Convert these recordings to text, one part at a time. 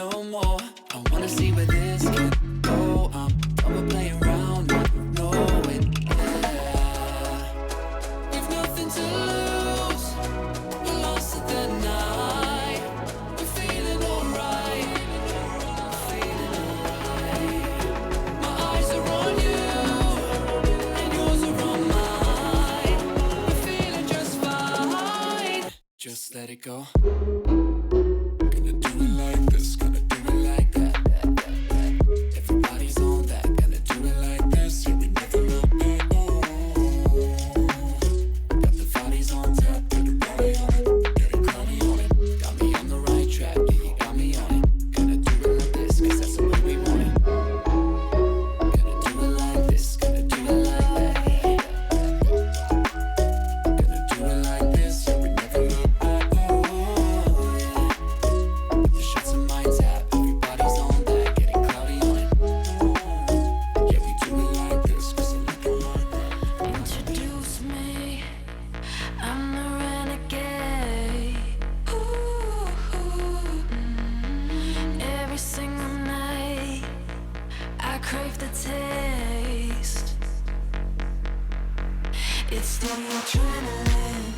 no more. I wanna see where this can go. I'm done with playing around, not knowing. Yeah, we've nothing to lose. We're lost at the night. We're feeling alright. Feeling alright. My eyes are on you, and yours are on mine. We're feeling just fine. Just let it go. Gonna do it like this, gonna do it like that. Everybody's on that, gonna do it like this. Yeah, we never look back. Got the bodies on tap, get the body on it, get it cloudy on it. Got me on the right track, yeah, you got me on it. Gonna do it like this, cause that's the way we want it. Gonna do it like this, gonna do it like that. Gonna do it like this, yeah, we never look back. The shots in my tap, everybody's on that, getting cloudy on it. Yeah, we do it like this, cause I like it like that. Introduce me, I'm the renegade. Every single night, I crave the taste. It's the adrenaline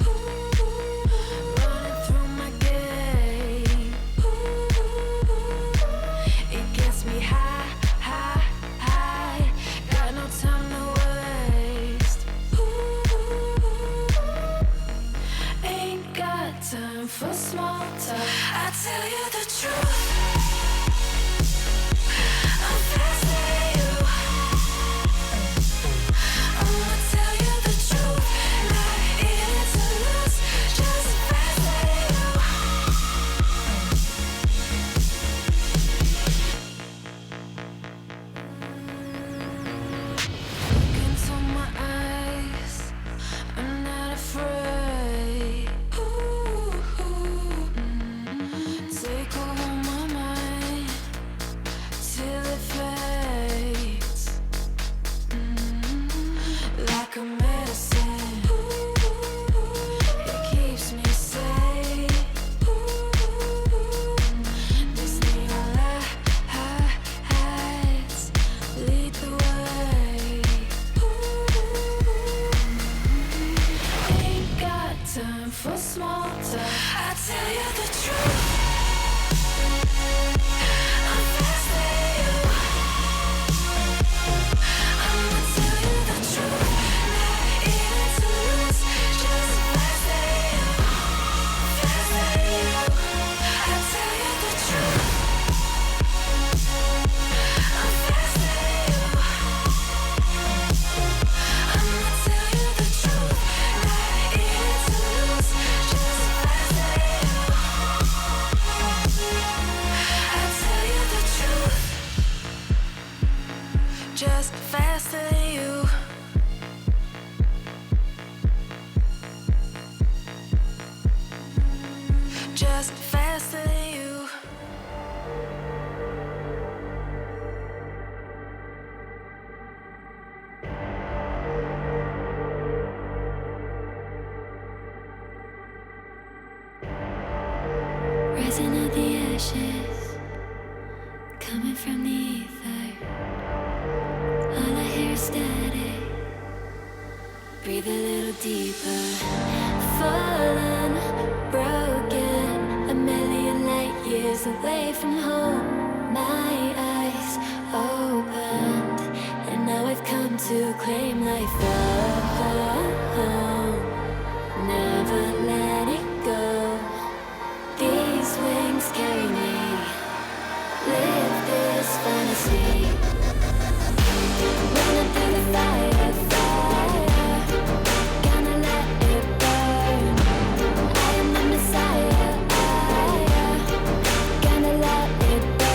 running through my game. It gets me high, high, high. Got no time to waste. Ain't got time for small talk. I tell you the truth. I'm fast as you. I'ma tell you the truth. Not in it to lose, just fast as you. Look into my eyes, I'm not afraid. Take over my mind till it fades. Like a medicine, it keeps me safe. This neon lights lead the way. Ain't got time for small talk. I tell you the truth. I'm fast as you. I'ma tell you the truth. Not in it to lose, just fast as you. Fast as you. I tell you the truth. I'm fast as you. I'ma tell you the truth. Not in it to lose, just fast as you. I tell you the truth. Just faster than you. Just faster than you. Rising out the ashes, coming from the ether. All I hear is static. Breathe a little deeper. Fallen, broken, a million light years away from home. My eyes opened, and now I've come to claim life. Never let it go. These wings carry me. Live this fantasy. Running through the fire, fire. Gonna let it burn. I am the Messiah. Gonna let it burn.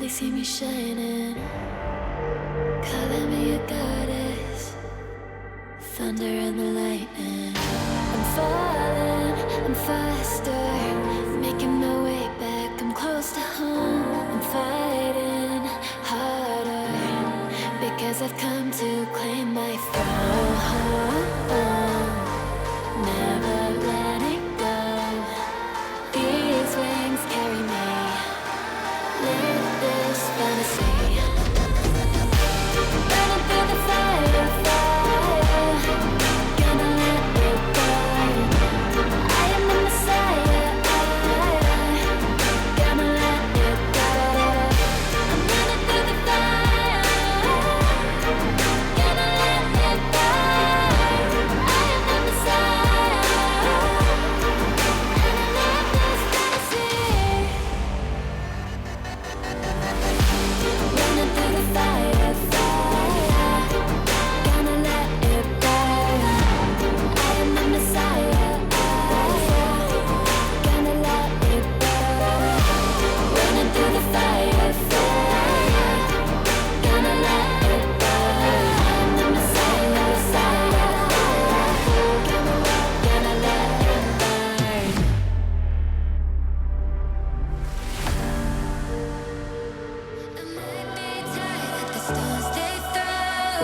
they see me shining, calling me a goddess, thunder and the lightning. I'm falling, I'm faster, making my way back, I'm close to home. I'm fighting harder, because I've come to claim my throne. Never letting go, these wings carry me, live this fantasy. Running through the fire, gonna let it burn. I am the Messiah, gonna let it burn. I'm running through the fire, gonna let it burn. I am the Messiah, and I love this fantasy. Running through the fire, gonna let it burn. I am the Messiah, gonna let it burn. Running through the fire, gonna let it burn. I am the Messiah, gonna let it burn. I might be tired at the stones they throw,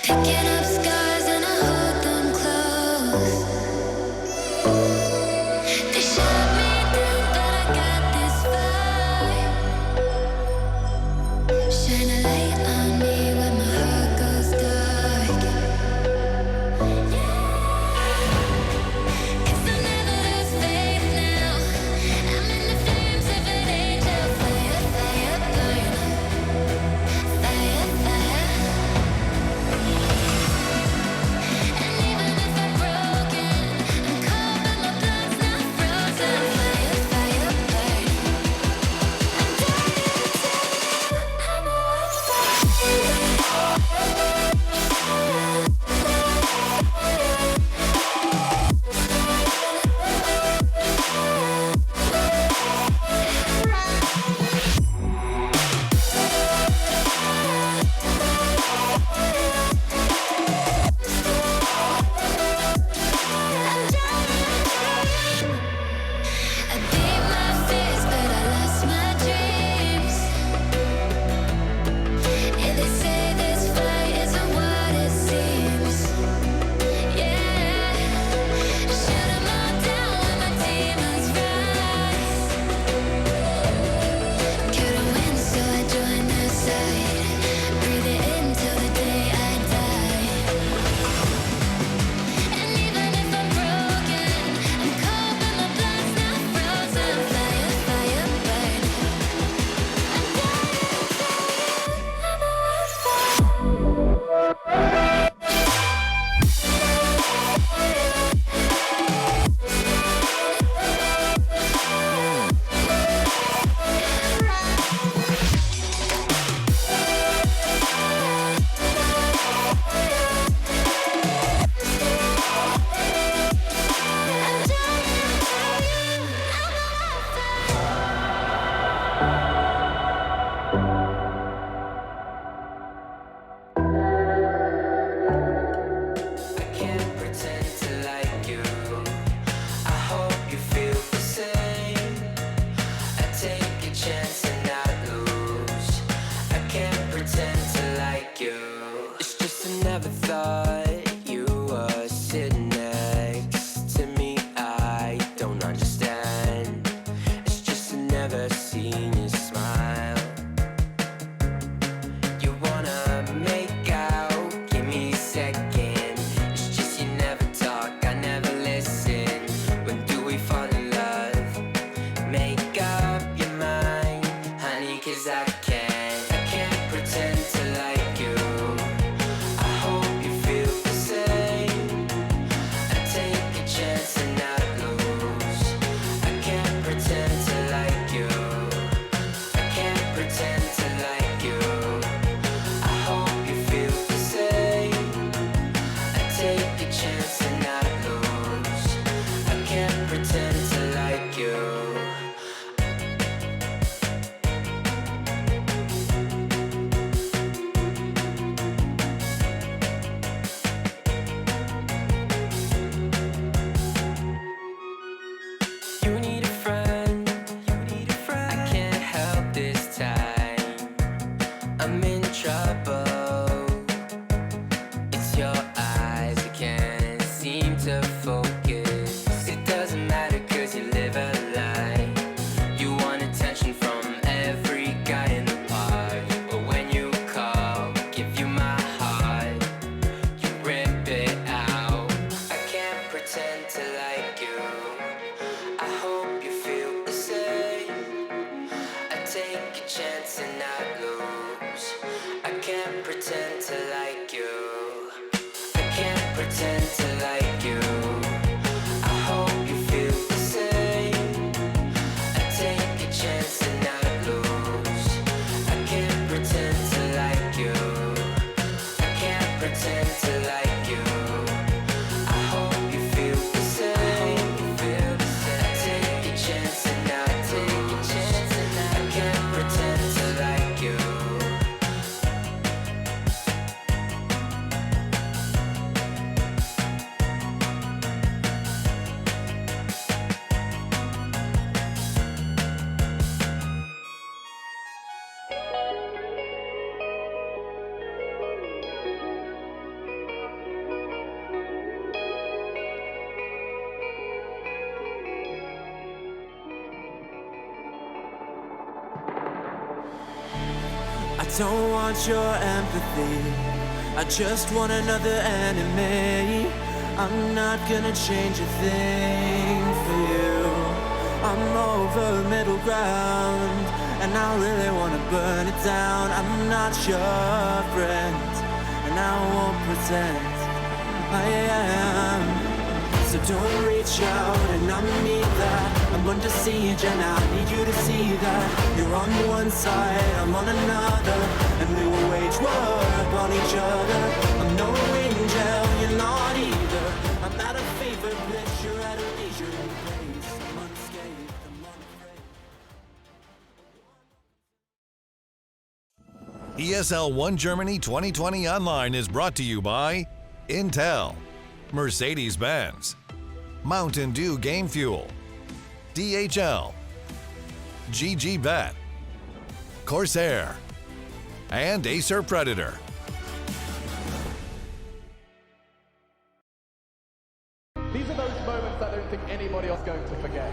picking up scars and I hold them close. They shut me down, but I got this fight. Shine a light on me when my heart goes dark. 'Cause I'll never lose faith now. I'm in the flames of an angel. Fire, fire, burn. Fire, fire. And even if I'm broken, I'm cold but my blood's not frozen. Fire, fire, burn. I'm dying to tell you, I'm a I beat my fears, but I lost my dreams. And they say this fight isn't what it seems. Yeah, shoot 'em all down when my demons rise. Couldn't win, so I joined their side. Breathe it in till the day I die. And even if I'm broken, I'm cold but my blood's not frozen. Fire, fire, burn. I'm dying to tell you, I'm a I can't pretend to like you. I hope you feel the same. I take a chance and not lose. I can't pretend to like you. It's just I never thought you were sitting next to me. I don't understand. It's just I never seen you smile. You wanna make out, give me a second. It's just you never talk, I never listen. When do we fall in love? Make up your mind, honey, 'cause I can't pretend to like you. I hope you feel the same. I take a chance and not lose. I can't pretend to like you. I can't pretend to like you. I hope you feel the same. I take a chance and not lose. I can't pretend to like you. don't want your empathy. I just want another enemy. I'm not gonna change a thing for you. I'm over middle ground, and I really wanna burn it down. I'm not your friend, and I won't pretend I am. So don't reach out, and I mean that. I'm under siege, and I need you to see that. You're on one side, I'm on another, and we will wage war upon each other. I'm no angel, you're not either. I'm at a favorite pitch, you're at a leisurely pace. I'm unscathed, I'm unafraid. ESL 1 Germany 2020 Online is brought to you by Intel, Mercedes-Benz, Mountain Dew Game Fuel, DHL, GG Bet, Corsair, and Acer Predator. These are those moments I don't think anybody else is going to forget.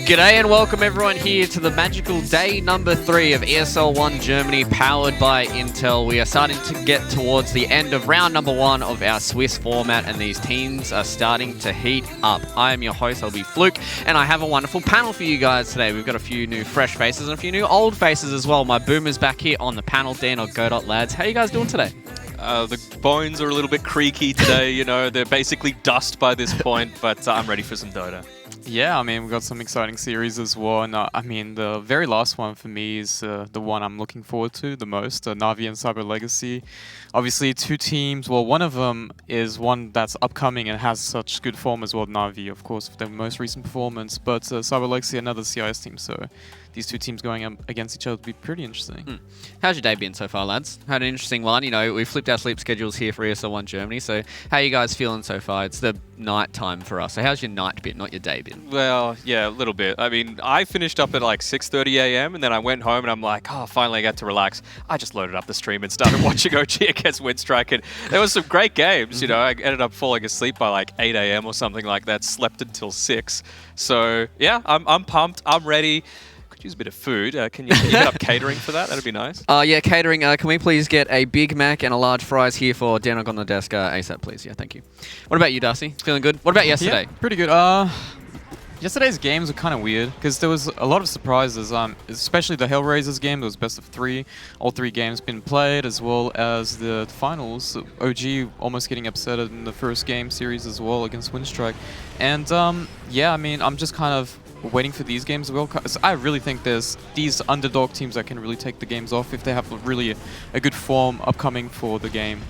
G'day and welcome everyone here to the magical day number 3 of ESL 1 Germany powered by Intel. We are starting to get towards the end of round number 1 of our Swiss format and these teams are starting to heat up. I am your host, I'll be Fluke, and I have a wonderful panel for you guys today. We've got a few new fresh faces and a few new old faces as well. My boomers back here on the panel, Dan or Godot lads. How are you guys doing today? The bones are a little bit creaky today, you know, they're basically dust by this point, but I'm ready for some Dota. Yeah, I mean, we've got some exciting series as well. And I mean, the very last one for me is the one I'm looking forward to the most, Na'Vi and Cyber Legacy. Obviously, two teams. Well, one of them is one that's upcoming and has such good form as well, Na'Vi, of course, for their most recent performance. But Cyber Legacy, another CIS team. So these two teams going up against each other would be pretty interesting. How's your day been so far, lads? Had an interesting one. You know, we flipped our sleep schedules here for ESL 1 Germany. So how are you guys feeling so far? It's the night time for us. So how's your night been, not your day been? Well, yeah, a little bit. I mean, I finished up at like 6:30 a.m. and then I went home and I'm like, oh, finally I got to relax. I just loaded up the stream and started watching OG against Windstrike, and there was some great games. You know, I ended up falling asleep by like 8 a.m. or something like that, slept until 6. So yeah, I'm pumped. I'm ready. Could use a bit of food. Can you get up catering for that? That'd be nice. Yeah, catering. Can we please get a Big Mac and a large fries here for Danog on the desk ASAP, please? Yeah, thank you. What about you, Darcy? Feeling good? What about yesterday? Yeah, pretty good. Yesterday's games were kind of weird because there was a lot of surprises, especially the Hellraisers game. It was best of 3. All 3 games been played, as well as the finals. OG almost getting upset in the first game series as well against Windstrike. And yeah, I mean, I'm just kind of waiting for these games as well. I really think there's these underdog teams that can really take the games off if they have really a good form upcoming for the game.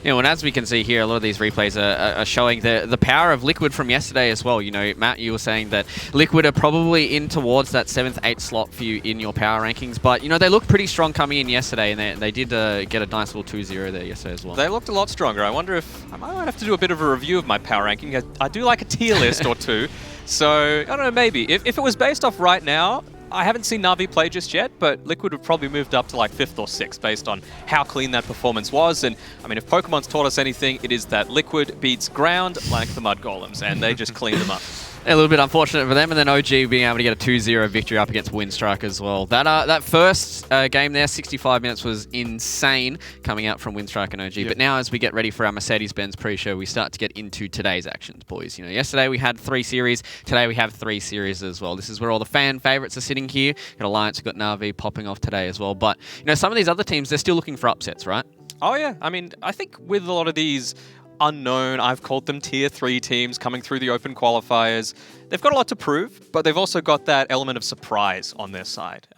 You know, and as we can see here, a lot of these replays are showing the power of Liquid from yesterday as well. You know, Matt, you were saying that Liquid are probably in towards that 7th, 8th slot for you in your power rankings. But, you know, they looked pretty strong coming in yesterday, and they did get a nice little 2-0 there yesterday as well. They looked a lot stronger. I wonder if I might have to do a bit of a review of my power ranking. I do like a tier list or two. So, I don't know, maybe. If it was based off right now, I haven't seen Na'Vi play just yet, but Liquid have probably moved up to like 5th or 6th based on how clean that performance was. And I mean, if Pokemon's taught us anything, it is that Liquid beats ground like the Mud Golems, and they just clean them up. A little bit unfortunate for them, and then OG being able to get a 2-0 victory up against Windstrike as well. That first game there, 65 minutes, was insane coming out from Windstrike and OG. Yep. But now as we get ready for our Mercedes-Benz pre-show, we start to get into today's actions, boys. You know, yesterday we had 3 series, today we have 3 series as well. This is where all the fan favourites are sitting here. Got Alliance, we've got Na'Vi popping off today as well. But, you know, some of these other teams, they're still looking for upsets, right? Oh, yeah. I mean, I think with a lot of these unknown. I've called them tier 3 teams coming through the open qualifiers. They've got a lot to prove, but they've also got that element of surprise on their side.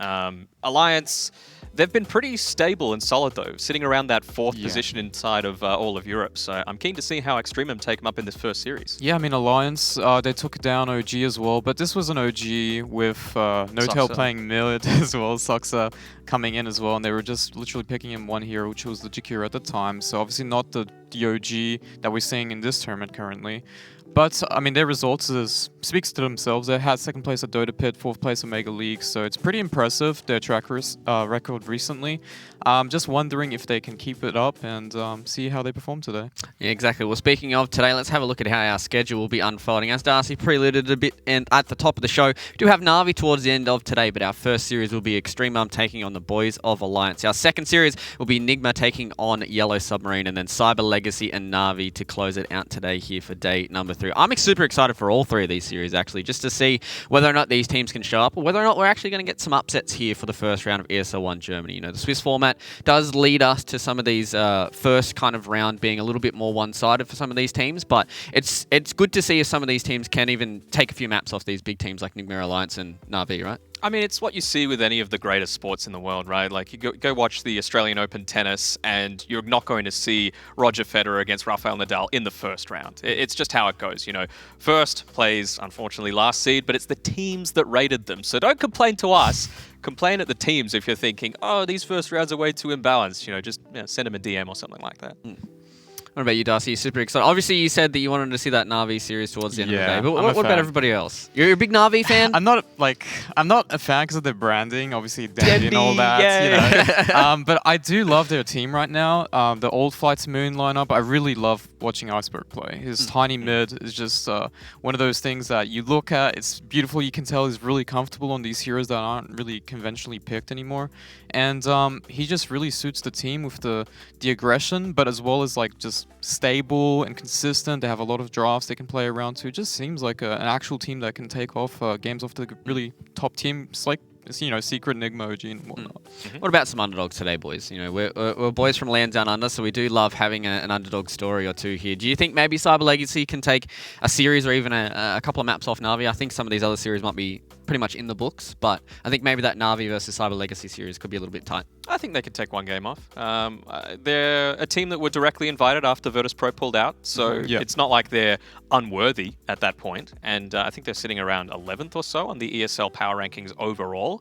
Alliance, they've been pretty stable and solid though, sitting around that 4th position inside of all of Europe. So I'm keen to see how EXTREMUM take them up in this first series. Yeah, I mean, Alliance, they took down OG as well, but this was an OG with No-Tail playing mid as well, Soxa coming in as well, and they were just literally picking in one hero, which was the Jakiro at the time. So obviously not the OG that we're seeing in this tournament currently. But, I mean, their results speaks to themselves. They had 2nd place at Dota Pit, 4th place at Mega League, so it's pretty impressive, their track record recently. Just wondering if they can keep it up and see how they perform today. Yeah, exactly. Well, speaking of today, let's have a look at how our schedule will be unfolding. As Darcy preluded a bit and at the top of the show, we do have Na'Vi towards the end of today, but our first series will be EXTREMUM taking on the boys of Alliance. Our second series will be Nigma taking on Yellow Submarine, and then Cyber Legacy and Na'Vi to close it out today here for day number 3. I'm super excited for all 3 of these series, actually, just to see whether or not these teams can show up or whether or not we're actually going to get some upsets here for the first round of ESL 1 Germany. You know, the Swiss format does lead us to some of these first kind of round being a little bit more one-sided for some of these teams, but it's good to see if some of these teams can even take a few maps off these big teams like Nigma Alliance and Na'Vi, right? I mean, it's what you see with any of the greatest sports in the world, right? Like, you go watch the Australian Open tennis, and you're not going to see Roger Federer against Rafael Nadal in the first round. It's just how it goes, you know. First plays, unfortunately, last seed, but it's the teams that rated them. So don't complain to us. Complain at the teams if you're thinking, oh, these first rounds are way too imbalanced. You know, just send them a DM or something like that. What about you, Darcy? You're super excited. Obviously, you said that you wanted to see that Na'Vi series towards the end of the day. But what about everybody else? You're a big Na'Vi fan? I'm not a fan because of their branding, obviously Dandy and all that. You know. But I do love their team right now. The old Flights Moon lineup. I really love watching Iceberg play. His tiny mid is just one of those things that you look at. It's beautiful. You can tell he's really comfortable on these heroes that aren't really conventionally picked anymore. And he just really suits the team with the aggression, but as well as like just stable and consistent. They have a lot of drafts they can play around to. It just seems like an actual team that can take off games off the really top teams like, you know, Secret, Nigma, OG, and whatnot. What about some underdogs today, boys? You know, we're boys from Land Down Under, so we do love having an underdog story or two here. Do you think maybe Cyber Legacy can take a series or even a couple of maps off Na'Vi? I think some of these other series might be pretty much in the books, but I think maybe that Na'Vi versus Cyber Legacy series could be a little bit tight. I think they could take one game off. They're a team that were directly invited after Virtus Pro pulled out, so it's not like they're unworthy at that point. And I think they're sitting around 11th or so on the ESL power rankings overall,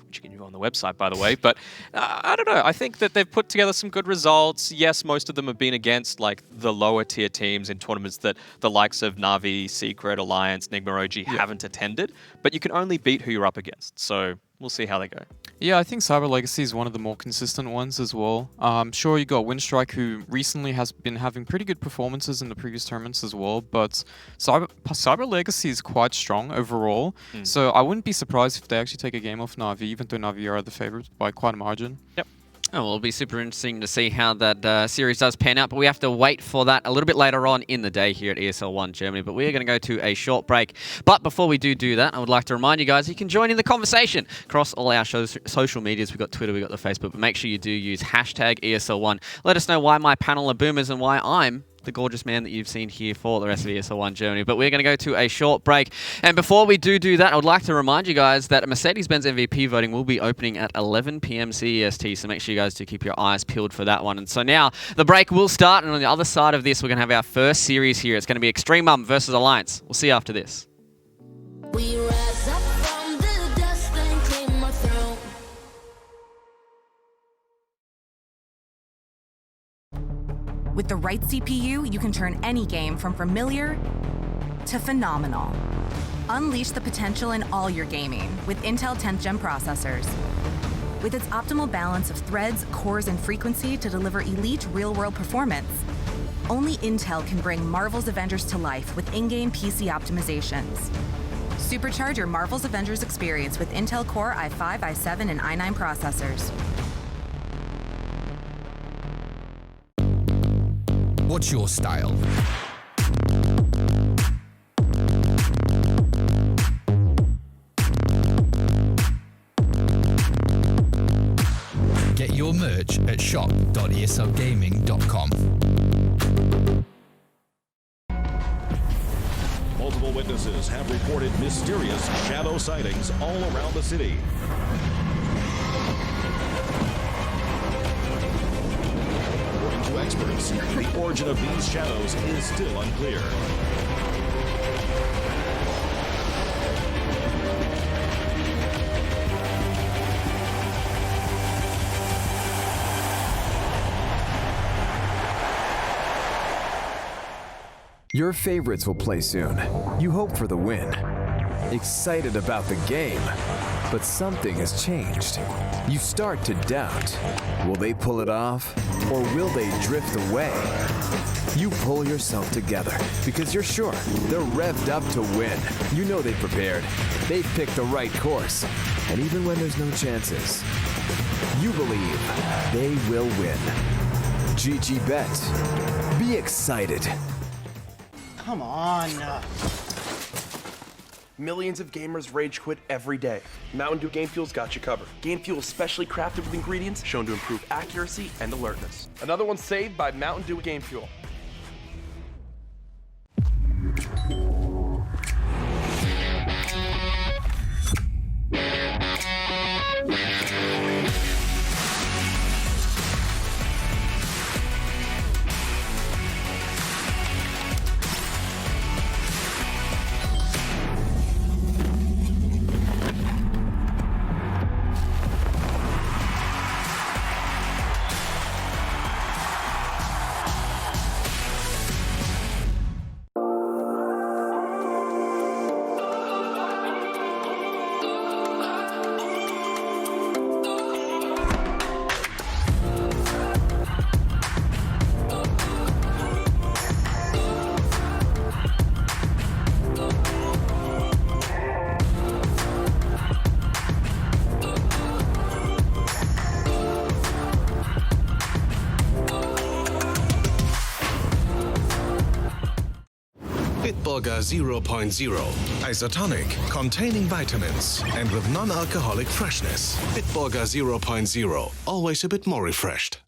which you can view on the website, by the way. But I don't know. I think that they've put together some good results. Yes, most of them have been against like the lower tier teams in tournaments that the likes of Na'Vi, Secret, Alliance, Nigma, OG haven't attended. But you can only beat who you're up against. So we'll see how they go. Yeah, I think Cyber Legacy is one of the more consistent ones as well. Sure, you got Windstrike, who recently has been having pretty good performances in the previous tournaments as well, but Cyber Legacy is quite strong overall, so I wouldn't be surprised if they actually take a game off Na'Vi, even though Na'Vi are the favorites by quite a margin. Yep. Oh, well, it'll be super interesting to see how that series does pan out, but we have to wait for that a little bit later on in the day here at ESL 1 Germany. But we are going to go to a short break. But before we do that, I would like to remind you guys you can join in the conversation across all our social medias. We've got Twitter, we've got the Facebook, but make sure you do use hashtag ESL1. Let us know why my panel are boomers and why I'm the gorgeous man that you've seen here for the rest of ESL 1 Germany. But we're going to go to a short break. And before we do that, I would like to remind you guys that Mercedes-Benz MVP voting will be opening at 11 p.m. CEST. So make sure you guys do keep your eyes peeled for that one. And so now the break will start. And on the other side of this, we're going to have our first series here. It's going to be EXTREMUM versus Alliance. We'll see you after this. We rise up from the dust and claim our throne. With the right CPU, you can turn any game from familiar to phenomenal. Unleash the potential in all your gaming with Intel 10th Gen processors. With its optimal balance of threads, cores, and frequency to deliver elite real-world performance, only Intel can bring Marvel's Avengers to life with in-game PC optimizations. Supercharge your Marvel's Avengers experience with Intel Core i5, i7, and i9 processors. What's your style? Get your merch at shop.eslgaming.com. Multiple witnesses have reported mysterious shadow sightings all around the city. According to experts, the origin of these shadows is still unclear. Your favorites will play soon. You hope for the win. Excited about the game. But something has changed. You start to doubt. Will they pull it off? Or will they drift away? You pull yourself together because you're sure they're revved up to win. You know they've prepared. They've picked the right course. And even when there's no chances, you believe they will win. GG Bet. Be excited. Come on. Millions of gamers rage quit every day. Mountain Dew Game Fuel's got you covered. Game Fuel is specially crafted with ingredients shown to improve accuracy and alertness. Another one saved by Mountain Dew Game Fuel. Bitburger 0.0, isotonic, containing vitamins, and with non-alcoholic freshness. Bitburger 0.0, always a bit more refreshed.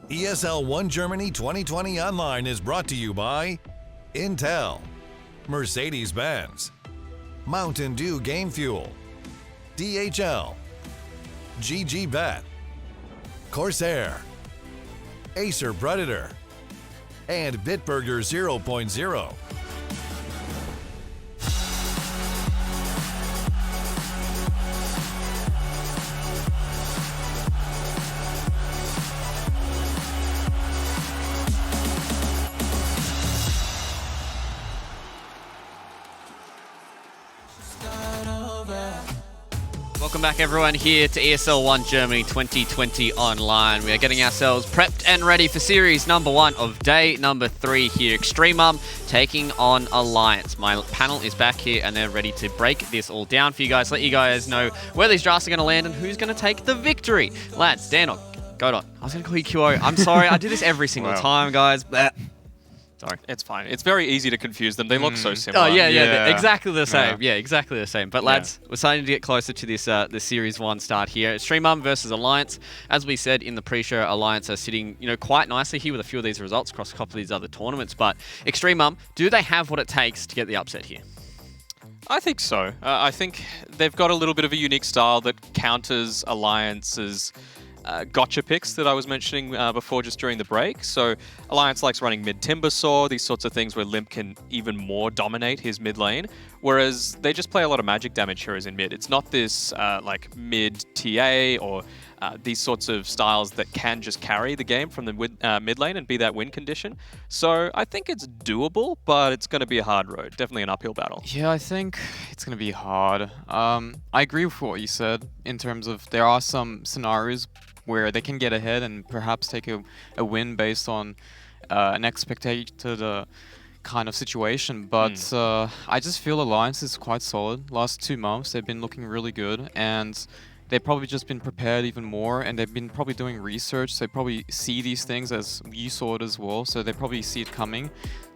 ESL 1 Germany 2020 Online is brought to you by Intel, Mercedes-Benz, Mountain Dew Game Fuel, DHL, GG Bet, Corsair, Acer Predator, and Bitburger 0.0. Welcome back everyone here to ESL 1 Germany 2020 Online. We are getting ourselves prepped and ready for series number 1 of day number 3 here. EXTREMUM taking on Alliance. My panel is back here and they're ready to break this all down for you guys. Let you guys know where these drafts are going to land and who's going to take the victory. Lads, Danok, Godot. I was going to call you QO. I'm sorry, I do this every single time, guys. Sorry. It's fine. It's very easy to confuse them. They look so similar. Oh, yeah. Exactly the same. Yeah, exactly the same. But, Yeah. lads, we're starting to get closer to this the Series 1 start here. EXTREMUM versus Alliance. As we said in the pre-show, Alliance are sitting, quite nicely here with a few of these results across a couple of these other tournaments. But EXTREMUM, do they have what it takes to get the upset here? I think so. I think they've got a little bit of a unique style that counters Alliance's gotcha picks that I was mentioning before just during the break. So Alliance likes running mid Timbersaw, these sorts of things where Limp can even more dominate his mid lane, whereas they just play a lot of magic damage heroes in mid. It's not this like mid TA or these sorts of styles that can just carry the game from the mid lane and be that win condition. So I think it's doable, but it's going to be a hard road. Definitely an uphill battle. Yeah, I think it's going to be hard. I agree with what you said in terms of there are some scenarios where they can get ahead and perhaps take a win based on an expected kind of situation. But I just feel Alliance is quite solid. Last 2 months, they've been looking really good, and they've probably just been prepared even more, and they've been probably doing research. They probably see these things as you saw it as well, so they probably see it coming.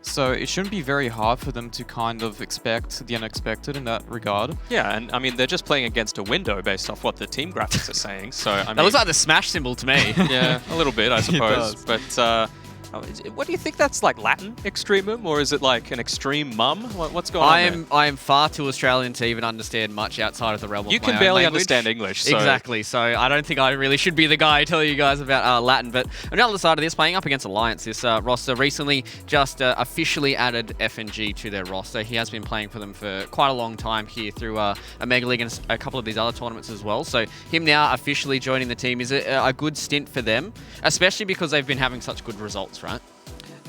So it shouldn't be very hard for them to kind of expect the unexpected in that regard. Yeah, and I mean, they're just playing against a window based off what the team graphics are saying. So I mean, That looks like the Smash symbol to me. Yeah, a little bit, I suppose. But what do you think that's like Latin EXTREMUM, or is it like an extreme mum? What's going on there? I am far too Australian to even understand much outside of the realm of You my can own barely language. understand English. So. Exactly. So I don't think I really should be the guy telling you guys about Latin. But on the other side of this, playing up against Alliance, this roster recently just officially added FNG to their roster. He has been playing for them for quite a long time here through a Mega League and a couple of these other tournaments as well. So him now officially joining the team is a good stint for them, especially because they've been having such good results, right?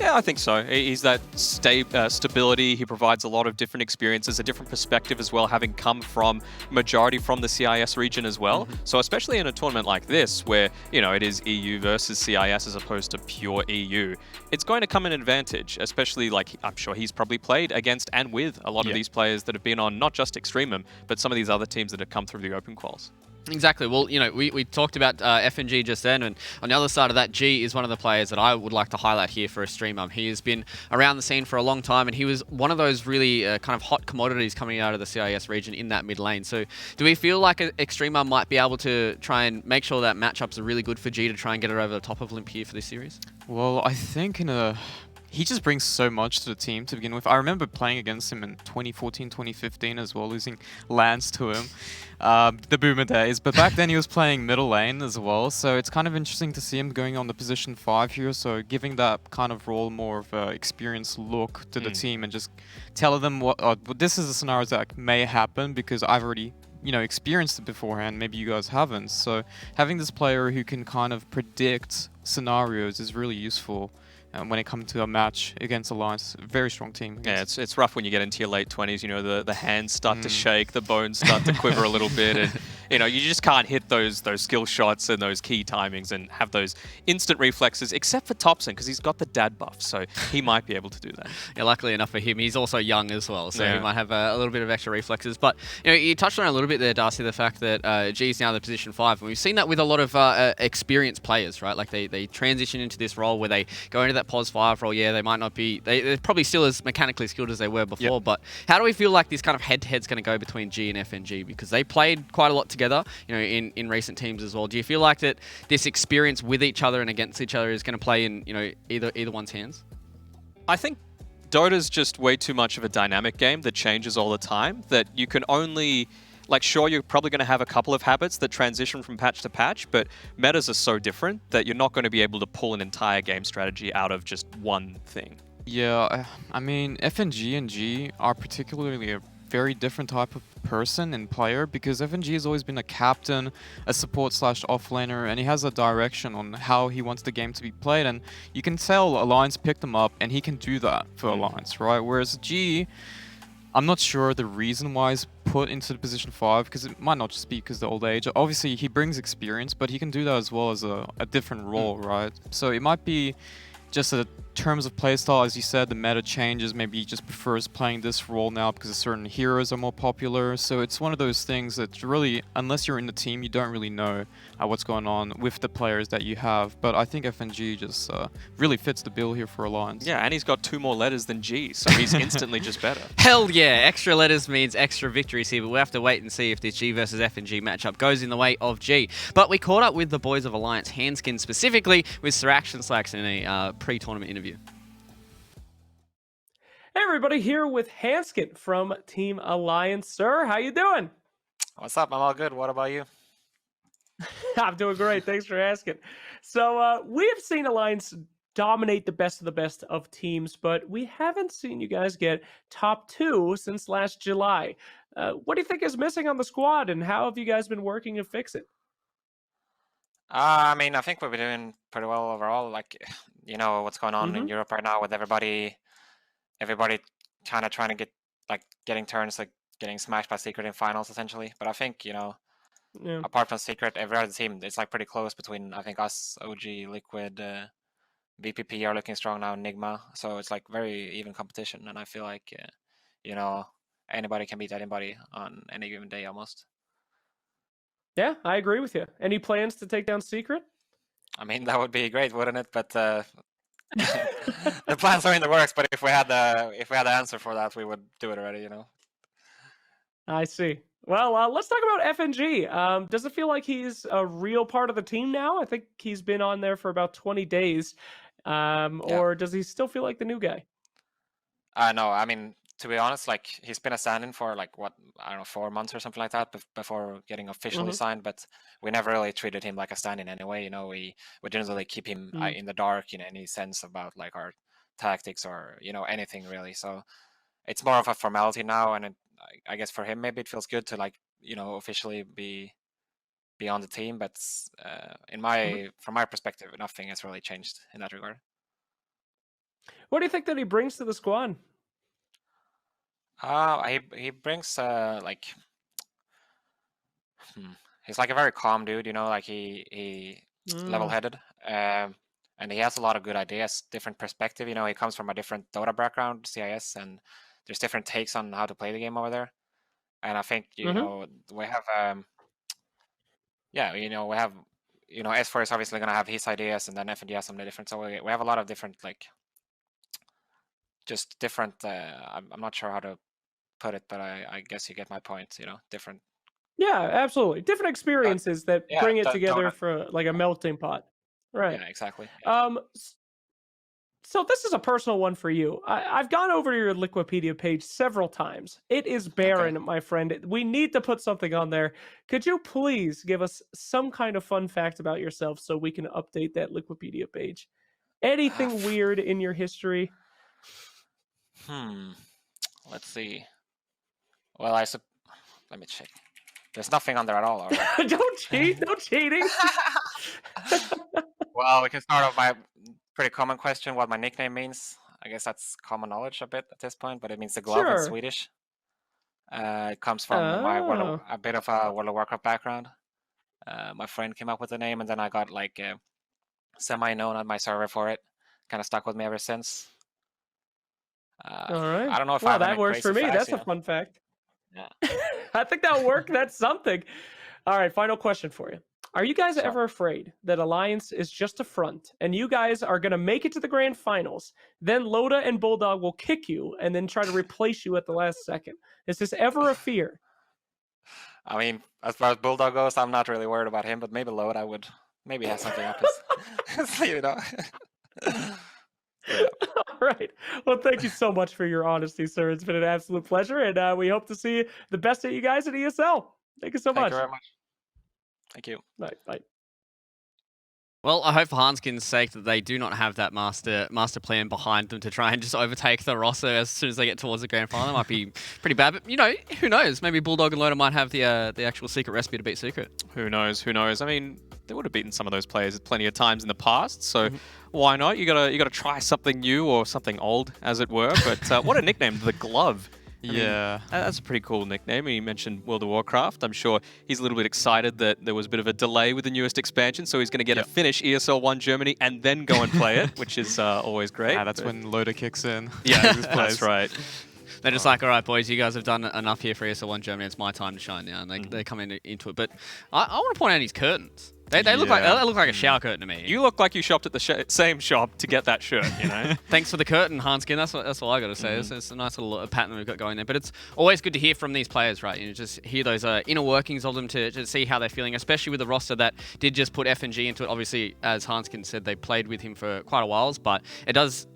Yeah, I think so. He's that stability. He provides a lot of different experiences, a different perspective as well, having come from majority from the CIS region as well. So especially in a tournament like this, where it is EU versus CIS as opposed to pure EU, it's going to come an advantage. Especially I'm sure he's probably played against and with a lot of these players that have been on not just EXTREMUM, but some of these other teams that have come through the open quals. Exactly. Well, we talked about FNG just then, and on the other side of that, G is one of the players that I would like to highlight here for EXTREMUM. He has been around the scene for a long time, and he was one of those really kind of hot commodities coming out of the CIS region in that mid lane. So do we feel like EXTREMUM might be able to try and make sure that matchups are really good for G to try and get it over the top of Limp here for this series? Well, I think he just brings so much to the team to begin with. I remember playing against him in 2014, 2015 as well, losing lands to him, the boomer days. But back then he was playing middle lane as well, so it's kind of interesting to see him going on the position 5 here, so giving that kind of role more of an experienced look to the team and just telling them what this is a scenario that may happen because I've already experienced it beforehand. Maybe you guys haven't. So having this player who can kind of predict scenarios is really useful. When it comes to a match against Alliance, very strong team. Yeah, it's rough when you get into your late 20s. The hands start to shake, the bones start to quiver a little bit, and you just can't hit those skill shots and those key timings and have those instant reflexes. Except for Thompson, because he's got the dad buff, so he might be able to do that. Yeah, luckily enough for him, he's also young as well, so he might have a little bit of extra reflexes. But you touched on it a little bit there, Darcy, the fact that G is now the position 5, and we've seen that with a lot of experienced players, right? Like they transition into this role where they go into that pos 5 role. Yeah, they might not be. They're probably still as mechanically skilled as they were before. But how do we feel like this kind of head-to-head's going to go between G and FNG? Because they played quite a lot together, in recent teams as well. Do you feel like that this experience with each other and against each other is going to play in either one's hands? I think Dota's just way too much of a dynamic game that changes all the time. That you can only. Sure, you're probably going to have a couple of habits that transition from patch to patch, but metas are so different that you're not going to be able to pull an entire game strategy out of just one thing. Yeah, I mean, FNG and G are particularly a very different type of person and player because FNG has always been a captain, a support / offlaner, and he has a direction on how he wants the game to be played, and you can tell Alliance picked him up, and he can do that for Alliance, right? Whereas G, I'm not sure the reason why he's put into the position 5, because it might not just be because of the old age. Obviously, he brings experience, but he can do that as well as a different role, right? So it might be just a terms of playstyle, as you said, the meta changes. Maybe he just prefers playing this role now because certain heroes are more popular. So it's one of those things that really, unless you're in the team, you don't really know what's going on with the players that you have. But I think FNG just really fits the bill here for Alliance. Yeah, and he's got 2 more letters than G, so he's instantly just better. Hell yeah, extra letters means extra victories here, but we'll have to wait and see if this G versus FNG matchup goes in the way of G. But we caught up with the boys of Alliance, Handskin specifically, with Sir Action Slacks in a pre-tournament interview. Hey everybody, here with Hanskin from Team Alliance. Sir, how you doing? What's up? I'm all good. What about you? I'm doing great. Thanks for asking. So we have seen Alliance dominate the best of teams, but we haven't seen you guys get top 2 since last July. What do you think is missing on the squad, and how have you guys been working to fix it? I mean, I think we've been doing pretty well overall. Like, you know, what's going on in Europe right now with everybody kind of trying to getting turns, like getting smashed by Secret in finals, essentially. But I think, you know, apart from Secret, every other team, it's like pretty close between, I think, us, OG, Liquid, BPP are looking strong now, Nigma. So it's like very even competition. And I feel like, you know, anybody can beat anybody on any given day almost. Yeah, I agree with you. Any plans to take down Secret? I mean, that would be great, wouldn't it? But the plans are in the works. But if we had the answer for that, we would do it already. You know. I see. Well, let's talk about FNG. Does it feel like he's a real part of the team now? I think he's been on there for about 20 days. Or does he still feel like the new guy? No, I mean, to be honest, like he's been a stand-in for like what, I don't know, 4 months or something like that before getting officially signed. But we never really treated him like a stand-in anyway. You know, we didn't really keep him in the dark in any sense about like our tactics or, you know, anything really. So it's more of a formality now, and I guess for him maybe it feels good to, like, you know, officially be on the team. But from my perspective, nothing has really changed in that regard. What do you think that he brings to the squad? He brings he's like a very calm dude, you know, like he level-headed, and he has a lot of good ideas, different perspective. You know, he comes from a different Dota background, CIS, and there's different takes on how to play the game over there. And I think, you know, we have you know, we have, you know, S4 is obviously gonna have his ideas, and then FNG has something different. So we have a lot of different, like, just different. I'm not sure how to put it, but I guess you get my point. You know, different. Yeah, absolutely. Different experiences that bring it together for like a melting pot. Right. Yeah, exactly. So this is a personal one for you. I've gone over to your Liquipedia page several times. It is barren, my friend. We need to put something on there. Could you please give us some kind of fun fact about yourself so we can update that Liquipedia page? Anything weird in your history? Let's see. Well, let me check. There's nothing on there at all. Right? Don't cheat. No cheating. Well, we can start off my pretty common question, what my nickname means. I guess that's common knowledge a bit at this point, but it means the glove in Swedish. It comes from a bit of a World of Warcraft background. My friend came up with the name, and then I got like semi-known on my server for it. Kind of stuck with me ever since. All right. I don't know if that works for me. That's a fun fact. Yeah. I think that'll work. That's something. All right, final question for you. Are you guys ever afraid that Alliance is just a front and you guys are going to make it to the grand finals, then Loda and Bulldog will kick you and then try to replace you at the last second? Is this ever a fear? I mean, as far as Bulldog goes, I'm not really worried about him, but maybe Loda would maybe have something up his you know. All right. Well, thank you so much for your honesty, sir. It's been an absolute pleasure, and we hope to see the best of you guys at ESL. Thank you so much. Thank you very much. Thank you. Bye. Well, I hope for Hanskin's sake that they do not have that master plan behind them to try and just overtake the roster as soon as they get towards the grand final. That might be pretty bad, but, you know, who knows? Maybe Bulldog and Loda might have the actual secret recipe to beat Secret. Who knows? I mean, they would have beaten some of those players plenty of times in the past, so why not? You gotta try something new or something old, as it were. But what a nickname, the Glove. Yeah. That's a pretty cool nickname. You mentioned World of Warcraft. I'm sure he's a little bit excited that there was a bit of a delay with the newest expansion, so he's going to get to finish ESL 1 Germany and then go and play it, which is always great. That's when Loader kicks in. Yeah, that's right. They're just like, all right, boys, you guys have done enough here for ESL 1 Germany. It's my time to shine now. And they come into it. But I want to point out his curtains. They look like a shower curtain to me. You look like you shopped at the same shop to get that shirt, you know? Thanks for the curtain, Hanskin. That's all I got to say. It's a nice little pattern we've got going there. But it's always good to hear from these players, right? You know, just hear those inner workings of them to see how they're feeling, especially with the roster that did just put F&G into it. Obviously, as Hanskin said, they played with him for quite a while, but it does...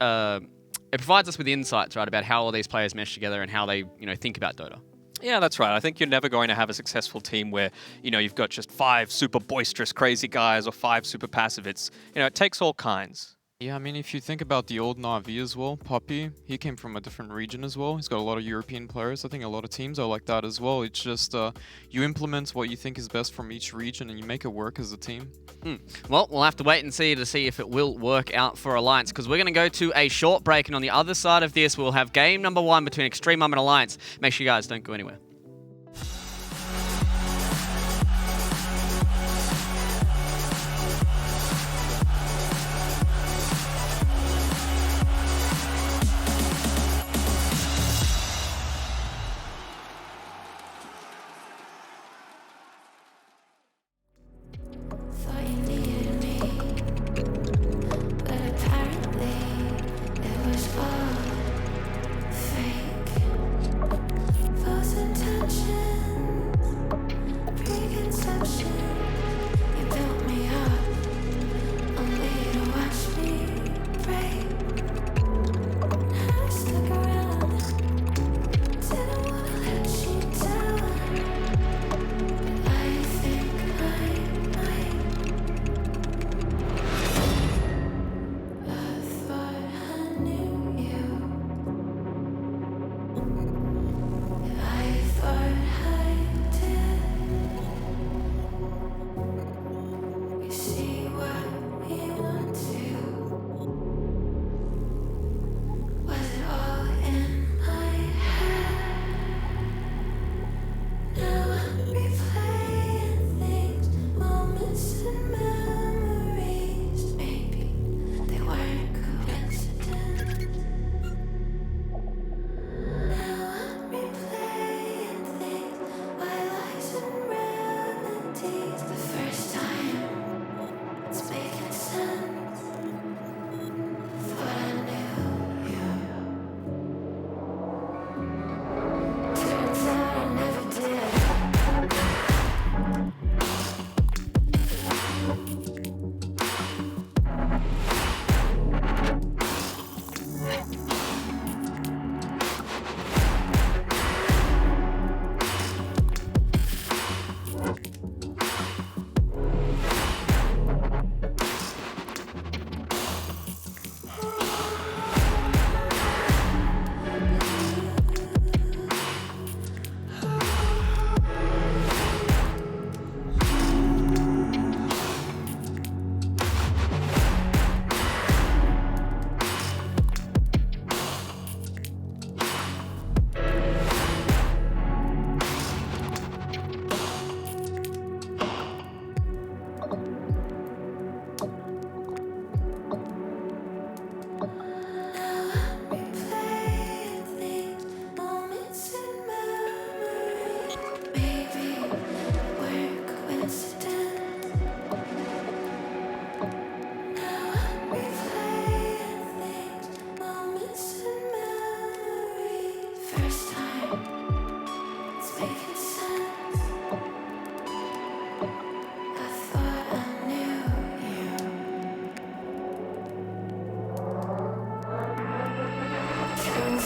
it provides us with insights, right, about how all these players mesh together and how they, think about Dota. Yeah, that's right. I think you're never going to have a successful team where, you've got just 5 super boisterous, crazy guys or 5 super passive. It's, it takes all kinds. Yeah, I mean, if you think about the old Na'Vi as well, Poppy, he came from a different region as well. He's got a lot of European players. I think a lot of teams are like that as well. It's just you implement what you think is best from each region and you make it work as a team. Well, we'll have to wait and see if it will work out for Alliance, because we're going to go to a short break, and on the other side of this, we'll have game number 1 between EXTREMUM and Alliance. Make sure you guys don't go anywhere.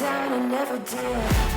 down and never did.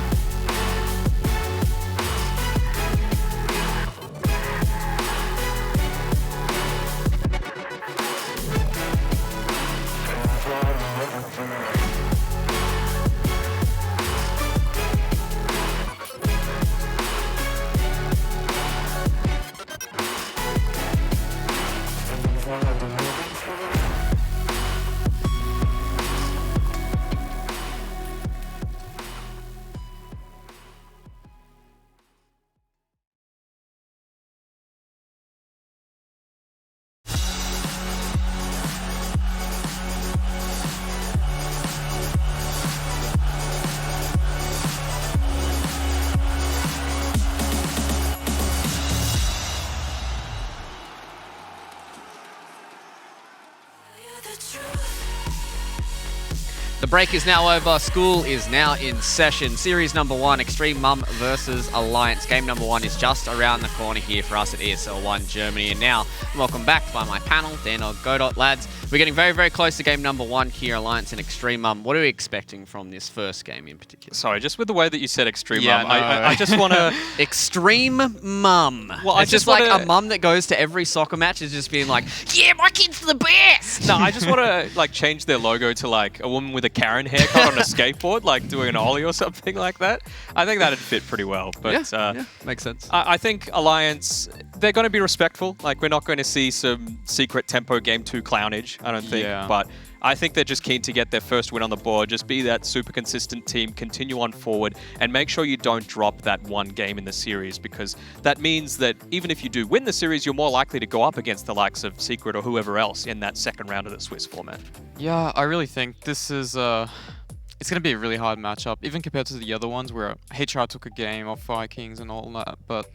The break is now over. School is now in session. Series number 1, EXTREMUM versus Alliance. Game number 1 is just around the corner here for us at ESL 1 Germany. And now, welcome back by my panel, Dano Godot. Lads, we're getting very, very close to game number 1 here, Alliance and EXTREMUM. What are we expecting from this first game in particular? Sorry, just with the way that you said EXTREMUM, Yeah, no. I just want to... EXTREMUM. Well, it's just like a mum that goes to every soccer match is just being like, yeah, my kid's the best. No, I just want to like change their logo to like a woman with a Karen haircut on a skateboard, like doing an ollie or something like that. I think that'd fit pretty well. But yeah, makes sense. I think Alliance, they're going to be respectful. Like, we're not going to see some secret tempo game 2 clownage, I don't think. Yeah. But I think they're just keen to get their first win on the board, just be that super consistent team, continue on forward, and make sure you don't drop that one game in the series, because that means that even if you do win the series, you're more likely to go up against the likes of Secret or whoever else in that second round of the Swiss format. Yeah, I really think this is it's going to be a really hard matchup, even compared to the other ones where HR took a game off Vikings and all that, but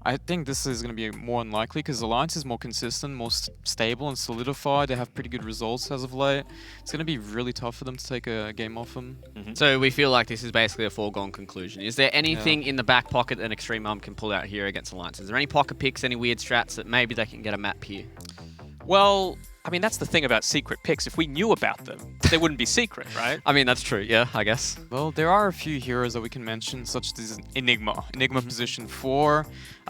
I think this is going to be more unlikely because Alliance is more consistent, more stable and solidified. They have pretty good results as of late. It's going to be really tough for them to take a game off them. So we feel like this is basically a foregone conclusion. Is there anything in the back pocket that EXTREMUM can pull out here against Alliance? Is there any pocket picks, any weird strats that maybe they can get a map here? Well, I mean, that's the thing about secret picks. If we knew about them, they wouldn't be secret, right? I mean, that's true, yeah, I guess. Well, there are a few heroes that we can mention, such as Nigma. Nigma position 4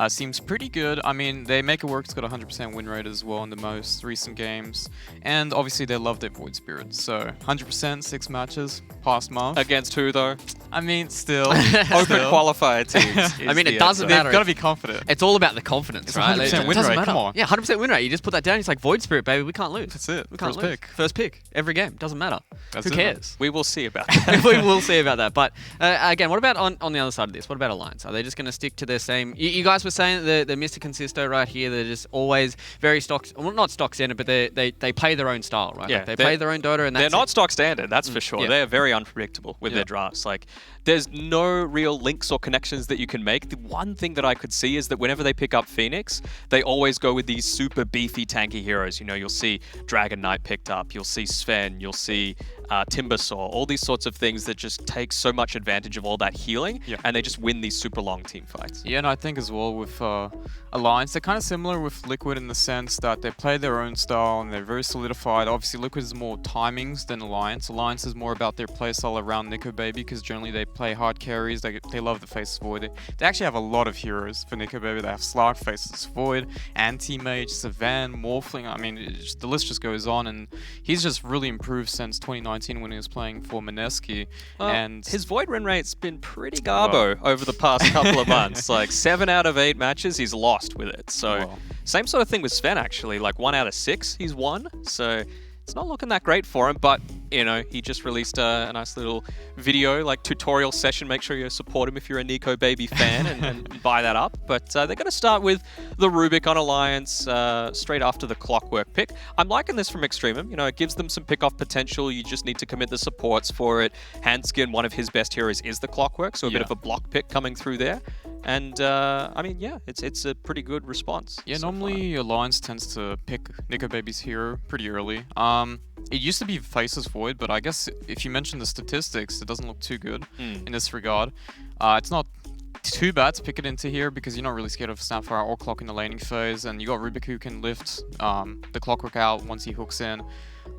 seems pretty good. I mean, they make it work. It's got a 100% win rate as well in the most recent games. And obviously, they love their Void Spirit. So, 100%, 6 matches, past month. Against who, though? I mean, still. Open qualifier teams. I mean, it doesn't matter. They've got to be confident. It's all about the confidence, It's right? 100% win rate, come on. Yeah, 100% win rate. You just put that down, it's like Void Spirit, baby, we can't lose. That's it. We can't First lose. pick. First pick. Every game. Doesn't matter. Who cares? We will see about that. We will see about that. But again, what about on the other side of this? What about Alliance? Are they just going to stick to their same... You guys were saying that they're Mr. Consisto right here. They're just always very stock... Well, not stock standard, but they play their own style, right? Yeah, Like they play their own Dota and that's they're not stock standard, that's for sure. Yeah. They're very unpredictable with their drafts. Like, there's no real links or connections that you can make. The one thing that I could see is that whenever they pick up Phoenix, they always go with these super beefy, tanky heroes. You know, you'll see Dragon Knight picked up, you'll see Sven, you'll see Timbersaw, all these sorts of things that just take so much advantage of all that healing, and they just win these super long team fights. Yeah, and I think as well with Alliance, they're kind of similar with Liquid in the sense that they play their own style and they're very solidified. Obviously, Liquid is more timings than Alliance. Alliance is more about their playstyle around Nico Baby because generally they play hard carries. They love the Faceless Void. They actually have a lot of heroes for Nico Baby. They have Slark, Faceless Void, Anti-Mage, Savan, Morphling. I mean, the list just goes on, and he's just really improved since 2019 when he was playing for Mineski. And his Void win rate's been pretty garbo over the past couple of months. Like 7 out of 8 matches, he's lost with it. So same sort of thing with Sven, actually. Like 1 out of 6, he's won. So it's not looking that great for him, but, you know, he just released a nice little video, like tutorial session. Make sure you support him if you're a Nico Baby fan and buy that up. But they're going to start with the Rubik on Alliance straight after the Clockwork pick. I'm liking this from EXTREMUM. You know, it gives them some pick-off potential. You just need to commit the supports for it. Handskin, one of his best heroes, is the Clockwork, so a bit of a block pick coming through there. And, I mean, yeah, it's a pretty good response. Yeah, normally Alliance tends to pick Nico Baby's hero pretty early. It used to be Faceless Void, but I guess if you mention the statistics, it doesn't look too good in this regard. It's not too bad to pick it into here because you're not really scared of Snapfire or Clock in the laning phase, and you got Rubik who can lift the Clockwork out once he hooks in.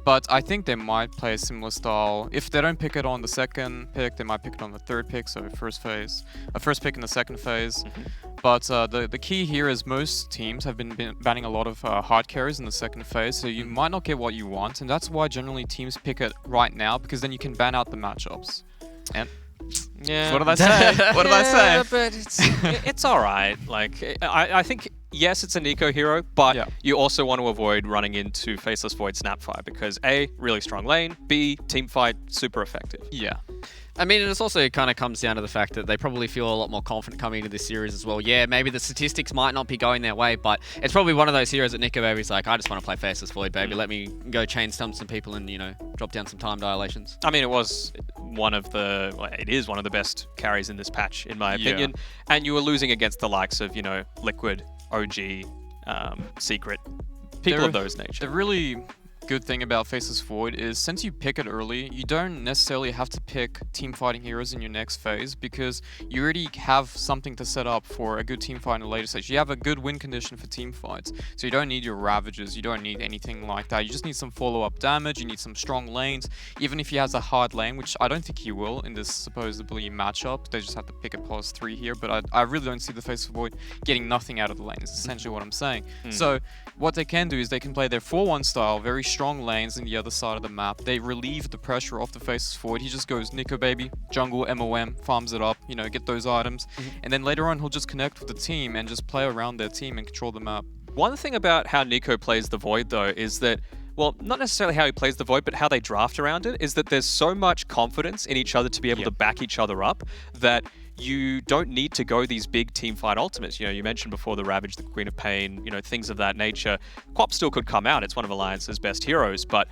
But I think they might play a similar style. If they don't pick it on the second pick, they might pick it on the third pick, so first pick in the second phase. But the key here is most teams have been banning a lot of hard carries in the second phase, so you might not get what you want, and that's why generally teams pick it right now, because then you can ban out the matchups. And yeah, what did I say? What did I say? But it's all right. Like, I think, yes, it's a Nico hero, but you also want to avoid running into Faceless Void Snapfire because A, really strong lane, B, team fight, super effective. Yeah. I mean, it also kind of comes down to the fact that they probably feel a lot more confident coming into this series as well. Yeah, maybe the statistics might not be going their way, but it's probably one of those heroes that Nico Baby's like, I just want to play Faceless Void, baby. Let me go chain stump some people and, you know, drop down some time dilations. I mean, it is one of the best carries in this patch, in my opinion. And you were losing against the likes of, you know, Liquid, OG, Secret, people of those natures. They're really good thing about Faceless Void is since you pick it early, you don't necessarily have to pick team fighting heroes in your next phase because you already have something to set up for a good team fight in the later stage. You have a good win condition for team fights, so you don't need your Ravagers, you don't need anything like that. You just need some follow-up damage, you need some strong lanes, even if he has a hard lane, which I don't think he will in this supposedly matchup. They just have to pick a +3 here, but I really don't see the Faceless Void getting nothing out of the lane, is essentially what I'm saying. So what they can do is they can play their 4-1 style, very strong lanes in the other side of the map. They relieve the pressure off the Faceless Void. He just goes Nico baby, jungle, MOM, farms it up, you know, get those items. And then later on he'll just connect with the team and just play around their team and control the map. One thing about how Nico plays the Void though is that, well, not necessarily how he plays the Void, but how they draft around it, is that there's so much confidence in each other to be able to back each other up that you don't need to go these big team fight ultimates. You know, you mentioned before the Ravage, the Queen of Pain, you know, things of that nature. Quap still could come out. It's one of Alliance's best heroes, but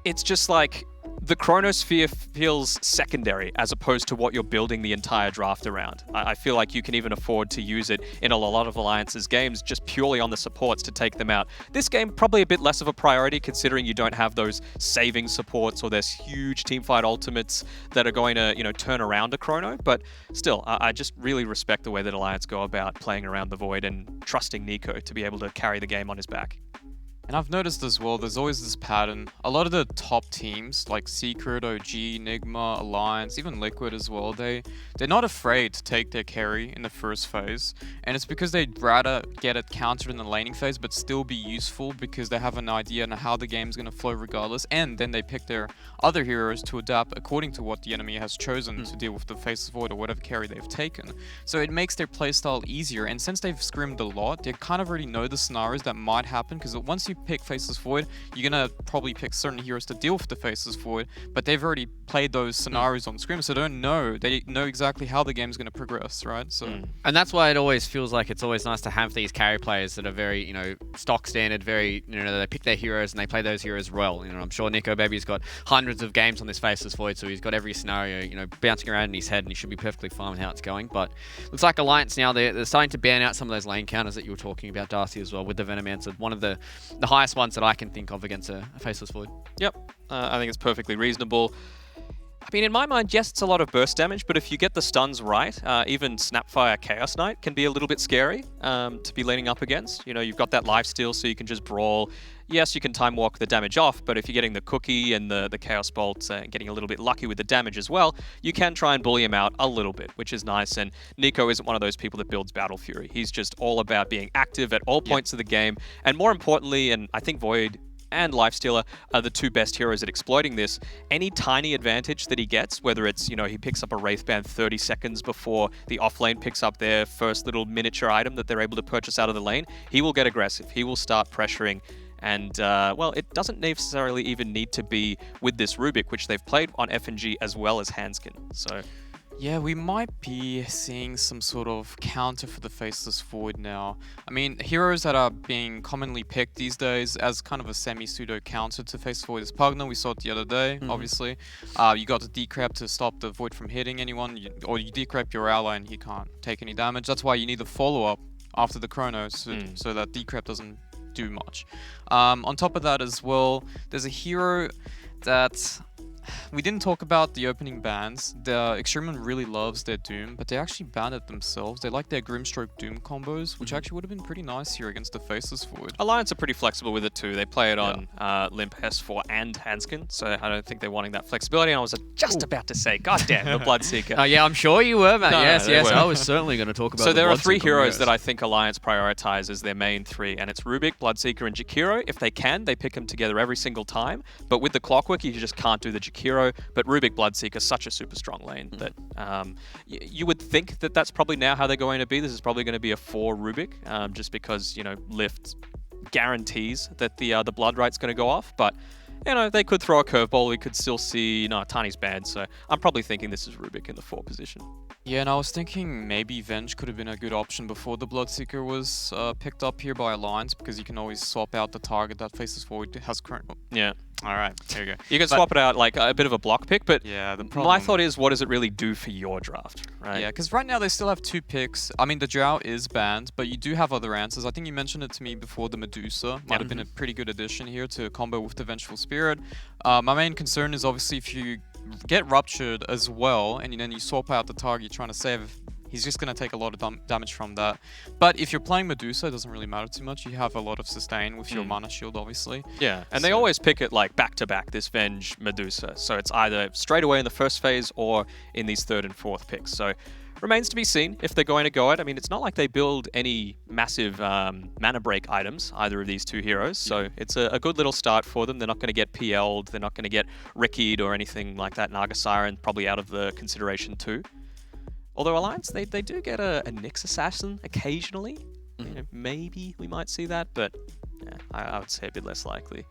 it's just like the Chronosphere feels secondary as opposed to what you're building the entire draft around. I feel like you can even afford to use it in a lot of Alliance's games just purely on the supports to take them out. This game, probably a bit less of a priority considering you don't have those saving supports or there's huge teamfight ultimates that are going to, you know, turn around a Chrono. But still, I just really respect the way that Alliance go about playing around the Void and trusting Nico to be able to carry the game on his back. And I've noticed as well, there's always this pattern. A lot of the top teams, like Secret, OG, Nigma, Alliance, even Liquid as well, they're not afraid to take their carry in the first phase. And it's because they'd rather get it countered in the laning phase, but still be useful because they have an idea on how the game's going to flow regardless. And then they pick their other heroes to adapt according to what the enemy has chosen to deal with the Faceless Void or whatever carry they've taken. So it makes their playstyle easier. And since they've scrimmed a lot, they kind of already know the scenarios that might happen, because once you pick Faceless Void, you're gonna probably pick certain heroes to deal with the Faceless Void, but they've already played those scenarios on scrim, so they know exactly how the game's gonna progress, right? So and that's why it always feels like it's always nice to have these carry players that are very, you know, stock standard, very, you know, they pick their heroes and they play those heroes well. You know, I'm sure Nico Baby's got hundreds of games on this Faceless Void, so he's got every scenario, you know, bouncing around in his head, and he should be perfectly fine with how it's going. But looks like Alliance now, they're starting to ban out some of those lane counters that you were talking about, Darcy, as well, with the Venomancer, one of the highest ones that I can think of against a Faceless Void. Yep, I think it's perfectly reasonable. I mean, in my mind, yes, it's a lot of burst damage, but if you get the stuns right, even Snapfire Chaos Knight can be a little bit scary to be leaning up against. You know, you've got that lifesteal, so you can just brawl. Yes, you can time walk the damage off, but if you're getting the cookie and the Chaos Bolt and getting a little bit lucky with the damage as well, you can try and bully him out a little bit, which is nice. And Nico isn't one of those people that builds Battle Fury. He's just all about being active at all points of the game. And more importantly, and I think Void and Lifestealer are the two best heroes at exploiting this. Any tiny advantage that he gets, whether it's, you know, he picks up a Wraithband 30 seconds before the offlane picks up their first little miniature item that they're able to purchase out of the lane, he will get aggressive. He will start pressuring. And, well, it doesn't necessarily even need to be with this Rubik, which they've played on FNG as well as Hanskin. So yeah, we might be seeing some sort of counter for the Faceless Void now. I mean, heroes that are being commonly picked these days as kind of a semi-pseudo counter to Faceless Void is Pugna. We saw it the other day, obviously. You got the decrep to stop the Void from hitting anyone, or you decrep your ally and he can't take any damage. That's why you need the follow-up after the Chrono so that decrep doesn't do much. On top of that as well, there's a hero that we didn't talk about the opening bans. The EXTREMUM really loves their Doom, but they actually banned it themselves. They like their Grimstroke Doom combos, which actually would have been pretty nice here against the Faceless Void. Alliance are pretty flexible with it too. They play it on Limp, S4, and Hanskin, so I don't think they're wanting that flexibility. And I was just about to say, goddamn, the Bloodseeker. Yeah, I'm sure you were, man. No, yes, they were. I was certainly going to talk about So the there are three Bloodseeker heroes that I think Alliance prioritize as their main three, and it's Rubik, Bloodseeker, and Jakiro. If they can, they pick them together every single time. But with the Clockwork, you just can't do the Jakiro. But Rubik, Bloodseeker, such a super strong lane that you would think that that's probably now how they're going to be. This is probably going to be a 4 Rubik, just because, you know, Lift guarantees that the Blood Right's going to go off. But, you know, they could throw a curveball. We could still see, no, Tani's bad. So I'm probably thinking this is Rubik in the 4 position. Yeah, and I was thinking maybe Venge could have been a good option before the Bloodseeker was picked up here by Alliance, because you can always swap out the target that Faceless Void has currently. Yeah. All right, there you go. You can swap it out like a bit of a block pick, but yeah, my thought is, what does it really do for your draft, right? Yeah, because right now they still have 2 picks. I mean, the Drow is banned, but you do have other answers. I think you mentioned it to me before, the Medusa might have been a pretty good addition here to combo with the Vengeful Spirit. My main concern is obviously if you get Ruptured as well, and then you swap out the target you're trying to save, he's just going to take a lot of damage from that. But if you're playing Medusa, it doesn't really matter too much. You have a lot of sustain with your mana shield, obviously. Yeah, and they always pick it like back-to-back, this Venge Medusa. So it's either straight away in the first phase or in these 3rd and 4th picks. So remains to be seen if they're going to go it. I mean, it's not like they build any massive mana break items, either of these 2 heroes. So it's a good little start for them. They're not going to get PL'd. They're not going to get Rickied or anything like that. Naga Siren probably out of the consideration too. Although Alliance, they do get a Nyx Assassin occasionally. You know, maybe we might see that, but yeah, I would say a bit less likely.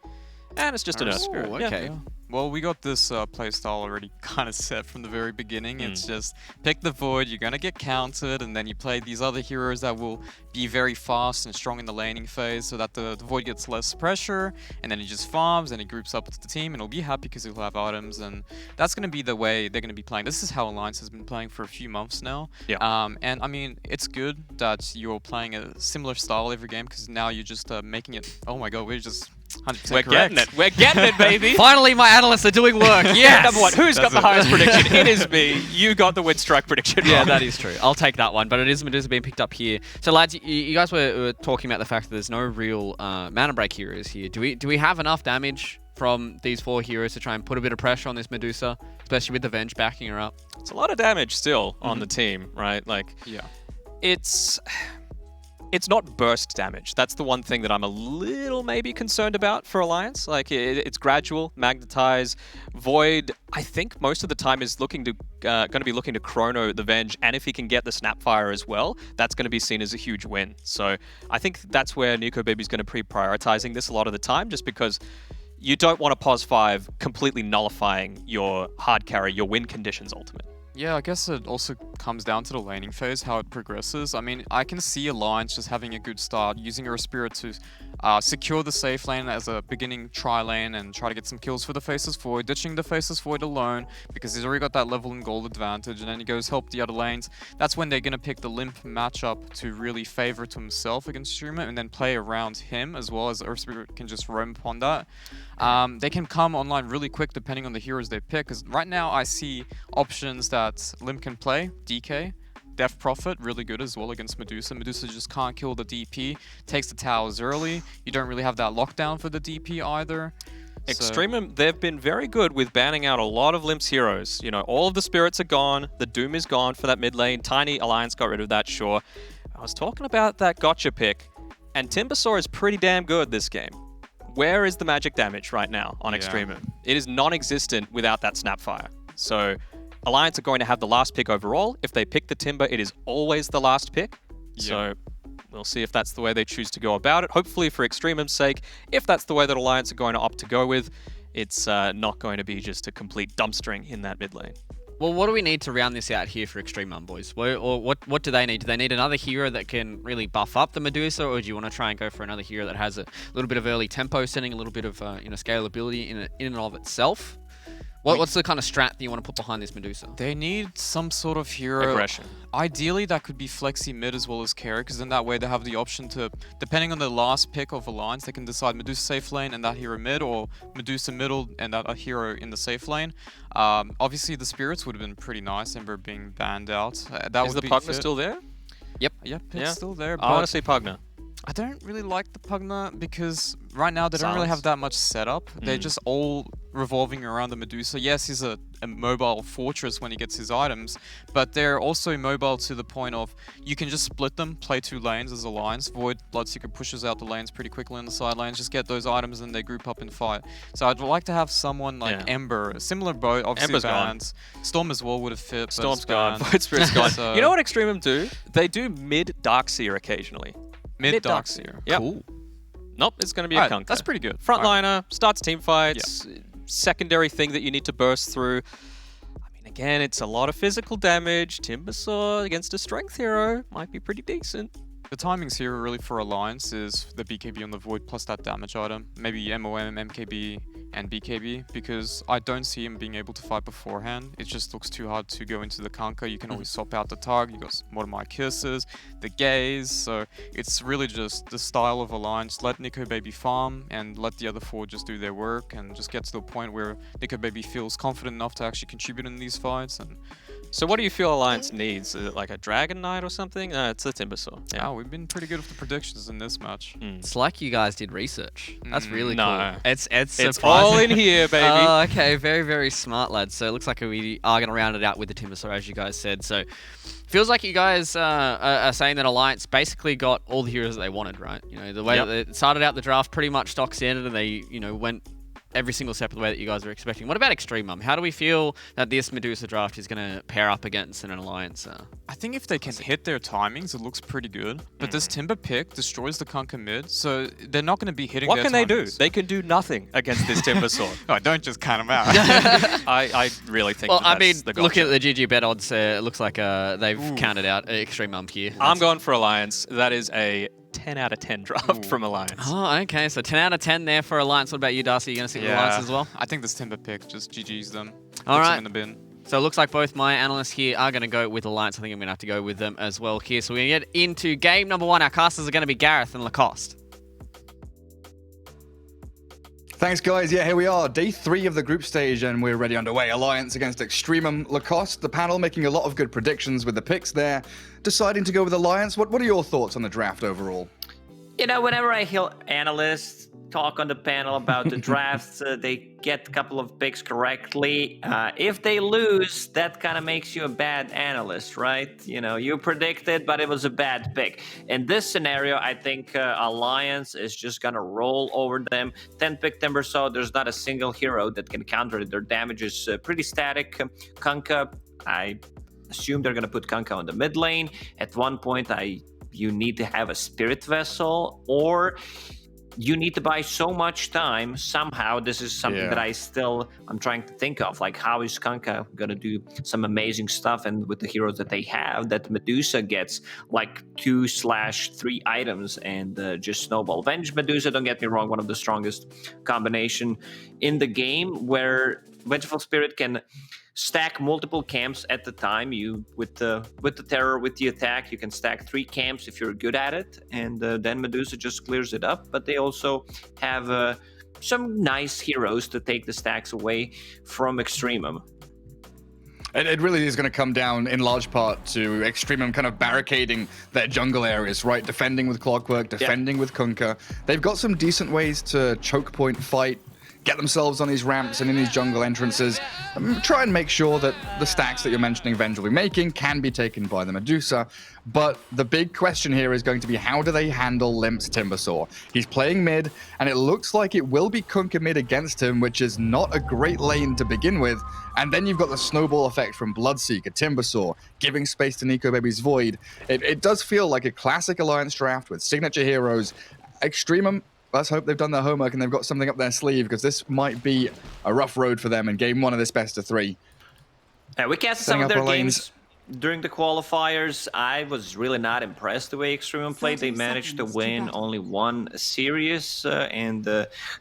And it's just an Earth Spirit. Okay. Yeah. Well, we got this playstyle already kind of set from the very beginning. It's just pick the Void, you're going to get countered, and then you play these other heroes that will be very fast and strong in the laning phase so that the Void gets less pressure, and then he just farms and he groups up with the team and he'll be happy because he'll have items, and that's going to be the way they're going to be playing. This is how Alliance has been playing for a few months now. Yeah. And I mean, it's good that you're playing a similar style every game because now you're just making it, oh my god, we're just 100% We're getting it. We're getting it, baby. Finally, my analysts are doing work. Yes. Number 1. Who's got the highest prediction? It is me. You got the Windstrike prediction. Yeah, that is true. I'll take that one. But it is Medusa being picked up here. So, lads, you guys were talking about the fact that there's no real mana break heroes here. Do we have enough damage from these 4 heroes to try and put a bit of pressure on this Medusa, especially with the Venge backing her up? It's a lot of damage still on the team, right? Like, it's not burst damage. That's the one thing that I'm a little maybe concerned about for Alliance. Like, it's gradual, magnetize, Void. I think most of the time is going to be looking to chrono the Venge, and if he can get the Snapfire as well, that's going to be seen as a huge win. So I think that's where Nico Baby's going to be prioritizing this a lot of the time, just because you don't want a pos 5 completely nullifying your hard carry, your win conditions ultimate. Yeah, I guess it also comes down to the laning phase, how it progresses. I mean, I can see Alliance just having a good start, using her Spirit to secure the safe lane as a beginning try lane and try to get some kills for the Faceless Void, ditching the Faceless Void alone because he's already got that level and gold advantage, and then he goes help the other lanes. That's when they're going to pick the Limp matchup to really favor to himself against Streamer and then play around him as well, as Earth Spirit can just roam upon that. They can come online really quick depending on the heroes they pick, because right now I see options that Limp can play. DK, Death Prophet, really good as well against Medusa. Medusa just can't kill the DP, takes the towers early. You don't really have that lockdown for the DP either. EXTREMUM, they've been very good with banning out a lot of Limp's heroes. You know, all of the spirits are gone, the Doom is gone for that mid lane. Tiny Alliance got rid of that, sure. I was talking about that gotcha pick, and Timbersaw is pretty damn good this game. Where is the magic damage right now on EXTREMUM? It is non-existent without that Snapfire. So Alliance are going to have the last pick overall. If they pick the Timber, it is always the last pick. So we'll see if that's the way they choose to go about it. Hopefully for EXTREMUM's sake, if that's the way that Alliance are going to opt to go with, it's not going to be just a complete dumpstering in that mid lane. Well, what do we need to round this out here for EXTREMUM, boys? What do they need? Do they need another hero that can really buff up the Medusa, or do you want to try and go for another hero that has a little bit of early tempo setting, a little bit of scalability in and of itself? What's the kind of strat that you want to put behind this Medusa? They need some sort of hero. Aggression. Ideally, that could be flexi mid as well as carry, because in that way they have the option to, depending on the last pick of Alliance, they can decide Medusa safe lane and that hero mid, or Medusa middle and that hero in the safe lane. Obviously, the Spirits would have been pretty nice, Ember being banned out. Is the Pugna still there? Yep, it's still there. I want to see Pugna. I don't really like the Pugna because right now they don't really have that much setup. They're just all revolving around the Medusa. Yes, he's a mobile fortress when he gets his items, but they're also mobile to the point of you can just split them, play 2 lanes as Alliance. Void Bloodseeker pushes out the lanes pretty quickly on the side lanes, just get those items and they group up and fight. So I'd like to have someone like Ember, a similar boat, obviously banned. Storm as well would have fit. Storm's gone, Void Spirit's gone. So, you know what EXTREMUM do? They do mid Darkseer occasionally. Mid Darkseer. Yep. Cool. Nope, it's going to be a Kunkka. That's pretty good. Frontliner, starts team fights, secondary thing that you need to burst through. I mean, again, it's a lot of physical damage. Timbersaw against a strength hero might be pretty decent. The timings here really for Alliance is the BKB on the Void plus that damage item. Maybe MOM, MKB, and BKB, because I don't see him being able to fight beforehand. It just looks too hard to go into the Kunkka. You can always swap out the Tug, you got Modern Kisses, the Gaze, so it's really just the style of Alliance. Let Nico Baby farm and let the other four just do their work and just get to the point where Nico Baby feels confident enough to actually contribute in these fights. And so what do you feel Alliance needs? Is it like a Dragon Knight or something? It's a Timbersaw. Yeah, we've been pretty good with the predictions in this match. It's like you guys did research. That's really no. cool. It's all in here, baby. Oh, okay. Very, very smart, lads. So it looks like we are going to round it out with the Timbersaw, as you guys said. So feels like you guys are saying that Alliance basically got all the heroes that they wanted, right? You know, the way that they started out the draft pretty much stock standard, and they, you know, went every single step of the way that you guys were expecting. What about EXTREMUM? How do we feel that this Medusa draft is going to pair up against an Alliance? I think if they can hit their timings, it looks pretty good. But this Timber pick destroys the Kunkka mid, so they're not going to be hitting What their can they do? timings. They can do nothing against this Timbersaw. Oh, don't just count them out. I really think Well, that's I mean, the gotcha. looking at the GG bet odds, it looks like they've counted out EXTREMUM here. I'm going for Alliance. That is a 10 out of 10 draft from Alliance. Oh, okay. So 10 out of 10 there for Alliance. What about you, Darcy? You going to see the Alliance as well? I think this Timber pick just GG's them. All Puts right. them in the bin. So it looks like both my analysts here are going to go with Alliance. I think I'm going to have to go with them as well here. So we're going to get into game number 1. Our casters are going to be Gareth and Lacoste. Thanks, guys. Yeah, here we are. Day 3 of the group stage, and we're already underway. Alliance against EXTREMUM. Lacoste, the panel, making a lot of good predictions with the picks there. Deciding to go with Alliance. What are your thoughts on the draft overall? You know, whenever I hear analysts talk on the panel about the drafts, they get a couple of picks correctly. If they lose, that kind of makes you a bad analyst, right? You know, you predicted, but it was a bad pick. In this scenario, I think Alliance is just going to roll over them. 10-pick Timbersaw, there's not a single hero that can counter it. Their damage is pretty static. Kunkka, I assume they're going to put Kunkka on the mid lane. At one point, you need to have a Spirit Vessel, or you need to buy so much time. Somehow, this is something that I'm trying to think of. Like, how is Kunkka going to do some amazing stuff? And with the heroes that they have, that Medusa gets like 2/3 items and just snowball. Venge Medusa, don't get me wrong, one of the strongest combination in the game, where Vengeful Spirit can stack multiple camps at the time. You with the terror, with the attack, you can stack 3 camps if you're good at it, and then Medusa just clears it up. But they also have some nice heroes to take the stacks away from EXTREMUM. It really is going to come down in large part to EXTREMUM kind of barricading their jungle areas, right? Defending with Clockwork, defending with Kunkka. They've got some decent ways to choke point fight, get themselves on these ramps and in these jungle entrances. Try and make sure that the stacks that you're mentioning Venge will be making can be taken by the Medusa. But the big question here is going to be, how do they handle Limp's Timbersaw? He's playing mid, and it looks like it will be Kunkka mid against him, which is not a great lane to begin with. And then you've got the snowball effect from Bloodseeker, Timbersaw, giving space to Nico Baby's Void. It does feel like a classic Alliance draft with signature heroes. EXTREMUM, let's hope they've done their homework and they've got something up their sleeve, because this might be a rough road for them in game 1 of this best of 3. We casted some of their games during the qualifiers. I was really not impressed the way EXTREMUM played. They managed to win only 1 series, and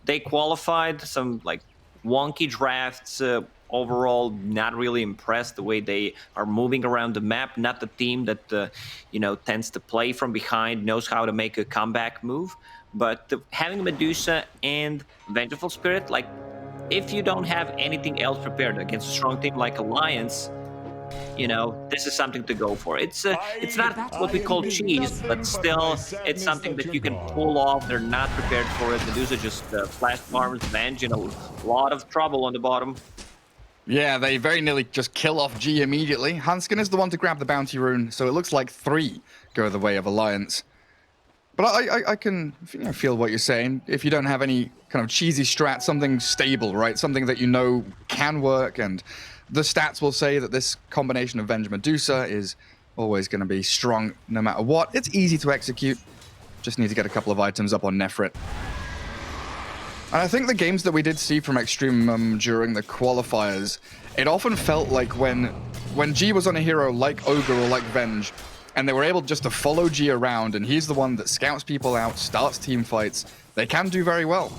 they qualified some like wonky drafts. Overall, not really impressed the way they are moving around the map. Not the team that tends to play from behind, knows how to make a comeback move. But having Medusa and Vengeful Spirit, like, if you don't have anything else prepared against a strong team like Alliance, this is something to go for. It's not what we call cheese, but still, it's something that you can pull off. They're not prepared for it. Medusa just flash farms Venge in a lot of trouble on the bottom. Yeah, they very nearly just kill off G immediately. Hanskin is the one to grab the bounty rune, so it looks like 3 go the way of Alliance. But I can feel what you're saying. If you don't have any kind of cheesy strat, something stable, right? Something that you know can work, and the stats will say that this combination of Venge Medusa is always going to be strong no matter what. It's easy to execute. Just need to get a couple of items up on Nefrit. And I think the games that we did see from EXTREMUM during the qualifiers, it often felt like when G was on a hero like Ogre or like Venge, and they were able just to follow G around, and he's the one that scouts people out, starts team fights, they can do very well.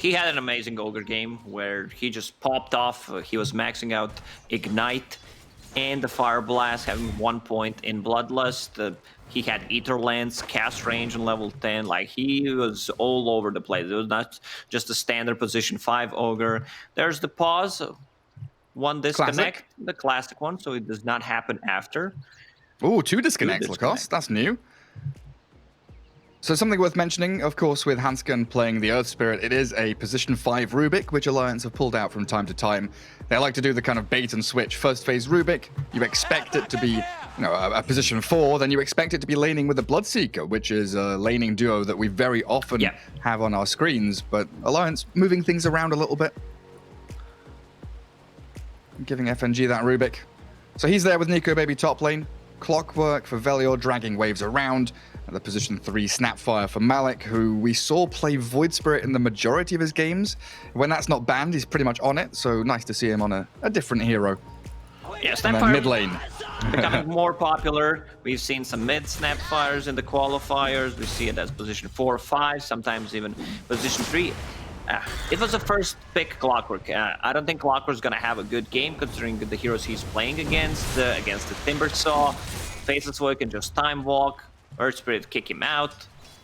he had an amazing Ogre game where he just popped off. He was maxing out Ignite and the Fire Blast, having 1 point in Bloodlust. He had Ether Lance, cast range on level 10. Like, he was all over the place. It was not just a standard position 5 Ogre. There's the pause. One disconnect, the classic one, so it does not happen after. Ooh, 2 disconnects, Lacoste. That's new. So something worth mentioning, of course, with Hansken playing the Earth Spirit, it is a position 5 Rubik, which Alliance have pulled out from time to time. They like to do the kind of bait and switch. First phase Rubik, you expect it to be, a position 4, then you expect it to be laning with a Bloodseeker, which is a laning duo that we very often have on our screens. But Alliance moving things around a little bit, giving FNG that Rubik. So he's there with Nico Baby top lane. Clockwork for Velior, dragging waves around. The position 3 Snapfire for Malik, who we saw play Void Spirit in the majority of his games. When that's not banned, he's pretty much on it, so nice to see him on a different hero. Yeah, and Snapfire then mid lane. becoming more popular. We've seen some mid Snapfires in the qualifiers. We see it as position 4 or 5, sometimes even position 3. It was the first pick Clockwork. I don't think Clockwork's going to have a good game considering the heroes he's playing against the Timbersaw. Faceless Void can just time walk. Earth Spirit kick him out.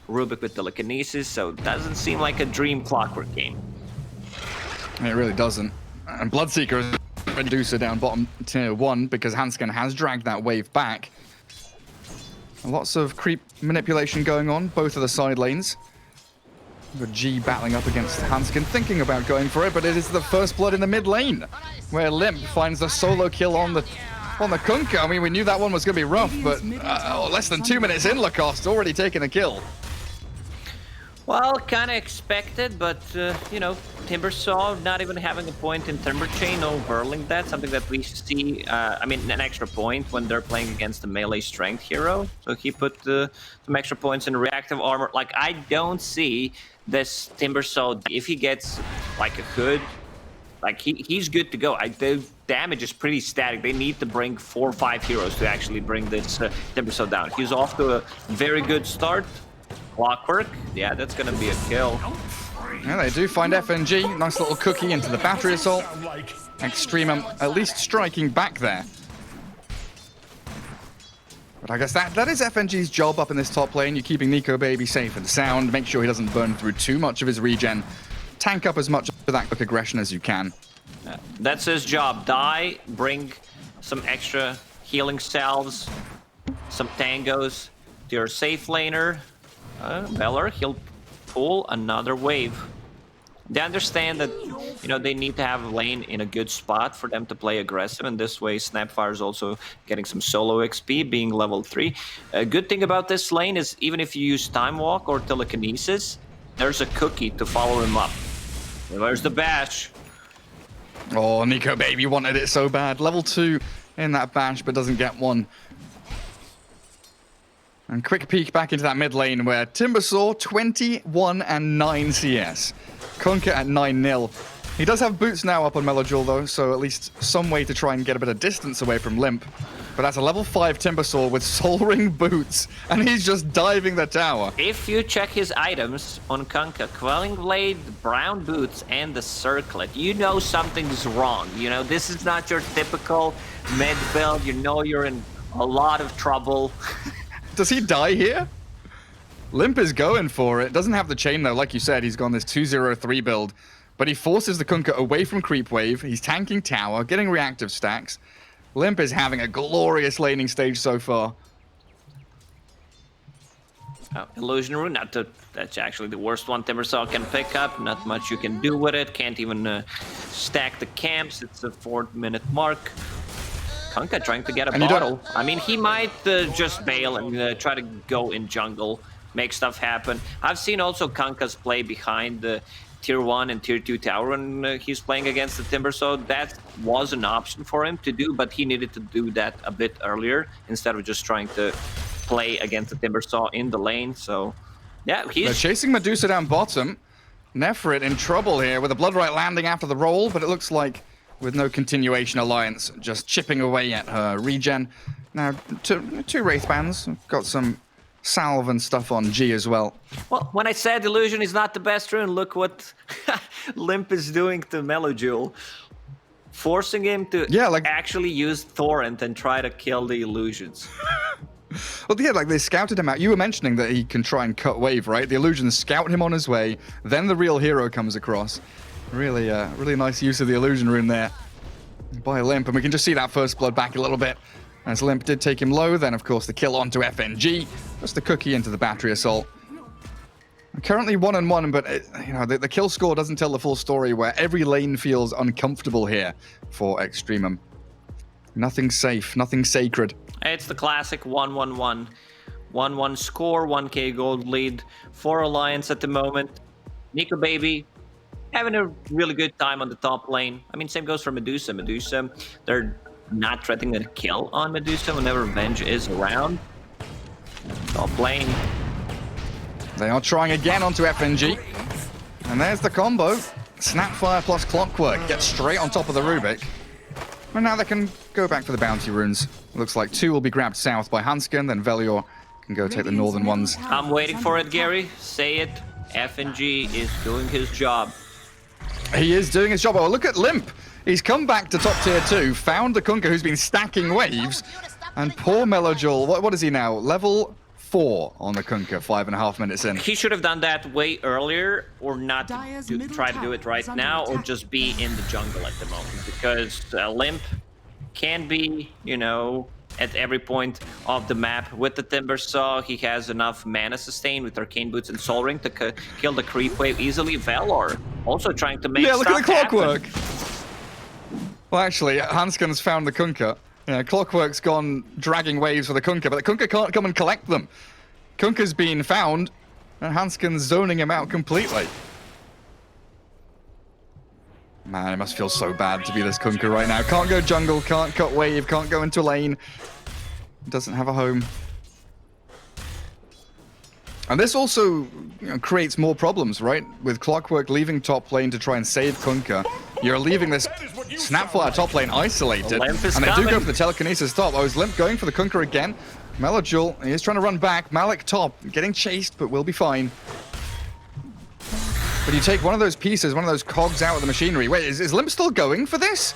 Rubik with telekinesis, so it doesn't seem like a dream Clockwork game. It really doesn't. And Bloodseeker is Medusa down bottom tier 1 because Hansken has dragged that wave back. Lots of creep manipulation going on, both of the side lanes. With G battling up against Hansken, thinking about going for it, but it is the first blood in the mid lane, where Limp finds the solo kill on the Kunkka. I mean, we knew that one was going to be rough, but less than 2 minutes in, Lacoste already taken a kill. Well, kind of expected, but, Timbersaw not even having a point in Timber Chain, no burling that, something that we see, an extra point when they're playing against a melee strength hero. So he put some extra points in reactive armor. Like, I don't see this Timbersaw, if he gets, like, a hood, like, he's good to go. The damage is pretty static. They need to bring 4 or 5 heroes to actually bring this Timbersaw down. He's off to a very good start. Clockwork, yeah, that's gonna be a kill. Yeah, they do find FNG. Nice little cookie into the battery assault. Extremum at least striking back there. But I guess that is FNG's job up in this top lane. You're keeping Nico Baby safe and sound. Make sure he doesn't burn through too much of his regen. Tank up as much of that quick aggression as you can. That's his job. Die, bring some extra healing salves, some tangos to your safe laner. Veller, he'll pull another wave. They understand that, they need to have a lane in a good spot for them to play aggressive, and this way Snapfire is also getting some solo XP, being level 3. A good thing about this lane is even if you use Time Walk or Telekinesis, there's a cookie to follow him up. There's the bash. Oh, Nico Baby wanted it so bad. Level 2 in that bash, but doesn't get one. And quick peek back into that mid lane where Timbersaw 21 and 9 CS. Kunkka at 9-0. He does have boots now up on Melojul though, so at least some way to try and get a bit of distance away from Limp. But that's a level 5 Timbersaw with Soul Ring boots, and he's just diving the tower. If you check his items on Kunkka, Quelling Blade, brown boots, and the circlet, you know something's wrong. This is not your typical mid build. You're in a lot of trouble. Does he die here? Limp is going for it. Doesn't have the chain though. Like you said, he's gone this 2-0-3 build. But he forces the Kunkka away from creep wave. He's tanking tower, getting reactive stacks. Limp is having a glorious laning stage so far. Illusion Rune, that's actually the worst one Timbersaw can pick up. Not much you can do with it. Can't even stack the camps. It's a 4-minute mark. Kunkka trying to get a bottle. I mean, he might just bail and try to go in jungle, make stuff happen. I've seen also Kunkka's play behind the tier 1 and tier 2 tower when he's playing against the Timbersaw. That was an option for him to do, but he needed to do that a bit earlier instead of just trying to play against the Timbersaw in the lane. So, yeah, They're chasing Medusa down bottom. Nephrit in trouble here with a Bloodright landing after the roll, but it looks like with no continuation, Alliance just chipping away at her regen. Now, two Wraith bands. Got some salve and stuff on G as well. Well, when I said Illusion is not the best rune, look what Limp is doing to Melojule. Forcing him to actually use Torrent and try to kill the Illusions. Well, yeah, like they scouted him out. You were mentioning that he can try and cut wave, right? The Illusions scout him on his way, then the real hero comes across. Really, really nice use of the Illusion rune there by Limp, and we can just see that first blood back a little bit. As Limp did take him low, then of course the kill onto FNG. Just the cookie into the battery assault. Currently 1-1, but you know the kill score doesn't tell the full story, where every lane feels uncomfortable here for EXTREMUM. Nothing safe, nothing sacred. It's the classic 1-1-1. 1-1 score, 1k gold lead for Alliance at the moment. Nico Baby having a really good time on the top lane. I mean, same goes for Medusa. Medusa, they're not threatening a kill on Medusa whenever Venge is around. Top lane. They are trying again onto FNG. And there's the combo. Snapfire plus Clockwork gets straight on top of the Rubik. And now they can go back for the bounty runes. Looks like 2 will be grabbed south by Hansken, then Velior can go take the northern ones. I'm waiting for it, Gary. Say it. FNG is doing his job. He is doing his job. Oh, look at Limp. He's come back to top tier 2, found the Kunkka who's been stacking waves, and poor Melojule, what is he now? Level 4 on the Kunkka, 5.5 minutes in. He should have done that way earlier, or not try to do it right now, or just be in the jungle at the moment, because Limp can be, you know, at every point of the map. With the Timber Saw, he has enough mana sustain with Arcane Boots and Soul Ring to kill the creep wave easily. Valor also trying to make look at the Clockwork. Happen. Well, actually, Hansken's found the Kunkka. Yeah, Clockwork's gone dragging waves for the Kunkka, but the Kunkka can't come and collect them. Kunkka's been found, and Hansken's zoning him out completely. Man, it must feel so bad to be this Kunkka right now. Can't go jungle, can't cut wave, can't go into lane. Doesn't have a home. And this also creates more problems, right? With Clockwork leaving top lane to try and save Kunkka, you're leaving this Snapfire top lane isolated. And they do go for the telekinesis top. Oh, is Limp going for the Kunkka again? Melojule, he is trying to run back. Malik top, getting chased, but will be fine. But you take one of those pieces, one of those cogs out of the machinery. Wait, is Limp still going for this?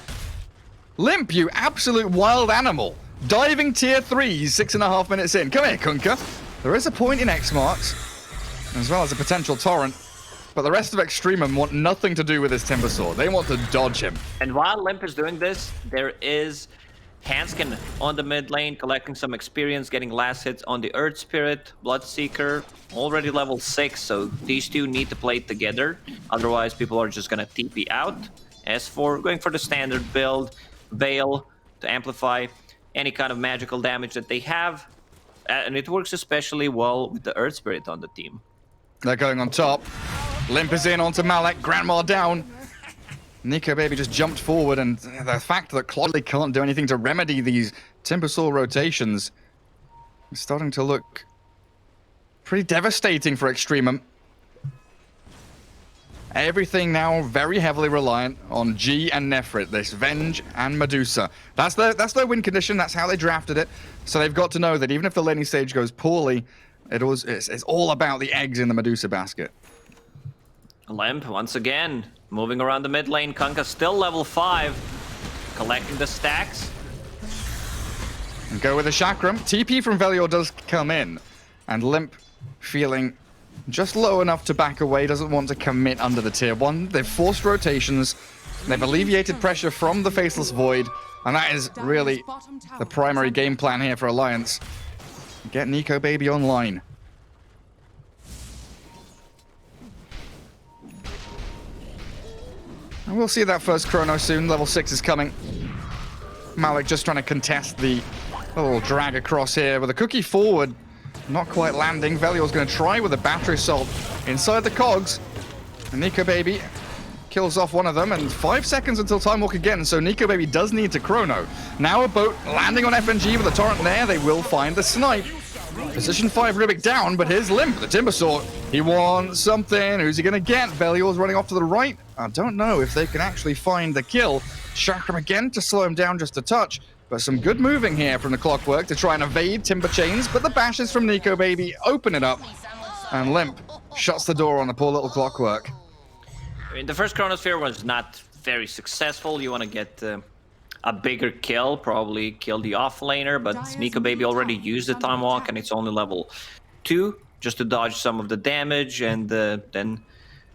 Limp, you absolute wild animal. Diving tier 3, 6.5 minutes in. Come here, Kunkka. There is a point in X marks, as well as a potential torrent. But the rest of EXTREMUM want nothing to do with this Timber Saw. They want to dodge him. And while Limp is doing this, there is Hansken on the mid lane, collecting some experience, getting last hits on the Earth Spirit, Bloodseeker, already level 6, so these two need to play together. Otherwise, people are just gonna TP out. As for going for the standard build, Veil to amplify any kind of magical damage that they have. And it works especially well with the Earth Spirit on the team. They're going on top. Limp is in onto Malek, Grandma down. Nico Baby just jumped forward, and the fact that Clodley can't do anything to remedy these Timber Saw rotations is starting to look pretty devastating for EXTREMUM. Everything now very heavily reliant on G and Nefrit, this Venge and Medusa. That's their win condition, that's how they drafted it. So they've got to know that even if the laning stage goes poorly, it's all about the eggs in the Medusa basket. Limp, once again, moving around the mid lane. Kunkka still level 5, collecting the stacks. And go with the Chakram. TP from Velior does come in, and Limp feeling just low enough to back away, doesn't want to commit under the tier 1. They've forced rotations, they've alleviated pressure from the Faceless Void, and that is really the primary game plan here for Alliance. Get Nico Baby online. And we'll see that first chrono soon. Level 6 is coming. Malik just trying to contest the little drag across here with a cookie forward. Not quite landing. Velior's going to try with a battery assault inside the cogs. And Nico Baby kills off one of them, and 5 seconds until Time Walk again, so Nico Baby does need to chrono. Now a boat landing on FNG with a torrent there. They will find the snipe. Position 5 Rubik down, but here's Limp, the Timber Saw. He wants something. Who's he going to get? Velior's running off to the right. I don't know if they can actually find the kill. Chakram again to slow him down just a touch. But some good moving here from the Clockwork to try and evade Timber Chains. But the bashes from Nico Baby open it up. And Limp shuts the door on the poor little Clockwork. I mean, the first Chronosphere was not very successful. You want to get a bigger kill, probably kill the offlaner. But Nico Baby already used the Time Walk and it's only level 2 just to dodge some of the damage. And then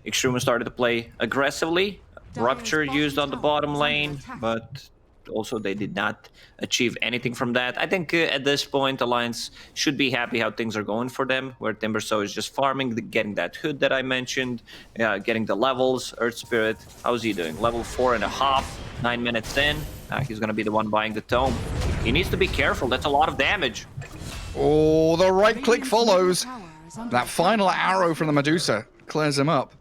EXTREMUM started to play aggressively. Rupture used on the bottom lane, but also they did not achieve anything from that. I think at this point Alliance should be happy how things are going for them, where Timbersaw is just farming, getting that hood that I mentioned, getting the levels. Earth Spirit, how's he doing? Level 4.5, 9 minutes in. He's gonna be the one buying the tome. He needs to be careful, that's a lot of damage. Oh, the right click follows. That final arrow from the Medusa clears him up.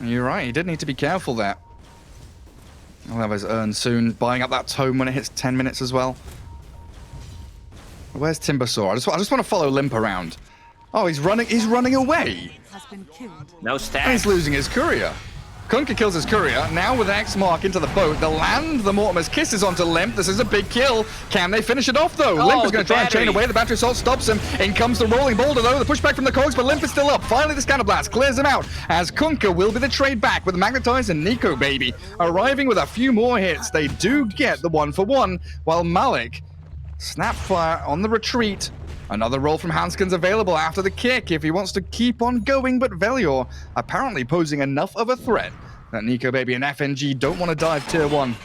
You're right, he did need to be careful there. He'll have his urn soon, buying up that tome when it hits 10 minutes as well. Where's Timbersaw? I just want to follow Limp around. Oh, he's running away. No stats. And he's losing his courier. Kunkka kills his courier. Now with X mark into the boat, they'll land the Mortimer's Kisses onto Limp. This is a big kill. Can they finish it off though? Limp is going to try and chain away. The battery assault stops him. In comes the rolling boulder though. The pushback from the cogs, but Limp is still up. Finally the scatter blast clears him out as Kunkka will be the trade back with Magnetize and Nico Baby arriving with a few more hits. They do get the 1-for-1 while Malik Snapfire on the retreat. Another roll from Hanskins available after the kick if he wants to keep on going, but Velior apparently posing enough of a threat that Nico Baby and FNG don't want to dive tier 1.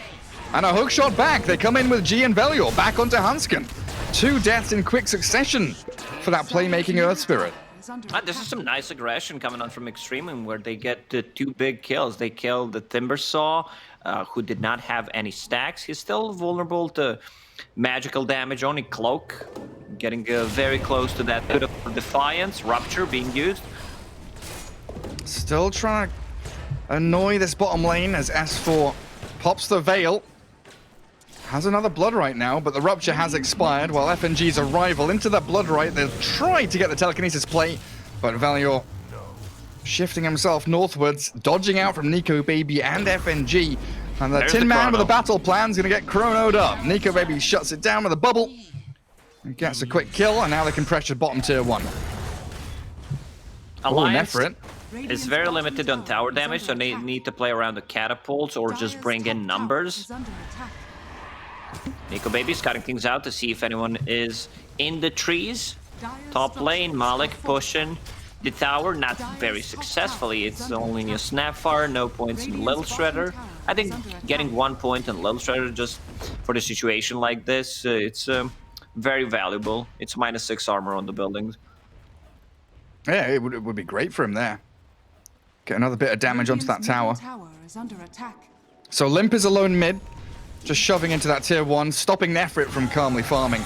And a hook shot back. They come in with G and Velior back onto Hanskin. 2 deaths in quick succession for that playmaking Earth Spirit. This is some nice aggression coming on from EXTREMUM where they get 2 big kills. They killed the Timbersaw, who did not have any stacks. He's still vulnerable to magical damage, only cloak. Getting very close to that bit of Defiance. Rupture being used. Still trying to annoy this bottom lane as S4 pops the Veil. Has another Blood right now, but the Rupture has expired while FNG's arrival into that Blood right. They'll try to get the telekinesis play, but Valior shifting himself northwards, dodging out from Nico Baby and FNG. And the Tin Man with a battle plan's going to get chronoed up. Nico Baby shuts it down with a bubble. He gets a quick kill, and now they can pressure bottom tier 1. Alliance is very limited on tower damage, so they need to play around the catapults or just bring in numbers. Nico Baby's cutting things out to see if anyone is in the trees. Top lane, Malik pushing the tower, not very successfully. It's only a Snapfire, no points in Little Shredder. I think getting 1 point in Little Shredder just for the situation like this, it's very valuable. It's -6 armor on the buildings. Yeah, it would be great for him there. Get another bit of damage onto that tower. So Limp is alone mid, just shoving into that tier 1, stopping Nefrit from calmly farming.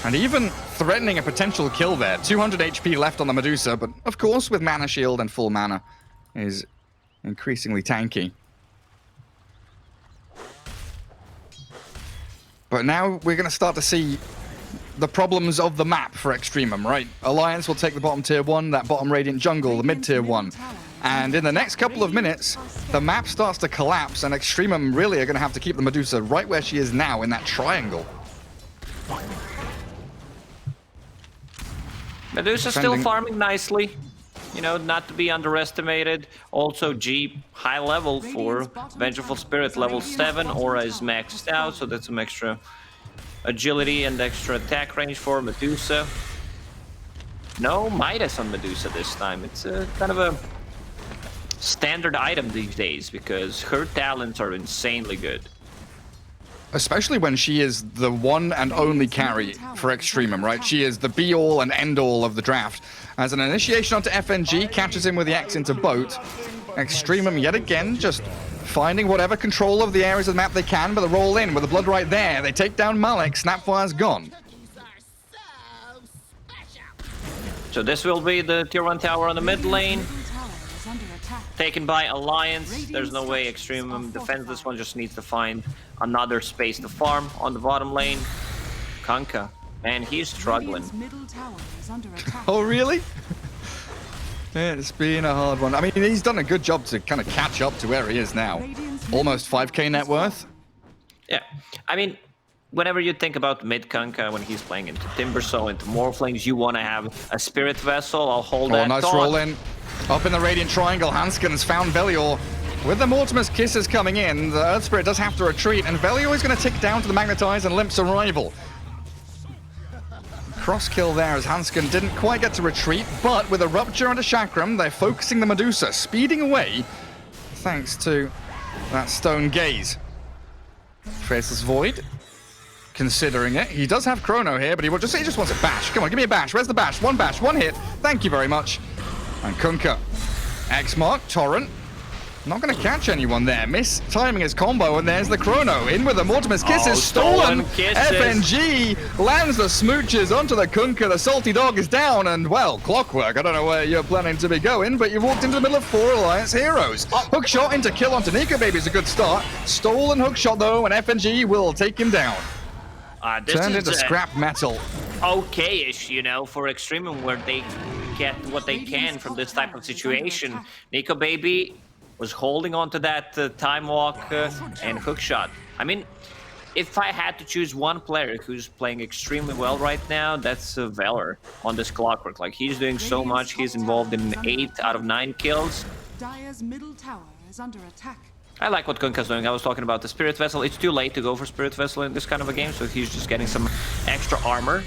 And even threatening a potential kill there. 200 HP left on the Medusa, but of course with mana shield and full mana is increasingly tanky. But now we're going to start to see the problems of the map for EXTREMUM, right? Alliance will take the bottom tier 1, that bottom Radiant jungle, the mid tier 1. And in the next couple of minutes, the map starts to collapse, and EXTREMUM really are going to have to keep the Medusa right where she is now in that triangle. Medusa still farming nicely, you know, not to be underestimated. Also, G high level for Vengeful Spirit, level 7. Aura is maxed out, so that's some extra agility and extra attack range for Medusa. No Midas on Medusa this time. It's kind of a standard item these days because her talents are insanely good. Especially when she is the one and only carry for EXTREMUM, right? She is the be-all and end-all of the draft. As an initiation onto FNG, catches him with the X into boat. EXTREMUM yet again just finding whatever control of the areas of the map they can, but they roll in with the Blood right there. They take down Malik, Snapfire's gone. So this will be the tier 1 tower on the mid lane. Taken by Alliance. There's no way EXTREMUM defends this one, just needs to find another space to farm on the bottom lane. Kunkka, man, he's struggling. Oh, really? It's been a hard one. I mean, he's done a good job to kind of catch up to where he is now. Almost 5k net worth. Yeah, I mean, whenever you think about mid Kunkka when he's playing into Timbersaw, into Morphlings, you want to have a Spirit Vessel. I'll hold that. Nice thought. roll in. Up in the Radiant Triangle, Hanskin's found Velior. With the Mortimer's Kisses coming in, the Earth Spirit does have to retreat, and Velior is going to tick down to the Magnetize and Limp's arrival. Cross kill there as Hanskin didn't quite get to retreat, but with a Rupture and a Chakram, they're focusing the Medusa, speeding away thanks to that Stone Gaze. Faceless Void, considering it. He does have Chrono here, but he just wants a bash. Come on, give me a bash. Where's the bash? One bash, one hit. Thank you very much. And Kunkka. X-Mark, Torrent. Not going to catch anyone there. Miss timing his combo, and there's the Chrono. In with the Mortimer's Kisses. Stolen. Kisses. FNG lands the smooches onto the Kunkka. The Salty Dog is down, and, well, Clockwork. I don't know where you're planning to be going, but you've walked into the middle of 4 Alliance heroes. Hookshot into kill onto Nico Baby is a good start. Stolen hookshot, though, and FNG will take him down. Turned into scrap metal. Okay-ish, you know, for Extremum, where they get what they can from this type of situation. Nico Baby was holding on to that time walk and hookshot. I mean, if I had to choose one player who's playing extremely well right now, that's Valor on this Clockwork. Like, he's doing so much. He's involved in 8 out of 9 kills. Dire's middle tower is under attack. I like what Kunkka's doing. I was talking about the Spirit Vessel. It's too late to go for Spirit Vessel in this kind of a game, so he's just getting some extra armor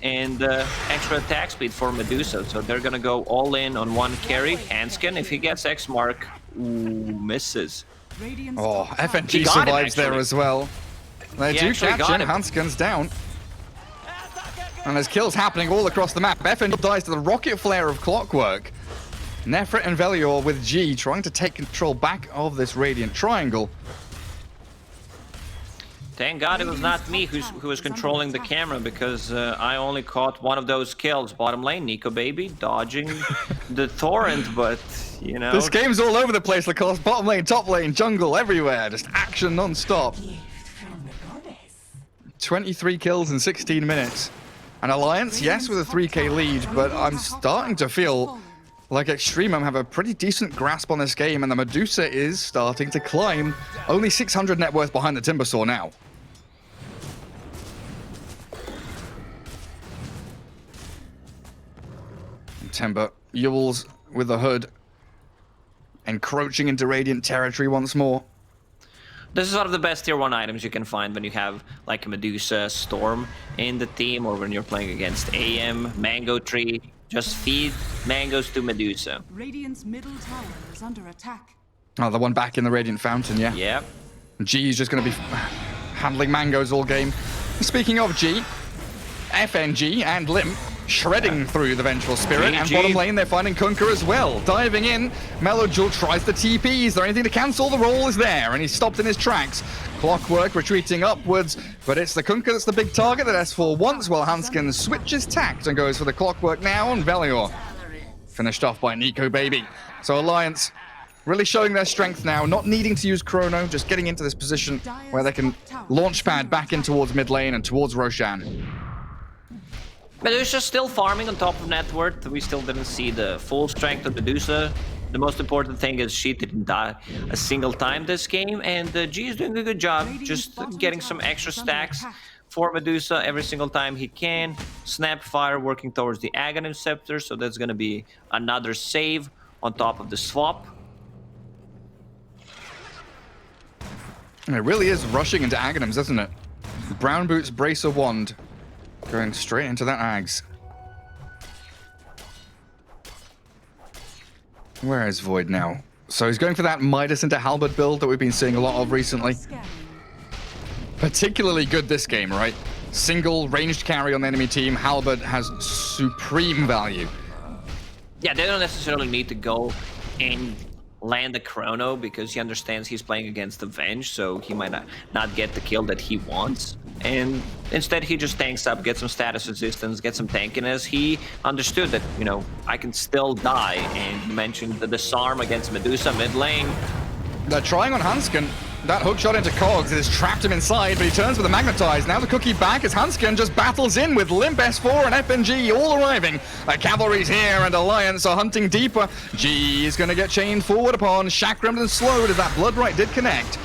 and extra attack speed for Medusa. So they're gonna go all in on one carry. Hanskin, if he gets X-Mark, misses. Oh, FNG survives there as well. They do catch him. Hanskin's down. And there's kills happening all across the map. FNG dies to the rocket flare of Clockwork. Nefrit and Velior with G trying to take control back of this Radiant Triangle. Thank God it was not me who was controlling the camera, because I only caught one of those kills. Bottom lane, Nico Baby dodging the torrent, but, you know. This game's all over the place, Lacoste. Bottom lane, top lane, jungle, everywhere. Just action non-stop. 23 kills in 16 minutes. An Alliance, yes, with a 3k lead, but I'm starting to feel like Extremum have a pretty decent grasp on this game, and the Medusa is starting to climb. Only 600 net worth behind the Timbersaw now. Timber, Yules with the hood, encroaching into Radiant territory once more. This is one of the best tier 1 items you can find when you have like a Medusa Storm in the team, or when you're playing against AM, Mango Tree. Just feed mangoes to Medusa. Radiant's middle tower is under attack. Oh, the one back in the Radiant Fountain, yeah. Yep. G is just going to be handling mangoes all game. Speaking of G, FNG and Limp shredding through the Vengeful Spirit, and bottom lane they're finding Kunkka as well. Diving in, Melojul tries the TP. Is there anything to cancel? The roll is there, and he's stopped in his tracks. Clockwork retreating upwards, but it's the Kunkka that's the big target that S4 wants, while Hanskin switches tact and goes for the Clockwork now on Velior. Finished off by Nico Baby. So Alliance really showing their strength now, not needing to use Chrono, just getting into this position where they can launch pad back in towards mid lane and towards Roshan. Medusa's still farming on top of net worth. We still didn't see the full strength of Medusa. The most important thing is she didn't die a single time this game, and G is doing a good job just getting some extra stacks for Medusa every single time he can. Snapfire working towards the Aghanim Scepter, so that's going to be another save on top of the swap. And it really is rushing into Aghanims, isn't it? Brown Boots, Bracer Wand, going straight into that Ags. Where is Void now? So he's going for that Midas into Halberd build that we've been seeing a lot of recently. Particularly good this game, right? Single ranged carry on the enemy team. Halberd has supreme value. Yeah, they don't necessarily need to go and land the Chrono, because he understands he's playing against the Venge, so he might not get the kill that he wants. And instead he just tanks up, gets some status resistance, gets some tankiness. He understood that, you know, I can still die, and he mentioned the disarm against Medusa mid lane. They're trying on Hanskin. That hook shot into Cogs. It has trapped him inside, but he turns with the Magnetize. Now the cookie back as Hansken just battles in with Limp S4 and FNG all arriving. Cavalry's here and Alliance are hunting deeper. G is going to get chained forward upon. Chakram and slowed as that Blood Right did connect.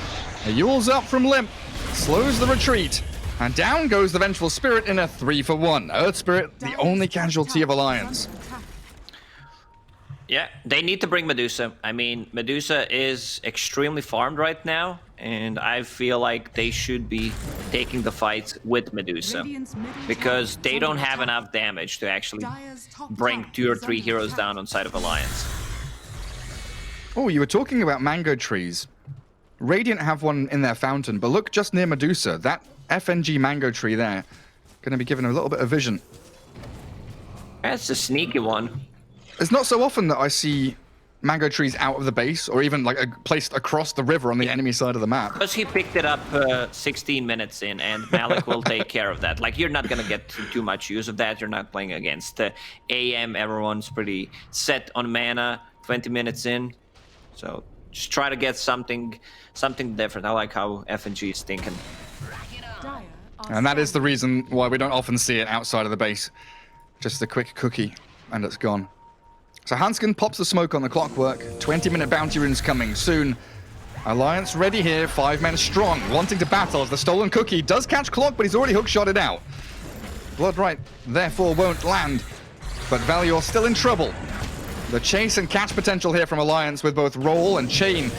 A Yule's up from Limp. Slows the retreat. And down goes the Vengeful Spirit in a 3-for-1. Earth Spirit, the only casualty of Alliance. Yeah, they need to bring Medusa. I mean, Medusa is extremely farmed right now, and I feel like they should be taking the fight with Medusa because they don't have enough damage to actually bring 2 or 3 heroes down on side of Alliance. Oh, you were talking about mango trees. Radiant have one in their fountain, but look just near Medusa. That FNG mango tree there, going to be given a little bit of vision. That's a sneaky one. It's not so often that I see mango trees out of the base, or even like placed across the river on the enemy side of the map. Because he picked it up 16 minutes in, and Malik will take care of that. Like, you're not going to get too much use of that. You're not playing against AM. Everyone's pretty set on mana 20 minutes in. So just try to get something different. I like how FNG is thinking. And that is the reason why we don't often see it outside of the base. Just a quick cookie, and it's gone. So Hansken pops the smoke on the clockwork. 20-minute bounty runes coming soon. Alliance ready here, 5 men strong, wanting to battle as the stolen cookie does catch Clock, but he's already hook-shotted out. Blood Right, therefore, won't land, but Valior still in trouble. The chase and catch potential here from Alliance with both Roll and Chain.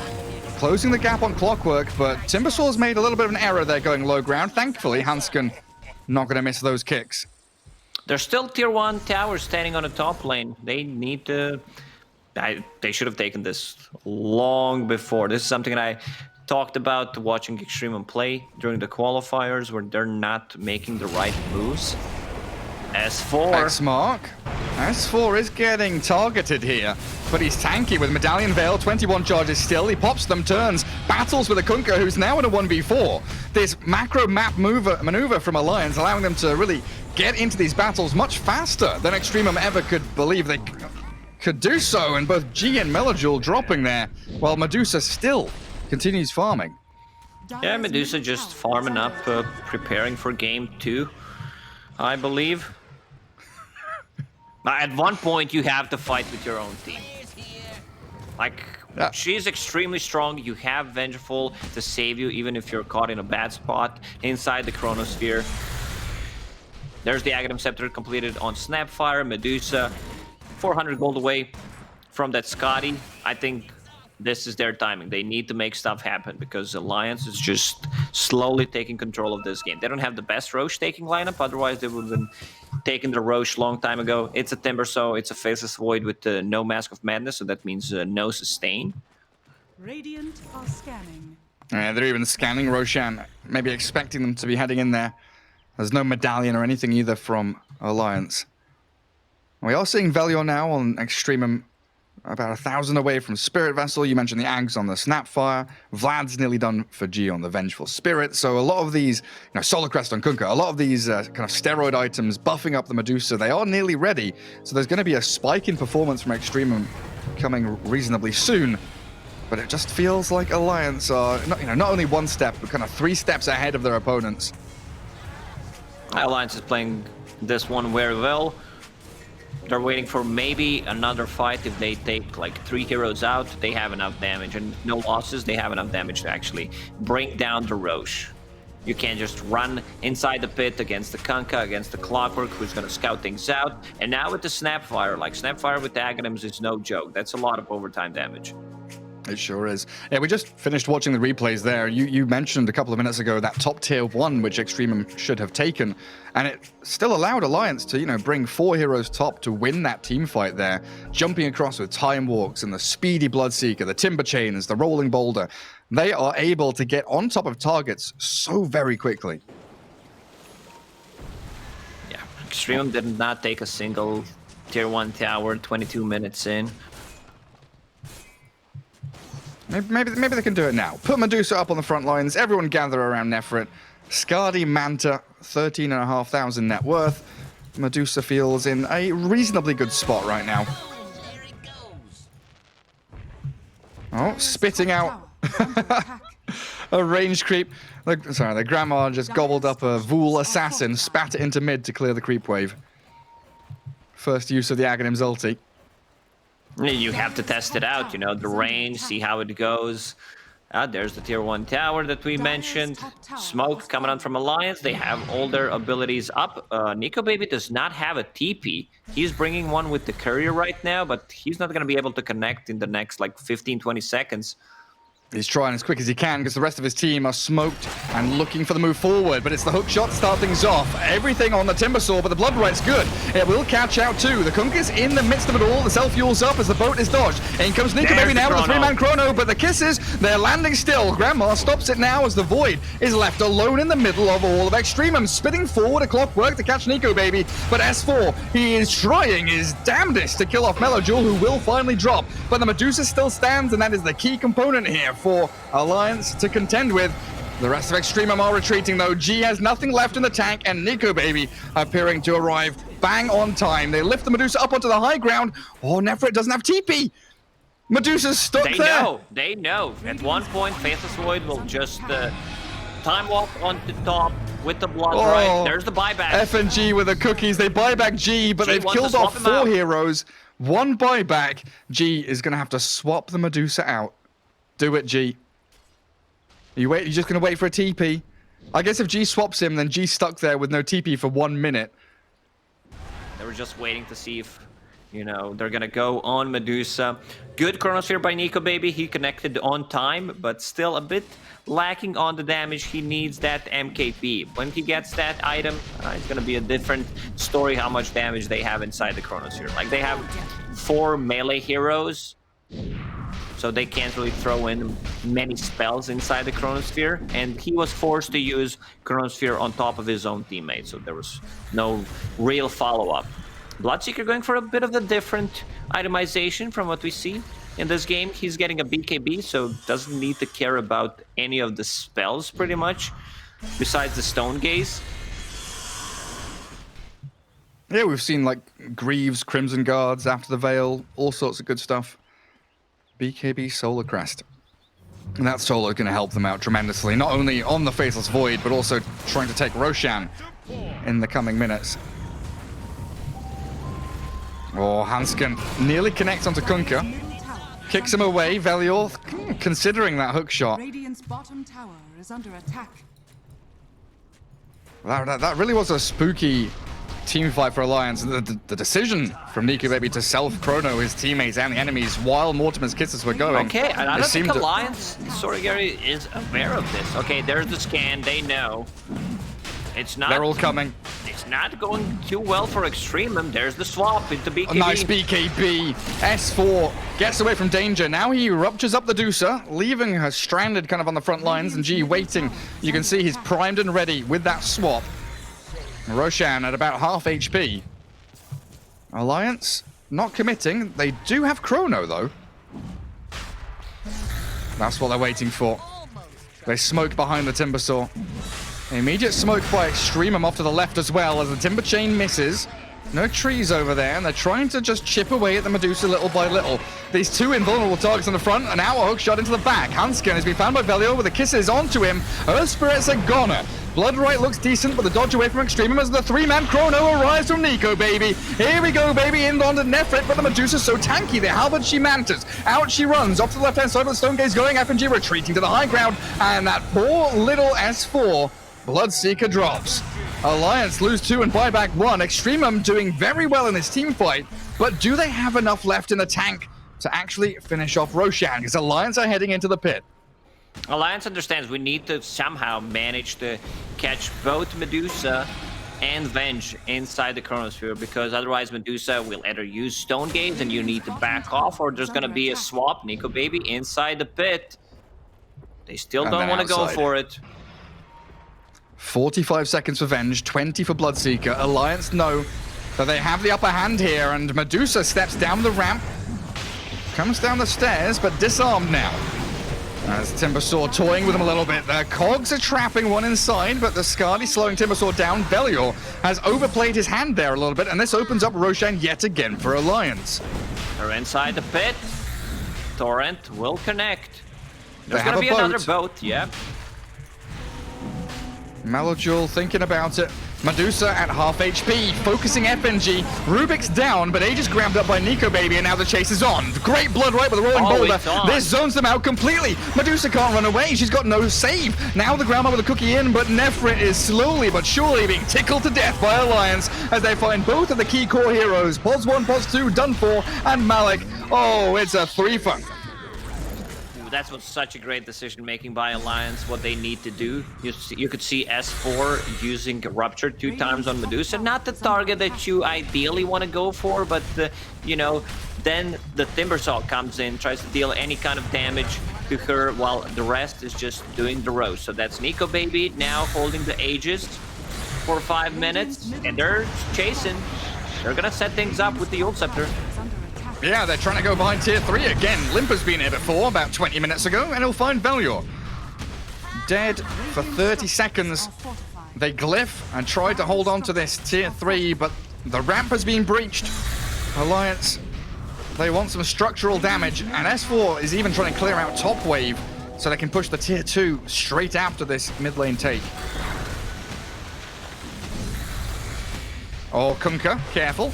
Closing the gap on Clockwork, but Timbersaw's made a little bit of an error there going low ground. Thankfully, Hansken not going to miss those kicks. There's still tier 1 towers standing on the top lane. They need to... they should have taken this long before. This is something that I talked about watching EXTREMUM play during the qualifiers, where they're not making the right moves. S4. X-Mark. S4 is getting targeted here, but he's tanky with Medallion Veil, 21 charges still. He pops them, turns, battles with a Kunkka, who's now in a 1v4. This macro map maneuver from Alliance, allowing them to really get into these battles much faster than EXTREMUM ever could believe they could do so, and both G and Melojule dropping there, while Medusa still continues farming. Yeah, Medusa just farming up, preparing for game 2, I believe. At one point, you have to fight with your own team. Like, she's extremely strong. You have Vengeful to save you, even if you're caught in a bad spot inside the Chronosphere. There's the Aghanim Scepter completed on Snapfire. Medusa, 400 gold away from that Scotty. I think this is their timing. They need to make stuff happen because Alliance is just slowly taking control of this game. They don't have the best Roche taking lineup, otherwise they would have been taking the Roche long time ago. It's a Timbersaw, it's a Faceless Void with no Mask of Madness, so that means no sustain. Radiant are scanning. They're even scanning Roshan, maybe expecting them to be heading in there. There's no medallion or anything either from Alliance. We are seeing Velior now on EXTREMUM, about 1,000 away from Spirit Vessel. You mentioned the Ags on the Snapfire. Vlad's nearly done for G on the Vengeful Spirit. So a lot of these, Solar Crest on Kunkka, a lot of these kind of steroid items buffing up the Medusa, they are nearly ready. So there's going to be a spike in performance from EXTREMUM coming reasonably soon. But it just feels like Alliance are not only one step, but kind of 3 steps ahead of their opponents. Alliance is playing this one very well. They're waiting for maybe another fight. If they take like 3 heroes out, they have enough damage, and no losses, they have enough damage to actually bring down the Roche. You can't just run inside the pit against the Kunkka, against the Clockwork, who's going to scout things out. And now with the Snapfire, like Snapfire with the Aghanims is no joke. That's a lot of overtime damage. It sure is. Yeah, we just finished watching the replays there. You mentioned a couple of minutes ago that top tier 1, which EXTREMUM should have taken, and it still allowed Alliance to, bring 4 heroes top to win that team fight there, jumping across with Time Walks and the speedy Bloodseeker, the Timber Chains, the Rolling Boulder. They are able to get on top of targets so very quickly. Yeah, EXTREMUM did not take a single tier 1 tower 22 minutes in. Maybe they can do it now. Put Medusa up on the front lines. Everyone gather around Nefrit. Skadi, Manta, 13,500 net worth. Medusa feels in a reasonably good spot right now. Oh, spitting out A range creep. Sorry, the grandma just gobbled up a Vul assassin, spat it into mid to clear the creep wave. First use of the Aghanim's ulti. You have to test it out, you know, the range, see how it goes. There's the tier 1 tower that we mentioned. Smoke coming on from Alliance. They have all their abilities up. Nico Baby does not have a TP. He's bringing one with the courier right now, but he's not going to be able to connect in the next like 15-20 seconds. He's trying as quick as he can because the rest of his team are smoked and looking for the move forward, but it's the hook shot to start things off. Everything on the Timber Saw, but the Blood Right's good. It will catch out too. The Kunka's in the midst of it all. The self-fuel's up as the boat is dodged. In comes Nico Baby now with a 3-man chrono, but the kisses, they're landing still. Grandma stops it now as the Void is left alone in the middle of all of Extremum, spitting forward a clockwork to catch Nico Baby, but S4, he is trying his damnedest to kill off Melojewel, who will finally drop, but the Medusa still stands, and that is the key component here for Alliance to contend with. The rest of Extremum are retreating though. G has nothing left in the tank, and Nico Baby appearing to arrive bang on time. They lift the Medusa up onto the high ground. Oh, Nefrit doesn't have TP. Medusa's stuck there. They know. At one point, Faithless Void will just time walk on the top with the Blood Right. There's the buyback. F and G with the cookies. They buy back G, but they've killed off 4 heroes. 1 buyback. G is going to have to swap the Medusa out. Do it, G. You're just going to wait for a TP? I guess if G swaps him, then G's stuck there with no TP for 1 minute. They were just waiting to see if, you know, they're going to go on Medusa. Good Chronosphere by Nico Baby. He connected on time, but still a bit lacking on the damage. He needs that MKP. When he gets that item, it's going to be a different story how much damage they have inside the Chronosphere. Like, they have 4 melee heroes, so they can't really throw in many spells inside the Chronosphere, and he was forced to use Chronosphere on top of his own teammate, so there was no real follow-up. Bloodseeker going for a bit of a different itemization from what we see in this game. He's getting a BKB, so doesn't need to care about any of the spells pretty much, besides the Stone Gaze. Yeah, we've seen like Greaves, Crimson Guards, After the Veil, all sorts of good stuff. BKB Solar Crest. And that solo is going to help them out tremendously, not only on the Faceless Void, but also trying to take Roshan in the coming minutes. Oh, Hansken nearly connects onto Kunkka. Kicks him away. Velior considering that hook shot. Radiant's bottom tower is under attack. That really was a spooky team fight for Alliance. The decision from Nico Baby to self-chrono his teammates and the enemies while Mortimer's kisses were going. Okay, and I don't think Alliance, sorry Gary, is aware of this. Okay, there's the scan, they know. It's not. They're all coming. It's not going too well for Extremum. There's the swap into BKB. A nice BKB. S4 gets away from danger. Now he ruptures up the Medusa, leaving her stranded kind of on the front lines, and G waiting. You can see he's primed and ready with that swap. Roshan at about half HP. Alliance not committing. They do have Chrono though. That's what they're waiting for. They smoke behind the Timber Saw. Immediate smoke by Extremum off to the left as well as the Timber Chain misses. No trees over there, and they're trying to just chip away at the Medusa little by little. These 2 invulnerable targets on the front, an hour hook shot into the back. Hansken has been found by Velior with the kisses onto him. Earth Spirits are goner. Blood Right looks decent, but the dodge away from Extremum as the 3-man chrono arrives from Nico Baby. Here we go, baby, in onto Nefrit, but the Medusa's so tanky. The halberd she mantas. Out she runs, off to the left-hand side with the Stone Gaze going. FNG retreating to the high ground, and that poor little S4 Bloodseeker drops. Alliance lose 2 and buy back 1. Extremum doing very well in this team fight, but do they have enough left in the tank to actually finish off Roshan? Because Alliance are heading into the pit. Alliance understands we need to somehow manage to catch both Medusa and Venge inside the Chronosphere, because otherwise Medusa will either use Stone Gaze and you need to back off, or there's going to be a swap. Nico Baby inside the pit. They still don't want to go for it. 45 seconds for Venge, 20 for Bloodseeker. Alliance know that they have the upper hand here, and Medusa steps down the ramp, comes down the stairs, but disarmed now. As Timber Saw toying with him a little bit. The cogs are trapping one inside, but the Skadi slowing Timber Saw down. Velior has overplayed his hand there a little bit, and this opens up Roshan yet again for Alliance. They're inside the pit. Torrent will connect. They There's have gonna be a boat. another boat, yeah. Malajul thinking about it. Medusa at half HP, focusing FNG. Rubik's down, but Aegis grabbed up by Nico Baby, and now the chase is on. Great blood right with the rolling boulder. It's on. This zones them out completely. Medusa can't run away. She's got no save. Now the ground with the cookie in, but Nefrit is slowly but surely being tickled to death by Alliance as they find both of the key core heroes. Pos 1, Pos 2, done for, and Malik. Oh, it's a 3-for. That was such a great decision making by Alliance, what they need to do. You could see S4 using Rupture 2 times on Medusa. Not the target that you ideally want to go for, but, you know, then the Timbersaw comes in, tries to deal any kind of damage to her, while the rest is just doing the roast. So that's Nico Baby now holding the Aegis for 5 minutes, and they're chasing. They're going to set things up with the Ult Scepter. Yeah, they're trying to go behind tier 3 again. Limper's been here before, about 20 minutes ago, and he'll find Velior. Dead for 30 seconds. They glyph and try to hold on to this tier 3, but the ramp has been breached. Alliance, they want some structural damage, and S4 is even trying to clear out top wave so they can push the tier 2 straight after this mid lane take. Oh, Kunkka, careful.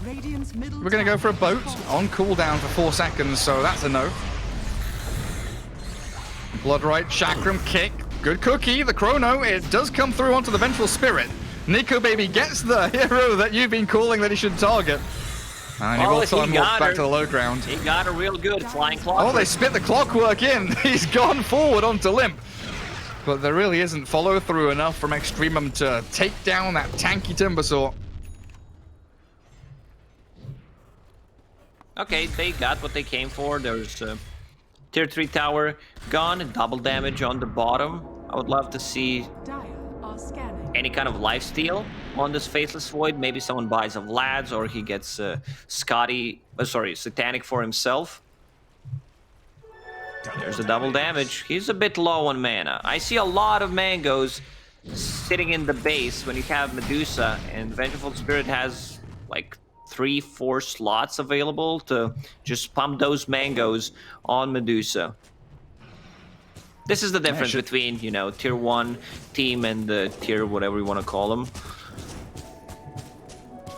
We're going to go for a boat on cooldown for 4 seconds, so that's a no. Bloodright, Chakram, kick. Good cookie. The chrono, it does come through onto the Vengeful Spirit. Nico Baby gets the hero that you've been calling that he should target. And he will time walk back to the low ground. He got her real good, flying clockwork. Oh, they spit the clockwork in. He's gone forward onto Limp. But there really isn't follow-through enough from Extremum to take down that tanky Timbersaw. Okay, they got what they came for. There's tier 3 tower gone, double damage on the bottom. I would love to see any kind of lifesteal on this Faceless Void. Maybe someone buys a Vlad's, or he gets Satanic for himself. There's a double damage. He's a bit low on mana. I see a lot of mangoes sitting in the base when you have Medusa, and Vengeful Spirit has like 3-4 slots available to just pump those mangoes on Medusa. This is the difference between, you know, tier 1 team and the tier whatever you want to call them.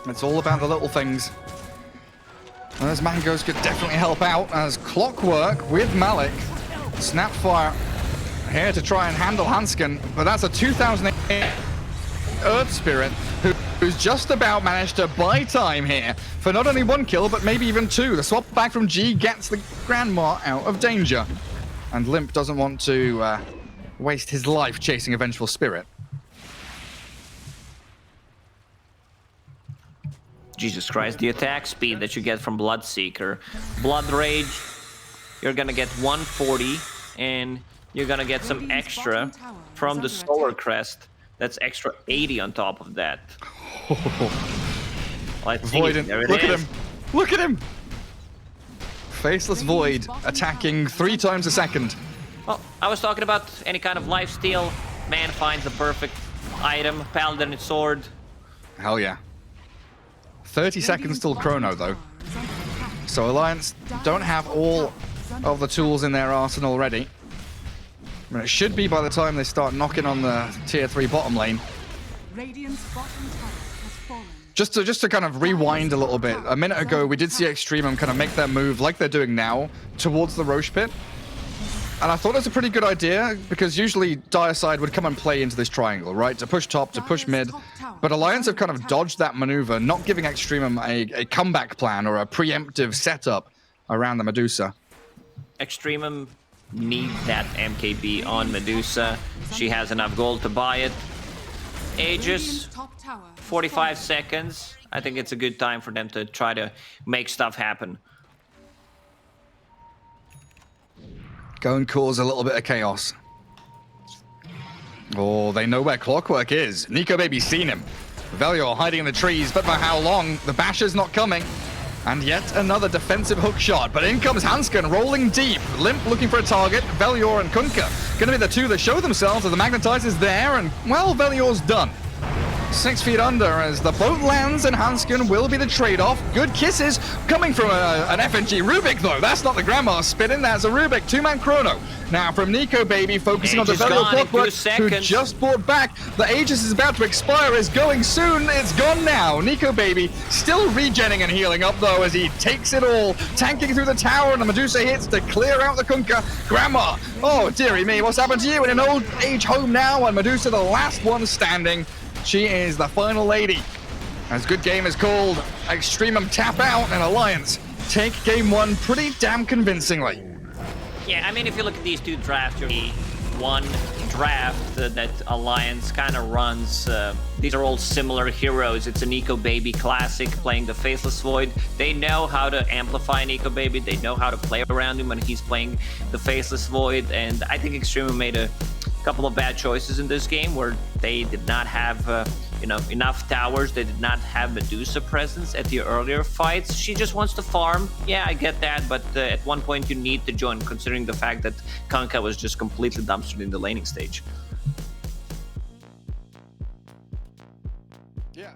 It's all about the little things. And those mangoes could definitely help out as Clockwork with Malik. Snapfire here to try and handle Hanskin, but that's a 2008 Earth Spirit who's just about managed to buy time here for not only 1 kill, but maybe even 2. The swap back from G gets the Grandma out of danger. And Limp doesn't want to waste his life chasing a Vengeful Spirit. Jesus Christ, the attack speed that you get from Bloodseeker. Blood Rage, you're gonna get 140, and you're gonna get some extra from the Solar Crest. That's extra 80 on top of that. Let's see. There it Look is. at him! Look at him! Faceless Void attacking 3 times a second. Well, I was talking about any kind of lifesteal. Man finds the perfect item. Paladin and sword. Hell yeah. 30 seconds till chrono though. So Alliance don't have all of the tools in their arsenal already. I mean, it should be by the time they start knocking on the tier 3 bottom lane. Just to kind of rewind a little bit, a minute ago we did see Extremum kind of make their move like they're doing now towards the Roche pit. And I thought it was a pretty good idea, because usually Direside would come and play into this triangle, right? To push top, to push mid. But Alliance have kind of dodged that maneuver, not giving Extremum a comeback plan or a preemptive setup around the Medusa. Extremum need that MKB on Medusa. She has enough gold to buy it. Aegis, 45 seconds. I think it's a good time for them to try to make stuff happen. Go and cause a little bit of chaos. Oh, they know where Clockwork is. Nico Baby's seen him. Velior hiding in the trees, but for how long? The Basher's not coming. And yet another defensive hook shot, but in comes Hanskin rolling deep. Limp looking for a target. Velior and Kunkka gonna be the two that show themselves as the Magnetizer's there, and well, Velior's done. 6 feet under as the boat lands and Hanskin will be the trade-off. Good kisses coming from an FNG Rubik though. That's not the grandma spinning, that's a Rubik. 2-man chrono. Now from Nico Baby, focusing on the Velio Clockwork, who just bought back. The Aegis is about to expire, is going soon. It's gone now. Nico Baby still regenning and healing up though as he takes it all, tanking through the tower, and the Medusa hits to clear out the Kunkka. Grandma, oh dearie me, what's happened to you in an old age home now? And Medusa, the last one standing. She is the final lady. As good game is called, Extremum tap out and Alliance take game 1 pretty damn convincingly. Yeah, I mean, if you look at these two drafts, one draft that Alliance kind of runs, these are all similar heroes. It's a Nico Baby classic playing the Faceless Void. They know how to amplify Nico Baby. They know how to play around him when he's playing the Faceless Void. And I think Extremum made a couple of bad choices in this game where they did not have enough towers. They did not have Medusa presence at the earlier fights. She just wants to farm. Yeah, I get that, but at one point you need to join, considering the fact that Kunkka was just completely dumpstered in the laning stage. Yeah.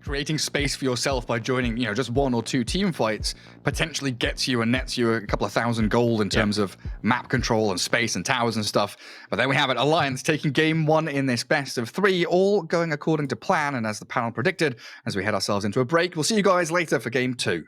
Creating space for yourself by joining, just 1 or 2 team fights potentially gets you and nets you a couple of thousand gold in terms of map control and space and towers and stuff. But there we have it. Alliance taking game 1 in this best of 3, all going according to plan and as the panel predicted. As we head ourselves into a break, we'll see you guys later for game 2.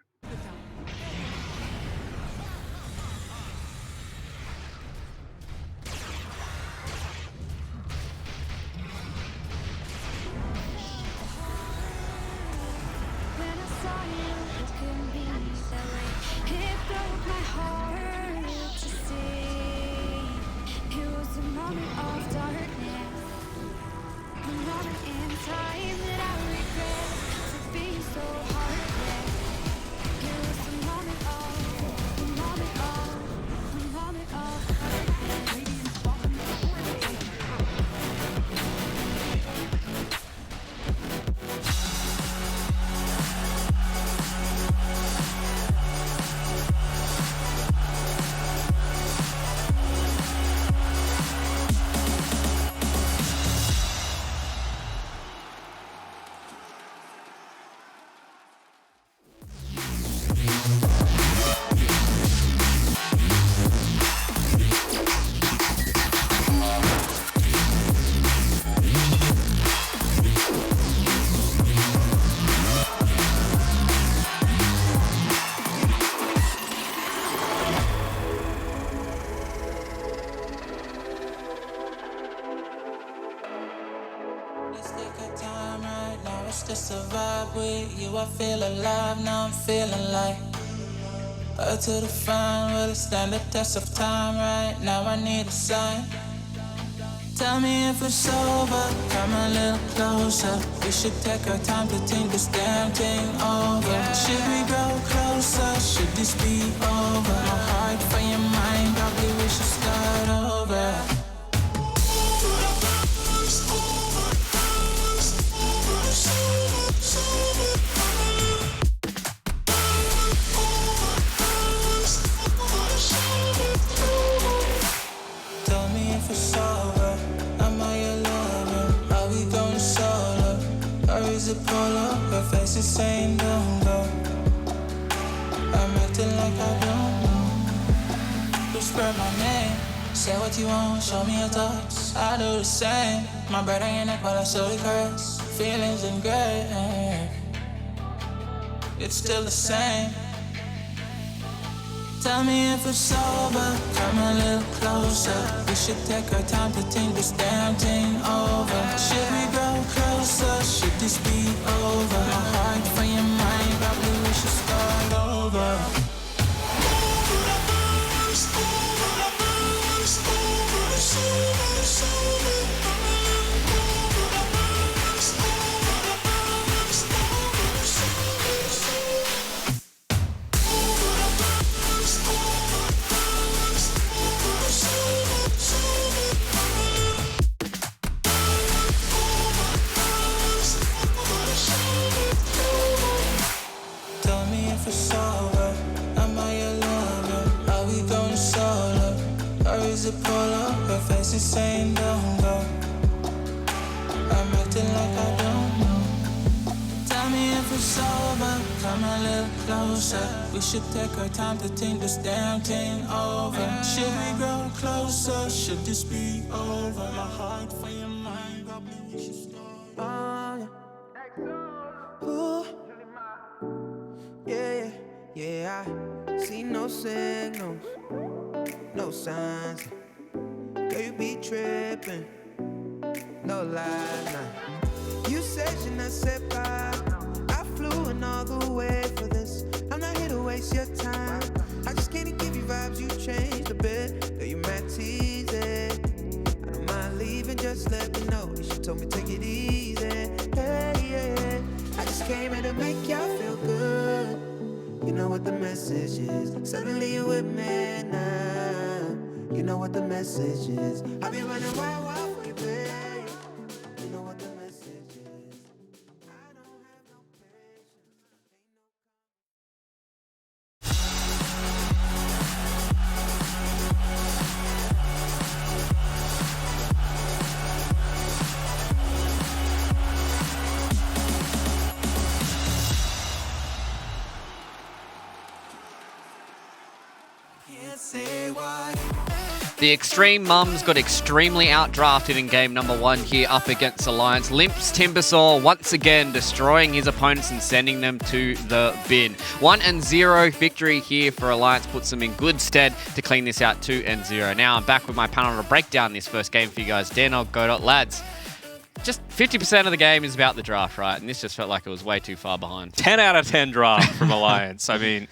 I feel alive, now I'm feeling like up to the fine, will it stand the test of time? Right now I need a sign. Tell me if it's over, come a little closer. We should take our time to think this damn thing over. Should we grow closer, should this be over? My heart for your mind, probably we should start over. Her face is saying don't go. I'm acting like I don't know. Whisper my name, say what you want, show me your thoughts. I do the same. My breath on your neck while I slowly caress. Feelings in gray, it's still the same. Tell me if it's over, come a little closer. We should take our time to think this damn thing over. Should we grow closer, should this be over? My heart for your mind, probably we should start over. We should take our time to think this damn thing over. Should we grow closer? Should this be over? My heart for your mind, probably we should start. Ooh. Yeah, yeah, I see no signals, no signs. Girl, you be tripping, no lie, nah. You said you're not set by. I flew in all the way for this. I'm not here to waste your time. I just can't give you vibes, you changed a bit. Girl, you mad teasing. I don't mind leaving, just let me know. You should told me take it easy. Hey, yeah. I just came here to make y'all feel good. You know what the message is. Suddenly you're with me now. You know what the message is. I've been running wild, wild for you, babe. You know what the message is. I don't have no patience. Can't say why. The Extreme Mums got extremely outdrafted in game number 1 here up against Alliance. Limp's Timbersaw once again destroying his opponents and sending them to the bin. 1-0 victory here for Alliance puts them in good stead to clean this out 2-0. Now I'm back with my panel to break down this first game for you guys. Danog, Godot, lads. Just 50% of the game is about the draft, right? And this just felt like it was way too far behind. 10 out of 10 draft from Alliance. I mean,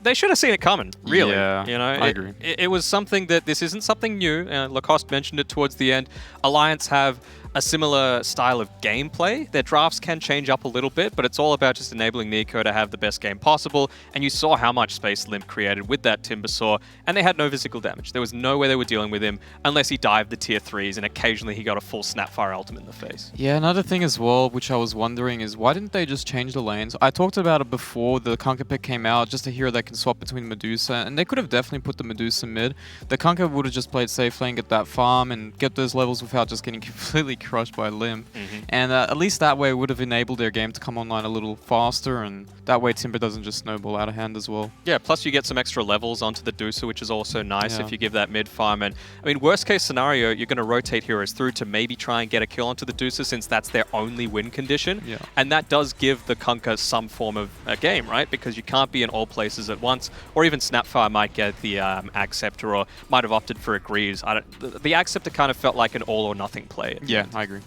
they should have seen it coming, really. Yeah, you know, I agree. It was something that this isn't something new. Lacoste mentioned it towards the end. Alliance have a similar style of gameplay. Their drafts can change up a little bit, but it's all about just enabling Nico to have the best game possible. And you saw how much space Limp created with that Timbersaw, and they had no physical damage. There was no way they were dealing with him unless he dived the tier 3s, and occasionally he got a full Snapfire ultimate in the face. Yeah, another thing as well, which I was wondering, is why didn't they just change the lanes? I talked about it before the Kunkka pick came out, just a hero that can swap between Medusa, and they could have definitely put the Medusa mid. The Kunkka would have just played safe lane, get that farm, and get those levels without just getting completely crushed by Limp. And at least that way would have enabled their game to come online a little faster, and that way Timber doesn't just snowball out of hand as well. Yeah, plus you get some extra levels onto the Dusa, which is also nice Yeah. if you give that mid farm. And I mean, worst case scenario, you're going to rotate heroes through to maybe try and get a kill onto the Dusa, since that's their only win condition. Yeah. And that does give the Kunkka some form of a game, right? Because you can't be in all places at once, or even Snapfire might get the Acceptor, or might have opted for a Greaves. The Acceptor kind of felt like an all or nothing play. Yeah, I agree.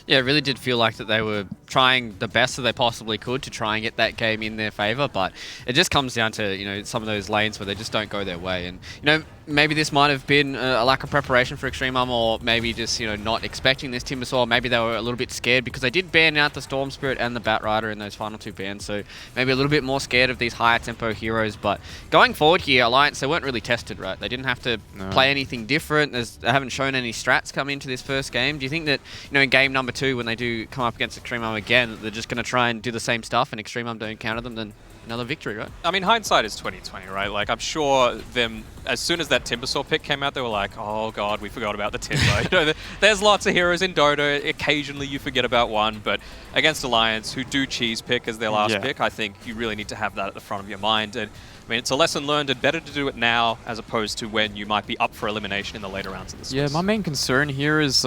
Yeah, it really did feel like that they were trying the best that they possibly could to try and get that game in their favor, but it just comes down to, you know, some of those lanes where they just don't go their way. And, you know, maybe this might have been a lack of preparation for EXTREMUM, or maybe just, you know, not expecting this Timbersaw. Maybe they were a little bit scared because they did ban out the Storm Spirit and the Batrider in those final 2 bans, so maybe a little bit more scared of these higher tempo heroes. But going forward here, Alliance, they weren't really tested, right? They didn't have to play anything different. They haven't shown any strats come into this first game. Do you think that, you know, in game number 2, when they do come up against EXTREMUM again, that they're just going to try and do the same stuff and EXTREMUM don't counter them, then another victory, right? I mean, hindsight is 20/20, right? Like, I'm sure them, as soon as that Timbersaw pick came out, they were like, oh god, we forgot about the Timber. You know, there's lots of heroes in Dota. Occasionally you forget about one, but against Alliance, who do cheese pick as their last pick, I think you really need to have that at the front of your mind. And I mean, it's a lesson learned, and better to do it now as opposed to when you might be up for elimination in the later rounds of the Swiss. Yeah, my main concern here is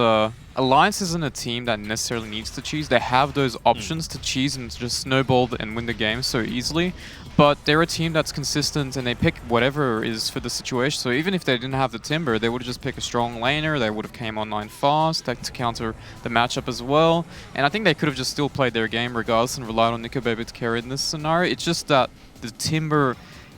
Alliance isn't a team that necessarily needs to cheese. They have those options to cheese and just snowball and win the game so easily. But they're a team that's consistent, and they pick whatever is for the situation. So even if they didn't have the Timber, they would have just picked a strong laner. They would have came online fast to counter the matchup as well. And I think they could have just still played their game regardless and relied on Nico Baby to carry in this scenario. It's just that the Timber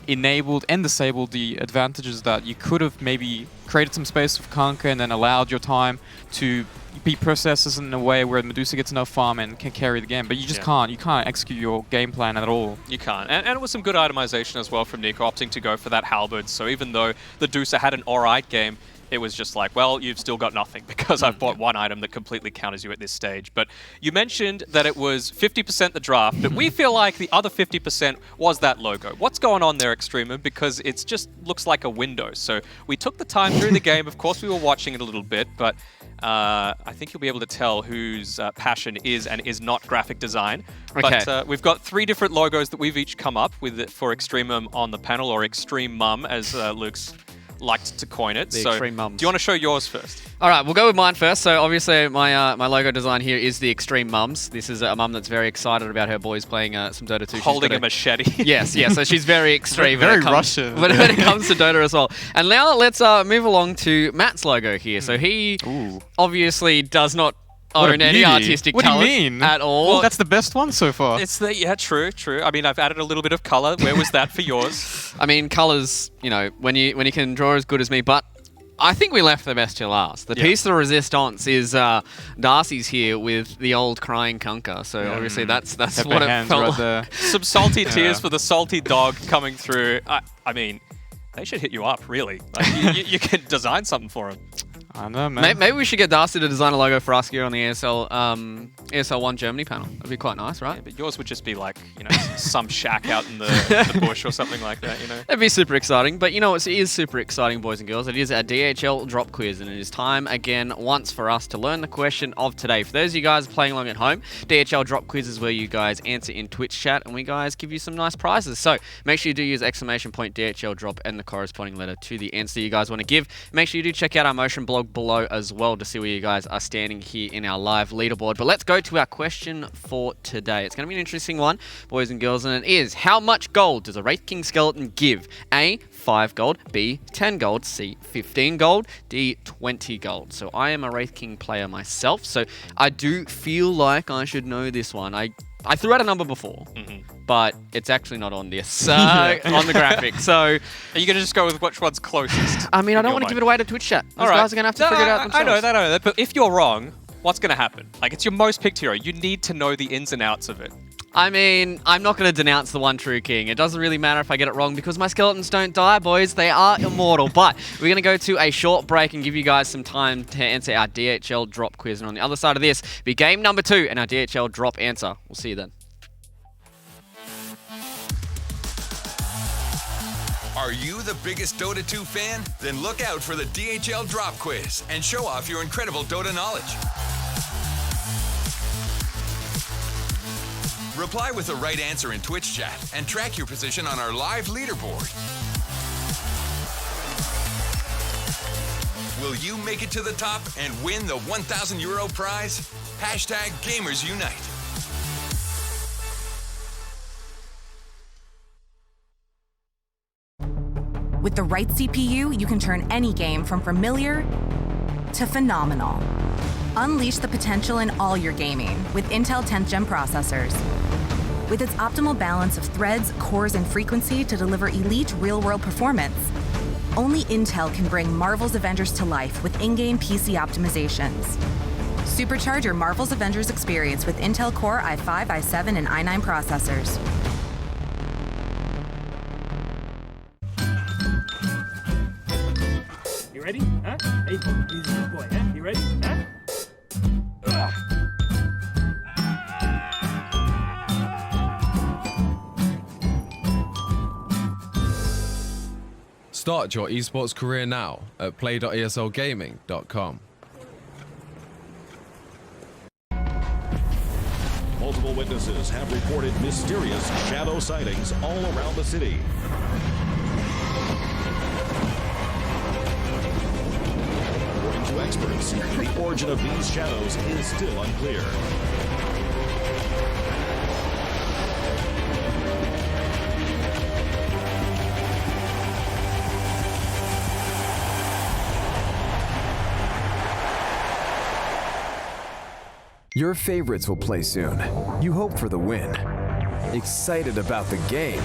enabled and disabled the advantages that you could have maybe created some space with Kunkka and then allowed your time to beat processes in a way where Medusa gets enough farm and can carry the game. But you just can't. You can't execute your game plan at all. You can't. And it was some good itemization as well from Nico, opting to go for that Halberd. So even though the Dusa had an alright game, it was just like, well, you've still got nothing because I've bought one item that completely counters you at this stage. But you mentioned that it was 50% the draft, but we feel like the other 50% was that logo. What's going on there, EXTREMUM? Because it just looks like a window. So we took the time through the game. Of course, we were watching it a little bit, but I think you'll be able to tell whose passion is and is not graphic design. Okay. But we've got 3 different logos that we've each come up with for EXTREMUM on the panel, or EXTREMUM as Luke's liked to coin it. The So Extreme Mums. do you want to show yours first? All right, we'll go with mine first. So obviously my my logo design here is the Extreme Mums. This is a mum that's very excited about her boys playing some Dota 2. She's Holding got a machete. Yes, yes. So she's very extreme. Very when it comes, Russian. when it comes to Dota as well. And now let's move along to Matt's logo here. So he obviously does not What a own any beauty. artistic What do you talent mean? at all. Well, that's the best one so far. It's the true. I mean, I've added a little bit of color. Where was that for yours? I mean, colors. You know, when you can draw as good as me, but I think we left the best till last. The piece de resistance is Darcy's here with the old crying Kunka. So obviously that's what it felt like. Some salty tears for the salty dog coming through. I mean, they should hit you up, really. Like, you can design something for them. I know, man. Maybe we should get Darcy to design a logo for us here on the ESL 1 Germany panel. That'd be quite nice, right? Yeah, but yours would just be like, you know, some shack out in the bush or something like that, you know? It'd be super exciting. But you know, it is super exciting, boys and girls. It is our DHL Drop Quiz, and it is time again once for us to learn the question of today. For those of you guys playing along at home, DHL Drop Quiz is where you guys answer in Twitch chat, and we guys give you some nice prizes. So make sure you do use exclamation point DHL Drop and the corresponding letter to the answer you guys want to give. Make sure you do check out our Motion blog below as well to see where you guys are standing here in our live leaderboard. But let's go to our question for today. It's going to be an interesting one, boys and girls, and it is: how much gold does a Wraith King skeleton give? A, 5 gold, B, 10 gold, C, 15 gold, D, 20 gold. So I am a Wraith King player myself, so I do feel like I should know this one. I threw out a number before, but it's actually not on this, on the graphic. So, are you going to just go with which one's closest? I mean, I don't want to give it away to Twitch chat. Those guys are going to have to figure it out themselves. I know that. But if you're wrong, what's going to happen? Like, it's your most picked hero. You need to know the ins and outs of it. I mean, I'm not going to denounce the one true king. It doesn't really matter if I get it wrong because my skeletons don't die, boys. They are immortal. But we're going to go to a short break and give you guys some time to answer our DHL drop quiz. And on the other side of this, be game number 2 and our DHL drop answer. We'll see you then. Are you the biggest Dota 2 fan? Then look out for the DHL Drop Quiz and show off your incredible Dota knowledge. Reply with the right answer in Twitch chat and track your position on our live leaderboard. Will you make it to the top and win the €1,000 prize? Hashtag Gamers Unite. With the right CPU, you can turn any game from familiar to phenomenal. Unleash the potential in all your gaming with Intel 10th Gen processors. With its optimal balance of threads, cores, and frequency to deliver elite real-world performance, only Intel can bring Marvel's Avengers to life with in-game PC optimizations. Supercharge your Marvel's Avengers experience with Intel Core i5, i7, and i9 processors. You ready? Huh? Hey, he's a good boy, huh? You ready? Huh? Ugh. Start your esports career now at play.eslgaming.com. Multiple witnesses have reported mysterious shadow sightings all around the city. According to experts, the origin of these shadows is still unclear. Your favorites will play soon. You hope for the win. Excited about the game.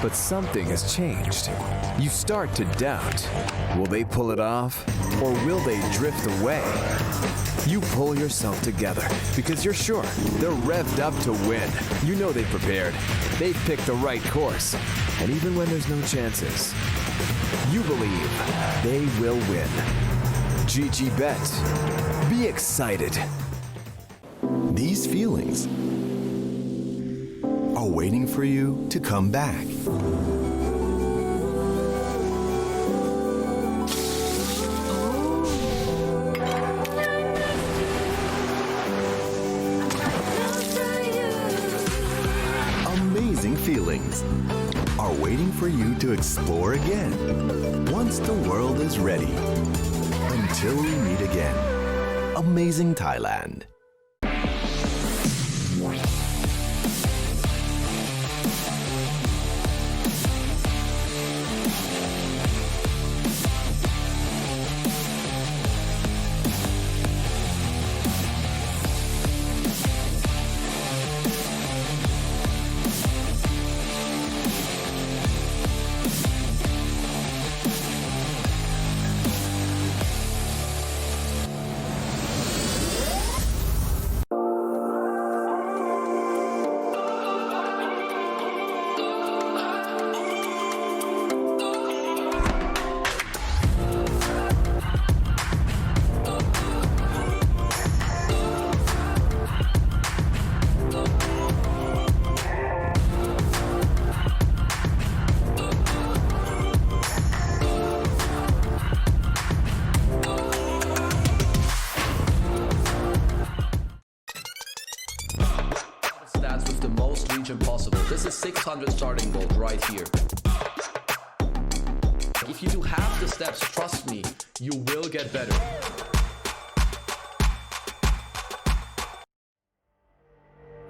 But something has changed. You start to doubt. Will they pull it off? Or will they drift away? You pull yourself together because you're sure they're revved up to win. You know they've prepared. They've picked the right course. And even when there's no chances, you believe they will win. GG Bet. Be excited. These feelings are waiting for you to come back. Amazing feelings are waiting for you to explore again once the world is ready. Until we meet again. Amazing Thailand. With the most region possible. This is 600 starting gold right here. If you do half the steps, trust me, you will get better.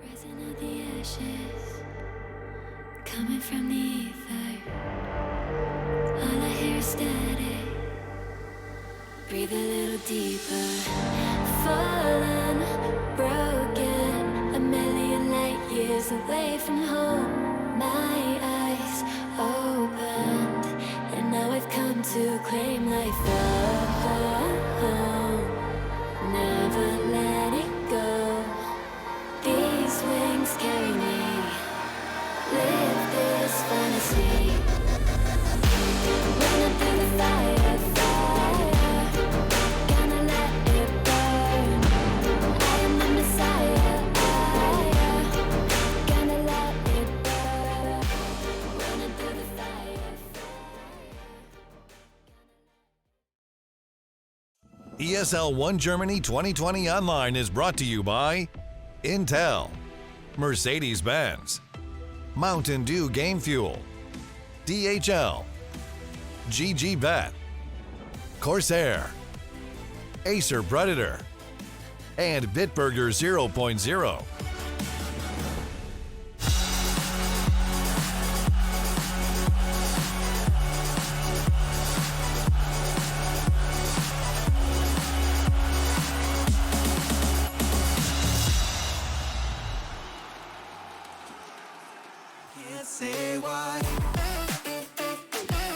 Rising of the ashes, coming from the ether. All I hear is static. Breathe a little deeper. Fallen, broken, a million light years away from home. My eyes opened, and now I've come to claim life alone. Never let it go. These wings carry me. Live this fantasy. Running through the fire, fire. Gonna let it burn. I am the Messiah. Gonna let it burn. Running through the fire. ESL 1 Germany 2020 Online is brought to you by Intel, Mercedes-Benz, Mountain Dew Game Fuel, DHL, GG Bet, Corsair, Acer Predator, and Bitburger 0.0.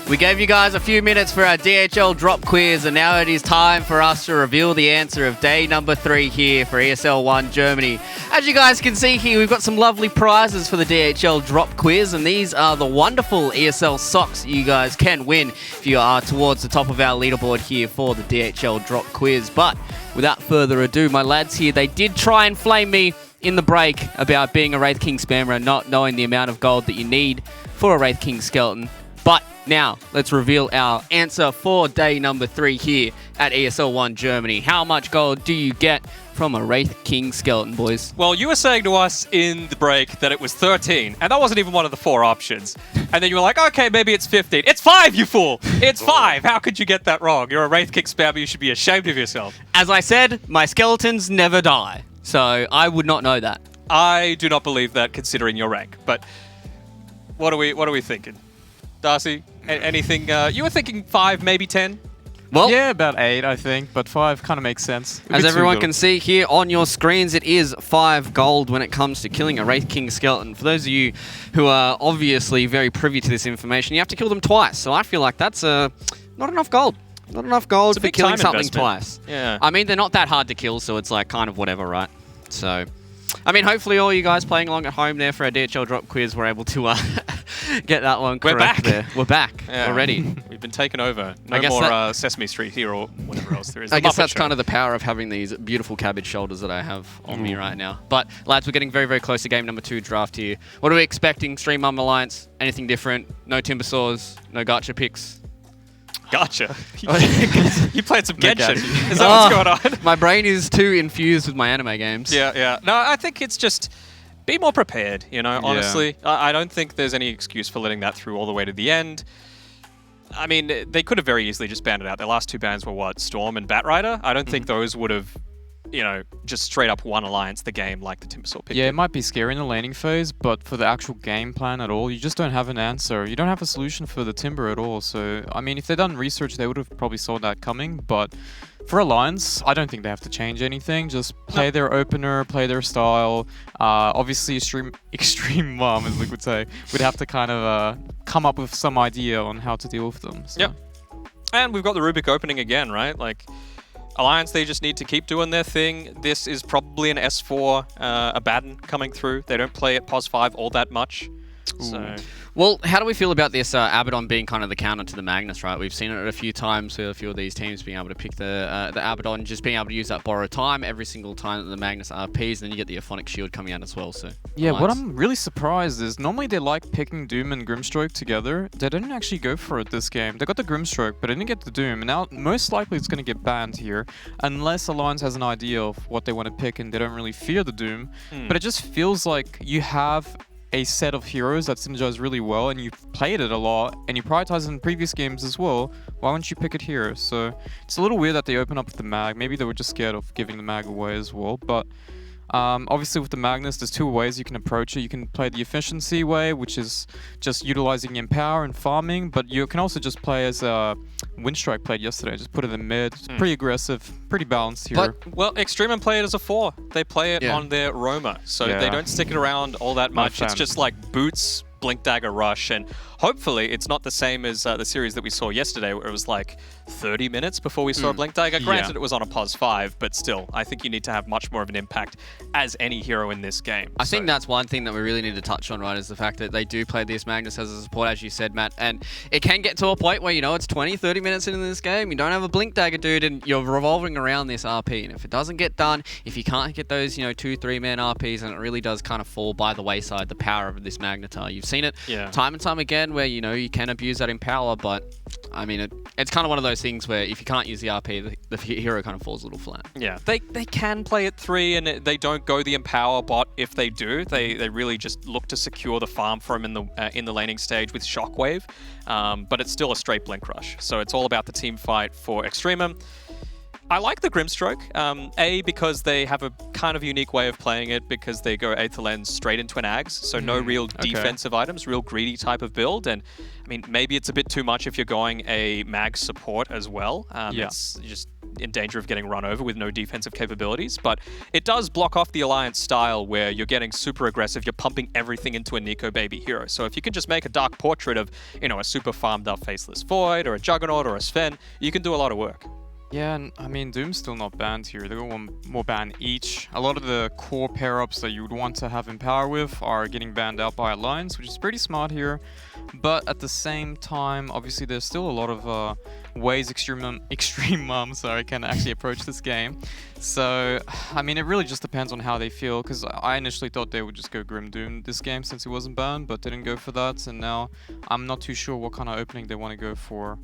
We gave you guys a few minutes for our DHL Drop Quiz, and now it is time for us to reveal the answer of day number 3 here for ESL 1 Germany. As you guys can see here, we've got some lovely prizes for the DHL Drop Quiz, and these are the wonderful ESL socks you guys can win if you are towards the top of our leaderboard here for the DHL Drop Quiz. But without further ado, my lads here, they did try and flame me in the break about being a Wraith King spammer and not knowing the amount of gold that you need for a Wraith King skeleton. But now, let's reveal our answer for day number 3 here at ESL 1 Germany. How much gold do you get from a Wraith King skeleton, boys? Well, you were saying to us in the break that it was 13, and that wasn't even one of the 4 options. And then you were like, okay, maybe it's 15. It's 5, you fool! It's 5! How could you get that wrong? You're a Wraith King spammer, you should be ashamed of yourself. As I said, my skeletons never die, so I would not know that. I do not believe that, considering your rank. But what are we thinking? Darcy, anything? You were thinking 5, maybe 10? Well, yeah, about 8, I think, but 5 kind of makes sense. As everyone can see here on your screens, it is 5 gold when it comes to killing a Wraith King skeleton. For those of you who are obviously very privy to this information, you have to kill them twice. So I feel like that's not enough gold. Not enough gold for killing something twice. Yeah. I mean, they're not that hard to kill, so it's like kind of whatever, right? So, I mean, hopefully all you guys playing along at home there for our DHL Drop Quiz were able to get that one We're correct back. there. We're back. Yeah. We're ready. We've been taken over. No I guess more Sesame Street here or whatever else there is. I The guess Muppet that's Show. kind of the power of having these beautiful cabbage shoulders that I have on me right now. But lads, we're getting very, very close to game number 2 draft here. What are we expecting? EXTREMUM Alliance? Anything different? No Timbersaws? No gacha picks? Gotcha. You played some Genshin. Is that what's going on? My brain is too infused with my anime games. Yeah. No, I think it's just be more prepared, honestly. I don't think there's any excuse for letting that through all the way to the end. I mean, they could have very easily just banned it out. Their last 2 bans were what? Storm and Batrider? I don't think those would have, just straight up won Alliance the game like the Timbersaw picked. Yeah, it might be scary in the laning phase, but for the actual game plan at all, you just don't have an answer. You don't have a solution for the Timber at all. So, I mean, if they'd done research, they would have probably saw that coming. But for Alliance, I don't think they have to change anything. Just play their opener, play their style. Obviously, EXTREMUM, as Luke would say, would have to kind of come up with some idea on how to deal with them. So. Yep. And we've got the Rubik opening again, right? Like, Alliance, they just need to keep doing their thing. This is probably an S4 Abaddon coming through. They don't play at POS 5 all that much. So. Well, how do we feel about this Abaddon being kind of the counter to the Magnus, right? We've seen it a few times with a few of these teams being able to pick the Abaddon, just being able to use that borrowed time every single time that the Magnus RPs, and then you get the Euphonic Shield coming out as well. So yeah, what I'm really surprised is normally they like picking Doom and Grimstroke together. They didn't actually go for it this game. They got the Grimstroke, but they didn't get the Doom. And now most likely it's going to get banned here, unless Alliance has an idea of what they want to pick and they don't really fear the Doom. But it just feels like you have a set of heroes that synergize really well, and you've played it a lot, and you prioritize it in previous games as well. Why wouldn't you pick it here? So it's a little weird that they open up with the mag. Maybe they were just scared of giving the mag away as well. But obviously with the Magnus, there's 2 ways you can approach it. You can play the efficiency way, which is just utilizing Empower and farming, but you can also just play as Windstrike played yesterday. Just put it in mid. It's pretty aggressive, pretty balanced here. But, well, EXTREMUM play it as a 4. They play it on their Roma, so they don't stick it around all that much. It's just like boots, Blink Dagger Rush, and hopefully it's not the same as the series that we saw yesterday where it was like 30 minutes before we saw Blink Dagger. Granted, it was on a POS 5, but still, I think you need to have much more of an impact as any hero in this game. I think that's one thing that we really need to touch on, right, is the fact that they do play this Magnus as a support, as you said, Matt, and it can get to a point where, it's 20, 30 minutes into this game, you don't have a Blink Dagger dude, and you're revolving around this RP, and if it doesn't get done, if you can't get those, 2, 3-man RPs, and it really does kind of fall by the wayside, the power of this Magnetar. You've seen it time and time again where, you can abuse that Empower, but, I mean, it's kind of one of those things where if you can't use the RP, the hero kind of falls a little flat. Yeah, they can play at 3, and they don't go the Empower bot. If they do, they really just look to secure the farm for him in the laning stage with Shockwave, but it's still a straight Blink Rush. So it's all about the team fight for EXTREMUM. I like the Grimstroke, because they have a kind of unique way of playing it, because they go Aether Lens straight into an Ags, so no real defensive items, real greedy type of build, and I mean, maybe it's a bit too much if you're going a mag support as well. It's just in danger of getting run over with no defensive capabilities, but it does block off the Alliance style where you're getting super aggressive, you're pumping everything into a Nico baby hero. So if you can just make a Dark Portrait of, a super farmed up Faceless Void, or a Juggernaut, or a Sven, you can do a lot of work. Yeah, and I mean, Doom's still not banned here. They got 1 more ban each. A lot of the core pair-ups that you would want to have Empower with are getting banned out by Alliance, which is pretty smart here. But at the same time, obviously, there's still a lot of ways EXTREMUM can actually approach this game. So, I mean, it really just depends on how they feel, because I initially thought they would just go Grim Doom this game since it wasn't banned, but didn't go for that. And now I'm not too sure what kind of opening they want to go for.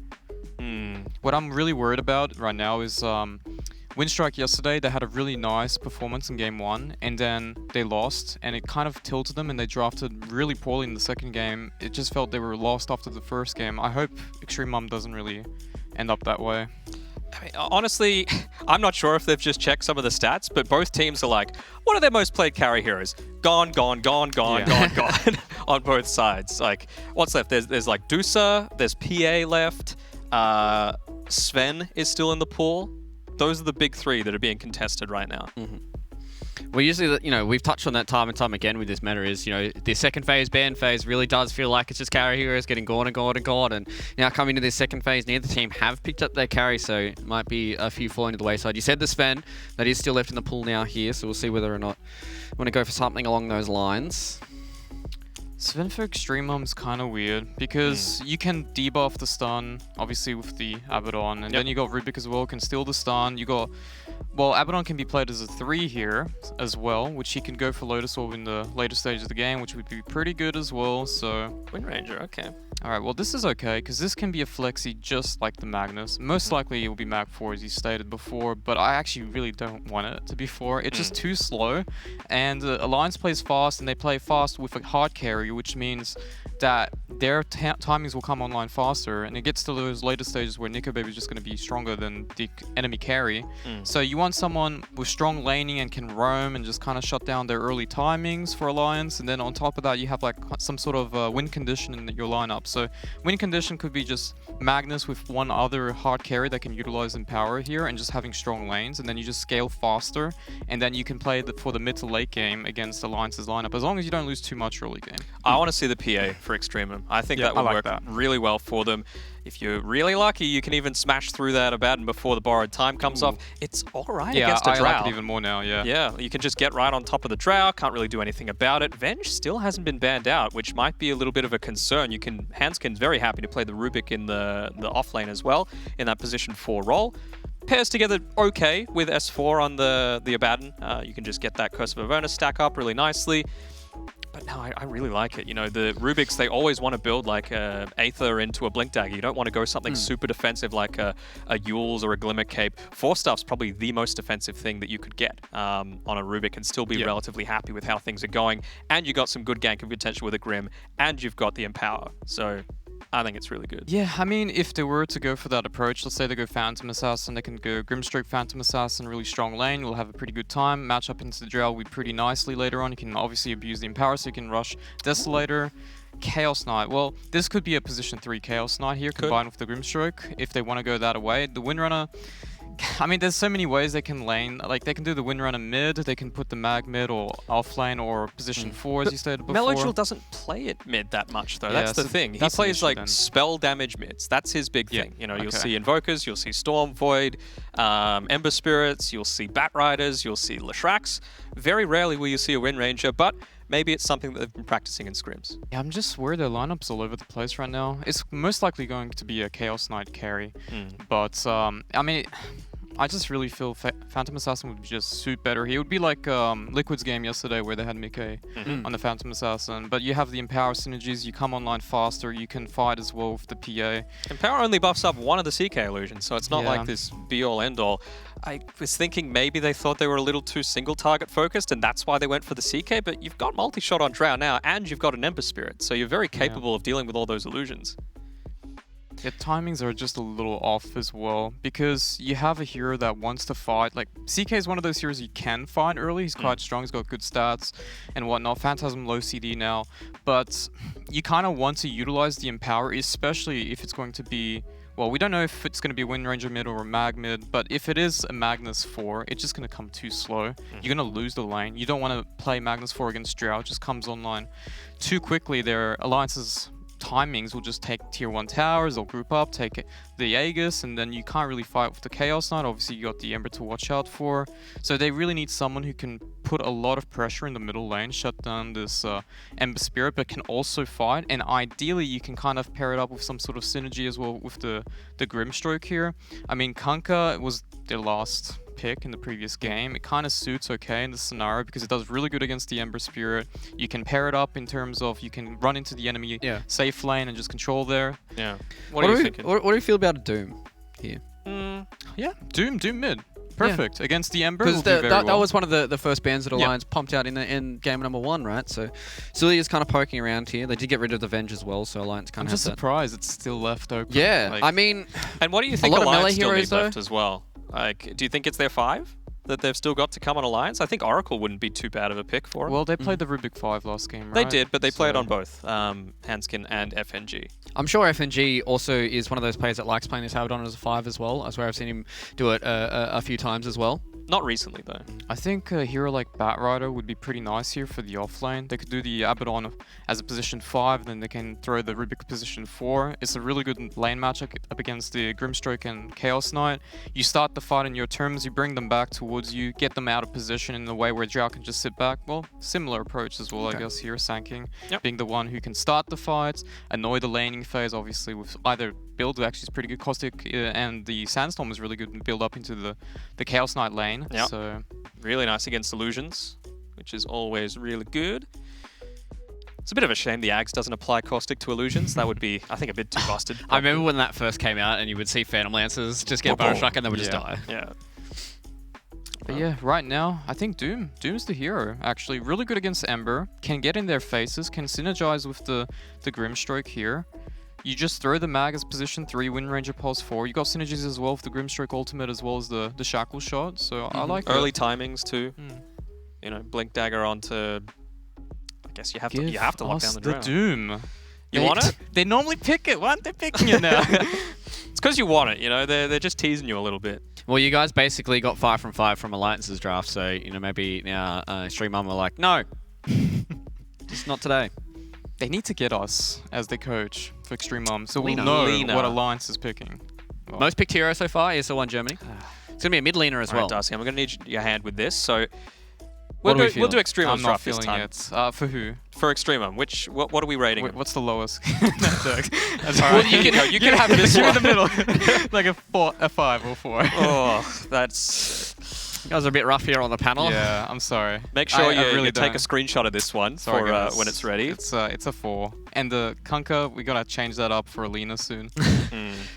What I'm really worried about right now is Windstrike yesterday, they had a really nice performance in game 1, and then they lost, and it kind of tilted them, and they drafted really poorly in the second game. It just felt they were lost after the first game. I hope EXTREMUM doesn't really end up that way. I mean, honestly, I'm not sure if they've just checked some of the stats, but both teams are like, what are their most played carry heroes? Gone on both sides. Like, what's left? There's like Dusa, there's PA left, Sven is still in the pool. Those are the big 3 that are being contested right now. Well, usually, we've touched on that time and time again with this meta is, the second phase, ban phase really does feel like it's just carry heroes getting gone. And now coming to this second phase, neither team have picked up their carry, so it might be a few falling to the wayside. You said the Sven, that is still left in the pool now here, so we'll see whether or not we want to go for something along those lines. Sven for Extremum's kind of weird because you can debuff the stun, obviously with the Abaddon, and then you got Rubik as well, can steal the stun. You got, well, Abaddon can be played as a 3 here as well, which he can go for Lotus Orb in the later stages of the game, which would be pretty good as well. So Wind Ranger, okay. All right, well, this is okay because this can be a flexi just like the Magnus. Most likely it will be Mag 4 as you stated before, but I actually really don't want it to be 4. It's just too slow, and Alliance plays fast, and they play fast with a hard carry, which means that their timings will come online faster, and it gets to those later stages where Nico Baby is just going to be stronger than the enemy carry. So you want someone with strong laning and can roam and just kind of shut down their early timings for Alliance, and then on top of that you have like some sort of win condition in your lineup. So win condition could be just Magnus with one other hard carry that can utilize Empower here and just having strong lanes, and then you just scale faster, and then you can play for the mid to late game against Alliance's lineup as long as you don't lose too much early game. I want to see the PA for Extremum. I think that would work really well for them. If you're really lucky, you can even smash through that Abaddon before the borrowed time comes off. It's all right against a Drow. I like it even more now, Yeah, you can just get right on top of the Drow, can't really do anything about it. Venge still hasn't been banned out, which might be a little bit of a concern. Hanskin's very happy to play the Rubik in the off lane as well, in that position 4 role. Pairs together okay with S4 on the Abaddon. You can just get that Curse of Avernus stack up really nicely. But no, I really like it. You know, the Rubiks, they always want to build like a Aether into a Blink Dagger. You don't want to go something super defensive like a Yule's or a Glimmer Cape. 4 stuff's probably the most defensive thing that you could get on a Rubik and still be relatively happy with how things are going. And you got some good ganking potential with a Grim, and you've got the Empower. So I think it's really good. Yeah, I mean, if they were to go for that approach, let's say they go Phantom Assassin, they can go Grimstroke, Phantom Assassin, really strong lane, you'll have a pretty good time. Match up into the Drow will be pretty nicely later on. You can obviously abuse the Empower, so you can rush Desolator. Chaos Knight. Well, this could be a position 3 Chaos Knight here, combined with the Grimstroke, if they want to go that away. The Windrunner, I mean, there's so many ways they can lane. Like, they can do the Windrunner mid, they can put the Mag mid or off lane or position 4, as you stated before. Melodrill doesn't play it mid that much, though. That's the thing. He plays, like, spell damage mids. That's his big thing. You know, you'll see Invokers, you'll see Storm Void, Ember Spirits, you'll see Bat Riders, you'll see Leshracs. Very rarely will you see a Wind Ranger, but maybe it's something that they've been practicing in scrims. Yeah, I'm just worried their lineup's all over the place right now. It's most likely going to be a Chaos Knight carry. But, I mean, I just really feel Phantom Assassin would just suit better. He would be like Liquid's game yesterday where they had Mickey on the Phantom Assassin. But you have the Empower synergies, you come online faster, you can fight as well with the PA. Empower only buffs up one of the CK illusions, so it's not like this be-all, end-all. I was thinking maybe they thought they were a little too single-target focused, and that's why they went for the CK, but you've got multi-shot on Drow now, and you've got an Ember Spirit, so you're very capable of dealing with all those illusions. Yeah, timings are just a little off as well, because you have a hero that wants to fight. Like, CK is one of those heroes you can fight early. He's quite strong, he's got good stats and whatnot. Phantasm low CD now, but you kind of want to utilize the Empower, especially if it's going to be, well, we don't know if it's going to be a Wind Ranger mid or a Mag mid, but if it is a Magnus 4, it's just going to come too slow. You're going to lose the lane. You don't want to play Magnus 4 against Drow. It just comes online too quickly. Their alliances timings will just take tier 1 towers, they'll group up, take the Aegis, and then you can't really fight with the Chaos Knight. Obviously you got the Ember to watch out for, so they really need someone who can put a lot of pressure in the middle lane, shut down this Ember Spirit, but can also fight, and ideally you can kind of pair it up with some sort of synergy as well with the Grimstroke here. I mean, Kunkka was their last pick in the previous game. It kind of suits okay in this scenario because it does really good against the Ember Spirit. You can pair it up in terms of you can run into the enemy safe lane and just control there. Yeah. What are you thinking? What do you feel about Doom here? Yeah, Doom mid. Perfect. Against the Ember, because that was one of the first bans that Alliance pumped out in game number 1, right? So Celia's kind of poking around here. They did get rid of the Venge as well, so Alliance kind of. I'm just surprised it's still left open. Yeah, like, I mean, and what do you think Alliance still need left as well? Like, do you think it's their 5 that they've still got to come on Alliance? I think Oracle wouldn't be too bad of a pick for them. Well, they played the Rubik 5 last game, right? They did, but they played on both Hanskin and FNG. I'm sure FNG also is one of those players that likes playing this Abaddon as a 5 as well. I swear I've seen him do it a few times as well. Not recently, though. I think a hero like Batrider would be pretty nice here for the offlane. They could do the Abaddon as a position 5, then they can throw the Rubik position 4. It's a really good lane match up against the Grimstroke and Chaos Knight. You start the fight in your terms, you bring them back towards you, get them out of position in a way where Drow can just sit back. Well, similar approach as well, I guess, here, Sanking. Being the one who can start the fights, annoy the laning phase, obviously, with either build, actually is pretty good. Caustic and the Sandstorm is really good and build up into the Chaos Knight lane. Yeah. So really nice against Illusions, which is always really good. It's a bit of a shame the Ags doesn't apply Caustic to Illusions. That would be, I think, a bit too busted. I remember when that first came out and you would see Phantom Lancers just get barrel struck and they would just die. Yeah. But yeah, right now, I think Doom's the hero, actually. Really good against Ember, can get in their faces, can synergize with the Grimstroke here. You just throw the mag as position 3, Wind Ranger pulse 4. You got synergies as well with the Grimstroke ultimate as well as the Shackle shot, so I like early that. timings too. You know, Blink Dagger onto. I guess you have to lock down the Drow. Doom. You want it? They normally pick it. Why aren't they picking it now? It's because you want it. You know, they're just teasing you a little bit. Well, you guys basically got 5 from 5 from Alliance's draft, so you know maybe now EXTREMUM were like, no, just not today. They need to get us as their coach for EXTREMUM, so we'll Lina. know Lina. what Alliance is picking. Well, Most picked hero so far, ESL 1 Germany. It's going to be a mid laner as well. All right, Darcy, I'm going to need your hand with this. So What we'll are we do feeling? EXTREMUM's I'm not draft this feeling time. it. For who? For EXTREMUM. What are we rating? What's the lowest? That's all right. You can have this You're one. in the middle. Like a 5 or 4. Oh, that's... You guys are a bit rough here on the panel. Yeah, I'm sorry. Make sure you really take a don't. screenshot of this one Sorry, for guys. when it's ready. It's a 4. And the Kunkka, we gotta change that up for Alina soon.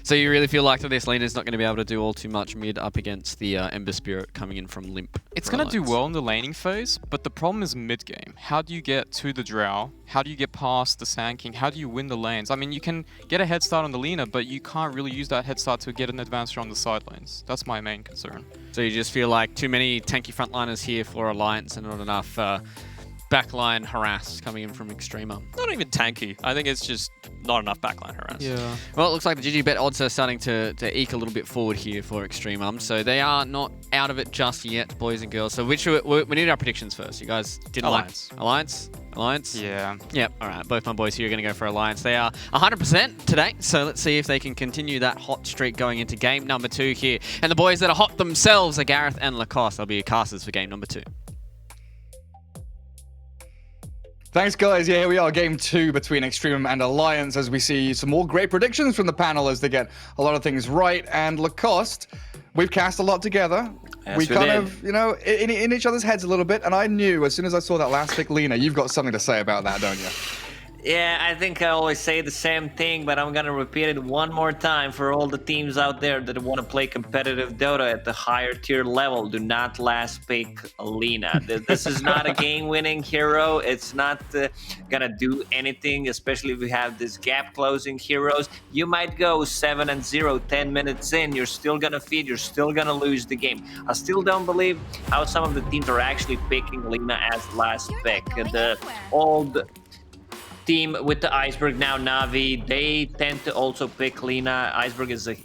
So you really feel like that this laner's not going to be able to do all too much mid up against the Ember Spirit coming in from Limp? It's for going to do Alliance? well in the laning phase, but the problem is mid-game. How do you get to the Drow? How do you get past the Sand King? How do you win the lanes? I mean, you can get a head start on the Lina, but you can't really use that head start to get an advantage on the side lanes. That's my main concern. So you just feel like too many tanky frontliners here for Alliance and not enough backline harass coming in from EXTREMUM. Not even tanky. I think it's just not enough backline harass. Yeah. Well, it looks like the GG bet odds are starting to eke a little bit forward here for EXTREMUM. So they are not out of it just yet, boys and girls. So we need our predictions first. You guys didn't Alliance. like Alliance? Alliance? Yeah. Yep. All right. Both my boys here are going to go for Alliance. They are 100% today. So let's see if they can continue that hot streak going into game number 2 here. And the boys that are hot themselves are Gareth and Lacoste. They'll be your casters for game number 2. Thanks, guys. Yeah, here we are, game 2 between EXTREMUM and Alliance, as we see some more great predictions from the panel as they get a lot of things right. And Lacoste, we've cast a lot together. Yes, we we kind did. of, you know, in each other's heads a little bit. And I knew as soon as I saw that last pick, Lina, you've got something to say about that, don't you? Yeah, I think I always say the same thing, but I'm gonna repeat it one more time for all the teams out there that want to play competitive Dota at the higher tier level. Do not last pick Lina. This is not a game-winning hero. It's not gonna do anything, especially if we have this gap-closing heroes. You might go 7-0, 10 minutes in. You're still gonna feed. You're still gonna lose the game. I still don't believe how some of the teams are actually picking Lina as last pick. The old team with the Iceberg, now Navi, they tend to also pick Lina. Iceberg is that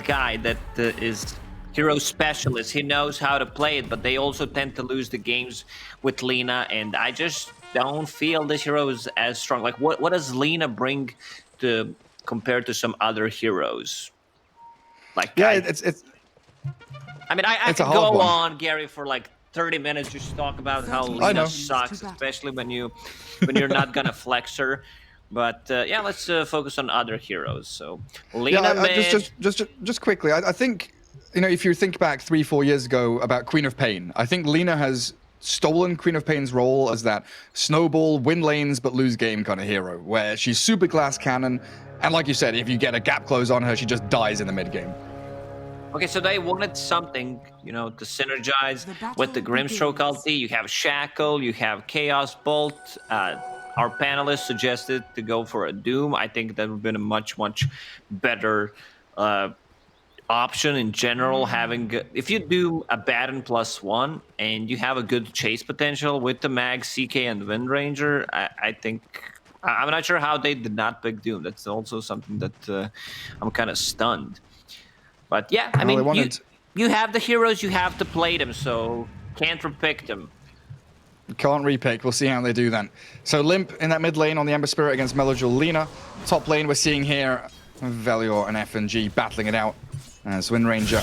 guy that is hero specialist. He knows how to play it, but they also tend to lose the games with Lina, and I just don't feel this hero is as strong. Like, what does Lina bring to compared to some other heroes? Like, Yeah, I mean, I it's a could hard go one. on, Gary, for like 30 minutes just to talk about how I Lina know. sucks, especially when you're not gonna flex her. But yeah, let's focus on other heroes. So Lina, just quickly, I think, you know, if you think back 3-4 years ago about Queen of Pain, I think Lina has stolen Queen of Pain's role as that snowball, win lanes but lose game kind of hero, where she's super glass cannon, and like you said, if you get a gap close on her, she just dies in the mid game. Okay, so they wanted something, to synergize with the Grimstroke ulti. You have Shackle, you have Chaos Bolt. Our panelists suggested to go for a Doom. I think that would have been a much, much better option in general. If you do a Baton +1 and you have a good chase potential with the Mag, CK, and Wind Ranger, I think... I'm not sure how they did not pick Doom. That's also something that I'm kind of stunned. But yeah, I mean, you have the heroes, you have to play them, so can't repick them. Can't repick. We'll see how they do then. So Limp in that mid lane on the Ember Spirit against Melojul Lina. Top lane we're seeing here Velior and FNG battling it out. As Wind Ranger,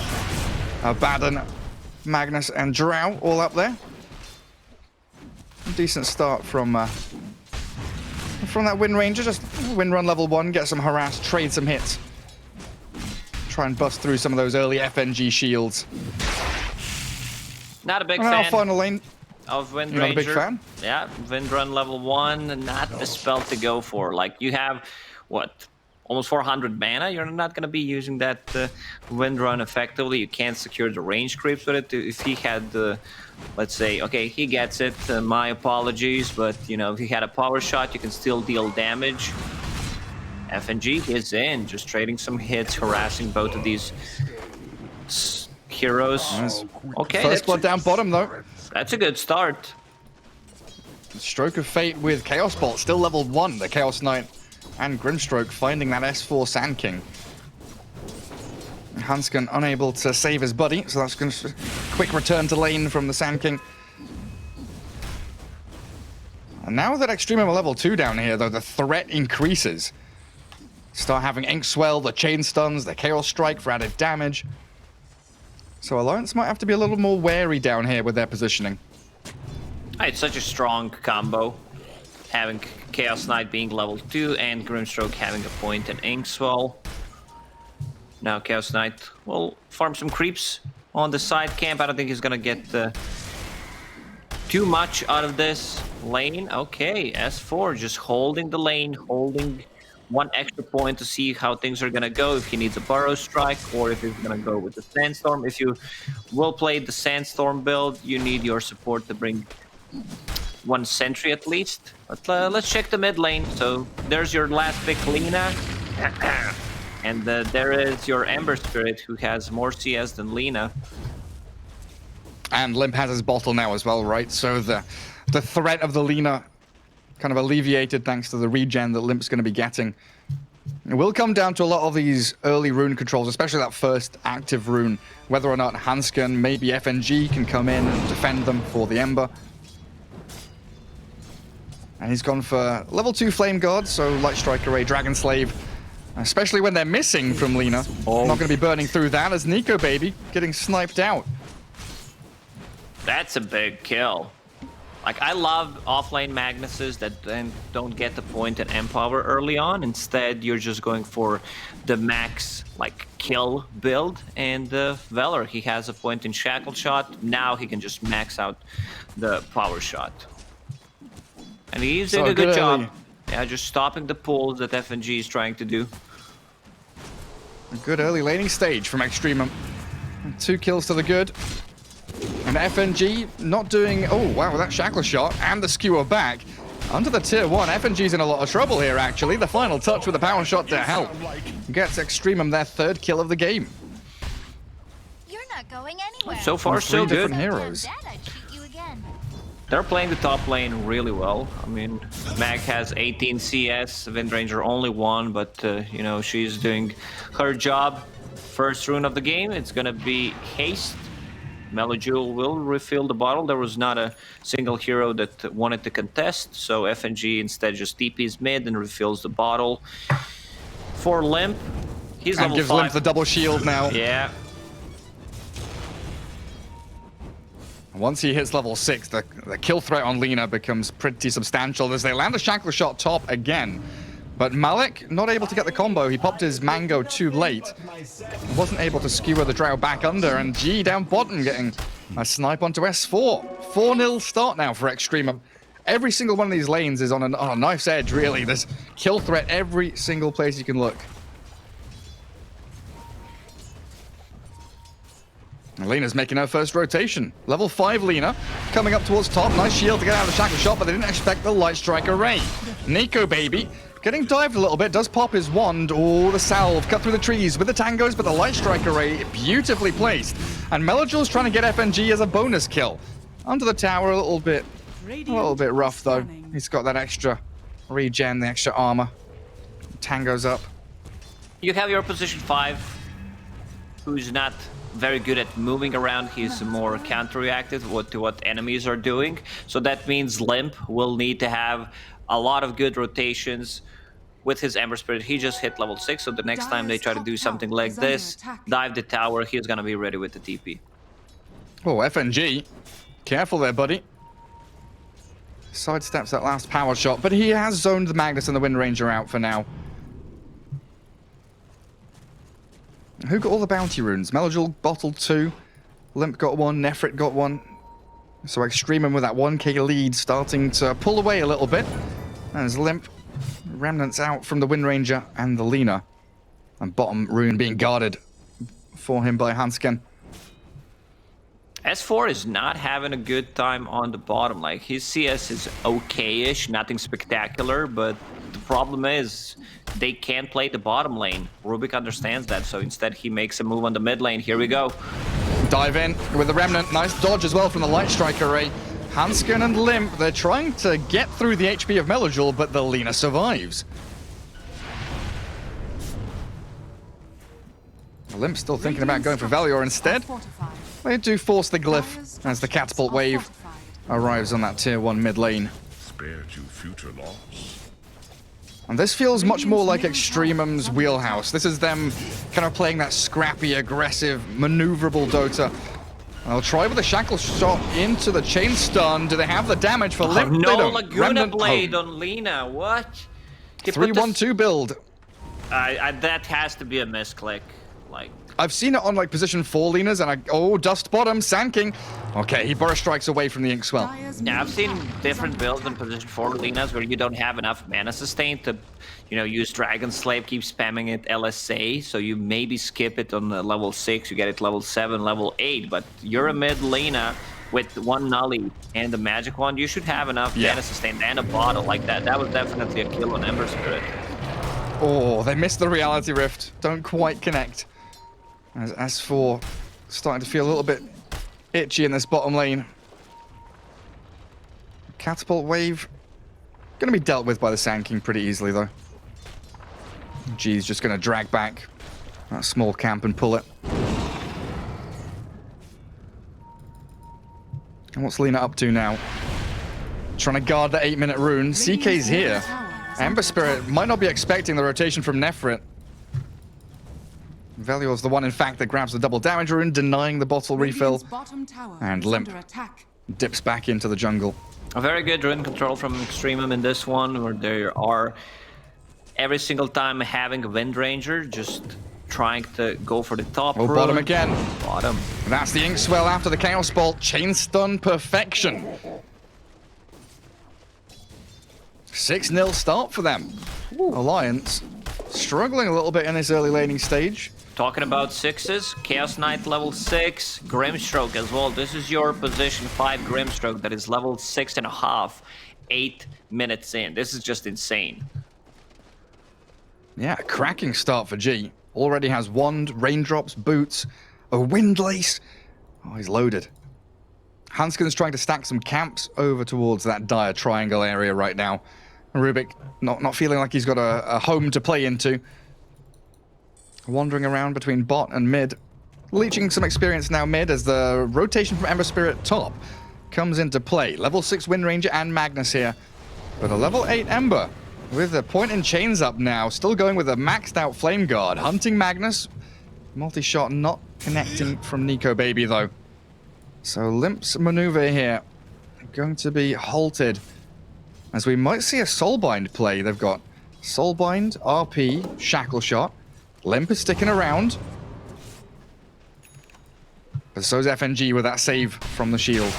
Abaddon, Magnus and Drow all up there. Decent start from that Wind Ranger. Just Wind Run level 1, get some harass, trade some hits. Try and bust through some of those early FNG shields. Not a big Well, fan. final lane. Of Wind You're Ranger. not a big fan? Yeah, Wind Run level 1, not the spell to go for. Like, you have, what, almost 400 mana? You're not going to be using that Wind Run effectively. You can't secure the range creeps with it. If he had, let's say, okay, he gets it, my apologies, but, you know, if he had a power shot, you can still deal damage. FNG is in, just trading some hits, harassing both of these heroes. Nice. Okay, First blood down bottom, though. That's a good start. Stroke of Fate with Chaos Bolt, still level 1, the Chaos Knight. And Grimstroke finding that S4 Sand King. Hansken unable to save his buddy, so that's going to quick return to lane from the Sand King. And now that Extremum are level 2 down here, though, the threat increases. Start having Ink Swell, the Chain Stuns, the Chaos Strike for added damage. So Alliance might have to be a little more wary down here with their positioning. It's such a strong combo. Having Chaos Knight being level 2 and Grimstroke having a point and Inkswell. Now Chaos Knight will farm some creeps on the side camp. I don't think he's gonna get too much out of this lane. Okay, S4 just holding the lane, holding one extra point to see how things are gonna go, if he needs a Burrow Strike or if he's gonna go with the Sandstorm. If you will play the Sandstorm build, you need your support to bring one sentry at least. But let's check the mid lane. So there's your last pick, Lina. And there is your Ember Spirit, who has more CS than Lina. And Limp has his bottle now as well, right? So the threat of the Lina kind of alleviated thanks to the regen that Limp's going to be getting. It will come down to a lot of these early rune controls, especially that first active rune. Whether or not Hansken, maybe FNG can come in and defend them for the Ember. And he's gone for level 2 Flame Guard, so Light Strike Array, Dragon Slave. Especially when they're missing from Lina. Not going to be burning through that as Nico Baby getting sniped out. That's a big kill. Like, I love offlane Magnuses that then don't get the point at Empower early on. Instead, you're just going for the max, like, kill build. And Valor, he has a point in Shackle Shot. Now he can just max out the Power Shot. And he's doing a good job. Yeah, just stopping the pulls that FNG is trying to do. A good early laning stage from Extremum. 2 kills to the good. And FNG not doing... Oh, wow, that Shackle Shot and the Skewer back. Under the tier 1, FNG's in a lot of trouble here, actually. The final touch with the Power Shot to help. Gets Extremum their 3rd kill of the game. You're not going anywhere. So far, so good. Different heroes. They're playing the top lane really well. I mean, Mag has 18 CS, Wind Ranger only 1, but, you know, she's doing her job. First rune of the game, it's gonna be Haste. Melojul will refill the bottle. There was not a single hero that wanted to contest, so FNG instead just TPs mid and refills the bottle. For Limp, he's and level gives 5. Limp the double shield now. Yeah. Once he hits level 6, the kill threat on Lina becomes pretty substantial as they land a Shackle Shot top again. But Malik, not able to get the combo. He popped his Mango too late. Wasn't able to skewer the Drow back under, and G down bottom getting a snipe onto S4. 4-0 start now for Extremum. Every single one of these lanes is on a knife's edge, really. There's kill threat every single place you can look. Lina's making her first rotation. Level 5 Lina coming up towards top. Nice shield to get out of the Shackle Shot, but they didn't expect the Light Strike Array. Nico Baby getting dived a little bit, does pop his wand. Oh, the salve cut through the trees with the tangos, but the Light Strike Array beautifully placed. And Melojul's trying to get FNG as a bonus kill. Under the tower a little bit rough though. He's got that extra regen, the extra armor. Tango's up. You have your position 5, who's not very good at moving around. He's more counter-reactive to what enemies are doing. So that means Limp will need to have a lot of good rotations with his Ember Spirit. He just hit level 6, so the next time they try to do something like this, dive the tower, he's gonna be ready with the TP. Oh, FNG. Careful there, buddy. Sidesteps that last power shot, but he has zoned the Magnus and the Wind Ranger out for now. Who got all the bounty runes? Melojul bottled 2. Limp got 1. Nefrit got 1. So EXTREMUM with that 1k lead starting to pull away a little bit. As Limp remnants out from the Wind Ranger and the Lina. And bottom rune being guarded for him by Hansken. S4 is not having a good time on the bottom. Like, his CS is okay-ish, nothing spectacular, but the problem is they can't play the bottom lane. Rubik understands that, so instead he makes a move on the mid lane. Here we go. Dive in with the Remnant. Nice dodge as well from the Light Strike array. Hansken and Limp, they're trying to get through the HP of Melojul, but the Lina survives. Limp's still thinking about going for Valior instead. They do force the glyph as the catapult wave arrives on that tier 1 mid lane. Spared you future loss. And this feels much more like EXTREMUM's wheelhouse. This is them kind of playing that scrappy, aggressive, maneuverable Dota. They'll try with a shackle shot into the chain stun. Do they have the damage for Limp? No they don't. Laguna Remnant Blade on Lina, what? 3-1-2 build. That has to be a misclick. Like, I've seen it on like position 4 Linas, and oh, Dust Bottom, Sanking. Okay, he burst strikes away from the Inkswell. yeah, I've seen different builds in position 4 Linas where you don't have enough mana sustain to, you know, use Dragon Slave, keep spamming it LSA, so you maybe skip it on the level 6, you get it level 7, level 8, but you're a mid Lina with 1 Nully and the magic wand, you should have enough mana sustain and a bottle like that. That was definitely a kill on Ember Spirit. Oh, they missed the Reality Rift. Don't quite connect. As S4 starting to feel a little bit itchy in this bottom lane. Catapult wave going to be dealt with by the Sand King pretty easily, though. G's just going to drag back that small camp and pull it. And what's Lina up to now? Trying to guard the 8-minute rune. CK's here. Ember Spirit might not be expecting the rotation from Nefrit. Valior's the one, in fact, that grabs the double damage rune, denying the bottle refill. And Limp dips back into the jungle. A very good rune control from EXTREMUM in this one, where they are every single time having a Wind Ranger, just trying to go for the top Oh, rune. bottom again. Bottom. That's the Inkswell after the Chaos Bolt. Chain stun perfection. 6-0 start for them. Alliance struggling a little bit in this early laning stage. Talking about 6s, Chaos Knight level 6, Grimstroke as well. This is your position 5 Grimstroke that is level 6.5, 8 minutes in. This is just insane. Yeah, cracking start for G. Already has wand, raindrops, boots, a windlace. Oh, he's loaded. Hansken's trying to stack some camps over towards that dire triangle area right now. Rubik not feeling like he's got a home to play into. Wandering around between bot and mid. Leeching some experience now mid as the rotation from Ember Spirit top comes into play. Level 6 Wind Ranger and Magnus here. But a level 8 Ember with a point and chains up now. Still going with a maxed out Flame Guard. Hunting Magnus. Multi-shot not connecting from Nico Baby though. So Limp's maneuver here going to be halted. As we might see a Soulbind play. They've got Soulbind, RP, Shackle Shot. Limp is sticking around. But so's FNG with that save from the shield.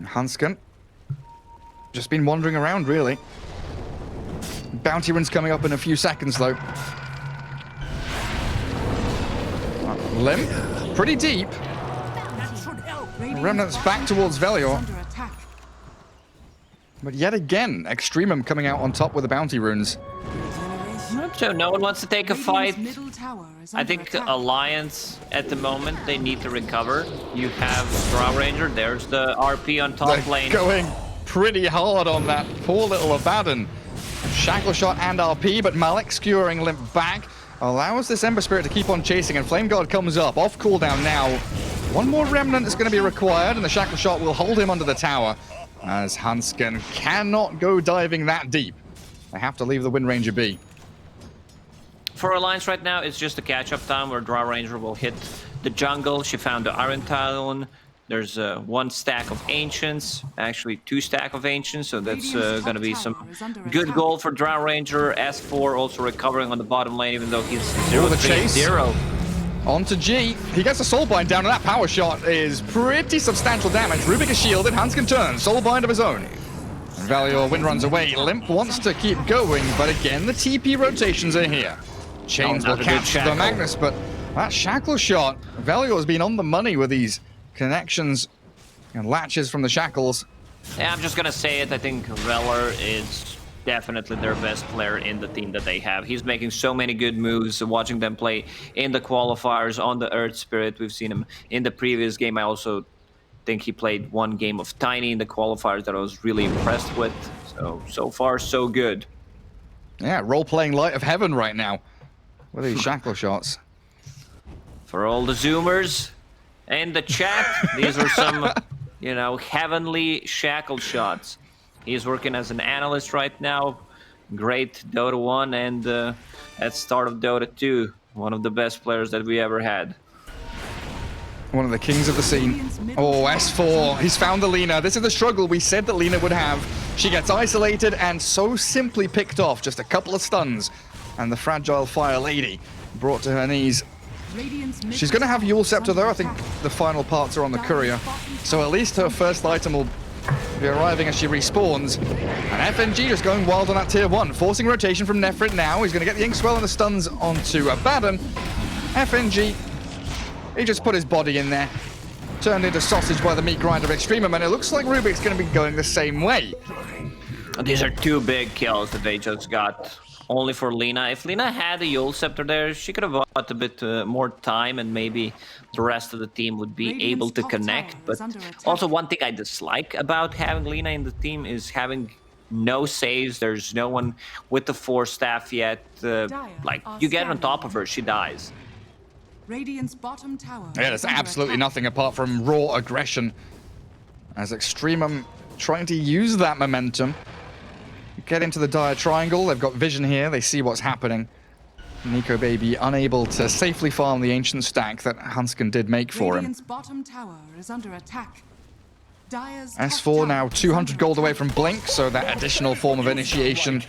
Hansken. Just been wandering around, really. Bounty run's coming up in a few seconds, though. Limp, pretty deep. Remnant's back towards Valior. But yet again, EXTREMUM coming out on top with the bounty runes. So no one wants to take a fight. I think Alliance at the moment, they need to recover. You have Draw Ranger, there's the RP on top lane. Going pretty hard on that poor little Abaddon. Shackle shot and RP, but Malik skewering Limp back. Allows this Ember Spirit to keep on chasing, and Flame Guard comes up. Off cooldown now. One more Remnant is going to be required, and the Shackle shot will hold him under the tower, as Hansken cannot go diving that deep. They have to leave the Wind Ranger be. For Alliance right now, it's just a catch-up time where Draw Ranger will hit the jungle. She found the Iron Talon. There's one stack of Ancients, actually 2 stack of Ancients, so that's going to be some good goal for Drow Ranger. S4 also recovering on the bottom lane, even though he's 0-3-0. On to G. He gets a Soulbind down, and that power shot is pretty substantial damage. Rubik is shielded, Hansken turns, Soulbind of his own. And Valior Wind runs away. Limp wants to keep going, but again, the TP rotations are here. Chains will catch the Magnus, but that Shackle shot, Valior's been on the money with these connections and latches from the shackles. Yeah, I'm just gonna say it. I think Veller is definitely their best player in the team that they have. He's making so many good moves. Watching them play in the qualifiers on the Earth Spirit, we've seen him in the previous game. I also think he played one game of Tiny in the qualifiers that I was really impressed with. So far, so good. Yeah, role-playing Light of Heaven right now with these shackle shots. For all the Zoomers in the chat, these are some, you know, heavenly shackle shots. He's working as an analyst right now. Great Dota 1 and at start of Dota 2. One of the best players that we ever had. One of the kings of the scene. Oh, S4. He's found the Lina. This is the struggle we said that Lina would have. She gets isolated and so simply picked off. Just a couple of stuns. And the fragile Fire Lady brought to her knees. She's going to have Yule Scepter though. I think the final parts are on the courier. So at least her first item will be arriving as she respawns. And FNG just going wild on that tier 1. Forcing rotation from Nefrit now. He's going to get the Inkswell and the stuns onto Abaddon. FNG, he just put his body in there. Turned into sausage by the meat grinder of EXTREMUM, and it looks like Rubik's going to be going the same way. These are 2 big kills that they just got. Only for Lina. If Lina had a Yule Scepter there, she could have bought a bit more time and maybe the rest of the team would be able to connect. But also one thing I dislike about having Lina in the team is having no saves. There's no one with the 4 staff yet. Like, you get on top of her, she dies. Radiant's bottom tower. Yeah, there's absolutely nothing apart from raw aggression. As EXTREMUM trying to use that momentum. Get into the dire triangle. They've got vision here. They see what's happening. Nico Baby unable to safely farm the ancient stack that Hansken did make for him. Radiant's bottom tower is under attack. Dire's S4 now 200 gold away from Blink, so that additional form of initiation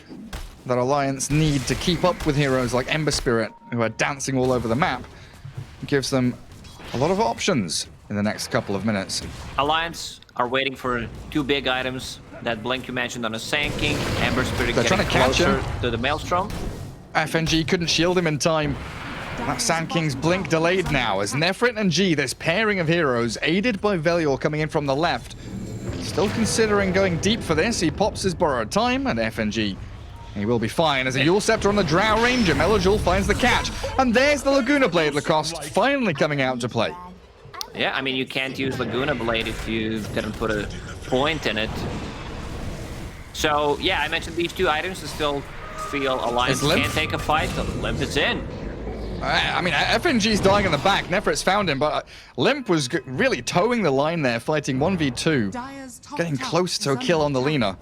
that Alliance need to keep up with heroes like Ember Spirit, who are dancing all over the map, gives them a lot of options in the next couple of minutes. Alliance are waiting for 2 big items. That Blink you mentioned on a Sand King, Ember Spirit They're getting trying to catch closer him. to the Maelstrom. FNG couldn't shield him in time. That Sand King's Blink delayed now as Nefrit and G, this pairing of heroes, aided by Velior coming in from the left. Still considering going deep for this. He pops his borrowed time, and FNG, he will be fine as a Yule Scepter on the Drow Ranger. Melojul finds the catch. And there's the Laguna Blade Lacoste finally coming out to play. Yeah, I mean, you can't use Laguna Blade if you didn't put a point in it. So, yeah, I mentioned these 2 items to still feel Alliance can't take a fight. So Limp is in. I mean, FNG's dying in the back. Nefrit's found him, but Limp was really towing the line there, fighting 1v2, getting close to a kill on the Lina.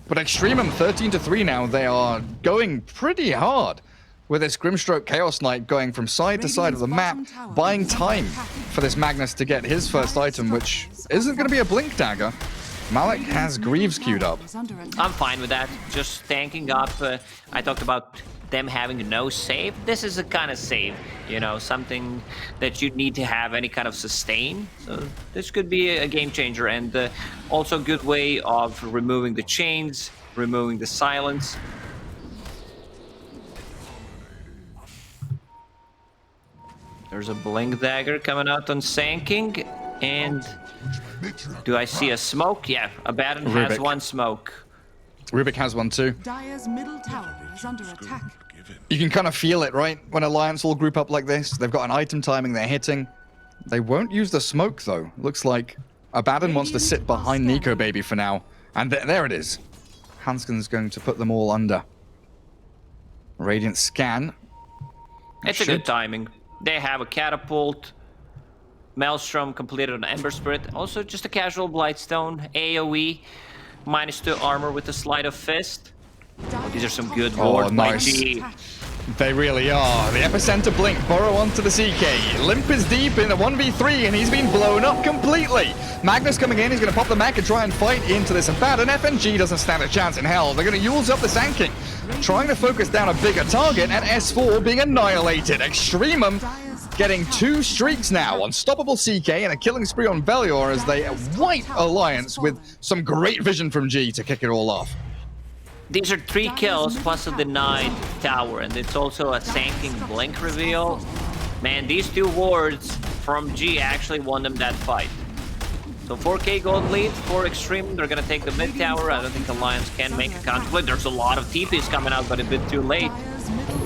But EXTREMUM 13-3 now. They are going pretty hard with this Grimstroke Chaos Knight going from side to side of the map, buying time for this Magnus to get his first item, which isn't going to be a Blink Dagger. Malik has Greaves queued up. I'm fine with that. Just tanking up. I talked about them having no save. This is a kind of save, you know, something that you need to have any kind of sustain. So this could be a game changer, and also a good way of removing the chains, removing the silence. There's a Blink Dagger coming out on Sand King, and do I see a smoke? Yeah, Abaddon has 1 smoke. Rubik has 1 too. Dire's middle tower is under attack. You can kind of feel it, right? When Alliance all group up like this, they've got an item timing they're hitting. They won't use the smoke though. Looks like Abaddon wants to sit behind Nico Baby for now. And there it is. Hansken's going to put them all under. Radiant scan. It's a good timing. They have a catapult. Maelstrom completed an Ember Spirit. Also just a casual Blightstone. AoE. -2 armor with a Sleight of Fist. Oh, these are some good wards by G. They really are. The epicenter blink, burrow onto the CK. Limp is deep in a 1v3 and he's been blown up completely. Magnus coming in, he's going to pop the mech and try and fight into this Abaddon. FNG doesn't stand a chance in hell. They're going to use up the Sand King, trying to focus down a bigger target, and S4 being annihilated. Extremum getting 2 streaks now. Unstoppable CK and a killing spree on Velior as they wipe Alliance with some great vision from G to kick it all off. These are 3 kills plus a denied tower, and it's also a Sand King blink reveal. Man, these 2 wards from G actually won them that fight. So 4k gold lead for Extreme. They're gonna take the mid tower. I don't think Alliance can make a counterplay. There's a lot of TPs coming out, but a bit too late.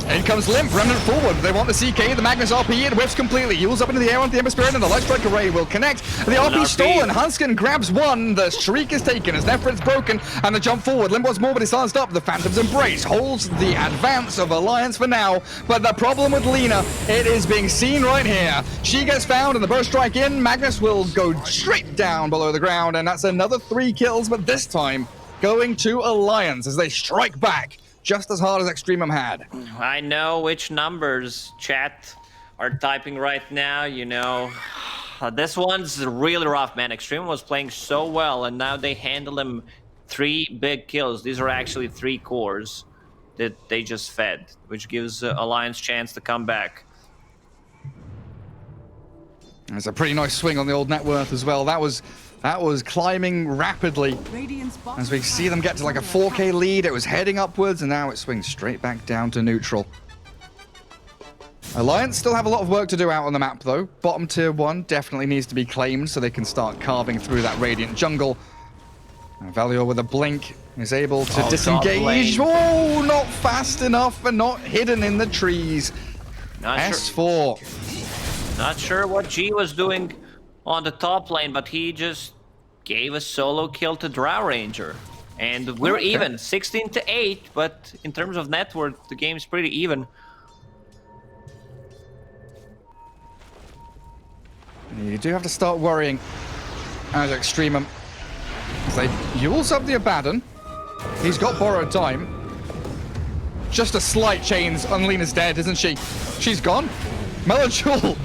In comes Limp, running forward. They want the CK, the Magnus RP, it whips completely. Heals up into the air on the Ember Spirit, and the Light Strike Array will connect. The RP stolen, Hansken grabs 1, the streak is taken as Nefrit's broken, and the jump forward. Limp wants more, but he's silenced up. The Phantom's Embrace holds the advance of Alliance for now, but the problem with Lina, it is being seen right here. She gets found, and the burst strike in. Magnus will go straight down below the ground, and that's another 3 kills, but this time going to Alliance as they strike back. Just as hard as Extremum had. I know which numbers chat are typing right now, you know. This one's really rough, man. Extremum was playing so well, and now they handle him 3 big kills. These are actually 3 cores that they just fed, which gives Alliance chance to come back. There's a pretty nice swing on the old net worth as well. That was climbing rapidly. As we see them get to like a 4k lead, it was heading upwards, and now it swings straight back down to neutral. Alliance still have a lot of work to do out on the map, though. Bottom tier 1 definitely needs to be claimed so they can start carving through that Radiant jungle. Velior with a blink is able to disengage. Oh, not fast enough and not hidden in the trees. S4. Not sure what G was doing on the top lane, but he just gave a solo kill to Drow Ranger. And we're even, 16-8, but in terms of net worth, the game's pretty even. You do have to start worrying as Extremum. As they use up the Abaddon. He's got borrowed time. Just a slight chains. Unlena's dead, isn't she? She's gone. Melajul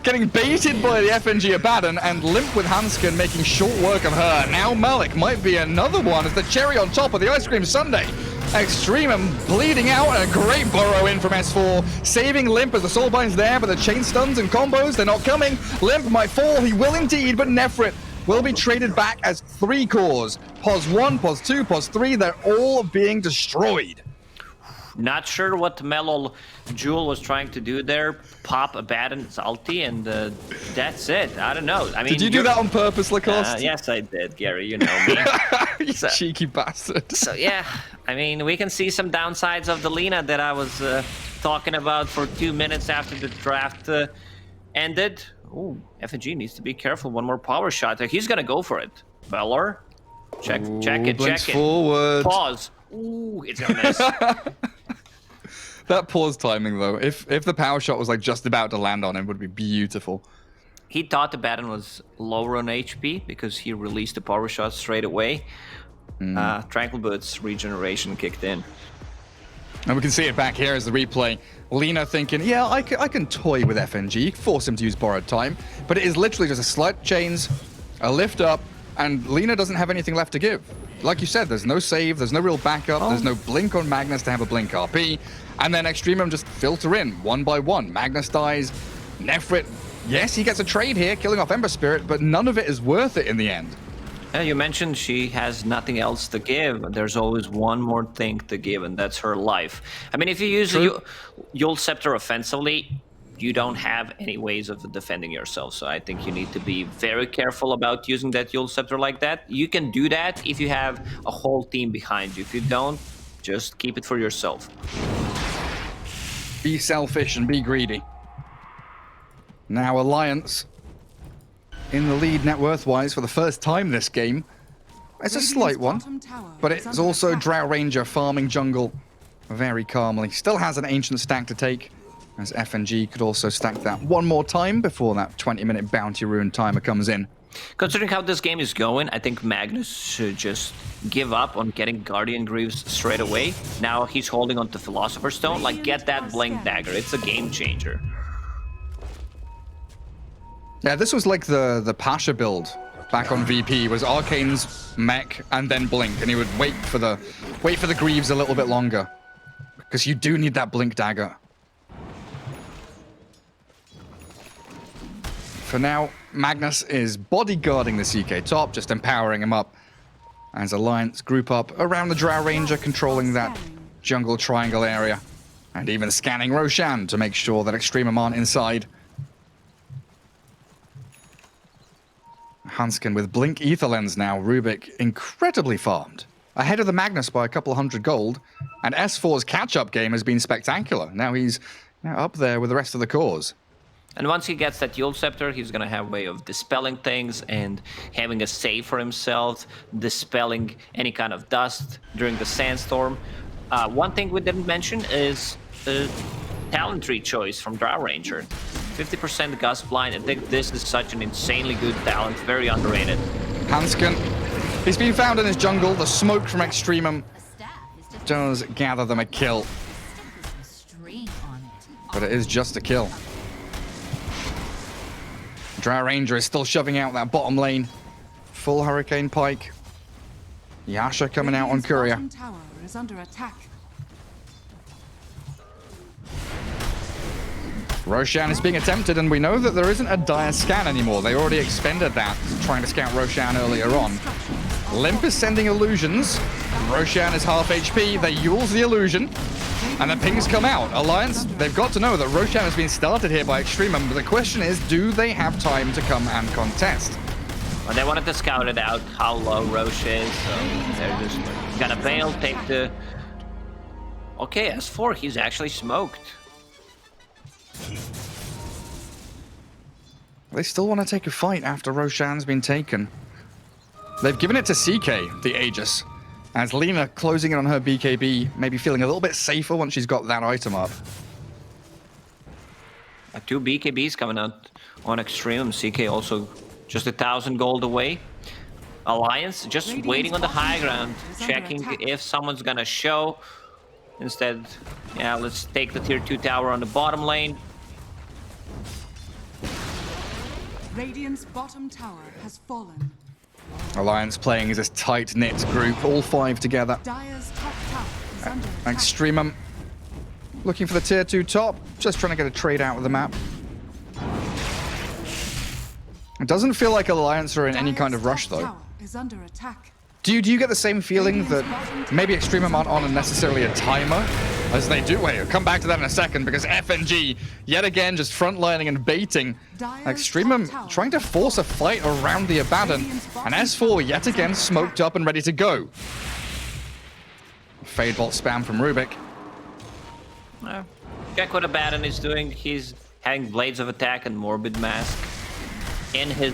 getting baited by the FNG Abaddon, and Limp with Hansken making short work of her. Now Malik might be another one as the cherry on top of the ice cream sundae. Extremum bleeding out, and a great burrow in from S4, saving Limp as the soulbind's there, but the chain stuns and combos, they're not coming. Limp might fall, he will indeed, but Nefrit will be traded back as 3 cores. Pos 1, Pos 2, Pos 3, they're all being destroyed. Not sure what Melol Jewel was trying to do there. Pop Abaddon's ulti, and that's it. I don't know. I mean, did you do that on purpose, Lacoste? Yes, I did, Gary. You know me. You cheeky bastard. So yeah, I mean, we can see some downsides of the Lina that I was talking about for 2 minutes after the draft ended. Ooh, FNG needs to be careful. One more power shot. He's gonna go for it. Valor, check it. Forward. Pause. Ooh, it's gonna miss. That pause timing, though, if the power shot was like just about to land on him, would be beautiful. He thought the Abaddon was lower on HP because he released the power shot straight away. Tranquil Boots regeneration kicked in. And we can see it back here as the replay. Lina thinking, yeah, I can toy with FNG, force him to use borrowed time, but it is literally just a slight chains, a lift up, and Lina doesn't have anything left to give. Like you said, there's no save, there's no real backup, there's no blink on Magnus to have a blink RP, and then Extremum just filter in one by one. Magnus dies, Nefrit, yes, he gets a trade here, killing off Ember Spirit, but none of it is worth it in the end. You mentioned she has nothing else to give. There's always one more thing to give, and that's her life. I mean, if you use Yule Scepter offensively, you don't have any ways of defending yourself. So I think you need to be very careful about using that Yule Scepter like that. You can do that if you have a whole team behind you. If you don't, just keep it for yourself. Be selfish and be greedy. Now Alliance in the lead net worth-wise for the first time this game. It's a slight one, but it's also Drow Ranger farming jungle very calmly. Still has an Ancient stack to take, as FNG could also stack that one more time before that 20-minute bounty rune timer comes in. Considering how this game is going, I think Magnus should just give up on getting Guardian Greaves straight away. Now he's holding on to Philosopher's Stone. Like, get that Blink Dagger. It's a game changer. Yeah, this was like the Pasha build back on VP, was Arcane's mech and then Blink, and he would wait for the Greaves a little bit longer. Because you do need that Blink Dagger. For now, Magnus is bodyguarding the CK top, just empowering him up as Alliance group up around the Drow Ranger, controlling that jungle triangle area, and even scanning Roshan to make sure that Extremum aren't inside. Hanskin with Blink Ether Lens now. Rubik incredibly farmed, ahead of the Magnus by a couple hundred gold, and S4's catch-up game has been spectacular. Now he's up there with the rest of the cores. And once he gets that Yule Scepter, he's going to have a way of dispelling things and having a save for himself, dispelling any kind of dust during the sandstorm. One thing we didn't mention is the talent tree choice from Drow Ranger. 50% Gust Blind. I think this is such an insanely good talent, very underrated. Hanskin, he's been found in his jungle. The smoke from Extremum does gather them a kill. But it is just a kill. Drow Ranger is still shoving out that bottom lane. Full Hurricane Pike. Yasha coming out on Courier. Tower is under attack. Roshan is being attempted, and we know that there isn't a dire scan anymore. They already expended that, trying to scout Roshan earlier on. Limp is sending illusions. Roshan is half HP. They Yule's the illusion, and the pings come out. Alliance, they've got to know that Roshan has been started here by Extremum, but the question is, do they have time to come and contest? Well, they wanted to scout it out how low Roche is, so they're just gonna bail, take the... Okay, S4, he's actually smoked. They still want to take a fight after Roshan's been taken. They've given it to CK, the Aegis, as Lina closing in on her BKB, maybe feeling a little bit safer once she's got that item up. 2 BKBs coming out on Extreme. CK also just 1,000 gold away. Alliance just waiting on the high ground, checking if someone's gonna show. Instead, yeah, let's take the tier 2 tower on the bottom lane. Radiant's bottom tower has fallen. Alliance playing as a tight-knit group, all 5 together. Dire's top tower is under attack. Extremum looking for the tier 2 top, just trying to get a trade out of the map. It doesn't feel like Alliance are in any kind of rush, though. Is under attack. Do you get the same feeling that maybe Extremum aren't on necessarily a timer as they do? Wait, I'll come back to that in a second, because FNG, yet again, just frontlining and baiting. Extremum trying to force a fight around the Abaddon, and S4 yet again smoked up and ready to go. Fade Bolt spam from Rubik. Check what Abaddon is doing. He's having Blades of Attack and Morbid Mask in his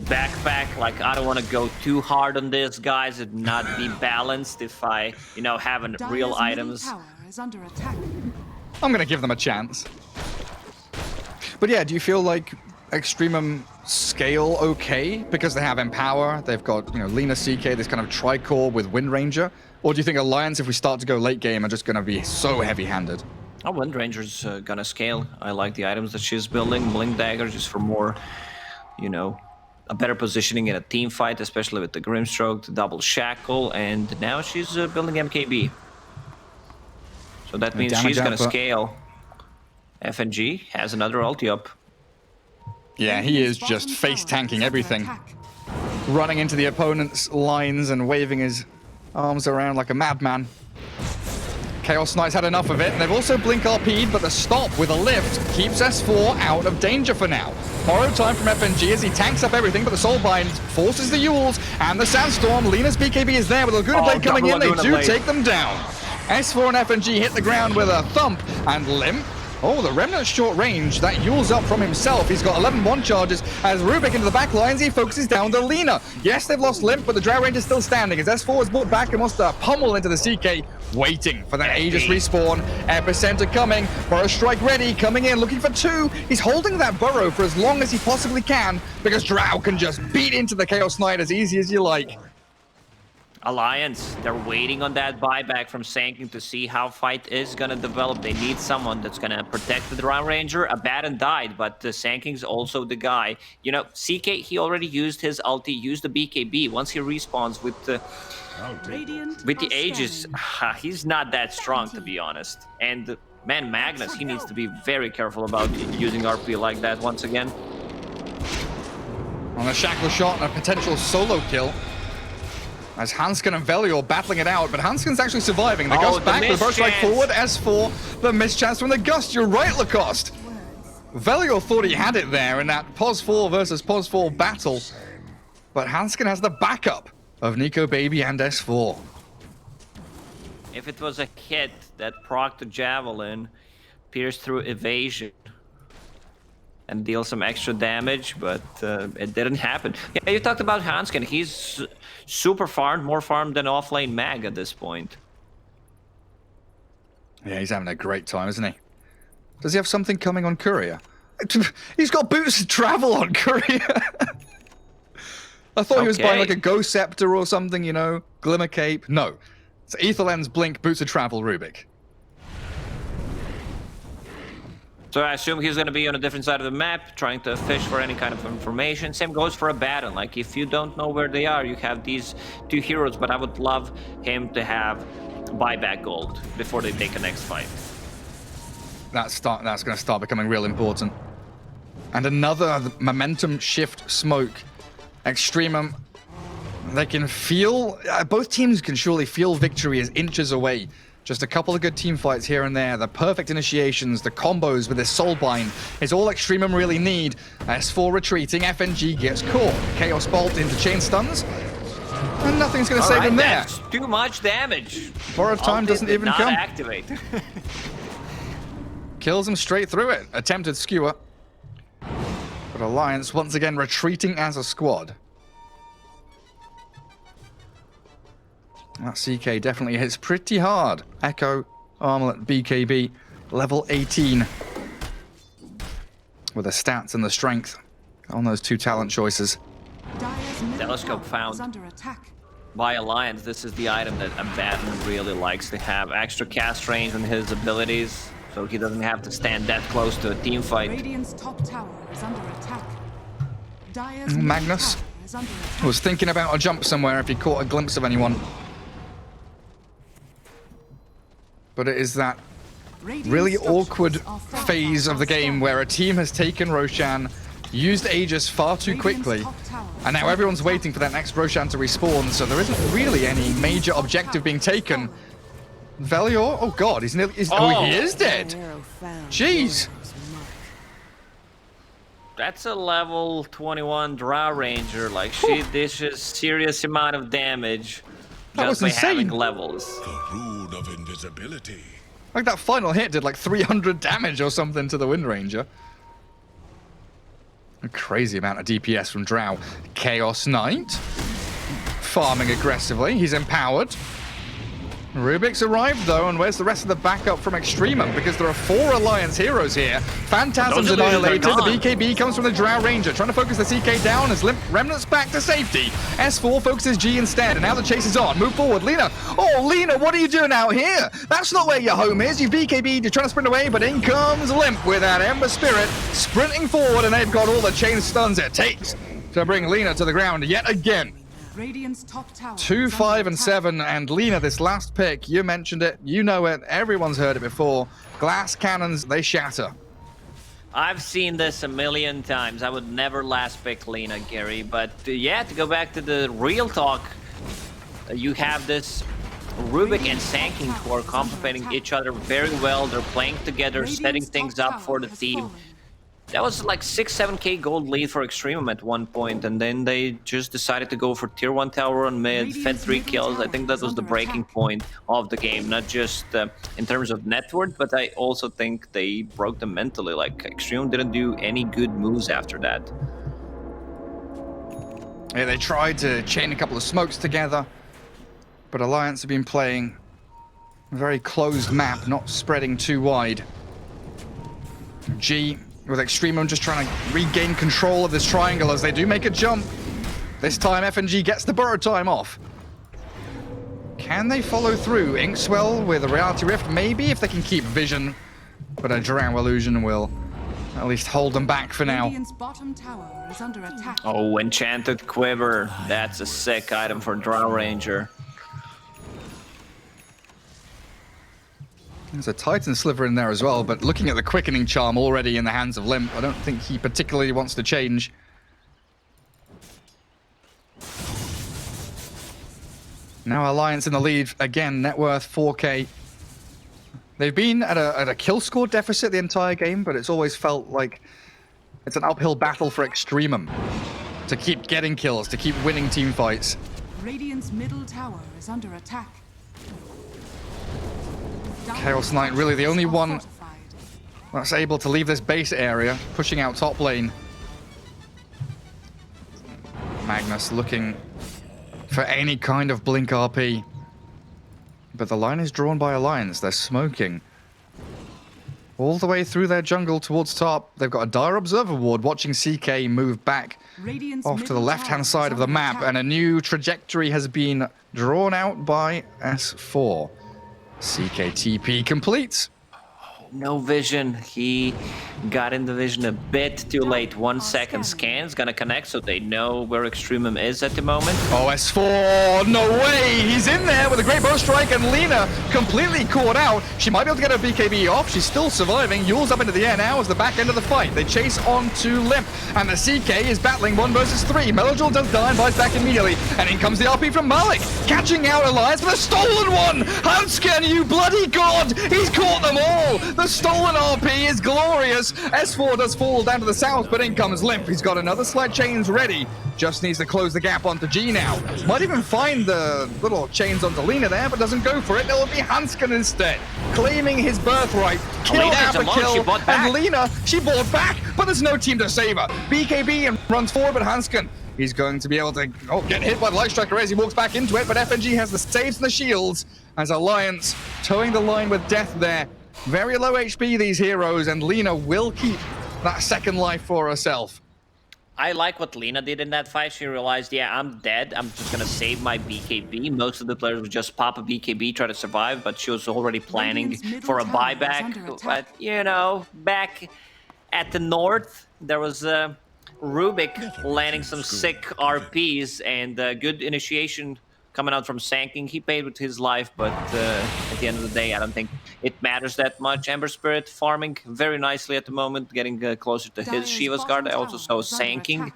backpack. Like, I don't want to go too hard on this, guys. It'd not be balanced if I, have real items. Tower is under attack. I'm going to give them a chance. But yeah, do you feel like Extremum scale okay because they have Empower, they've got, Lina CK, this kind of tricore with Wind Ranger? Or do you think Alliance, if we start to go late game, are just going to be so heavy-handed? Oh, Wind Ranger's gonna scale. I like the items that she's building. Blink Dagger just for more, a better positioning in a team fight, especially with the Grimstroke, the double shackle, and now she's building MKB. So that means she's gonna scale. FNG has another ulti up. Yeah, he is just face tanking everything. Running into the opponent's lines and waving his arms around like a madman. Chaos Knight's had enough of it, and they've also Blink RP'd, but the stop with a lift keeps S4 out of danger for now. Borrowed time from FNG as he tanks up everything, but the Soulbind forces the Yules and the Sandstorm. Lina's BKB is there with Laguna Blade coming in. They do take them down. S4 and FNG hit the ground with a thump, and Limp Oh, the Remnant's short range. That Yule's up from himself. He's got 11-1 charges as Rubik into the back lines. He focuses down to Lina. Yes, they've lost Limp, but the Drow Ranger's still standing as S4 is brought back and wants to pummel into the CK, waiting for that Aegis respawn. Epicenter coming. Burrow Strike ready, coming in, looking for 2. He's holding that Burrow for as long as he possibly can because Drow can just beat into the Chaos Knight as easy as you like. Alliance, they're waiting on that buyback from Sanking to see how fight is gonna develop. They need someone that's gonna protect the Drow Ranger. Abaddon died, but Sanking's also the guy. You know, CK, he already used his ulti, used the BKB. Once he respawns with the Aegis, he's not that strong, to be honest. And man, Magnus, he needs to be very careful about using RP like that once again. On a shackle shot and a potential solo kill. As Hanskin and Velior battling it out, but Hanskin's actually surviving. The Gust back, the burst strike forward, S4, the mischance from the Gust. You're right, Lacoste. Velior thought he had it there in that Pos 4 versus Pos 4 battle, but Hanskin has the backup of Nico Baby and S4. If it was a hit that procced the Javelin, pierced through evasion, and deal some extra damage, but it didn't happen. Yeah, you talked about Hanskin. He's super farmed, more farmed than offlane Mag at this point. Yeah, he's having a great time, isn't he? Does he have something coming on Courier? He's got boots to travel on Courier. I thought he was buying like a Ghost Scepter or something, you know, Glimmer Cape. No, it's Ether Lens, Blink, boots of travel, Rubik. So I assume he's going to be on a different side of the map, trying to fish for any kind of information. Same goes for Abaddon. Like, if you don't know where they are, you have these 2 heroes, but I would love him to have buyback gold before they take a next fight. That's going to start becoming real important. And another momentum shift smoke. Extremum, they can feel, both teams can surely feel victory as inches away. Just a couple of good team fights here and there. The perfect initiations, the combos with this Soulbind is all Extremum really need. S4 retreating, FNG gets caught. Chaos Bolt into chain stuns. And nothing's going to save him there. That's too much damage. Bar of Time doesn't even come. Activate. Kills him straight through it. Attempted skewer. But Alliance once again retreating as a squad. That CK definitely hits pretty hard. Echo, Armlet, BKB, level 18. With the stats and the strength on those 2 talent choices. Telescope found by Alliance. This is the item that Abaddon really likes to have. Extra cast range on his abilities, so he doesn't have to stand that close to a team fight. Radiant's top tower is under attack. Dire's Magnus was thinking about a jump somewhere if he caught a glimpse of anyone. But it is that really awkward phase of the game where a team has taken Roshan, used Aegis far too quickly, and now everyone's waiting for that next Roshan to respawn, so there isn't really any major objective being taken. Velior? Oh god, he's nearly... oh, he is dead! Jeez! That's a level 21 Drow Ranger. Like, she dishes serious amount of damage just by having levels. The rune of invisibility. Like that final hit did like 300 damage or something to the Wind Ranger. A crazy amount of DPS from Drow. Chaos Knight. Farming aggressively. He's empowered. Rubik's arrived though, and where's the rest of the backup from Extremum? Because there are 4 Alliance heroes here. Phantasm's annihilated. The BKB comes from the Drow Ranger, trying to focus the CK down as Remnant's back to safety. S4 focuses G instead, and now the chase is on. Move forward, Lina. Oh, Lina, what are you doing out here? That's not where your home is. You BKB'd, you're trying to sprint away, but in comes Limp with that Ember Spirit, sprinting forward, and they've got all the chain stuns it takes to bring Lina to the ground yet again. Radiant's top tower 2, 5, and 7, and Lina, this last pick, you mentioned it, you know it, everyone's heard it before. Glass cannons, they shatter. I've seen this a million times. I would never last pick Lina, Gary, but yeah, to go back to the real talk, you have this Rubik and Sanking who are complementing each other very well. They're playing together, setting things up for the team. That was like 6-7k gold lead for Extremum at one point, and then they just decided to go for tier 1 tower on mid, fed 3 kills. I think that was the breaking point of the game, not just in terms of net worth, but I also think they broke them mentally. Like, Extremum didn't do any good moves after that. Yeah, they tried to chain a couple of smokes together, but Alliance have been playing a very closed map, not spreading too wide. G with Extremum just trying to regain control of this triangle as they do make a jump. This time FNG gets the burrow time off. Can they follow through? Inkswell with a Reality Rift, maybe, if they can keep vision. But a Drow Illusion will at least hold them back for now. Radiant's bottom tower is under attack. Oh, Enchanted Quiver. That's a sick item for Drow Ranger. There's a Titan Sliver in there as well, but looking at the Quickening Charm already in the hands of Limp, I don't think he particularly wants to change. Now Alliance in the lead again, net worth 4k. They've been at a kill score deficit the entire game, but it's always felt like it's an uphill battle for Extremum to keep getting kills, to keep winning team fights. Radiant's middle tower is under attack. Chaos Knight really the only one that's able to leave this base area, pushing out top lane. Magnus looking for any kind of blink RP. But the line is drawn by Alliance. They're smoking all the way through their jungle towards top. They've got a Dire Observer ward watching CK move back off to the left-hand side of the map, and a new trajectory has been drawn out by S4. CKTP complete. No vision. He got in the vision a bit too late. 1 second scan is gonna connect, so they know where Extremum is at the moment. Oh, S4, no way! He's in there with a great bow strike, and Lina completely caught out. She might be able to get her BKB off. She's still surviving. Yule's up into the air now as the back end of the fight. They chase on to Limp, and the CK is battling 1 versus 3. Melojul does die and buys back immediately, and in comes the RP from Malik, catching out Alliance with a stolen one! Hansken, you bloody god! He's caught them all! The stolen RP is glorious. S4 does fall down to the south, but in comes Limp. He's got another slide chains ready. Just needs to close the gap onto G now. Might even find the little chains onto Lina there, but doesn't go for it. It'll be Hansken instead, claiming his birthright. Kill after kill, and Lina, she bought back, but there's no team to save her. BKB and runs forward, but Hansken, he's going to be able to get hit by the Light Striker as he walks back into it, but FNG has the saves and the shields as Alliance towing the line with death there. Very low HP, these heroes, and Lina will keep that second life for herself. I like what Lina did in that fight. She realized, yeah, I'm dead. I'm just going to save my BKB. Most of the players would just pop a BKB, try to survive, but she was already planning for a buyback. But, you know, back at the north, there was Rubik landing some sick RPs and good initiation coming out from Sanking. He paid with his life, but at the end of the day, I don't think it matters that much. Ember Spirit farming very nicely at the moment, getting closer to his Shiva's Guard. I also saw Sanking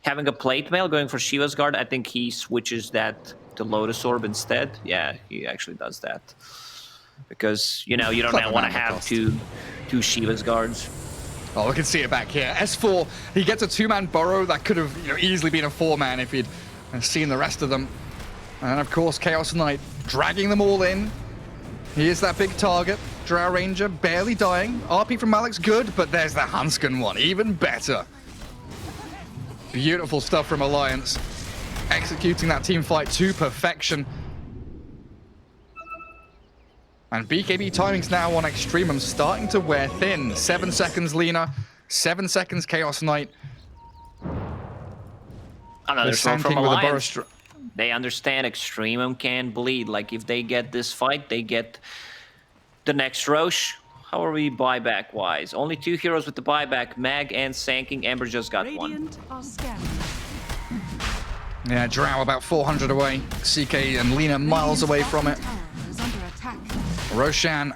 having a plate mail, going for Shiva's Guard. I think he switches that to Lotus Orb instead. Yeah, he actually does that. Because, you know, you don't want to have two Shiva's Guards. Oh, we can see it back here. S4, he gets a 2-man burrow that could have easily been a 4-man if he'd seen the rest of them. And of course, Chaos Knight dragging them all in. He is that big target. Drow Ranger barely dying. RP from Malik's good, but there's the Hansken one, even better. Beautiful stuff from Alliance. Executing that team fight to perfection. And BKB timings now on Extremum starting to wear thin. 7 seconds Lina, 7 seconds Chaos Knight. Another shot from Alliance. They understand Extremum can bleed. Like, if they get this fight, they get the next Roche. How are we buyback-wise? Only 2 heroes with the buyback, Mag and Sanking. Ember just got 1. Yeah, Drow about 400 away. CK and Lina miles away from it. Roshan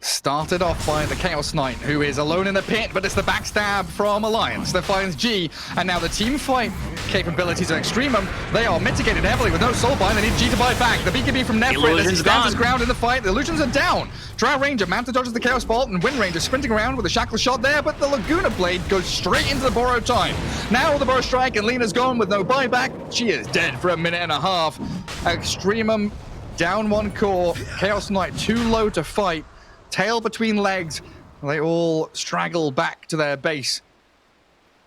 Started off by the Chaos Knight, who is alone in the pit, but it's the backstab from Alliance that finds G, and now the team fight capabilities of Extremum, they are mitigated heavily with no soulbind. They need G to buy back. The BKB from Nefrit as he stands his ground in the fight. The illusions are down. Drow Ranger, Manta dodges the Chaos Bolt, and Wind Ranger sprinting around with a Shackle shot there, but the Laguna Blade goes straight into the borrowed time. Now the Burrow Strike, and Lena's gone with no buyback. She is dead for a minute and a half. Extremum down one core. Chaos Knight too low to fight. Tail between legs. They all straggle back to their base.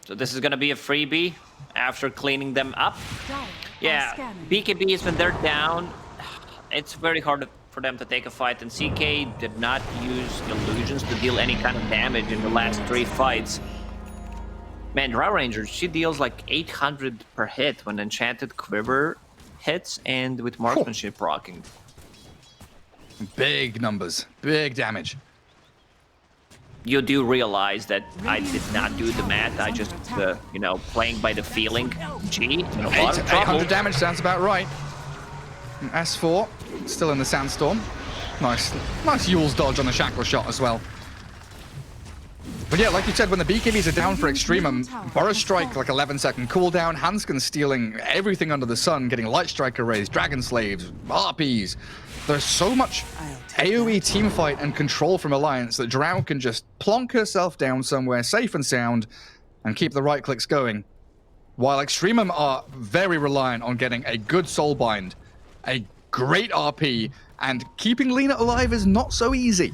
So this is going to be a freebie after cleaning them up. Yeah, BKBs when they're down, it's very hard for them to take a fight, and CK did not use illusions to deal any kind of damage in the last 3 fights. Man, Drow Ranger, she deals like 800 per hit when Enchanted Quiver hits and with Marksmanship rocking. Big numbers, big damage. You do realize that I did not do the math. I just, you know, playing by the feeling. Gee, 800 damage sounds about right. S4 still in the sandstorm. Nice Yule's dodge on the Shackle shot as well. But yeah, like you said, when the BKBs are down for Extremum, Burrow Strike like 11-second cooldown, Hanskin stealing everything under the sun, getting Light Strike arrays, Dragon Slaves, RPs. There's so much AoE teamfight and control from Alliance that Drow can just plonk herself down somewhere safe and sound and keep the right clicks going. While Extremum are very reliant on getting a good soulbind, a great RP, and keeping Lena alive is not so easy.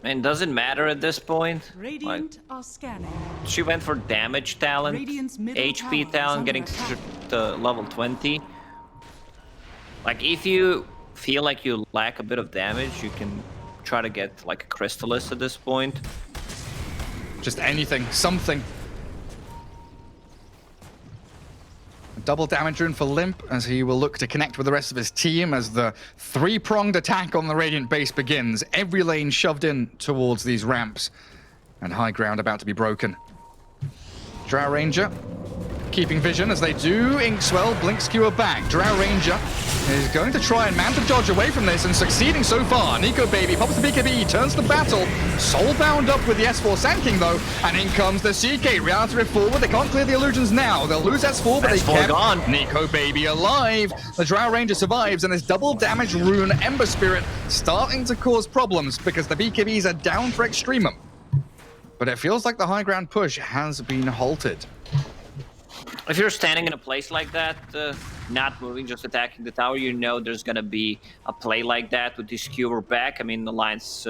And doesn't matter at this point. Radiant are scanning. She went for damage talent, HP talent, getting to level 20. Like, if you feel like you lack a bit of damage, you can try to get like a Crystallis at this point. Just anything, something. A double damage rune for Limp as he will look to connect with the rest of his team as the 3-pronged attack on the Radiant base begins. Every lane shoved in towards these ramps, and high ground about to be broken. Drow Ranger keeping vision as they do. Inkswell, Blink Skewer back. Drow Ranger is going to try and Manta dodge away from this and succeeding so far. Nico Baby pops the BKB, turns the battle. Soulbound up with the S4 Sand King though, and in comes the CK. Reality Rift forward, they can't clear the illusions now. They'll lose S4, but they kept gone. Nico Baby alive. The Drow Ranger survives, and this double damage rune Ember Spirit starting to cause problems because the BKBs are down for Extremum. But it feels like the high ground push has been halted. If you're standing in a place like that, not moving, just attacking the tower, you know there's going to be a play like that with the skewer back. I mean, the Alliance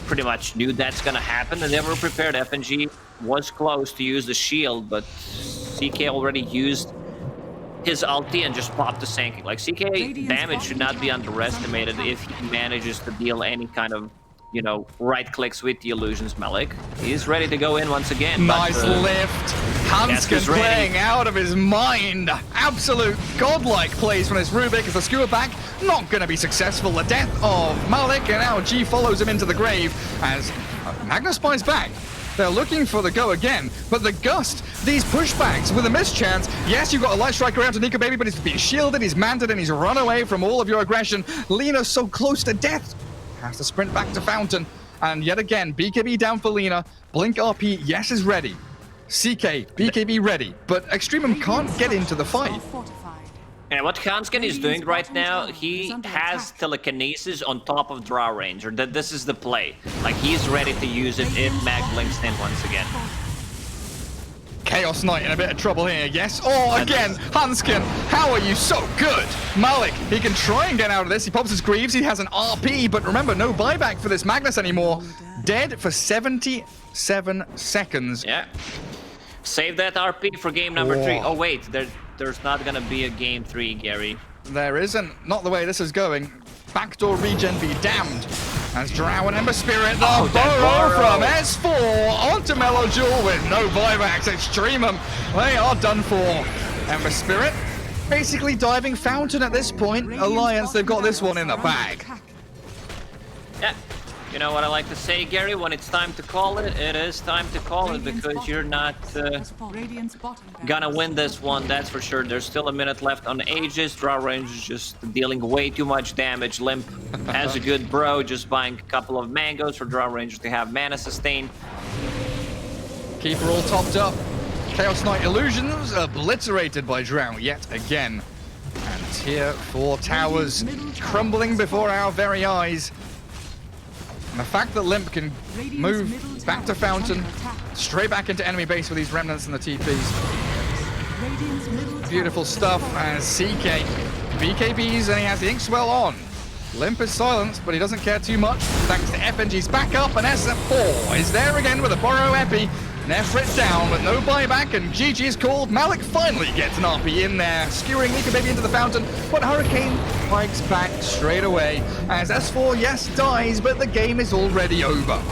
pretty much knew that's going to happen, and they were prepared. FNG was close to use the shield, but CK already used his ulti and just popped the Sand King. Like, CK damage should not be underestimated if he manages to deal any kind of, you know, right clicks with the illusions. Malik, he's ready to go in once again. Nice lift. Hanskin playing out of his mind. Absolute godlike plays from his Rubik as the skewer back not going to be successful. The death of Malik, and now G follows him into the grave as Magnus spies back. They're looking for the go again, but the Gust, these pushbacks with a mischance. Yes, you've got a Light Strike around to Nico Baby, but he's being shielded, he's manted, and he's run away from all of your aggression. Lena's so close to death. Has to sprint back to Fountain, and yet again, BKB down for Lena. Blink RP, yes, is ready. CK, BKB ready, but Extremum can't get into the fight. And what Hanskin is doing right now, he has telekinesis on top of Drow Ranger. This is the play. Like, he's ready to use it if Mag blinks in once again. Chaos Knight in a bit of trouble here, yes? Oh, again, Hanskin, how are you so good? Malik, he can try and get out of this. He pops his Greaves, he has an RP, but remember, no buyback for this Magnus anymore. Dead for 77 seconds. Yeah. Save that RP for game number 3. Oh, wait, there's not gonna be a game 3, Gary. There isn't. Not the way this is going. Backdoor regen be damned. As Drow and Ember Spirit, the burrow from S4 onto Mellow Jewel with no buybacks. Extremum, they are done for. Ember Spirit basically diving Fountain at this point. Alliance, they've got this one in the bag. Yeah. You know what I like to say, Gary? When it's time to call it, it is time to call it because you're not gonna win this one, that's for sure. There's still a minute left on Aegis. Draw Range is just dealing way too much damage. Limp, as a good bro, just buying a couple of mangoes for Draw Range to have mana sustain. Keeper all topped up. Chaos Knight Illusions obliterated by Drow yet again. And Tier 4 towers crumbling before our very eyes. And the fact that Limp can move back to Fountain, straight back into enemy base with these remnants and the TPs. Beautiful stuff as CK BKBs and he has the Inkswell on. Limp is silenced, but he doesn't care too much thanks to FNG's backup, and SF4 is there again with a Borrow Epi. Nefrit down, but no buyback, and GG is called. Malik finally gets an RP in there, skewering Nika Baby into the fountain, but Hurricane pikes back straight away as S4, yes, dies, but the game is already over.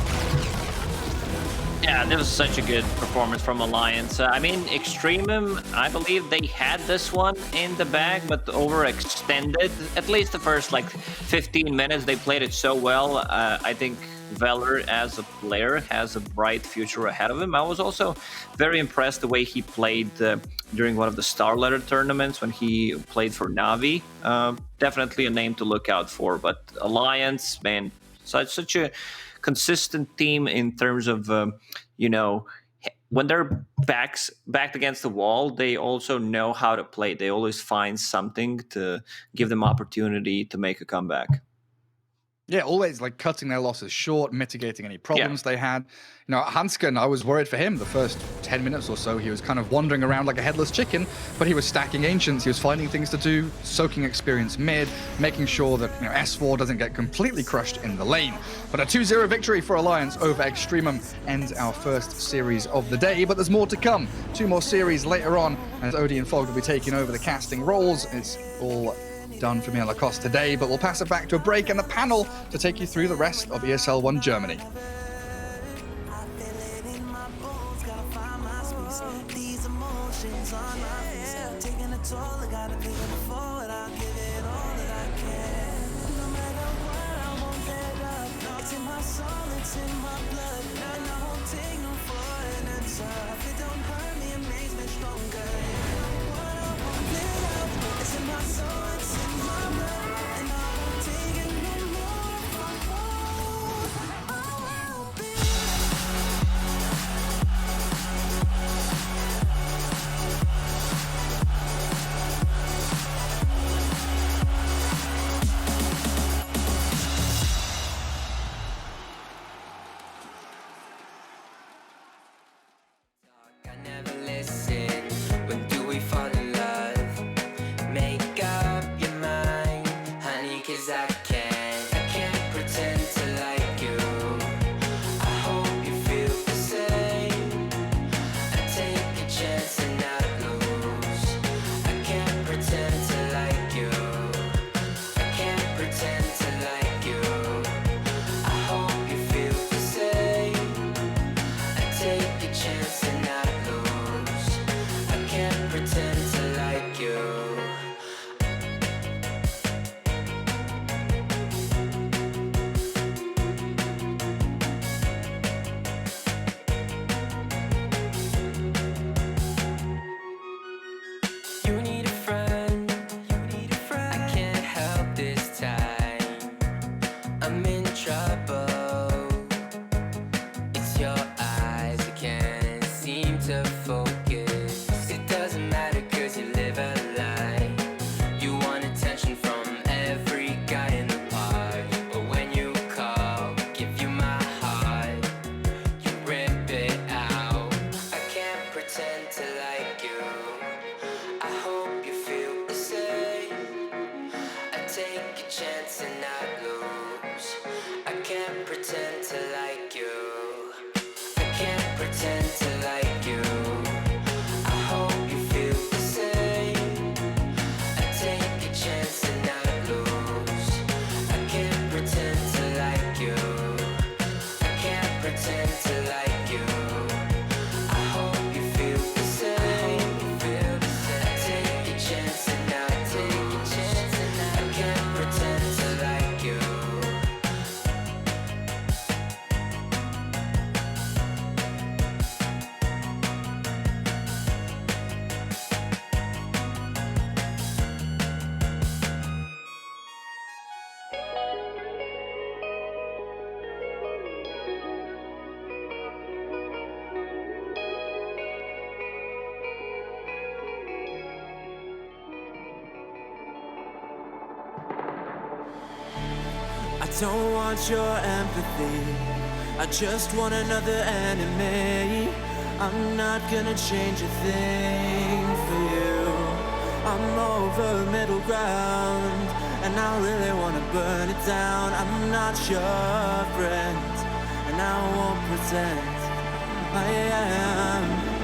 Yeah, this was such a good performance from Alliance. I mean, EXTREMUM, I believe they had this one in the bag, but overextended. At least the first, like, 15 minutes, they played it so well. I think Valor, as a player, has a bright future ahead of him. I was also very impressed the way he played during one of the Star Letter tournaments when he played for Na'Vi. Definitely a name to look out for, but Alliance, man, such a consistent team in terms of, you know, when they're backed against the wall, they also know how to play. They always find something to give them opportunity to make a comeback. Yeah, always like cutting their losses short, mitigating any problems they had. You know, Hansken, I was worried for him the first 10 minutes or so. He was kind of wandering around like a headless chicken, but he was stacking Ancients. He was finding things to do, soaking experience mid, making sure that, you know, S4 doesn't get completely crushed in the lane. But a 2-0 victory for Alliance over EXTREMUM ends our first series of the day, but there's more to come. 2 more series later on, as Odie and Fog will be taking over the casting roles. It's all done for me on Lacoste today, but we'll pass it back to a break and the panel to take you through the rest of ESL 1 Germany. don't want your empathy. I just want another enemy. I'm not gonna change a thing for you. I'm over middle ground, and I really wanna burn it down. I'm not your friend, and I won't pretend I am.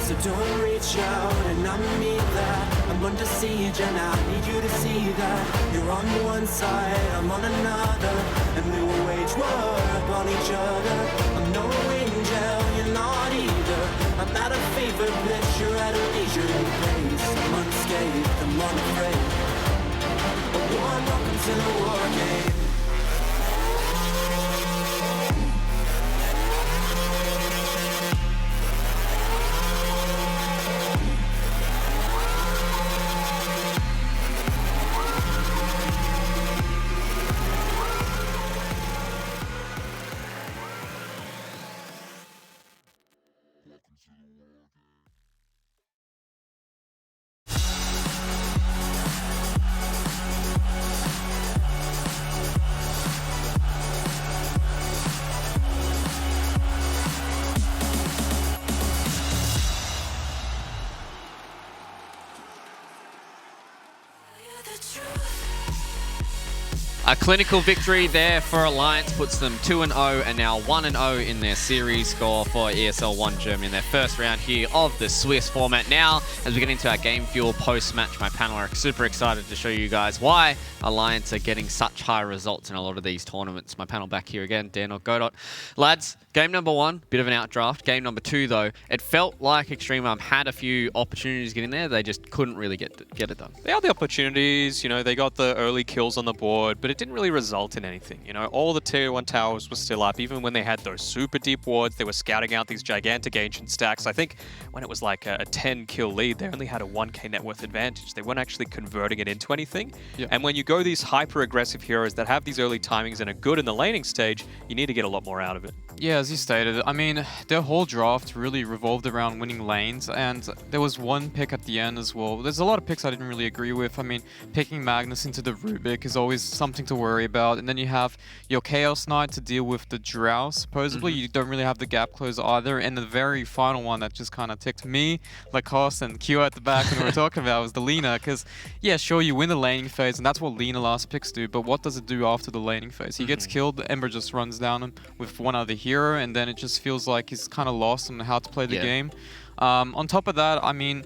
So don't reach out, and I mean that. I'm under siege, and I need you to see that. You're on one side, I'm on another, and we will wage war upon each other. I'm no angel, you're not either. I'm at a fever pitch, you're at a leisurely pace. I'm unscathed, I'm unafraid. A warm welcome to the war game. A clinical victory there for Alliance puts them 2-0 and now 1-0 in their series score for ESL 1 Germany in their first round here of the Swiss format. Now, as we get into our Game Fuel post-match, my panel are super excited to show you guys why Alliance are getting such high results in a lot of these tournaments. My panel back here again, Dan or Godot. Lads, game number 1, bit of an outdraft. Game number 2, though, it felt like EXTREMUM had a few opportunities getting there. They just couldn't really get it done. They had the opportunities, you know, they got the early kills on the board, but it didn't really result in anything. You know, all the tier 1 towers were still up. Even when they had those super deep wards, they were scouting out these gigantic ancient stacks. I think when it was like a 10 kill lead, they only had a 1k net worth advantage. They weren't actually converting it into anything. Yep. And when you go these hyper aggressive heroes that have these early timings and are good in the laning stage, you need to get a lot more out of it. Yeah, as you stated, I mean, their whole draft really revolved around winning lanes, and there was one pick at the end as well. There's a lot of picks I didn't really agree with. I mean, picking Magnus into the Rubik is always something to worry about, and then you have your Chaos Knight to deal with the Drow, supposedly. You don't really have the gap close either, and the very final one that just kind of ticked me, Lacoste and Q at the back when we were talking about was the Lina, because, yeah, sure, you win the laning phase, and that's what Lina last picks do, but what does it do after the laning phase? He gets killed, Ember just runs down him with one other hero, and then it just feels like he's kind of lost on how to play the game. On top of that, I mean,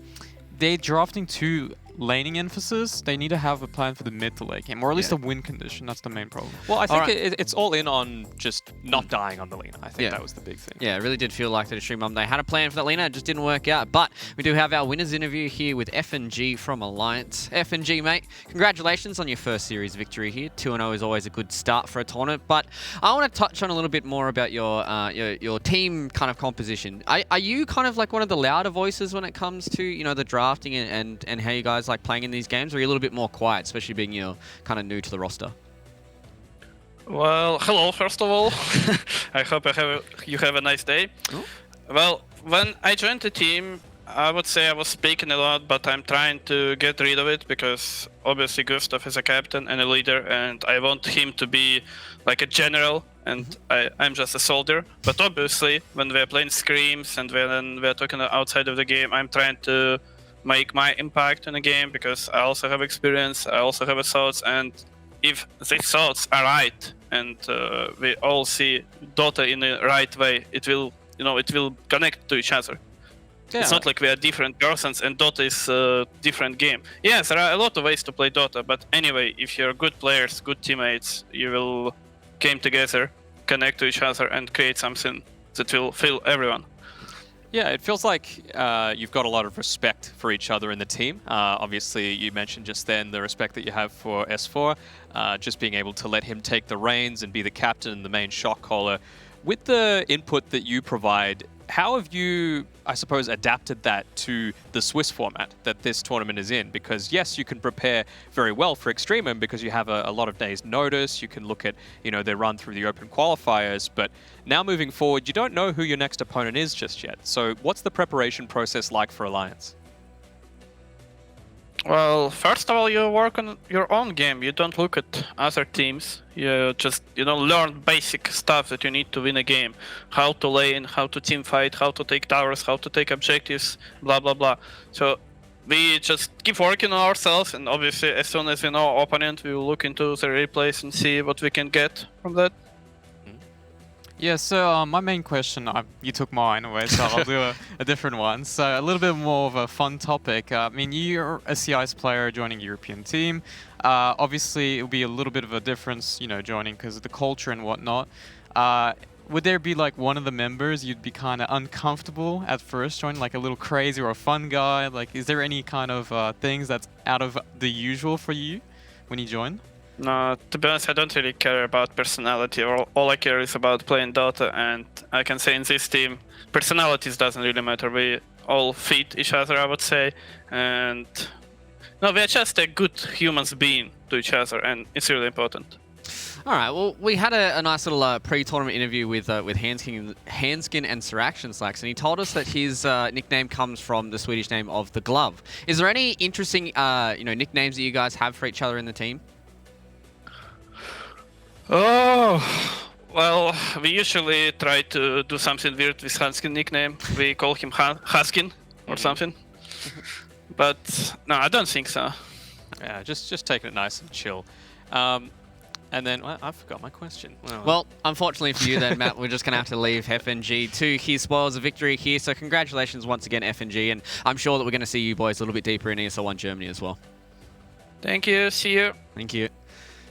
they're drafting 2 laning emphasis. They need to have a plan for the mid to late game, or at least a win condition. That's the main problem. Well, I think it's all in on just not dying on the Lina. I think that was the big thing. Yeah, it really did feel like that EXTREMUM, they had a plan for that Lina, it just didn't work out. But we do have our winners interview here with F&G from Alliance. F&G, mate, congratulations on your first series victory here. 2-0 is always a good start for a tournament. But I want to touch on a little bit more about your team kind of composition. Are you kind of like one of the louder voices when it comes to, you know, the drafting and how you guys like playing in these games, or are you a little bit more quiet, especially being you're kind of new to the roster? Well, hello, first of all. I hope you have a nice day. Oh. Well, when I joined the team, I would say I was speaking a lot, but I'm trying to get rid of it because obviously Gustav is a captain and a leader, and I want him to be like a general, and I'm just a soldier. But obviously, when we're playing scrims and when we're talking outside of the game, I'm trying to make my impact in the game because I also have experience, I also have thoughts, and if these thoughts are right and we all see Dota in the right way, it will, you know, it will connect to each other. Yeah. It's not like we are different persons and Dota is a different game. Yes, there are a lot of ways to play Dota, but anyway, if you're good players, good teammates, you will come together, connect to each other, and create something that will fill everyone. Yeah, it feels like you've got a lot of respect for each other in the team. Obviously, you mentioned just then the respect that you have for S4, just being able to let him take the reins and be the captain and the main shot caller. With the input that you provide, how have you, I suppose, adapted that to the Swiss format that this tournament is in? Because yes, you can prepare very well for EXTREMUM because you have a lot of days notice. You can look at, you know, their run through the open qualifiers, but now moving forward, you don't know who your next opponent is just yet. So what's the preparation process like for Alliance? Well, first of all, you work on your own game. You don't look at other teams. You just, learn basic stuff that you need to win a game. How to lane, how to team fight, how to take towers, how to take objectives, blah, blah, blah. So we just keep working on ourselves, and obviously as soon as we know our opponent, we will look into the replays and see what we can get from that. Yeah, so my main question, you took mine away, so I'll do a different one. So a little bit more of a fun topic. I mean, you're a CIS player joining a European team. Obviously, it'll be a little bit of a difference, joining because of the culture and whatnot. Would there be like one of the members you'd be kind of uncomfortable at first joining, like a little crazy or a fun guy? Like, is there any kind of things that's out of the usual for you when you join? No, to be honest, I don't really care about personality. All I care is about playing Dota, and I can say in this team, personalities doesn't really matter. We all fit each other, I would say, and no, we are just a good humans being to each other, and it's really important. All right, well, we had a nice little pre-tournament interview with Hanskin and Siraction Slacks, and he told us that his nickname comes from the Swedish name of the Glove. Is there any interesting nicknames that you guys have for each other in the team? Oh, well, we usually try to do something weird with Hanskin nickname. We call him Haskin or something. But no, I don't think so. Yeah, just taking it nice and chill. And then I forgot my question. Well, unfortunately for you then, Matt, we're just going to have to leave FNG to his spoils of victory here. So congratulations once again, FNG, and I'm sure that we're going to see you boys a little bit deeper in ESL 1 Germany as well. Thank you. See you. Thank you.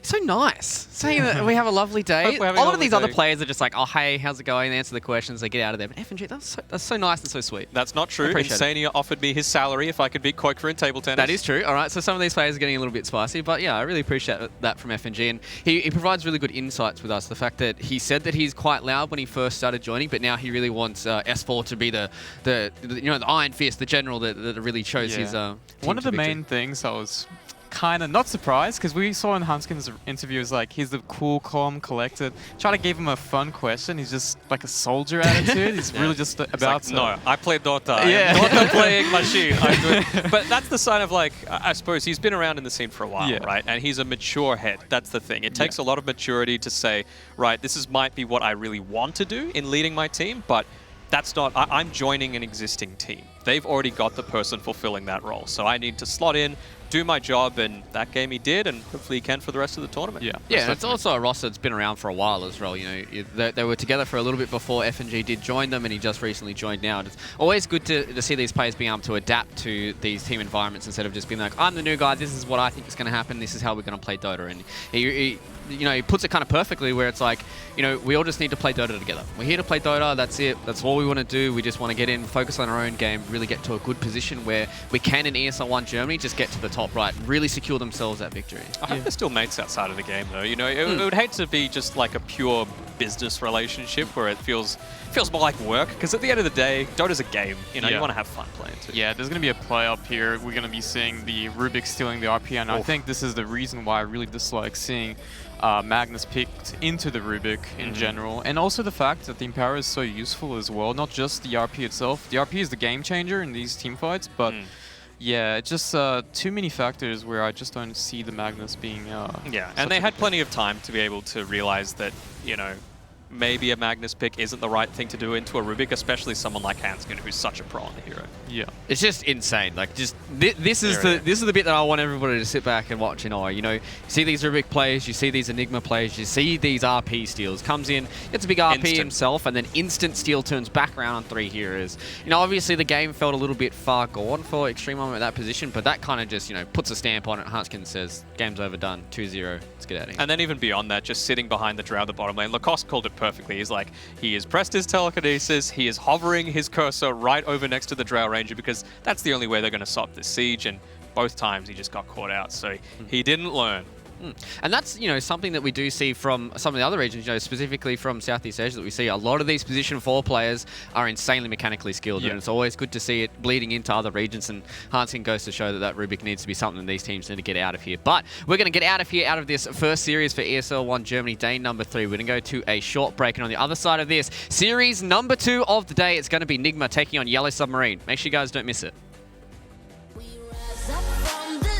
So nice. Saying that we have a lovely day. A lot of these other players are just like, oh, hey, how's it going? They answer the questions, they get out of there. But FNG, that's so nice and so sweet. That's not true. Insania offered me his salary if I could beat Koikra in table tennis. That is true. All right, so some of these players are getting a little bit spicy. But yeah, I really appreciate that from FNG. And he provides really good insights with us. The fact that he said that he's quite loud when he first started joining, but now he really wants S4 to be the Iron Fist, the general that really chose his team One of the main things I was kind of not surprised, because we saw in Hanskin's interviews, like, he's the cool, calm, collected. Try to give him a fun question. He's just like a soldier attitude. He's really just about to... No, I play Dota. Yeah. I'm Dota playing machine. But that's the sign of, like, I suppose he's been around in the scene for a while, right? And he's a mature head. That's the thing. It takes a lot of maturity to say, right, this might be what I really want to do in leading my team, but that's not... I'm joining an existing team. They've already got the person fulfilling that role. So I need to slot in, do my job, and that game he did, and hopefully he can for the rest of the tournament. Yeah, and it's also a roster that's been around for a while as well. They were together for a little bit before FNG did join them, and he just recently joined now. And it's always good to see these players being able to adapt to these team environments instead of just being like, I'm the new guy, this is what I think is going to happen, this is how we're going to play Dota. And he puts it kind of perfectly where it's like, we all just need to play Dota together. We're here to play Dota, that's it. That's all we want to do. We just want to get in, focus on our own game, really get to a good position where we can in ESL 1 Germany just get to the top right, really secure themselves that victory. I hope they're still mates outside of the game, though. It would hate to be just like a pure business relationship where it feels more like work, because at the end of the day, Dota's a game. You want to have fun playing too. Yeah, there's going to be a play up here. We're going to be seeing the Rubik stealing the RP, and I think this is the reason why I really dislike seeing Magnus picked into the Rubik in general, and also the fact that the Impera is so useful as well, not just the RP itself. The RP is the game changer in these team fights, but yeah, it's just too many factors where I just don't see the Magnus being and they had plenty of time to be able to realize that, maybe a Magnus pick isn't the right thing to do into a Rubik, especially someone like Hanskin, who's such a pro on the hero. Yeah, it's just insane. Like, just this is the bit that I want everybody to sit back and watch. You see these Rubik plays, you see these Enigma plays, you see these RP steals. Comes in, gets a big RP himself, and then instant steal turns back around on 3 heroes. Obviously the game felt a little bit far gone for EXTREMUM at that position, but that kind of just puts a stamp on it. Hanskin says, "Game's over, done, 2-0. Let's get out of here." And then even beyond that, just sitting behind the Drow at the bottom lane, Lacoste called it perfectly. He's like, he has pressed his telekinesis, he is hovering his cursor right over next to the Drow Ranger, because that's the only way they're going to stop this siege, and both times he just got caught out, so he didn't learn. And that's, something that we do see from some of the other regions, specifically from Southeast Asia, that we see a lot of these position 4 players are insanely mechanically skilled, and it's always good to see it bleeding into other regions, and Hanskin goes to show that Rubik needs to be something these teams need to get out of here. But we're going to get out of here, out of this first series for ESL 1 Germany, day number 3. We're going to go to a short break, and on the other side of this, series number 2 of the day, it's going to be Nigma taking on Yellow Submarine. Make sure you guys don't miss it. We rise up from the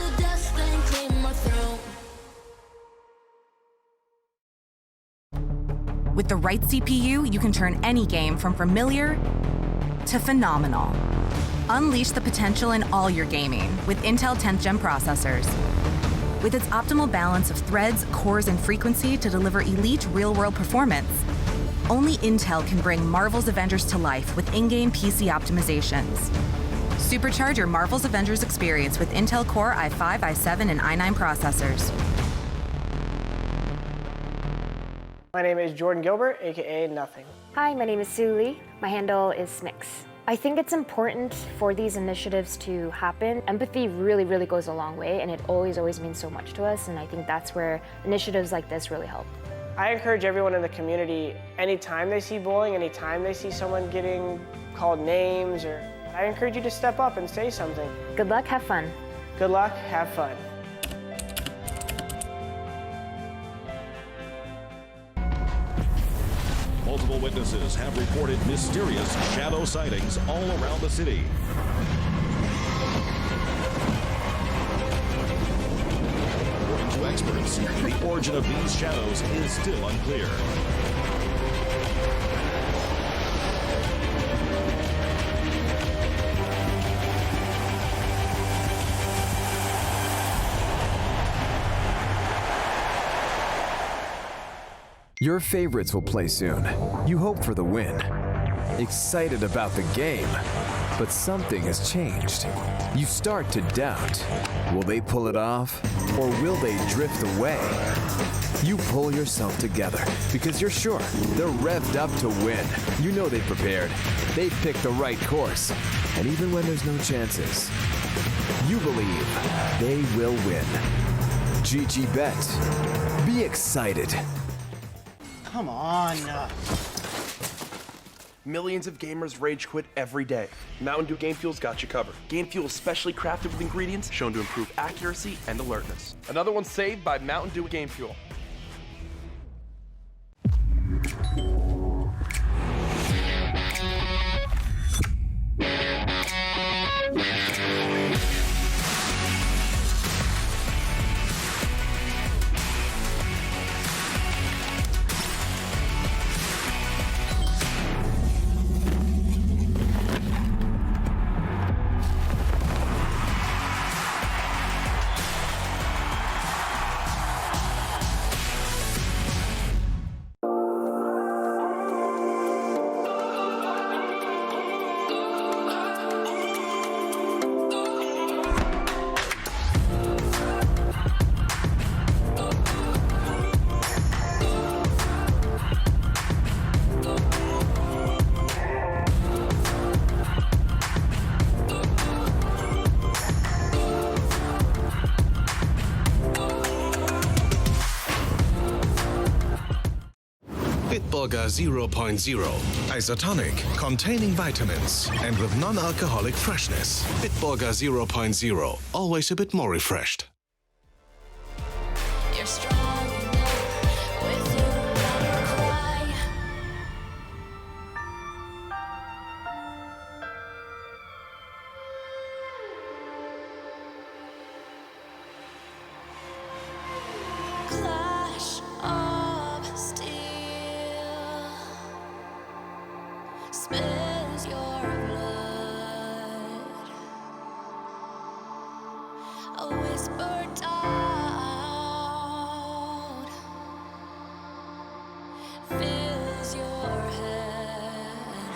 the right CPU, you can turn any game from familiar to phenomenal. Unleash the potential in all your gaming with Intel 10th Gen processors. With its optimal balance of threads, cores, and frequency to deliver elite real-world performance, only Intel can bring Marvel's Avengers to life with in-game PC optimizations. Supercharge your Marvel's Avengers experience with Intel Core i5, i7, and i9 processors. My name is Jordan Gilbert, aka Nothing. Hi, my name is Sue Lee. My handle is Smix. I think it's important for these initiatives to happen. Empathy really, really goes a long way, and it always means so much to us, and I think that's where initiatives like this really help. I encourage everyone in the community, anytime they see bullying, anytime they see someone getting called names, I encourage you to step up and say something. Good luck, have fun. Good luck, have fun. Multiple witnesses have reported mysterious shadow sightings all around the city. According to experts, the origin of these shadows is still unclear. Your favorites will play soon. You hope for the win. Excited about the game, but something has changed. You start to doubt. Will they pull it off, or will they drift away? You pull yourself together because you're sure they're revved up to win. You know they've prepared. They've picked the right course. And even when there's no chances, you believe they will win. GG Bet. Be excited. Come on. Millions of gamers rage quit every day. Mountain Dew Game Fuel's got you covered. Game Fuel is specially crafted with ingredients shown to improve accuracy and alertness. Another one saved by Mountain Dew Game Fuel. Bitburger 0.0, isotonic, containing vitamins, and with non-alcoholic freshness. Bitburger 0.0, always a bit more refreshed. You're strong enough with your cry. Clash of steel spills your blood. A whisper out fills your head,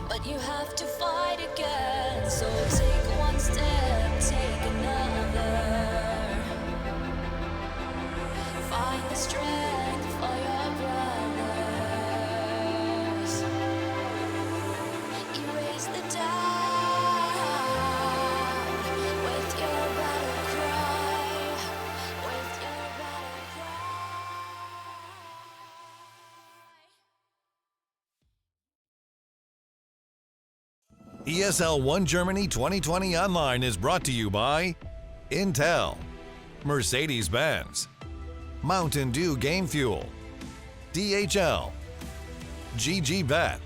but you have to fight again. So take one step, take another. Find the strength for your brothers. Erase the doubt with your battle cry. With your battle ESL 1 Germany 2020 Online is brought to you by Intel, Mercedes-Benz, Mountain Dew Game Fuel, DHL, GG Bet,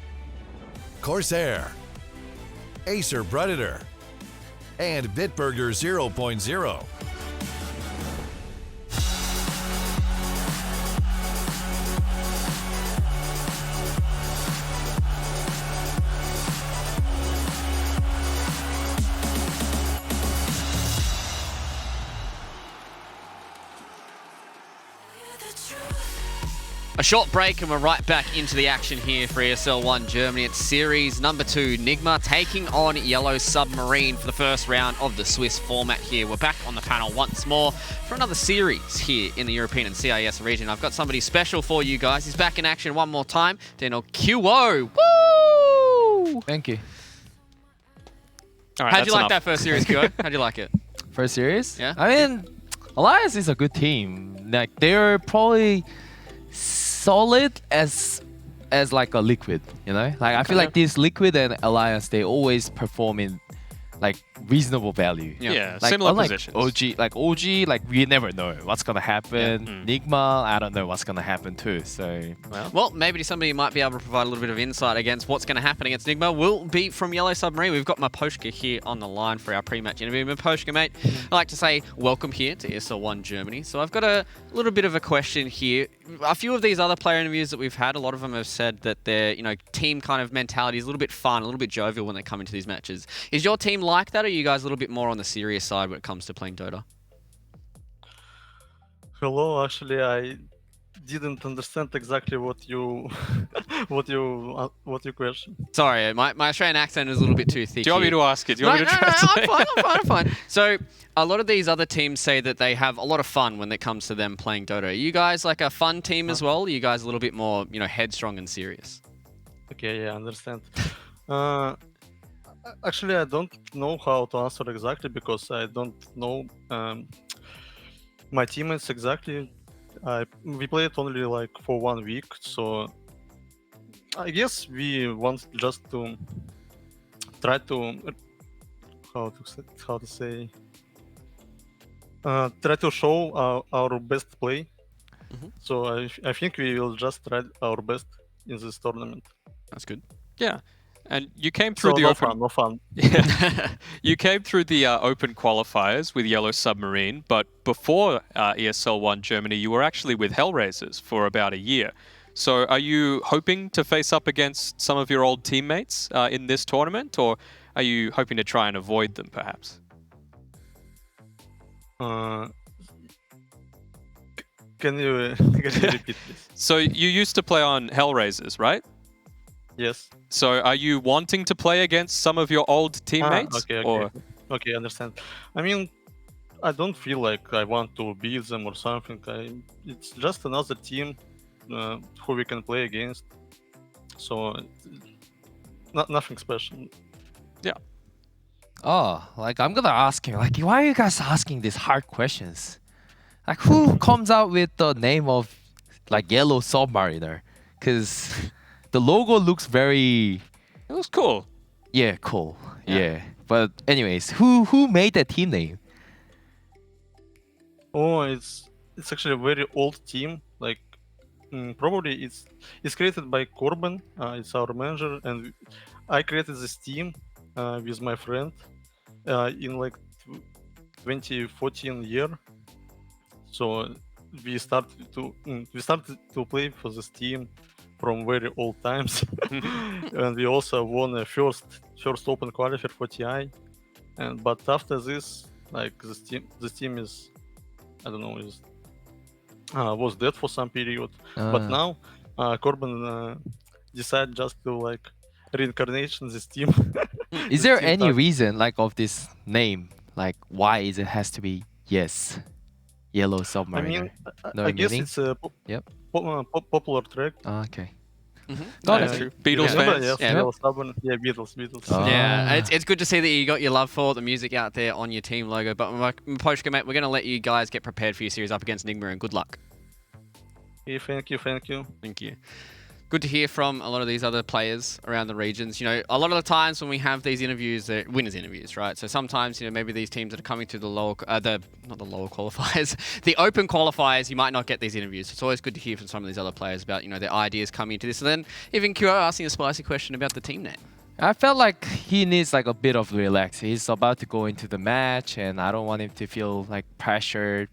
Corsair, Acer Predator, and Bitburger 0.0. A short break and we're right back into the action here for ESL 1 Germany. It's series number 2, Nigma taking on Yellow Submarine for the first round of the Swiss format here. We're back on the panel once more for another series here in the European and CIS region. I've got somebody special for you guys. He's back in action one more time. Daniel QO. Woo! Thank you. All right, how'd you like that first series, QO? How'd you like it? First series? Yeah. I mean, Alliance is a good team. Like they're probably solid as like a Liquid, you know? Like I feel like this Liquid and Alliance, they always perform in like reasonable value. Yeah, like, similar unlike positions. OG, like we never know what's gonna happen. Nigma, I don't know what's gonna happen too. So well, maybe somebody might be able to provide a little bit of insight against what's going to happen against Nigma. Will be from Yellow Submarine. We've got Maposhka here on the line for our pre-match interview. Maposhka, mate, I'd like to say welcome here to ESL 1 Germany. So I've got a little bit of a question here. A few of these other player interviews that we've had, a lot of them have said that their team kind of mentality is a little bit fun, a little bit jovial when they come into these matches. Is your team like that, or are you guys a little bit more on the serious side when it comes to playing Dota? Hello, actually I didn't understand exactly what you what your question. Sorry, my Australian accent is a little bit too thick. Do you want me here. to ask it? Do you want me to translate? I'm fine. So a lot of these other teams say that they have a lot of fun when it comes to them playing Dota. Are you guys like a fun team as well? Are you guys a little bit more, headstrong and serious? Okay, yeah, I understand. Actually, I don't know how to answer exactly because I don't know my teammates exactly. We played only like for 1 week, so I guess we want just to try to try to show our best play. So I think we will just try our best in this tournament. That's good. Yeah. And you came through the no open. No fun. You came through the open qualifiers with Yellow Submarine, but before ESL 1 Germany, you were actually with Hellraisers for about a year. So are you hoping to face up against some of your old teammates in this tournament, or are you hoping to try and avoid them, perhaps? Can you repeat, please? So you used to play on Hellraisers, right? Yes. So are you wanting to play against some of your old teammates? Okay, understand. I mean, I don't feel like I want to beat them or something. It's just another team who we can play against. So, nothing special. Yeah. Oh, like I'm gonna ask you, like why are you guys asking these hard questions? Like who comes out with the name of like Yellow Submariner? Because the logo looks very... It looks cool. Yeah, cool. Yeah. But anyways, who made that team name? Oh, it's actually a very old team. Like probably it's created by Corbin. It's our manager, and I created this team with my friend in like 2014 year. So we started to play for this team from very old times. And we also won a first open qualifier for TI. But after this, like this team is, I don't know, was dead for some period. But now Corbin decided just to like reincarnation this team. Is there any reason like of this name? Like why it has to be Yellow Submariner? I mean, no I guess meaning? it's a popular track. Okay. No, that's true. Beatles fans. Beatles. Yeah, it's good to see that you got your love for the music out there on your team logo. But Maposhka, mate, we're going to let you guys get prepared for your series up against Nigma, and good luck. Yeah, thank you. Thank you. Good to hear from a lot of these other players around the regions. A lot of the times when we have these interviews, they're winners interviews, right? So sometimes, maybe these teams that are coming to the not the lower qualifiers, the open qualifiers, you might not get these interviews. It's always good to hear from some of these other players about, their ideas coming into this. And then even QO asking a spicy question about the team name. I felt like he needs like a bit of relax. He's about to go into the match, and I don't want him to feel like pressured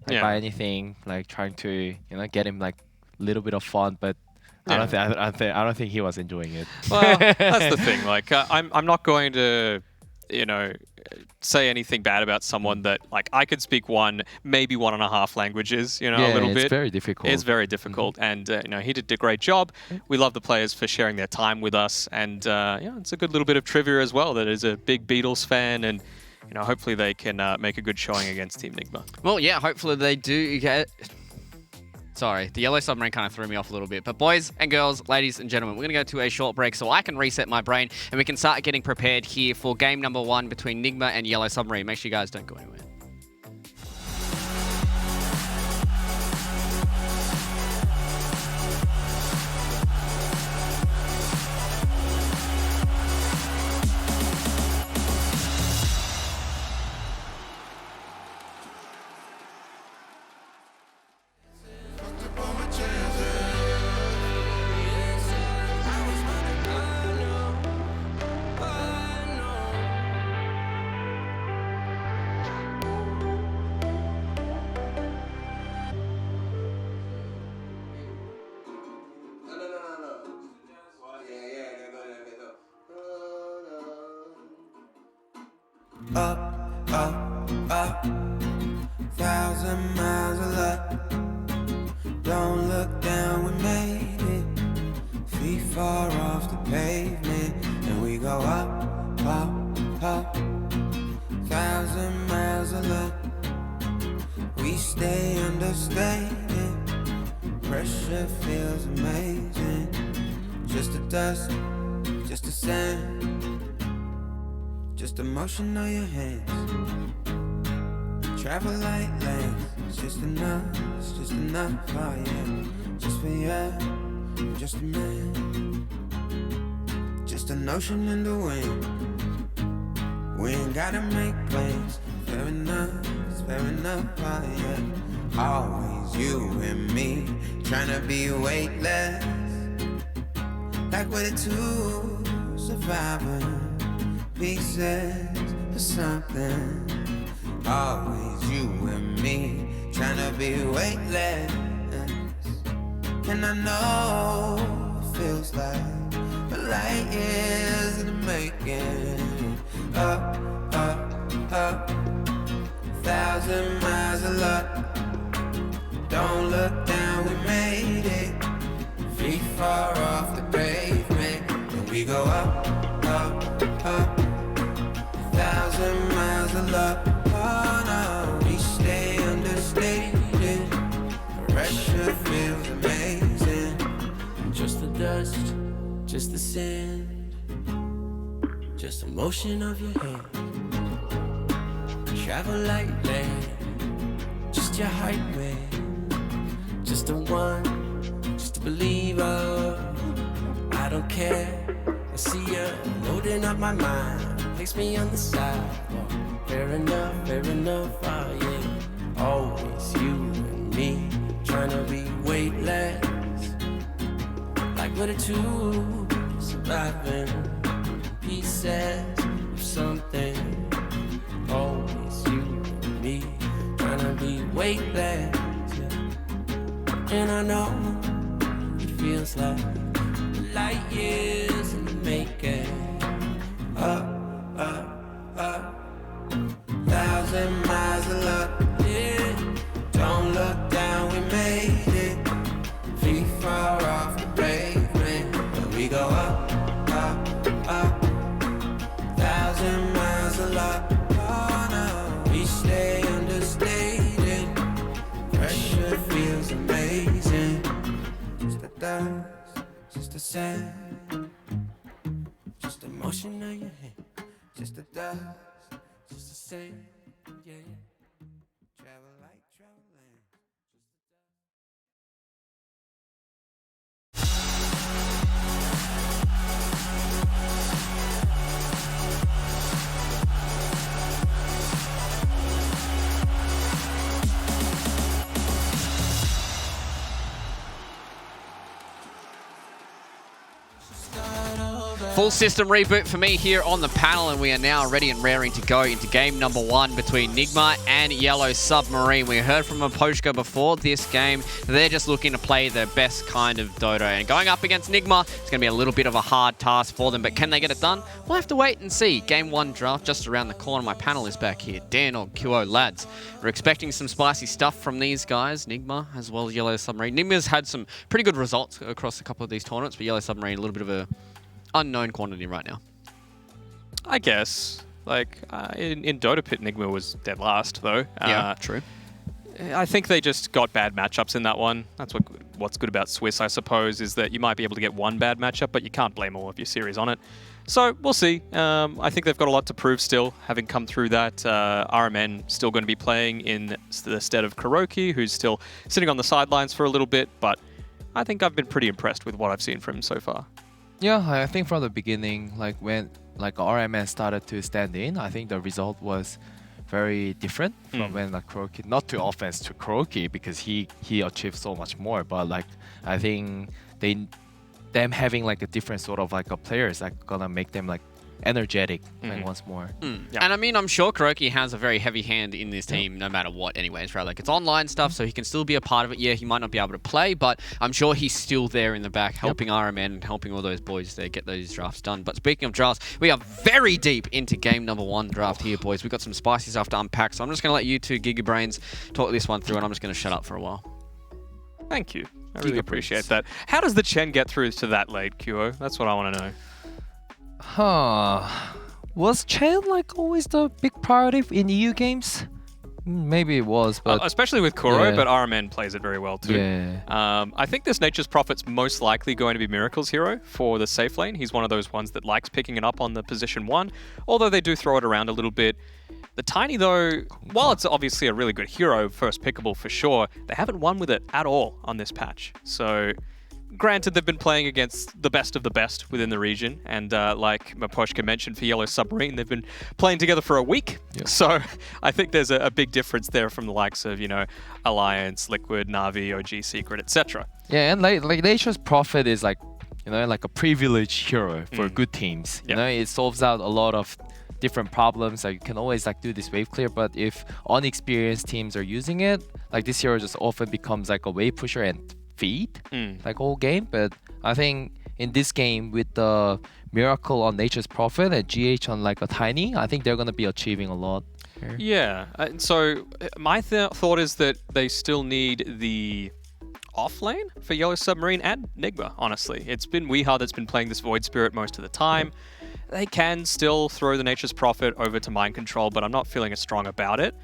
by anything. Like trying to, get him like a little bit of fun, but. I don't think he was enjoying it. Well, that's the thing. Like, I'm not going to say anything bad about someone that like I could speak maybe 1.5 languages, a little bit. It's very difficult. It's very difficult, and he did a great job. We love the players for sharing their time with us, and it's a good little bit of trivia as well. That is a big Beatles fan, and hopefully they can make a good showing against Team Nigma. Well, yeah, hopefully they do get... Sorry, the yellow submarine kind of threw me off a little bit. But boys and girls, ladies and gentlemen, we're going to go to a short break so I can reset my brain and we can start getting prepared here for game number 1 between Nigma and yellow submarine. Make sure you guys don't go anywhere. Up, up, up, 1,000 miles of luck. Don't look down, we made it. Feet far off the pavement, and we go up, up, up. 1,000 miles of luck. We stay understated. Pressure feels amazing. Just the dust, just the sand. Just the motion of your hands. Travel like lands. It's just enough, oh yeah. Just for you, just a man. Just a notion in the wind. We ain't gotta make plans. Fair enough, it's fair enough, oh yeah. Always you and me, trying to be weightless. Like we're the two surviving pieces of something. Always you and me, trying to be weightless. And I know it feels like a light years in the making. Up, up, up, 1,000 miles of luck. Don't look down, we made it. Feet far off the pavement, and we go up, up, up. 1,000 miles of luck. Oh no, we stay understated. Pressure feels amazing. Just the dust, just the sand, just the motion of your hand. Travel like land, just your height, man. Just the one, just a believer. I don't care, I see you loading up my mind. Place me on the side. Fair enough, oh yeah. Always you and me, trying to be weightless. Like we're the two surviving pieces of something. Always you and me, trying to be weightless. And I know it feels like light years in the making. Up, up, up, 1,000 miles of luck, yeah. Don't look down, we made it. Feet far off the pavement, and we go up, up, up. 1,000 miles of luck, oh no. We stay understated. Pressure feels amazing. Just the dust, just the sand, just the motion of your hand. Just the dust, just the same, yeah. Travel like traveling. Start over. Full system reboot for me here on the panel, and we are now ready and raring to go into game number 1 between Nigma and Yellow Submarine. We heard from Maposhka before this game. They're just looking to play their best kind of Dodo, and going up against Nigma, it's going to be a little bit of a hard task for them, but can they get it done? We'll have to wait and see. Game 1 draft just around the corner. My panel is back here. Dan or QO lads. We're expecting some spicy stuff from these guys, Nigma as well as Yellow Submarine. Nigma's had some pretty good results across a couple of these tournaments, but Yellow Submarine a little bit of a unknown quantity right now. I guess. Like, in Dota Pit, Nigma was dead last, though. Yeah, true. I think they just got bad matchups in that one. That's what's good about Swiss, I suppose, is that you might be able to get one bad matchup, but you can't blame all of your series on it. So, we'll see. I think they've got a lot to prove still, having come through that. RMN still going to be playing in the stead of Kuroki, who's still sitting on the sidelines for a little bit, but I think I've been pretty impressed with what I've seen from him so far. Yeah, I think from the beginning, when RMN started to stand in, I think the result was very different from when Kuroki, not to offense to Kuroki, because he achieved so much more, but I think them having a different sort of a players gonna make them energetic once more. Yeah. And I mean, I'm sure Kuroki has a very heavy hand in this team no matter what anyways, right? It's online stuff, so he can still be a part of it. Yeah, he might not be able to play, but I'm sure he's still there in the back helping RMN and helping all those boys there get those drafts done. But speaking of drafts, we are very deep into game number 1 draft here, boys. We've got some spicy stuff to unpack, so I'm just going to let you two Giga Brains talk this one through, and I'm just going to shut up for a while. Thank you. I really appreciate that. How does the Chen get through to that late, QO? That's what I want to know. Was Chen always the big priority in EU games? Maybe it was, but especially with Kuro, but RMN plays it very well too. Yeah. I think this Nature's Prophet's most likely going to be Miracle's hero for the safe lane. He's one of those ones that likes picking it up on the position 1, although they do throw it around a little bit. The Tiny, though, while it's obviously a really good hero, first pickable for sure, they haven't won with it at all on this patch. So, granted, they've been playing against the best of the best within the region, and like Maposhka mentioned for Yellow Submarine, they've been playing together for a week. Yep. So I think there's a big difference there from the likes of, Alliance, Liquid, Na'Vi, OG Secret, etc. Yeah, and Nature's Prophet is a privileged hero for good teams. You know, it solves out a lot of different problems. You can always do this wave clear, but if unexperienced teams are using it, this hero just often becomes a wave pusher and feed whole game. But I think in this game with the Miracle on Nature's Prophet and GH on a Tiny, I think they're going to be achieving a lot here. Yeah, so my thought is that they still need the off lane for Yellow Submarine and Nigma, honestly. It's been Weeha that's been playing this Void Spirit most of the time. They can still throw the Nature's Prophet over to Mind Control, but I'm not feeling as strong about it.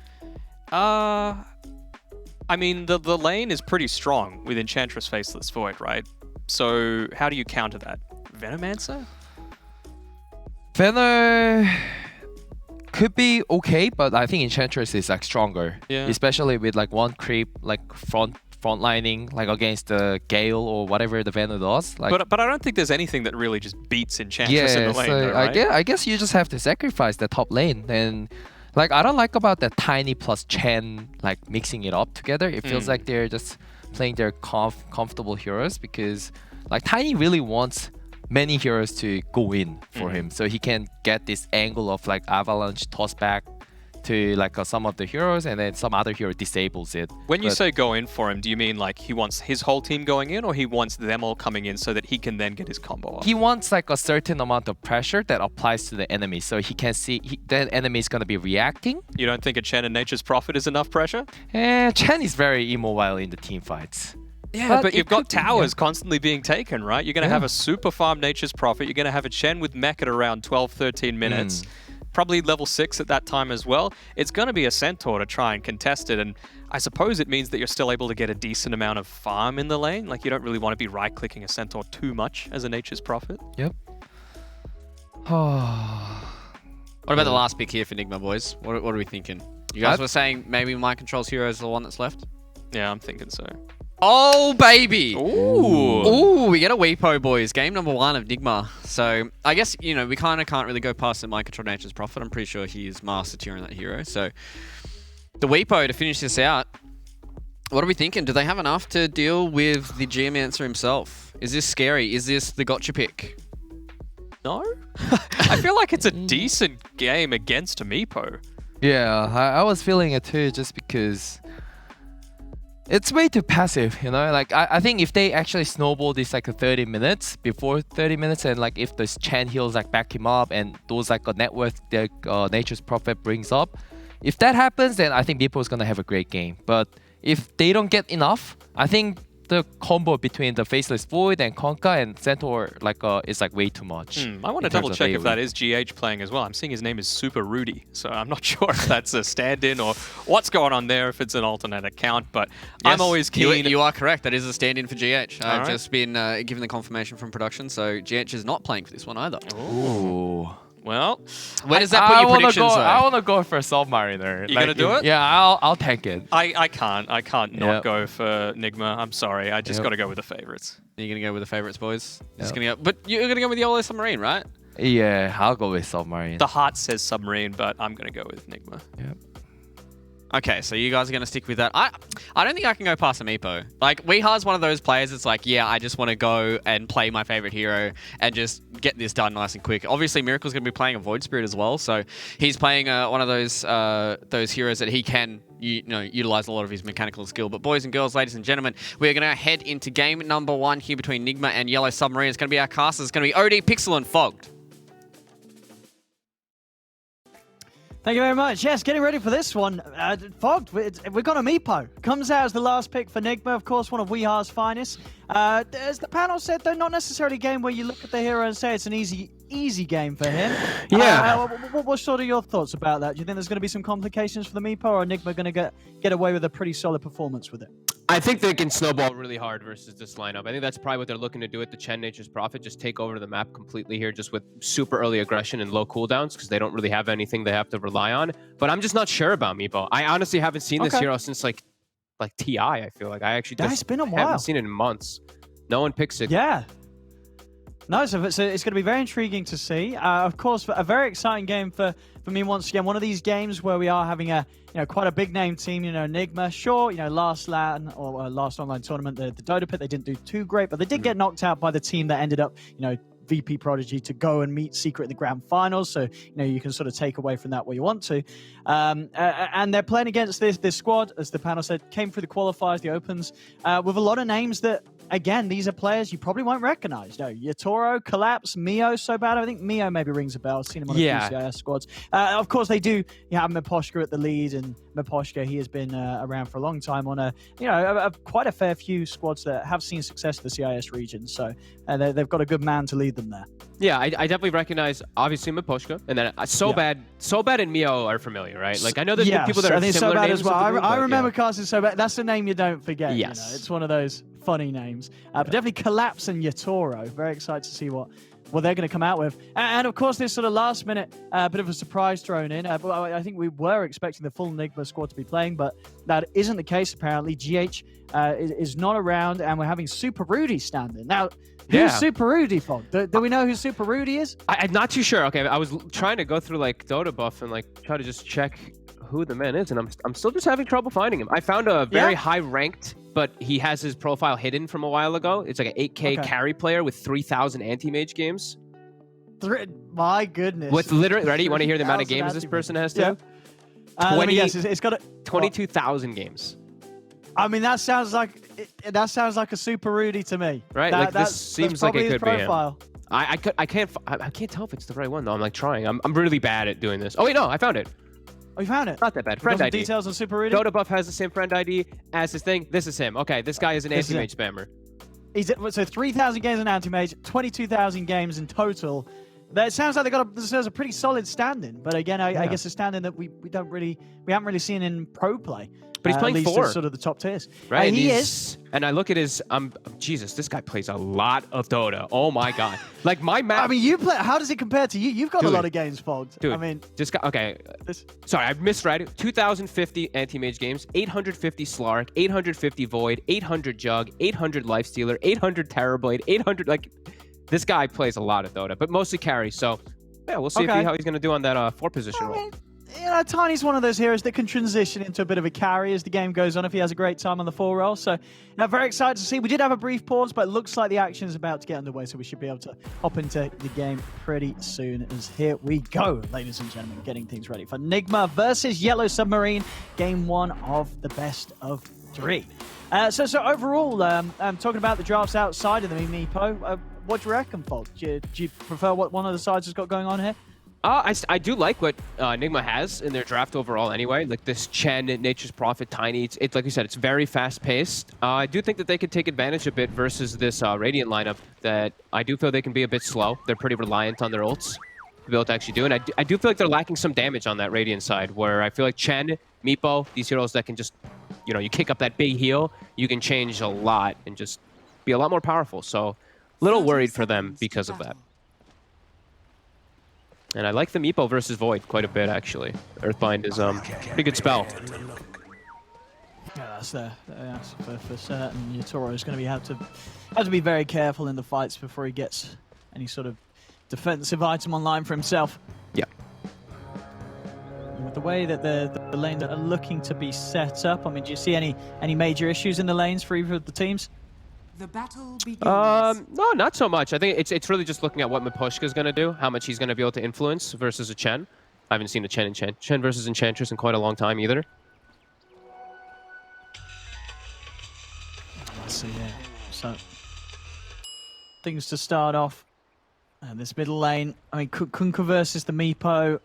I mean, the lane is pretty strong with Enchantress Faceless Void, right? So how do you counter that? Venomancer? Venom could be okay, but I think Enchantress is stronger. Yeah. Especially with one creep frontlining against the Gale or whatever the Venom does. But I don't think there's anything that really just beats Enchantress in the lane, though, right? I guess you just have to sacrifice the top lane. And I don't like about that Tiny plus Chen mixing it up together. It feels like they're just playing their comfortable heroes, because Tiny really wants many heroes to go in for him, so he can get this angle of avalanche toss back to some of the heroes, and then some other hero disables it. When you say go in for him, do you mean he wants his whole team going in, or he wants them all coming in so that he can then get his combo off? He wants a certain amount of pressure that applies to the enemy, so he can see the enemy is going to be reacting. You don't think a Chen and Nature's Prophet is enough pressure? Chen is very immobile in the team fights. Yeah, but you've got towers constantly being taken, right? You're going to have a super farm Nature's Prophet. You're going to have a Chen with mech at around 12, 13 minutes. Probably level 6 at that time as well. It's going to be a Centaur to try and contest it, and I suppose it means that you're still able to get a decent amount of farm in the lane. You don't really want to be right-clicking a Centaur too much as a Nature's Prophet. Yep. What about the last pick here for Nigma, boys? What are we thinking? You guys were saying maybe Mind Control's hero is the one that's left? Yeah, I'm thinking so. Oh, baby! Ooh! We get a Weepo, boys. Game number 1 of Nigma. So, I guess, we kind of can't really go past the Mind Control Nature's Prophet. I'm pretty sure he is master tier in that hero. So, the Weepo to finish this out. What are we thinking? Do they have enough to deal with the Geomancer himself? Is this scary? Is this the gotcha pick? No? I feel like it's a decent game against a Meepo. Yeah, I was feeling it too, just because it's way too passive, you know? Like, I think if they actually snowball this like a 30 minutes, before 30 minutes, and like if this Chan heals like back him up and those like a net worth that Nature's Prophet brings up, if that happens, then I think Meepo is gonna have a great game. But if they don't get enough, I think the combo between the Faceless Void and Conka and Centaur is like way too much. I want to double check if that is GH playing as well. I'm seeing his name is Super Rudy, so I'm not sure if that's a stand-in or what's going on there, if it's an alternate account, but Yes, I'm always keen. You are correct. That is a stand-in for GH. I've right. just been given the confirmation from production, so GH is not playing for this one either. Ooh. Well, where does that put your predictions? I want to go for Submariner. You gonna do it? Yeah, I'll tank it. I can't not go for Nigma. I'm sorry. I just got to go with the favorites. You're gonna go with the favorites, boys. Just gonna go, but you're gonna go with the YOLO Submarine, right? Yeah, I'll go with Submarine. The heart says Submarine, but I'm going to go with Nigma. Yep. Okay, so you guys are going to stick with that. I don't think I can go past a Meepo. Like, Weehar's one of those players that's like, yeah, I just want to go and play my favorite hero and just get this done nice and quick. Obviously, Miracle's going to be playing a Void Spirit as well, so he's playing one of those heroes that he can utilize a lot of his mechanical skill. But boys and girls, ladies and gentlemen, we're going to head into game number 1 here between Nigma and Yellow Submarine. It's going to be our casters. It's going to be OD, Pixel, and Fogged. Thank you very much. Yes, getting ready for this one. Fogged, we've got a Meepo. Comes out as the last pick for Nigma, of course, one of Weehar's finest. As the panel said, though, not necessarily a game where you look at the hero and say it's an easy game for him. Yeah. What's sort of your thoughts about that? Do you think there's going to be some complications for the Meepo, or are Nigma going to get away with a pretty solid performance with it? I think they can snowball really hard versus this lineup. I think that's probably what they're looking to do with the Chen Nature's Prophet, just take over the map completely here, just with super early aggression and low cooldowns, because they don't really have anything they have to rely on. But I'm just not sure about Meepo. I honestly haven't seen this hero since like TI, I feel like. I actually It's been a while. haven't seen it in months. No one picks it. Yeah. No, so it's going to be very intriguing to see. Of course, a very exciting game for me once again. One of these games where we are having a quite a big name team. Nigma, sure, last LAN or last online tournament, the Dota Pit, they didn't do too great, but they did get knocked out by the team that ended up, VP Prodigy to go and meet Secret in the grand finals. So, you can sort of take away from that what you want to. And they're playing against this squad, as the panel said, came through the qualifiers, the opens, with a lot of names that, again, these are players you probably won't recognize. Yatoro, Collapse, Mio, so bad. I think Mio maybe rings a bell. I've seen him on a few CIS squads. Of course, they do have Miposhka at the lead, and Miposhka, he has been around for a long time on quite a fair few squads that have seen success in the CIS region. So they've got a good man to lead them there. Yeah, I definitely recognize, obviously, Miposhka, and then Sobad and Mio are familiar, right? Like, I know there's people that are similar names as well. group, I remember casting Sobad. That's a name you don't forget. Yes. It's one of those funny names. But definitely Collapse and Yatoro. Very excited to see what they're going to come out with. And of course, this sort of last minute bit of a surprise thrown in. I think we were expecting the full Nigma squad to be playing, but that isn't the case apparently. GH is not around, and we're having Super Rudy standing. Now, who's Super Rudy, Fog? Do we know who Super Rudy is? I'm not too sure. Okay, I was trying to go through like Dota Buff and like try to just check who the man is, and I'm still just having trouble finding him. I found a very high ranked, but he has his profile hidden from a while ago. It's like an 8K carry player with 3,000 anti-mage games. My goodness. With literally, ready? You want to hear the amount of games this person has too? Yeah. 20, yes, it's got 22,000 games. I mean, that sounds like a Super Rudy to me. Right? This seems like it could be him. Profile. I can't tell if it's the right one though. I'm like trying. I'm really bad at doing this. Oh wait, no, I found it. Oh, you found it? Not that bad. Friend ID. Details on Super Rudy? Dota Buff has the same friend ID as his thing. This is him. Okay, this guy is an anti-mage spammer. So 3,000 games in anti-mage, 22,000 games in total. It sounds like there's a pretty solid standing, but again, I guess a standing that we haven't really seen in pro play. But he's playing at least 4. Sort of the top tiers. Right? He is. And I look at his, Jesus, this guy plays a lot of Dota. Oh my God. Like my map. I mean, you play, how does it compare to you? You've got a lot of games, Fogged. Dude, I mean. Sorry, I misread. 2,050 anti-mage games, 850 Slark, 850 Void, 800 Jug, 800 Lifestealer, 800 Terrorblade, 800, this guy plays a lot of Dota, but mostly carry, so yeah, we'll see how he's going to do on that 4 position role. you know, Tiny's one of those heroes that can transition into a bit of a carry as the game goes on if he has a great time on the 4 roll. So, very excited to see. We did have a brief pause, but it looks like the action is about to get underway, so we should be able to hop into the game pretty soon. As here we go, ladies and gentlemen, getting things ready for Nigma versus Yellow Submarine, game 1 of the best of 3. So overall, talking about the drafts outside of the Meepo, what do you reckon, Fold? Do you prefer what one of the sides has got going on here? I do like what Nigma has in their draft overall anyway. Like this Chen, Nature's Prophet, Tiny. It's like you said, it's very fast-paced. I do think that they could take advantage a bit versus this Radiant lineup that I do feel they can be a bit slow. They're pretty reliant on their ults to be able to actually do it. And I do feel like they're lacking some damage on that Radiant side where I feel like Chen, Meepo, these heroes that can just, you know, you kick up that big heal, you can change a lot and just be a lot more powerful. So a little worried for them because of that. And I like the Meepo versus Void quite a bit, actually. Earthbind is pretty good spell. Yeah, that's for certain. Yatoro is going to have to be very careful in the fights before he gets any sort of defensive item online for himself. Yeah. And with the way that the lanes are looking to be set up, I mean, do you see any major issues in the lanes for either of the teams? The battle begins. No, not so much. I think it's really just looking at what Miposhka's going to do, how much he's going to be able to influence versus a Chen. I haven't seen a Chen versus Enchantress in quite a long time either. Let's see here. So, things to start off. And this middle lane, I mean, Kunkka versus the Meepo.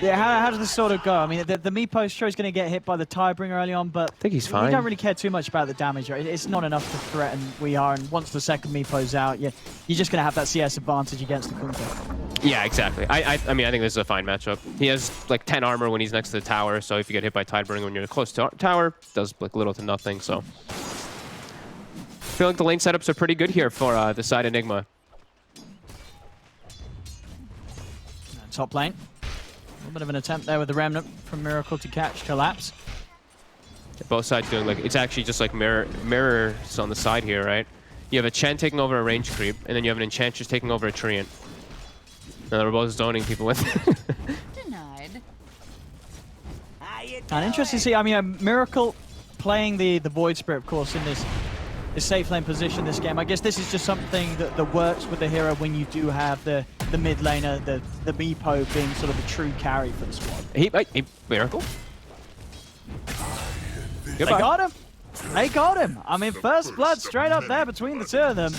Yeah, how does this sort of go? I mean, the Meepo sure is going to get hit by the Tidebringer early on, but I think he's fine. We don't really care too much about the damage. Right? It's not enough to threaten We Are, and once the second Meepo's out, you're just going to have that CS advantage against the Kunkka. Yeah, exactly. I mean, I think this is a fine matchup. He has like 10 armor when he's next to the tower, so if you get hit by Tidebringer when you're close to tower, does like little to nothing. So I feel like the lane setups are pretty good here for the side of Nigma. Top lane. A little bit of an attempt there with the Remnant from Miracle to catch Collapse. Both sides doing like, it's actually just like mirrors on the side here, right? You have a Chen taking over a range creep, and then you have an Enchantress taking over a Treant. And they're both zoning people with Denied. And interesting to see, I mean, Miracle playing the Void Spirit, of course, in this safe lane position this game. I guess this is just something that works with the hero when you do have the mid laner, the Meepo being sort of a true carry for the squad. He Miracle? They got him. They got him. I mean, first blood straight up there between the two of them.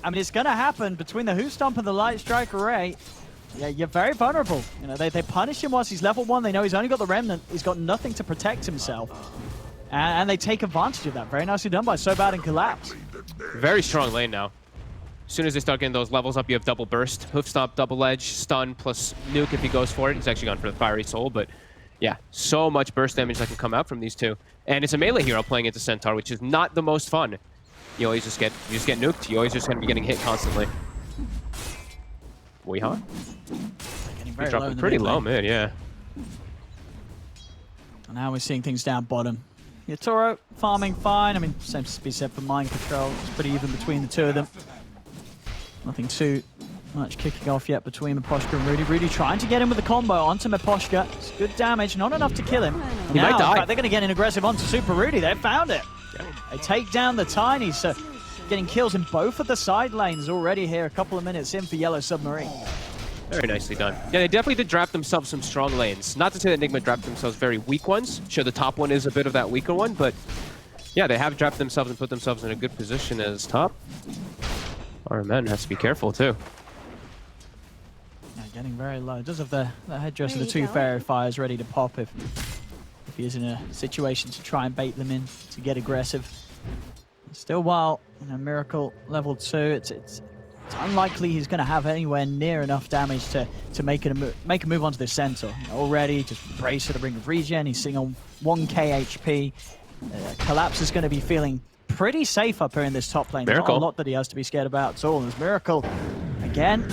I mean, it's going to happen between the Who Stomp and the Light Strike Array. Yeah, you're very vulnerable. You know, they punish him once he's level 1. They know he's only got the Remnant. He's got nothing to protect himself. And they take advantage of that. Very nicely done by Sobad and Collapse. Very strong lane now. As soon as they start getting those levels up, you have double burst, hoof stomp, double edge, stun, plus nuke if he goes for it. He's actually gone for the fiery soul, but yeah, so much burst damage that can come out from these two. And it's a melee hero playing into Centaur, which is not the most fun. You always just get nuked. You always just gonna be getting hit constantly. Weehaw? He's dropping pretty low mid, yeah. And now we're seeing things down bottom. Yatoro farming fine. I mean, same to be said for Mind Control. It's pretty even between the two of them. Nothing too much kicking off yet between Miposhka and Rudy. Rudy trying to get him with the combo onto Miposhka. It's good damage, not enough to kill him. He might die. In fact, they're going to get in aggressive onto Super Rudy. They found it. They take down the Tiny, so getting kills in both of the side lanes already here. A couple of minutes in for Yellow Submarine. Very nicely done. Yeah, they definitely did draft themselves some strong lanes. Not to say that Nigma drafted themselves very weak ones. Sure, the top one is a bit of that weaker one, but yeah, they have drafted themselves and put themselves in a good position as top. Our men has to be careful too. Yeah, getting very low. Does have the headdress of the two Fairy Fires ready to pop if he is in a situation to try and bait them in to get aggressive. Still, while Miracle level 2, it's unlikely he's going to have anywhere near enough damage to make a move onto the Centaur. Already, just brace for the Ring of Regen. He's sitting on 1k HP. Collapse is going to be feeling pretty safe up here in this top lane. Miracle. Not a lot that he has to be scared about at all. There's Miracle again.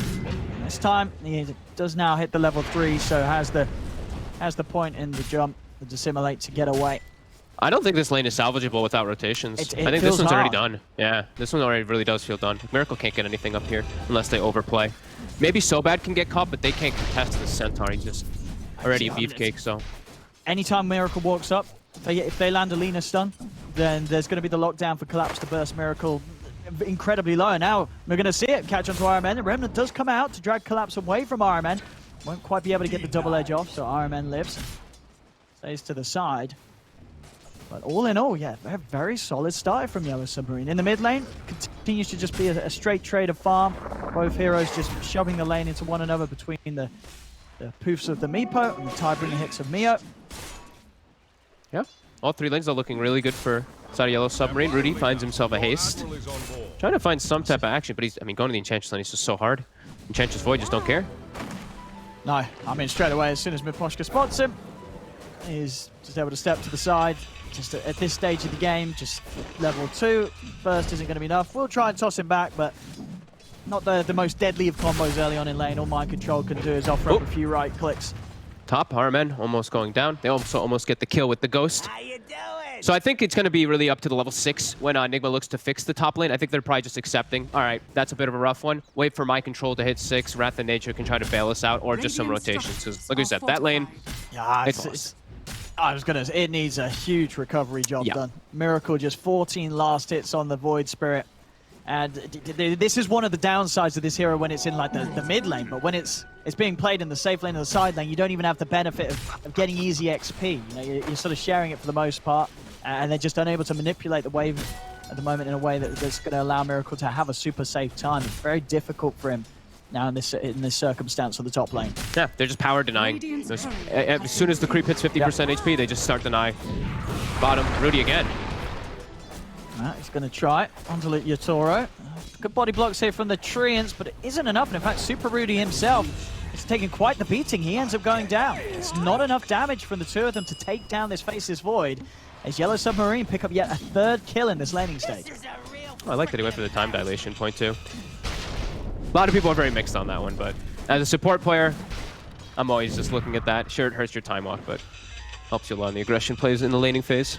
This time he does now hit the level 3, so has the point in the jump, the dissimulate to get away. I don't think this lane is salvageable without rotations. I think this one's already done. Yeah, this one already really does feel done. Miracle can't get anything up here unless they overplay. Maybe Sobad can get caught, but they can't contest the Centaur. He just already a beefcake, so. Anytime Miracle walks up, if they land a Lina stun, then there's going to be the lockdown for Collapse to burst Miracle incredibly low. Now we're going to see it catch onto RMN. And Remnant does come out to drag Collapse away from RMN. Won't quite be able to get the double edge off, so RMN lives. Stays to the side. But all in all, yeah, a very solid start from Yellow Submarine. In the mid lane, continues to just be a straight trade of farm. Both heroes just shoving the lane into one another between the poofs of the Meepo and the Tidebringer hits of Mio. Yeah, all three lanes are looking really good for side of Yellow Submarine. Rudy finds himself a haste. Trying to find some type of action, but going to the Enchantress lane is just so hard. Enchantress Void just don't care. No, I mean, straight away, as soon as Miposhka spots him, he's just able to step to the side. Just at this stage of the game, just level 2. Burst isn't going to be enough. We'll try and toss him back, but not the most deadly of combos early on in lane. All Mind Control can do is offer up a few right clicks. Top, RMN almost going down. They also almost get the kill with the Ghost. So I think it's going to be really up to the level 6 when Nigma looks to fix the top lane. I think they're probably just accepting, all right, that's a bit of a rough one. Wait for Mind Control to hit 6. Wrath of Nature can try to bail us out, or just some rotations. Because like we said, that lane, yeah, it needs a huge recovery job done. Miracle just 14 last hits on the Void Spirit. And this is one of the downsides of this hero when it's in like the mid lane, but when it's being played in the safe lane and the side lane, you don't even have the benefit of getting easy XP. You know, you're sort of sharing it for the most part, and they're just unable to manipulate the wave at the moment in a way that's going to allow Miracle to have a super safe time. It's very difficult for him now in this circumstance on the top lane. Yeah, they're just power denying. As soon as the creep hits 50% HP, they just start deny. Bottom, Rudy again. He's going to try it onto Yatoro. Good body blocks here from the Treants, but it isn't enough. And in fact, Super Rudy himself is taking quite the beating. He ends up going down. It's not enough damage from the two of them to take down this Faceless Void, as Yellow Submarine pick up yet a 3rd kill in this laning stage. I like that he went for the time dilation point too. A lot of people are very mixed on that one, but as a support player, I'm always just looking at that. Sure, it hurts your time walk, but helps you a lot in the aggression plays in the laning phase.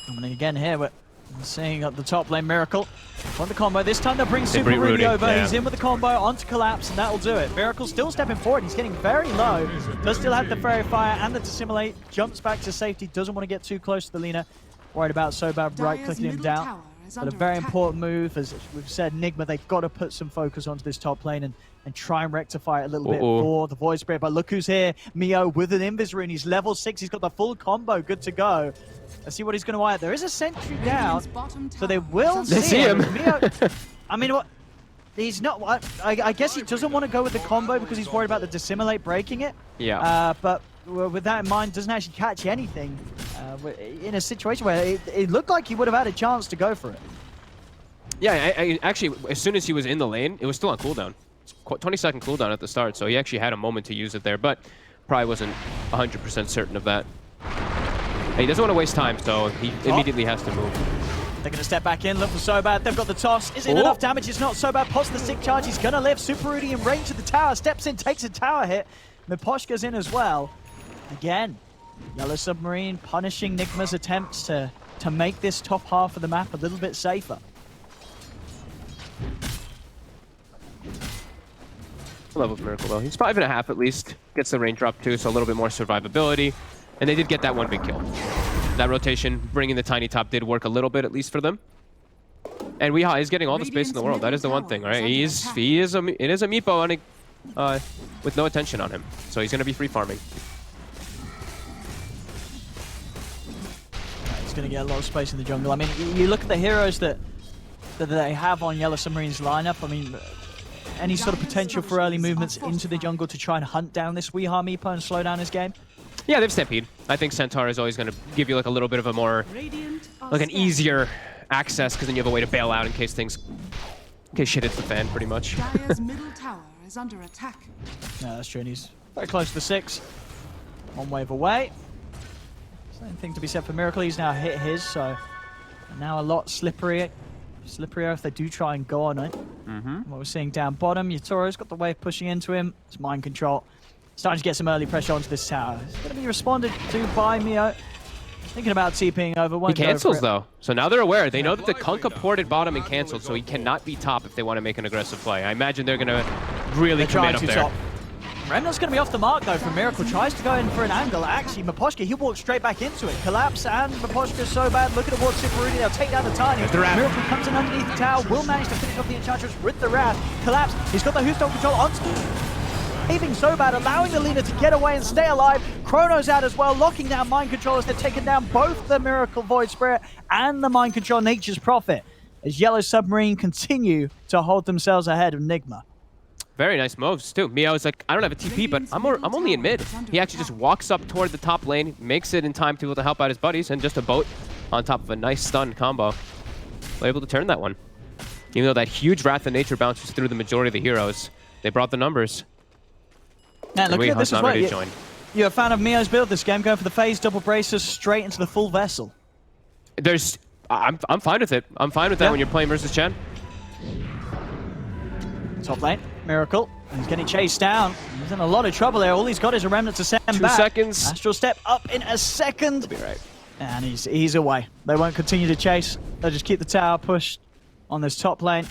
Coming again here, we're seeing up the top lane Miracle. On the combo, this time they'll bring Super Rudy over. Yeah. He's in with the combo onto Collapse, and that'll do it. Miracle still stepping forward. He's getting very low. Does still have the Fairy Fire and the Dissimulate. Jumps back to safety. Doesn't want to get too close to the Lina. Worried about Sobab right-clicking him down. But a very important move, as we've said, Nigma, they've got to put some focus onto this top lane and try and rectify it a little bit for the Void Spirit. But look who's here. Mio with an Invis Rune. He's level 6. He's got the full combo. Good to go. Let's see what he's going to wire. There is a sentry down, so they will see him. Mio, I mean, what? He's not. I guess he doesn't want to go with the combo because he's worried about the Dissimulate breaking it. Yeah. But with that in mind, doesn't actually catch anything in a situation where it looked like he would have had a chance to go for it. Yeah, I actually, as soon as he was in the lane, it was still on cooldown. 20-second cooldown at the start, so he actually had a moment to use it there, but probably wasn't 100% certain of that. He doesn't want to waste time, so he immediately has to move. They're going to step back in, look for Sobad. They've got the toss. Is it enough damage? It's not. Sobad pops the stick charge. He's going to live. Super Rudy in range of the tower. Steps in, takes a tower hit. Miposhka's in as well. Again, Yellow Submarine punishing Nigma's attempts to make this top half of the map a little bit safer. Level of Miracle, though. He's 5.5 at least. Gets the range drop, too, so a little bit more survivability. And they did get that one big kill. That rotation, bringing the tiny top, did work a little bit, at least for them. And Weehaw is getting all the space in the world. That is the one thing, right? It is a Meepo with no attention on him. So he's going to be free farming. He's going to get a lot of space in the jungle. I mean, you look at the heroes that they have on Yellow Submarine's lineup. I mean, any sort of potential for early movements into the jungle to try and hunt down this Weehaw Meepo and slow down his game? Yeah, they've Stampede. I think Centaur is always going to give you like a little bit of a more, like an easier access, because then you have a way to bail out in case shit hits the fan, pretty much. Dire's middle tower is under attack. Yeah, that's true, and he's very close to the 6. One wave away. Same thing to be said for Miracle. He's now hit his, so now a lot slipperier if they do try and go on it. What we're seeing down bottom, Yatoro's got the wave pushing into him. It's Mind Control. Starting to get some early pressure onto this tower. It's going to be responded to by Mio. Thinking about TPing over. He cancels, though. So now they're aware. They know that the Kunkka ported bottom and canceled, so he cannot be top if they want to make an aggressive play. I imagine they're going to really commit up there. Remnant's going to be off the mark, though, from Miracle. Tries to go in for an angle. Actually, Miposhka, he walks straight back into it. Collapse, and Miposhka so bad. Looking towards Submarine. They'll take down the Tiny. Miracle comes in underneath the tower. Will manage to finish off the Enchantress with the Wrath. Collapse. He's got the Who's-Stone control on. Saving so bad, allowing the Lina to get away and stay alive. Chrono's out as well, locking down Mind Control as they're taking down both the Miracle Void Spirit and the Mind Control Nature's Prophet, as Yellow Submarine continue to hold themselves ahead of Nigma. Very nice moves, too. Mio is like, I don't have a TP, but I'm only in mid. He actually just walks up toward the top lane, makes it in time to be able to help out his buddies, and just a boat on top of a nice stun combo. We're able to turn that one. Even though that huge Wrath of Nature bounces through the majority of the heroes, they brought the numbers. Man, look at this as well. You're a fan of Mio's build this game, going for the phase, double braces, straight into the full vessel. I'm fine with it. I'm fine with that when you're playing versus Chen. Top lane, Miracle. He's getting chased down. He's in a lot of trouble there. All he's got is a Remnant to send back. 2 seconds. Astral Step up in a second. Be right. And he's away. They won't continue to chase. They'll just keep the tower pushed on this top lane.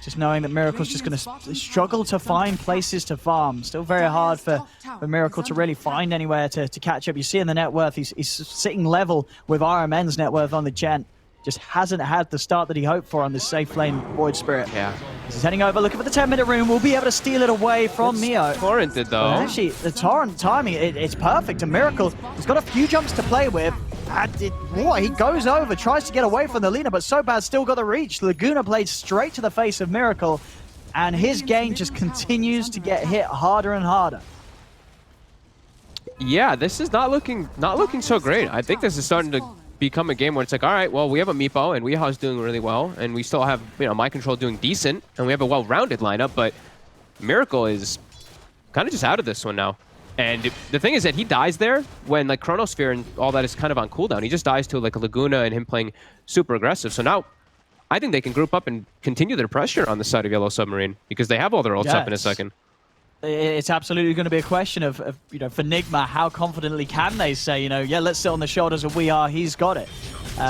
Just knowing that Miracle's just going to struggle to find places to farm. Still very hard for Miracle to really find anywhere to catch up. You see in the net worth, he's sitting level with RMN's net worth on the Gen. Just hasn't had the start that he hoped for on this safe lane Void Spirit. Yeah. He's heading over, looking for the 10-minute room. We'll be able to steal it away from Mio. Torrent did, though. But actually, the Torrent timing, it's perfect. And Miracle, he's got a few jumps to play with. And he goes over, tries to get away from the Lina, but so bad still got the reach. Laguna played straight to the face of Miracle, and his game just continues to get hit harder and harder. Yeah, this is not looking so great. I think this is starting to become a game where it's like, all right, well, we have a Meepo, and Weeha's doing really well, and we still have, Mind Control doing decent, and we have a well-rounded lineup, but Miracle is kind of just out of this one now. And the thing is that he dies there when like Chronosphere and all that is kind of on cooldown. He just dies to like a Laguna and him playing super aggressive. So now I think they can group up and continue their pressure on the side of Yellow Submarine because they have all their ults up in a second. It's absolutely going to be a question of for Nigma, how confidently can they say, yeah, let's sit on the shoulders of We Are, he's got it.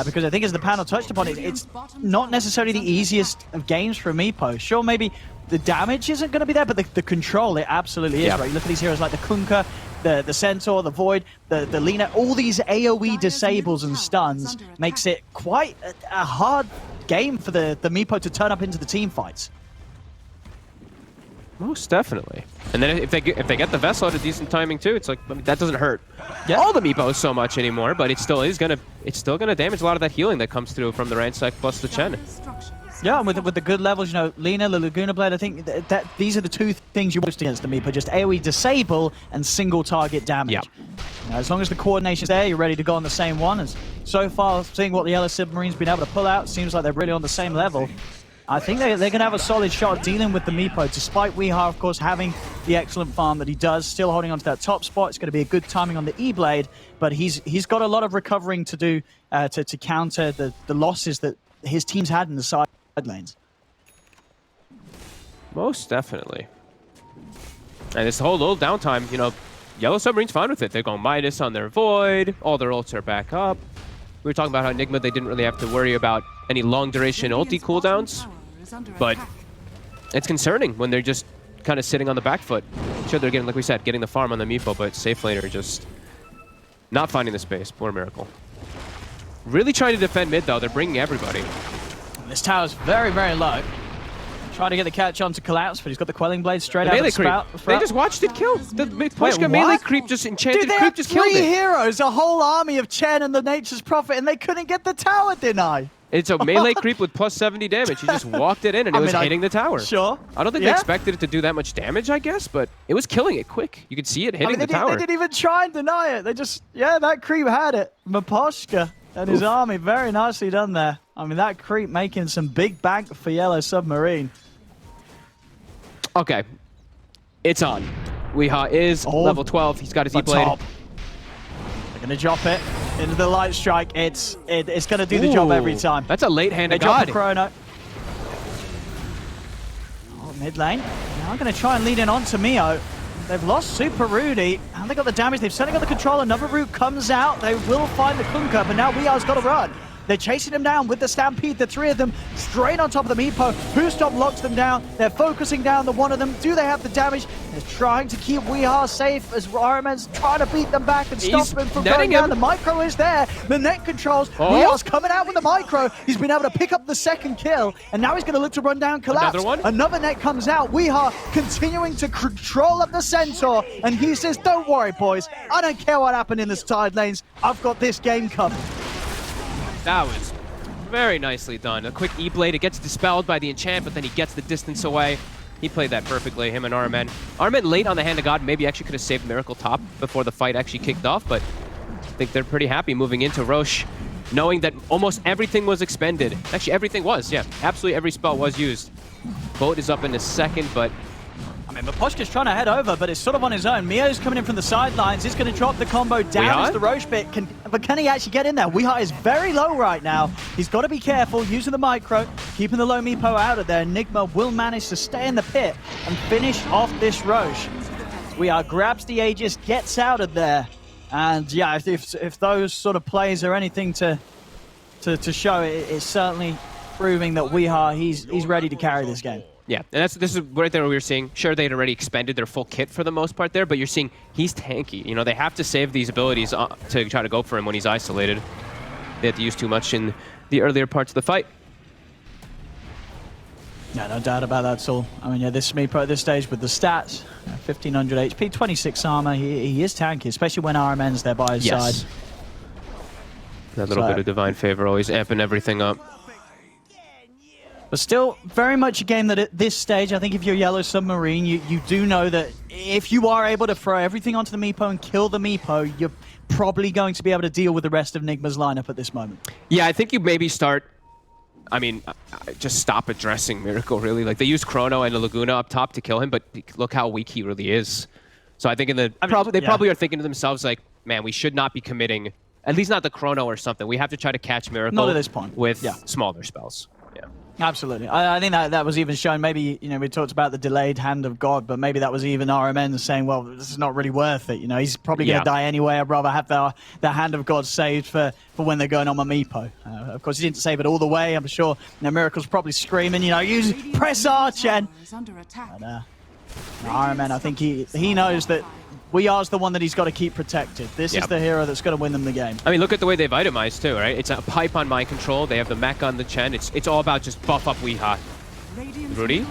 Because I think as the panel touched upon it, it's not necessarily the easiest of games for a Meepo. Sure, maybe the damage isn't going to be there, but the control, it absolutely is, right? You look at these heroes like the Kunkka, the Centaur, the Void, the Lina, all these AoE disables and stuns makes it quite a hard game for the Meepo to turn up into the team fights. Most definitely. And then if they get the Vessel at a decent timing too, it's like, that doesn't hurt all the Meepos so much anymore, but it still is gonna damage a lot of that healing that comes through from the Ransack plus the Chen. Yeah, and with the good levels, Lina, the Laguna Blade, I think that these are the two things you most against the Meepo, just AoE disable and single target damage. Yep. As long as the coordination's there, you're ready to go on the same one. As so far, seeing what the Yellow Submarine's been able to pull out, seems like they're really on the same level. I think they're going to have a solid shot dealing with the Meepo, despite Weeha, of course, having the excellent farm that he does, still holding on to that top spot. It's going to be a good timing on the E-Blade, but he's got a lot of recovering to do to counter the losses that his team's had in the side lanes. Most definitely. And this whole little downtime, Yellow Submarine's fine with it. They're going Midas on their Void, all their ults are back up. We were talking about how Nigma, they didn't really have to worry about any long-duration ulti cooldowns, but it's concerning when they're just kind of sitting on the back foot. Sure, they're getting, like we said, getting the farm on the Meepo, but safe laner just not finding the space. Poor Miracle. Really trying to defend mid, though. They're bringing everybody. This tower's very, very low. Trying to get the catch on to Collapse, but he's got the Quelling Blade straight out of the spout. They just watched it kill. The Pushka melee creep just enchanted creep just killed it. Dude, they have 3 heroes, a whole army of Chen and the Nature's Prophet, and they couldn't get the tower deny. It's a melee creep with plus 70 damage. He just walked it in and it was hitting the tower. Sure. I don't think they expected it to do that much damage, I guess, but it was killing it quick. You could see it hitting the tower. They didn't even try and deny it. They just, that creep had it. Miposhka and his army, very nicely done there. I mean, that creep making some big bank for Yellow Submarine. Okay, it's on. Weeha is level 12. He's got his E-Blade. They're going to drop it into the Light Strike. It's going to do the job every time. That's a late hand They of God. drop the Chrono. Mid lane. Now I'm going to try and lead in onto Mio. They've lost Super Rudy, and they got the damage. They've certainly got the control. Another route comes out. They will find the Kunkka, but now Weeha's got to run. They're chasing him down with the Stampede, the three of them straight on top of the Meepo. Whostop locks them down. They're focusing down the one of them. Do they have the damage? They're trying to keep Weehaw safe as RMN's trying to beat them back and stop him from going down. The micro is there. The net controls. Weehar's coming out with the micro. He's been able to pick up the second kill, and now he's going to look to run down Collapse. Another one? Another net comes out. Weehaw continuing to control up the Centaur, and he says, don't worry, boys. I don't care what happened in the side lanes. I've got this game covered. That was very nicely done. A quick E-Blade. It gets dispelled by the enchant, but then he gets the distance away. He played that perfectly, him and RMN. RMN late on the Hand of God maybe actually could have saved Miracle top before the fight actually kicked off, but I think they're pretty happy moving into Roche, knowing that almost everything was expended. Actually, everything was, yeah. Absolutely every spell was used. Boat is up in a second, but I mean, Maposhka's trying to head over, but it's sort of on his own. Mio's coming in from the sidelines. He's going to drop the combo down as the Roche bit. But can he actually get in there? Weehaw is very low right now. He's got to be careful, using the micro, keeping the low Meepo out of there. Nigma will manage to stay in the pit and finish off this Roche. Weehaw grabs the Aegis, gets out of there. And yeah, if those sort of plays are anything to show, it's certainly proving that Weehaw, he's ready to carry this game. yeah, and this is right there what we were seeing. Sure, they had already expended their full kit for the most part there, but you're seeing he's tanky. You know, they have to save these abilities to try to go for him when he's isolated. They had to use too much in the earlier parts of the fight. Yeah, no doubt about that at all. I mean, yeah, this Meepo at this stage with the stats, 1500 HP, 26 armor, he is tanky, especially when RMN's there by his side. That little bit of Divine Favor always amping everything up. But still, very much a game that at this stage, I think if you're Yellow Submarine, you do know that if you are able to throw everything onto the Meepo and kill the Meepo, you're probably going to be able to deal with the rest of Nigma's lineup at this moment. Yeah, I think you maybe start... I mean, just stop addressing Miracle, really. Like, they used Chrono and the Laguna up top to kill him, but look how weak he really is. So I think they probably are thinking to themselves, like, man, we should not be committing, at least not the Chrono or something. We have to try to catch Miracle Not at this point. With smaller spells. Yeah. Absolutely. I think that was even shown, maybe, you know, we talked about the delayed Hand of God, but maybe that was even RMN saying, well, this is not really worth it. You know, he's probably going to die anyway. I'd rather have the Hand of God saved for when they're going on my Meepo. Of course, he didn't save it all the way. I'm sure Miracle's probably screaming, you know, press R, Chen. But, RMN, I think he knows that Weehar's the one that he's got to keep protected. This is the hero that's going to win them the game. I mean, look at the way they've itemized too, right? It's a pipe on Mind Control. They have the mech on the Chen. It's all about just buff up Weehaw. Rudy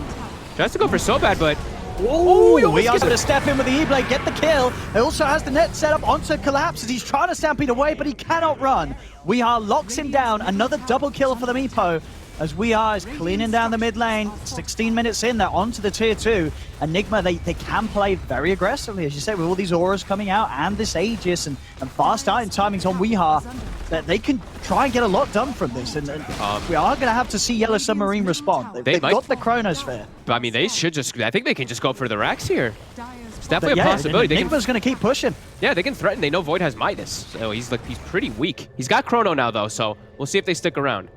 tries to go for so bad, but Weehar's going to step in with the E-Blade, get the kill. He also has the net set up onto Collapse as he's trying to stampede away, but he cannot run. Weehaw locks him down. Another double kill for the Meepo. As Weehaw is cleaning down the mid lane, 16 minutes in, they're onto the tier 2. Enigma, they can play very aggressively, as you say, with all these auras coming out and this Aegis and fast item timings on Weehaw, that they can try and get a lot done from this. And we are going to have to see Yellow Submarine respond. They've got the Chronosphere. I mean, they should just, I think they can just go for the racks here. It's definitely a possibility. Enigma's going to keep pushing. Yeah, they can threaten. They know Void has Midas, so he's pretty weak. He's got Chrono now, though, so we'll see if they stick around.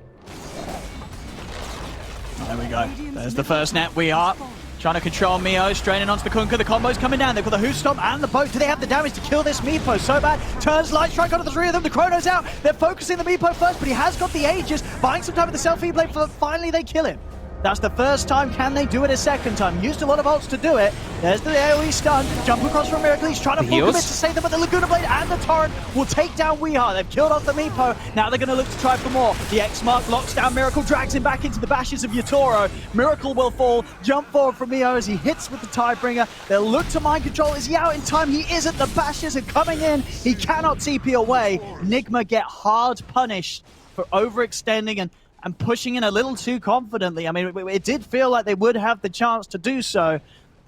There we go. There's the first net. We are trying to control Mio, straining onto the Kunkka. The combo's coming down. They've got the Who Stomp and the boat. Do they have the damage to kill this Meepo? So bad. Turns Light Strike onto the three of them. The Chrono's out. They're focusing the Meepo first, but he has got the Aegis. Buying some time with the selfie blade, but finally they kill him. That's the first time. Can they do it a second time? Used a lot of ults to do it. There's the AoE stun. Jump across from Miracle. He's trying to full commit to save them, but the Laguna Blade and the Torrent will take down Weehaw. They've killed off the Meepo. Now they're going to look to try for more. The X Mark locks down Miracle, drags him back into the bashes of Yatoro. Miracle will fall. Jump forward from Mio as he hits with the Tidebringer. They'll look to Mind Control. Is he out in time? He isn't. The bashes are coming in. He cannot TP away. Nigma get hard punished for overextending and pushing in a little too confidently. I mean, it did feel like they would have the chance to do so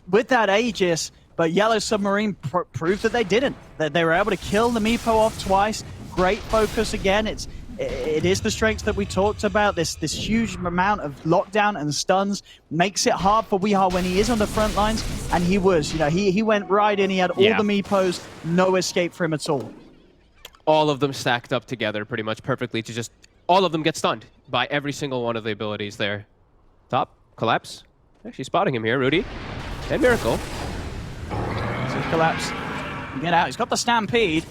with that Aegis, but Yellow Submarine proved that they didn't. That they were able to kill the Meepo off twice. Great focus again. It is the strengths that we talked about. This huge amount of lockdown and stuns makes it hard for Weehaw when he is on the front lines, and he was. You know, he went right in. He had all the Meepos, no escape for him at all. All of them stacked up together pretty much perfectly to just... All of them get stunned by every single one of the abilities there. Top, Collapse. Actually spotting him here, Rudy. And Miracle. Collapse. Get out. He's got the Stampede.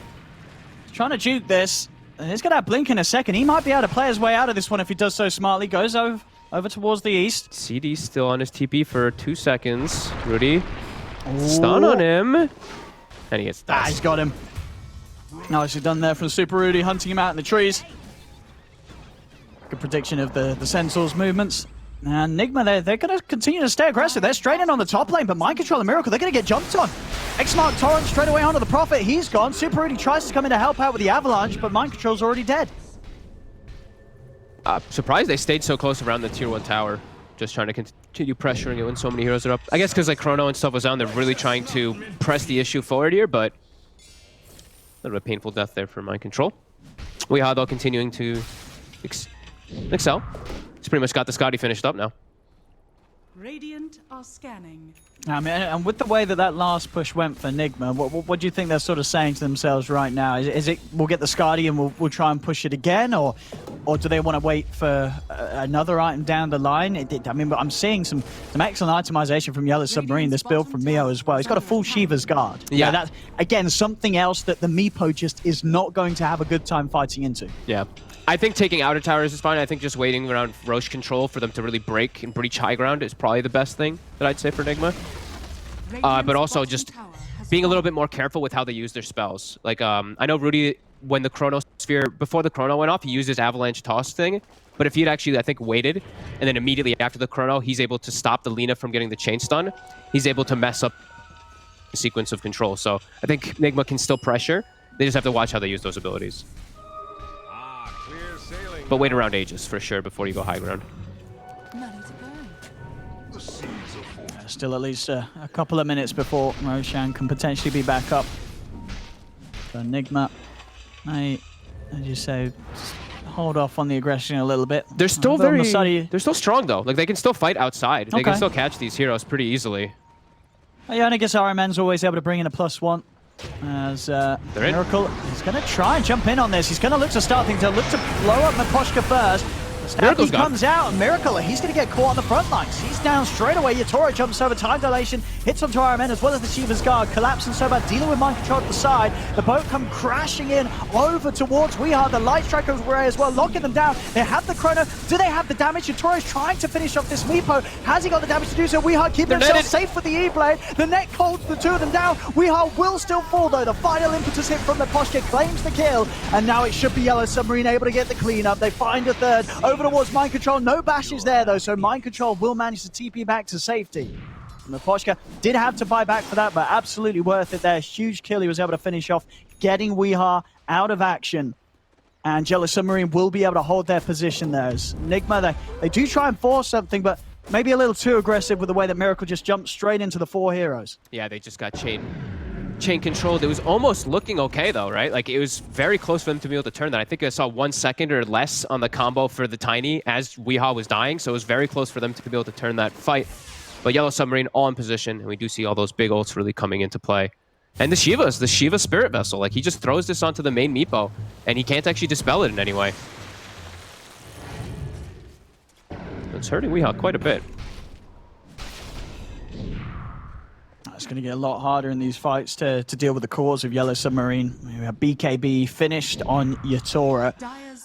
He's trying to juke this. He's got that blink in a second. He might be able to play his way out of this one if he does so smartly. Goes over towards the east. CD still on his TP for 2 seconds. Rudy, stun on him. And he gets that. He's got him. Nicely done there from Super Rudy, hunting him out in the trees. Good prediction of the Centaur's movements. And Nigma, they're going to continue to stay aggressive. They're straight in on the top lane, but Mind Control and Miracle, they're going to get jumped on. X-Mark Torrent straight away onto the Prophet. He's gone. Super Rudy tries to come in to help out with the Avalanche, but Mind Control's already dead. Surprised they stayed so close around the tier 1 tower. Just trying to continue pressuring it when so many heroes are up. I guess because like Chrono and stuff was down, they're really trying to press the issue forward here, but a little bit of painful death there for Mind Control. Weehaw, though, continuing to excel. He's pretty much got the Scotty finished up now. Radiant are scanning. I mean, and with the way that last push went for Nigma, what do you think they're sort of saying to themselves right now? Is it we'll get the Scotty and we'll try and push it again, or do they want to wait for another item down the line? I mean, I'm seeing some excellent itemization from Yellow Submarine, this build from Mio as well. He's got a full Shiva's Guard. Yeah. That's, again, something else that the Meepo just is not going to have a good time fighting into. Yeah. I think taking outer towers is fine. I think just waiting around Roche control for them to really break and breach high ground is probably the best thing that I'd say for Nigma. But also just being a little bit more careful with how they use their spells. Like, I know Rudy, when the Chrono Sphere, before the Chrono went off, he used his Avalanche Toss thing. But if he had actually, I think, waited, and then immediately after the Chrono, he's able to stop the Lina from getting the chain stun, he's able to mess up the sequence of control. So I think Nigma can still pressure. They just have to watch how they use those abilities. But wait around Aegis for sure before you go high ground. Still at least a couple of minutes before Roshan can potentially be back up. So Nigma, as you say, hold off on the aggression a little bit. They're still they're still strong though. Like they can still fight outside. They can still catch these heroes pretty easily. Yeah, and I guess RMN's always able to bring in a +1. As Miracle is going to try and jump in on this. He's going to look to start things. He'll look to blow up Maposhka first. Stampede comes out. Miracle, he's going to get caught on the front lines. He's down straight away. Yatoro jumps over. Time dilation hits onto RMN as well as the Shiva's Guard. Collapsing so bad, dealing with Mind Control at the side. The boat come crashing in over towards Weehaw. The Light Strike over as well, locking them down. They have the Chrono. Do they have the damage? Yatoro's trying to finish off this Meepo. Has he got the damage to do so? Weehaw keeping themselves safe with the E-Blade. The net holds the two of them down. Weehaw will still fall though. The final impetus hit from Maposhka claims the kill. And now it should be Yellow Submarine able to get the cleanup. They find a third over towards Mind Control. No bashes there though, so Mind Control will manage to TP back to safety. Maposhka did have to buy back for that, but absolutely worth it there. Huge kill he was able to finish off, getting Weehaw out of action. And Yellow Submarine will be able to hold their position there. As Nigma, they do try and force something, but maybe a little too aggressive with the way that Miracle just jumped straight into the 4 heroes. Yeah, they just got chain controlled. It was almost looking okay though, right? Like it was very close for them to be able to turn that. I think I saw 1 second or less on the combo for the Tiny as Weehaw was dying, so it was very close for them to be able to turn that fight. But Yellow Submarine all in position, and we do see all those big ults really coming into play. And the Shiva Spirit Vessel, like he just throws this onto the main Meepo, and he can't actually dispel it in any way. It's hurting Weehaw quite a bit. It's going to get a lot harder in these fights to deal with the cause of Yellow Submarine. We have BKB finished on Yatora.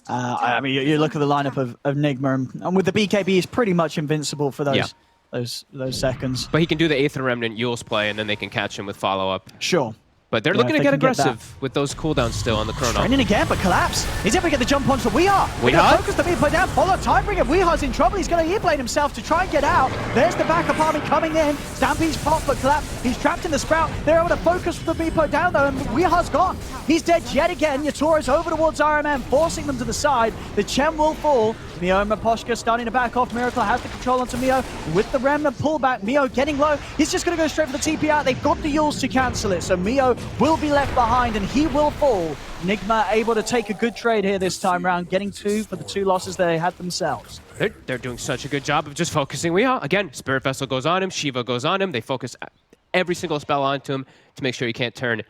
I mean, you look at the lineup of Nigma, and with the BKB, he's pretty much invincible for those seconds. But he can do the Aether Remnant Yule's play, and then they can catch him with follow-up. Sure. But they're looking to get aggressive with those cooldowns still on the Chrono. Training again, but Collapse. He's able to get the jump onto Weehaw. Weehaw? Focus the Meepo down, follow Tidebringer. Weehaw's in trouble. He's going to E-Blade himself to try and get out. There's the backup army coming in. Stampede's pop, but Collapse. He's trapped in the Sprout. They're able to focus the Meepo down, though, and Weehaw's gone. He's dead yet again. Yatoro's over towards RMM, forcing them to the side. The Chen will fall. Mio and Maposhka starting to back off. Miracle has the control onto Mio with the Remnant pullback. Mio getting low. He's just going to go straight for the TP out. They've got the Yules to cancel it, so Mio will be left behind and he will fall. Nigma able to take a good trade here this time round, getting 2 for the 2 losses they had themselves. They're doing such a good job of just focusing Weehaw. Again, Spirit Vessel goes on him, Shiva goes on him. They focus every single spell onto him to make sure he can't turn.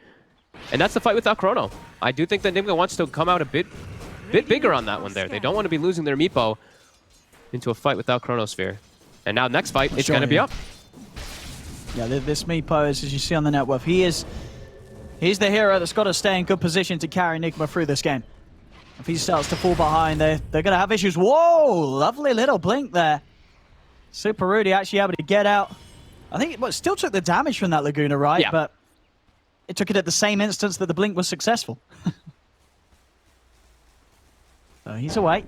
And that's the fight without Chrono. I do think that Nigma wants to come out a bit bigger on that one there. They don't want to be losing their Meepo into a fight without Chronosphere. And now next fight, it's going to be up. Yeah, this Meepo is, as you see on the net worth, he's the hero that's got to stay in good position to carry Nigma through this game. If he starts to fall behind, they're going to have issues. Whoa! Lovely little blink there. Super Rudy actually able to get out. I think it still took the damage from that Laguna, right? Yeah. But it took it at the same instance that the blink was successful. So he's away.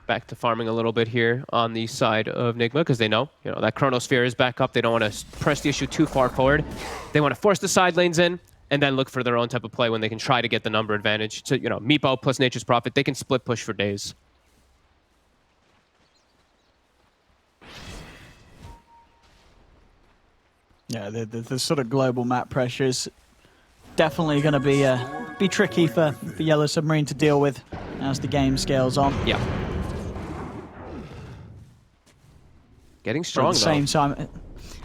Back to farming a little bit here on the side of Nigma because they know, that Chronosphere is back up. They don't want to press the issue too far forward. They want to force the side lanes in and then look for their own type of play when they can try to get the number advantage. So, Meepo plus Nature's Prophet, they can split push for days. Yeah, the sort of global map pressure is definitely going to be tricky for Yellow Submarine to deal with as the game scales on. Yeah. Getting strong, At the same time,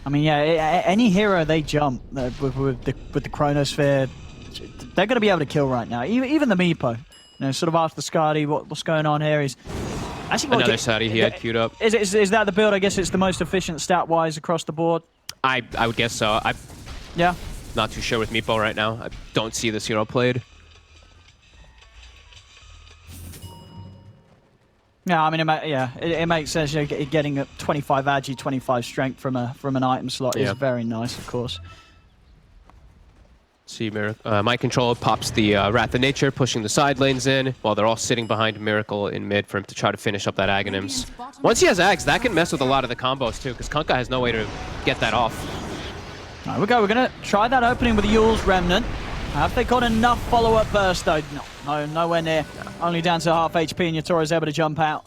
I mean, yeah, any hero they jump with the Chronosphere, they're going to be able to kill right now. Even the Meepo, sort of after Skadi, what's going on here is actually another Sadi he had queued up. Is that the build? I guess it's the most efficient stat-wise across the board. I would guess so. Yeah. Not too sure with Meepo right now. I don't see this hero played. Yeah, I mean, it makes sense. Getting a 25 agi, 25 strength from an item slot is very nice, of course. See, Mind Control pops the Wrath of Nature, pushing the side lanes in, while they're all sitting behind Miracle in mid for him to try to finish up that Aghanims. Once he has Ags, that can mess with a lot of the combos too, because Kunkka has no way to get that off. All right, we go. We're going to try that opening with the Yule's Remnant. Have they got enough follow-up burst, though? No, nowhere near. Only down to half HP, and Yatoro's able to jump out.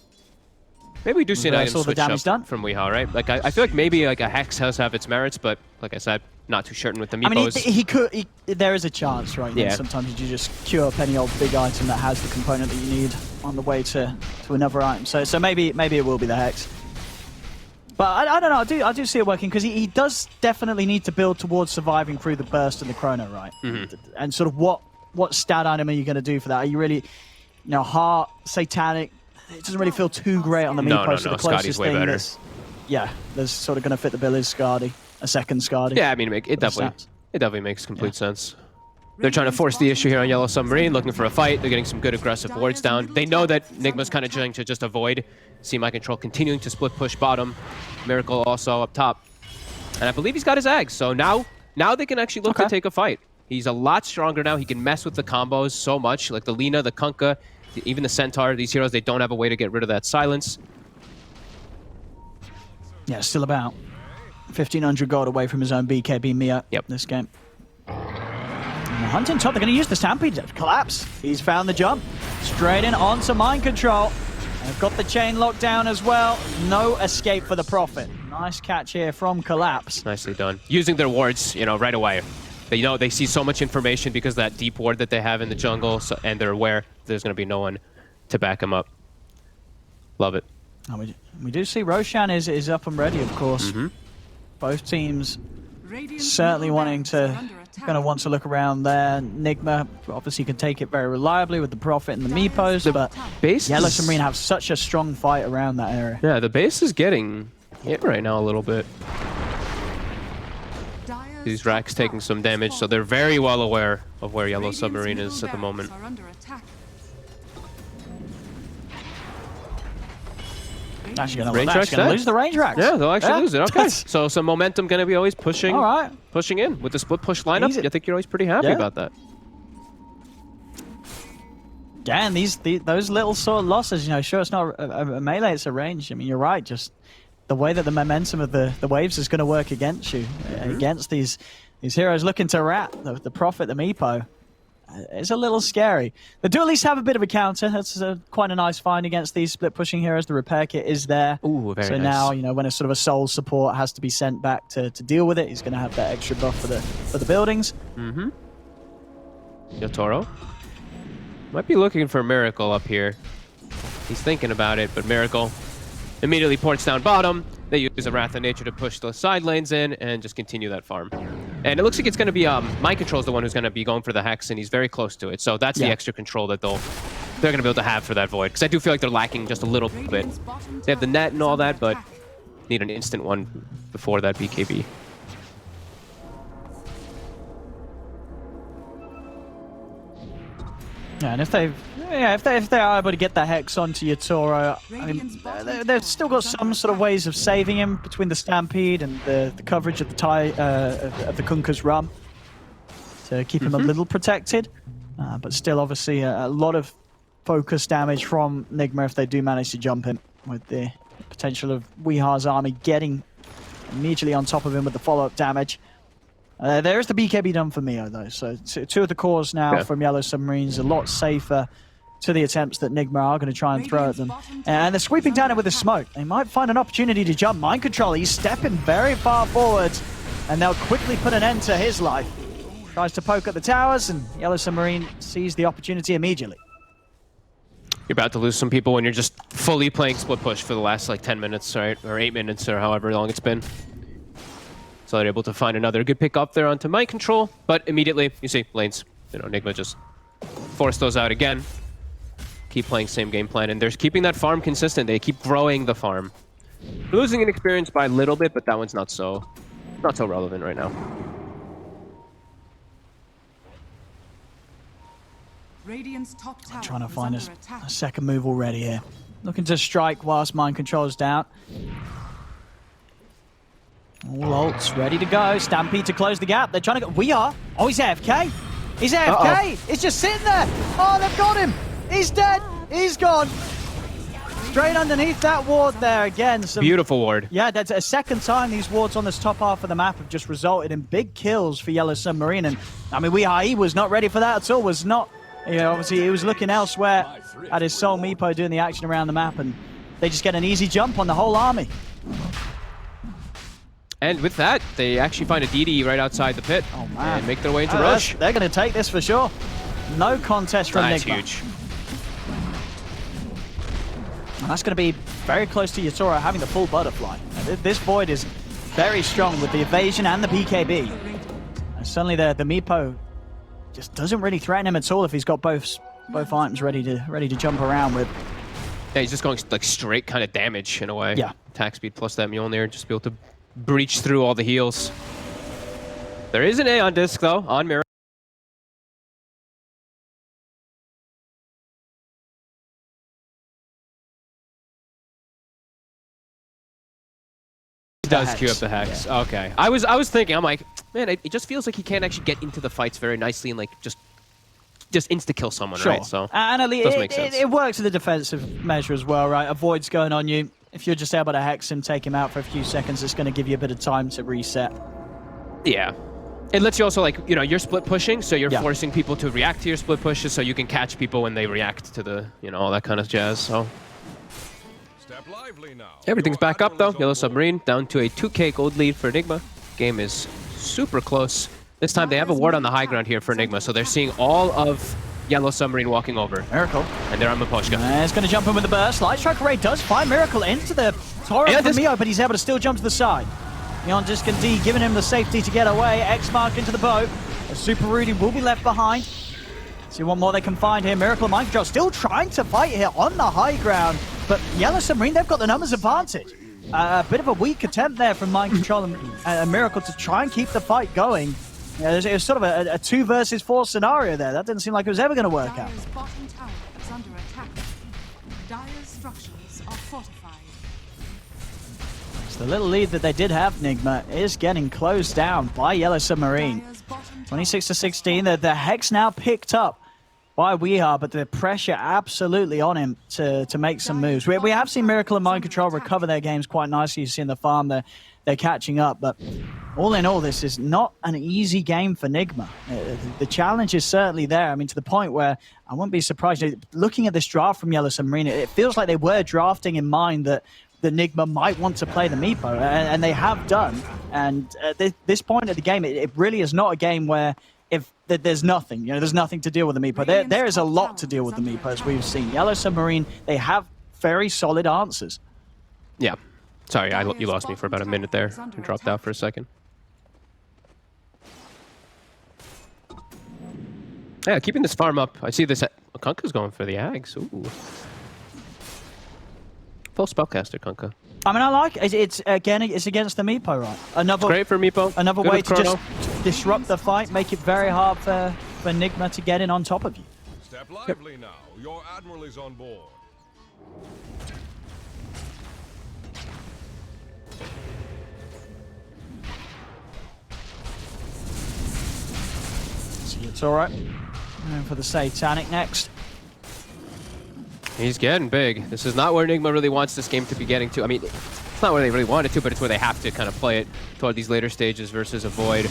Maybe we do see an item all the switch damage up done. from Weehaw, right? Like, I feel like maybe like a Hex has have its merits, but like I said, not too certain with the Meepos. I mean, he could. There is a chance, right? Yeah. Sometimes you just queue up any old big item that has the component that you need on the way to another item. So maybe it will be the Hex. But I don't know. I do see it working because he does definitely need to build towards surviving through the burst and the chrono, right? Mm-hmm. And sort of what stat item are you going to do for that? Are you really, Heart, Satanic? It doesn't really feel too great on the Meepo. No. So the Skadi's closest way thing better. that's sort of going to fit the bill is Skadi, a second Skadi. Yeah, I mean, it definitely makes complete sense. They're trying to force the issue here on Yellow Submarine, looking for a fight. They're getting some good aggressive wards down. They know that Nigma's kind of trying to just avoid. See Mind Control continuing to split push bottom. Miracle also up top. And I believe he's got his Ags, so now they can actually look to take a fight. He's a lot stronger now. He can mess with the combos so much, like the Lina, the Kunkka, even the Centaur. These heroes, they don't have a way to get rid of that silence. Yeah, still about 1,500 gold away from his own BKB Mia this game. And hunting top, they're going to use the Stampede to collapse. He's found the jump. Straight in onto Mind Control. They've got the chain locked down as well. No escape for the Prophet. Nice catch here from Collapse. Nicely done. Using their wards, right away. They see so much information because of that deep ward that they have in the jungle, and they're aware there's going to be no one to back them up. Love it. And we do see Roshan is up and ready, of course. Mm-hmm. Both teams certainly wanting to want to look around there. Nigma obviously can take it very reliably with the Prophet and the Meepos, but Yellow Submarine have such a strong fight around that area. Yeah, the base is getting hit right now a little bit. These racks taking some damage, so they're very well aware of where Yellow Submarine is at the moment. Actually going to lose the range racks. Yeah, they'll actually lose it. Okay, so some momentum going to be always pushing in. With the split push lineup, I think you're always pretty happy about that. Yeah, and those little sort of losses, sure, it's not a melee, it's a range. I mean, you're right, just the way that the momentum of the waves is going to work against you, against these heroes looking to rat, the Prophet, the Meepo. It's a little scary. They do at least have a bit of a counter. That's quite a nice find against these split pushing heroes. The repair kit is there. Ooh, very so nice. Now, when a sort of a soul support has to be sent back to deal with it, he's going to have that extra buff for the buildings. Mm-hmm. Yotaro might be looking for Miracle up here. He's thinking about it, but Miracle immediately ports down bottom. They use a Wrath of Nature to push the side lanes in and just continue that farm. And it looks like it's going to be Mind Control is the one who's going to be going for the Hex, and he's very close to it. So that's the extra control that they're going to be able to have for that Void. Because I do feel like they're lacking just a little bit. They have the net and all that, but need an instant one before that BKB. Yeah, and if they are able to get that Hex onto Yatoro, I mean, they've still got some sort of ways of saving him between the Stampede and the coverage of the of the Kunka's Rum to keep him a little protected. But still, obviously, a lot of focus damage from Nigma if they do manage to jump him, with the potential of Weeha's army getting immediately on top of him with the follow-up damage. There is the BKB done for Mio, though, so two of the cores now from Yellow Submarines, a lot safer to the attempts that Nigma are going to try and throw at them. And they're sweeping down it with the smoke. They might find an opportunity to jump. Mind Control, he's stepping very far forwards, and they'll quickly put an end to his life. Tries to poke at the towers, and Yellow Submarine sees the opportunity immediately. You're about to lose some people when you're just fully playing split push for the last like 10 minutes, right? Or 8 minutes, or however long it's been. So they're able to find another good pick up there onto Mind Control, but immediately, you see, lanes, Nigma just force those out again. Keep playing same game plan, and they're keeping that farm consistent. They keep growing the farm. They're losing in experience by a little bit, but that one's not so relevant right now. Radiant's top tower Trying to is find under attack. a second move already here. Looking to strike whilst Mind Control's down. All ults ready to go. Stampede to close the gap. They're trying to go. We are. Oh, he's AFK. He's AFK. He's just sitting there. Oh, they've got him. He's dead. He's gone. Straight underneath that ward there again. Beautiful ward. Yeah, that's a second time these wards on this top half of the map have just resulted in big kills for Yellow Submarine. And I mean, he was not ready for that at all. Was not. Obviously, he was looking elsewhere at his sole Meepo doing the action around the map, and they just get an easy jump on the whole army. And with that, they actually find a DD right outside the pit and make their way into Rush. They're going to take this for sure. No contest from Nigma. That's huge. And that's going to be very close to Yatoro having the full butterfly. This Void is very strong with the evasion and the BKB. And suddenly the Meepo just doesn't really threaten him at all if he's got both items ready to jump around with. Yeah, he's just going like straight kind of damage in a way. Yeah. Attack speed plus that Mjolnir, just be able to breach through all the heals. There is an A on disc though, on Mirror. Does queue up the Hex. Yeah. Okay. I was thinking, I'm like, man, it just feels like he can't actually get into the fights very nicely and like just insta-kill someone, right? So and it works as a defensive measure as well, right? A Void's going on you. If you're just able to Hex him, take him out for a few seconds, it's going to give you a bit of time to reset. Yeah. It lets you also, like, you're split pushing, so you're forcing people to react to your split pushes so you can catch people when they react to the, all that kind of jazz, so. Step lively now. Everything's back up, though. Yellow Submarine down to a 2K gold lead for Nigma. Game is super close. This time they have a ward on the high ground here for Nigma, so they're seeing all of Yellow Submarine walking over. Miracle. And they're on Maposhka. It's going to jump in with the burst. Light Strike Array does find Miracle into the Torrent from Mio, but he's able to still jump to the side. Beyond Disc and D giving him the safety to get away. X mark into the boat. A Super Rudy will be left behind. See what more they can find here. Miracle and Mind Control still trying to fight here on the high ground, but Yellow Submarine, they've got the numbers advantage. A bit of a weak attempt there from Mind Control and Miracle to try and keep the fight going. It was sort of a 2 versus 4 scenario there. That didn't seem like it was ever going to work out. Dire's bottom tower is under attack. Dire's structures are fortified. So the little lead that they did have, Nigma, is getting closed down by Yellow Submarine. 26-16. The Hex now picked up by Weeha, but the pressure absolutely on him to make some moves. We have seen Miracle and Mind Control recover their games quite nicely. You see in the farm they're catching up, but all in all, this is not an easy game for Nigma. The challenge is certainly there. I mean, to the point where I wouldn't be surprised. Looking at this draft from Yellow Submarine, it feels like they were drafting in mind that the Nigma might want to play the Meepo, and they have done. And at this point of the game, it really is not a game where there's nothing, there's nothing to deal with the Meepo. There is a lot to deal with the Meepo, as we've seen. Yellow Submarine, they have very solid answers. Yeah. Sorry, you lost me for about a minute there. I dropped out for a second. Yeah, keeping this farm up. I see this. Kunka's going for the Ags. Ooh. Full spellcaster, Kunka. I mean, I like it. It's against the Meepo, right? It's great for Meepo. Another Good way to chrono. just disrupt the fight, make it very hard for Nigma to get in on top of you. Step lively now. Your admiral is on board. It's all right. And for the Satanic next. He's getting big. This is not where Nigma really wants this game to be getting to. I mean, it's not where they really want it to, but it's where they have to kind of play it toward these later stages versus a Void.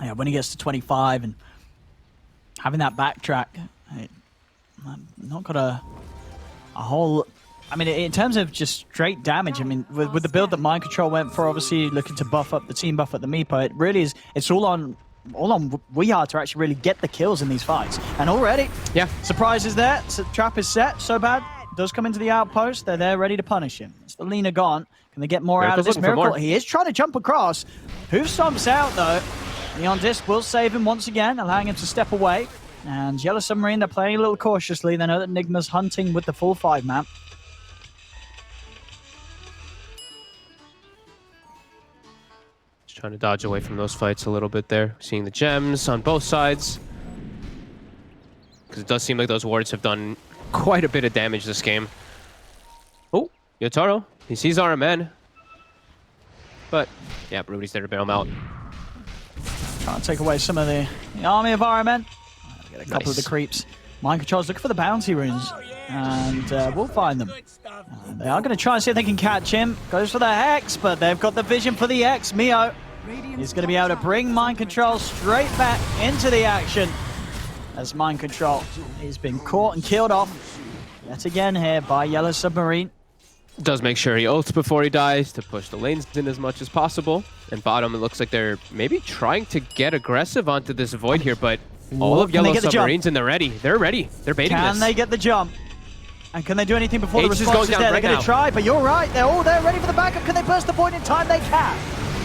Yeah, when he gets to 25 and having that backtrack, not got a whole... I mean, in terms of just straight damage, I mean, with the build that Mind Control went for, obviously looking to buff up the team, buff up the Meepo, it really is, it's all on Weehard to actually really get the kills in these fights. And already, yeah, surprise is there. So trap is set. So bad does come into the outpost. They're there ready to punish him. It's the Lina gone. Can they get more out of this Miracle? He is trying to jump across. Who stomps out though? Neon Disc will save him once again, allowing him to step away. And Yellow Submarine, they're playing a little cautiously. They know that Nigma's hunting with the full 5-man. Trying to dodge away from those fights a little bit there. Seeing the gems on both sides. Because it does seem like those wards have done quite a bit of damage this game. Oh, Yotaro. He sees RMN. But, yeah, Rudy's there to bail him out. Trying to take away some of the army of RMN. Get a couple of the creeps. Mind Control's looking for the bounty runes. And we'll find them. They are going to try and see if they can catch him. Goes for the Hex, but they've got the vision for the X. Mio is going to be able to bring Mind Control straight back into the action. As Mind Control, he's been caught and killed off yet again here by Yellow Submarine. Does make sure he ults before he dies to push the lanes in as much as possible. And bottom, it looks like they're maybe trying to get aggressive onto this Void here, but all of Yellow Submarines and they're ready. They're ready. They're baiting this. Can they get the jump? And can they do anything before the Aegis is response going is down there? right They're going now. to try, but you're right. They're all there ready for the backup. Can they burst the Void in time? They can.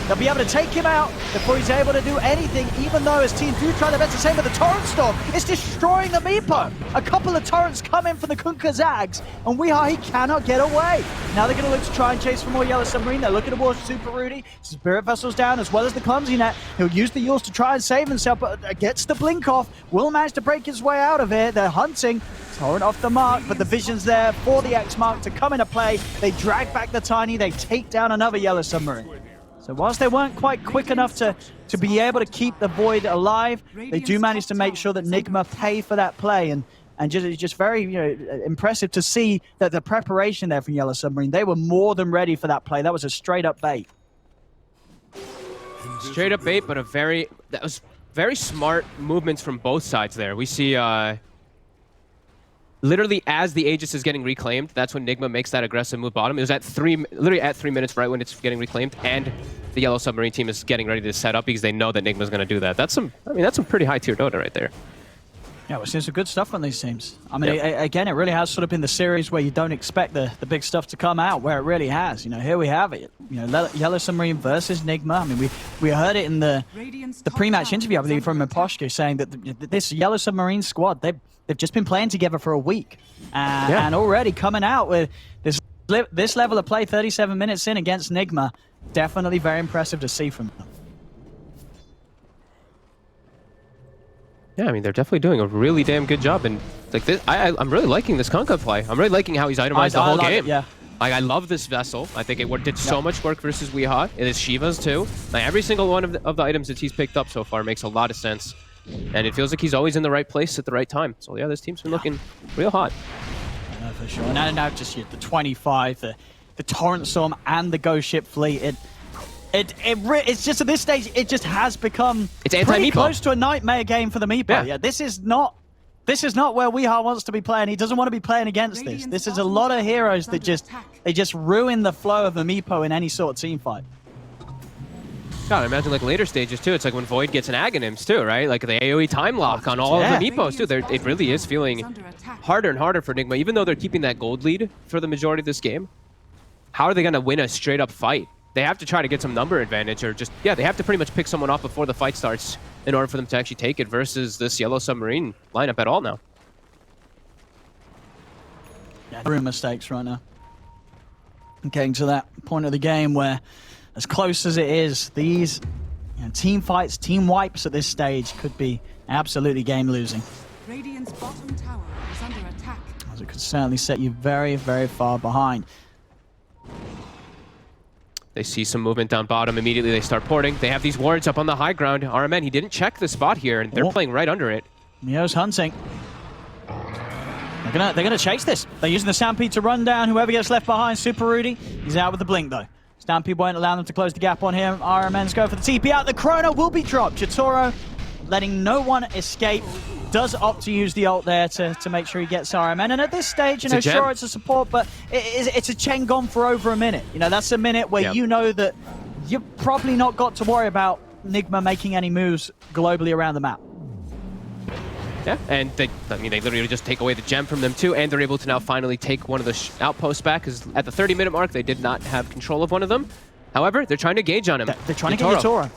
They'll be able to take him out before he's able to do anything, even though his team do try their best. The same with the Torrent Storm. It's destroying the Meepo. A couple of Torrents come in for the Kunkka Zags, and he cannot get away. Now they're going to look to try and chase for more Yellow Submarine. They're looking towards Super Rudy. Spirit Vessel's down, as well as the Clumsy Net. He'll use the Yules to try and save himself, but gets the blink off. Will manage to break his way out of it. They're hunting. Torrent off the mark, but the vision's there for the X mark to come into play. They drag back the Tiny. They take down another Yellow Submarine. So whilst they weren't quite quick enough to be able to keep the Void alive, they do manage to make sure that Nigma pay for that play. And just very impressive to see that the preparation there from Yellow Submarine. They were more than ready for that play. That was a straight up bait. Straight up bait, but that was very smart movements from both sides there. We see literally as the Aegis is getting reclaimed, that's when Nigma makes that aggressive move bottom. It was literally at 3 minutes right when it's getting reclaimed, and the Yellow Submarine team is getting ready to set up because they know that Nigma's going to do that. That's some pretty high tier Dota right there. Yeah, we're seeing some good stuff on these teams. I mean, again, it really has sort of been the series where you don't expect the big stuff to come out, where it really has. Here we have it. Yellow Submarine versus Nigma. I mean, we heard it in the pre-match interview, I believe, from Miposhka, saying that this Yellow Submarine squad, they've just been playing together for a week. And already coming out with this level of play, 37 minutes in against Nigma, definitely very impressive to see from them. Yeah, I mean, they're definitely doing a really damn good job. And like this, I'm really liking this Kunkka play. I'm really liking how he's itemized the whole game. Yeah. Like, I love this Vessel. I think it did so much work versus Weehaw. It is Shiva's too. Like, every single one of the items that he's picked up so far makes a lot of sense. And it feels like he's always in the right place at the right time. So yeah, this team's been looking real hot. Yeah, for sure. Now just the 25, the Torrent Storm, and the Ghost Ship fleet. It's just at this stage, it just has become pretty close to a nightmare game for the Meepo. Yeah, this is not where Weehaw wants to be playing. He doesn't want to be playing against this. This is a lot of heroes that just ruin the flow of the Meepo in any sort of team fight. God, I imagine like later stages too. It's like when Void gets an Aghanims too, right? Like the AoE time lock on all of the Meepos too. It really is feeling harder and harder for Nigma, even though they're keeping that gold lead for the majority of this game. How are they going to win a straight up fight? They have to try to get some number advantage, or just, they have to pretty much pick someone off before the fight starts in order for them to actually take it versus this Yellow Submarine lineup at all now. Yeah, they're in mistakes right now. Getting to that point of the game where, as close as it is, these team fights, team wipes at this stage could be absolutely game-losing. Radiant's bottom tower is under attack. As it could certainly set you very, very far behind. They see some movement down bottom. Immediately they start porting. They have these wards up on the high ground. RMN, he didn't check the spot here, and they're playing right under it. Mio's hunting. They're gonna chase this. They're using the Stampede to run down whoever gets left behind. Super Rudy, he's out with the blink though. Stampede won't allow them to close the gap on him. RMN's go for the TP out. The Chrono will be dropped. Jotaro letting no one escape. Does opt to use the ult there to make sure he gets RMN. And at this stage, you know, sure, it's a support, but it's a Chen gone for over a minute. You know, that's a minute where you know that you've probably not got to worry about Nigma making any moves globally around the map. Yeah, and they literally just take away the gem from them too, and they're able to now finally take one of the outposts back, because at the 30-minute mark, they did not have control of one of them. However, they're trying to gauge on him. They're trying to get Yotaro.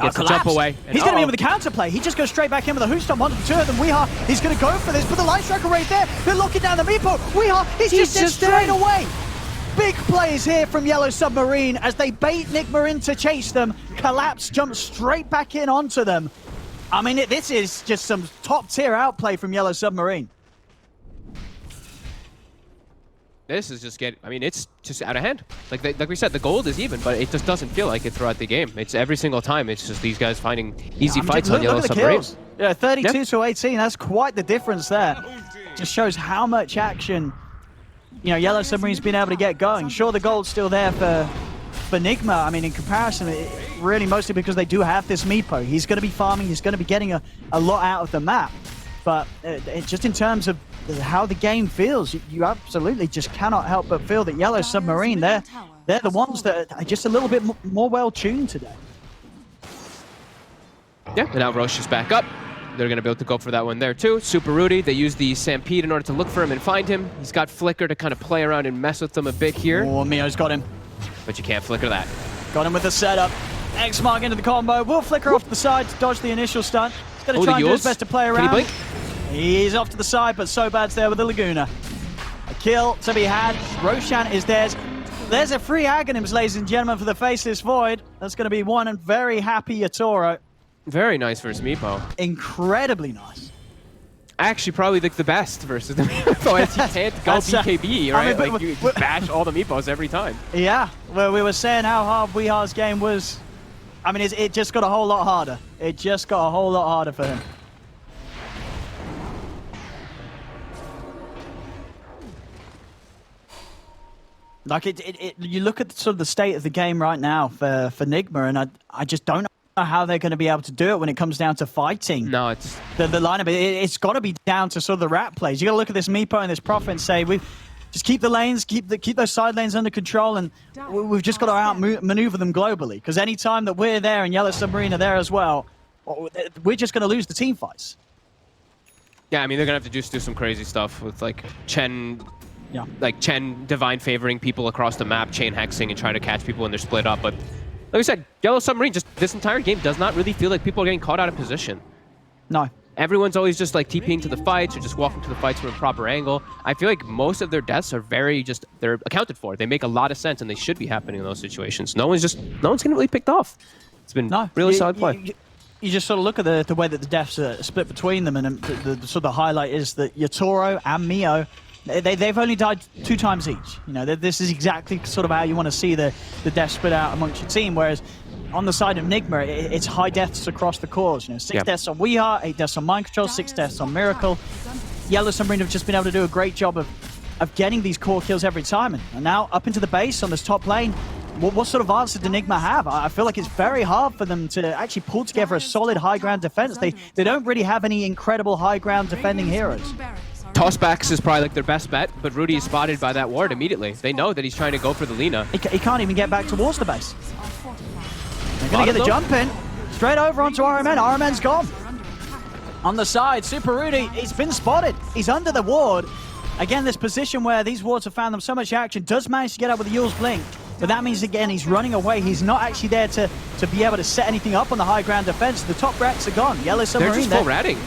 Gets the jump away. He's going to be in with the counterplay. He just goes straight back in with a Hoostomp. One of the two of them. Weehaw, he's going to go for this, but the Light Striker right there. They're locking down the Meepo. Weehaw, he's just dead straight away. Big plays here from Yellow Submarine as they bait Nigma in to chase them. Collapse jumps straight back in onto them. I mean, this is just some top-tier outplay from Yellow Submarine. This is just it's just out of hand. Like we said, the gold is even, but it just doesn't feel like it throughout the game. It's every single time. It's just these guys finding easy fights on Yellow Submarine. Yeah, 32 to 18. That's quite the difference there. Just shows how much action, you know, Yellow Submarine's been able to get going. Sure, the gold's still there for Nigma. I mean, in comparison, really mostly because they do have this Meepo. He's going to be farming. He's going to be getting a lot out of the map. But just in terms of how the game feels, you absolutely just cannot help but feel that Yellow Submarine, they're the ones that are just a little bit more well-tuned today. Yeah, and now Roche is back up. They're going to be able to go for that one there too. Super Rudy, they use the Stampede in order to look for him and find him. He's got Flicker to kind of play around and mess with them a bit here. Oh, Mio's got him. But you can't flicker that. Got him with the setup. X-Mark into the combo. Will Flicker off to the side to dodge the initial stun. He's going to try and do his best to play around. Can he blink? He's off to the side, but Sobad's there with the Laguna. A kill to be had. Roshan is theirs. There's a free Aghanims, ladies and gentlemen, for the Faceless Void. That's going to be one and very happy Yotaro. Very nice versus Meepo. Incredibly nice. Actually, probably the best versus the Meepo, as you can't go BKB, right? I mean, like, you bash all the Meepos every time. Yeah, well, we were saying how hard Weehar's game was. I mean, it just got a whole lot harder. It just got a whole lot harder for him. Like, you look at sort of the state of the game right now for Nigma, and I just don't know how they're going to be able to do it when it comes down to fighting. No, it's the lineup. It's got to be down to sort of the rat plays. You got to look at this Meepo and this Prophet and say, we just keep the lanes, keep those side lanes under control, and we've just got to outmaneuver them globally. Because any time that we're there and Yellow Submarine are there as well, we're just going to lose the team fights. Yeah, I mean, they're going to have to just do some crazy stuff with, like, Chen... Yeah. Like Chen divine favoring people across the map, chain hexing, and trying to catch people when they're split up. But like I said, Yellow Submarine, just this entire game does not really feel like people are getting caught out of position. No. Everyone's always just like TPing to the fights or just walking to the fights from a proper angle. I feel like most of their deaths are they're accounted for. They make a lot of sense and they should be happening in those situations. No one's getting really picked off. It's been really solid play. You just sort of look at the way that the deaths are split between them, and the sort of highlight is that Yotaro and Mio, they've only died 2 times each. You know, this is exactly sort of how you want to see the deaths split out amongst your team. Whereas on the side of Nigma, it's high deaths across the cores. You know, 6 deaths on Weeha, 8 deaths on Mind Control, 6 deaths on Miracle. Yellow Submarine have just been able to do a great job of getting these core kills every time. And now up into the base on this top lane, what sort of answer did Nigma have? I feel like it's very hard for them to actually pull together a solid high ground defense. They don't really have any incredible high ground defending heroes. Tossbacks is probably like their best bet, but Rudy is spotted by that ward immediately. They know that he's trying to go for the Lina. He can't even get back towards the base. They're going to get the jump in. Straight over onto RMN. RMN's gone. On the side, Super Rudy, he's been spotted. He's under the ward. Again, this position where these wards have found them so much action, does manage to get up with the Yule's Blink. But that means, again, he's running away. He's not actually there to be able to set anything up on the high ground defense. The top rats are gone. Yellow Submarine. They're just full ratting.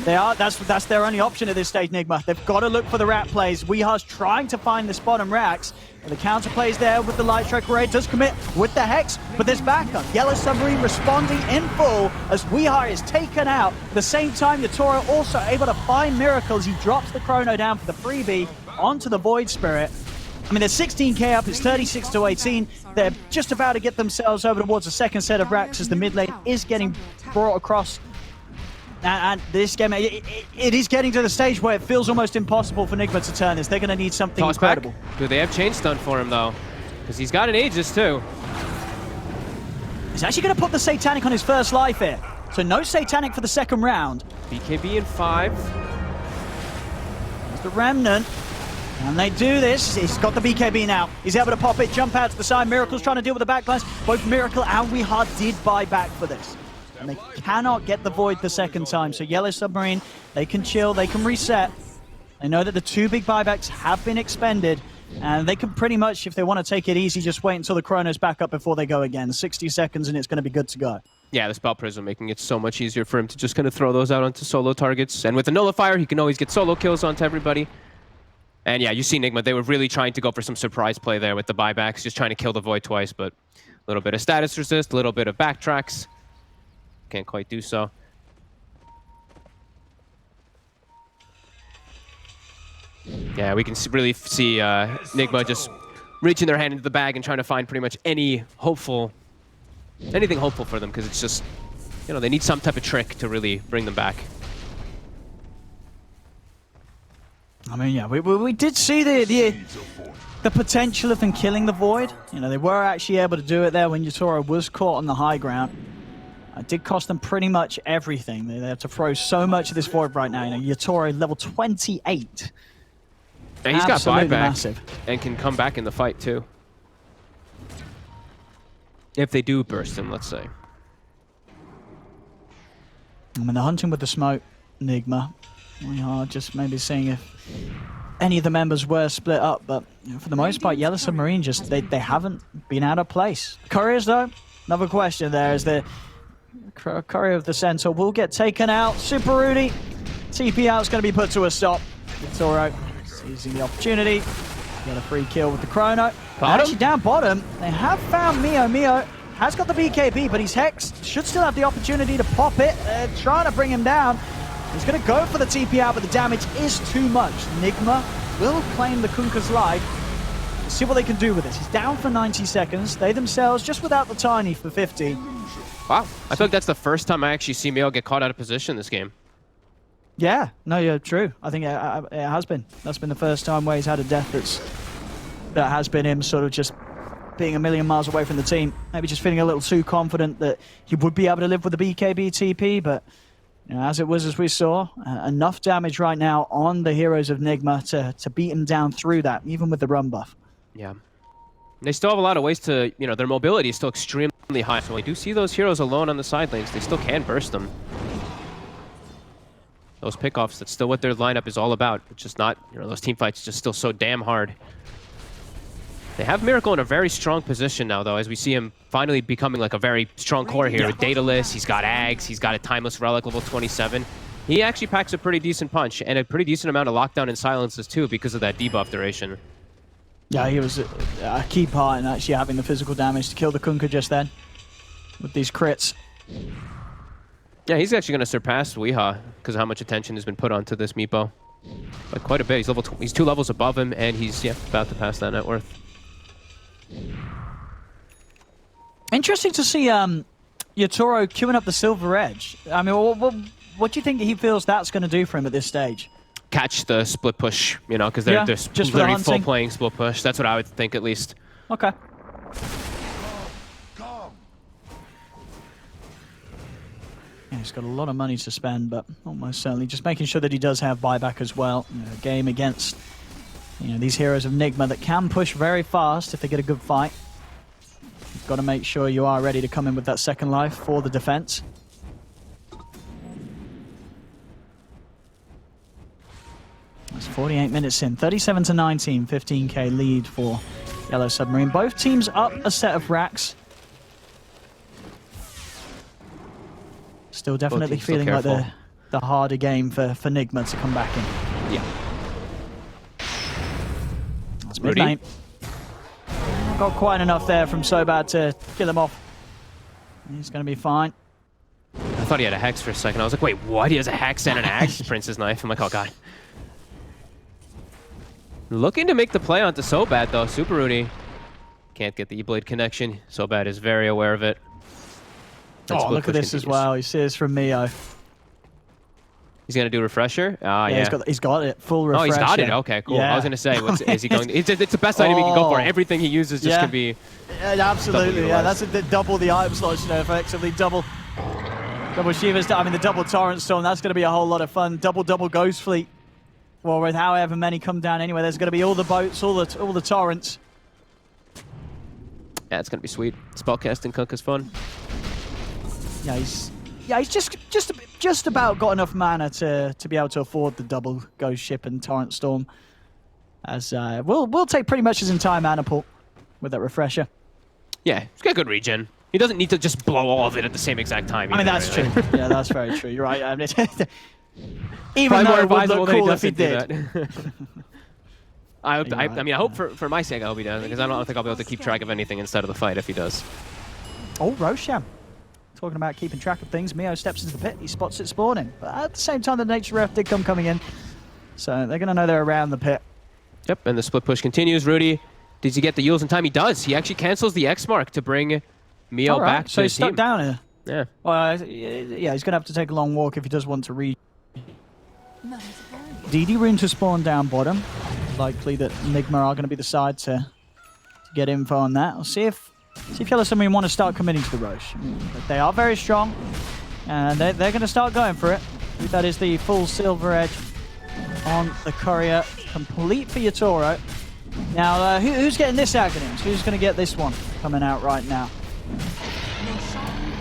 They are. That's their only option at this stage, Nigma. They've got to look for the rat plays. Weeha's trying to find this bottom racks. And the counter plays there with the Light Strike Ray. Does commit with the Hex, but there's backup. Yellow Submarine responding in full as Weeha is taken out. At the same time, Yatoro also able to find Miracles. He drops the Chrono down for the freebie onto the Void Spirit. I mean, they're 16k up. It's 36 to 18. They're just about to get themselves over towards the second set of racks as the mid lane is getting brought across. And this game, it is getting to the stage where it feels almost impossible for Nigma to turn this. They're going to need something incredible. Back. Do they have chain stun for him, though? Because he's got an Aegis, too. He's actually going to put the Satanic on his first life here. So no Satanic for the second round. BKB in 5. There's the Remnant. And they do this. He's got the BKB now. He's able to pop it, jump out to the side. Miracle's trying to deal with the backlines. Both Miracle and Weeha did buy back for this. And they cannot get the Void the second time. So Yellow Submarine, they can chill, they can reset. They know that the 2 big buybacks have been expended. And they can pretty much, if they want to take it easy, just wait until the Chrono's back up before they go again. 60 seconds and it's going to be good to go. Yeah, the Spell Prism making it so much easier for him to just kind of throw those out onto solo targets. And with the Nullifier, he can always get solo kills onto everybody. And yeah, you see Nigma, they were really trying to go for some surprise play there with the buybacks, just trying to kill the Void twice, but a little bit of status resist, a little bit of backtracks. Can't quite do so. Yeah, we can really see Nigma just reaching their hand into the bag and trying to find pretty much anything hopeful for them, because it's just, you know, they need some type of trick to really bring them back. I mean, yeah, we did see the potential of them killing the Void. You know, they were actually able to do it there when Yatoro was caught on the high ground. It did cost them pretty much everything. They have to throw so much of this Void right now. You know, Yatoro level 28. And he's got Absolutely buyback massive. And can come back in the fight too. If they do burst him, let's say. I mean, they're hunting with the smoke, Nigma. We are just maybe seeing if any of the members were split up, but you know, for the most part, Yellow Submarine just they haven't been out of place. Couriers, though, another question there is the Courier of the Centaur will get taken out. Super Rudy, TP out is going to be put to a stop. Toro seizing the opportunity. Got a free kill with the Chrono. Actually, down bottom, they have found Mio. Mio has got the BKB, but he's hexed. Should still have the opportunity to pop it. They're trying to bring him down. He's going to go for the TP out, but the damage is too much. Nigma will claim the Kunkka's life. Let's see what they can do with this. He's down for 90 seconds. They themselves just without the Tiny for 50. Wow. I feel like that's the first time I actually see Mio get caught out of position this game. Yeah, no, you're true. I think it has been. That's been the first time where he's had a death that has been him sort of just being a million miles away from the team. Maybe just feeling a little too confident that he would be able to live with the BKB TP, but you know, as it was, as we saw, enough damage right now on the heroes of Nigma to beat him down through that, even with the run buff. Yeah. They still have a lot of ways to, you know, their mobility is still extremely high. So we do see those heroes alone on the side lanes. They still can burst them. Those pickoffs, that's still what their lineup is all about. It's just not, you know, those team fights just still so damn hard. They have Miracle in a very strong position now, though, as we see him finally becoming like a very strong core here. With Daedalus, he's got Ags, he's got a Timeless Relic level 27. He actually packs a pretty decent punch and a pretty decent amount of lockdown and silences, too, because of that debuff duration. Yeah, he was a key part in actually having the physical damage to kill the Kunkka just then with these crits. Yeah, he's actually going to surpass Weeha because of how much attention has been put onto this Meepo. Like quite a bit. He's 2 levels above him, and he's about to pass that net worth. Interesting to see Yatoro queuing up the Silver Edge. I mean, what do you think he feels that's going to do for him at this stage? Catch the split push, you know, because they're just literally full playing split push. That's what I would think, at least. Okay. Yeah, he's got a lot of money to spend, but almost certainly just making sure that he does have buyback as well. You know, a game against, you know, these heroes of Nigma that can push very fast if they get a good fight. You've got to make sure you are ready to come in with that second life for the defense. That's 48 minutes in. 37 to 19, 15k lead for Yellow Submarine. Both teams up a set of racks. Still definitely feeling like the the harder game for Nigma to come back in. Yeah. That's mid lane. Got quite enough there from Sobad to kill him off. He's going to be fine. I thought he had a Hex for a second. I was like, wait, what? He has a Hex and an Axe Prince's Knife. I'm like, oh, God. Looking to make the play onto Sobad, though. Super Rudy can't get the E-Blade connection. Sobad is very aware of it. Oh, look at this as well. He sees from Mio. He's going to do Refresher? Yeah, he's got it. Full Refresher. Oh, he's got it. Okay, cool. Yeah. I was going to say, is he going? It's the best item he can go for. Everything he uses just can be. Yeah, absolutely. Yeah, that's double the item slots, you know, effectively double Shiva's. I mean, the double Torrent Storm. That's going to be a whole lot of fun. Double Ghost Fleet. Well, with however many come down anyway, there's going to be all the boats, all the torrents. Yeah, it's going to be sweet. Spellcasting Kunk is fun. Yeah, he's just about got enough mana to be able to afford the double Ghost Ship and Torrent Storm. As we'll take pretty much his entire mana pool with that Refresher. Yeah, he's got good regen. He doesn't need to just blow all of it at the same exact time. I mean, that's true. Yeah, that's very true. You're right. I mean, even though it would look cool if he did. I mean, I hope for my sake I hope he does, because I don't think I'll be able to keep track of anything instead of the fight if he does. Oh, Rosham. Talking about keeping track of things, Mio steps into the pit, he spots it spawning. But at the same time, the nature ref did coming in. So they're going to know they're around the pit. Yep, and the split push continues. Rudy, does he get the Yules in time? He does. He actually cancels the X mark to bring Mio back to so his he's stuck team. down here. Yeah. Well, yeah, he's going to have to take a long walk if he does want to read. DD Rune to spawn down bottom. Likely that Nigma are going to be the side to get info on that. We'll see if Yellow Submarine want to start committing to the Roche. But they are very strong, and they're going to start going for it. That is the full Silver Edge on the Courier, complete for Yatoro. Now, who's getting this Aghanim's? Who's going to get this one coming out right now?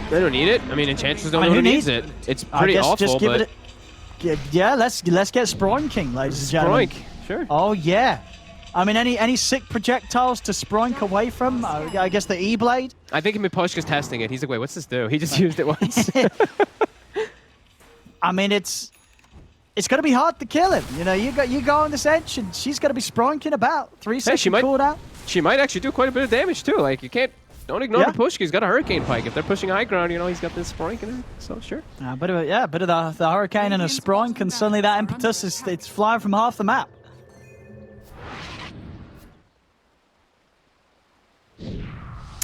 They don't need it. I mean, Enchantress don't know who needs it. It's pretty awful, just give but... it yeah, let's get Sproink King, ladies and gentlemen. Sproink, sure. Oh, yeah. I mean, any sick projectiles to Sproink away from? I guess the E-Blade? I think Miposhka's testing it. He's like, wait, what's this do? He just used it once. I mean, it's going to be hard to kill him. You know, you go on this edge, and she's going to be Sproinking about 3 seconds cooldown. She might actually do quite a bit of damage, too. Like, you don't ignore Miposhka. He's got a Hurricane Pike. If they're pushing high ground, you know, he's got this Sproink in him. So, sure. A bit of the Hurricane and a Sproink, and suddenly that impetus it's flying from half the map.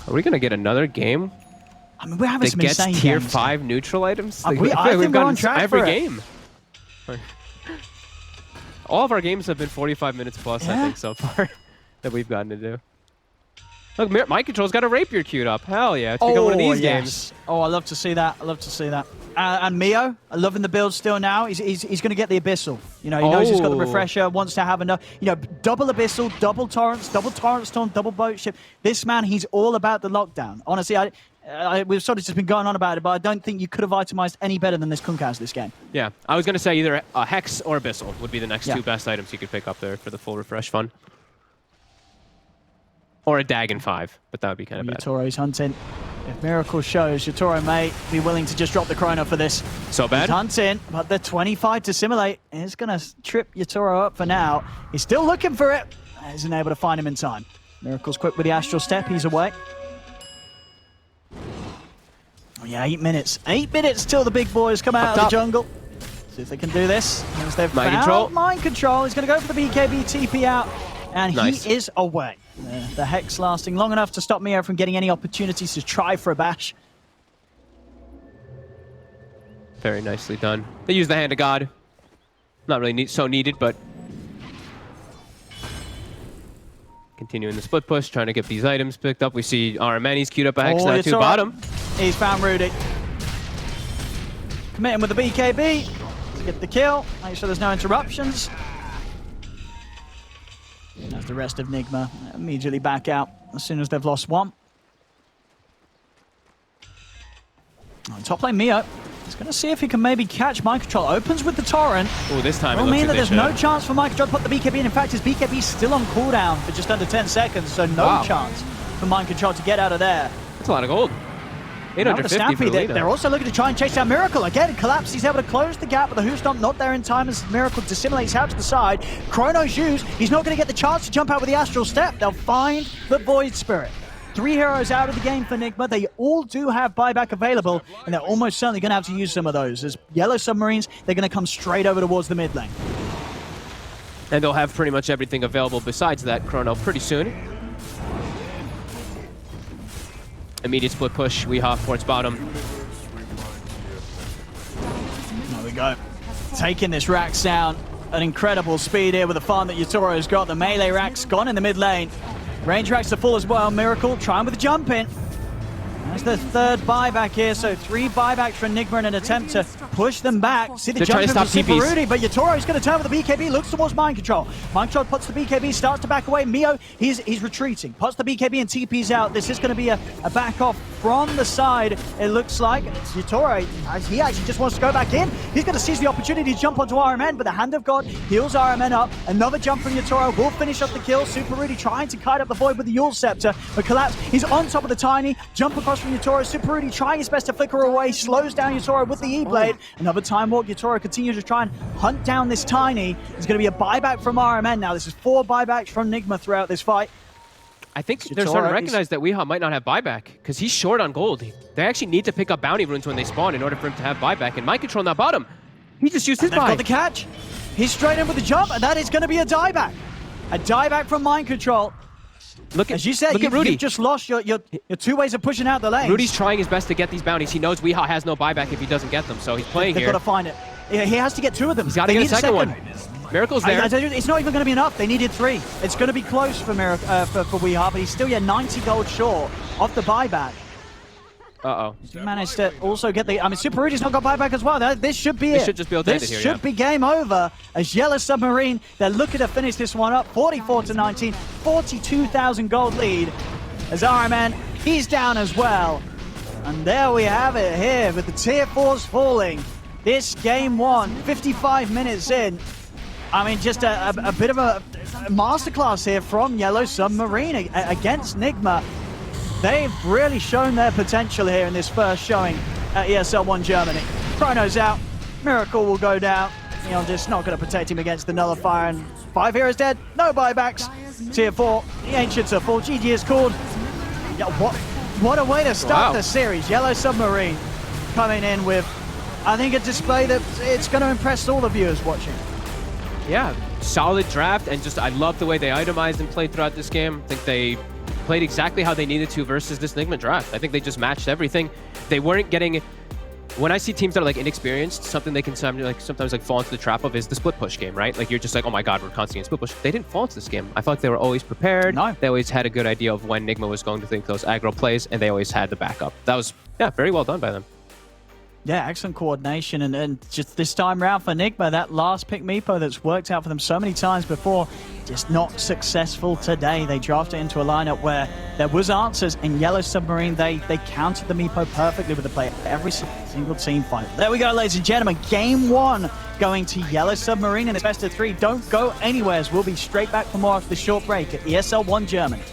Are we going to get another game? I mean, we're having some insane gets tier games. 5 neutral items? I think we're on track every for it. game. All of our games have been 45 minutes plus, I think, so far, that we've gotten to do. Look, Mind Control's got a Rapier queued up. Hell yeah, it's become one of these games. Oh, I love to see that. I love to see that. And Mio, loving the build still now. He's going to get the Abyssal. You know, he knows he's got the Refresher, wants to have enough. You know, double Abyssal, double Torrents, double Torrent Storm, double Boat Ship. This man, he's all about the lockdown. Honestly, we've sort of just been going on about it, but I don't think you could have itemized any better than this Kunkaz this game. Yeah, I was going to say either a Hex or Abyssal would be the next two best items you could pick up there for the full refresh fun. Or a Dagon 5, but that would be kind of bad. Yatoro's hunting. If Miracle shows, Yatoro may be willing to just drop the Chrono for this. So bad? He's hunting, but the 25 to simulate is going to trip Yatoro up for now. He's still looking for it. Isn't able to find him in time. Miracle's quick with the Astral Step. He's away. Oh yeah, 8 minutes. 8 minutes till the big boys come out of the jungle. See if they can do this. As they've Mind found Control. Mind Control. He's going to go for the BKB TP out. And he is away. The Hex lasting long enough to stop Mio from getting any opportunities to try for a bash. Very nicely done. They use the Hand of God. Not really so needed, but... Continuing the split push, trying to get these items picked up. We see Aramani's queued up a Hex now to bottom. He's found Rudy. Committing with the BKB to get the kill. Make sure there's no interruptions. As the rest of Nigma immediately back out as soon as they've lost one. On top lane, Mio. He's going to see if he can maybe catch Mind Control. Opens with the Torrent. Oh, this time it will mean that there's no chance for Mind Control to put the BKB in. In fact, his BKB is still on cooldown for just under 10 seconds, so no chance for Mind Control to get out of there. That's a lot of gold. Now with the 850 for Stampede, the leader. they're also looking to try and chase down Miracle. Again, Collapse, he's able to close the gap, but the Who Stomp not there in time as Miracle dissimulates out to the side. Chrono's used. He's not going to get the chance to jump out with the Astral Step. They'll find the Void Spirit. 3 heroes out of the game for Nigma. They all do have buyback available, and they're almost certainly going to have to use some of those. As Yellow Submarines, they're going to come straight over towards the mid lane. And they'll have pretty much everything available besides that Chrono pretty soon. Immediate split push, Weehaw towards bottom. There we go. Taking this Rax down. An incredible speed here with the farm that Yatoro's got. The melee Rax gone in the mid lane. Range Rax to full as well. Miracle trying with the jump in. That's the 3rd buyback here, so 3 buybacks for Nigma in an attempt to push them back. See the They're jump in trying from to stop Super TPs. Rudy, but Yatoro's going to turn with the BKB, looks towards Mind Control. Mind Control puts the BKB, starts to back away. Mio, he's retreating. Puts the BKB and TP's out. This is going to be a back off from the side, it looks like. Yatoro, he actually just wants to go back in. He's going to seize the opportunity to jump onto RMN, but the Hand of God heals RMN up. Another jump from Yatoro will finish up the kill. Super Rudy trying to kite up the void with the Yule Scepter, but Collapse, he's on top of the Tiny. Jump across from Yatoro. Super Rudy trying his best to flicker away, slows down Yatoro with the E-Blade. Another Time Walk. Yatoro continues to try and hunt down this Tiny. There's going to be a buyback from RMN now. This is 4 buybacks from Nigma throughout this fight. I think they're starting to recognize that Weehaw might not have buyback because he's short on gold. They actually need to pick up bounty runes when they spawn in order for him to have buyback. And Mind Control on that bottom, he just used his buy. Got the catch. He's straight in with the jump, and that is going to be a dieback. A dieback from Mind Control. Look at, as you said, look at Rudy. You've just lost your 2 ways of pushing out the lane. Rudy's trying his best to get these bounties. He knows Weehaw has no buyback if he doesn't get them, so he's playing They've here. got to find it. Yeah, he has to get 2 of them. He's got to get a second one. Miracle's there. It's not even going to be enough. They needed 3. It's going to be close for Weehaw, but he's still 90 gold short off the buyback. Uh-oh. He managed to also get the... I mean, Super Rudy's not got buyback as well. This should be it. This should just be able to end it This here, should be game over. As Yellow Submarine, they're looking to finish this one up. 44-19, 42,000 gold lead. As RMN, he's down as well. And there we have it here with the tier 4s falling. This game 1, 55 minutes in. I mean, just a bit of a masterclass here from Yellow Submarine against Nigma. They've really shown their potential here in this first showing at ESL 1 Germany. Chrono's out. Miracle will go down. Just not going to protect him against the Nullifier. And 5 heroes dead. No buybacks. Tier 4. The Ancients are full. GG is called. Yeah, what a way to start the series. Yellow Submarine coming in with, I think, a display that it's going to impress all the viewers watching. Yeah, solid draft, and just I love the way they itemized and played throughout this game. I think they played exactly how they needed to versus this Nigma draft. I think they just matched everything. They weren't getting... When I see teams that are inexperienced, something they can sometimes fall into the trap of is the split push game, right? You're just oh my god, we're constantly in split push. They didn't fall into this game. I felt like they were always prepared. No. They always had a good idea of when Nigma was going to think those aggro plays, and they always had the backup. That was, very well done by them. Yeah, excellent coordination, and just this time round for Nigma, that last pick Meepo that's worked out for them so many times before, just not successful today. They drafted into a lineup where there was answers. In Yellow Submarine, they countered the Meepo perfectly with the play every single team fight. There we go, ladies and gentlemen. Game 1 going to Yellow Submarine in its best of 3. Don't go anywhere, as we'll be straight back for more after the short break at ESL 1 Germany.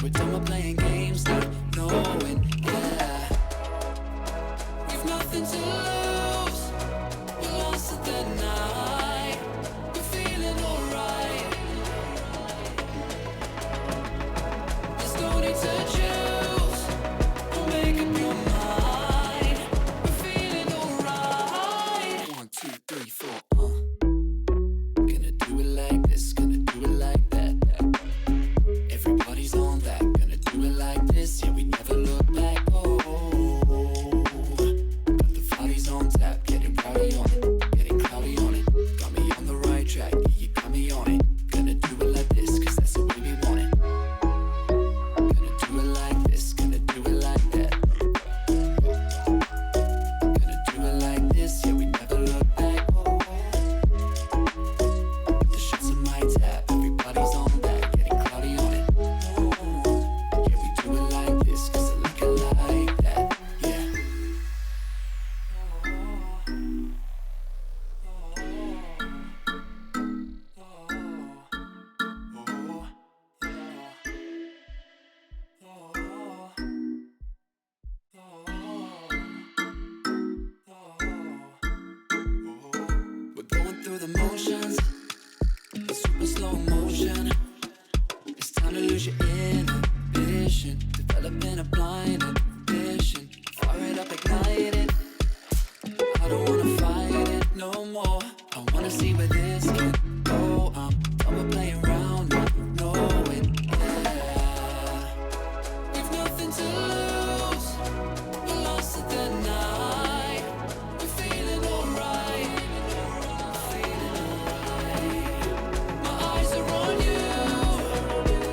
We're done with playing games now, knowing, yeah. We've nothing to lose. We're lost at the night. We're feeling alright. There's no need to choose. Don't make up your mind. We're feeling alright. 1, 2, 3, 4. Gonna do it like this. Gonna do it like that. Everybody's on that. Gonna do it like this. Yeah, we never look back. Oh, got the bodies on tap. Getting rowdy on it. Getting cloudy on it. Got me on the right track. Yeah, you got me on it. Gonna do it like this, cause that's the way we want it. Gonna do it like this. Gonna do it like that. Gonna do it like this. Yeah, we never look back. Oh, the shots on my tap. Everybody's on that. Getting cloudy on it. Yeah, we do it like this, cause I like it like that. Yeah. We're going through the motions, in super slow motion. It's time to lose your inhibition, developing a blind ambition. Fire it up, ignite it. I don't wanna fight it no more. I wanna see where this can go. I'm done with playing around, not knowing, yeah. We've nothing to lose. We're lost at the night. We're feeling alright. Feeling alright. My eyes are on you,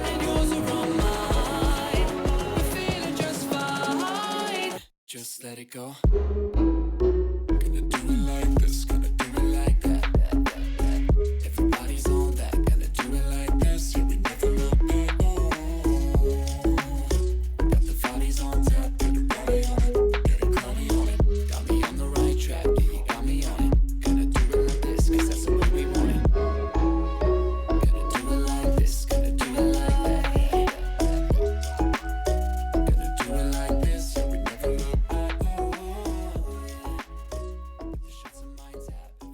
and yours are on mine. We're feeling just fine. Just let it go. Gonna do it like this, gonna do it like that. Everybody's on that, gonna do it like this. Yeah, we never look back. Oh, got the bodies on tap, get a body on it, get a cloudy on it. Got me on the right track, yeah, you got me on it. Gonna do it like this, cause that's the way we want it. Gonna do it like this, gonna do it like that. Gonna do it like this, yeah, we never look back. Oh, yeah. The shots on my tap, everybody's on that.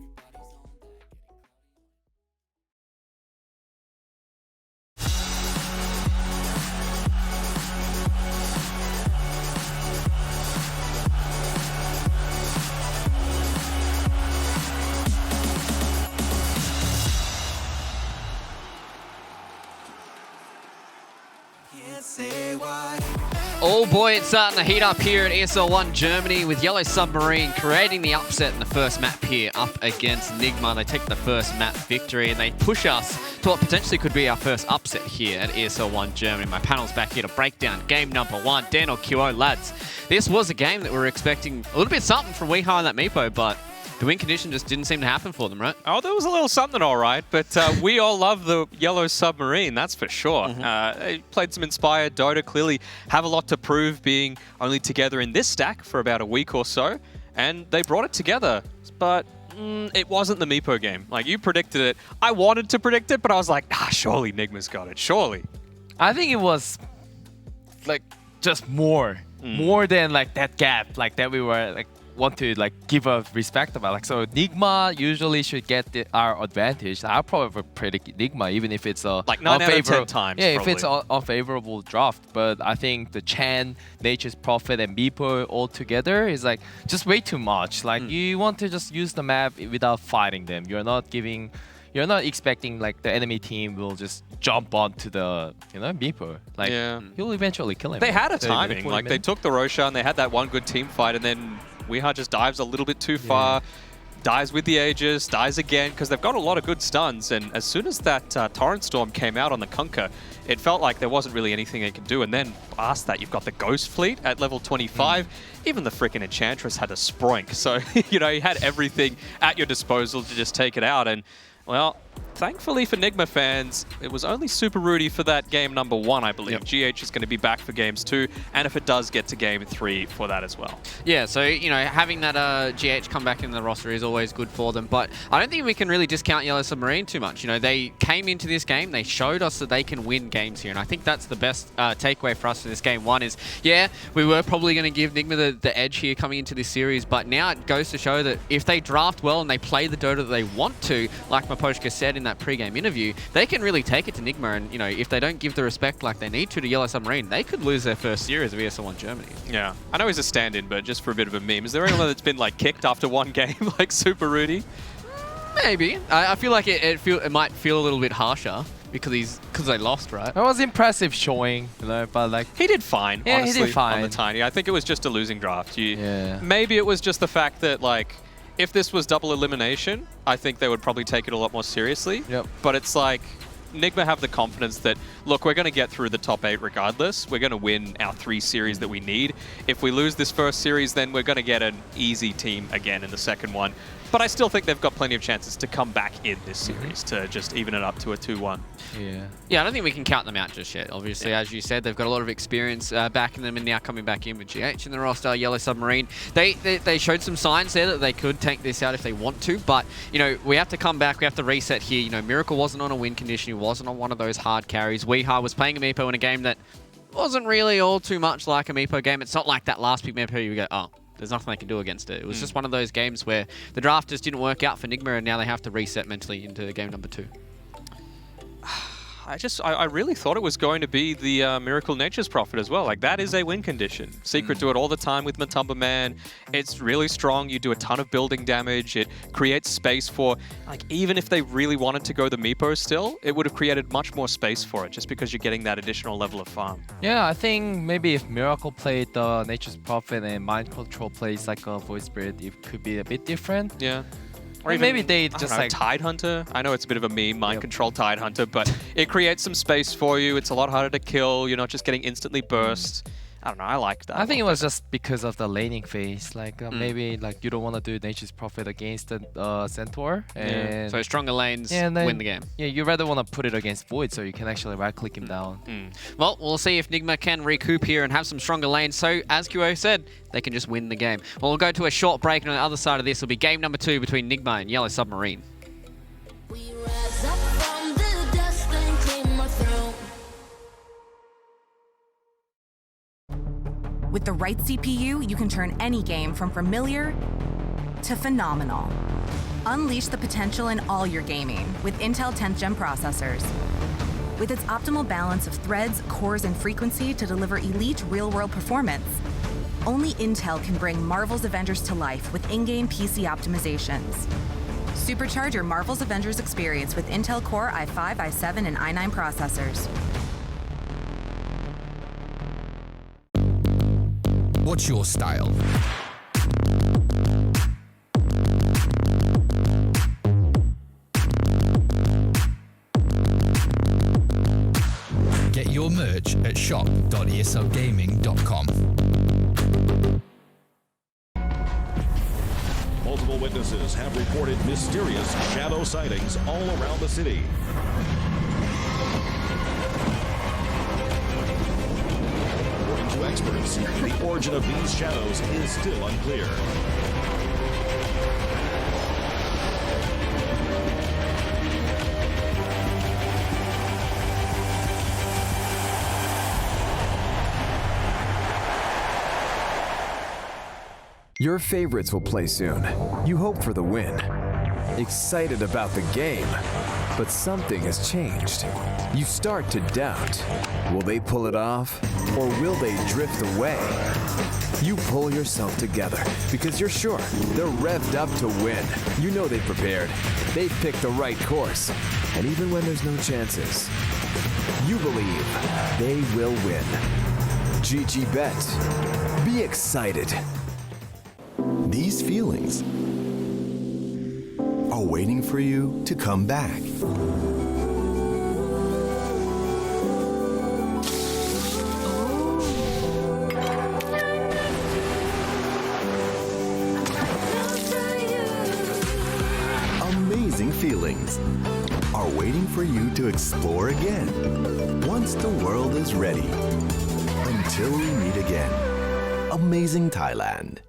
Can't say why. Oh boy, it's starting to heat up here at ESL 1 Germany with Yellow Submarine creating the upset in the first map here up against Nigma. They take the first map victory and they push us to what potentially could be our first upset here at ESL 1 Germany. My panel's back here to break down game number 1. Dan or QO, lads. This was a game that we were expecting a little bit something from Weeha and that Meepo, but the win condition just didn't seem to happen for them, right? Oh, there was a little something, all right. But we all love the Yellow Submarine, that's for sure. They played some inspired Dota, clearly have a lot to prove, being only together in this stack for about a week or so. And they brought it together. But it wasn't the Meepo game. Like, you predicted it. I wanted to predict it, but I was like, surely Nigma's got it. Surely. I think it was like just more than like that gap, like that we were like want to like give a respect about. Like, so Nigma usually should get our advantage. I'll probably predict Nigma even if it's a like 9 out of 10 times. Yeah, probably. if it's an unfavorable draft. But I think the Chan, Nature's Prophet, and Meepo all together is like just way too much. Like you want to just use the map without fighting them. You're not expecting like the enemy team will just jump onto the Meepo. Like he'll eventually kill him. They had a timing. Like they took the Roshan, they had that one good team fight, and then Weeha just dives a little bit too far, dies with the Aegis, dies again, because they've got a lot of good stuns. And as soon as that Torrent Storm came out on the Kunkka, it felt like there wasn't really anything they could do. And then past that, you've got the Ghost Fleet at level 25. Even the freaking Enchantress had a Sproink. So, you had everything at your disposal to just take it out. And, well, thankfully for Nigma fans, it was only Super Rudy for that game number 1, I believe. GH is going to be back for games 2, and if it does get to game 3 for that as well. Yeah, so, you know, having that GH come back in the roster is always good for them, but I don't think we can really discount Yellow Submarine too much. You know, they came into this game, they showed us that they can win games here, and I think that's the best takeaway for us in this game. One is, yeah, we were probably going to give Nigma the edge here coming into this series, but now it goes to show that if they draft well and they play the Dota that they want to, like Maposhka said in that pre-game interview, they can really take it to Nigma, and, you know, if they don't give the respect like they need to Yellow Submarine, they could lose their first series of ESL 1 Germany. Yeah, I know he's a stand-in, but just for a bit of a meme, is there anyone that's been like kicked after one game like Super Rudy? Maybe. I feel like it might feel a little bit harsher because they lost, right? It was impressive showing, you know, but like he did fine. Yeah, honestly, he did fine on the Tiny. I think it was just a losing draft. Yeah. Maybe it was just the fact that like if this was double elimination, I think they would probably take it a lot more seriously. Yep. But it's like Nigma have the confidence that, look, we're going to get through the top 8 regardless. We're going to win our 3 series that we need. If we lose this first series, then we're going to get an easy team again in the second one. But I still think they've got plenty of chances to come back in this series to just even it up to a 2-1. Yeah, I don't think we can count them out just yet. Obviously, as you said, they've got a lot of experience backing them and now coming back in with GH in the roster, Yellow Submarine. They showed some signs there that they could tank this out if they want to, but, you know, we have to come back, we have to reset here. You know, Miracle wasn't on a win condition, he wasn't on one of those hard carries. Weeha was playing a Meepo in a game that wasn't really all too much like a Meepo game. It's not like that last big Meepo you go, oh, there's nothing they can do against it. It was just one of those games where the draft just didn't work out for Nigma, and now they have to reset mentally into game number 2. I really thought it was going to be the Miracle Nature's Prophet as well. Like, that is a win condition. Secret do it all the time with Matumba Man. It's really strong. You do a ton of building damage. It creates space for, like, even if they really wanted to go the Meepo still, it would have created much more space for it just because you're getting that additional level of farm. Yeah, I think maybe if Miracle played the Nature's Prophet and Mind Control plays like a Void Spirit, it could be a bit different. Yeah. Or even, maybe they just like Tide Hunter. I know it's a bit of a meme, Mind Control Tide Hunter, but it creates some space for you. It's a lot harder to kill. You're not just getting instantly burst. I don't know. I like that. I think it was just because of the laning phase. Like maybe like you don't want to do Nature's Prophet against the Centaur. And So stronger lanes win the game. Yeah, you rather want to put it against Void so you can actually right-click him down. Well, we'll see if Nigma can recoup here and have some stronger lanes. So, as QO said, they can just win the game. Well, we'll go to a short break, and on the other side of this will be game number 2 between Nigma and Yellow Submarine. With the right CPU, you can turn any game from familiar to phenomenal. Unleash the potential in all your gaming with Intel 10th Gen processors. With its optimal balance of threads, cores, and frequency to deliver elite real-world performance, only Intel can bring Marvel's Avengers to life with in-game PC optimizations. Supercharge your Marvel's Avengers experience with Intel Core i5, i7, and i9 processors. What's your style? Get your merch at shop.eslgaming.com. Multiple witnesses have reported mysterious shadow sightings all around the city. According to experts, the origin of these shadows is still unclear. Your favorites will play soon. You hope for the win. Excited about the game, but something has changed. You start to doubt. Will they pull it off, or will they drift away? You pull yourself together because you're sure they're revved up to win. You know they've prepared. They've picked the right course. And even when there's no chances, you believe they will win. GG Bet. Be excited. These feelings are waiting for you to come back. Amazing feelings are waiting for you to explore again once the world is ready. Until we meet again. Amazing Thailand.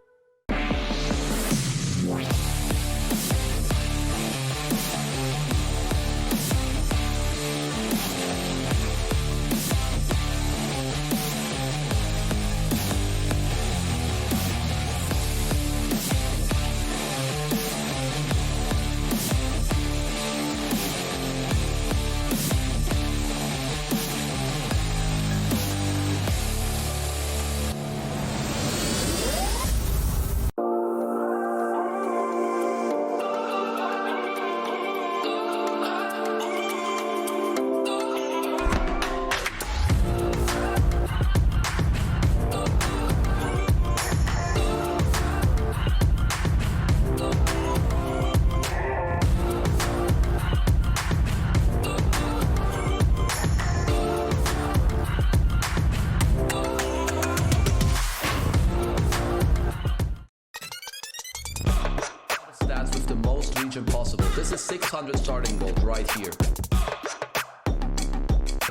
Stats with the most region possible. This is 600 starting gold right here.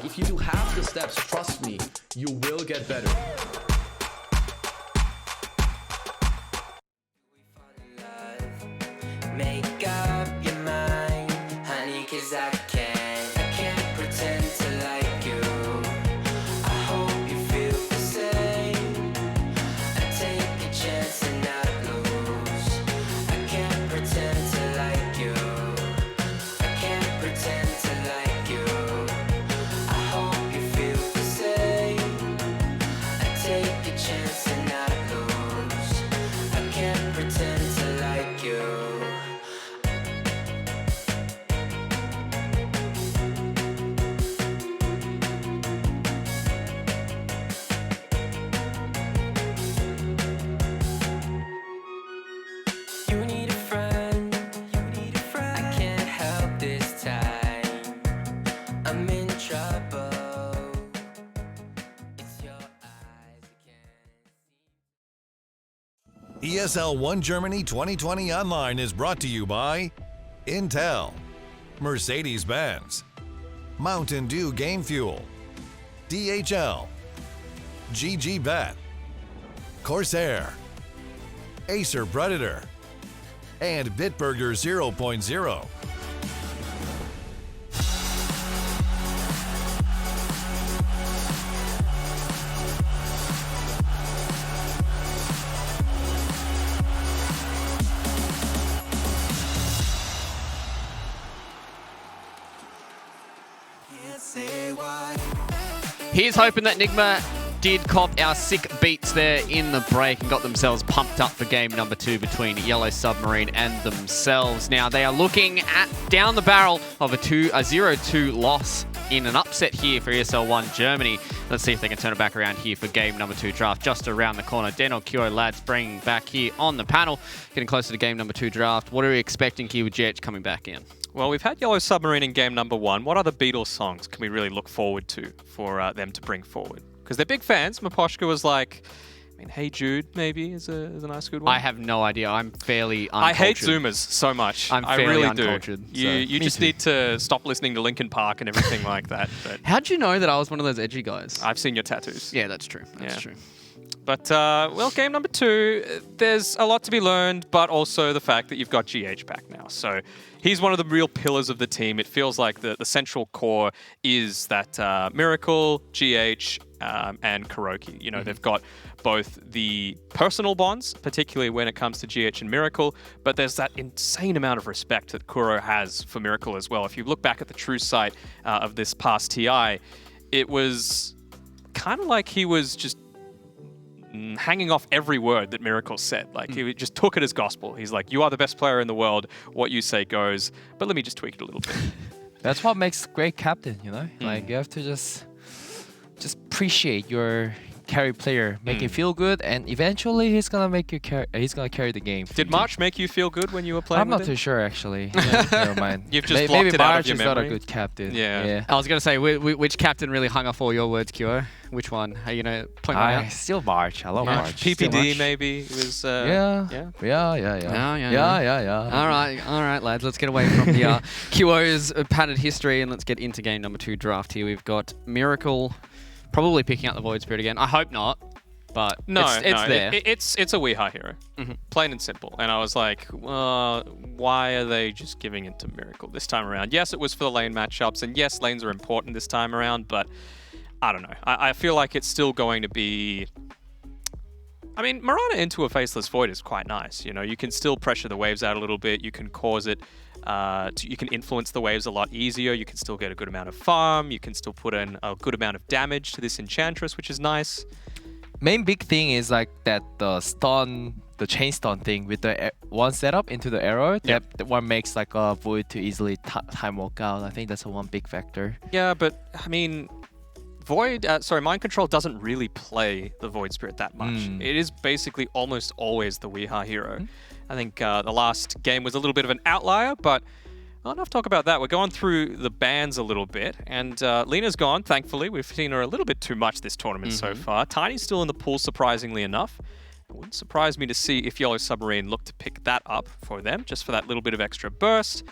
If you do half the steps, trust me, you will get better. Make up your mind, honey, 'cause I can't pretend to like you. I hope you feel the same. I take a chance and not lose. I can't pretend to like you. I can't pretend to like you. I hope you feel the same. I take a chance and not lose. I can't pretend to like you. You need a friend. I can't help this time. I'm in trouble. It's your eyes ESL 1 Germany 2020 Online is brought to you by Intel, Mercedes-Benz, Mountain Dew Game Fuel, DHL, GGBet, Corsair, Acer Predator, and Bitburger 0.0. Here's hoping that Nigma did cop our sick beats there in the break and got themselves pumped up for game number 2 between Yellow Submarine and themselves. Now they are looking at down the barrel of a 0-2 loss in an upset here for ESL 1 Germany. Let's see if they can turn it back around here for game number 2 draft just around the corner. Deno Kyo lads bringing back here on the panel, getting closer to game number 2 draft. What are we expecting here with GH coming back in? Well, we've had Yellow Submarine in game number 1. What other Beatles songs can we really look forward to for them to bring forward? Because they're big fans. Maposhka was like, I mean, Hey Jude maybe is a nice good one. I have no idea. I'm fairly uncultured. I hate Zoomers so much. I'm I fairly really uncultured. do. So. You just need to stop listening to Linkin Park and everything like that. But how'd you know that I was one of those edgy guys? I've seen your tattoos. Yeah, that's true. That's true. But, well, game number 2, there's a lot to be learned, but also the fact that you've got GH back now. So he's one of the real pillars of the team. It feels like the central core is that Miracle, GH, and Kuroki. You know, they've got both the personal bonds, particularly when it comes to GH and Miracle, but there's that insane amount of respect that Kuro has for Miracle as well. If you look back at the true site of this past TI, it was kind of like he was just hanging off every word that Miracle said. Like, he just took it as gospel. He's like, you are the best player in the world. What you say goes. But let me just tweak it a little bit. That's what makes great captain, you know? Like, you have to just appreciate your carry player, make you feel good, and eventually he's gonna make you he's gonna carry the game. Did March make you feel good when you were playing? I'm with not him? too sure actually. Yeah, never mind. You've just blocked maybe it out of March your is not a memory. good captain. Yeah. I was going to say, which captain really hung off all your words, Kyo? Which one? Are you going to point one out? Still March. I love March. PPD maybe was. Yeah. All right, lads. Let's get away from the QO's padded history and let's get into game number 2 draft here. We've got Miracle probably picking up the Void Spirit again. I hope not, but it's there. It's a Weeha hero, plain and simple. And I was like, why are they just giving it to Miracle this time around? Yes, it was for the lane matchups, and yes, lanes are important this time around, but I don't know. I feel like it's still going to be... I mean, Mirana into a Faceless Void is quite nice. You know, you can still pressure the waves out a little bit. You can cause it... you can influence the waves a lot easier. You can still get a good amount of farm. You can still put in a good amount of damage to this Enchantress, which is nice. Main big thing is like that the chain stun thing with the one setup into the arrow. That one makes like a Void to easily time walk out. I think that's one big factor. Yeah, but I mean... Mind Control doesn't really play the Void Spirit that much. It is basically almost always the Weeha hero. I think the last game was a little bit of an outlier, but enough talk about that. We're going through the bans a little bit, and Lena's gone, thankfully. We've seen her a little bit too much this tournament so far. Tiny's still in the pool, surprisingly enough. It wouldn't surprise me to see if Yellow Submarine look to pick that up for them, just for that little bit of extra burst.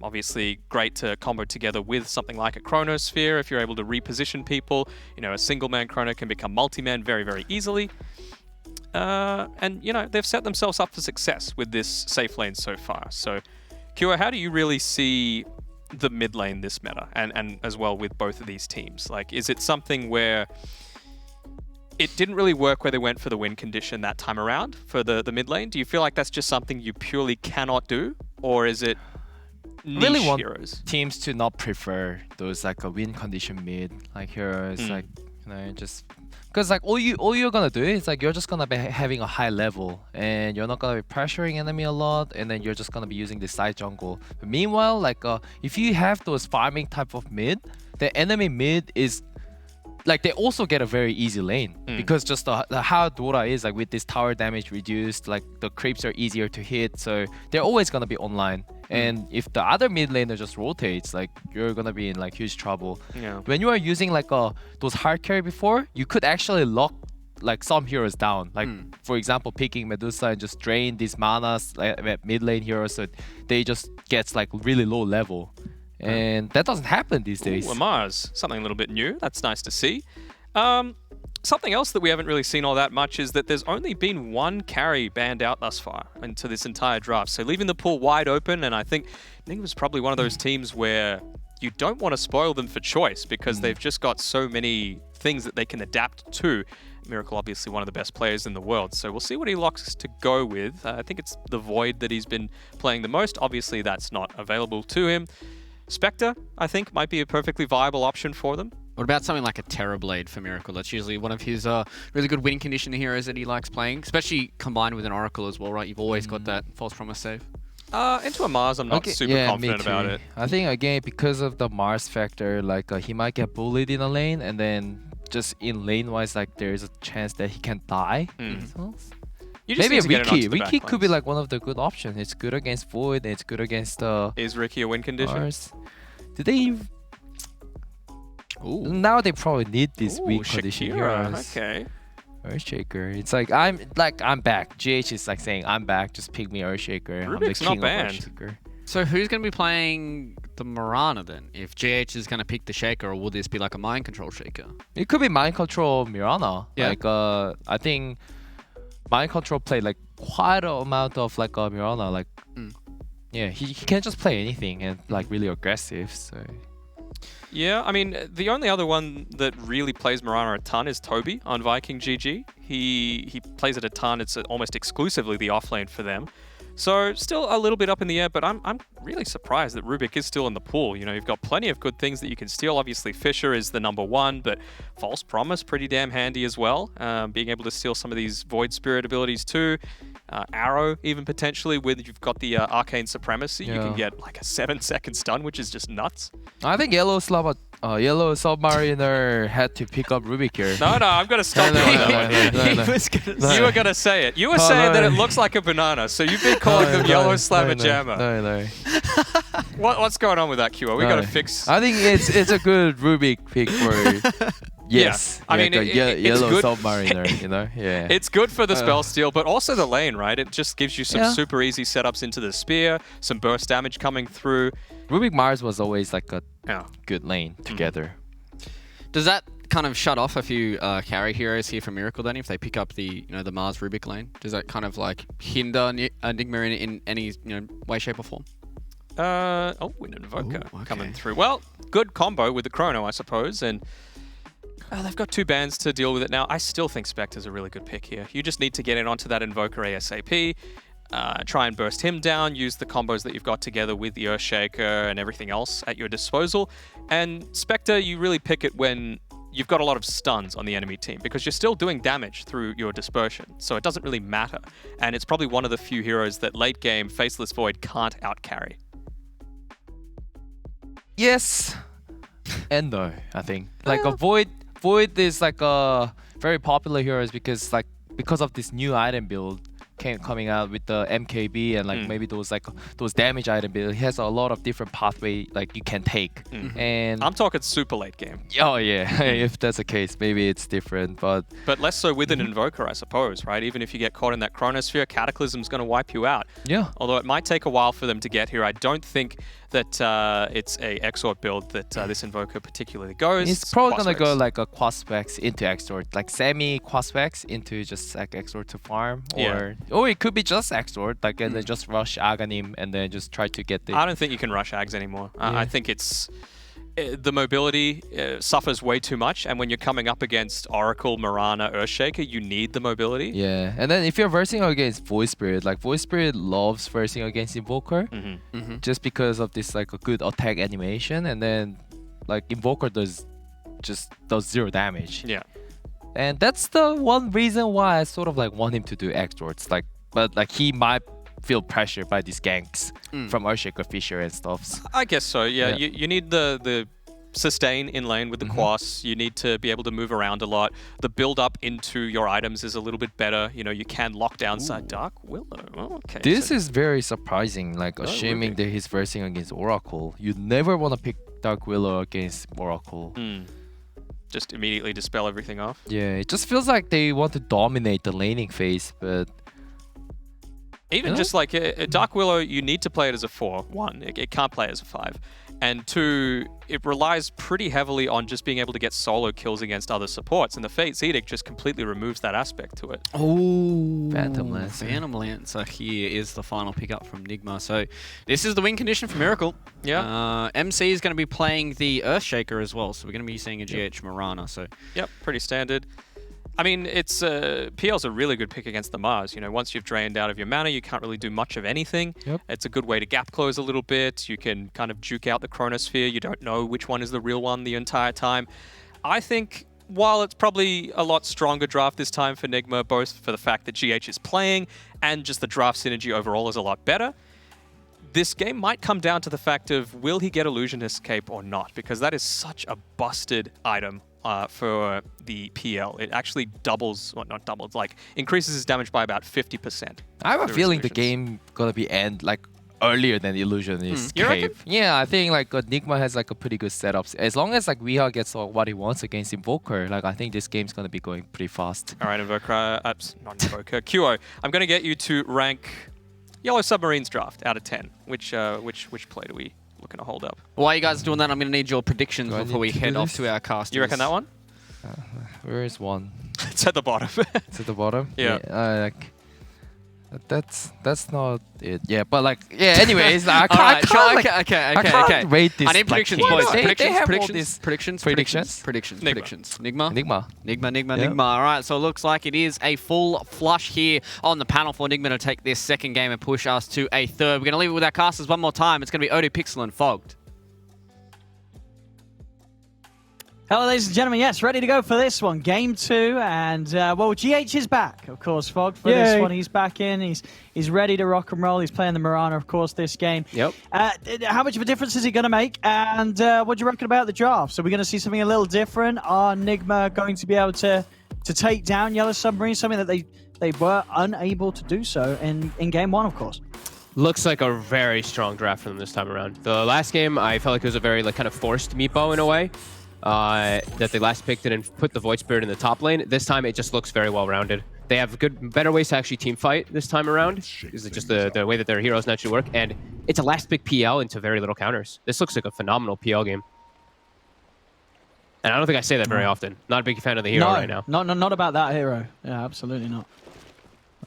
Obviously, great to combo together with something like a Chronosphere if you're able to reposition people. You know, a single-man Chrono can become multi-man very, very easily. And, you know, they've set themselves up for success with this safe lane so far. So, Kyo, how do you really see the mid lane this meta? And as well with both of these teams? Like, is it something where... It didn't really work where they went for the win condition that time around for the mid lane? Do you feel like that's just something you purely cannot do? Or is it niche really want heroes? Teams to not prefer those like a win condition mid like heroes, like, you know, just because like all you're gonna do is like you're just gonna be having a high level and you're not gonna be pressuring enemy a lot, and then you're just gonna be using the side jungle. But meanwhile, like if you have those farming type of mid, the enemy mid is like they also get a very easy lane because just the how Dora is like with this tower damage reduced, like the creeps are easier to hit, so they're always gonna be online. And if the other mid laner just rotates, like you're gonna be in like huge trouble. Yeah. When you are using like those hard carry before, you could actually lock like some heroes down. Like for example, picking Medusa and just drain these manas like mid lane heroes, so they just gets like really low level. And that doesn't happen these days. Ooh, Mars, something a little bit new. That's nice to see. Something else that we haven't really seen all that much is that there's only been one carry banned out thus far into this entire draft. So leaving the pool wide open, and I think Nigma's probably one of those teams where you don't want to spoil them for choice because they've just got so many things that they can adapt to. Miracle, obviously one of the best players in the world. So we'll see what he locks to go with. I think it's the Void that he's been playing the most. Obviously that's not available to him. Spectre, I think, might be a perfectly viable option for them. What about something like a Terrorblade for Miracle? That's usually one of his really good win condition heroes that he likes playing, especially combined with an Oracle as well, right? You've always got that False Promise save. Into a Mars, I'm not super confident about it. I think, again, because of the Mars factor, like he might get bullied in a lane, and then just in lane-wise, like there's a chance that he can die. So, maybe a Riki could be like one of the good options. It's good against Void, and it's good against Is Riki a win condition? Mars. Do they... Now they probably need this weak condition heroes. Okay. Earthshaker. It's like I'm back. GH is like saying I'm back. Just pick me Earthshaker. Rubik's I'm the king not banned. of Earthshaker. So who's going to be playing the Mirana then? If GH is going to pick the Shaker, or will this be like a Mind Control Shaker? It could be Mind Control Mirana. Yeah. Like I think Mind Control played like quite a amount of like Mirana. Like yeah, he can just play anything and like really aggressive. So. Yeah, I mean, the only other one that really plays Mirana a ton is Toby on Viking GG. He plays it a ton. It's almost exclusively the offlane for them. So still a little bit up in the air, but I'm really surprised that Rubik is still in the pool. You know, you've got plenty of good things that you can steal. Obviously, Fisher is the #1, but False Promise, pretty damn handy as well. Being able to steal some of these Void Spirit abilities too. Arrow, even potentially, with you've got the Arcane Supremacy. You can get like a 7-second stun, which is just nuts. I think Yellow Yellow Submariner had to pick up Rubik here. No, I'm going to stop you. You were going to say it. You were saying that it looks like a banana, so you've been calling them Yellow Slammer Jammer. No. What's going on with that, QO? We got to fix... I think it's a good Rubik pick for... Yes. I mean, Yellow good. Submariner, you know? Yeah. It's good for the spell steal, but also the lane, right? It just gives you some super easy setups into the spear, some burst damage coming through. Rubik Mars was always like a good lane together. Does that kind of shut off a few carry heroes here for Miracle then if they pick up the the Mars Rubik lane? Does that kind of like hinder Nigma in any way, shape or form? Wind Invoker coming through. Well, good combo with the Chrono, I suppose, and they've got 2 bans to deal with it now. I still think Spectre's a really good pick here. You just need to get in onto that Invoker ASAP, try and burst him down, use the combos that you've got together with the Earthshaker and everything else at your disposal. And Spectre, you really pick it when you've got a lot of stuns on the enemy team because you're still doing damage through your dispersion, so it doesn't really matter. And it's probably one of the few heroes that late game Faceless Void can't outcarry. Yes and no, I think. Like a Void is like a very popular hero because of this new item build coming out with the MKB and like maybe those damage item build. It has a lot of different pathway like you can take. And I'm talking super late game. Oh yeah, if that's the case, maybe it's different, but less so with an Invoker, I suppose, right? Even if you get caught in that Chronosphere, Cataclysm's going to wipe you out. Yeah. Although it might take a while for them to get here, I don't think that it's a Exort build that this Invoker particularly goes. It's probably going to go like a Quaspex into Exort, like semi-Quaspex into just like Exort to farm, or it could be just Exort, like and then just rush Aghanim and then just try to get the... I don't think you can rush Ags anymore. I think it's... the mobility suffers way too much, and when you're coming up against Oracle, Mirana, Earthshaker, you need the mobility. Yeah, and then if you're versing against Void Spirit, like Void Spirit loves versing against Invoker, just because of this like a good attack animation, and then like Invoker does 0 damage. Yeah, and that's the one reason why I sort of like want him to do Exorts, but like he might feel pressure by these ganks from Earthshaker, Fisher and stuff. I guess so, yeah. You need the sustain in lane with the Quas. You need to be able to move around a lot. The build up into your items is a little bit better. You can lock down side Dark Willow. Oh, okay. This is very surprising, like assuming that he's versing against Oracle. You never want to pick Dark Willow against Oracle. Just immediately dispel everything off. Yeah, it just feels like they want to dominate the laning phase, but... Even just like a Dark Willow, you need to play it as a 4. 1, it can't play as a 5. And 2, it relies pretty heavily on just being able to get solo kills against other supports. And the Fate's Edict just completely removes that aspect to it. Oh, Phantom Lancer. Phantom Lancer here is the final pickup from Nigma. So this is the win condition for Miracle. Yeah. MC is going to be playing the Earthshaker as well. So we're going to be seeing a GH Mirana. So yep, pretty standard. I mean, it's PL's a really good pick against the Mars. Once you've drained out of your mana, you can't really do much of anything. Yep. It's a good way to gap close a little bit. You can kind of juke out the Chronosphere. You don't know which one is the real one the entire time. I think while it's probably a lot stronger draft this time for Nigma, both for the fact that GH is playing and just the draft synergy overall is a lot better, this game might come down to the fact of will he get Illusion Escape or not, because that is such a busted item for the PL. It actually doubles, well, not doubles, like increases his damage by about 50%. I have a feeling the game gonna be end like earlier than Illusion Escape. You reckon? Yeah, I think like Nigma has like a pretty good setup. As long as like Weeha gets what he wants against Invoker, like I think this game's gonna be going pretty fast. All right, Invoker, not Invoker, QO. I'm gonna get you to rank Yellow Submarine's draft out of 10. Which play do we looking to hold up? While you guys are doing that, I'm going to need your predictions before we head off to our casters. You reckon that one? Where is one? It's at the bottom. It's at the bottom? Yeah. That's not it. Yeah, but like, yeah, anyways, I can't rate this. I need predictions, like, boys. Predictions. Nigma. All right, so it looks like it is a full flush here on the panel for Nigma to take this second game and push us to a third. We're going to leave it with our casters one more time. It's going to be Odu, Pixel, and Fogged. Hello, ladies and gentlemen. Yes, ready to go for this one. Game 2. And, well, GH is back, of course, Fog, for this one. He's back in. He's ready to rock and roll. He's playing the Mirana, of course, this game. Yep. How much of a difference is he going to make? And what do you reckon about the draft? So we're going to see something a little different. Are Nigma going to be able to take down Yellow Submarine? Something that they were unable to do so in Game 1, of course. Looks like a very strong draft for them this time around. The last game, I felt like it was a very kind of forced meepo in a way. That they last picked it and put the Void Spirit in the top lane. This time, it just looks very well-rounded. They have better ways to actually team fight this time around. Is it just the way that their heroes naturally work? And it's a last pick PL into very little counters. This looks like a phenomenal PL game. And I don't think I say that very often. Not a big fan of the hero right now. Not about that hero. Yeah, absolutely not.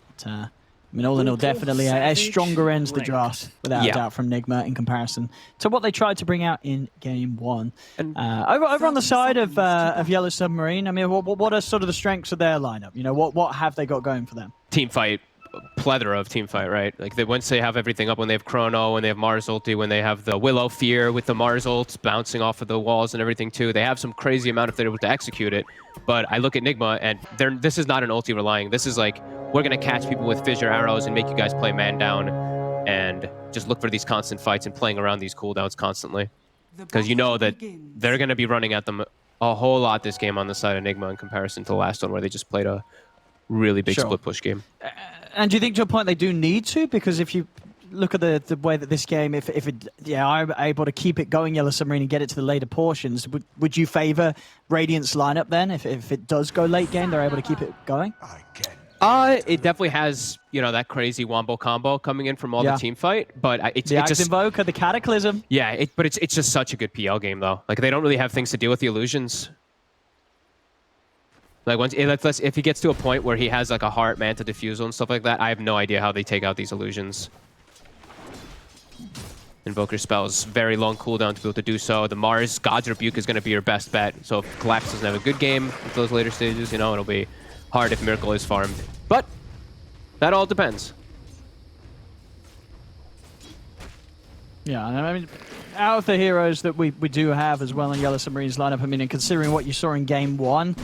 But, I mean, all in all, definitely a stronger end to the draft, without a doubt, from Nigma in comparison to what they tried to bring out in Game 1. And over on the side of Yellow Submarine, I mean, what are sort of the strengths of their lineup? You know, what have they got going for them? Team fight, plethora of team fight, right? Like once they have everything up, when they have Chrono, when they have Mars ulti, when they have the Willow Fear with the Mars ults bouncing off of the walls and everything too, they have some crazy amount if they're able to execute it. But I look at Nigma, and this is not an ulti relying. This is like, we're going to catch people with fissure arrows and make you guys play man down and just look for these constant fights and playing around these cooldowns constantly. Because you know that they're going to be running at them a whole lot this game on the side of Nigma in comparison to the last one where they just played a really big split push game. And do you think to a point they do need to? Because if you look at the way that this game, if I'm able to keep it going, Yellow Submarine, and get it to the later portions, would you favor Radiant's lineup then? If it does go late game, they're able to keep it going? It definitely has, that crazy wombo combo coming in from all the team fight, but it's just Invoker, the Cataclysm. Yeah, but it's just such a good PL game though. Like they don't really have things to deal with the illusions. Like if he gets to a point where he has like a heart, Manta, Diffusal, and stuff like that, I have no idea how they take out these illusions. Invoker spells, very long cooldown to be able to do so. The Mars God's Rebuke is going to be your best bet. So if Collapse doesn't have a good game at those later stages, it'll be hard if Miracle is farmed. But that all depends. Yeah, I mean, out of the heroes that we do have as well in Yellow Submarine's lineup, I mean, and considering what you saw in Game 1,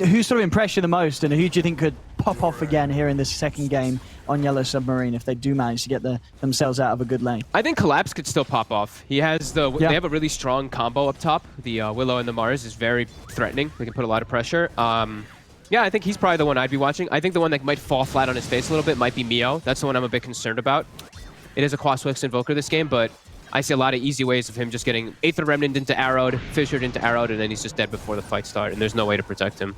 who sort of impressed you the most, and who do you think could pop off again here in this second game on Yellow Submarine if they do manage to get themselves out of a good lane? I think Collapse could still pop off. He has they have a really strong combo up top. The Willow and the Mars is very threatening. They can put a lot of pressure. Yeah, I think he's probably the one I'd be watching. I think the one that might fall flat on his face a little bit might be Mio. That's the one I'm a bit concerned about. It is a Quaswix Invoker this game, but I see a lot of easy ways of him just getting Aether Remnant into arrowed, Fissured into arrowed, and then he's just dead before the fight starts, and there's no way to protect him.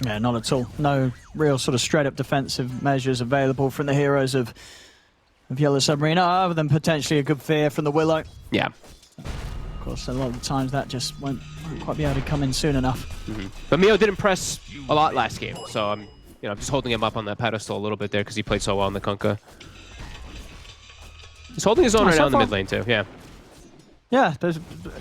Yeah, not at all. No real sort of straight-up defensive measures available from the heroes of Yellow Submarine, other than potentially a good fear from the Willow. Yeah. Of course, a lot of the times that just won't quite be able to come in soon enough. But Mio did impress a lot last game, so I'm just holding him up on that pedestal a little bit there because he played so well in the Kunkka. He's holding his own right now in the mid lane too, yeah. Yeah, there's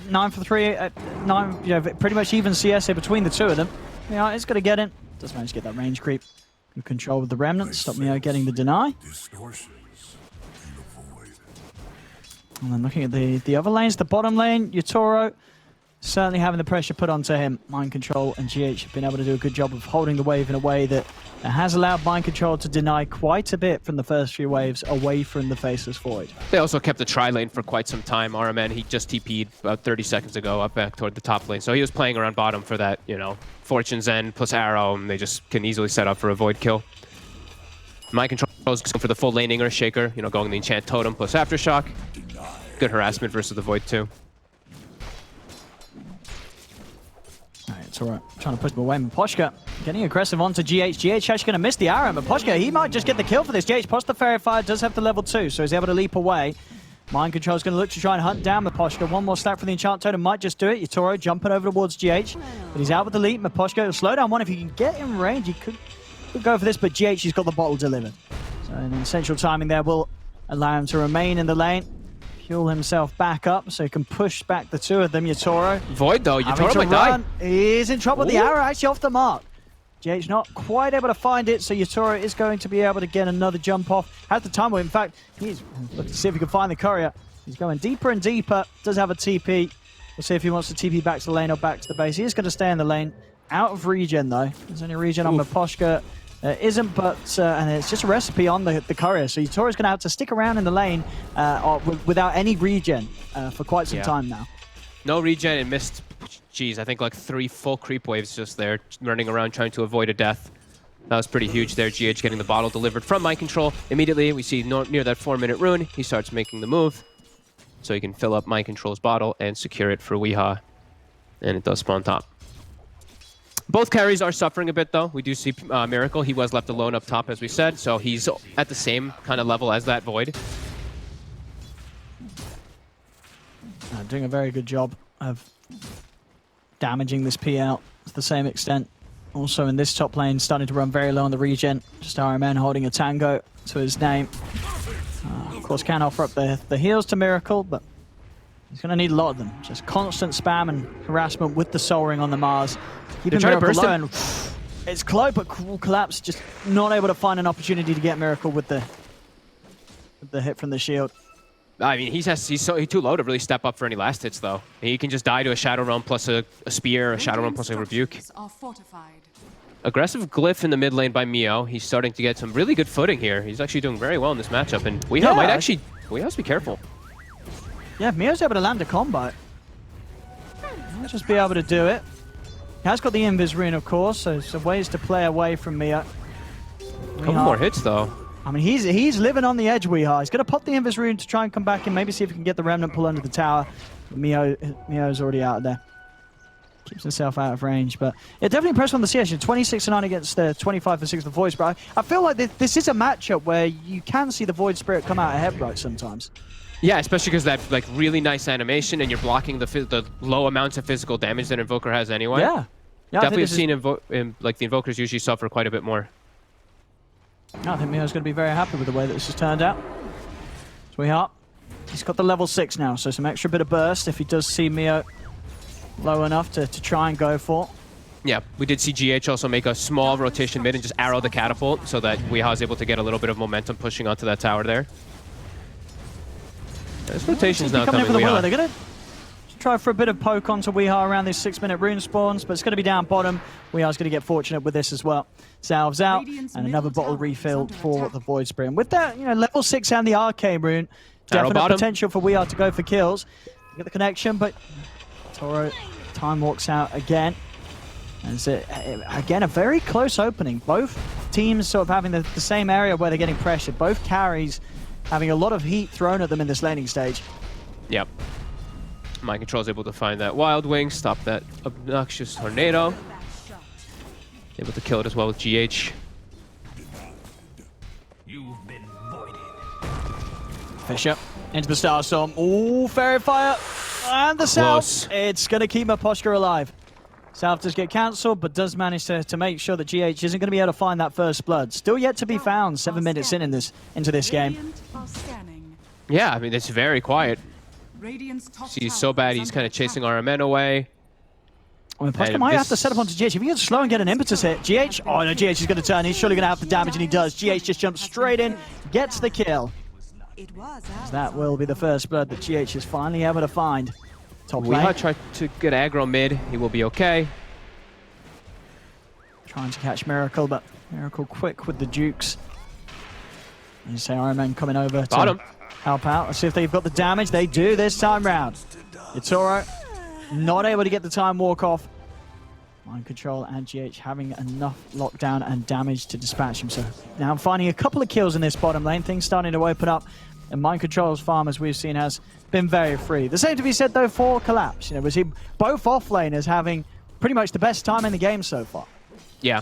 9 for 3, 9, pretty much even CS here between the two of them. Yeah, it's going to get in. Does manage to get that range creep. Good control with the Remnants. Stop Mio getting the deny. And then looking at the other lanes, the bottom lane, Yatoro certainly having the pressure put onto him. Mind Control and GH have been able to do a good job of holding the wave in a way that has allowed Mind Control to deny quite a bit from the first few waves away from the Faceless Void. They also kept the tri-lane for quite some time. RMN, he just TP'd about 30 seconds ago up back toward the top lane. So he was playing around bottom for that, Fortune's End plus Arrow, and they just can easily set up for a Void kill. Mind Control is going for the full laning or Shaker, going the Enchant Totem plus Aftershock. Good harassment versus the Void too. Alright, it's alright. Trying to push him away. Miposhka getting aggressive onto GH. GH actually going to miss the arrow. Miposhka, he might just get the kill for this. GH post the Fairy Fire, does have the level 2, so he's able to leap away. Mind Control is going to look to try and hunt down Miposhka. One more stack for the Enchant Totem might just do it. Yatoro jumping over towards GH, but he's out with the leap. Miposhka will slow down one. If he can get in range, he could go for this, but GH has got the bottle delivered. So an essential timing there will allow him to remain in the lane. Fuel himself back up so he can push back the two of them. Yatoro. Void though, Yatoro might die. He's in trouble. The arrow actually off the mark. GH not quite able to find it, so Yatoro is going to be able to get another jump off at the time. Well, in fact, he's looking to see if he can find the courier. He's going deeper and deeper. Does have a TP. We'll see if he wants to TP back to the lane or back to the base. He is going to stay in the lane. Out of regen, though. There's only regen on Miposhka. Isn't, but and it's just a recipe on the courier. So Yatora's going to have to stick around in the lane without any regen for quite some time now. No regen and missed, geez, I think like 3 full creep waves just there, running around trying to avoid a death. That was pretty huge there. GH getting the bottle delivered from Mind Control. Immediately, we see near that 4-minute rune, he starts making the move. So he can fill up Mind Control's bottle and secure it for Weehaw. And it does spawn top. Both carries are suffering a bit, though. We do see Miracle. He was left alone up top, as we said. So he's at the same kind of level as that Void. Doing a very good job of damaging this PL to the same extent. Also in this top lane, starting to run very low on the regen. Just RMN holding a tango to his name. Of course, can offer up the heals to Miracle, but he's going to need a lot of them. Just constant spam and harassment with the Soul Ring on the Mars. Keeping Miracle low, and it's close, but Collapse just not able to find an opportunity to get Miracle with the hit from the shield. I mean, he's too low to really step up for any last hits, though. He can just die to a Shadow Realm plus a Spear, a Shadow Realm plus a Rebuke. Aggressive Glyph in the mid lane by Mio. He's starting to get some really good footing here. He's actually doing very well in this matchup, and Weehaw might actually... We have to be careful. Yeah, if Mio's able to land a combo, he'll just be able to do it. He has got the Invis rune, of course, so some ways to play away from Mio. A couple more hits, though. I mean, he's living on the edge, Weehaw. He's going to pop the Invis rune to try and come back and maybe see if he can get the Remnant pull under the tower. But Mio's already out there. Keeps himself out of range, but it definitely impressed on the CS. 26-9 against the 25-6 for Void Spirit. I feel like this is a matchup where you can see the Void Spirit come out ahead right sometimes. Yeah, especially because that like really nice animation, and you're blocking the low amounts of physical damage that Invoker has anyway. Yeah, definitely have seen like the Invokers usually suffer quite a bit more. I think Mio's going to be very happy with the way that this has turned out. Sweetheart, he's got the level 6 now, so some extra bit of burst if he does see Mio low enough to try and go for. Yeah, we did see GH also make a small rotation mid and just arrow the catapult so that Weehaw is able to get a little bit of momentum pushing onto that tower there. This rotation's now coming. They're going to try for a bit of poke onto Weehaw around these 6-minute rune spawns, but it's going to be down bottom. Weeha's going to get fortunate with this as well. Salves out, and another bottle refilled for the Void Spirit. And with that, level 6 and the Arcane rune, definite potential for Weehaw to go for kills. Get the connection, but Toro time walks out again. And it's again a very close opening. Both teams sort of having the same area where they're getting pressured. Both carries having a lot of heat thrown at them in this laning stage. Yep. Mind Control is able to find that Wild Wing, stop that obnoxious Tornado. Able to kill it as well with GH. You've been voided. Fisher into the Starstorm. Ooh, Fairy Fire. And the South. It's going to keep Miposhka alive. South does get cancelled, but does manage to make sure that GH isn't going to be able to find that first blood. Still yet to be found 7 minutes into this game. Yeah, I mean, it's very quiet. He's so bad, he's kind of chasing RMN away. I mean, Miposhka might have to set up onto GH. If he gets slow and get an impetus hit, GH... Oh, no, GH is going to turn. He's surely going to have the damage, and he does. GH just jumps straight in, gets the kill. That will be the first blood that GH is finally able to find. Top lane. Weehaw tried to get aggro mid. He will be okay. Trying to catch Miracle, but Miracle quick with the jukes. You say Iron Man coming over to help out. Let's see if they've got the damage. They do this time round. Yatoro not able to get the time walk off. Mind Control and GH having enough lockdown and damage to dispatch him. So now I'm finding a couple of kills in this bottom lane. Things starting to open up. And Mind Control's farm, as we've seen, has been very free. The same to be said, though, for Collapse. We see both off-laners having pretty much the best time in the game so far. Yeah.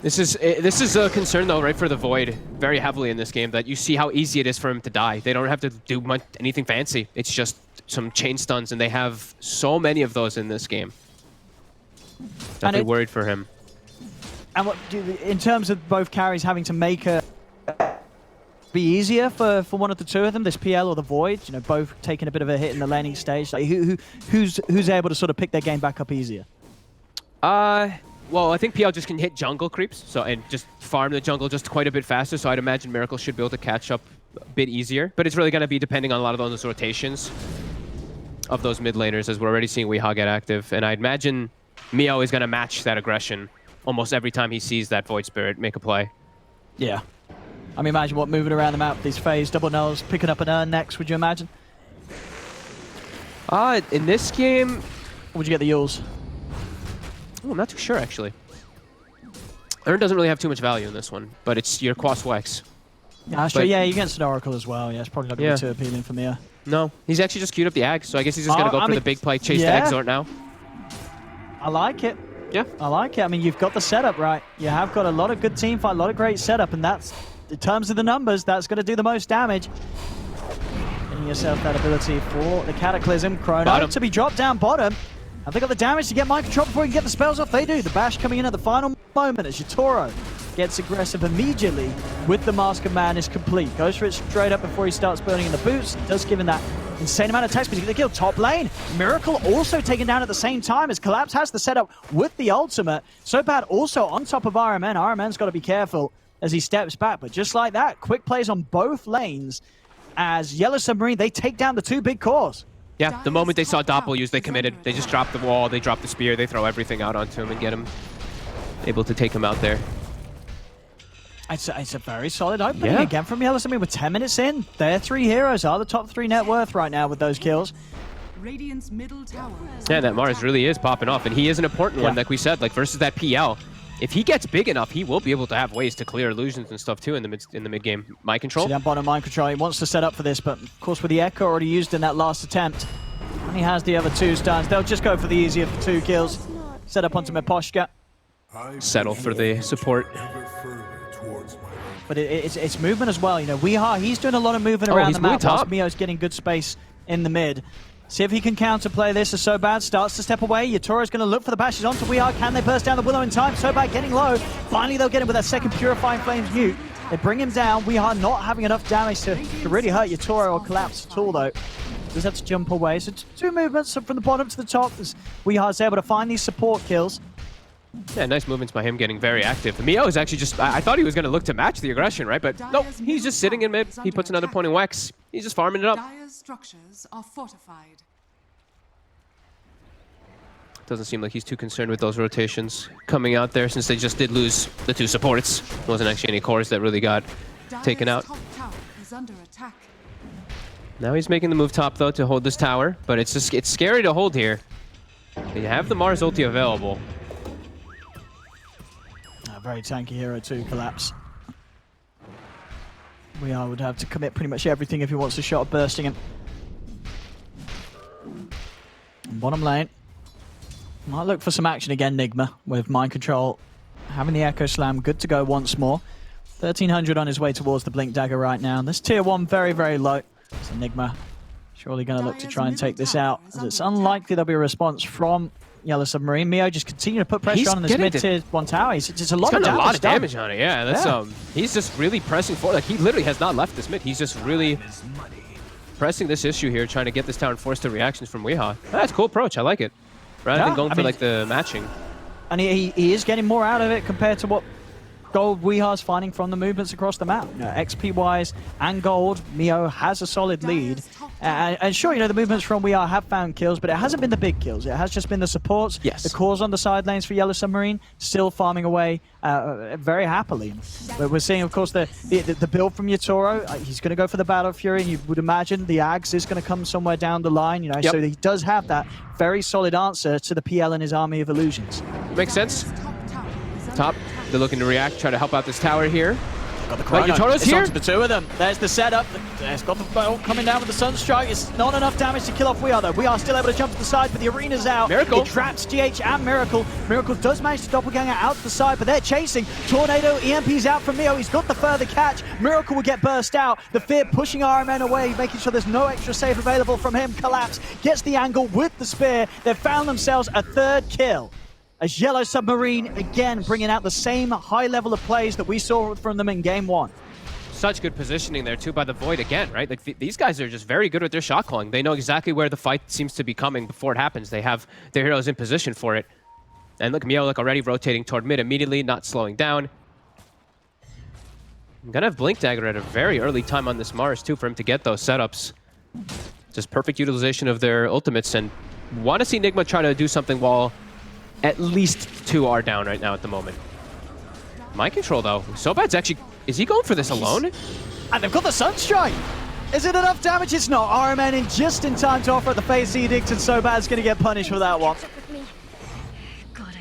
This is a concern, though, right, for the Void very heavily in this game, that you see how easy it is for him to die. They don't have to do anything fancy. It's just some chain stuns, and they have so many of those in this game. Definitely worried for him. And what in terms of both carries having to make a... be easier for one of the two of them, this PL or the Void, both taking a bit of a hit in the laning stage. Like who's able to sort of pick their game back up easier? Well, I think PL just can hit jungle creeps, and just farm the jungle just quite a bit faster. So I'd imagine Miracle should be able to catch up a bit easier. But it's really going to be depending on a lot of those rotations of those mid laners, as we're already seeing Weehaw get active. And I'd imagine Mio is going to match that aggression almost every time he sees that Void Spirit make a play. Yeah. I mean, imagine what moving around the map, these phase, double nulls, picking up an urn next, would you imagine? In this game... Would you get the Yules? Oh, I'm not too sure, actually. Urn doesn't really have too much value in this one, but it's your Quas Wex. Yeah, sure. Yeah, you get an Oracle as well. Yeah, it's probably not going to be too appealing for Mio. No, he's actually just queued up the Ag, so I guess he's just going to go for the big play, chase the Exort now. I like it. Yeah. I like it. I mean, you've got the setup right. You have got a lot of good team fight, a lot of great setup, and that's, in terms of the numbers, that's going to do the most damage. Getting yourself that ability for the Cataclysm. Chrono to be dropped down bottom. Have they got the damage to get mind control before he can get the spells off? They do. The bash coming in at the final moment as Yatoro gets aggressive immediately with the Mask of Madness complete. Goes for it straight up before he starts burning in the boots. Does give him that insane amount of attacks, but he's going to kill top lane. Miracle also taken down at the same time as Collapse has the setup with the ultimate. So bad also on top of RMN. RMN's got to be careful as he steps back, but just like that, quick plays on both lanes as Yellow Submarine, they take down the two big cores. Yeah, the moment they saw Doppel use, they committed. They just dropped the wall, they dropped the spear, they throw everything out onto him and get him able to take him out there. It's a very solid opening again from Yellow Submarine. We're 10 minutes in. Their three heroes are the top 3 net worth right now with those kills. Radiant's middle tower. Yeah, that Mars really is popping off, and he is an important one, like we said, like versus that PL. If he gets big enough, he will be able to have ways to clear illusions and stuff too in the mid game. Mind control. See that bottom mind control. He wants to set up for this, but of course with the Echo already used in that last attempt, and he has the other 2 stuns. They'll just go for the easier of the 2 kills. Set up onto Meposhka. Settle for the support. But it's movement as well. You know, Weehaw, he's doing a lot of movement around the map. Whilst Mio's getting good space in the mid. See if he can counterplay this as Sobad starts to step away. Yatoro's going to look for the bashes onto Weehaw. Can they burst down the Willow in time? Sobad getting low. Finally, they'll get him with that second Purifying Flames mute. They bring him down. Weehaw not having enough damage to really hurt Yatoro or Collapse at all, though. Does have to jump away. So 2 movements from the bottom to the top as Weeha's able to find these support kills. Yeah, nice movements by him getting very active. Mio is actually just... I thought he was going to look to match the aggression, right? But nope, he's just sitting in mid. He puts another point in Wex. He's just farming it up. Dire's structures are fortified. Doesn't seem like he's too concerned with those rotations coming out there since they just did lose the 2 supports. Wasn't actually any cores that really got taken out. Top tower is under attack. Now he's making the move top though to hold this tower, but it's scary to hold here. You have the Mars ulti available. A very tanky hero too, Collapse. Weehaw would have to commit pretty much everything if he wants a shot of bursting him. Bottom lane. Might look for some action again, Nigma, with mind control. Having the Echo Slam, good to go once more. 1300 on his way towards the Blink Dagger right now. This tier 1 very, very low. So Nigma surely going to look to try and take this out, as it's unlikely there'll be a response from Yellow Submarine. Mio just continue to put pressure on this mid-tier 1 tower. It's just a lot of damage. He's got a lot of damage on it, yeah. That's he's just really pressing forward. Like, he literally has not left this mid. He's just really pressing this issue here, trying to get this tower and force the reactions from Weehaw. That's a cool approach. I like it. Rather than going for like the matching. And he is getting more out of it compared to what gold Weehaw's finding from the movements across the map. You know, XP-wise and gold, Mio has a solid lead. And sure, you know, the movements from Weehaw have found kills, but it hasn't been the big kills. It has just been the supports, the cores on the side lanes for Yellow Submarine, still farming away very happily. But we're seeing, of course, the build from Yatoro. He's going to go for the Battle Fury, and you would imagine the Ags is going to come somewhere down the line, you know, so he does have that very solid answer to the PL and his army of illusions. Makes sense. Top, they're looking to react, try to help out this tower here. Got the Chrono. Yatoro's here. Onto the 2 of them. There's the setup. There's got the bolt coming down with the Sunstrike. It's not enough damage to kill off Weehaw, though. Weehaw still able to jump to the side, but the arena's out. Miracle. It traps GH and Miracle. Miracle does manage to doppelganger out to the side, but they're chasing. Tornado, EMP's out from Mio. He's got the further catch. Miracle will get burst out. The Fear pushing RMN away, making sure there's no extra save available from him. Collapse gets the angle with the spear. They've found themselves a 3rd kill. As Yellow Submarine, again, bringing out the same high level of plays that we saw from them in Game 1. Such good positioning there, too, by the Void again, right? Like, these guys are just very good with their shot calling. They know exactly where the fight seems to be coming before it happens. They have their heroes in position for it. And look, Mio, like, already rotating toward mid immediately, not slowing down. I'm gonna have Blink Dagger at a very early time on this Mars too for him to get those setups. Just perfect utilization of their ultimates, and want to see Nigma try to do something while at least 2 are down right now at the moment. Mind control though. Sobad's actually, is he going for this alone? And they've got the Sunstrike! Is it enough damage? It's not. RMN in just in time to offer at the face edict, and Sobad's going to get punished for that one.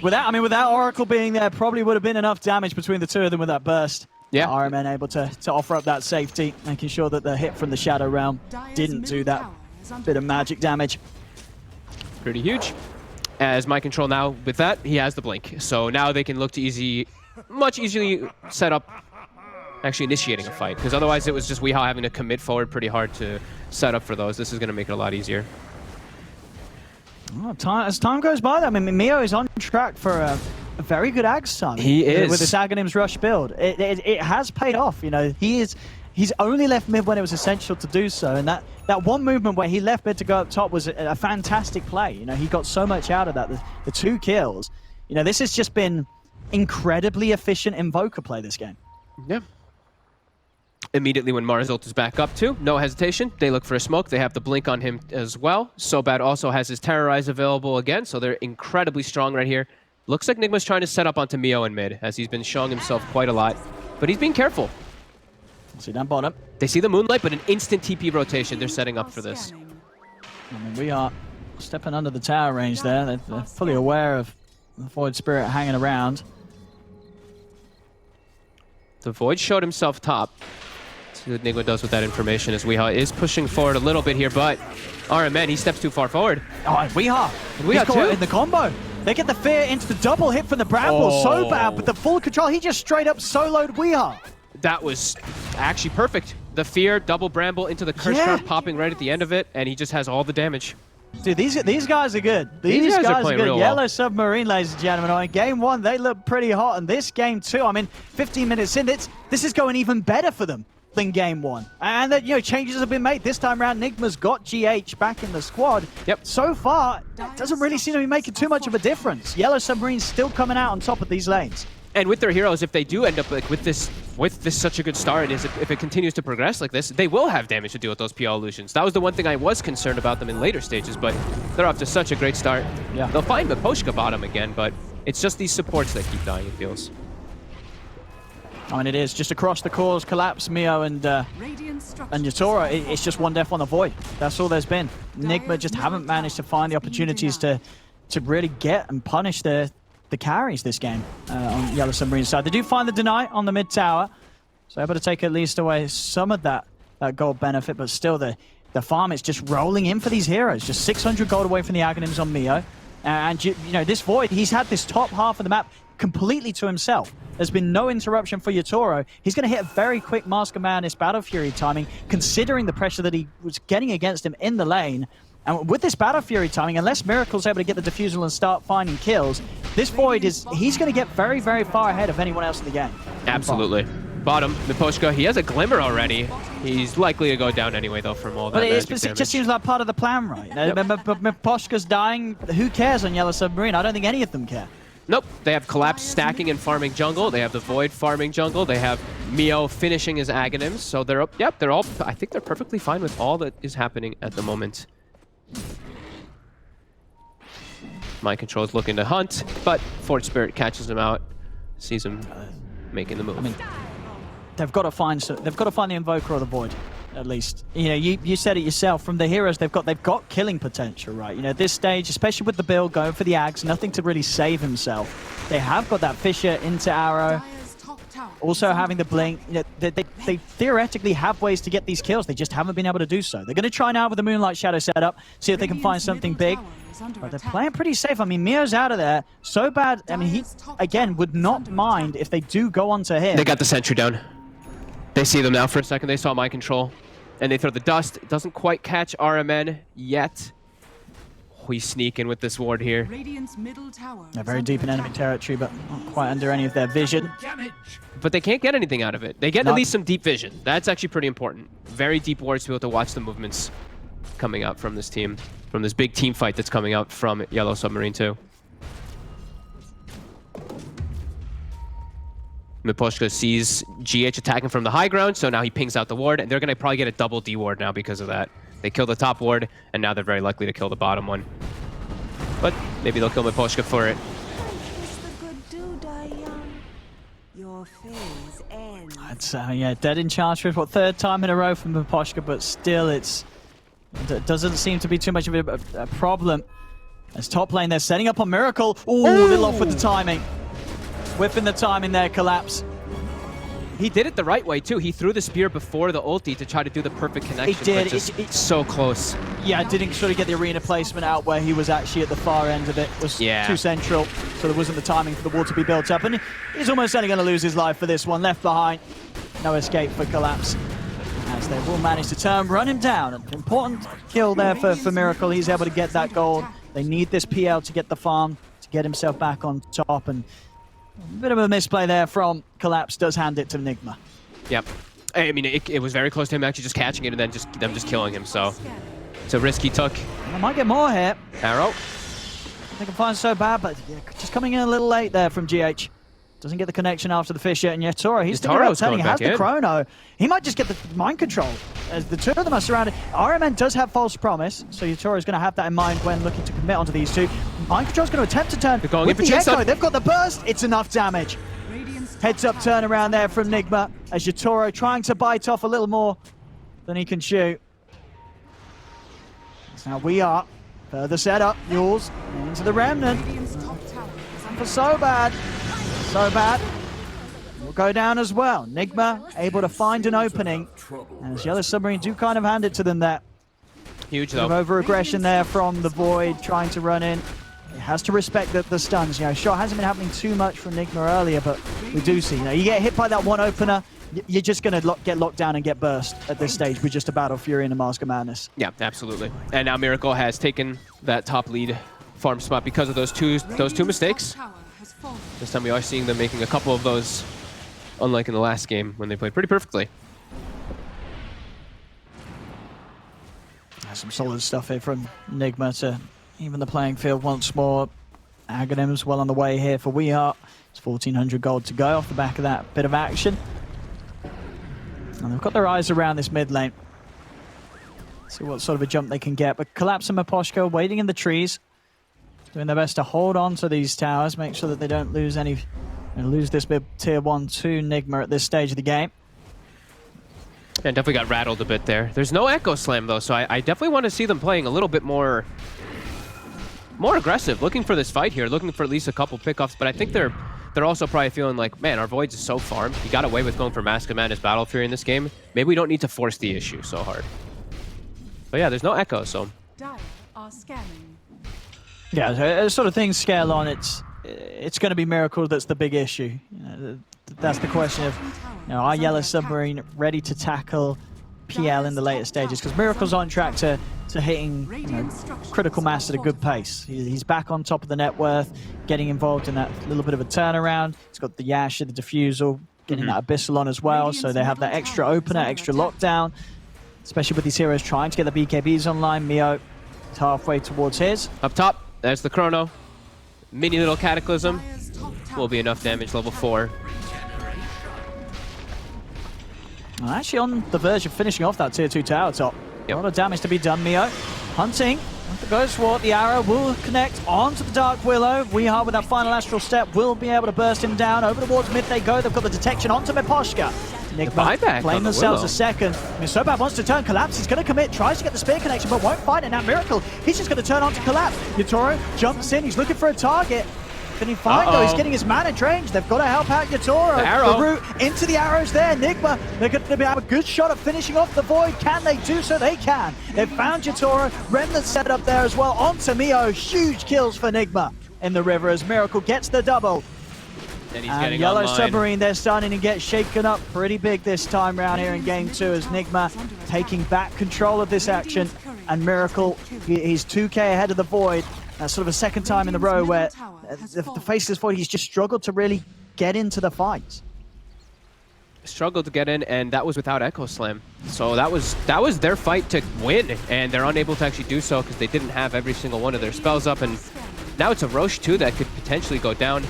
Without Oracle being there, probably would have been enough damage between the two of them with that burst. Yeah. RMN able to offer up that safety, making sure that the hit from the Shadow Realm didn't do that bit of magic damage. Pretty huge. As Mind Control now, with that, he has the Blink. So now they can look to much easily set up actually initiating a fight, because otherwise it was just Weehaw having to commit forward pretty hard to set up for those. This is going to make it a lot easier. Oh, as time goes by, I mean, Mio is on track for a very good Ags time. He is. With this Aghanim's Rush build. It has paid off, you know. He's only left mid when it was essential to do so, and that one movement where he left mid to go up top was a fantastic play. You know, he got so much out of that. The 2 kills. You know, this has just been incredibly efficient Invoker play this game. Yeah. Immediately when Mars ult is back up too, no hesitation. They look for a smoke. They have the Blink on him as well. Sobad also has his Terrorize available again, so they're incredibly strong right here. Looks like Nigma's trying to set up onto Mio in mid, as he's been showing himself quite a lot. But he's being careful. See down bottom. They see the Moonlight, but an instant TP rotation. They're setting up for this. I mean, we are stepping under the tower range there. They're fully aware of the Void Spirit hanging around. The Void showed himself top. See what Nigma does with that information, as Weehaw is pushing forward a little bit here, but RMN, he steps too far forward. Oh, and Weehaw too in the combo. They get the fear into the double hit from the Bramble. So bad, but the full control, he just straight up soloed Weehaw. That was actually perfect. The fear, double Bramble into the curse trap, popping right at the end of it, and he just has all the damage. Dude, these guys are good. These guys are playing good. Real Yellow Submarine, ladies and gentlemen. In game 1, they look pretty hot, and this game 2, I mean, 15 minutes in, this is going even better for them than game 1. And that, you know, changes have been made. This time around, Nigma's got GH back in the squad. Yep. So far, it doesn't really seem to be making too much of a difference. Yellow Submarine's still coming out on top of these lanes. And with their heroes, if they do end up like with this such a good start, if it continues to progress like this, they will have damage to deal with those PL illusions. That was the one thing I was concerned about them in later stages, but they're off to such a great start. Yeah. They'll find Miposhka bottom again, but it's just these supports that keep dying, it feels. I mean, it is just across the cores, Collapse, Mio, and Yatoro. It's just one death on the Void. That's all there's been. Nigma just haven't managed to find the opportunities to really get and punish the carries this game on Yellow Submarine's side. They do find the deny on the mid tower, so able to take at least away some of that gold benefit, but still the farm is just rolling in for these heroes. Just 600 gold away from the Aghanims on Mio. And you know, this Void, he's had this top half of the map completely to himself. There's been no interruption for Yatoro. He's going to hit a very quick Mask of Madness Battle Fury timing, considering the pressure that he was getting against him in the lane. And with this Battle Fury timing, unless Miracle's able to get the defusal and start finding kills, this Void he's going to get very, very far ahead of anyone else in the game. Absolutely. Bottom, Miposhka, he has a Glimmer already. He's likely to go down anyway, though, from all that magic damage. It just seems like part of the plan, right? Yep. But Miposhka's dying. Who cares on Yellow Submarine? I don't think any of them care. Nope. They have Collapse stacking and farming jungle. They have the Void farming jungle. They have Mio finishing his Aghanims. So they're up. Yep, they're all. I think they're perfectly fine with all that is happening at the moment. Mind Control is looking to hunt, but Fort Spirit catches him out, sees him making the move. I mean, they've got to find the Invoker or the Void, at least. You know, you said it yourself. From the heroes, they've got killing potential, right? You know, at this stage, especially with the build going for the Ags, nothing to really save himself. They have got that Fissure into Arrow. Also having the Blink, you know, they theoretically have ways to get these kills. They just haven't been able to do so. They're going to try now with the Moonlight Shadow setup, see if they can find something big. But they're playing pretty safe. I mean, Mio's out of there. So bad. I mean, he, again, would not mind if they do go onto him. They got the sentry down. They see them now for a second. They saw Mind Control. And they throw the dust. It doesn't quite catch RMN yet. We sneak in with this ward here. They're very deep in enemy territory, but not quite under any of their vision. But they can't get anything out of it. They get at least some deep vision. That's actually pretty important. Very deep wards to be able to watch the movements coming out from this team. From this big team fight that's coming out from Yellow Submarine too. Miposhka sees GH attacking from the high ground, so now he pings out the ward, and they're going to probably get a double D ward now because of that. They kill the top ward, and now they're very likely to kill the bottom one. But maybe they'll kill Miposhka for it. It's dead in charge for what, third time in a row from Miposhka, but still it doesn't seem to be too much of a problem. As top lane, they're setting up on Miracle. Ooh, little off with the timing. Whipping the timing there, Collapse. He did it the right way, too. He threw the spear before the ulti to try to do the perfect connection. He did. It's so close. Yeah, it didn't sort of get the arena placement out where he was actually at the far end of it. It was too central, so there wasn't the timing for the wall to be built up. And he's almost certainly going to lose his life for this one. Left behind. No escape for Collapse. As they will manage to run him down. An important kill there for Miracle. He's able to get that gold. They need this PL to get the farm, to get himself back on top. And a bit of a misplay there from Collapse does hand it to Nigma. Yep. I mean, it was very close to him actually just catching it and then them just killing him. So it's a risk he took. I might get more here. Arrow. I can find so bad, but just coming in a little late there from GH. Doesn't get the connection after the fish yet, and Toro, he's thinking about turning. He has the chrono. He might just get the mind control, as the two of them are surrounded. RMN does have false promise, so Toro is going to have that in mind when looking to commit onto these two. Mind control's going to attempt to turn. With the Echo, they've got the burst. It's enough damage. Heads up turnaround there from Nigma, as Toro trying to bite off a little more than he can chew. That's how we are. Further setup, Yules into the Remnant. For so bad. So bad. Will go down as well. Nigma able to find an opening. As Yellow Submarine do kind of hand it to them there. Huge though. Over-aggression there from the Void, trying to run in. He has to respect the stuns. Sure, hasn't been happening too much from Nigma earlier, but we do see, you get hit by that one opener, you're just going to get locked down and get burst at this stage with just a Battle Fury and a Mask of Madness. Yeah, absolutely. And now Miracle has taken that top lead farm spot because of those two mistakes. This time we are seeing them making a couple of those, unlike in the last game when they played pretty perfectly. Some solid stuff here from Nigma to even the playing field once more. Aghanim's well on the way here for We Are. It's 1,400 gold to go off the back of that bit of action. And they've got their eyes around this mid lane. See what sort of a jump they can get. But Collapse and Miposhka waiting in the trees. Doing their best to hold on to these towers, make sure that they don't lose this big tier 1 to Nigma at this stage of the game. And definitely got rattled a bit there. There's no Echo Slam though, so I definitely want to see them playing a little bit more aggressive, looking for this fight here, looking for at least a couple pickoffs, but I think they're also probably feeling like, man, our Voids is so farmed. He got away with going for Mask of Madness Battle Fury in this game. Maybe we don't need to force the issue so hard. But yeah, there's no Echo, so. Dire are scanning. Yeah, as sort of things scale on, it's going to be Miracle that's the big issue. That's the question of, are Yellow Submarine ready to tackle PL in the later stages? Because Miracle's on track to hitting critical mass at a good pace. He's back on top of the net worth, getting involved in that little bit of a turnaround. He's got the Yash, the Diffusal, getting that Abyssal on as well, so they have that extra opener, extra lockdown, especially with these heroes trying to get the BKBs online. Mio is halfway towards his. Up top, there's the chrono. Mini little Cataclysm will be enough damage, level 4. Well, actually on the verge of finishing off that tier 2 tower top. A lot of damage to be done. Mio hunting the Ghost Ward. The arrow will connect onto the Dark Willow. We are with that final astral step will be able to burst him down. Over towards mid they go. They've got the detection onto Miposhka. Nigma playing themselves a second. I mean, Sobab wants to turn Collapse. He's going to commit, tries to get the spear connection, but won't find it. Now Miracle, he's just going to turn on to Collapse. Yatoro jumps in. He's looking for a target. Can he find though? He's getting his mana drained. They've got to help out Yatoro. The route into the arrows there. Nigma, they're going to have a good shot at finishing off the Void. Can they do so? They can. They've found Yatoro. Remnant set up there as well. Onto Mio. Huge kills for Nigma in the river as Miracle gets the double. And Yellow online. Submarine, they're starting to get shaken up pretty big this time round here in Game 2 as Nigma taking back control of this action. And Miracle, he's 2k ahead of the Void. That's sort of a second time in a row where the Faceless Void, he's just struggled to really get into the fights. Struggled to get in, and that was without Echo Slam. So that was their fight to win, and they're unable to actually do so because they didn't have every single one of their spells up. And now it's a Roche too that could potentially go down.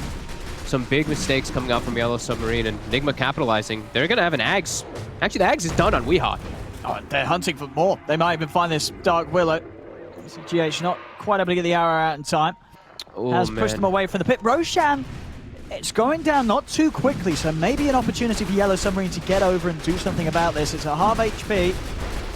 some big mistakes coming out from Yellow Submarine, and Nigma capitalizing. They're going to have an Ags. Actually, the Ags is done on Weehaw. Oh, they're hunting for more. They might even find this Dark Willow. GH not quite able to get the arrow out in time. Oh, has pushed them away from the pit. Roshan, it's going down not too quickly, so maybe an opportunity for Yellow Submarine to get over and do something about this. It's a half HP.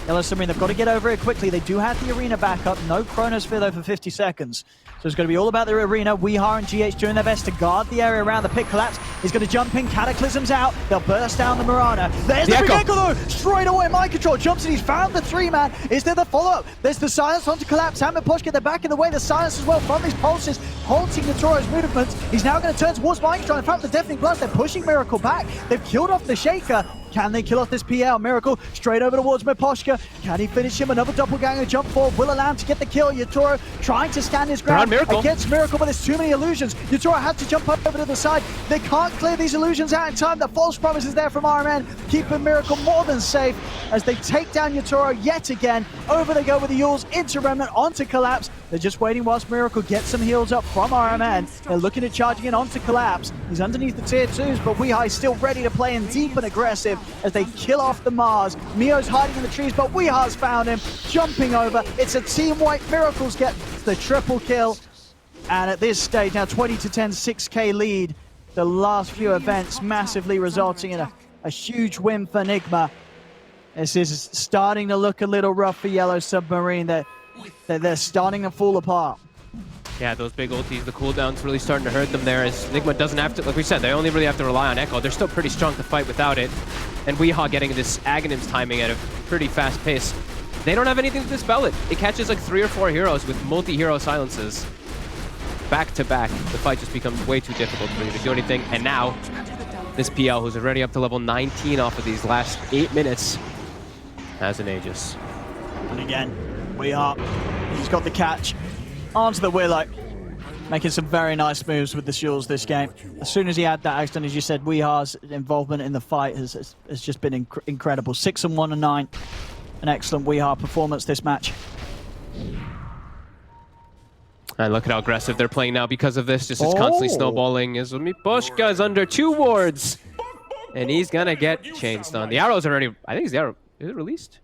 Yellow Submarine, they've got to get over it quickly. They do have the arena back up. No Chronosphere, though, for 50 seconds. So it's going to be all about the arena. Weehaw and GH doing their best to guard the area around the pit collapse. He's going to jump in. Cataclysm's out. They'll burst down the Mirana. There's the big Echo, though. Straight away, Mind Control jumps in. He's found the 3-man. Is there the follow-up? There's the silence onto collapse. Ham and Poshka, they're back in the way. The silence as well from these pulses, halting Natoro's movements. He's now going to turn towards Mind Control. In fact, the Deafening Blast, they're pushing Miracle back. They've killed off the Shaker. Can they kill off this PL? Miracle straight over towards Miposhka. Can he finish him? Another doppelganger jump forward. Will allow him to get the kill. Yatoro trying to stand his ground against Miracle, but there's too many illusions. Yatoro had to jump over to the side. They can't clear these illusions out in time. The false promise is there from RMN, keeping Miracle more than safe as they take down Yatoro yet again. Over they go with the Yules into Remnant, onto Collapse. They're just waiting whilst Miracle gets some heals up from RMN. They're looking at charging in onto Collapse. He's underneath the tier 2s, but Weehai is still ready to play in deep and aggressive as they kill off the Mars. Mio's hiding in the trees, but Weehai's found him, jumping over. It's a team wipe. Miracles get the triple kill. And at this stage, now 20-10, 6k lead. The last few events massively resulting in a huge win for Nigma. This is starting to look a little rough for Yellow Submarine. They're starting to fall apart. Yeah, those big ultis, the cooldown's really starting to hurt them there as Nigma doesn't have to, like we said, they only really have to rely on Echo. They're still pretty strong to fight without it. And Weehaw getting this Aghanim's timing at a pretty fast pace. They don't have anything to dispel it. It catches like 3 or 4 heroes with multi-hero silences. Back to back, the fight just becomes way too difficult for you to do anything. And now, this PL, who's already up to level 19 off of these last 8 minutes, has an Aegis. And again, Weehaw, he's got the catch onto the Willow, making some very nice moves with the Shields this game. As soon as he had that accident, as you said, Weehaw's involvement in the fight has just been incredible. 6-1 and 9. An excellent Weehaw performance this match. And look at how aggressive they're playing now because of this. Just it's constantly snowballing. As Miposhka is under 2 wards. And he's going to get chain stun. The arrow's already, I think it's the arrow. Is it released?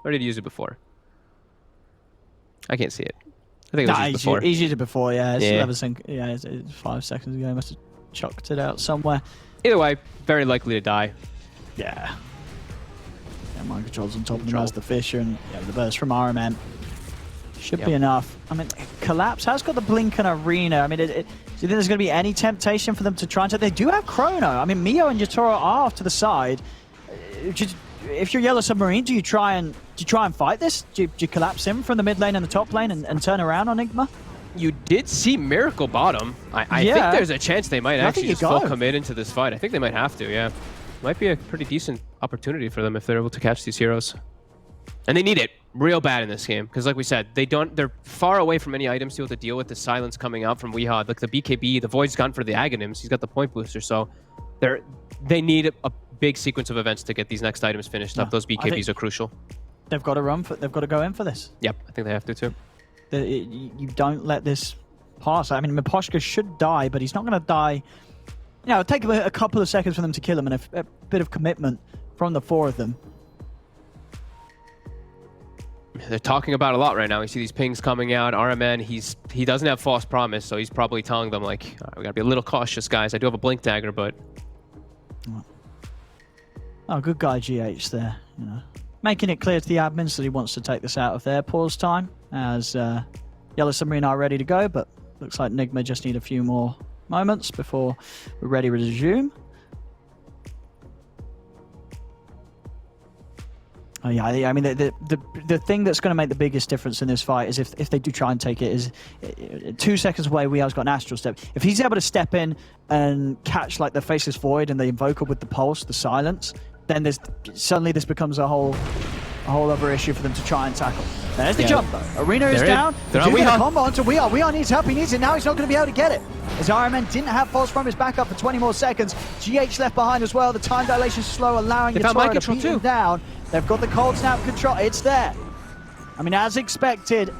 Or did he use it before? I can't see it. I think it was used before. He's used it before, yeah. It's 5 seconds ago. He must have chucked it out somewhere. Either way, very likely to die. Yeah. Mind Control's on top of him as the Fisher, and the burst from RMN. Should be enough. I mean, Collapse has got the blink and arena. I mean, do you think there's going to be any temptation for them to try and take? They do have Chrono. I mean, Mio and Yatoro are off to the side. If you're Yellow Submarine, do you try and fight this? Do you collapse him from the mid lane and the top lane and turn around on Nigma? You did see Miracle bottom. I think there's a chance they might actually just full commit into this fight. I think they might have to, yeah. Might be a pretty decent opportunity for them if they're able to catch these heroes. And they need it real bad in this game, because like we said, they're far away from any items to be able to deal with the silence coming out from Weehaw. Like the BKB, the Void's gone for the Aghanims. He's got the point booster, so they need a big sequence of events to get these next items finished up. Those BKBs are crucial. They've got to they've got to go in for this. Yep, I think they have to too. You don't let this pass. I mean, Miposhka should die, but he's not going to die. It'll take a couple of seconds for them to kill him and a bit of commitment from the 4 of them. They're talking about a lot right now. You see these pings coming out. RMN, he doesn't have false promise, so he's probably telling them like, we gotta be a little cautious, guys. I do have a blink dagger, but good guy GH there. Making it clear to the admins that he wants to take this out of their pause time, as Yellow Submarine are ready to go, but looks like Nigma just need a few more moments before we're ready to resume. Oh yeah, I mean the thing that's going to make the biggest difference in this fight is if they do try and take it is 2 seconds away. Weeha's got an Astral Step. If he's able to step in and catch like the Faceless Void and the Invoker with the Pulse, the Silence, then suddenly this becomes a whole other issue for them to try and tackle. There's the jump though. Arena is down. They're on Weehaw. Combo onto Weehaw. Weehaw needs help. He needs it now. He's not going to be able to get it. As RMN didn't have false promise back up for 20 more seconds. GH left behind as well. The time dilation slow, allowing Yatoro to beat him down. They've got the cold snap control. It's there. I mean, as expected,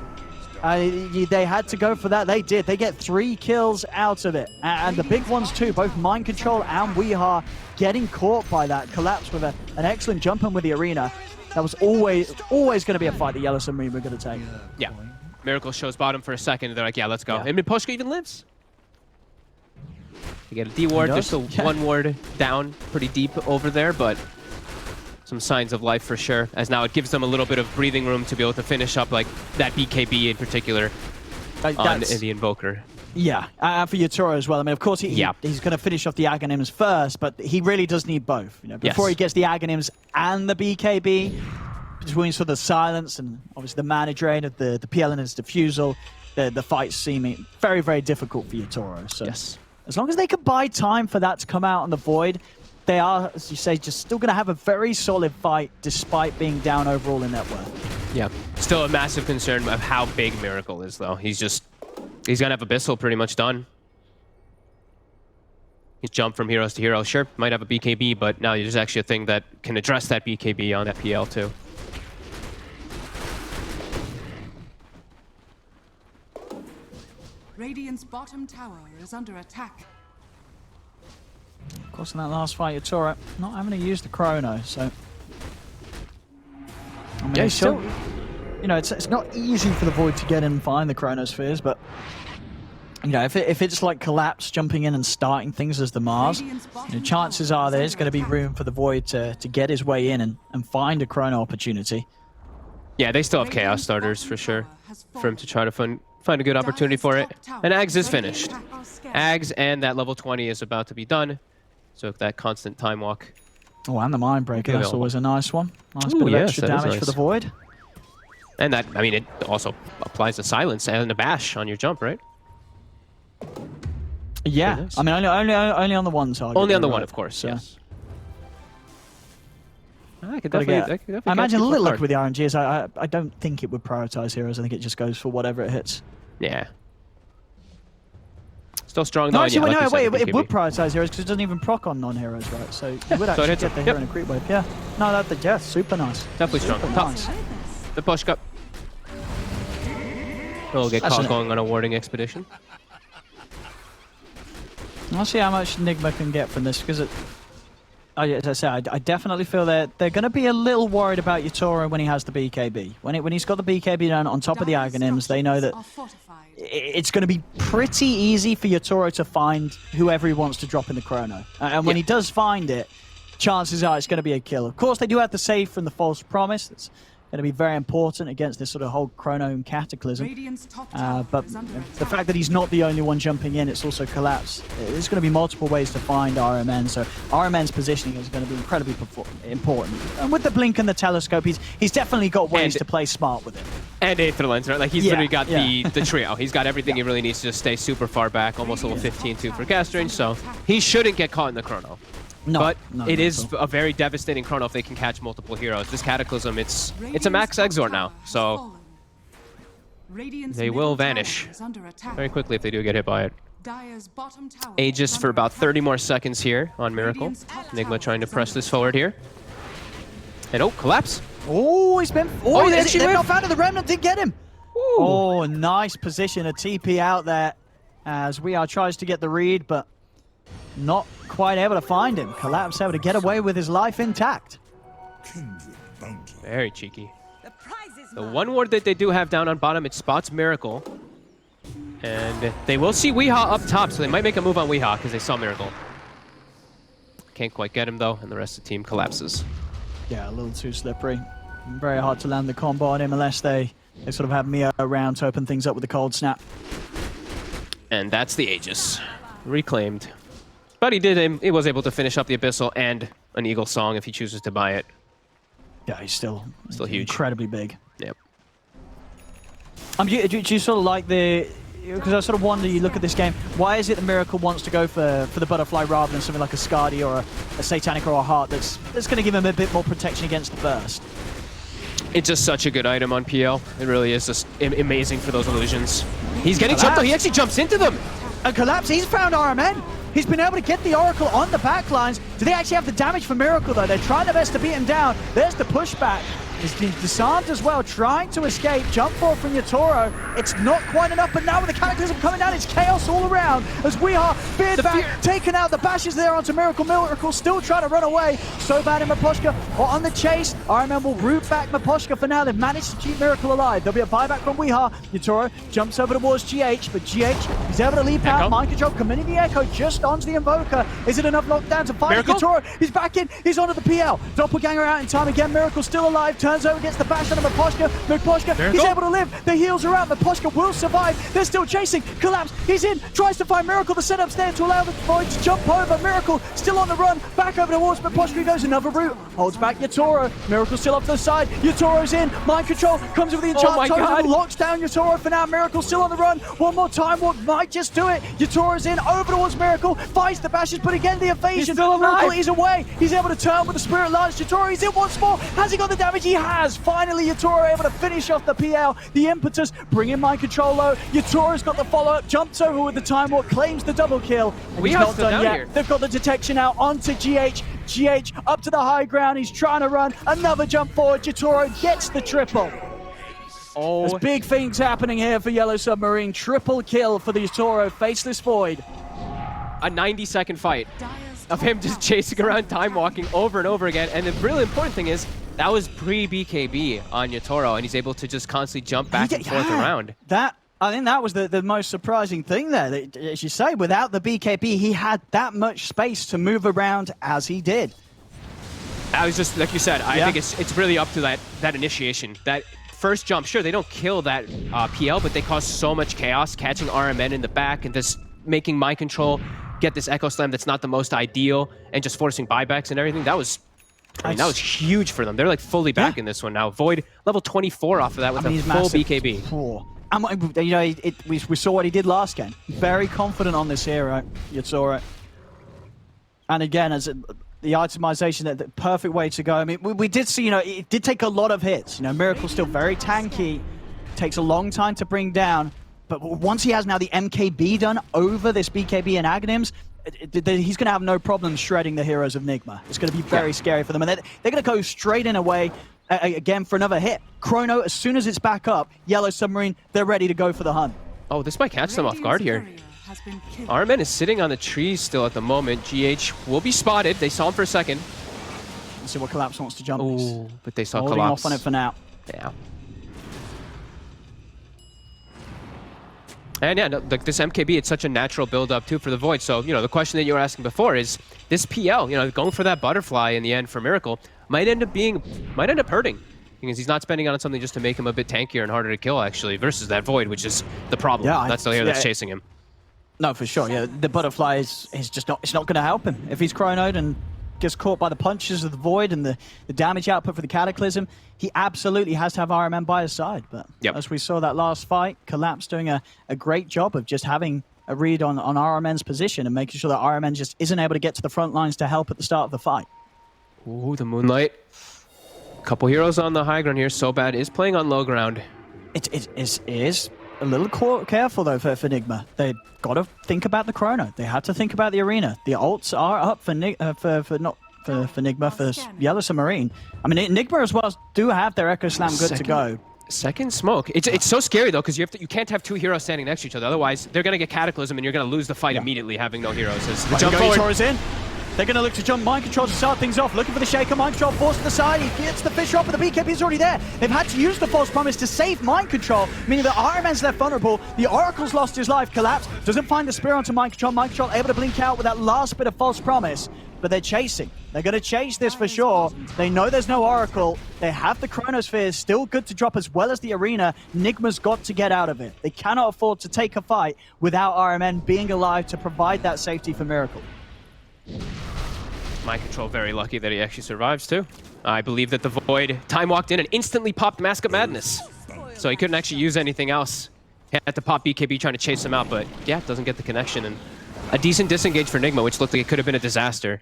They had to go for that. They did. They get 3 kills out of it. And the big ones too, both Mind Control and Weeha getting caught by that. Collapse with an excellent jump in with the arena. That was always going to be a fight that Yellow Submarine were going to take. Yeah. Miracle shows bottom for a second. They're like, yeah, let's go. And Miposhka even lives. They get a D ward. There's still 1 ward down pretty deep over there, but some signs of life for sure, as now it gives them a little bit of breathing room to be able to finish up like that BKB in particular on the Invoker. Yeah, for Yatoro as well. I mean, of course, he's going to finish off the Aghanims first, but he really does need both. You know, before he gets the Aghanims and the BKB, between sort of the silence and obviously the mana drain of the PL and its diffusal, the fight's seeming very, very difficult for Yatoro. So as long as they can buy time for that to come out on the Void, they are, as you say, just still going to have a very solid fight despite being down overall in net worth. Yeah, still a massive concern of how big Miracle is, though. He's going to have Abyssal pretty much done. He's jumped from heroes to heroes. Sure, might have a BKB, but now there's actually a thing that can address that BKB on that PL, too. Radiant's bottom tower is under attack. Of course, in that last fight, Yatoro not having to use the Chrono, so... I mean, it's still... You know, it's not easy for the Void to get in and find the Chronospheres, but... You know, if it's like Collapse jumping in and starting things as the Mars, you know, chances are there's going to be room for the Void to get his way in and find a Chrono opportunity. Yeah, they still have Chaos starters for sure, for him to try to find a good opportunity for it. And Ags is finished. Ags and that level 20 is about to be done. So that constant time walk. Oh, and the Mindbreaker, that's always a nice one. Nice bit of extra damage for the Void. And that, I mean, it also applies a silence and a bash on your jump, right? Yeah, nice. I mean, only on the one target. Only on the one, of course, yes. I could definitely I imagine a little luck with the RNG is I don't think it would prioritize heroes. I think it just goes for whatever it hits. Yeah. Still strong, No, though. actually, Yeah, wait, it would prioritize heroes because it doesn't even proc on non-heroes, right? So you would actually get the hero in a creep wave. Yeah. No, that's super nice. Definitely strong. Nice. The push up. We'll get caught going on a warding expedition. I'll see how much Nigma can get from this because, as I said, I definitely feel that they're going to be a little worried about Yatoro when he has the BKB. When he's got the BKB down on top of the Aghanims, they know that it's going to be pretty easy for Yatoro to find whoever he wants to drop in the Chrono. And when he does find it, chances are it's going to be a kill. Of course, they do have to save from the False Promise. It's going to be very important against this sort of whole Chrono Cataclysm. But the fact that he's not the only one jumping in, it's also Collapse. There's going to be multiple ways to find RMN, so RMN's positioning is going to be incredibly important. And with the Blink and the Telescope, he's definitely got ways to play smart with it. And Aether Lens, right? Like, he's literally got the trio. He's got everything he really needs to just stay super far back, almost level 15 too for cast range, so he shouldn't get caught in the Chrono. But it is a very devastating Chrono if they can catch multiple heroes. This Cataclysm, it's a max Exort now, so they will vanish very quickly if they do get hit by it. Aegis for about 30 more seconds here on Miracle. Nigma trying to press this forward here. And Collapse. Oh, he's been... Oh, they've not found it. The Remnant did get him. Ooh. Oh, nice position. A TP out there as We Are tries to get the read, but not quite able to find him. Collapse able to get away with his life intact. Very cheeky. The one ward that they do have down on bottom, it spots Miracle. And they will see Weeha up top, so they might make a move on Weeha because they saw Miracle. Can't quite get him, though, and the rest of the team collapses. Yeah, a little too slippery. Very hard to land the combo on him unless they sort of have Mia around to open things up with the cold snap. And that's the Aegis. Reclaimed. But he was able to finish up the Abyssal and an Eagle Song if he chooses to buy it. Yeah, he's still huge. Incredibly big. Yep. Do you sort of like the... Because I sort of wonder, you look at this game, why is it the Miracle wants to go for the Butterfly rather than something like a Skadi or a Satanic or a Heart that's going to give him a bit more protection against the burst? It's just such a good item on PL. It really is just amazing for those illusions. He's getting jumped, though. He actually jumps into them. And Collapse, he's found RMN. He's been able to get the Oracle on the backlines. Do they actually have the damage for Miracle, though? They're trying their best to beat him down. There's the pushback. is disarmed as well, trying to escape. Jump forward from Yatoro. It's not quite enough, but now with the Cataclysm coming down, it's chaos all around as we are beard back, taking out the bashes there onto Miracle. Miracle still trying to run away. So bad in Miposhka. Or on the chase, RMM will root back Miposhka for now. They've managed to keep Miracle alive. There'll be a buyback from Weeha. Yatoro jumps over towards GH, but GH is able to leap out. Mind control, committing the Echo just onto the Invoker. Is it enough knockdown to find Yatoro? He's back in. He's onto the PL. Doppelganger out in time again. Miracle still alive. Turns over, gets the bash on Miposhka. Miposhka, he's able to live. The heals are out. Miposhka will survive. They're still chasing. Collapse. He's in. Tries to find Miracle. The setup's there to allow the Void to jump over. Miracle still on the run. Back over towards Miposhka goes. Another route. Holds back Yatoro. Miracle still up to the side. Yatoro's in. Mind control. Comes with the enchant totem. Locks down Yatoro for now. Miracle still on the run. One more time. What might just do it. Yatoro's in. Over towards Miracle. Fights the bashes, but again the evasion. He's still alive. Miracle is away. He's able to turn with the Spirit Lance. Yatoro, he's in once more. Has he got the damage? He has. Finally, Yatoro able to finish off the PL. The impetus, bring in mind control low. Yatoro's got the follow-up, jumps over with the time walk, claims the double kill. He's not done yet. Here. They've got the detection out onto GH. GH up to the high ground. He's trying to run. Another jump forward. Yatoro gets the triple. There's big things happening here for Yellow Submarine. Triple kill for the Yatoro Faceless Void. A 90-second fight of him just chasing around, time walking over and over again. And the really important thing is that was pre-BKB on Yatoro, and he's able to just constantly jump back and forth around. I think that was the most surprising thing there. That, as you say, without the BKB, he had that much space to move around as he did. I was just, like you said, I think it's really up to that initiation. That first jump, sure, they don't kill that PL, but they cause so much chaos, catching RMN in the back and just making mind control get this Echo Slam that's not the most ideal, and just forcing buybacks and everything. That was, I mean, that was huge for them. They're like fully back in this one now. Void level 24 off of that with a full BKB. You know, we saw what he did last game. Very confident on this hero. You saw it. And again, as the itemization, the perfect way to go. I mean, we did see, you know, it did take a lot of hits. You know, Miracle's still very tanky. Takes a long time to bring down. But once he has now the MKB done over this BKB and Aghanims, he's going to have no problem shredding the heroes of Nigma. It's going to be very scary for them. And they're going to go straight in away again for another hit. Chrono, as soon as it's back up, Yellow Submarine, they're ready to go for the hunt. Oh, this might catch them off guard here. Armen is sitting on the trees still at the moment. GH will be spotted. They saw him for a second. Let's see what Collapse wants to jump. Oh, but they saw Holding Collapse. off on it for now. Yeah. And yeah, no, like this MKB, it's such a natural build-up too for the Void. So, you know, the question that you were asking before is, this PL, you know, going for that butterfly in the end for Miracle, might end up hurting. Because he's not spending on something just to make him a bit tankier and harder to kill, actually, versus that Void, which is the problem. Yeah, that's the hero that's chasing him. No, for sure. Yeah, the butterfly is just not. It's not going to help him if he's chronoed and gets caught by the punches of the Void and the damage output for the Cataclysm. He absolutely has to have RMN by his side. But as we saw that last fight, Collapse doing a great job of just having a read on RMN's position and making sure that RMN just isn't able to get to the front lines to help at the start of the fight. Ooh, the Moonlight. Couple heroes on the high ground here. So Bad is playing on low ground. It is a little careful though for Nigma. They got to think about the chrono. They had to think about the arena. The ults are up for Nigma, for Yellow Submarine. I mean, Nigma as well do have their Echo Slam good to go. Second smoke. It's so scary though, because you can't have two heroes standing next to each other. Otherwise, they're gonna get Cataclysm and you're gonna lose the fight immediately having no heroes. As the jump forward is in. They're going to look to jump mind control to start things off. Looking for the Shaker. Mind control forced to the side. He gets the fish drop, but the BKB is already there. They've had to use the false promise to save mind control, meaning that RMN's left vulnerable. The Oracle's lost his life. Collapse. Doesn't find the spear onto mind control. Mind control able to blink out with that last bit of false promise. But they're chasing. They're going to chase this for sure. They know there's no Oracle. They have the Chronosphere still good to drop as well as the arena. Nigma's got to get out of it. They cannot afford to take a fight without RMN being alive to provide that safety for Miracle. Mind control very lucky that he actually survives too. I believe that the Void time walked in and instantly popped Mask of Madness. So he couldn't actually use anything else. He had to pop BKB trying to chase him out, but yeah, doesn't get the connection. And a decent disengage for Nigma, which looked like it could have been a disaster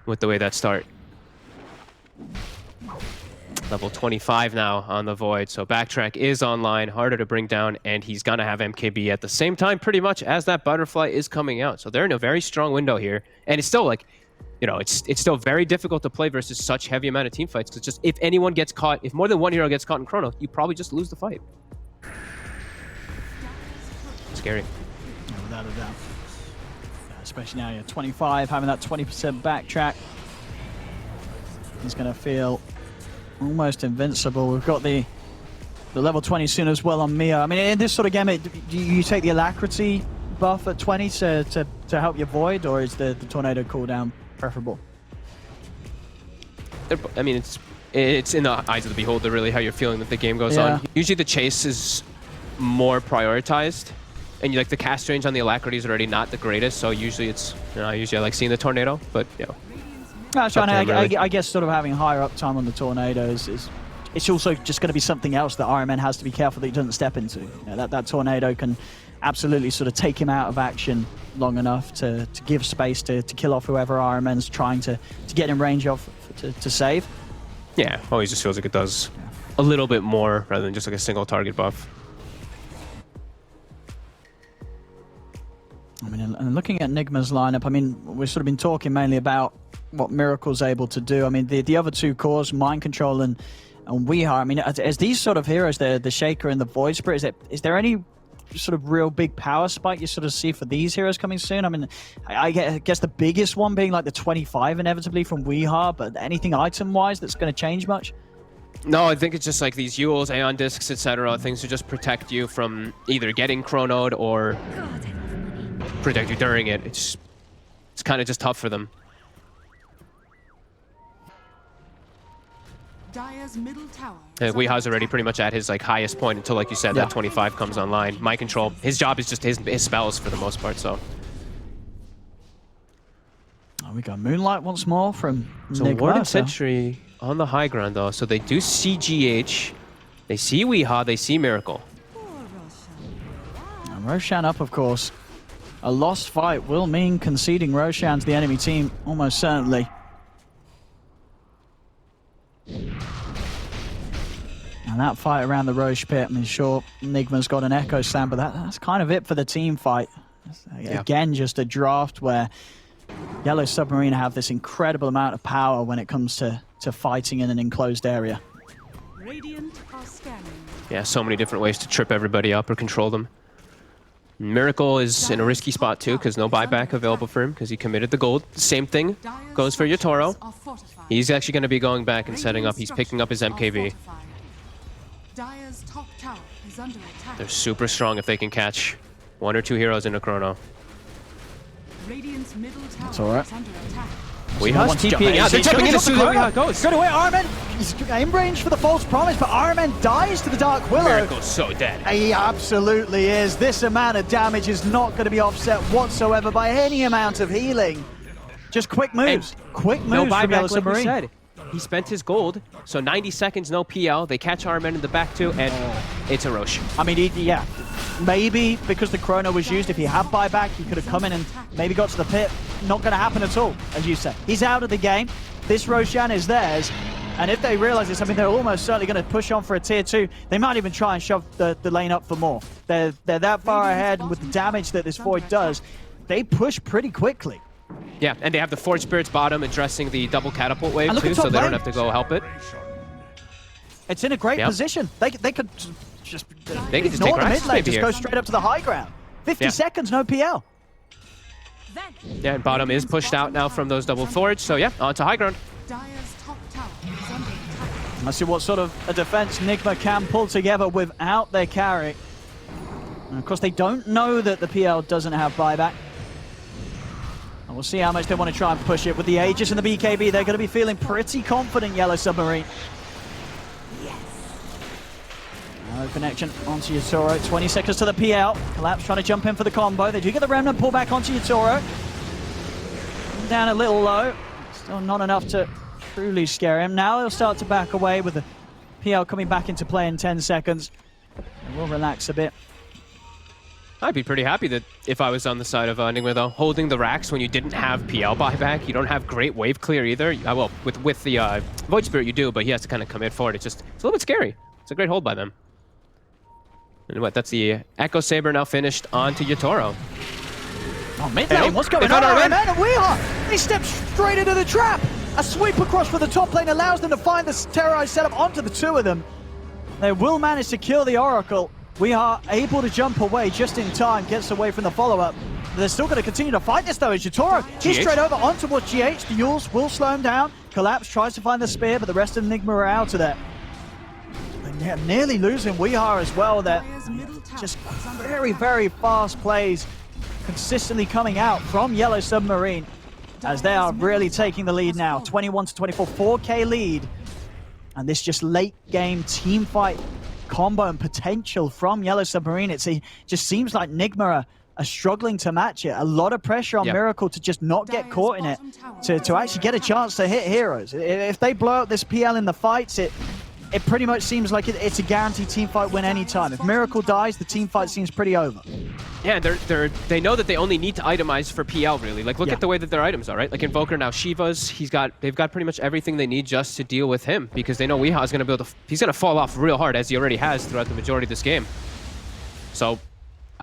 with the way that start. Level 25 now on the Void, so Backtrack is online, harder to bring down, and he's gonna have MKB at the same time pretty much as that Butterfly is coming out. So they're in a very strong window here, and it's still like, you know, it's still very difficult to play versus such heavy amount of team fights. Because just if anyone gets caught, if more than one hero gets caught in chrono, you probably just lose the fight. Scary. Yeah, without a doubt. Especially now you're 25, having that 20% backtrack. He's going to feel almost invincible. We've got the level 20 soon as well on Mia. I mean, in this sort of game, do you take the alacrity buff at 20 to help your Void, or is the Tornado cooldown preferable? I mean, it's in the eyes of the beholder, really, how you're feeling that the game goes on. Usually the chase is more prioritized. And like the cast range on the alacrity is already not the greatest, so usually it's, you know, usually I like seeing the Tornado, but you know. I guess sort of having higher uptime on the Tornadoes is it's also just going to be something else that Iron Man has to be careful that he doesn't step into. You know, that Tornado can absolutely sort of take him out of action long enough to give space to kill off whoever Iron Man's trying to get in range of to save. Yeah, always just feels like it does a little bit more rather than just like a single target buff. I mean, and looking at Nigma's lineup, I mean, we've sort of been talking mainly about what Miracle's able to do. I mean, the other two cores, Mind Control and Weeha, I mean, as these sort of heroes, the Shaker and the Void Spirit, is there any sort of real big power spike you sort of see for these heroes coming soon? I mean, I guess the biggest one being like the 25 inevitably from Weeha, but anything item-wise that's going to change much? No, I think it's just like these Euls, Aeon Discs, etc. Things to just protect you from either getting chronoed or protect you during it. It's kind of just tough for them. Dire's middle tower. Weeha's already pretty much at his like highest point until, like you said, that 25 comes online. Mind Control, his job is just his spells for the most part, so. Oh, we got Moonlight once more from So Nigma, Warden Sentry on the high ground though, so they do see GH, they see Weeha, they see Miracle. And Roshan up, of course. A lost fight will mean conceding Roshan to the enemy team, almost certainly. And that fight around the Roche pit, I mean, sure, Nigma's got an Echo Slam, but that's kind of it for the team fight. Again, just a draft where Yellow Submarine have this incredible amount of power when it comes to fighting in an enclosed area. Radiant are scanning. Yeah, so many different ways to trip everybody up or control them. Miracle is in a risky spot too, because no buyback available for him, because he committed the gold. Same thing goes for Yatoro. He's actually going to be going back and setting up. He's picking up his MKB. Dire's top tower is under attack. They're super strong if they can catch one or two heroes in a chrono. Radiant's middle tower That's all right. is under attack. Weeha's TPing out. They're jumping in as soon as Weeha goes. Straight away, Ironman, he's in range for the false promise, but Ironman dies to the Dark Willow. Miracle's so dead. He absolutely is. This amount of damage is not going to be offset whatsoever by any amount of healing. Just quick moves. Quick moves No from buyback, Yellow like Submarine. we said. He spent his gold, so 90 seconds, no PL. They catch Ironman in the back too, and it's a Roche. I mean, yeah, maybe because the chrono was used, if he had buyback, he could have come in and maybe got to the pit. Not going to happen at all, as you said. He's out of the game. This Roshan is theirs. And if they realize this, I mean, they're almost certainly going to push on for a tier 2. They might even try and shove the lane up for more. They're that far ahead, and with the damage that this Void does, they push pretty quickly. Yeah, and they have the Forge Spirits bottom addressing the double catapult wave too, so they don't have to go help it. It's in a great position. They could just They could just ignore take the Rax mid lane, maybe just here. go straight up to the high ground. 50 seconds, no PL. Yeah, and bottom is pushed out now from those double Forge, so yeah, on to high ground. Dire's top tower is under attack. Let's see what sort of a defense Nigma can pull together without their carry. And of course, they don't know that the PL doesn't have buyback. And we'll see how much they want to try and push it. With the Aegis and the BKB, they're going to be feeling pretty confident, Yellow Submarine. No connection onto Yatoro. 20 seconds to the PL. Collapse trying to jump in for the combo. They do get the Remnant pull back onto Yatoro. Down a little low. Still not enough to truly scare him. Now they'll start to back away with the PL coming back into play in 10 seconds. And we'll relax a bit. I'd be pretty happy that if I was on the side of Nigma though, holding the racks when you didn't have PL buyback, you don't have great wave clear either. Well, with the Void Spirit you do, but he has to kind of commit forward. It's a little bit scary. It's a great hold by them. And what? That's the Echo Saber now finished onto Yatoro. Oh, mid lane, what's going on? RMN. And we are! He steps straight into the trap! A sweep across for the top lane allows them to find the terrorized setup onto the two of them. They will manage to kill the Oracle. We are able to jump away just in time, gets away from the follow-up. They're still going to continue to fight this though. As Yatoro, he's straight over on towards GH. The Yules will slow him down. Collapse tries to find the spear, but the rest of Nigma are out of there. They're nearly losing We Are as well. They're just very, very fast plays consistently coming out from Yellow Submarine as they are really taking the lead now. 21-24, 4K lead. And this just late game team fight combo and potential from Yellow Submarine. It just seems like Nigma are struggling to match it. A lot of pressure on Miracle to just not get caught in it, to actually get a chance to hit heroes. If they blow up this PL in the fights, it pretty much seems like it's a guaranteed team fight win anytime. If Miracle dies, the team fight seems pretty over. Yeah, they know that they only need to itemize for PL, really. Like, look at the way that their items are, right? Like, Invoker now, Shiva's, they've got pretty much everything they need just to deal with him, because they know Weeha's going to he's going to fall off real hard, as he already has throughout the majority of this game. So,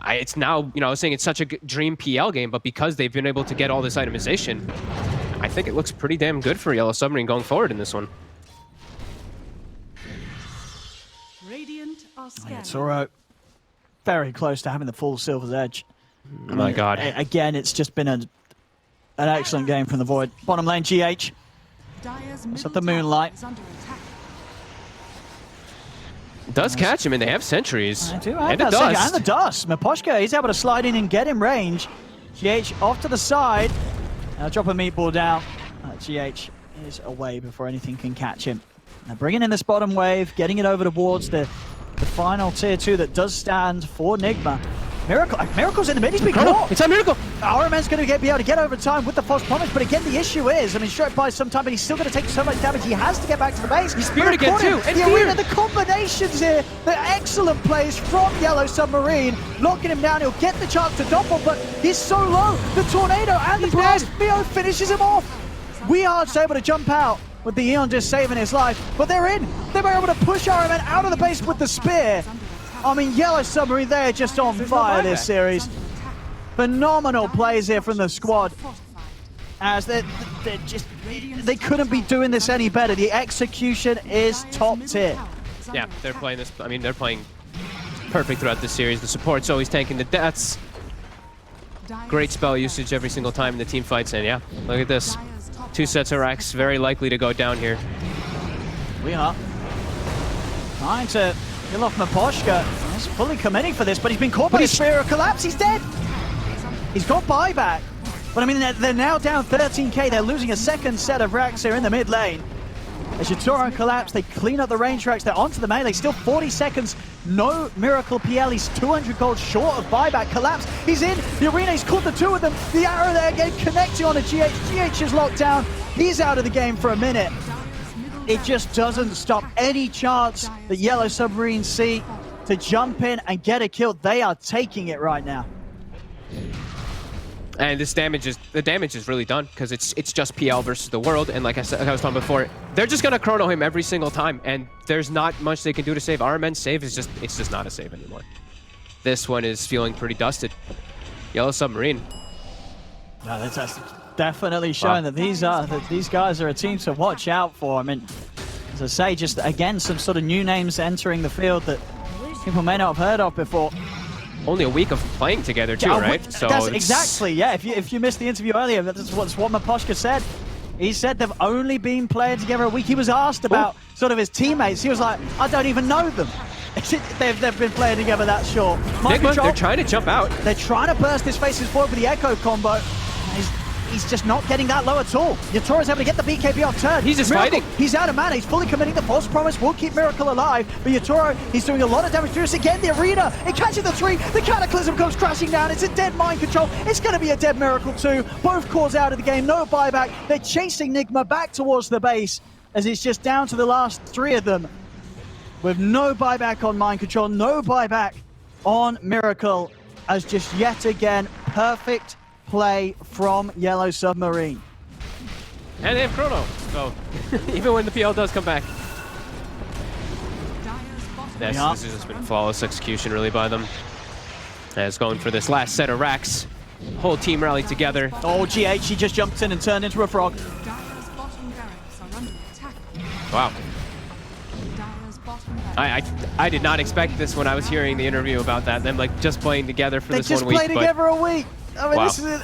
it's now, I was saying it's such a dream PL game, but because they've been able to get all this itemization, I think it looks pretty damn good for Yellow Submarine going forward in this one. Radiant are scanning. It's all right. Very close to having the full Silver's Edge. Oh my God. Again, it's just been an excellent game from the Void. Bottom lane, GH. It's at the Moonlight. Does catch him, and they have sentries. And the dust. And the dust. Maposhka, he's able to slide in and get in range. GH off to the side. Drop a meatball down. GH is away before anything can catch him. Now bringing in this bottom wave, getting it over towards the final tier 2 that does stand for Nigma. Miracle's in the mid, he's been caught. It's a Miracle. RMN's going to be able to get over time with the false promise, but again, the issue is, Shrek buys some time, but he's still going to take so much damage, he has to get back to the base. He's speared again too. The arena, the combinations here, the excellent plays from Yellow Submarine, locking him down, he'll get the chance to double, but he's so low. The tornado and the blast, Mio finishes him off. We are able to jump out with the Eon just saving his life, but they're in. They were able to push RMN out of the base with the spear. Yellow Submarine, they're just on fire this series. Phenomenal plays here from the squad. As they couldn't be doing this any better. The execution is top tier. Yeah, they're playing this. They're playing perfect throughout this series. The support's always tanking the deaths. Great spell usage every single time in the team fights, and yeah, look at this. 2 sets of racks, very likely to go down here. We are trying to kill off Maposhka. He's fully committing for this, but he's been caught by the Spear of Collapse. He's dead. He's got buyback. But they're now down 13k. They're losing a second set of racks here in the mid lane. As Yatoro and Collapse, they clean up the range tracks. They're onto the melee. Still 40 seconds. No Miracle PL. He's 200 gold short of buyback. Collapse. He's in. The arena. He's caught the two of them. The arrow there again connecting on a GH. GH is locked down. He's out of the game for a minute. It just doesn't stop any chance that Yellow Submarine see to jump in and get a kill. They are taking it right now. And the damage is really done because it's just PL versus the world. And like I was talking before, they're just gonna chrono him every single time, and there's not much they can do to save. RMN's save is just not a save anymore. This one is feeling pretty dusted. Yellow Submarine. No, that's definitely showing that these guys are a team to watch out for. As I say, just again some sort of new names entering the field that people may not have heard of before. Only a week of playing together too, right? So that's exactly, yeah. If you missed the interview earlier, that's what Maposhka said. He said they've only been playing together a week. He was asked about sort of his teammates. He was like, I don't even know them. They've been playing together that short. Nigma, they're trying to jump out. They're trying to burst his faces forward with the Echo combo. He's just not getting that low at all. Yatoro's able to get the BKB off turn. He's just Miracle, fighting. He's out of mana. He's fully committing. The false promise will keep Miracle alive. But Yatoro, he's doing a lot of damage to us again. The arena, it catches the tree. The Cataclysm comes crashing down. It's a dead mind control. It's going to be a dead Miracle too. Both cores out of the game. No buyback. They're chasing Nigma back towards the base as it's just down to the last 3 of them. With no buyback on mind control. No buyback on Miracle. As just yet again, perfect play from Yellow Submarine. And they have Chrono, so even when the PL does come back. This has just been flawless execution really by them. As going for this last set of racks. whole team rallied together. Oh, GH, he just jumped in and turned into a frog. Dire's bottom barracks are under attack. Wow. Dire's bottom barracks. I did not expect this when I was hearing the interview about that. Them like just playing together for They this just 1 week. played together a week. I mean, Wow. this is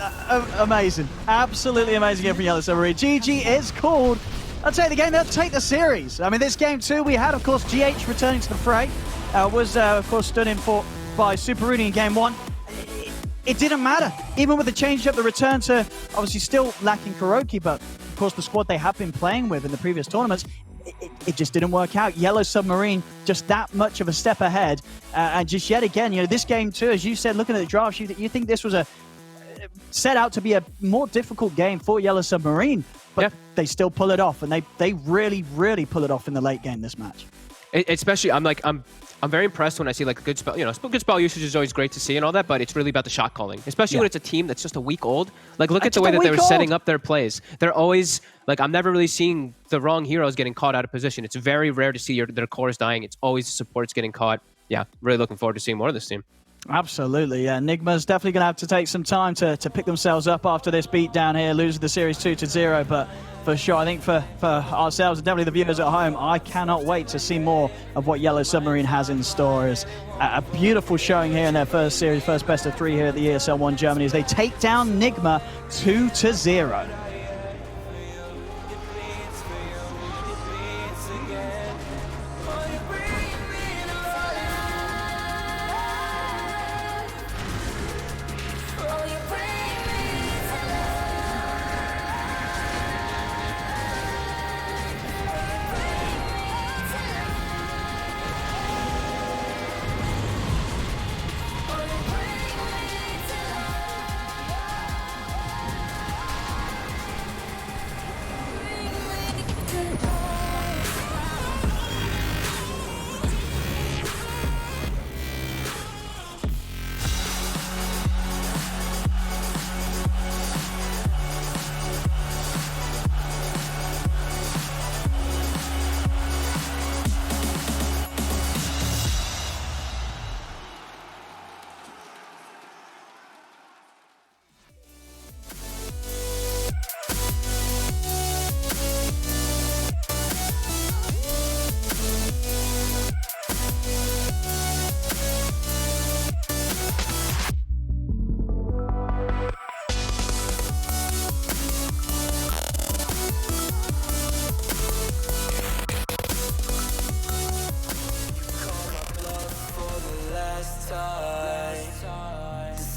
amazing. Absolutely amazing game from Yellow Submarine. GG is called. I'll take the game, they'll take the series. I mean, this game too, we had, of course, GH returning to the fray. Was, of course, stood in for by Submarine in game 1. It didn't matter. Even with the change up, the return to, obviously still lacking Kuroki, but, of course, the squad they have been playing with in the previous tournaments, it just didn't work out. Yellow Submarine, just that much of a step ahead. And just yet again, you know, this game too, as you said, looking at the draft, you think this was a set out to be a more difficult game for Yellow Submarine, but they still pull it off, and they really, really pull it off in the late game this match. Especially, I'm very impressed when I see like good spell. You know, good spell usage is always great to see and all that, but it's really about the shot calling, especially when it's a team that's just a week old. Like, look at the way that they were setting up their plays. They're always like, I'm never really seeing the wrong heroes getting caught out of position. It's very rare to see their cores dying. It's always the supports getting caught. Yeah, really looking forward to seeing more of this team. Absolutely, yeah. Nigma's definitely going to have to take some time to pick themselves up after this beat down here, losing the series 2-0. But for sure, I think for ourselves and definitely the viewers at home, I cannot wait to see more of what Yellow Submarine has in store. It's a beautiful showing here in their first series, first best of 3 here at the ESL 1 Germany as they take down Nigma 2-0.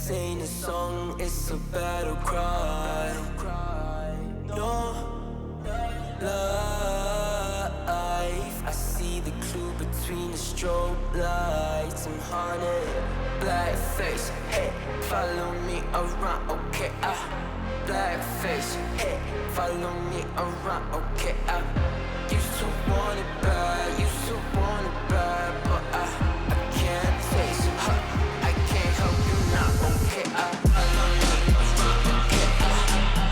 This ain't a song, it's a battle cry. No life. I see the clue between the strobe lights. I'm haunted, black face. Hey, follow me around, okay? Black face. Hey, follow me around, okay? Used to want it bad, used to want it bad, but I can't taste it. I can't help you now, okay? Follow me around, okay?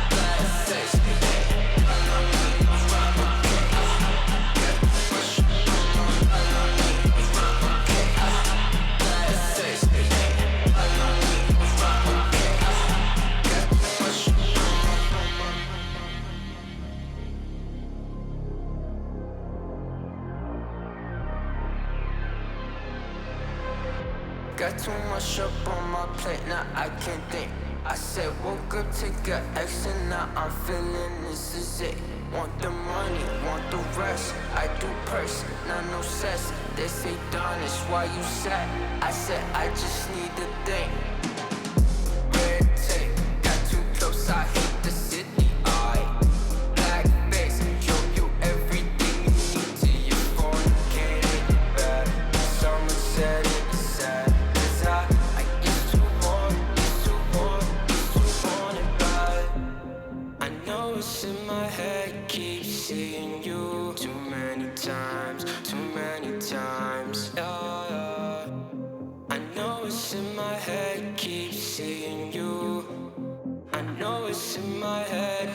Black face. Hey, follow me around, okay? Push. Follow me around, okay? Black face. Hey, follow me around, okay? Push. Got too much up on my plate, now I can't think. I said woke up, take a X, and now I'm feeling this is it. Want the money, want the rest. I do purse, not no cess. They say Don is why you sad. I said I just need a thing. Red tape, got too close, I hate the city. Black face, show you everything you need till you fornicate it bad. Someone said it's sad. I used to want it bad. I know it's in my head, keep seeing you too many times. Yeah. I know it's in my head, keep seeing you. I know it's in my head.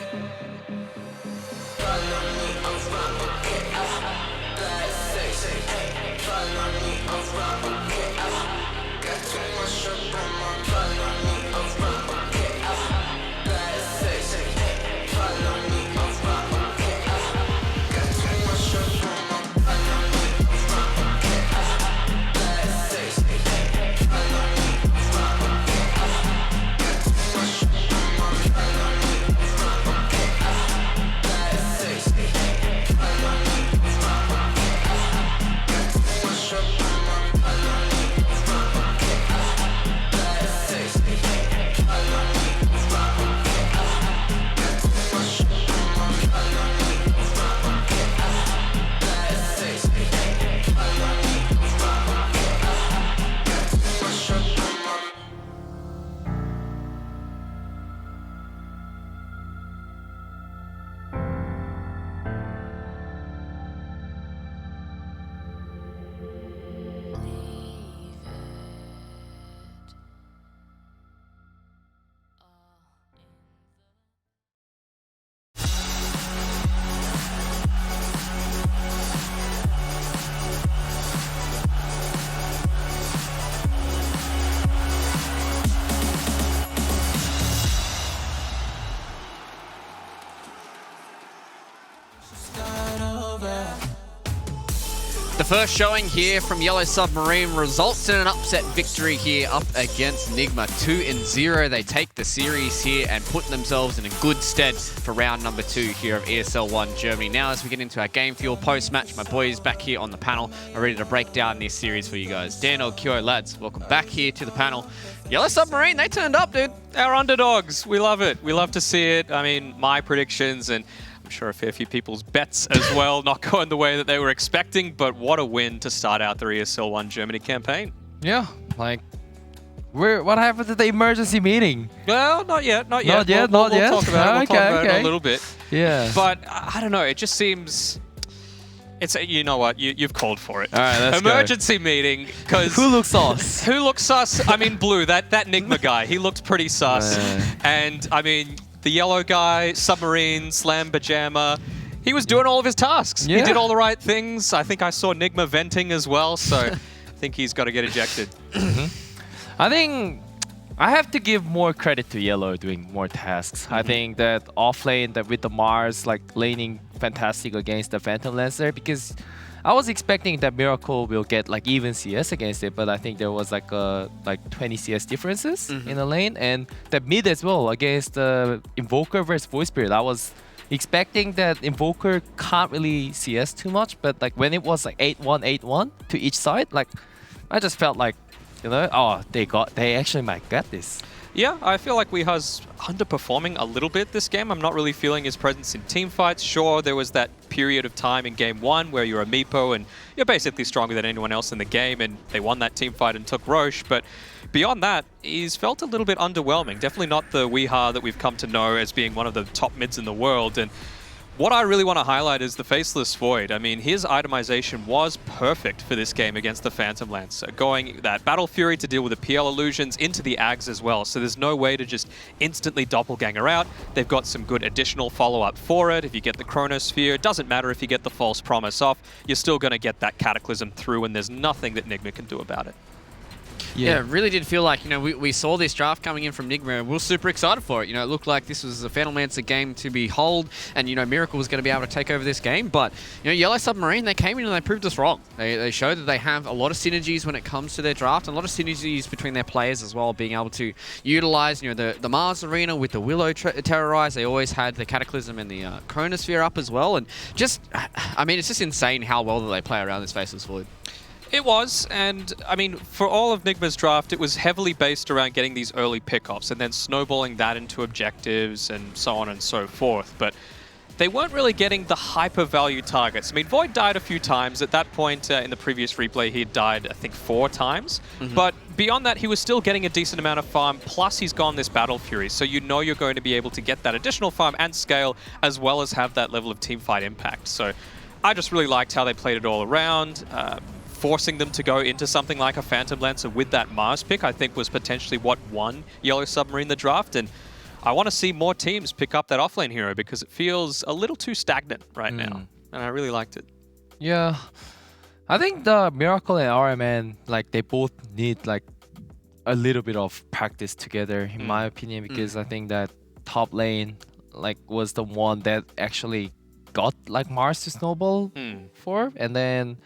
Follow me around, okay? Black face, hey, follow me around, okay? Got too much up on my follow me around, okay? The first showing here from Yellow Submarine results in an upset victory here up against Nigma. 2-0. They take the series here and put themselves in a good stead for round number 2 here of ESL 1 Germany. Now as we get into our Game Fuel post-match, my boys back here on the panel are ready to break down this series for you guys. Daniel, Kyo, lads, welcome back here to the panel. Yellow Submarine, they turned up, dude. Our underdogs. We love it. We love to see it. I mean, my predictions and I'm sure a fair few people's bets as well, not going the way that they were expecting, but what a win to start out the ESL 1 Germany campaign. Yeah, like, what happened to the emergency meeting? Well, not yet. Not yet. We'll talk about it in a little bit. Yeah. But I don't know, it just seems... you know what? You've called for it. All right, let's Emergency meeting, because... Who looks sus? Who looks sus? I mean, Blue, that Nigma guy, he looked pretty sus. And, I mean... The yellow guy, Submarine, Slam Pajama, he was doing all of his tasks. Yeah. He did all the right things. I think I saw Nigma venting as well, so I think he's got to get ejected. I think I have to give more credit to Yellow doing more tasks. I think that off lane, that with the Mars, like laning fantastic against the Phantom Lancer, because I was expecting that Miracle will get like even CS against it, but I think there was like 20 CS differences in the lane, and that mid as well against the Invoker versus Void Spirit. I was expecting that Invoker can't really CS too much, but like when it was like 8-1, 8-1 to each side, like I just felt like, you know, oh, they actually might get this. Yeah, I feel like Weeha's underperforming a little bit this game. I'm not really feeling his presence in team fights. Sure, there was that period of time in game 1 where you're a Meepo and you're basically stronger than anyone else in the game, and they won that team fight and took Roche. But beyond that, he's felt a little bit underwhelming. Definitely not the Weeha that we've come to know as being one of the top mids in the world. And what I really want to highlight is the Faceless Void. I mean, his itemization was perfect for this game against the Phantom Lancer, going that Battle Fury to deal with the PL illusions into the Ags as well. So there's no way to just instantly doppelganger out. They've got some good additional follow-up for it. If you get the Chronosphere, it doesn't matter if you get the False Promise off, you're still going to get that Cataclysm through, and there's nothing that Nigma can do about it. Yeah, it really did feel like, you know, we saw this draft coming in from Nigma and we were super excited for it. You know, it looked like this was a Phantom Lancer game to behold, and, you know, Miracle was going to be able to take over this game. But, you know, Yellow Submarine, they came in and they proved us wrong. They showed that they have a lot of synergies when it comes to their draft, and a lot of synergies between their players as well, being able to utilize, you know, the Mars Arena with the Willow Terrorize. They always had the Cataclysm and the Chronosphere up as well. And just, I mean, it's just insane how well that they play around this Faceless Void. It was, and I mean, for all of Nigma's draft, it was heavily based around getting these early pickoffs and then snowballing that into objectives and so on and so forth. But they weren't really getting the hyper value targets. I mean, Void died a few times. At that point in the previous replay, he had died, I think, 4 times. But beyond that, he was still getting a decent amount of farm, plus he's gone this Battle Fury. So you know you're going to be able to get that additional farm and scale, as well as have that level of teamfight impact. So I just really liked how they played it all around. Forcing them to go into something like a Phantom Lancer with that Mars pick, I think, was potentially what won Yellow Submarine the draft. And I want to see more teams pick up that offlane hero because it feels a little too stagnant right now. And I really liked it. Yeah. I think the Miracle and RMN, like, they both need, like, a little bit of practice together, in my opinion, because I think that top lane, like, was the one that actually got, like, Mars to snowball for. And then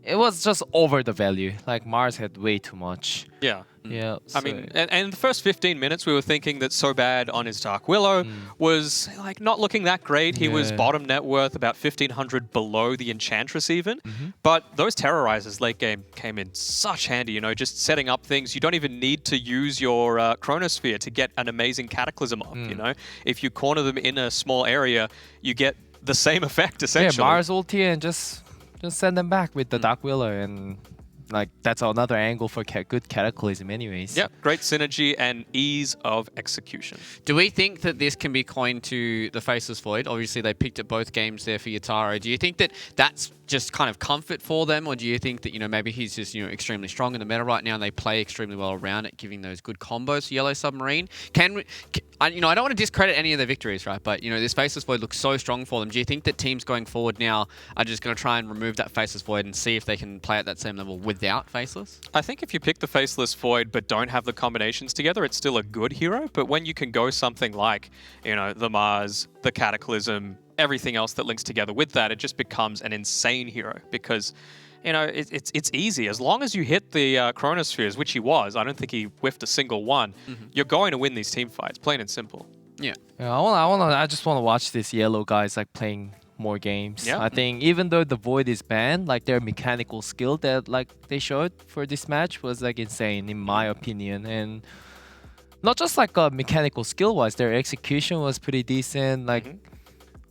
it was just over the value. Like, Mars had way too much. Yeah. Yeah. I mean, and in the first 15 minutes, we were thinking that So Bad on his Dark Willow was, like, not looking that great. He was bottom net worth, about 1,500 below the Enchantress even. But those Terrorizers late game came in such handy, you know, just setting up things. You don't even need to use your Chronosphere to get an amazing Cataclysm off, you know? If you corner them in a small area, you get the same effect, essentially. Yeah, Mars ulti and just send them back with the Dark Willow, and like that's another angle for good Cataclysm anyways. Yeah, great synergy and ease of execution. Do we think that this can be coined to the Faceless Void? Obviously, they picked at both games there for Yataro. Do you think that that's just kind of comfort for them, or do you think that, you know, maybe he's just, you know, extremely strong in the meta right now and they play extremely well around it, giving those good combos to Yellow Submarine? You know, I don't want to discredit any of their victories, right? But, you know, this Faceless Void looks so strong for them. Do you think that teams going forward now are just going to try and remove that Faceless Void and see if they can play at that same level without Faceless? I think if you pick the Faceless Void but don't have the combinations together, it's still a good hero. But when you can go something like, you know, the Mars, the Cataclysm, everything else that links together with that, it just becomes an insane hero because, you know, it's easy. As long as you hit the Chronospheres, which he was, I don't think he whiffed a single one, you're going to win these team fights, plain and simple. Yeah. I just want to watch these yellow guys like playing more games. Yeah. I think even though the Void is banned, like their mechanical skill that like they showed for this match was like insane in my opinion. And not just like mechanical skill wise, their execution was pretty decent. Like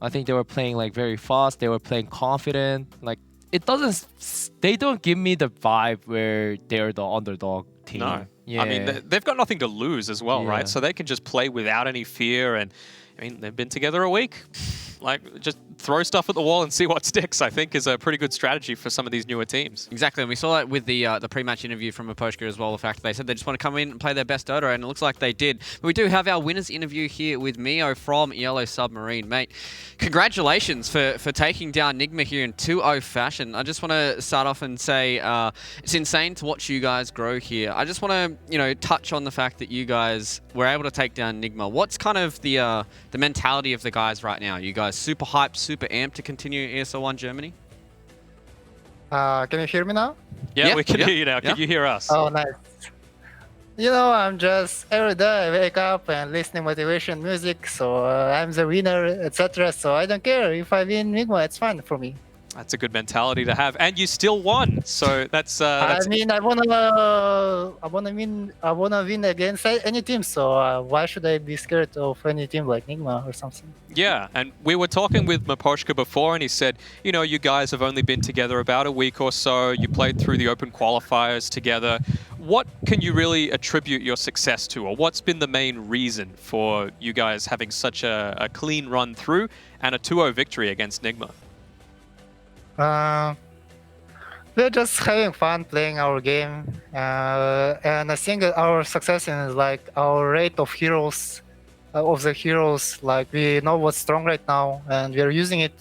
I think they were playing like very fast. They were playing confident. Like they don't give me the vibe where they're the underdog team. No. Yeah. I mean, they've got nothing to lose as well, Yeah. right? So they can just play without any fear. And I mean, they've been together a week. Like, just throw stuff at the wall and see what sticks, I think is a pretty good strategy for some of these newer teams. Exactly, and we saw that with the pre-match interview from Aposhka as well, the fact that they said they just want to come in and play their best Dota, and it looks like they did. But we do have our winners interview here with Mio from Yellow Submarine. Mate, congratulations for taking down Nigma here in 2-0 fashion. I just want to start off and say it's insane to watch you guys grow here. I just want to, you know, touch on the fact that you guys were able to take down Nigma. What's kind of the mentality of the guys right now? You guys super hyped, super amped to continue ESL 1 Germany? Can you hear me now? Yeah, we can hear you now. Can you hear us? Oh, nice. You know, I'm just every day I wake up and listening motivation music, so I'm the winner, etc. So I don't care if I win Nigma, it's fine for me. That's a good mentality to have, and you still won. So that's. I mean, I wanna win against any team. So why should I be scared of any team like Nigma or something? Yeah, and we were talking with Maposhka before, and he said, you know, you guys have only been together about a week or so. You played through the open qualifiers together. What can you really attribute your success to, or what's been the main reason for you guys having such a clean run through and a 2-0 victory against Nigma? We're just having fun playing our game, and I think our success is like our rate of heroes, like we know what's strong right now and we're using it.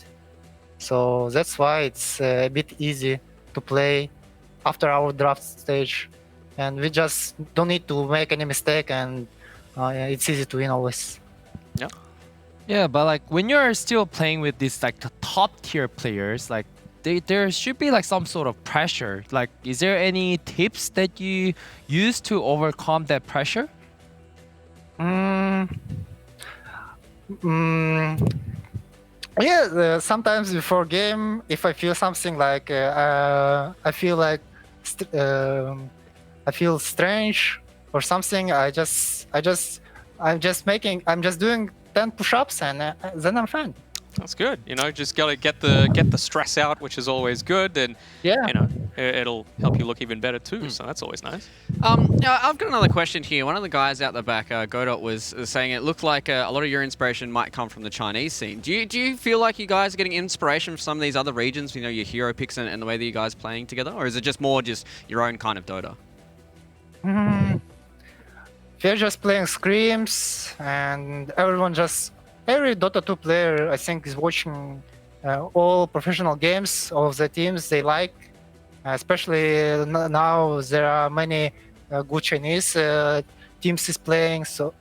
So that's why it's a bit easy to play after our draft stage, and we just don't need to make any mistake, and it's easy to win always. Yeah. Yeah, but like when you're still playing with these like the top tier players, like there should be like some sort of pressure. Like, is there any tips that you use to overcome that pressure? Yeah, sometimes before game, if I feel something like I feel like I feel strange or something, I'm just doing 10 push-ups and then I'm fine. That's good. You know, just gotta get the stress out, which is always good, and yeah, you know, it'll help you look even better too. So that's always nice. I've got another question here. One of the guys out the back, Godot, was saying it looked like a lot of your inspiration might come from the Chinese scene. Do you feel like you guys are getting inspiration from some of these other regions? You know, your hero picks and the way that you guys playing together, or is it just more just your own kind of Dota? We're just playing scrims, and every Dota 2 player, I think, is watching all professional games of the teams they like. Especially now, there are many good Chinese teams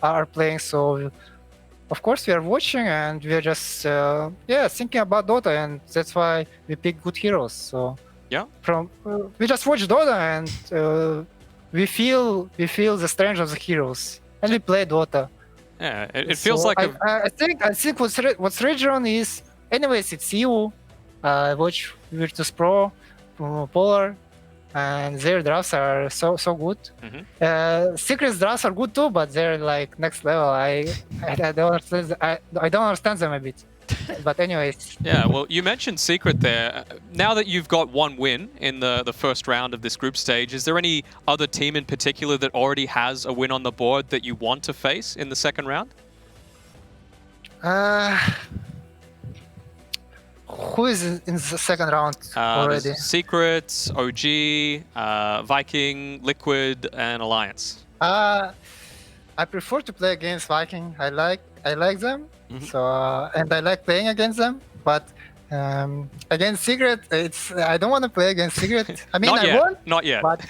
are playing. So, of course, we are watching, and we are just thinking about Dota, and that's why we pick good heroes. So yeah, we just watch Dota, and we feel the strength of the heroes, and we play Dota. Yeah, it feels like I think what's region is, anyways, it's EU. I watch Virtus Pro, Polar, and their drafts are so good. Secrets drafts are good too, but they're like next level. I don't understand them a bit. But anyways. Yeah, well, you mentioned Secret there. Now that you've got one win in the first round of this group stage, is there any other team in particular that already has a win on the board that you want to face in the second round? Who is in the second round already? Secret, OG, Viking, Liquid, and Alliance. I prefer to play against Viking. I like them. So and I like playing against them, but against Secret, I don't want to play against Secret. I mean, not yet. But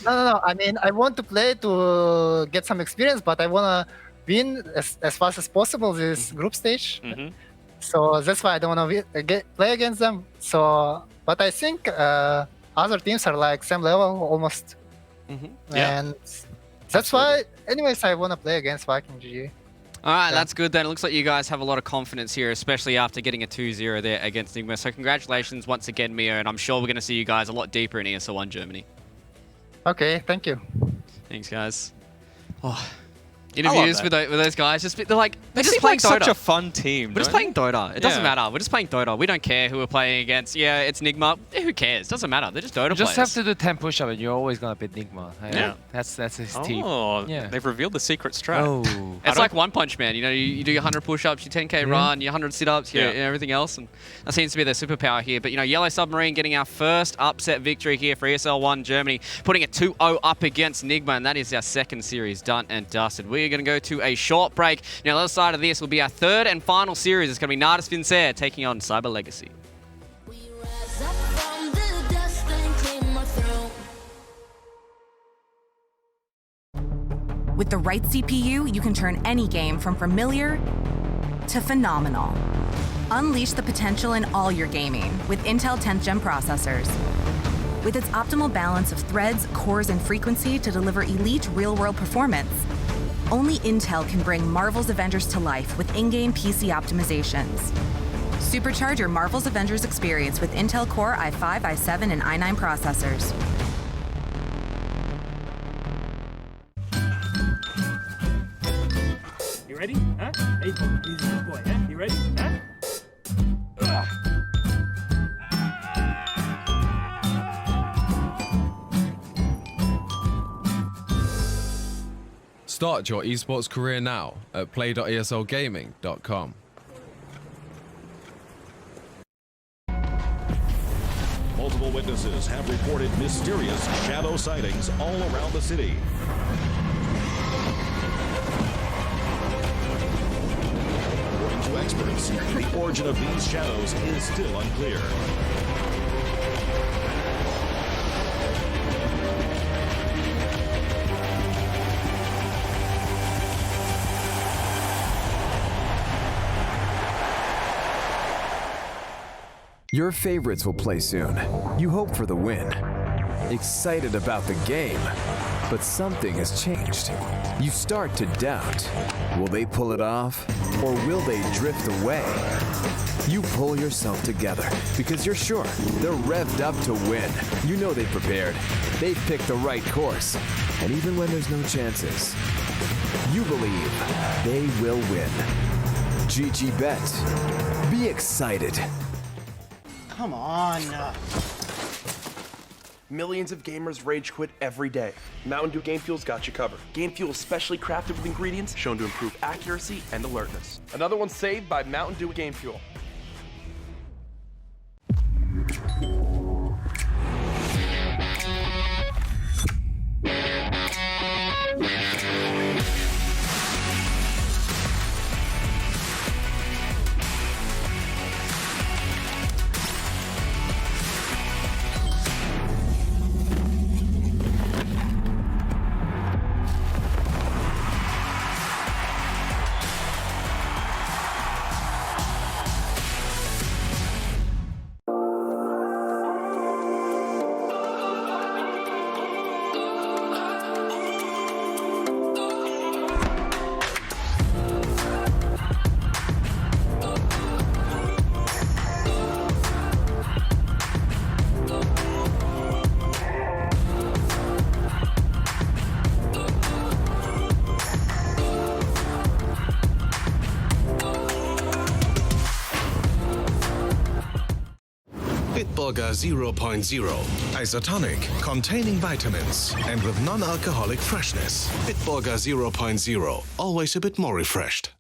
no. I mean, I want to play to get some experience, but I want to win as fast as possible this group stage. So that's why I don't want to play against them. So, but I think other teams are like same level almost. Yeah. And that's why, anyways, I want to play against Viking GG. All right, that's good then. It looks like you guys have a lot of confidence here, especially after getting a 2-0 there against Nigma. So congratulations once again, Mio, and I'm sure we're going to see you guys a lot deeper in ESL 1 Germany. Okay, thank you. Thanks, guys. Oh, interviews with those guys, they're just playing Dota. Such a fun team. We're just playing Dota. It doesn't matter. We're just playing Dota. We don't care who we're playing against. Yeah, it's Nigma. Who cares? Doesn't matter. They're just Dota players. You just have to do 10 push-up and you're always going to beat Nigma. Yeah. That's his team. Oh, yeah. They've revealed the secret strat. Oh. It's like One Punch Man. You know, you do your 100 push-ups, your 10k run, your 100 sit-ups, your everything else, and that seems to be their superpower here. But you know, Yellow Submarine getting our first upset victory here for ESL 1 Germany, putting a 2-0 up against Nigma, and that is our second series done and dusted. We're going to go to a short break. Now, the other side of this will be our third and final series. It's going to be Natus Vincere taking on Cyber Legacy. With the right CPU, you can turn any game from familiar to phenomenal. Unleash the potential in all your gaming with Intel 10th Gen processors. With its optimal balance of threads, cores, and frequency to deliver elite real-world performance, only Intel can bring Marvel's Avengers to life with in-game PC optimizations. Supercharge your Marvel's Avengers experience with Intel Core i5, i7, and i9 processors. You ready? Huh? Hey, he's a good boy, huh? You ready? Huh? Start your esports career now at play.eslgaming.com. Multiple witnesses have reported mysterious shadow sightings all around the city. According to experts, the origin of these shadows is still unclear. Your favorites will play soon. You hope for the win. Excited about the game. But something has changed. You start to doubt. Will they pull it off? Or will they drift away? You pull yourself together because you're sure they're revved up to win. You know they've prepared. They've picked the right course. And even when there's no chances, you believe they will win. GG Bet. Be excited. Come on. Millions of gamers rage quit every day. Mountain Dew Game Fuel's got you covered. Game Fuel is specially crafted with ingredients shown to improve accuracy and alertness. Another one saved by Mountain Dew Game Fuel. Bitburger 0.0. Isotonic, containing vitamins, and with non-alcoholic freshness. Bitburger 0.0. Always a bit more refreshed.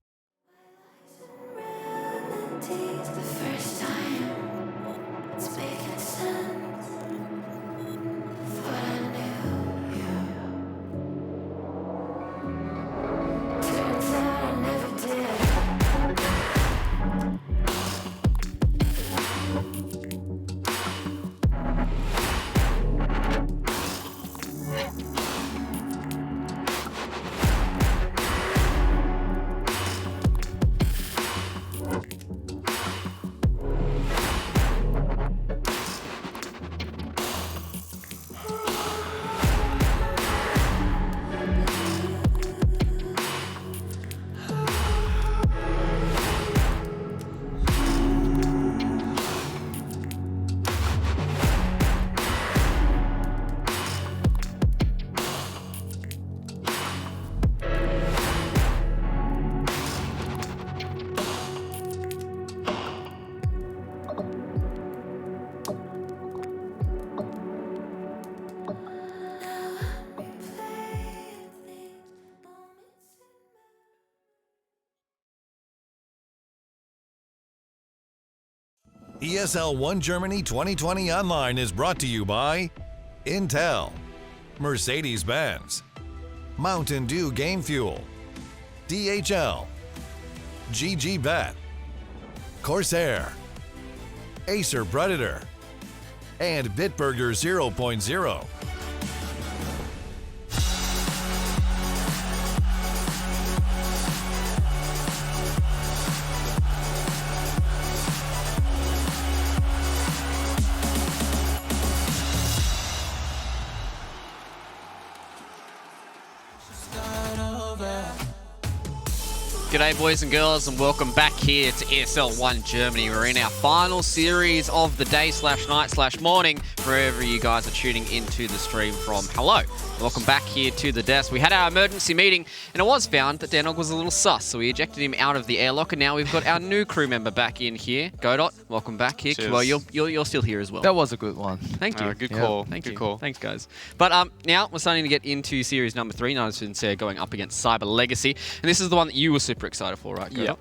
ESL 1 Germany 2020 Online is brought to you by Intel, Mercedes-Benz, Mountain Dew Game Fuel, DHL, GG Bet, Corsair, Acer Predator, and Bitburger 0.0. G'day boys and girls and welcome back here to ESL 1 Germany. We're in our final series of the day / night / morning, wherever you guys are tuning into the stream from. Hello, welcome back here to the desk. We had our emergency meeting and it was found that Danog was a little sus, so we ejected him out of the airlock and now we've got our new crew member back in here. Godot, welcome back here. Cheers. Well, you're still here as well. That was a good one. Thank you. Good call. Thank Good you. call. Thanks, guys. But now we're starting to get into series number 3. Natus Vincere going up against Cyber Legacy, and this is the one that you were super excited for, right? Yeah.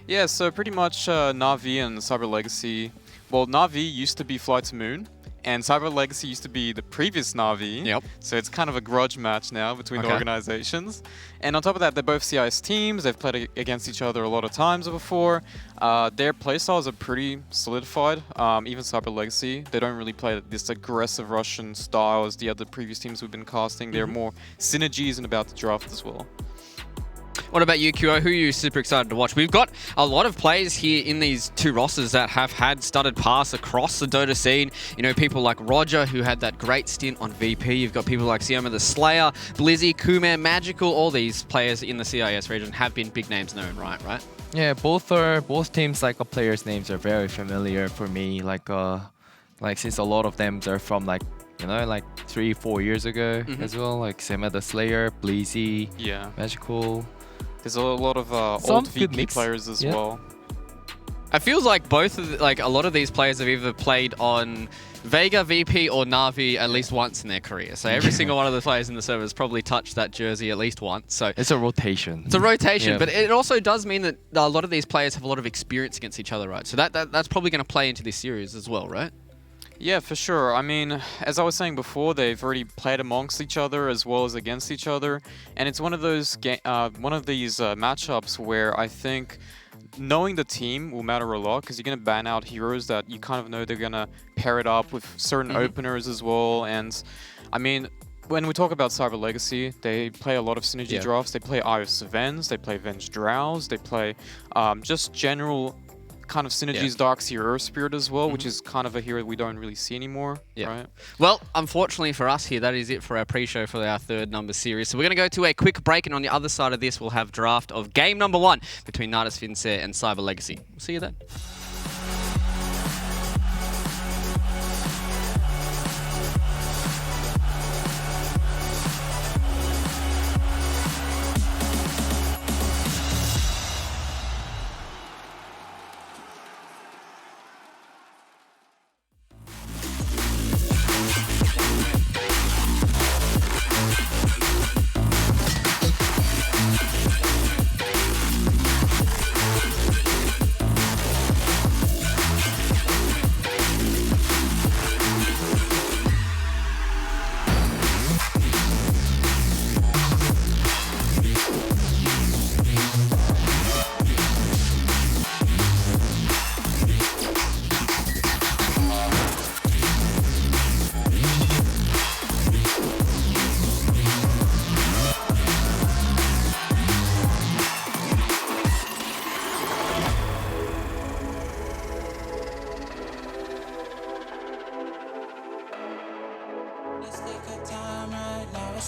Yeah, so pretty much Na'Vi and Cyber Legacy. Well, Na'Vi used to be Fly to Moon, and Cyber Legacy used to be the previous Na'Vi. Yep. So it's kind of a grudge match now between the organizations. And on top of that, they're both CIS teams. They've played against each other a lot of times before. Their playstyles are pretty solidified. Even Cyber Legacy, they don't really play this aggressive Russian style as the other previous teams we've been casting. There are more synergies and about the draft as well. What about you, QO? Who are you super excited to watch? We've got a lot of players here in these two rosters that have had studded pass across the Dota scene. You know, people like Roger, who had that great stint on VP. You've got people like Sioma the Slayer, Blizzy, Kuman, Magical. All these players in the CIS region have been big names in their own right? Yeah, both teams like players' names are very familiar for me. Like since a lot of them are from like 3-4 years ago as well. Like Sioma the Slayer, Blizzy, Magical. There's a lot of old VP players as well. It feels like a lot of these players have either played on Vega, VP, or Na'Vi at least once in their career. So every single one of the players in the server has probably touched that jersey at least once. So it's a rotation. It's a rotation, but it also does mean that a lot of these players have a lot of experience against each other, right? So that's probably going to play into this series as well, right? Yeah, for sure. I mean, as I was saying before, they've already played amongst each other as well as against each other, and it's one of these matchups where I think knowing the team will matter a lot, because you're going to ban out heroes that you kind of know they're going to pair it up with certain openers as well. And I mean, when we talk about Cyber Legacy, they play a lot of synergy drafts. They play Iris Venge, they play Venge Drows, they play just general kind of synergies Darkseer Earth Spirit as well, which is kind of a hero we don't really see anymore. Right? Well, unfortunately for us here, that is it for our pre-show for our third number series. So we're going to go to a quick break, and on the other side of this, we'll have draft of game number 1 between Natus Vincere and Cyber Legacy. We'll see you then.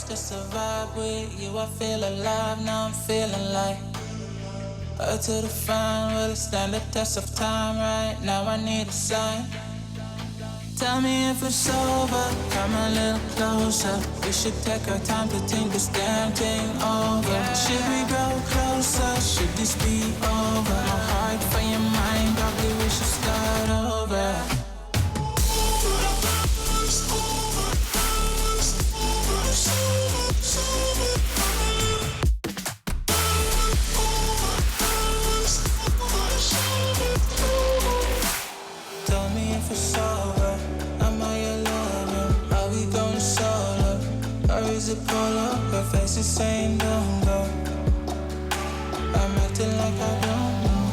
just a vibe with you. I feel alive, now I'm feeling like up to the fine, will it stand the test of time? Right now I need a sign. Tell me if it's over, come a little closer. We should take our time to think this damn thing over. Should we grow closer? Should this be over? No heart for your mind, probably we should start over. is it polo? Her face is saying don't go. I'm acting like I don't know.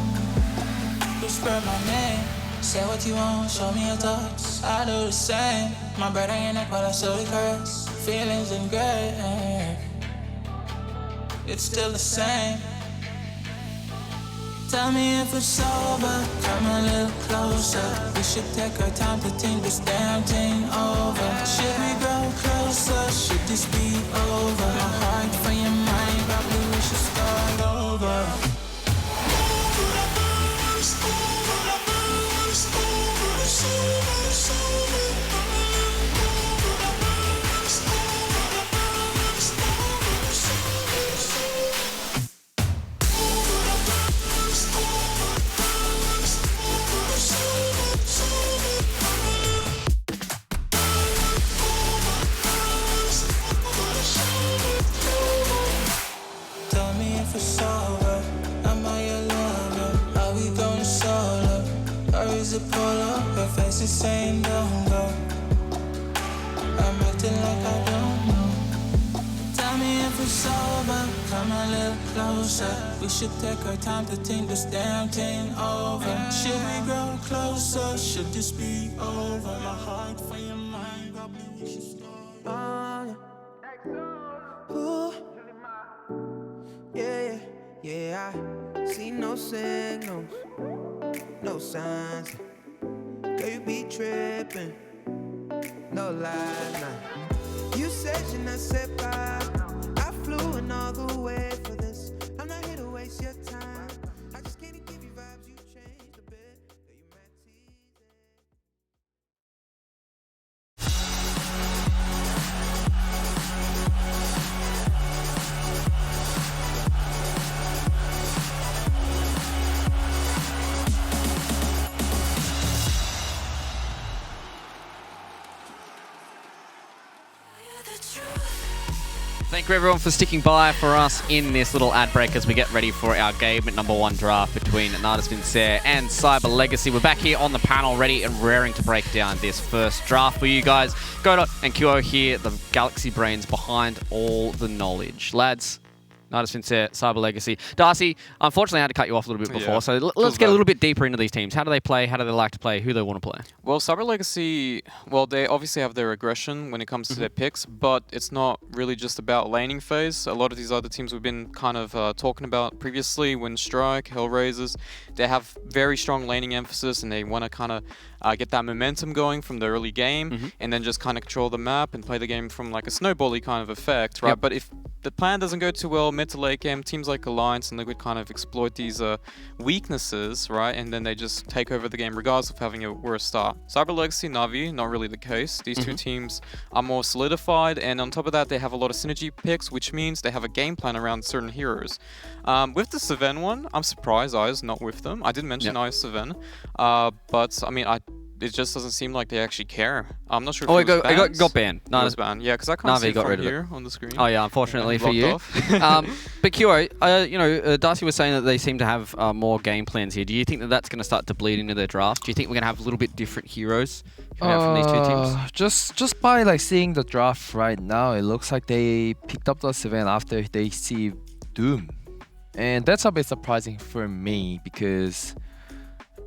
Whisper my name, say what you want, show me your thoughts. I do the same. My brother in neck while I slowly caress. Feelings in gray. It's still the same. Tell me if it's over, come a little closer. We should take our time to think this damn thing over. Should we grow closer? Should this be over? My heart for your mind, probably we should start over. It's over. Am I your lover? Are we going solo? Or is it polo? Her face is saying don't go. I'm acting like I don't know. Tell me if it's over. Come a little closer. We should take our time to think this damn thing over. Should we grow closer? Should this be over? My heart for your mind, probably we should start. Ooh. Yeah, I see no signals, no signs. Girl, you be tripping, no lies, nah. You said you're not set by. I flew in all the way for this. I'm not here to waste your time. I just can't give you vibes, you changed a bit. Girl, you mad teasing. Thank you everyone for sticking by for us in this little ad break as we get ready for our game at #1 draft between Natus, Vincere and Cyber Legacy. We're back here on the panel ready and raring to break down this first draft for you guys. Godot and QO here, the galaxy brains behind all the knowledge. Lads, Natus, Vincere, Cyber Legacy. Darcy, unfortunately I had to cut you off a little bit before, so let's get a little bit deeper into these teams. How do they play? How do they like to play? Who do they want to play? Well, Cyber Legacy, well, they obviously have their aggression when it comes to their picks, but it's not really just about laning phase. A lot of these other teams we've been kind of talking about previously, Windstrike, Hellraisers, they have very strong laning emphasis and they want to kind of get that momentum going from the early game and then just kind of control the map and play the game from like a snowbally kind of effect, right? But if the plan doesn't go too well, mid to late game, teams like Alliance and Liquid kind of exploit these weaknesses, right? And then they just take over the game regardless of having a worse start. Cyber Legacy, Na'Vi, not really the case. These two teams are more solidified, and on top of that, they have a lot of synergy picks, which means they have a game plan around certain heroes. With the Seven one, I'm surprised I was not with them. I did mention I was Seven, but I mean, it just doesn't seem like they actually care. I'm not sure if it got banned. No, it was banned. Yeah, because I can't see it from here on the screen. Oh yeah, unfortunately for you. But QO, you know, Darcy was saying that they seem to have more game plans here. Do you think that that's going to start to bleed into their draft? Do you think we're going to have a little bit different heroes coming out from these two teams? Just by like seeing the draft right now, it looks like they picked up the Seven after they see Doom, and that's a bit surprising for me because.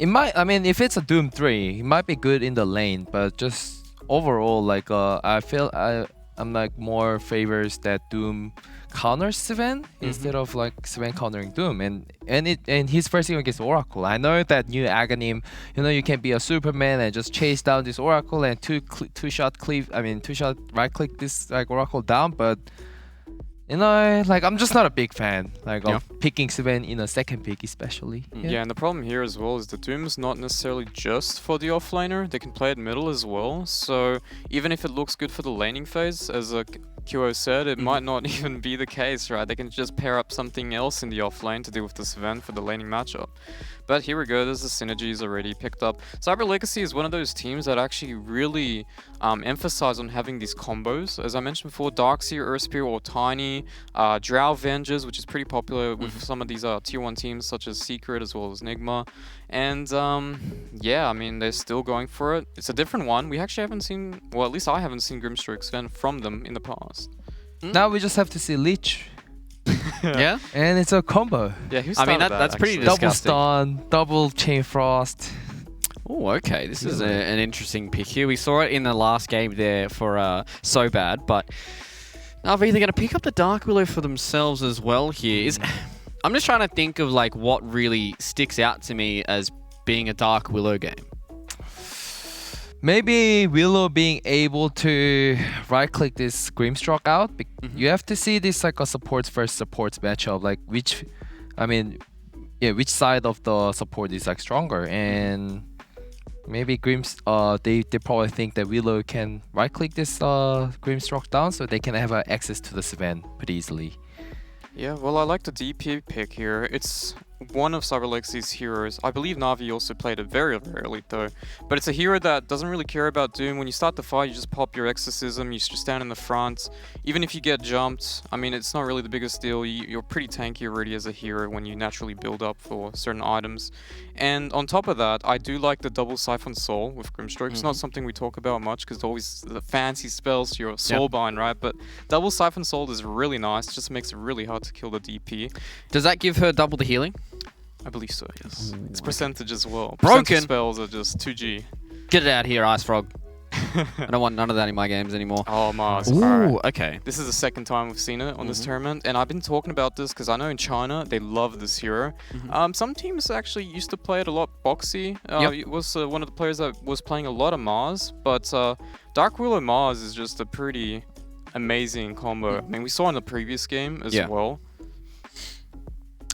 It might, I mean, if it's a Doom 3, it might be good in the lane, but just overall, like, I feel I'm like more favors that Doom counters Seven instead of like Seven countering Doom, and his first game against Oracle. I know that new Aghanim, you know, you can be a Superman and just chase down this Oracle and two shot right click this like Oracle down, but. You know, like I'm just not a big fan of picking Seven in a second pick, especially. Yeah, and the problem here as well is the Doom's not necessarily just for the offlaner. They can play it middle as well. So even if it looks good for the laning phase, as QO said, it might not even be the case, right? They can just pair up something else in the offlane to deal with the Seven for the laning matchup. But here we go, there's the synergies already picked up. Cyber Legacy is one of those teams that actually really emphasize on having these combos. As I mentioned before, Darkseer, Earthspear, or Tiny, Drow Avengers, which is pretty popular with some of these tier 1 teams such as Secret as well as Nigma. And yeah, I mean, they're still going for it. It's a different one. We actually haven't seen, well, at least I haven't seen Grimstrike Sven from them in the past. Now we just have to see Leech. Yeah? And it's a combo. Yeah, who I mean, started that's pretty actually? Double disgusting. stun, double chain frost. Oh, okay. This is an interesting pick here. We saw it in the last game there for So Bad, but Na'Vi, they're going to pick up the Dark Willow for themselves as well here. I'm just trying to think of like what really sticks out to me as being a Dark Willow game. Maybe Willow being able to right-click this Grimstroke out. You have to see this like a supports versus supports matchup. Like which side of the support is like stronger, and maybe they probably think that Willow can right-click this Grimstroke down, so they can have access to the Sven pretty easily. Yeah, well, I like the DP pick here. It's one of Cyber Legacy's heroes. I believe Na'Vi also played it very rarely though. But it's a hero that doesn't really care about Doom. When you start the fight, you just pop your Exorcism, you just stand in the front. Even if you get jumped, I mean, it's not really the biggest deal. You're pretty tanky already as a hero when you naturally build up for certain items. And on top of that, I do like the double Siphon Soul with Grimstroke. It's not something we talk about much because always the fancy spells, your Soulbind, right? But double Siphon Soul is really nice. It just makes it really hard to kill the DP. Does that give her double the healing? I believe so, yes. It's percentage as well. Broken. Percentage spells are just 2G. Get it out here, Ice Frog. I don't want none of that in my games anymore. Oh, Mars. Ooh, Alright. okay. This is the second time we've seen it on this tournament, and I've been talking about this because I know in China they love this hero. Some teams actually used to play it a lot boxy. It was one of the players that was playing a lot of Mars, but Dark Willow Mars is just a pretty amazing combo. I mean, we saw in the previous game as well.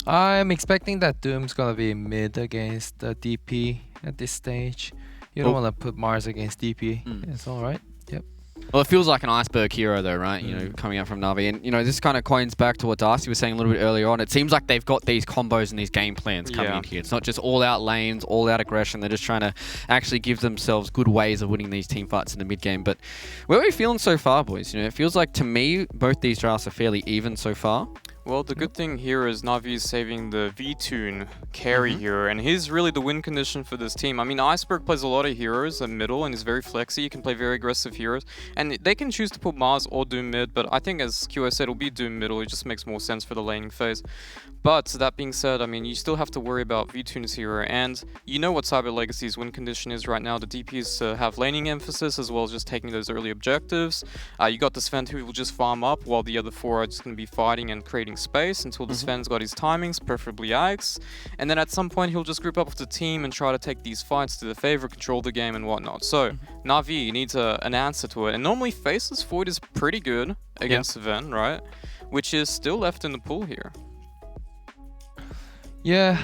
I'm expecting that Doom's gonna be mid against the DP at this stage. You don't want to put Mars against DP. It's all right. Yep. Well, it feels like an iceberg hero, though, right? You know, coming out from Na'Vi. And, you know, this kind of coins back to what Darcy was saying a little bit earlier on. It seems like they've got these combos and these game plans coming in here. It's not just all-out lanes, all-out aggression. They're just trying to actually give themselves good ways of winning these team fights in the mid-game. But where are we feeling so far, boys? You know, it feels like, to me, both these drafts are fairly even so far. Well, the good thing here is Na'Vi is saving the V-Tune carry here, and he's really the win condition for this team. I mean, Iceberg plays a lot of heroes in middle and is very flexy. You can play very aggressive heroes, and they can choose to put Mars or Doom mid, but I think, as QO said, it'll be Doom middle. It just makes more sense for the laning phase. But that being said, I mean, you still have to worry about V-Tune's hero, and you know what Cyber Legacy's win condition is right now. The DPs have laning emphasis as well as just taking those early objectives. You got the Sven who will just farm up while the other four are just going to be fighting and creating space until the Sven's got his timings, preferably Axe. And then at some point he'll just group up with the team and try to take these fights to their favor, control the game and whatnot. So Na'Vi needs an answer to it. And normally Faceless Void is pretty good against Sven, right? Which is still left in the pool here. Yeah.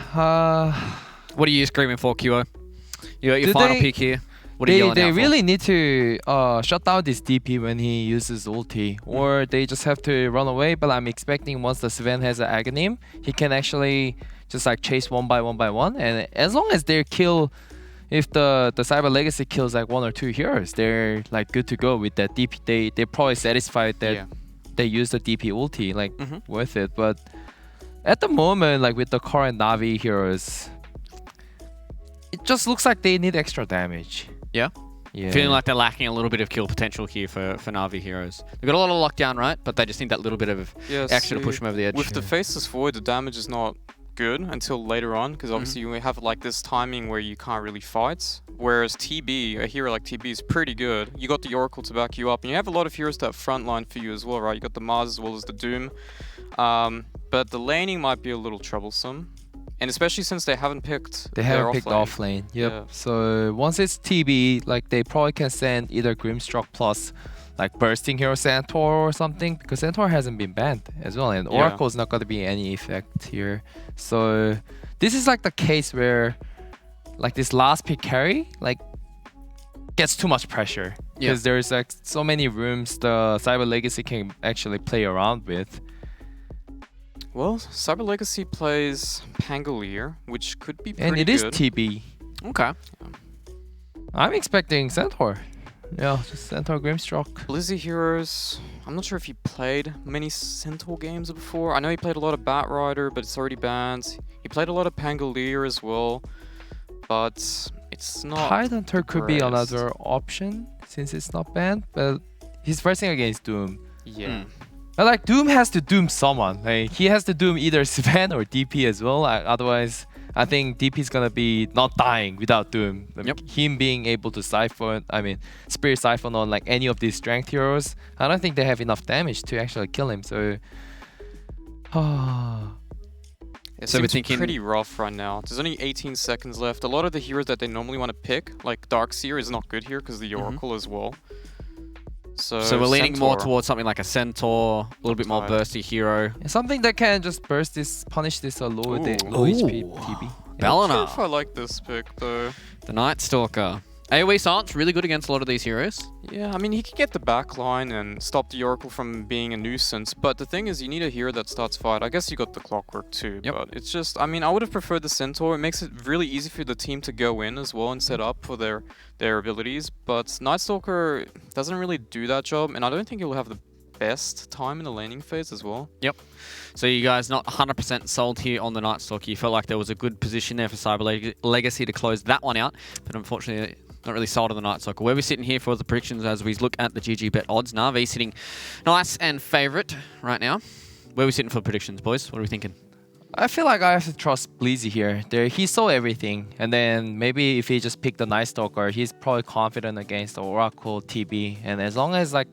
What are you screaming for, QO? You got your final pick here. What are you yelling They out for? really need to shut down this DP when he uses ulti, or they just have to run away. But I'm expecting once the Sven has an Aghanim, he can actually just like chase one by one. And as long as they kill, if the Cyber Legacy kills like one or two heroes, they're like good to go with that DP. They're probably satisfied that they use the DP ulti, like worth it. But at the moment, like with the current Na'Vi heroes, it just looks like they need extra damage. Yeah? Feeling like they're lacking a little bit of kill potential here for Na'Vi heroes. They've got a lot of lockdown, right? But they just need that little bit of extra to push them over the edge. With the Faceless Void, the damage is not good until later on, because obviously you have like this timing where you can't really fight. Whereas TB, a hero like TB, is pretty good. You got the Oracle to back you up, and you have a lot of heroes that frontline for you as well, right? You got the Mars as well as the Doom. But the laning might be a little troublesome. And especially since they haven't picked off lane. Yep. Yeah. So once it's TB, like they probably can send either Grimstroke plus like bursting hero Centaur or something, because Centaur hasn't been banned as well, and Oracle is not going to be any effect here. So this is like the case where like this last pick carry like gets too much pressure, because there's like so many rooms the Cyber Legacy can actually play around with. Well, Cyber Legacy plays Pangolier, which could be pretty and it good. is TB. Okay. I'm expecting Centaur. Yeah, just Centaur Grimstroke. Blizzy Heroes, I'm not sure if he played many Centaur games before. I know he played a lot of Batrider, but it's already banned. He played a lot of Pangolier as well, but it's not Tidehunter could be greatest. another option since it's not banned, but he's versing against Doom. Yeah. But like Doom has to doom someone. Like he has to doom either Sven or DP as well. Otherwise, I think DP's gonna be not dying without Doom. Him being able to siphon, Spirit Siphon on like any of these strength heroes, I don't think they have enough damage to actually kill him. So, It So we're seems thinking- pretty rough right now. There's only 18 seconds left. A lot of the heroes that they normally want to pick, like Darkseer, is not good here because the Oracle as well. So we're leaning more Centaur. towards something like a Centaur, a little bit more bursty hero. something that can just burst this, punish this low HP TB. I don't know Bellina, if I like this pick though. the Night Stalker. AoE silence, really good against a lot of these heroes. Yeah, I mean, he can get the backline and stop the Oracle from being a nuisance, but the thing is, you need a hero that starts fight. I guess you got the Clockwork too, but it's just, I mean, I would have preferred the Centaur. It makes it really easy for the team to go in as well and set up for their abilities, but Night Stalker doesn't really do that job, and I don't think he'll have the best time in the laning phase as well. Yep. So you guys not 100% sold here on the Night Stalker. You felt like there was a good position there for Cyber Legacy to close that one out, but unfortunately not really sold on the Night Stalker. Where we're sitting here for the predictions as we look at the GG bet odds. Na'Vi sitting nice and favourite right now. Where are we sitting for predictions, boys? What are we thinking? I feel like I have to trust Bleezy here. He saw everything, and then maybe if he just picked the Night Stalker, he's probably confident against the Oracle TB. And as long as like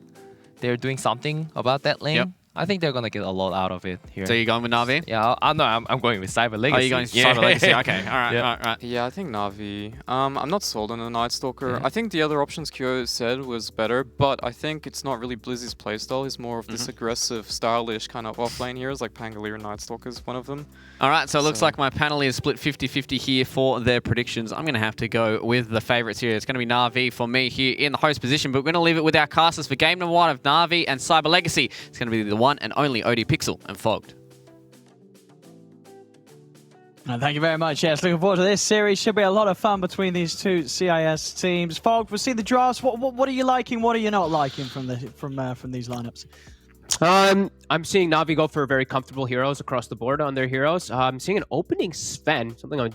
they're doing something about that lane, I think they're gonna get a lot out of it here. So you're going with Na'Vi? Yeah, I'm going with Cyber Legacy. Oh, you're going with Cyber Legacy? Okay, alright. Yeah, I think Na'Vi. I'm not sold on the Night Stalker. I think the other options Kyo said was better, but I think it's not really Blizzy's playstyle. He's more of this aggressive, stylish kind of offlane heroes, like Pangolier and Night Stalker is one of them. Alright, so it looks like my panel is split 50-50 here for their predictions. I'm going to have to go with the favourites here. It's going to be Na'Vi for me here in the host position, but we're going to leave it with our casters for game number 1 of Na'Vi and Cyber Legacy. It's going to be the one and only OD Pixel and Fogged. Thank you very much. Yes, looking forward to this series. Should be a lot of fun between these two CIS teams. Fogg, we'll see the drafts. What are you liking? What are you not liking from these lineups? I'm seeing Na'Vi go for very comfortable heroes across the board on their heroes. I'm seeing an opening Sven, something I'm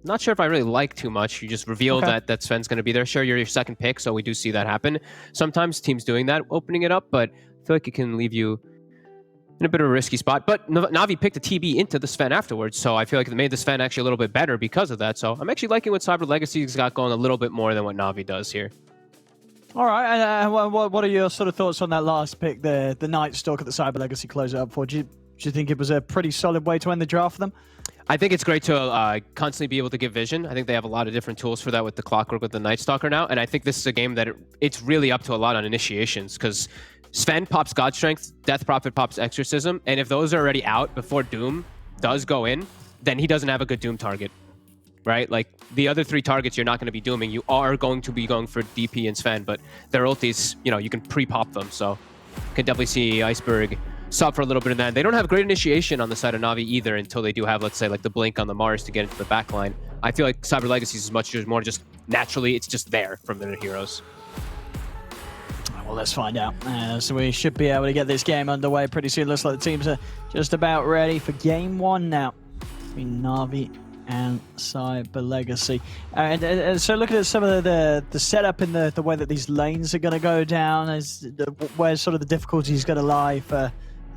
not sure if I really like too much. You just revealed that Sven's going to be there. Sure, you're your second pick, so we do see that happen. Sometimes teams doing that, opening it up, but I feel like it can leave you in a bit of a risky spot. But Na'Vi picked a TB into the Sven afterwards, so I feel like it made the Sven actually a little bit better because of that. So I'm actually liking what Cyber Legacy's got going a little bit more than what Na'Vi does here. All right, and what are your sort of thoughts on that last pick, the Night Stalker that Cyber Legacy closed it up for? Do you think it was a pretty solid way to end the draft for them? I think it's great to constantly be able to give vision. I think they have a lot of different tools for that with the Clockwork, with the Night Stalker now, and I think this is a game that it's really up to a lot on initiations, because Sven pops God Strength, Death Prophet pops Exorcism, and if those are already out before Doom does go in, then he doesn't have a good Doom target, right? Like, the other 3 targets you're not going to be dooming. You are going to be going for DP and Sven, but their ultis, you can pre-pop them, so you can definitely see Iceberg sub for a little bit of that. They don't have great initiation on the side of Na'Vi either until they do have, let's say, like the blink on the Mars to get into the backline. I feel like Cyber Legacy is more just naturally, it's just there from their heroes. Well, let's find out. So we should be able to get this game underway pretty soon. Looks like the teams are just about ready for game 1 now between Na'Vi and Cyber Legacy. And so looking at some of the setup in the way that these lanes are going to go down, where's sort of the difficulties going to lie for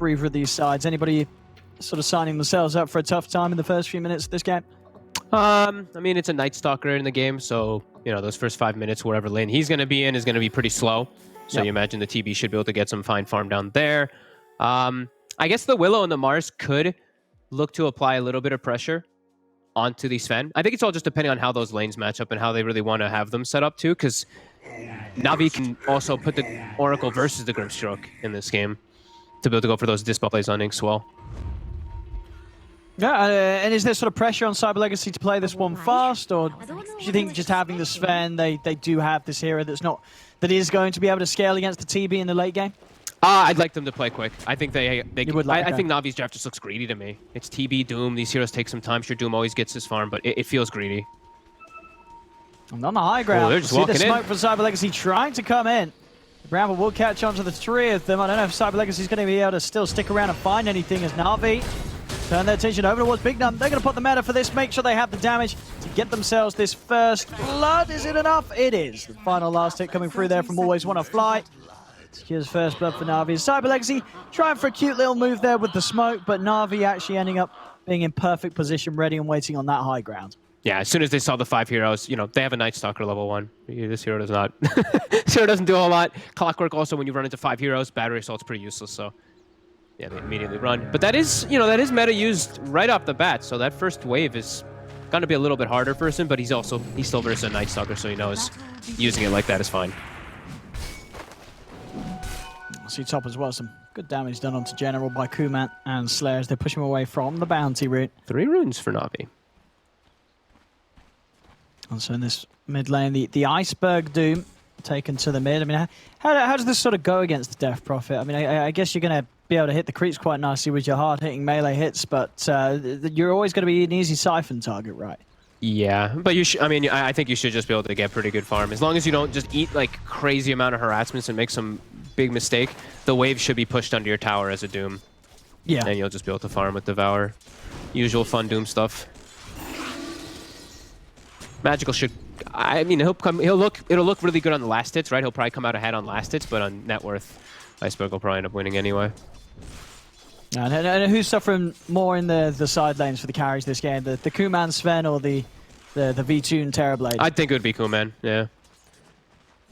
either of these sides? Anybody sort of signing themselves up for a tough time in the first few minutes of this game? I mean, it's a Night Stalker in the game, so, those first 5 minutes, wherever lane he's going to be in is going to be pretty slow. So you imagine the TB should be able to get some fine farm down there. I guess the Willow and the Mars could look to apply a little bit of pressure onto the Sven. I think it's all just depending on how those lanes match up and how they really want to have them set up too, because Na'Vi can also put the Oracle versus the Grimstroke in this game to be able to go for those dispel plays on Inkswell. Yeah, and is there sort of pressure on Cyber Legacy to play this one fast, or do you think just having the Sven, they do have this hero that is going to be able to scale against the TB in the late game? I'd like them to play quick. I think they would I think Na'Vi's draft just looks greedy to me. It's TB, Doom. These heroes take some time. Sure, Doom always gets his farm, but it feels greedy. And on the high ground, they're just see the walking smoke in. from Cyber Legacy trying to come in. Bramble will catch on to the 3 of them. I don't know if Cyber Legacy is going to be able to still stick around and find anything as Na'Vi turn their attention over towards Big Num. They're going to put the meta for this, make sure they have the damage to get themselves this first blood. Is it enough? It is. The final last hit coming through there from Always Wanna Fly. Secures first blood for Na'Vi. Cyber Legacy trying for a cute little move there with the smoke, but Na'Vi actually ending up being in perfect position, ready and waiting on that high ground. Yeah, as soon as they saw the 5 heroes, you know, they have a Night Stalker level 1. This hero does not. This hero doesn't do a whole lot. Clockwork also, when you run into 5 heroes, battery assault's pretty useless, so yeah, they immediately run. But that is, you know, that is meta used right off the bat, so that first wave is going to be a little bit harder for him, but he's still versus a Night Stalker, so he knows using it like that is fine. See top as well, some good damage done onto General by Kuman and Slayer as they push him away from the bounty route. 3 runes for Na'Vi. And so in this mid lane, the Iceberg Doom taken to the mid. I mean, how does this sort of go against the Death Prophet? I mean, I guess you're going to be able to hit the creeps quite nicely with your hard-hitting melee hits, but you're always going to be an easy siphon target, right? Yeah, but you should. I mean, I think you should just be able to get pretty good farm. As long as you don't just eat like crazy amount of harassments and make some big mistake, the wave should be pushed under your tower as a Doom. Yeah. And you'll just be able to farm with Devour. Usual fun Doom stuff. Magical should. I mean, it'll look really good on the last hits, right? He'll probably come out ahead on last hits, but on net worth, Iceberg will probably end up winning anyway. And who's suffering more in the side lanes for the carries this game? The Kuman Sven or the V-Tune Terrorblade? I think it would be Kuman, yeah.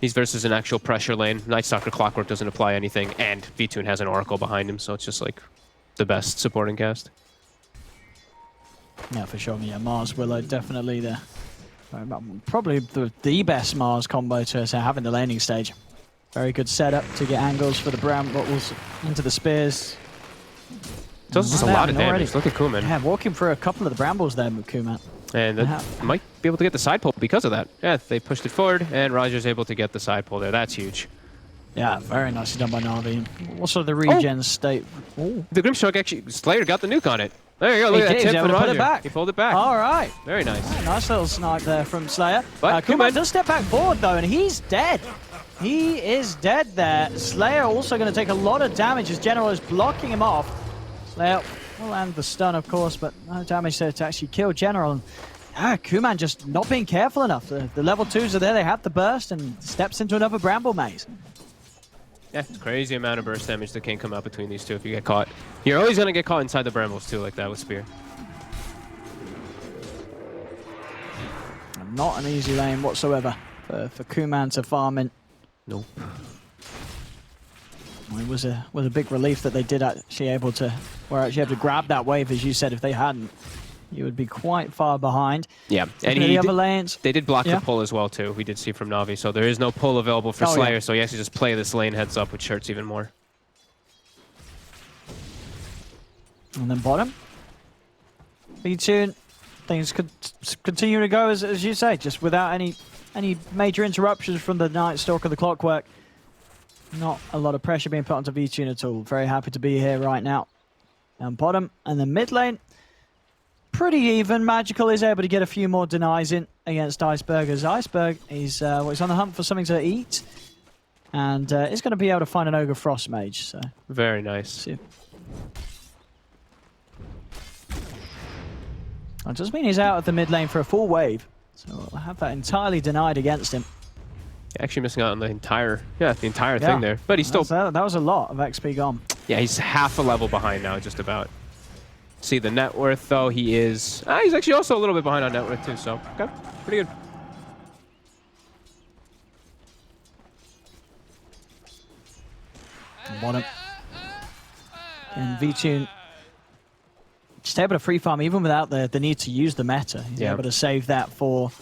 He's versus an actual pressure lane. Night Stalker Clockwork doesn't apply anything, and V-Tune has an Oracle behind him, so it's just like the best supporting cast. Yeah, for sure. Yeah, Mars Willow definitely probably the best Mars combo to have in the laning stage. Very good setup to get angles for the brown bottles into the spears. Does just a lot of damage. Look at Kuman. Yeah, walking through a couple of the brambles there with Kuman. And might be able to get the side pull because of that. Yeah, they pushed it forward, and Roger's able to get the side pull there. That's huge. Yeah, very nicely done by Na'Vi. Also the regen state. Ooh. The Grimstroke actually, Slayer got the nuke on it. There you go, look at that tip from Roger. Put it back. He pulled it back. All right. Very nice. Yeah, nice little snipe there from Slayer. But Kuman does step back forward though, and he's dead. He is dead there. Slayer also going to take a lot of damage as General is blocking him off. Slayer will land the stun, of course, but no damage there to actually kill General. And Kuman just not being careful enough. The level 2s are there, they have the burst, and steps into another bramble maze. Yeah, it's crazy amount of burst damage that can come out between these two if you get caught. You're always going to get caught inside the brambles too, like that with Spear. Not an easy lane whatsoever for Kuman to farm in. Nope. Well, it was a big relief that they did actually able to grab that wave, as you said. If they hadn't, you would be quite far behind. Yeah, and the other lanes. They did block the pull as well too. We did see from Na'Vi, so there is no pull available for Slayer. Yeah. So he has to just play this lane heads up, which hurts even more. And then bottom, V-Tune, things could continue to go as you say, just without any major interruptions from the Night Stalker, the Clockwork. Not a lot of pressure being put onto V-Tune at all. Very happy to be here right now. Down bottom, and then mid lane, pretty even. Magical is able to get a few more denies in against Iceberg, as Iceberg is he's on the hunt for something to eat, and is going to be able to find an Ogre Frost Mage. So very nice. That does mean he's out of the mid lane for a full wave, so we'll have that entirely denied against him. Actually missing out on the entire thing there, but he's still. That was a lot of XP gone. Yeah, he's half a level behind now, just about. See the net worth though, he is. He's actually also a little bit behind on net worth too, so okay, pretty good. Bottom. And V-Tune just able to free farm even without the need to use the meta. He's able to save that for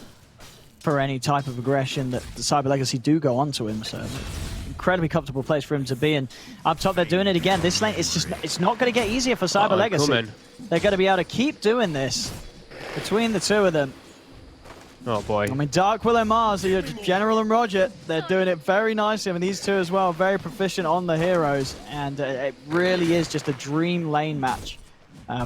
any type of aggression that the Cyber Legacy do go onto him. So incredibly comfortable place for him to be. And up top, they're doing it again. This lane, it's not going to get easier for Cyber Legacy. Kuman. They're going to be able to keep doing this between the two of them. Oh boy. I mean, Dark Willow Mars, General and Roger, they're doing it very nicely. I mean, these two as well, very proficient on the heroes. And it really is just a dream lane match.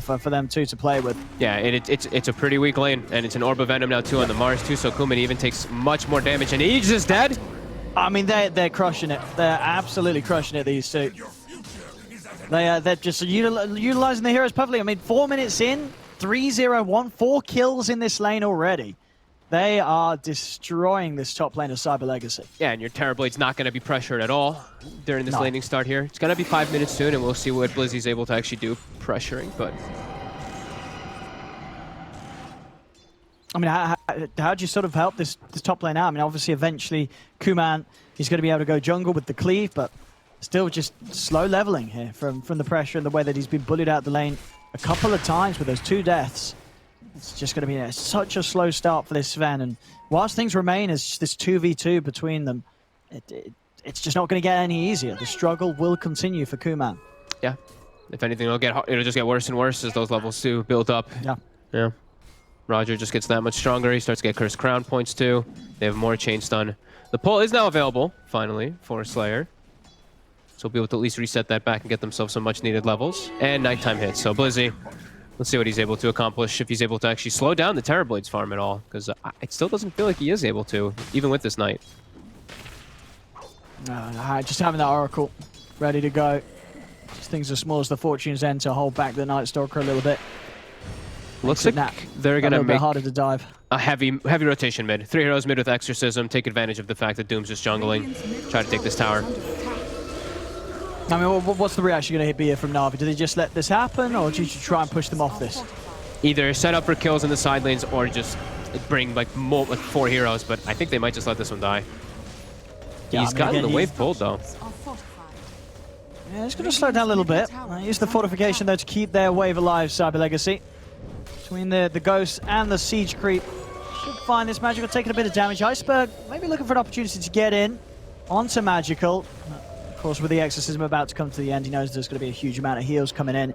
For them two to play with. Yeah, and it's a pretty weak lane, and it's an Orb of Venom now too on the Mars too, so Kuman even takes much more damage, and he's just dead. I mean, they're crushing it. They're absolutely crushing it, these two. They're just utilizing the heroes perfectly. I mean, 4 minutes in, 3-0-1, 4 kills in this lane already. They are destroying this top lane of Cyber Legacy. Yeah, and your Terrorblade's not going to be pressured at all during this laning start here. It's going to be 5 minutes soon, and we'll see what Blizzy's able to actually do pressuring, but... I mean, how do you sort of help this top lane out? I mean, obviously, eventually, Kuman, he's going to be able to go jungle with the cleave, but still just slow leveling here from the pressure and the way that he's been bullied out the lane a couple of times with those 2 deaths. It's just going to be such a slow start for this Sven, and whilst things remain as this 2v2 between them, it's just not going to get any easier. The struggle will continue for Kuman. Yeah. If anything, it'll just get worse and worse as those levels 2 build up. Yeah. Yeah. Roger just gets that much stronger. He starts to get Cursed Crown points too. They have more chain stun. The pull is now available, finally, for Slayer. So we'll be able to at least reset that back and get themselves some much needed levels. And nighttime hits. So Blizzy, let's see what he's able to accomplish, if he's able to actually slow down the Terrorblade's farm at all. Because it still doesn't feel like he is able to, even with this night. Just having that Oracle ready to go. Just things as small as the Fortune's End to hold back the Night Stalker a little bit. Looks like they're going to make harder to dive. A heavy rotation mid. 3 heroes mid with Exorcism. Take advantage of the fact that Doom's just jungling. Try to take this tower. I mean, what's the reaction going to be here from Na'Vi? Do they just let this happen, or do you try and push them off this? Either set up for kills in the side lanes, or just bring like 4 heroes, but I think they might just let this one die. Yeah, He's gotten the wave pulled, though. Yeah, it's going to slow down a little bit. Use the fortification, though, to keep their wave alive, Cyber Legacy. Between the Ghost and the Siege Creep. Should find this Magical taking a bit of damage. Iceberg maybe looking for an opportunity to get in onto Magical. Of course, with the Exorcism about to come to the end, he knows there's going to be a huge amount of heals coming in.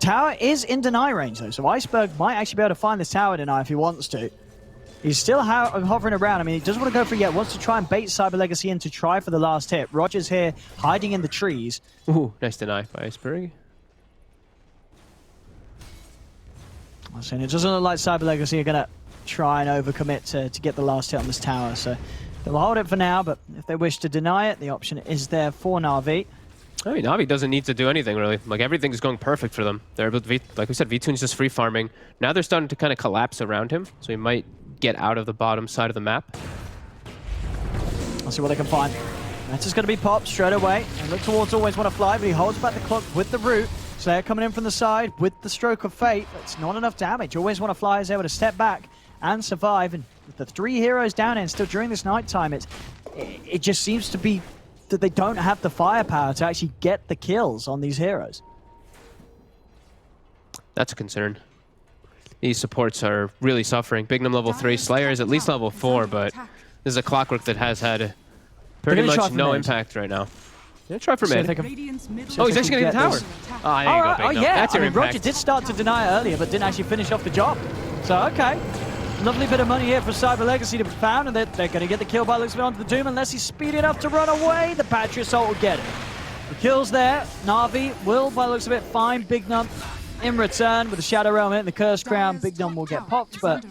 Tower is in deny range, though, so Iceberg might actually be able to find this tower deny if he wants to. He's still hovering around. I mean, he doesn't want to go for it yet. Wants to try and bait Cyber Legacy in to try for the last hit. Roger's here, hiding in the trees. Ooh, nice deny by Iceberg. I'm saying it doesn't look like Cyber Legacy are going to try and overcommit to get the last hit on this tower. So they'll hold it for now, but if they wish to deny it, the option is there for Na'Vi. I mean, Na'Vi doesn't need to do anything, really. Like, everything's going perfect for them. They're able to, like we said, V2's just free farming. Now they're starting to kind of collapse around him, so he might get out of the bottom side of the map. Let's see what they can find. That's just going to be popped straight away. And look towards Always Want to Fly, but he holds back the clock with the root. Slayer coming in from the side with the Stroke of Fate. It's not enough damage. Always Want to Fly is able to step back and survive. And with the 3 heroes down and still during this night time, it just seems to be that they don't have the firepower to actually get the kills on these heroes. That's a concern. These supports are really suffering. Bignum level 3, Slayer is at least level 4, but this is a Clockwork that has had pretty much no impact right now. Yeah, try for mid. Oh, he's actually going to get the tower. Oh, there you go, Bignum. Yeah, that's your impact. Roger did start to deny it earlier, but didn't actually finish off the job. So, okay. Lovely bit of money here for Cyber Legacy to be found, and they're going to get the kill by looks of it onto the Doom unless he's speedy enough to run away. The Patria Assault will get it. The kill's there. Na'Vi will, by the looks of it, find Bignum in return with the Shadow Realm and the Cursed Crown. Bignum will get popped, but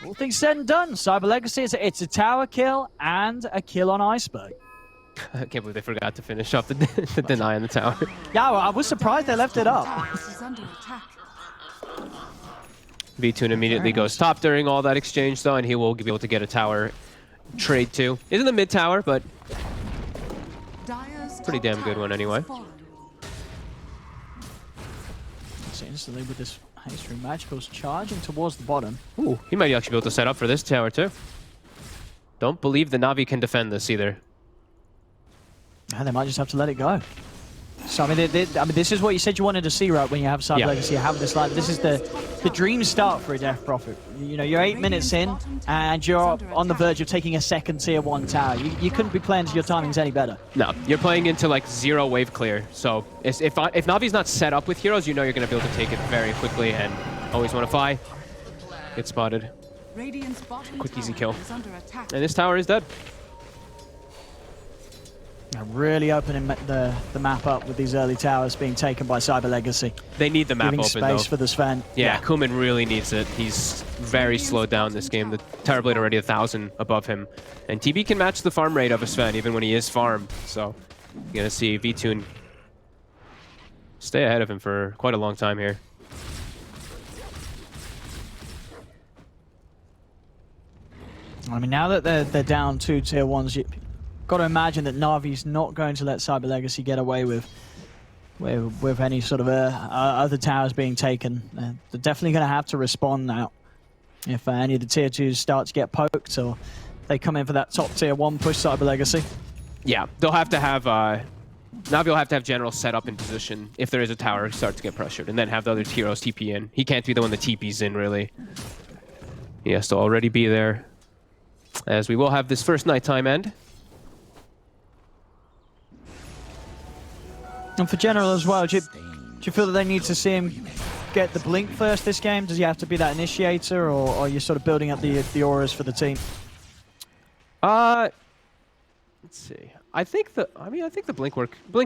all things said and done, Cyber Legacy, it's a tower kill and a kill on Iceberg. I can't believe they forgot to finish off the deny on the tower. Yeah, well, I was surprised they left it up. V2 immediately goes top during all that exchange, though, and he will be able to get a tower trade too. Isn't the mid tower, but pretty damn good one anyway. So instantly with this Haste Ring Magical's charging towards the bottom. Ooh, he might actually be able to set up for this tower too. Don't believe the Na'Vi can defend this either. And they might just have to let it go. So, I mean, this is what you said you wanted to see, right, when you have Cyber Legacy, have this line. This is the dream start for a Death Prophet. You know, you're 8 minutes in, and you're on the verge of taking a second tier 1 tower. You couldn't be playing to your timings any better. No, you're playing into, like, 0 wave clear. So, if Na'Vi's not set up with heroes, you know you're going to be able to take it very quickly, and Always Want to Fly. Get spotted. Quick, easy kill. And this tower is dead. Really opening the map up with these early towers being taken by Cyber Legacy. They need the map open, space though. For the Sven. Yeah, Kuman really needs it. He's very slowed down this game. The Terrorblade already 1,000 above him. And TB can match the farm rate of a Sven even when he is farmed. So you're going to see V2 stay ahead of him for quite a long time here. I mean, now that they're down 2 tier 1s, you've got to imagine that Na'Vi's not going to let Cyber Legacy get away with any sort of other towers being taken. They're definitely going to have to respond now if any of the tier 2s start to get poked or they come in for that top tier 1 push Cyber Legacy. Yeah, they'll have to have Na'Vi will have to have General set up in position if there is a tower start to get pressured, and then have the other heroes TP in. He can't be the one that TPs in, really. He has to already be there, as we will have this first nighttime end. And for General as well, do you feel that they need to see him get the blink first this game? Does he have to be that initiator, or are you sort of building up the auras for the team? Let's see. I think the blink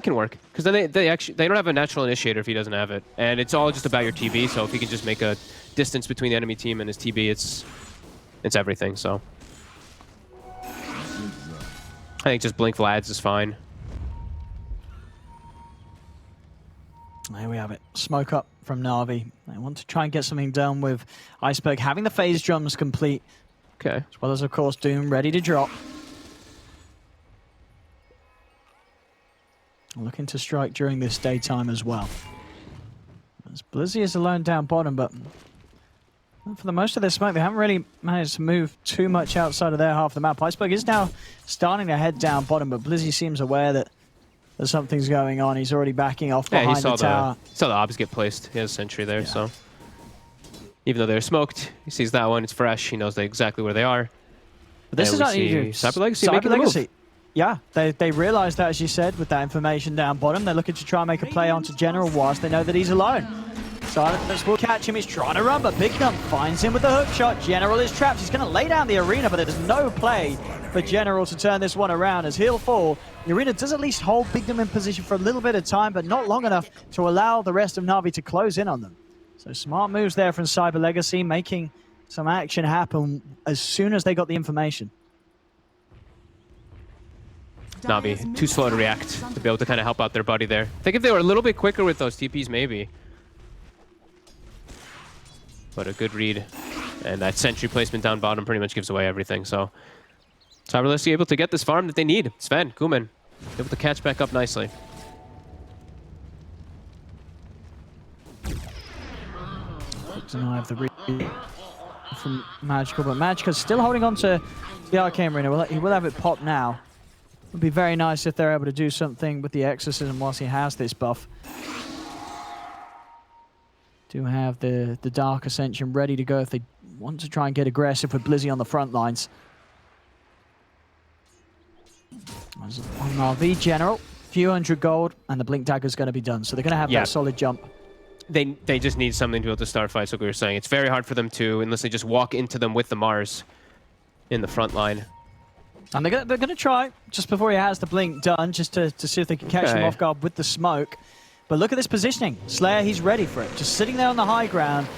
can work, because then they don't have a natural initiator if he doesn't have it, and it's all just about your TB. So if he can just make a distance between the enemy team and his TB, it's everything. So I think just blink Vlads is fine. There we have it. Smoke up from Na'Vi. They want to try and get something done with Iceberg having the phase drums complete. Okay. As well as, of course, Doom ready to drop. Looking to strike during this daytime as well. As Blizzy is alone down bottom, but for the most of their smoke, they haven't really managed to move too much outside of their half of the map. Iceberg is now starting to head down bottom, but Blizzy seems aware that something's going on. He's already backing off behind the tower. He saw the obs get placed. He has a sentry there, so even though they're smoked, he sees that one. It's fresh. He knows exactly where they are. But this is not easy. Cyber Legacy making the move. Yeah, they realized that, as you said, with that information down bottom. They're looking to try and make a play onto General whilst they know that he's alone. Silence will catch him. He's trying to run, but Big Gun finds him with the hook shot. General is trapped. He's going to lay down the arena, but there's no play for General to turn this one around. As he'll fall, the arena does at least hold Big Gun in position for a little bit of time, but not long enough to allow the rest of Na'Vi to close in on them. So smart moves there from Cyber Legacy, making some action happen as soon as they got the information. Na'Vi too slow to react to be able to kind of help out their buddy there. I think if they were a little bit quicker with those TPs, maybe. But a good read. And that sentry placement down bottom pretty much gives away everything. So Cyber Legacy able to get this farm that they need. Sven, Kuman, able to catch back up nicely. Deny of the read from Magical, but Magical's still holding on to the Arcane Arena. He will have it pop now. It would be very nice if they're able to do something with the Exorcism whilst he has this buff. Do have the Dark Ascension ready to go if they want to try and get aggressive with Blizzy on the front lines. On RV General, few hundred gold, and the Blink Dagger's going to be done. So they're going to have that solid jump. They just need something to be able to start fights, like we were saying. It's very hard for them to, unless they just walk into them with the Mars in the front line. And they're going to try, just before he has the blink done, just to see if they can catch him off guard with the smoke. But look at this positioning. Slayer, he's ready for it. Just sitting there on the high ground.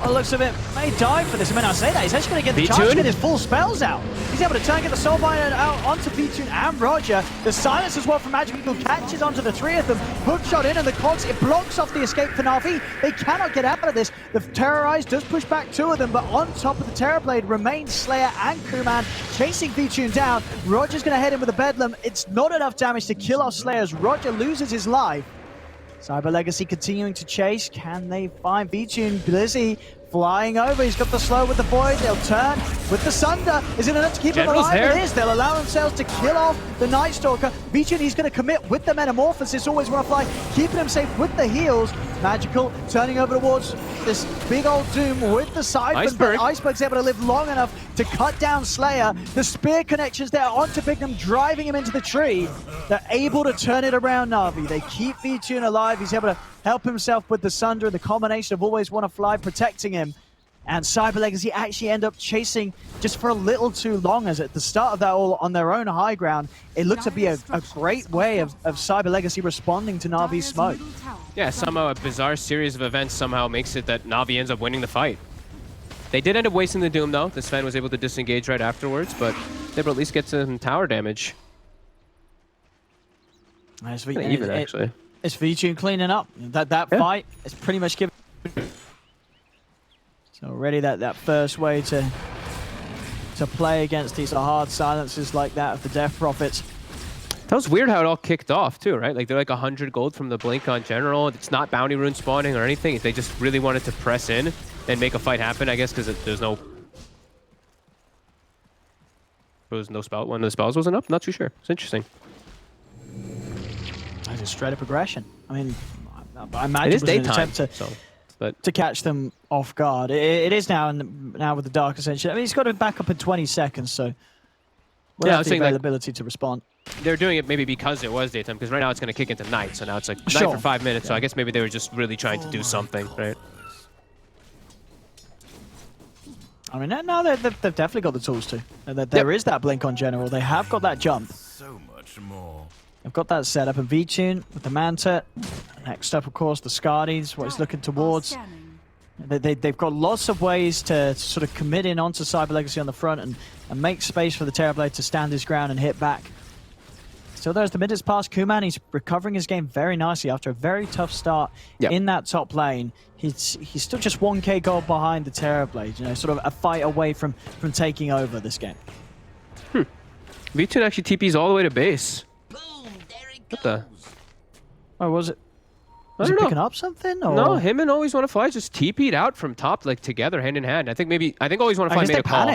Oh, looks of it, may die for this. I mean, I say that, he's actually going to get the chance to get his full spells out. He's able to turn and get the Soulbinder out onto V-Tune and Roger. The silence as well from Magical catches onto the three of them. Hookshot in and the cogs, it blocks off the escape for Na'Vi. They cannot get out of this. The Terrorize does push back two of them, but on top of the Terrorblade remains Slayer and Kuman chasing V-Tune down. Roger's going to head in with a Bedlam. It's not enough damage to kill off Slayer as Roger loses his life. Cyber Legacy continuing to chase. Can they find V-Tune? Blizzy flying over. He's got the slow with the Void. They'll turn with the Sunder. Is it enough to keep him alive? It is. They'll allow themselves to kill off the Night Stalker. V-Tune, he's going to commit with the Metamorphosis. Always want to fly, keeping him safe with the heals. Magical turning over towards this big old Doom with the Siphon. But Iceberg's able to live long enough to cut down Slayer. The spear connections there onto Bignum, driving him into the tree. They're able to turn it around, Na'Vi. They keep V-Tune alive. He's able to help himself with the Sunder, the combination of always want to fly, protecting him. And Cyber Legacy actually end up chasing just for a little too long, as at the start of that all on their own high ground, it looked to be a great way of Cyber Legacy responding to Na'Vi's smoke. Yeah, somehow a bizarre series of events somehow makes it that Na'Vi ends up winning the fight. They did end up wasting the Doom though. The Sven was able to disengage right afterwards, but they will at least get some tower damage. Even actually. It's V-Tune cleaning up. That fight is pretty much given. So already that first way to to play against these hard silences like that of the Death Prophets. That was weird how it all kicked off too, right? Like they're like 100 gold from the blink on general. It's not bounty rune spawning or anything. They just really wanted to press in and make a fight happen, I guess, because there's no... There was no spell. One of the spells wasn't up? Not too sure. It's interesting. That's just straight up aggression. I mean, I imagine it is it was an daytime, attempt to catch them off guard. It is now, and now with the Dark Ascension. I mean, he's got to back up in 20 seconds, so we'll have the availability to respond. They're doing it maybe because it was daytime, because right now it's going to kick into night, so now it's like night for 5 minutes, so I guess maybe they were just really trying to do something, right? I mean, now they've definitely got the tools to. There is that blink on general. They have got that jump. So much more. They've got that set up. And V-Tune with the Manta. Next up, of course, the Scardies, what he's looking towards. They've got lots of ways to sort of commit in onto Cyber Legacy on the front and make space for the Terrorblade to stand his ground and hit back. Still, there's the minutes past. Kuman, he's recovering his game very nicely after a very tough start in that top lane. He's still just 1k gold behind the Terrorblade, you know, sort of a fight away from taking over this game. V-Tune actually TPs all the way to base. What the? Oh, was it? Was he picking up something? Or? No, him and Always Want to Fly just TP'd out from top, like together, hand in hand. I think Always Want to Fly made a call.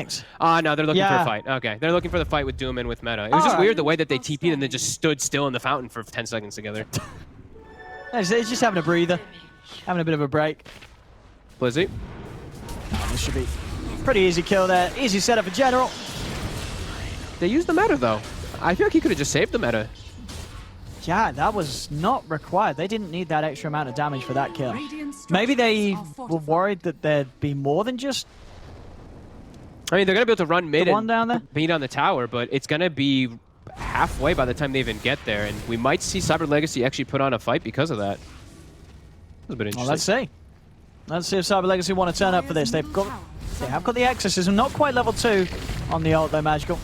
No, they're looking for a fight. Okay, they're looking for the fight with Doom and with Meta. It was just weird the way that they TP'd and then just stood still in the fountain for 10 seconds together. He's just having a breather, having a bit of a break. Blizzy. This should be pretty easy kill there. Easy setup for general. They used the Meta though. I feel like he could have just saved the Meta. Yeah, that was not required. They didn't need that extra amount of damage for that kill. Maybe they were worried that there'd be more than just... I mean, they're going to be able to run mid and down there? beat on the tower, but it's going to be halfway by the time they even get there, and we might see Cyber Legacy actually put on a fight because of that. That's a bit interesting. Well, let's see. Let's see if Cyber Legacy want to turn up for this. They have got the Exorcism, not quite level 2 on the ult though, Magical.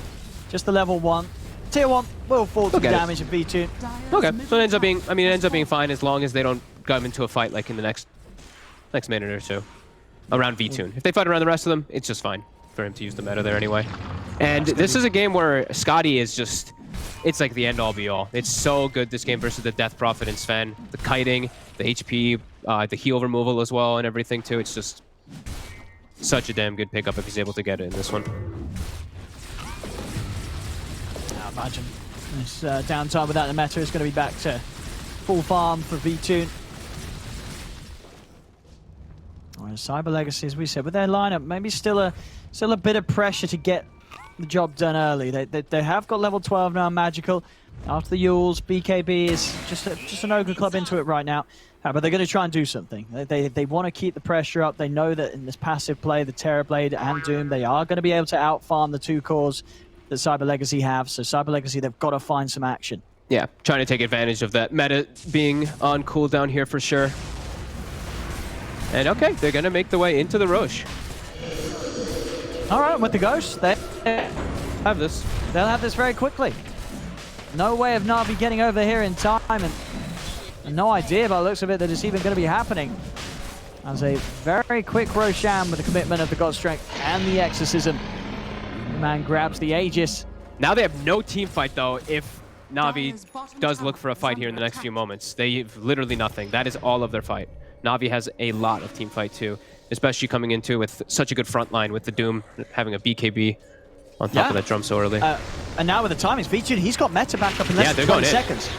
Just the level 1. Tier 1 will fall to damage of V2. Okay, so it ends up being fine as long as they don't go into a fight like in the next minute or two around V-Tune. If they fight around the rest of them, it's just fine for him to use the meta there anyway. And this is a game where Scotty is just, it's like the end all be all. It's so good this game versus the Death Prophet and Sven. The kiting, the HP, the heal removal as well and everything too. It's just such a damn good pickup if he's able to get it in this one. Imagine this downtime without the meta is going to be back to full farm for V2. Whereas Cyber Legacy, as we said, with their lineup, maybe still a bit of pressure to get the job done early. They have got level 12 now, Magical. After the Yules, BKB is just an Ogre Club into it right now. But they're going to try and do something. They want to keep the pressure up. They know that in this passive play, the Terrorblade and Doom, they are going to be able to outfarm the two cores that Cyber Legacy have. So Cyber Legacy, they've got to find some action. Yeah, trying to take advantage of that meta being on cooldown here for sure. And okay, they're going to make the way into the Roche. All right, with the Ghost, they have this. They'll have this very quickly. No way of Na'Vi getting over here in time, and no idea by the looks of it that it's even going to be happening. As a very quick Roshan with the commitment of the God Strength and the Exorcism. The man grabs the Aegis. Now they have no team fight though if Na'Vi does look for a fight here in the next few moments. They have literally nothing. That is all of their fight. Na'Vi has a lot of team fight too, especially coming into with such a good front line with the Doom having a BKB on top of that drum so early. And now with the timings, V2, he's got meta back up in less than 20 seconds.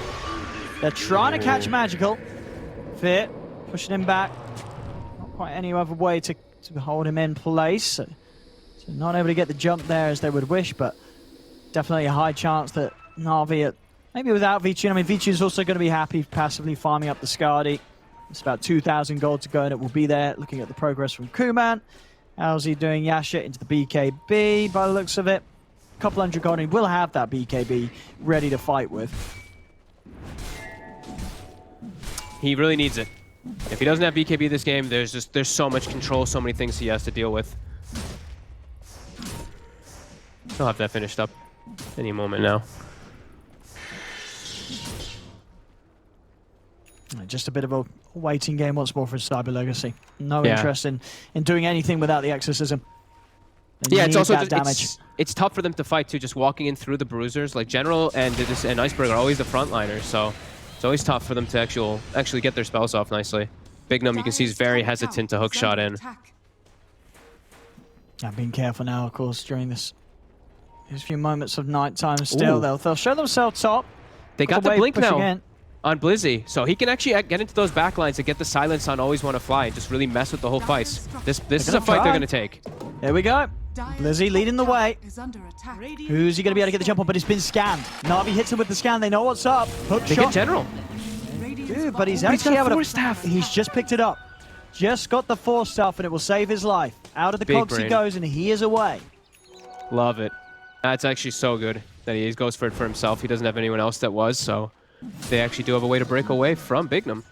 They're trying to catch Magical. Fear, pushing him back. Not quite any other way to hold him in place. So not able to get the jump there as they would wish, but definitely a high chance that Na'Vi, maybe without V2, I mean, V2 is also going to be happy passively farming up the Scardy. It's about 2,000 gold to go, and it will be there. Looking at the progress from Kuman. How's he doing? Yasha into the BKB by the looks of it. A couple hundred gold, and he will have that BKB ready to fight with. He really needs it. If he doesn't have BKB this game, there's so much control, so many things he has to deal with. He'll have that finished up any moment now. Just a bit of a waiting game once more for Cyber Legacy. No interest in doing anything without the Exorcism. They Yeah, it's need also that damage. it's tough for them to fight too. Just walking in through the bruisers, like General and Iceberg are always the frontliners, so it's always tough for them to actually get their spells off nicely. Bignum, you can see, is very hesitant to hook shot in. I'm being careful now, of course, during these few moments of nighttime. Still, they'll show themselves top. They got the blink now in. on Blizzy, so he can actually get into those backlines and get the silence on Always Want to Fly and just really mess with the whole fights. This is a fight they're going to take. Here we go. Blizzy leading the way. Who's he going to be able to get the jump on? But it's been scanned. Na'Vi hits him with the scan. They know what's up. Hook They shot. get General. Dude, but he's actually able to... He's just picked it up. Just got the Force Staff, and it will save his life. Out of the Big cogs he brain. goes, and he is away. Love it. That's actually so good that he goes for it for himself. He doesn't have anyone else that was, so they actually do have a way to break away from Bignum.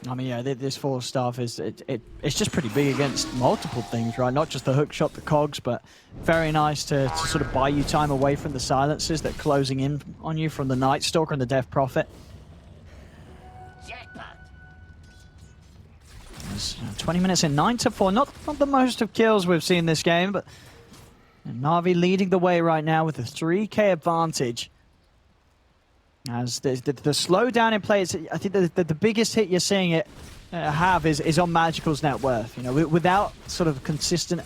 I mean, yeah, this Force Staff is it's just pretty big against multiple things, right? Not just the hook shot, the cogs, but very nice to sort of buy you time away from the silences that are closing in on you from the Night Stalker and the Death Prophet. It's 20 minutes in, 9-4. Not the most of kills we've seen this game, but Na'Vi leading the way right now with a 3k advantage. As the slowdown in play, I think the biggest hit you're seeing it have is on Magical's net worth. You know, without sort of consistent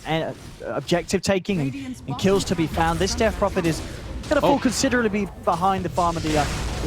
objective taking and kills to be found, this Death Prophet is going to fall considerably behind the farm of the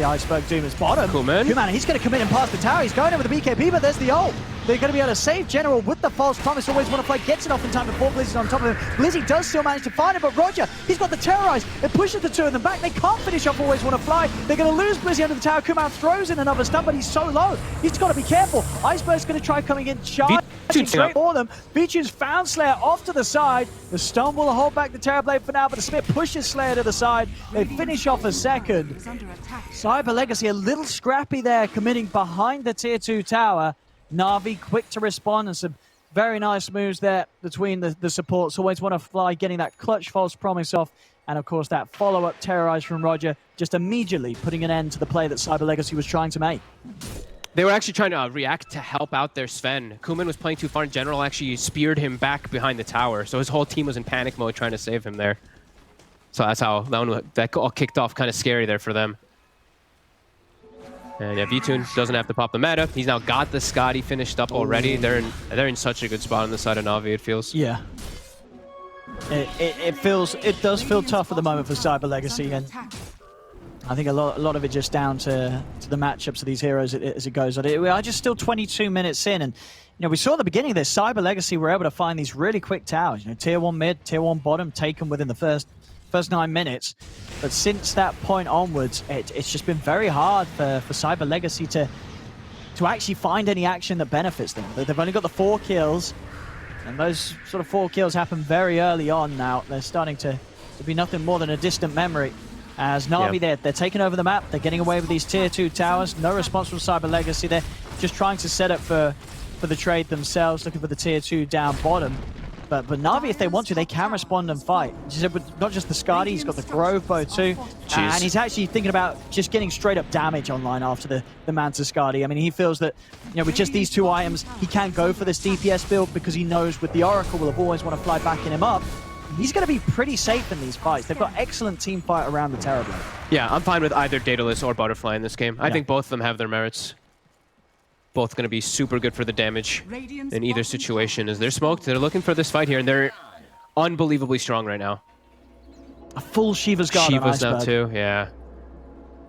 Iceberg Doomers. Bottom, Kuman, he's going to come in and pass the tower. He's going in with the BKB, but there's the ult. They're going to be able to save General with the false promise. Always Want to Play gets it off in time before Blizzy's on top of him. Blizzy does still manage to find it, but Roger, he's got the Terrorize. It pushes the two of them back. They can't finish off Always Want to Fly. They're going to lose Blizzy under the tower. Kuman throws in another stun, but he's so low. He's got to be careful. Iceberg's going to try coming in, charging straight for them. Vincire's found Slayer off to the side. The stun will hold back the Terrorblade for now, but the Smith pushes Slayer to the side. They finish off a second. Cyber Legacy a little scrappy there, committing behind the tier 2 tower. Na'Vi quick to respond, and some very nice moves there between the supports. Always Want to Fly getting that clutch false promise off, and of course that follow-up Terrorize from Roger, just immediately putting an end to the play that Cyber Legacy was trying to make. They were actually trying to react to help out their Sven. Kuman was playing too far, and General actually speared him back behind the tower, so his whole team was in panic mode trying to save him there. So that's how that all kicked off kind of scary there for them. And yeah, V-Tune doesn't have to pop the meta. He's now got the Scotty finished up already. They're in such a good spot on the side of Na'Vi, it feels. Yeah. It does feel tough at the moment for Cyber Legacy, and I think a lot of it just down to the matchups of these heroes as it goes on. We are just still 22 minutes in, and you know, we saw at the beginning of this, Cyber Legacy were able to find these really quick towers. You know, tier 1 mid, tier 1 bottom, taken within the first 9 minutes. But since that point onwards, it's just been very hard for Cyber Legacy to actually find any action that benefits them. They've only got the 4 kills, and those sort of 4 kills happen very early on now. They're starting to be nothing more than a distant memory. As Na'Vi, they're taking over the map. They're getting away with these tier 2 towers. No response from Cyber Legacy. They're just trying to set up for the trade themselves, looking for the tier 2 down bottom. But Na'Vi, if they want to, they can respond and fight. Not just the Skadi, he's got the Grove Bow too. And he's actually thinking about just getting straight up damage online after the Manta Skadi. I mean, he feels that, you know, with just these 2 items, he can go for this DPS build because he knows with the Oracle will have Always Want to Fly backing him up. He's going to be pretty safe in these fights. They've got excellent team fight around the Terrorblade. Yeah, I'm fine with either Daedalus or Butterfly in this game. I think both of them have their merits. Both going to be super good for the damage in either situation. As they're smoked, they're looking for this fight here, and they're unbelievably strong right now. A full Shiva's Guard on Shiva's now Iceberg. too, yeah.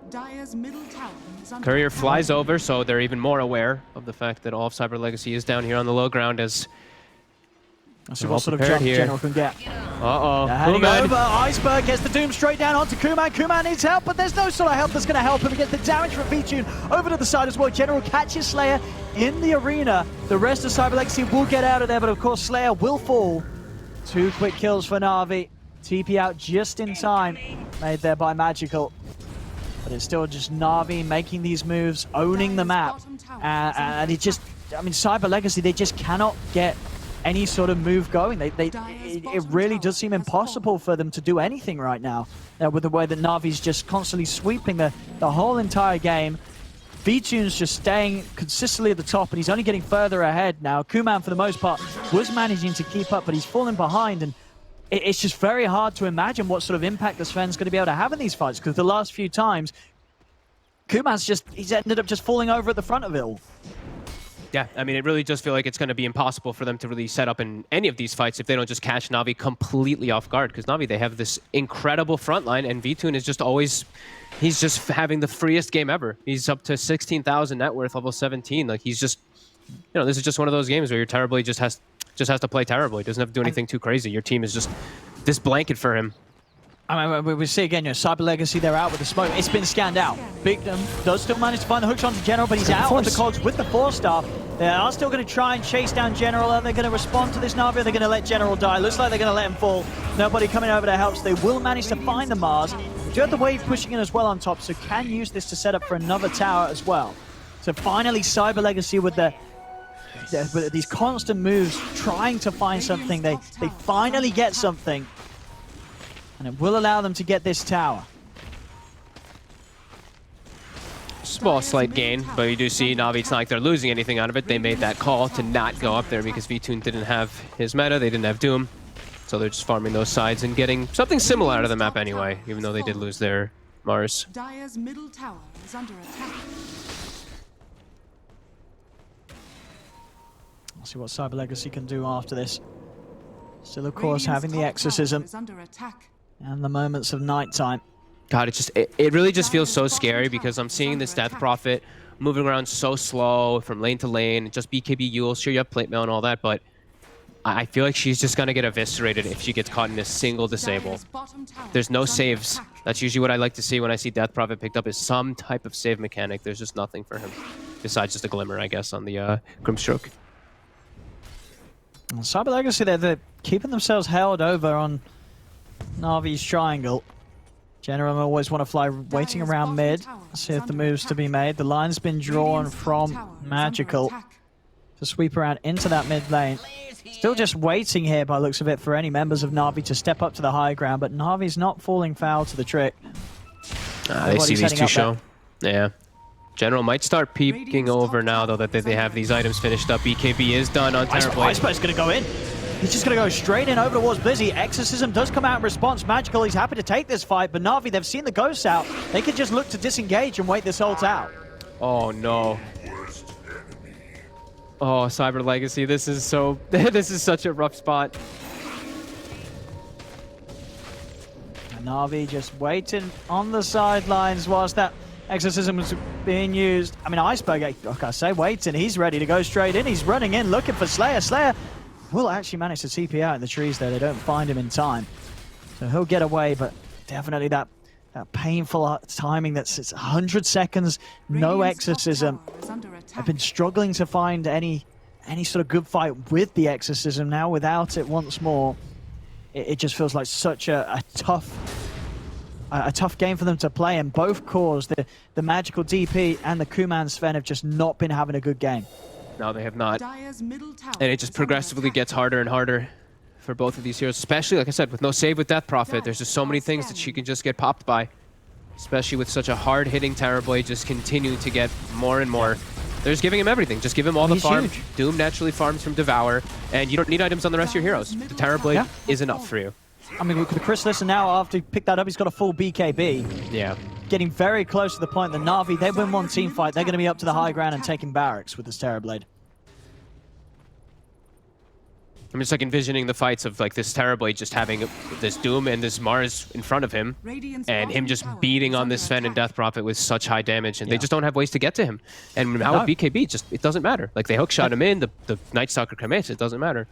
Dire's middle tower is under Courier attack. flies over, so they're even more aware of the fact that all of Cyber Legacy is down here on the low ground as Let's see what sort of jump General can get. Uh-oh. Heading over, Iceberg gets the Doom straight down onto Kuman. Kuman needs help, but there's no sort of help that's going to help him. He gets the damage from V-Tune over to the side as well. General catches Slayer in the arena. The rest of Cyber Legacy will get out of there, but of course Slayer will fall. 2 quick kills for Na'Vi. TP out just in time. Made there by Magical. But it's still just Na'Vi making these moves, owning the map. And it just, I mean, Cyber Legacy, they just cannot get any sort of move going. It really does seem impossible for them to do anything right now with the way that Na'Vi's just constantly sweeping the whole entire game. V-Tune's just staying consistently at the top, and he's only getting further ahead now. Kuman, for the most part, was managing to keep up, but he's falling behind, and it's just very hard to imagine what sort of impact the Sven's going to be able to have in these fights, because the last few times, he's ended up just falling over at the front of it all. Yeah, I mean, it really does feel like it's going to be impossible for them to really set up in any of these fights if they don't just catch Na'Vi completely off guard. Because Na'Vi, they have this incredible front line, and V-Tune is just always... He's just having the freest game ever. He's up to 16,000 net worth, level 17. Like, he's just... You know, this is just one of those games where your Terribly just has to play terribly. He doesn't have to do anything too crazy. Your team is just this blanket for him. I mean, we see again, you know, Cyber Legacy, they're out with the smoke. It's been scanned out. Bigdom does still manage to find the hooks onto General, but he's out of the cogs with the 4-star. They are still going to try and chase down General. Are they going to respond to this Na'Vi, or are they going to let General die? Looks like they're going to let him fall. Nobody coming over to help, so they will manage to find the Mars. They do have the wave pushing in as well on top, so can use this to set up for another tower as well. So finally, Cyber Legacy with these constant moves, trying to find something. They finally get something. And it will allow them to get this tower. Small, slight gain, but you do see Na'Vi, it's not like they're losing anything out of it. They made that call to not go up there because V-Tune didn't have his meta, they didn't have Doom. So they're just farming those sides and getting something similar out of the map anyway, even though they did lose their Mars. Dire's middle tower is under attack. We'll see what Cyber Legacy can do after this. Still, of course, having the exorcism and the moments of nighttime. God, it really just feels so scary because I'm seeing this Death Prophet moving around so slow from lane to lane. Just BKB Yule, sure you have plate mail and all that, but I feel like she's just gonna get eviscerated if she gets caught in a single disable. There's no saves. That's usually what I like to see when I see Death Prophet picked up, is some type of save mechanic. There's just nothing for him besides just a glimmer, I guess, on the Grimstroke. Well, Cyber Legacy, they're keeping themselves held over on Na'Vi's triangle. General always want to fly, waiting around mid, see if the move's to be made. The line's been drawn from Magical to sweep around into that mid lane. Still just waiting here by looks of it for any members of Na'Vi to step up to the high ground, but Na'Vi's not falling foul to the trick. They see these two show. Yeah. General might start peeking over now, though, that they have these items finished up. BKB is done on Terrible. Iceberg's going to go in. He's just going to go straight in over towards Blizzy. Exorcism does come out in response. Magical, he's happy to take this fight, but Na'Vi, they've seen the ghosts out. They could just look to disengage and wait this ult out. Oh, no. Oh, Cyber Legacy, this is so... this is such a rough spot. And Na'Vi just waiting on the sidelines whilst that Exorcism was being used. I mean, Iceberg, like I say, waiting. He's ready to go straight in. He's running in, looking for Slayer. Slayer will actually manage to TP out in the trees there. They don't find him in time. So he'll get away, but definitely that painful timing. It's 100 seconds, no Exorcism. I've been struggling to find any sort of good fight with the Exorcism. Now without it once more, it just feels like such a tough game for them to play, and both cores, the Magical DP and the Kuman Sven, have just not been having a good game. No, they have not. And it just progressively gets harder and harder for both of these heroes, especially, like I said, with no save with Death Prophet. There's just so many things that she can just get popped by, especially with such a hard-hitting Terrorblade just continuing to get more and more. They're just giving him everything. Just give him all the farm. Huge. Doom naturally farms from Devour, and you don't need items on the rest of your heroes. The Terrorblade is enough for you. I mean, with Chris Listen now, after he picked that up, he's got a full BKB. Yeah. Getting very close to the point that Na'Vi, they win one team fight, they're going to be up to the high ground and taking barracks with this Terrorblade. I'm just like envisioning the fights of like this Terrorblade just having this Doom and this Mars in front of him, and him just beating on this Sven and Death Prophet with such high damage, and they just don't have ways to get to him. And now with BKB, it doesn't matter. Like, they hookshot him in, the Night Stalker commits, it doesn't matter.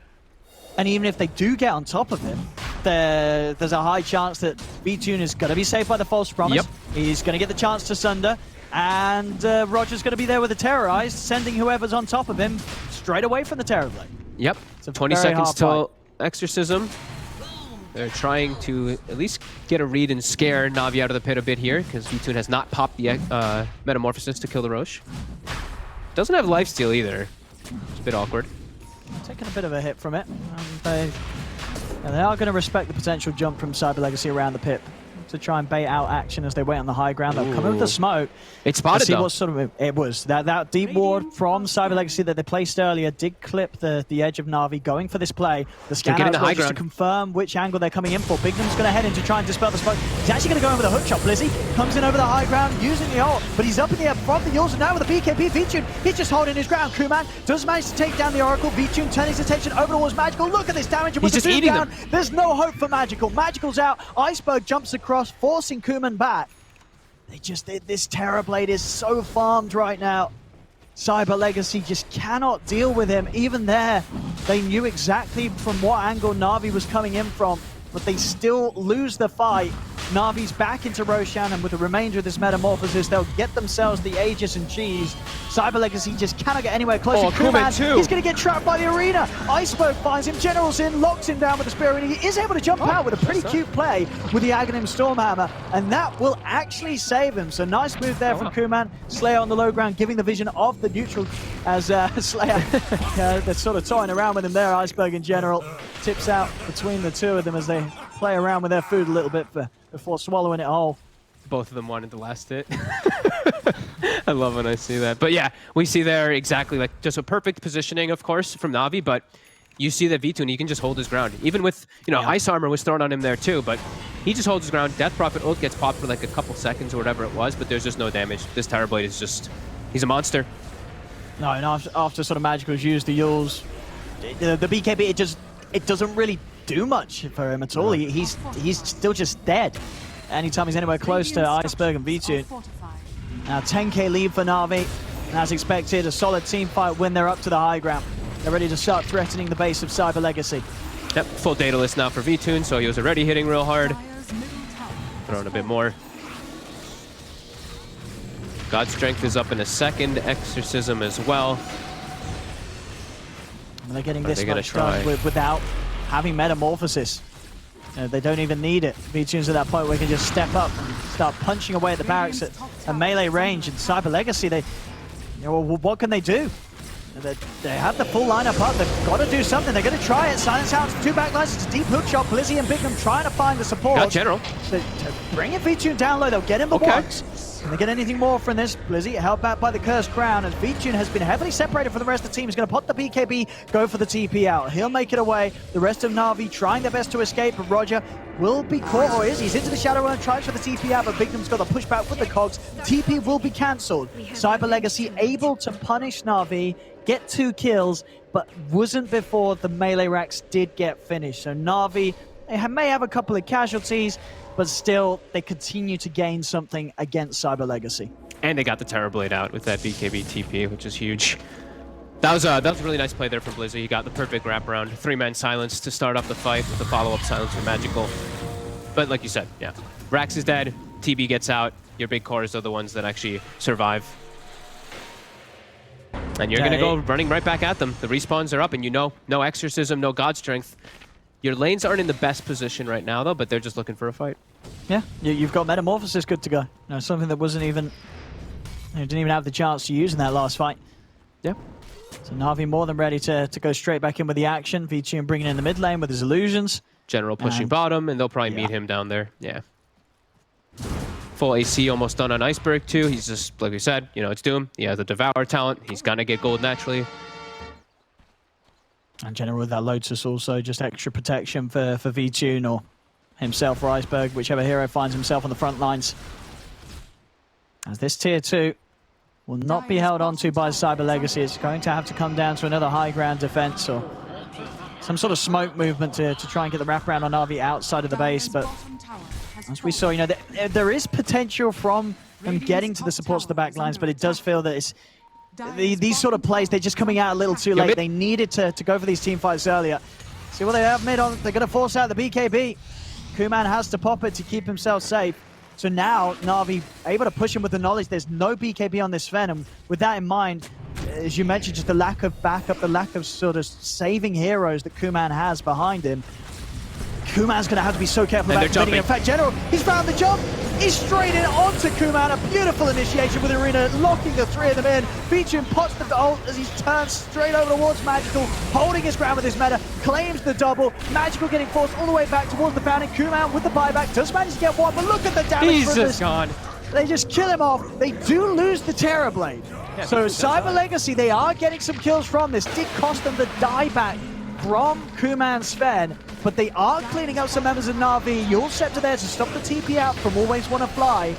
And even if they do get on top of him, there's a high chance that V-Tune is going to be saved by the False Promise. Yep. He's going to get the chance to Sunder, and Roger's going to be there with the Terrorized, sending whoever's on top of him straight away from the Terrorblade. Yep. It's a 20 very seconds hard till Exorcism. They're trying to at least get a read and scare Na'Vi out of the pit a bit here, because V-Tune has not popped the Metamorphosis to kill the Roche. Doesn't have lifesteal either. It's a bit awkward. Taking a bit of a hit from it. And they are going to respect the potential jump from Cyber Legacy around the pit. to try and bait out action as they wait on the high ground. They'll come in with the smoke. It's spotted, see though. what sort of move. It was. That deep ward from Cyber Legacy that they placed earlier did clip the edge of Na'Vi going for this play. The scan out just to confirm which angle they're coming in for. Bignum's going to head in to try and dispel the smoke. He's actually going to go in with a hook shot. Blizzy comes in over the high ground using the ult, but he's up in the air from the Yules, and now with the BKB. Vtune, he's just holding his ground. Kuman does manage to take down the Oracle. Vtune turning his attention over towards Magical. Look at this damage, and with the boom down, there's no hope for Magical. Magical's out. Iceberg jumps across, forcing Kuman back. This Terrorblade is so farmed right now. Cyber Legacy just cannot deal with him. Even there, they knew exactly from what angle Na'Vi was coming in from, but they still lose the fight. Na'Vi's back into Roshan, and with the remainder of this Metamorphosis, they'll get themselves the Aegis and Cheese. Cyber Legacy just cannot get anywhere closer. Kuman, he's going to get trapped by the arena. Iceberg finds him, General's in, locks him down with the Spear Arena. He is able to jump out with a pretty cute play with the Aghanim Stormhammer, and that will actually save him. So nice move there from Kuman. Slayer on the low ground, giving the vision of the neutral as Slayer, they're sort of toying around with him there. Iceberg and General tips out between the two of them as they play around with their food a little bit before swallowing it whole. Both of them wanted the last hit. I love when I see that. But yeah, we see there exactly like just a perfect positioning, of course, from Na'Vi, but you see that Vtune, he can just hold his ground. Even with, Ice Armor was thrown on him there too, but he just holds his ground. Death Prophet ult gets popped for like a couple seconds or whatever it was, but there's just no damage. This Terrorblade is just, he's a monster. No, and after sort of Magical's used the Yules, the BKB, it doesn't really do much for him at all. He's still just dead anytime he's anywhere close to Iceberg and Vtune. Now 10k lead for Na'Vi, and as expected, a solid team fight when they're up to the high ground. They're ready to start threatening the base of Cyber Legacy. Yep, full data list now for Vtune, so he was already hitting real hard. Throwing a bit more. God Strength is up in a second, Exorcism as well. And they're getting this much done without having Metamorphosis. They don't even need it. Vtune's at that point where he can just step up and start punching away at the barracks at a melee range. And Cyber Legacy, what can they do? They have the full lineup up. They've got to do something. They're going to try it. Silence out two backlines. It's a deep hook shot. Blizzy and Bignum trying to find the support. Got General. To bring in Vtune down low. They'll get him the once. Can they get anything more from this? Blizzy held back by the Cursed Crown, and Vtune has been heavily separated from the rest of the team. He's going to pop the BKB, go for the TP out. He'll make it away. The rest of Na'Vi trying their best to escape, but Roger will be caught, or is. He's into the Shadow and tries for the TP out, but Bignum's got the pushback with the cogs. TP will be cancelled. Cyber Legacy able to punish Na'Vi, get 2 kills, but wasn't before the melee racks did get finished. So Na'Vi may have a couple of casualties, but still, they continue to gain something against Cyber Legacy. And they got the Terrorblade out with that BKB TP, which is huge. That was a really nice play there from Blizzy. He got the perfect wraparound. 3-man silence to start off the fight with the follow-up silence from Magical. But like you said, yeah. Rax is dead, TB gets out. Your big cores are the ones that actually survive. And you're going to go running right back at them. The respawns are up, and no Exorcism, no God Strength. Your lanes aren't in the best position right now, though, but they're just looking for a fight. Yeah, you've got Metamorphosis good to go. Something that wasn't even... didn't even have the chance to use in that last fight. Yeah. So Na'Vi more than ready to go straight back in with the action. Vtune bringing in the mid lane with his illusions. General pushing bottom, and they'll probably meet him down there. Yeah. Full AC almost done on Iceberg, too. He's just, like we said, it's Doom. He has the Devour talent. He's going to get gold naturally. And General with that Lotus also, just extra protection for Vtune or himself or Iceberg, whichever hero finds himself on the front lines. As this tier 2 will not be held onto by Cyber Legacy. It's going to have to come down to another high ground defense or some sort of smoke movement to try and get the wraparound on Na'Vi outside of the base. But as we saw, there is potential from them getting to the supports of the back lines, but it does feel that it's these sort of plays, they're just coming out a little too late. They needed to go for these team fights earlier. See what they have mid on. They're going to force out the BKB. Kuman has to pop it to keep himself safe. So now Na'Vi able to push him with the knowledge there's no BKB on this Sven. And with that in mind, as you mentioned, just the lack of backup, the lack of sort of saving heroes that Kuman has behind him. Kuman's going to have to be so careful about committing. In fact, General, he's found the jump. He's straight in onto Kuman. A beautiful initiation with Arena, locking the 3 of them in. Vtune pots the ult as he turns straight over towards Magical, holding his ground with his meta. claims the double. Magical getting forced all the way back towards the fountain. Kuman with the buyback does manage to get one, but look at the damage from this. Gone. They just kill him off. They do lose the Terrorblade. Yeah, so Cyber Legacy, they are getting some kills from this. Did cost them the dieback from Kuman Sven, but they are cleaning up some members of Na'Vi. You'll Scepter there to stop the TP out from Always Wanna Fly.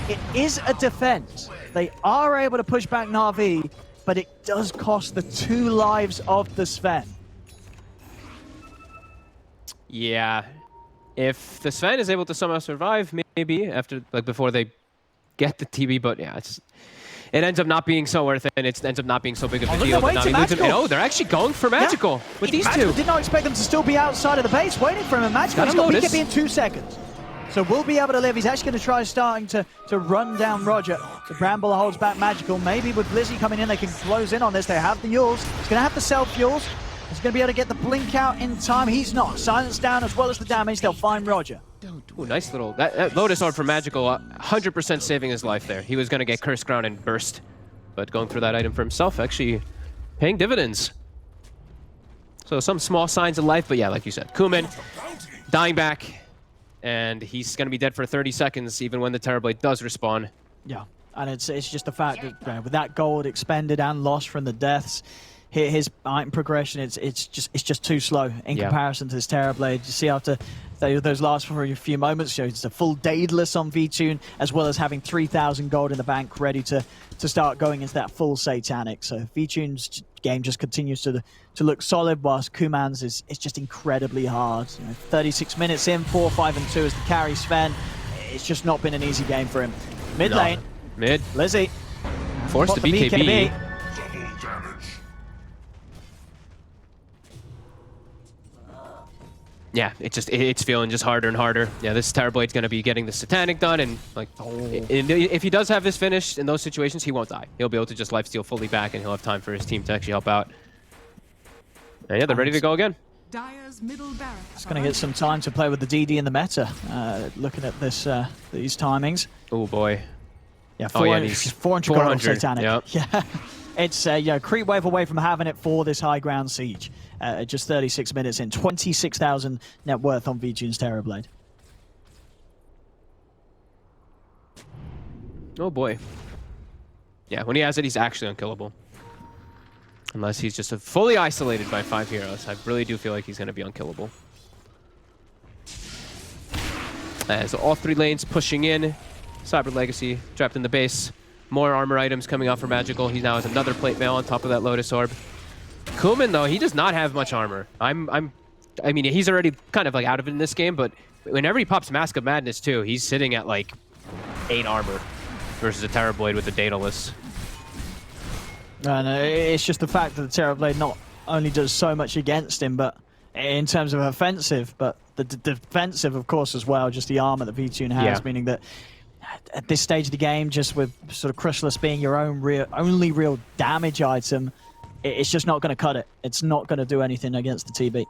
It is a defense. They are able to push back Na'Vi, but it does cost the 2 lives of the Sven. Yeah. If the Sven is able to somehow survive, maybe, after, like, before they get the TB, but yeah, it ends up not being so worth it, and it ends up not being so big of a deal. Oh, they're actually going for Magical with these Magical two. did not expect them to still be outside of the base waiting for him, and Magical's got BKB in 2 seconds. So we'll be able to live. He's actually going to try starting to run down Roger. The Bramble holds back Magical. Maybe with Blizzy coming in, they can close in on this. They have the Yules. He's going to have the self-Yules. He's going to be able to get the blink out in time. He's not. Silence down as well as the damage. They'll find Roger. Ooh, nice little... That Lotus Orb for Magical, 100% saving his life there. He was going to get Curse Crown and burst. But going through that item for himself, actually paying dividends. So some small signs of life, but yeah, like you said, Kuman dying back. And he's going to be dead for 30 seconds, even when the Terrorblade does respawn. Yeah, and it's just the fact that with that gold expended and lost from the deaths, his item progression it's just too slow in comparison to his Terrorblade. You see after those last for a few moments, it's a full Daedalus on VTune, as well as having 3,000 gold in the bank ready to start going into that full Satanic. So VTune's game just continues to look solid, whilst Kuman's is just incredibly hard. 36 minutes in, 4, 5, and 2 as the carry Sven. It's just not been an easy game for him. Mid lane. Mid. Lizzie. Forced the BKB. Yeah, it's feeling just harder and harder. Yeah, this Terrorblade's going to be getting the Satanic done, and like, if he does have this finished in those situations, he won't die. He'll be able to just lifesteal fully back, and he'll have time for his team to actually help out. And yeah, they're ready to go again. Dyer's middle barracks. It's going to get some time to play with the DD in the meta. Looking at this, these timings. Oh boy. Yeah, 400 gold on Satanic. Yep. Yeah, it's creep wave away from having it for this high ground siege. Just 36 minutes in, 26,000 net worth on VTune's Terrorblade. Oh boy. Yeah, when he has it, he's actually unkillable. Unless he's just fully isolated by 5 heroes. I really do feel like he's going to be unkillable. As all 3 lanes pushing in. Cyber Legacy trapped in the base. More armor items coming out for Magical. He now has another plate mail on top of that Lotus Orb. Kuman, though, he does not have much armor. I mean, he's already kind of like out of it in this game, but whenever he pops Mask of Madness, too, he's sitting at like 8 armor versus a Terrorblade with a Daedalus. And it's just the fact that the Terrorblade not only does so much against him, but in terms of offensive, but the defensive, of course, as well, just the armor that VTune has, meaning that at this stage of the game, just with sort of Chrysalis being your only real damage item, it's just not going to cut it. It's not going to do anything against the TB.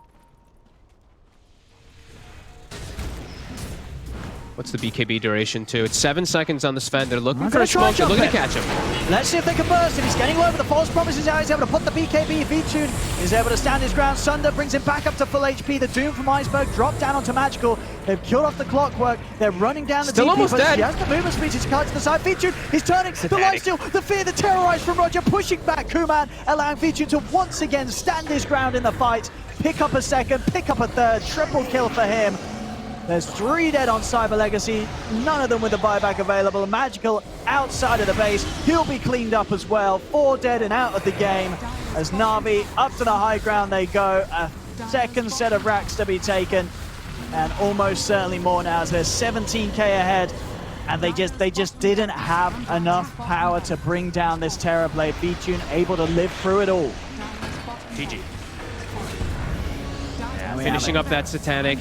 What's the BKB duration, too? It's 7 seconds on the Sven. They're looking for a smoke. They're looking to catch him. Let's see if they can burst him. He's getting low, but the false promise is out. He's able to put the BKB. VTune is able to stand his ground. Sunder brings him back up to full HP. The Doom from Iceberg dropped down onto Magical. They've killed off the Clockwork. They're running down the Still DP, almost but dead. he has the movement speed to cut to the side. VTune is turning. The lifesteal, the fear, the terrorize from Roger, pushing back Kuman, allowing VTune to once again stand his ground in the fight. Pick up a second, pick up a third. Triple kill for him. There's 3 dead on Cyber Legacy, none of them with a buyback available. Magical outside of the base, he'll be cleaned up as well. 4 dead and out of the game as Na'Vi up to the high ground they go. A second set of racks to be taken, and almost certainly more now as they're 17k ahead. And they just didn't have enough power to bring down this Terrorblade. VTune able to live through it all. GG. Yeah, finishing up that Satanic.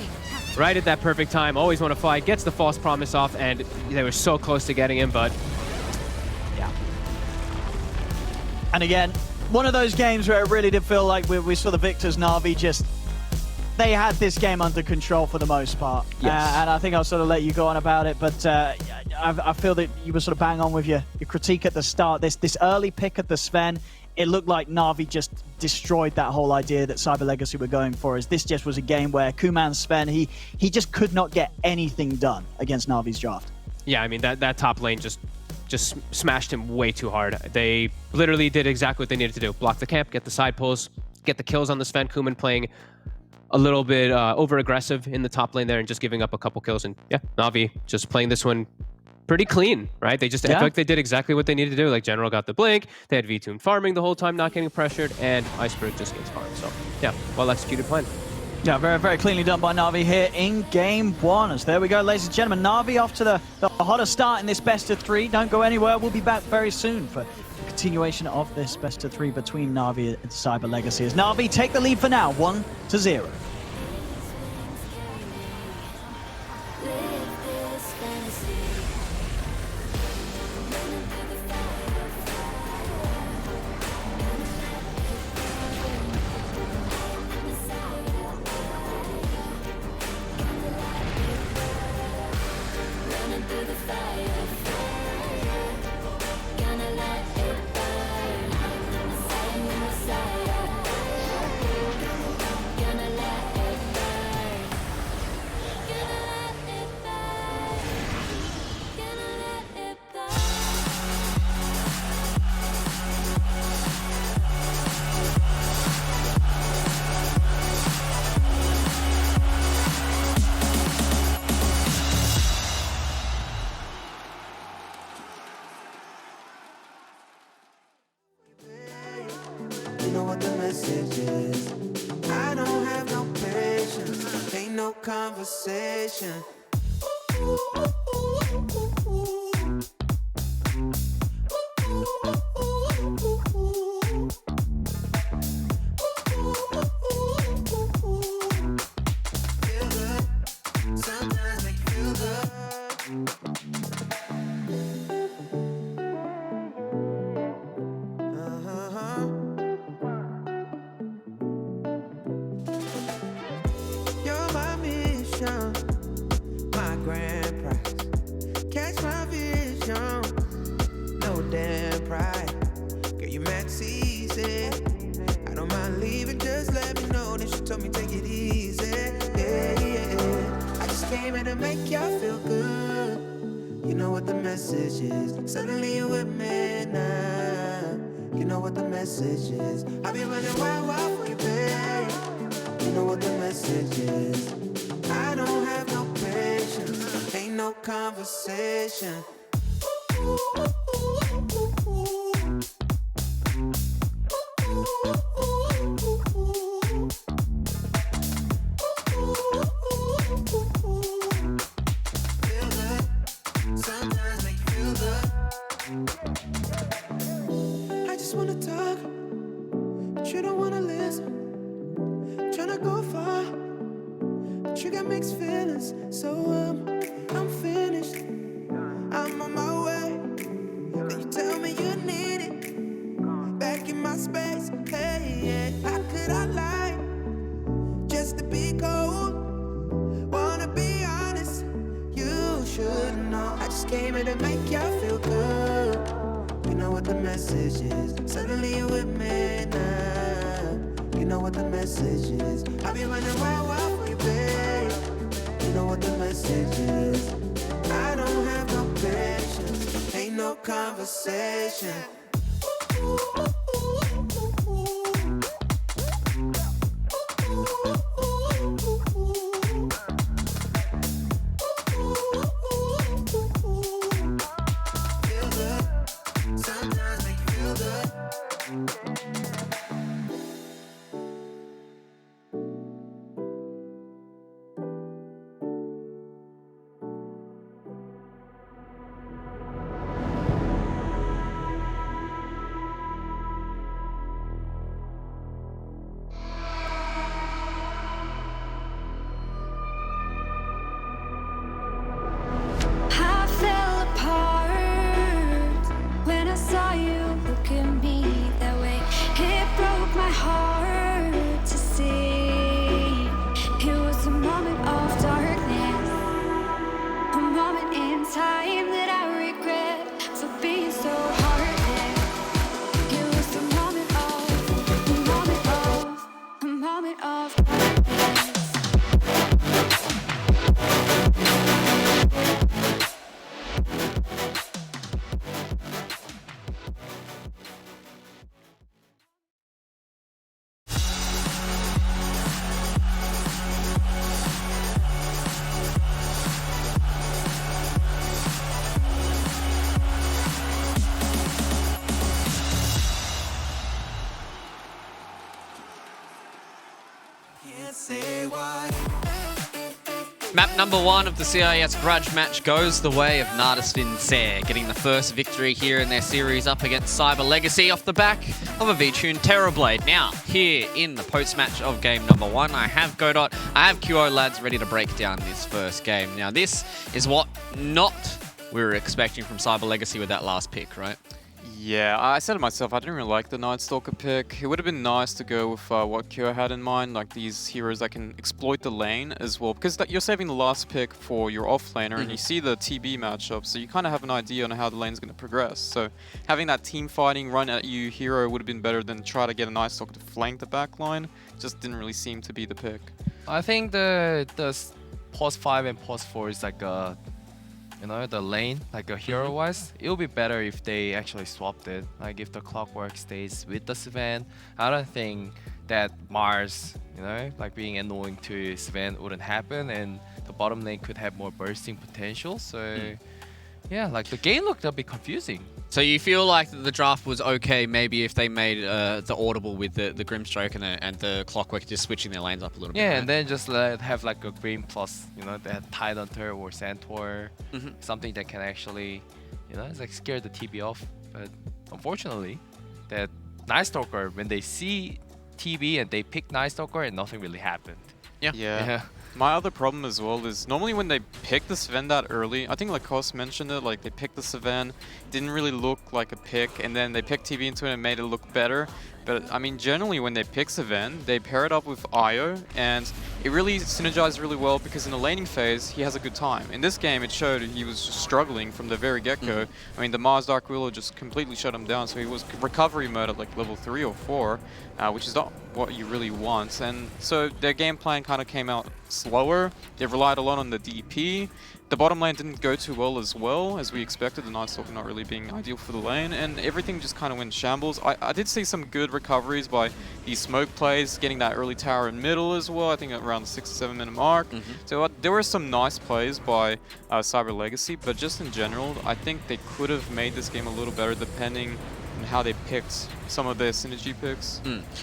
Right at that perfect time, Always Want to Fly, gets the false promise off, and they were so close to getting him, but yeah. And again, one of those games where it really did feel like we saw the victors, Na'Vi, they had this game under control for the most part. Yes. And I think I'll sort of let you go on about it, but I feel that you were sort of bang on with your critique at the start. This early pick at the Sven, it looked like Na'Vi just destroyed that whole idea that Cyber Legacy were going for. As this just was a game where Kuman Sven, he just could not get anything done against Na'Vi's draft. Yeah, I mean, that top lane just smashed him way too hard. They literally did exactly what they needed to do. Block the camp, get the side pulls, get the kills on the Sven. Kuman playing a little bit over-aggressive in the top lane there and just giving up a couple kills. And yeah, Na'Vi just playing this one pretty clean, right? They just, I feel like they did exactly what they needed to do. Like General got the blink, they had V-Tune farming the whole time, not getting pressured, and Iceberg just gets farmed. So yeah, well-executed plan. Yeah, very, very cleanly done by Na'Vi here in game one. As there we go, ladies and gentlemen. Na'Vi off to the hottest start in this best of three. Don't go anywhere. We'll be back very soon for the continuation of this best of three between Na'Vi and Cyber Legacy. As Na'Vi take the lead for now, 1-0. You know what the message is. I don't have no patience, ain't no conversation. Feel good, sometimes make you feel good. You're my mission, my grand prize. Catch my vision, no damn pride. Girl, you max easy. I don't mind leaving, just let me know. Then she told me take it easy. Yeah, yeah. I just came here to make y'all feel good. You know what the message is. Suddenly you with me now. You know what the message is. I be running wild for you, babe. You know what the message is. I don't have no patience, ain't no conversation. Feel good, sometimes make you feel good. I just wanna talk, but you don't wanna listen. Tryna go far, but you got mixed feelings. So I'm finished, I'm on my way. Then you tell me you need it, back in my space. Hey, yeah. How could I lie, just to be cold? Wanna be honest, you should know. I just came here to make y'all feel good. You know what the message is. Suddenly you with me now. You know what the message is. I be running wild for you, babe. You know what the message is. I don't have no patience, ain't no conversation. Feel good, sometimes make you feel good. Map number 1 of the CIS grudge match goes the way of Natus Vincere, getting the first victory here in their series up against Cyber Legacy off the back of a V-Tune Terrorblade. Now, here in the post-match of game number 1, I have Godot, I have QO lads ready to break down this first game. Now, this is what not we were expecting from Cyber Legacy with that last pick, right? Yeah, I said it myself, I didn't really like the Night Stalker pick. It would have been nice to go with what Kyo had in mind, like these heroes that can exploit the lane as well, because you're saving the last pick for your offlaner, and you see the TB matchup, so you kind of have an idea on how the lane's going to progress. So having that team fighting run at you hero would have been better than try to get a Night Stalker to flank the back line. Just didn't really seem to be the pick. I think the pause 5 and pause 4 is like a, you know, the lane, like a hero-wise, it would be better if they actually swapped it. Like if the Clockwork stays with the Sven, I don't think that Mars, you know, like being annoying to Sven wouldn't happen, and the bottom lane could have more bursting potential. So yeah, like the game looked a bit confusing. So you feel like the draft was okay, maybe if they made the audible with the Grimstroke and the Clockwork just switching their lanes up a little bit. Yeah, right? and then just have like a Green plus, you know, that Tidehunter or Centaur, something that can actually, you know, it's like scare the TB off. But unfortunately, that Night Stalker, when they see TB and they pick Night Stalker, and nothing really happened. Yeah. My other problem as well is normally when they pick the Sven that early, I think like Kos mentioned it, like they picked the Sven, didn't really look like a pick, and then they picked TB into it and made it look better. But I mean, generally when they pick Sven, they pair it up with Io, and it really synergized really well because in the laning phase, he has a good time. In this game, it showed he was just struggling from the very get-go. I mean, the Mars Dark Willow just completely shut him down, so he was recovery mode at like level 3 or 4, which is not what you really want. And so their game plan kind of came out slower. They relied a lot on the DP. The bottom lane didn't go too well as we expected, the Night Stalker not really being ideal for the lane, and everything just kind of went shambles. I did see some good recoveries by these smoke plays, getting that early tower in middle as well, I think around the 6 to 7 minute mark. So there were some nice plays by Cyber Legacy, but just in general, I think they could have made this game a little better depending on how they picked some of their synergy picks.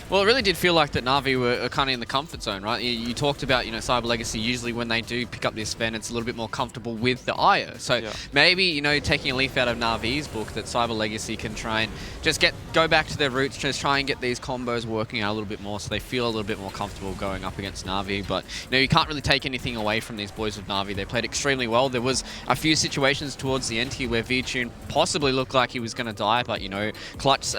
Well, it really did feel like that Na'Vi were kind of in the comfort zone, right? You talked about, you know, Cyber Legacy, usually when they do pick up this Sven, it's a little bit more comfortable with the Io. So maybe, you know, taking a leaf out of Na'Vi's book, that Cyber Legacy can try and just go back to their roots, just try and get these combos working out a little bit more so they feel a little bit more comfortable going up against Na'Vi. But, you know, you can't really take anything away from these boys with Na'Vi. They played extremely well. There was a few situations towards the end here where V-Tune possibly looked like he was going to die, but, you know, Clutch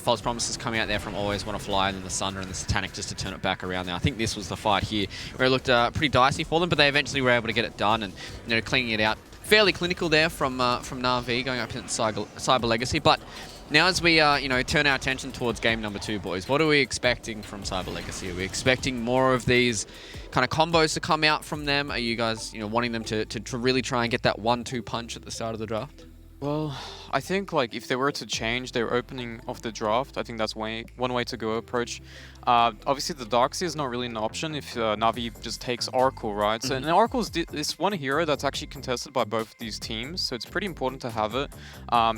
False Promises coming out there from Always Wanna Fly, and then the Sunder and the Satanic just to turn it back around there. I think this was the fight here where it looked pretty dicey for them, but they eventually were able to get it done and, you know, cleaning it out. Fairly clinical there from Na'Vi going up against Cyber Legacy. But now as we you know, turn our attention towards game number 2, boys, what are we expecting from Cyber Legacy? Are we expecting more of these kind of combos to come out from them? Are you guys, you know, wanting them to really try and get that 1-2 punch at the start of the draft? Well, I think like if they were to change their opening of the draft, I think that's one way to go approach. Obviously, the Darkseer is not really an option if Na'Vi just takes Oracle, right? So and Oracle is one hero that's actually contested by both these teams, so it's pretty important to have it.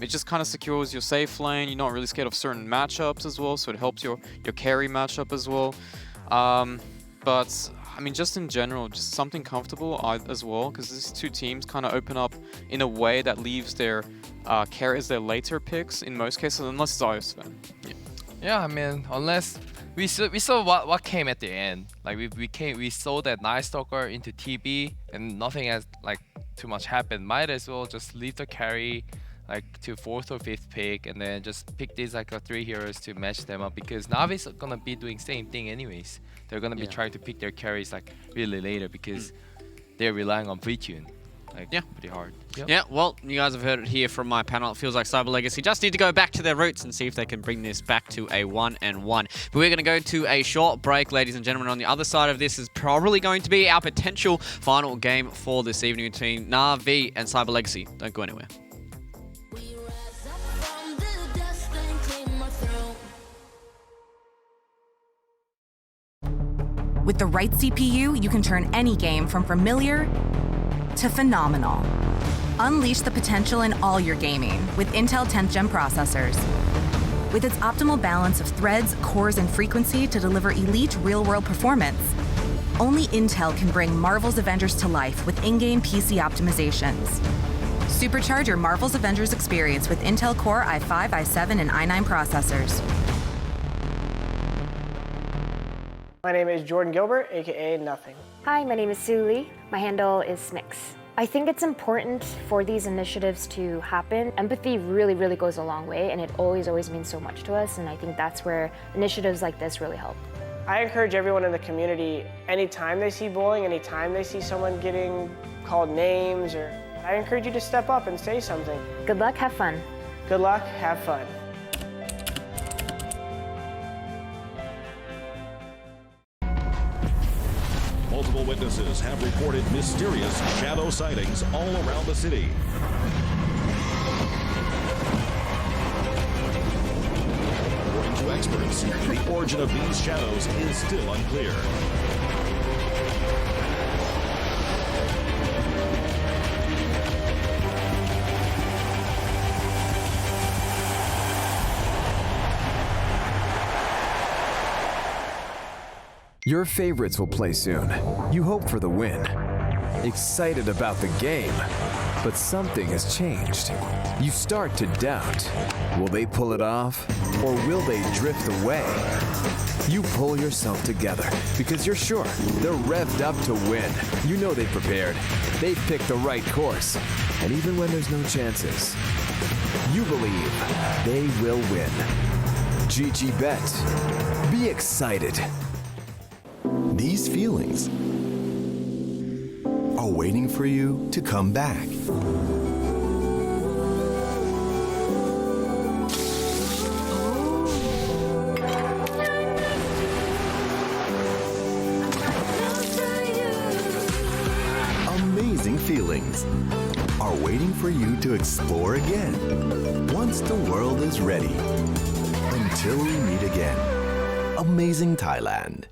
It just kind of secures your safe lane. You're not really scared of certain matchups as well, so it helps your carry matchup as well. But I mean, just in general, just something comfortable as well, because these two teams kind of open up in a way that leaves their carries their later picks in most cases, unless it's Io Sven. Yeah, I mean, unless we saw what came at the end. Like we saw that Night Stalker into TB, and nothing has like too much happened. Might as well just leave the carry like to 4th or 5th pick, and then just pick these like 3 heroes to match them up, because Na'Vi's gonna be doing same thing anyways. They're gonna be trying to pick their carries like really later because they're relying on V-Tune. Like, pretty hard. Yeah, well, you guys have heard it here from my panel. It feels like Cyber Legacy just need to go back to their roots and see if they can bring this back to a 1-1. But we're going to go to a short break, ladies and gentlemen. On the other side of this is probably going to be our potential final game for this evening between Na'Vi and Cyber Legacy. Don't go anywhere. With the right CPU, you can turn any game from familiar to phenomenal. Unleash the potential in all your gaming with Intel 10th Gen processors. With its optimal balance of threads, cores, and frequency to deliver elite real-world performance, Only Intel can bring Marvel's Avengers to life with in-game PC optimizations. Supercharge your Marvel's Avengers experience with Intel Core i5, i7, and i9 processors. My name is Jordan Gilbert, aka Nothing. Hi, my name is Sue Lee. My handle is Smix. I think it's important for these initiatives to happen. Empathy really, really goes a long way, and it always means so much to us, and I think that's where initiatives like this really help. I encourage everyone in the community, anytime they see bullying, anytime they see someone getting called names, I encourage you to step up and say something. Good luck, have fun. Good luck, have fun. Multiple witnesses have reported mysterious shadow sightings all around the city. According to experts, the origin of these shadows is still unclear. Your favorites will play soon. You hope for the win. Excited about the game, but something has changed. You start to doubt. Will they pull it off, or will they drift away? You pull yourself together because you're sure they're revved up to win. You know they've prepared. They've picked the right course. And even when there's no chances, you believe they will win. GG Bet. Be excited. These feelings are waiting for you to come back. Amazing feelings are waiting for you to explore again once the world is ready. Until we meet again. Amazing Thailand.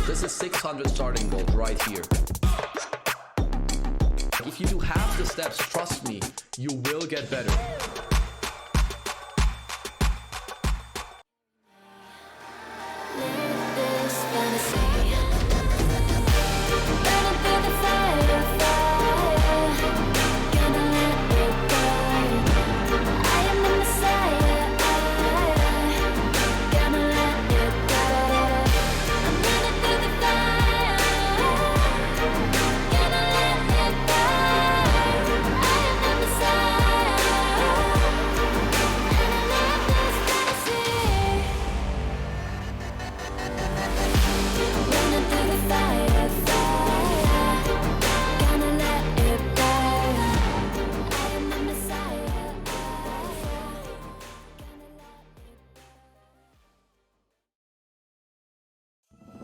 This is 600 starting gold right here. If you do half the steps, trust me, you will get better.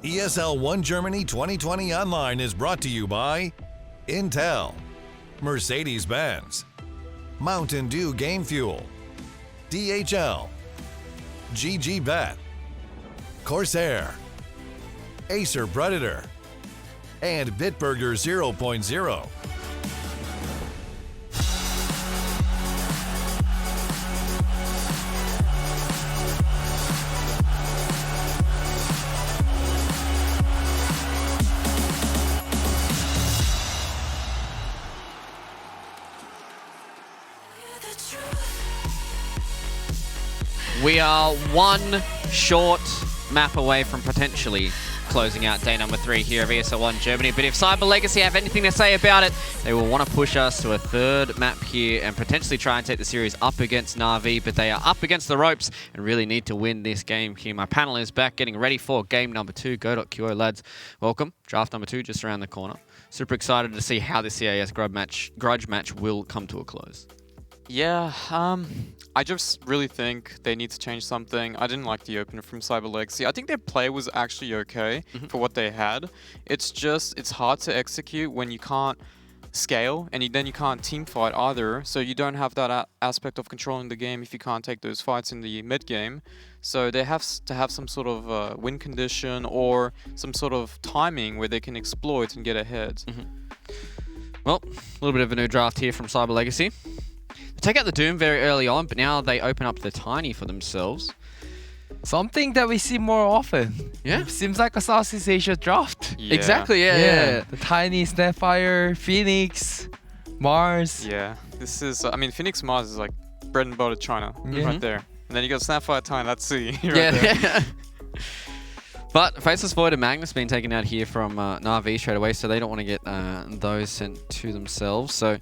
ESL 1 Germany 2020 Online is brought to you by Intel, Mercedes-Benz, Mountain Dew Game Fuel, DHL, GG Bet, Corsair, Acer Predator, and Bitburger 0.0. We are 1 short map away from potentially closing out day number 3 here of ESL 1 Germany. But if Cyber Legacy have anything to say about it, they will want to push us to a 3rd map here and potentially try and take the series up against Na'Vi. But they are up against the ropes and really need to win this game here. My panel is back, getting ready for game number 2. Go.qo, lads. Welcome. Draft number 2 just around the corner. Super excited to see how this CAS grudge match will come to a close. Yeah, I just really think they need to change something. I didn't like the opener from Cyber Legacy. I think their play was actually okay for what they had. It's just, it's hard to execute when you can't scale and then you can't team fight either. So you don't have that aspect of controlling the game if you can't take those fights in the mid game. So they have to have some sort of win condition or some sort of timing where they can exploit and get ahead. Well, a little bit of a new draft here from Cyber Legacy. They take out the Doom very early on, but now they open up the Tiny for themselves. Something that we see more often. Yeah. It seems like a Southeast Asia draft. Yeah. Exactly, yeah. The Tiny, Snapfire, Phoenix, Mars. Yeah, this is, I mean, Phoenix Mars is like bread and butter China right there. And then you got Snapfire Tiny, that's C right there. But Faceless Void and Magnus being taken out here from Na'Vi straight away, so they don't want to get those sent to themselves. So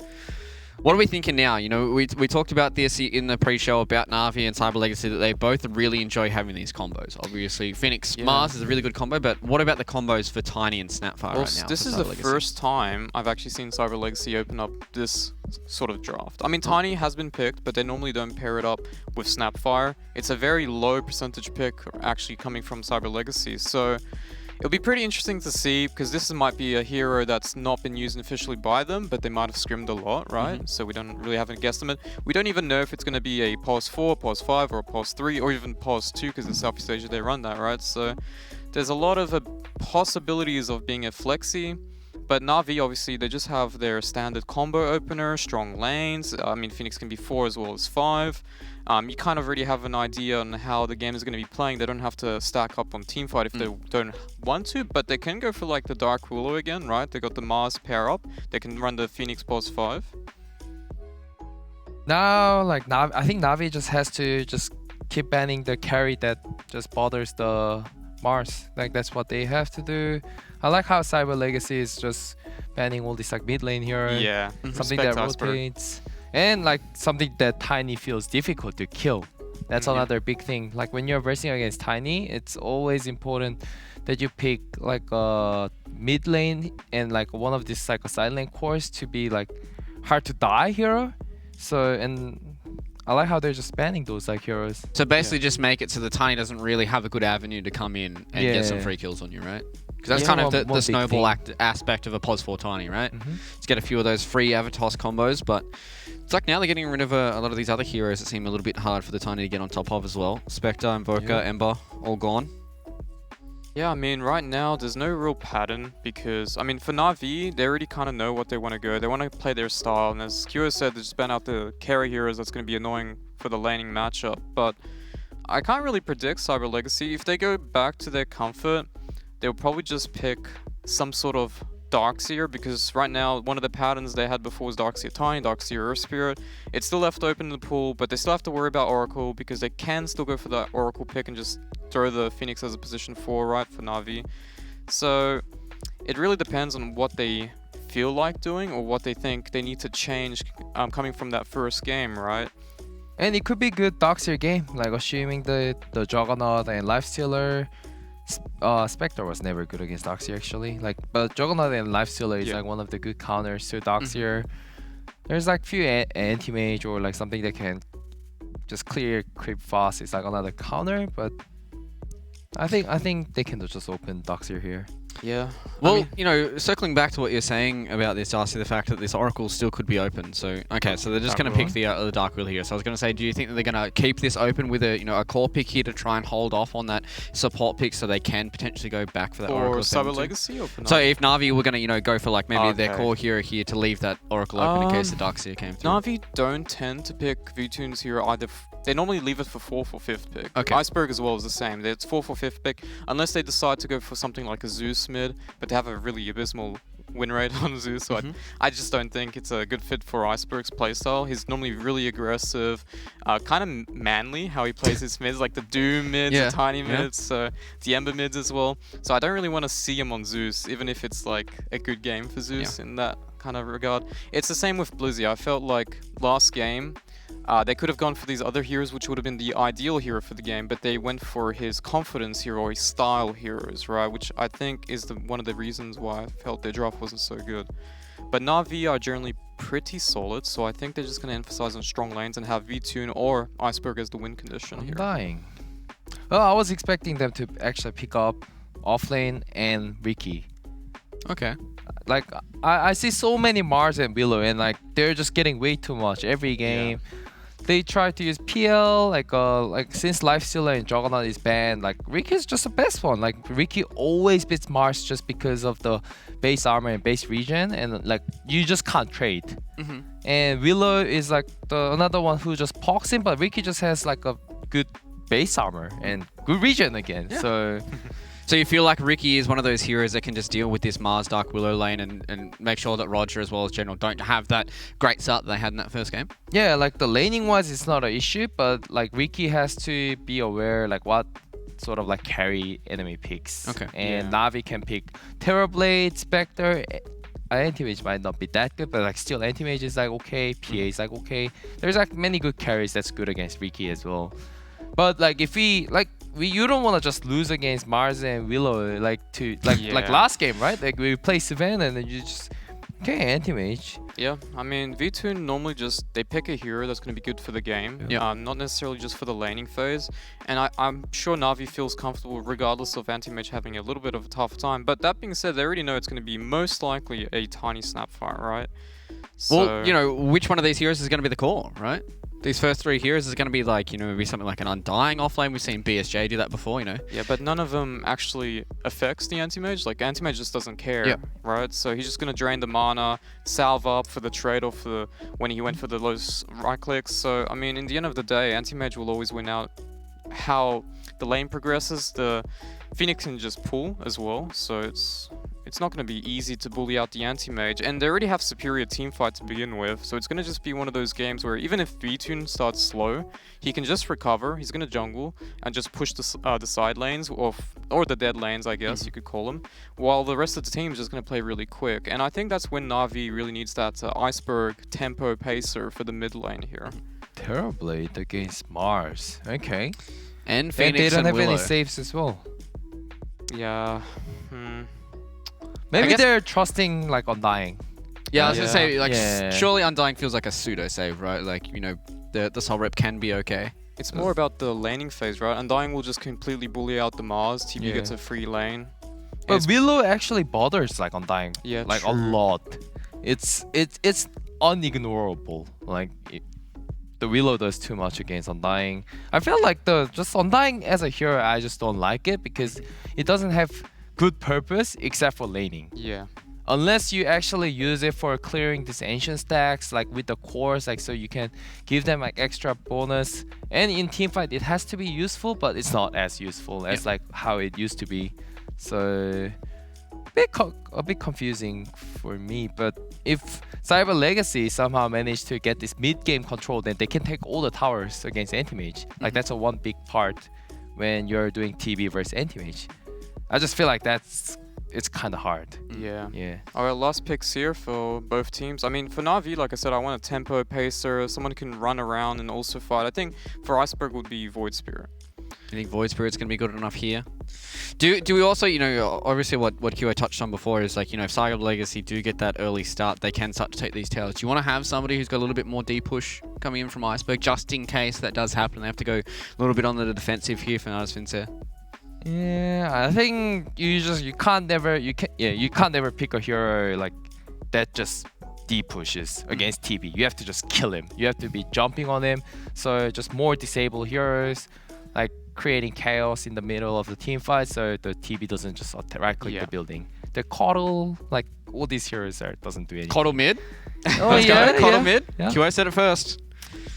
what are we thinking now? You know, we talked about this in the pre-show about Na'Vi and Cyber Legacy, that they both really enjoy having these combos. Obviously, Phoenix Mars is a really good combo, but what about the combos for Tiny and Snapfire right now? This is the first time I've actually seen Cyber Legacy open up this sort of draft. I mean, Tiny has been picked, but they normally don't pair it up with Snapfire. It's a very low percentage pick actually coming from Cyber Legacy, so it'll be pretty interesting to see, because this might be a hero that's not been used officially by them, but they might have scrimmed a lot, right? So we don't really have a guesstimate. We don't even know if it's going to be a POS 4, POS 5, or a POS 3, or even POS 2, because in Southeast Asia they run that, right? So there's a lot of possibilities of being a flexi. But Na'Vi, obviously, they just have their standard combo opener, strong lanes. I mean, Phoenix can be 4 as well as 5. You kind of already have an idea on how the game is going to be playing. They don't have to stack up on teamfight if they don't want to, but they can go for like the Dark Willow again, right? They got the Mars pair up. They can run the Phoenix POS 5. Now, like I think Na'Vi just has to just keep banning the carry that just bothers the Mars. Like that's what they have to do. I like how Cyber Legacy is just banning all these like mid lane here. Yeah, something that rotates. And like something that Tiny feels difficult to kill. That's another big thing. Like when you're versing against Tiny, it's always important that you pick like a mid lane and like one of these like a side lane cores to be like hard to die hero. So, and I like how they're just banning those like heroes. So basically just make it so the Tiny doesn't really have a good avenue to come in and get some free kills on you, right? Because that's kind of the snowball aspect of a POS 4 Tiny, right? Just get a few of those free Avatos combos, but it's like now they're getting rid of a lot of these other heroes that seem a little bit hard for the Tiny to get on top of as well. Spectre, Invoker, Ember, all gone. Yeah, I mean, right now, there's no real pattern because, I mean, for Na'Vi, they already kind of know what they want to go. They want to play their style, and as Kyo said, they just ban out the carry heroes. That's going to be annoying for the laning matchup, but I can't really predict Cyber Legacy. If they go back to their comfort, they'll probably just pick some sort of Darkseer, because right now one of the patterns they had before was Darkseer Tiny, Darkseer Earth Spirit. It's still left open in the pool, but they still have to worry about Oracle because they can still go for that Oracle pick and just throw the Phoenix as a position 4, right, for Na'Vi. So it really depends on what they feel like doing or what they think they need to change coming from that first game, right? And it could be good Darkseer game, like assuming the Juggernaut and Lifestealer. Spectre was never good against Darkseer actually. Like, but Juggernaut and Lifestealer is like one of the good counters to Darkseer. There's like few anti-mage or like something that can just clear creep fast. It's like another counter, but I think they can just open Darkseer here. Yeah. Well, you know, circling back to what you're saying about this, Darcy, the fact that this Oracle still could be open. So, okay, so they're just going to pick the Dark Wheel here. So I was going to say, do you think that they're going to keep this open with a, you know, a core pick here to try and hold off on that support pick so they can potentially go back for that Oracle? Or Cyber Legacy? Or so if Na'Vi were going to, you know, go for like maybe their core hero here to leave that Oracle open in case the Darkseer came through. Na'Vi don't tend to pick V-Tunes here either They normally leave it for 4th or 5th pick. Okay. Iceberg as well is the same. It's 4th or 5th pick, unless they decide to go for something like a Zeus mid, but they have a really abysmal win rate on Zeus, so I just don't think it's a good fit for Iceberg's playstyle. He's normally really aggressive, kind of manly how he plays his mids, like the Doom mids, the Tiny mids, the Ember mids as well. So I don't really want to see him on Zeus, even if it's like a good game for Zeus in that kind of regard. It's the same with Blizzy. I felt like last game, they could have gone for these other heroes, which would have been the ideal hero for the game, but they went for his confidence hero or his style heroes, right? Which I think is one of the reasons why I felt their draft wasn't so good. But Na'Vi are generally pretty solid, so I think they're just going to emphasize on strong lanes and have Vtune or Iceberg as the win condition here. Dying. Well, I was expecting them to actually pick up offlane and Ricky. Okay. Like, I see so many Mars and Willow, and like they're just getting way too much every game. They try to use PL, like since Lifestealer and Juggernaut is banned, like Ricky's just the best one. Like Ricky always beats Mars just because of the base armor and base regen, and like you just can't trade. And Willow is like another one who just pokes him, but Ricky just has like a good base armor and good regen again. So. So you feel like Ricky is one of those heroes that can just deal with this Mars Dark Willow lane and make sure that Roger as well as General don't have that great start that they had in that first game? Yeah, like the laning wise it's not an issue, but like Ricky has to be aware like what sort of like carry enemy picks. Okay. And Na'Vi can pick Terrorblade, Spectre. Anti-Mage might not be that good, but like still Anti-Mage is like okay, PA is like okay. There's like many good carries that's good against Ricky as well. But like if you don't want to just lose against Mars and Willow like last game, right? Like we play Savannah and then you just anti-mage. Yeah, I mean Vtune normally they pick a hero that's going to be good for the game, not necessarily just for the laning phase. And I'm sure Na'Vi feels comfortable regardless of anti-mage having a little bit of a tough time. But that being said, they already know it's going to be most likely a tiny snap fight, right? So, well, you know, which one of these heroes is going to be the core, right? These first 3 heroes is going to be like, you know, maybe something like an Undying offlane. We've seen BSJ do that before, you know. Yeah, but none of them actually affects the anti-mage. Like, anti-mage just doesn't care, right? So he's just going to drain the mana, salve up for the trade or for when he went for the low right clicks. So, I mean, in the end of the day, anti-mage will always win out. How the lane progresses, the Phoenix can just pull as well. So it's not going to be easy to bully out the anti-mage, and they already have superior teamfight to begin with, so it's going to just be one of those games where even if Vtune starts slow, he can just recover, he's going to jungle, and just push the side lanes, or the dead lanes, I guess you could call them, while the rest of the team is just going to play really quick. And I think that's when Na'Vi really needs that Iceberg tempo pacer for the mid lane here. Terrorblade against Mars, okay. And Phoenix they don't have Willow. any saves as well. Yeah. Maybe they're trusting like Undying. Yeah, I was gonna say like surely Undying feels like a pseudo save, right? Like, you know, the soul rep can be okay. It's more about the laning phase, right? Undying will just completely bully out the Mars. TB gets a free lane. But Willow actually bothers like Undying, like a lot. It's unignorable. Like the Willow does too much against Undying. I feel like just Undying as a hero, I just don't like it because it doesn't have good purpose except for laning. Yeah. Unless you actually use it for clearing these ancient stacks, like with the cores, like so you can give them like extra bonus. And in teamfight, it has to be useful, but it's not as useful as like how it used to be. So a bit confusing for me. But if Cyber Legacy somehow managed to get this mid-game control, then they can take all the towers against anti-mage. Like that's a one big part when you're doing TB versus anti-mage. I just feel like it's kind of hard. Yeah. Yeah. Alright, last picks here for both teams. I mean, for Na'Vi, like I said, I want a tempo pacer, someone who can run around and also fight. I think for Iceberg would be Void Spirit. You think Void Spirit's going to be good enough here? Do we also, you know, obviously what QA touched on before is like, you know, if Cyber Legacy do get that early start, they can start to take these towers. Do you want to have somebody who's got a little bit more D-push coming in from Iceberg, just in case that does happen? They have to go a little bit on the defensive here for Natus Vincere. Yeah, I think you can't never pick a hero like that just D-pushes against TB. You have to just kill him. You have to be jumping on him. So just more disabled heroes, like creating chaos in the middle of the team fight, so the TB doesn't just right click the building. The Coddle, like all these heroes doesn't do anything. Coddle mid? Oh yeah, Coddle mid? Yeah. QA said it first.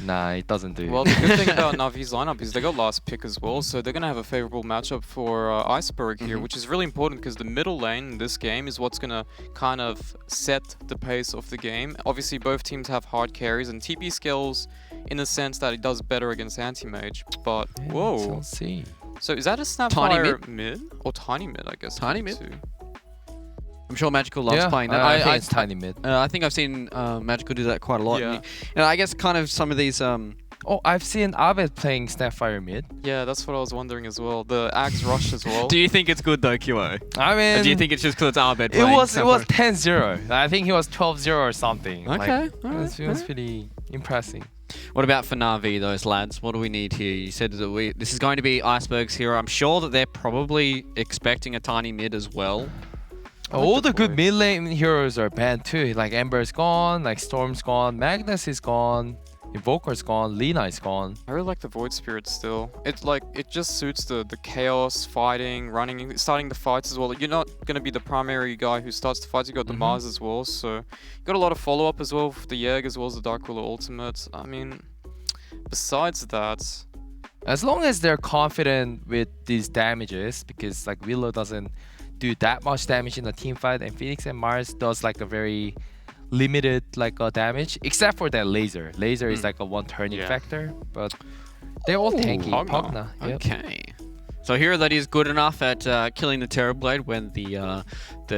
Nah, it doesn't do it. Well, the good thing about Navi's lineup is they got last pick as well, so they're going to have a favorable matchup for Iceberg here, which is really important because the middle lane in this game is what's going to kind of set the pace of the game. Obviously, both teams have hard carries, and TB scales in the sense that it does better against anti-mage, but whoa. Let's see. So is that a Snapfire Tiny mid? Or tiny mid, I guess. Tiny mid? Too. I'm sure Magical loves playing that. I think it's tiny mid. I think I've seen Magical do that quite a lot. Yeah. And I guess kind of some of these... Oh, I've seen Abed playing Snapfire mid. Yeah, that's what I was wondering as well. The Axe Rush as well. Do you think it's good though, QO? I mean... Or do you think it's just because it's Abed It playing was Snapfire? 10-0. I think he was 12-0 or something. Okay. It was pretty impressive. What about for Na'Vi, those lads? What do we need here? You said that this is going to be Iceberg's hero. I'm sure that they're probably expecting a tiny mid as well. All the good mid lane heroes are banned too. Like Ember's gone, like Storm's gone, Magnus is gone, Invoker's gone, Lina is gone. I really like the Void Spirit still. It's like, it just suits the chaos, fighting, running, starting the fights as well. You're not going to be the primary guy who starts the fights. You got the Mars as well, so you got a lot of follow-up as well with the Yeg as well as the Dark Ruler ultimate. I mean, besides that... As long as they're confident with these damages, because like Willow doesn't do that much damage in a team fight, and Phoenix and Mars does like a very limited like damage, except for that laser. Laser is like a one turning factor, but they're all tanky. Pogna. Yep. Okay. So a hero that is good enough at killing the Terrorblade when the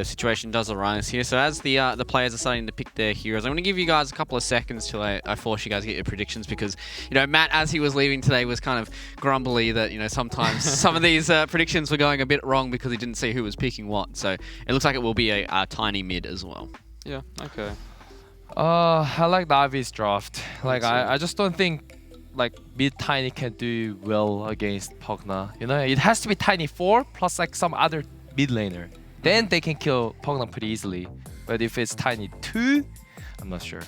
situation does arise here. So as the players are starting to pick their heroes, I'm going to give you guys a couple of seconds till I force you guys to get your predictions, because Matt, as he was leaving today, was kind of grumbly that sometimes some of these predictions were going a bit wrong because he didn't see who was picking what. So it looks like it will be a tiny mid as well. Yeah. Okay. I like Navi's draft. Like I just don't think like mid tiny can do well against Pogna. It has to be tiny 4 plus like some other mid laner. Then they can kill Pogna pretty easily. But if it's tiny 2, I'm not sure.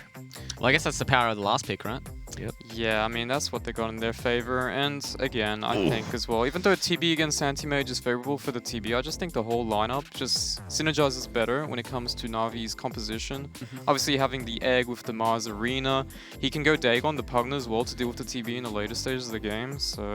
Well, I guess that's the power of the last pick, right? Yep. Yeah, I mean, that's what they got in their favor. And again, I think as well, even though TB against anti-mage is favorable for the TB, I just think the whole lineup just synergizes better when it comes to Navi's composition. Obviously, having the egg with the Mars Arena, he can go Dagon, the Pugna as well, to deal with the TB in the later stages of the game. So, all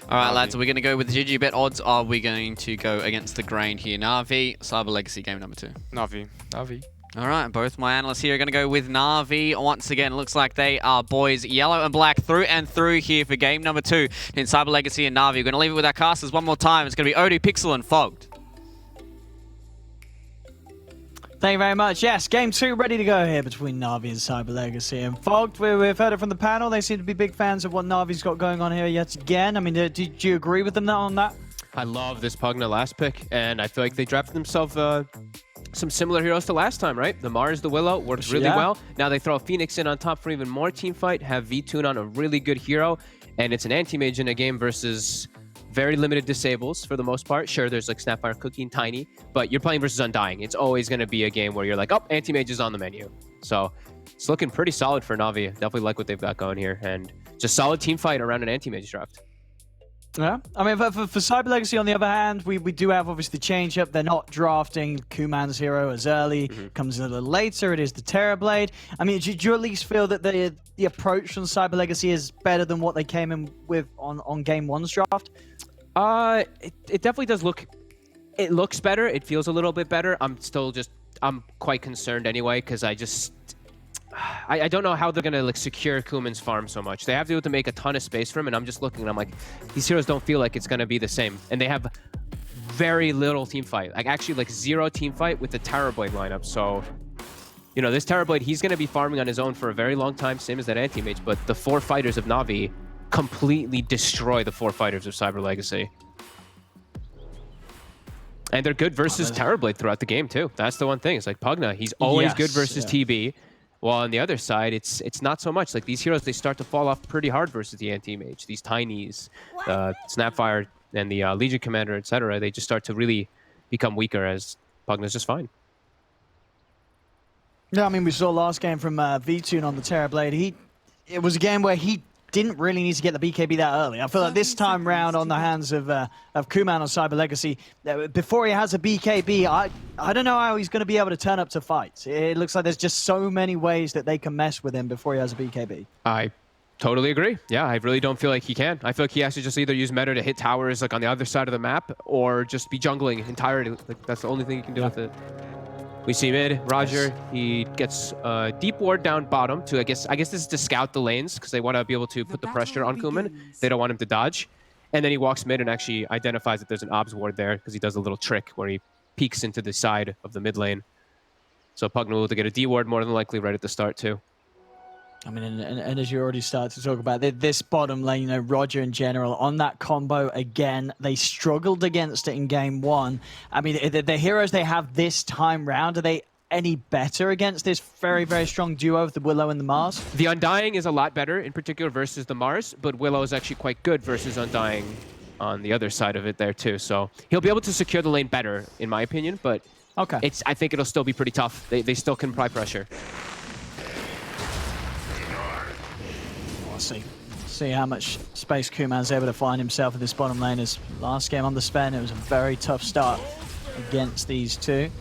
right, lads, are we going to go with the GG bet odds? Or are we going to go against the grain here? Na'Vi, Cyber Legacy game number 2. Navi. All right, both my analysts here are going to go with Na'Vi. Once again, it looks like they are boys yellow and black through and through here for game number 2 in Cyber Legacy and Na'Vi. We're going to leave it with our casters one more time. It's going to be Odie, Pixel, and Fogged. Thank you very much. Yes, game 2 ready to go here between Na'Vi and Cyber Legacy. And Fogged, we've heard it from the panel. They seem to be big fans of what Na'Vi's got going on here yet again. I mean, do you agree with them on that? I love this Pugna last pick, and I feel like they drafted themselves some similar heroes to last time, right? The Mars, the Willow works really well. Now they throw Phoenix in on top for even more team fight, have V-Tune on a really good hero, and it's an anti-mage in a game versus very limited disables for the most part. Sure, there's like Snapfire, Cookie, and Tiny, but you're playing versus Undying. It's always going to be a game where you're like, oh, anti-mage is on the menu. So it's looking pretty solid for Na'Vi. Definitely like what they've got going here, and just solid team fight around an anti-mage draft. Yeah, I mean, for Cyber Legacy, on the other hand, we do have obviously the change up. They're not drafting Kuman's hero as early. Comes a little later. It is the Terrorblade. I mean, do you at least feel that the approach from Cyber Legacy is better than what they came in with on Game 1's draft? It definitely does look. It looks better. It feels a little bit better. I'm quite concerned anyway, because I don't know how they're gonna like secure Kuman's farm so much. They have to be able to make a ton of space for him, and I'm just looking and I'm like, these heroes don't feel like it's gonna be the same. And they have very little team fight, like actually like 0 team fight with the Terrorblade lineup. So, this Terrorblade, he's gonna be farming on his own for a very long time, same as that anti-mage, but the 4 fighters of Na'Vi completely destroy the 4 fighters of Cyber Legacy. And they're good versus Terrorblade throughout the game too. That's the one thing. It's like Pugna, he's always good versus TB. While on the other side, it's not so much. Like these heroes, they start to fall off pretty hard versus the anti-mage. These Tinies, Snapfire, and the Legion Commander, etc. They just start to really become weaker as Pugna's just fine. Yeah, I mean, we saw last game from V-Tune on the Terrorblade. It was a game where he didn't really need to get the BKB that early. I feel like this time round on the hands of Kuman on Cyber Legacy, before he has a BKB, I don't know how he's going to be able to turn up to fights. It looks like there's just so many ways that they can mess with him before he has a BKB. I Totally agree. Yeah, I really don't feel like he can. I feel like he has to just either use meta to hit towers like on the other side of the map, or just be jungling entirely. Like that's the only thing he can do with it. We see mid, Roger, he gets deep ward down bottom to, I guess this is to scout the lanes, because they want to be able to put the pressure on Kuman. They don't want him to dodge. And then he walks mid and actually identifies that there's an obs ward there, because he does a little trick where he peeks into the side of the mid lane. So Pugna will to get a D ward more than likely right at the start too. I mean, and as you already started to talk about, this bottom lane, you know, Roger in general, on that combo again, they struggled against it in game one. I mean, the heroes they have this time round, are they any better against this very, very strong duo of the Willow and the Mars? The Undying is a lot better, in particular versus the Mars, but Willow is actually quite good versus Undying on the other side of it there too. So he'll be able to secure the lane better, in my opinion, but okay, I think it'll still be pretty tough. They still can apply pressure. We'll see how much space Kuman's able to find himself in this bottom lane. As last game on the Spen, it was a very tough start against these two.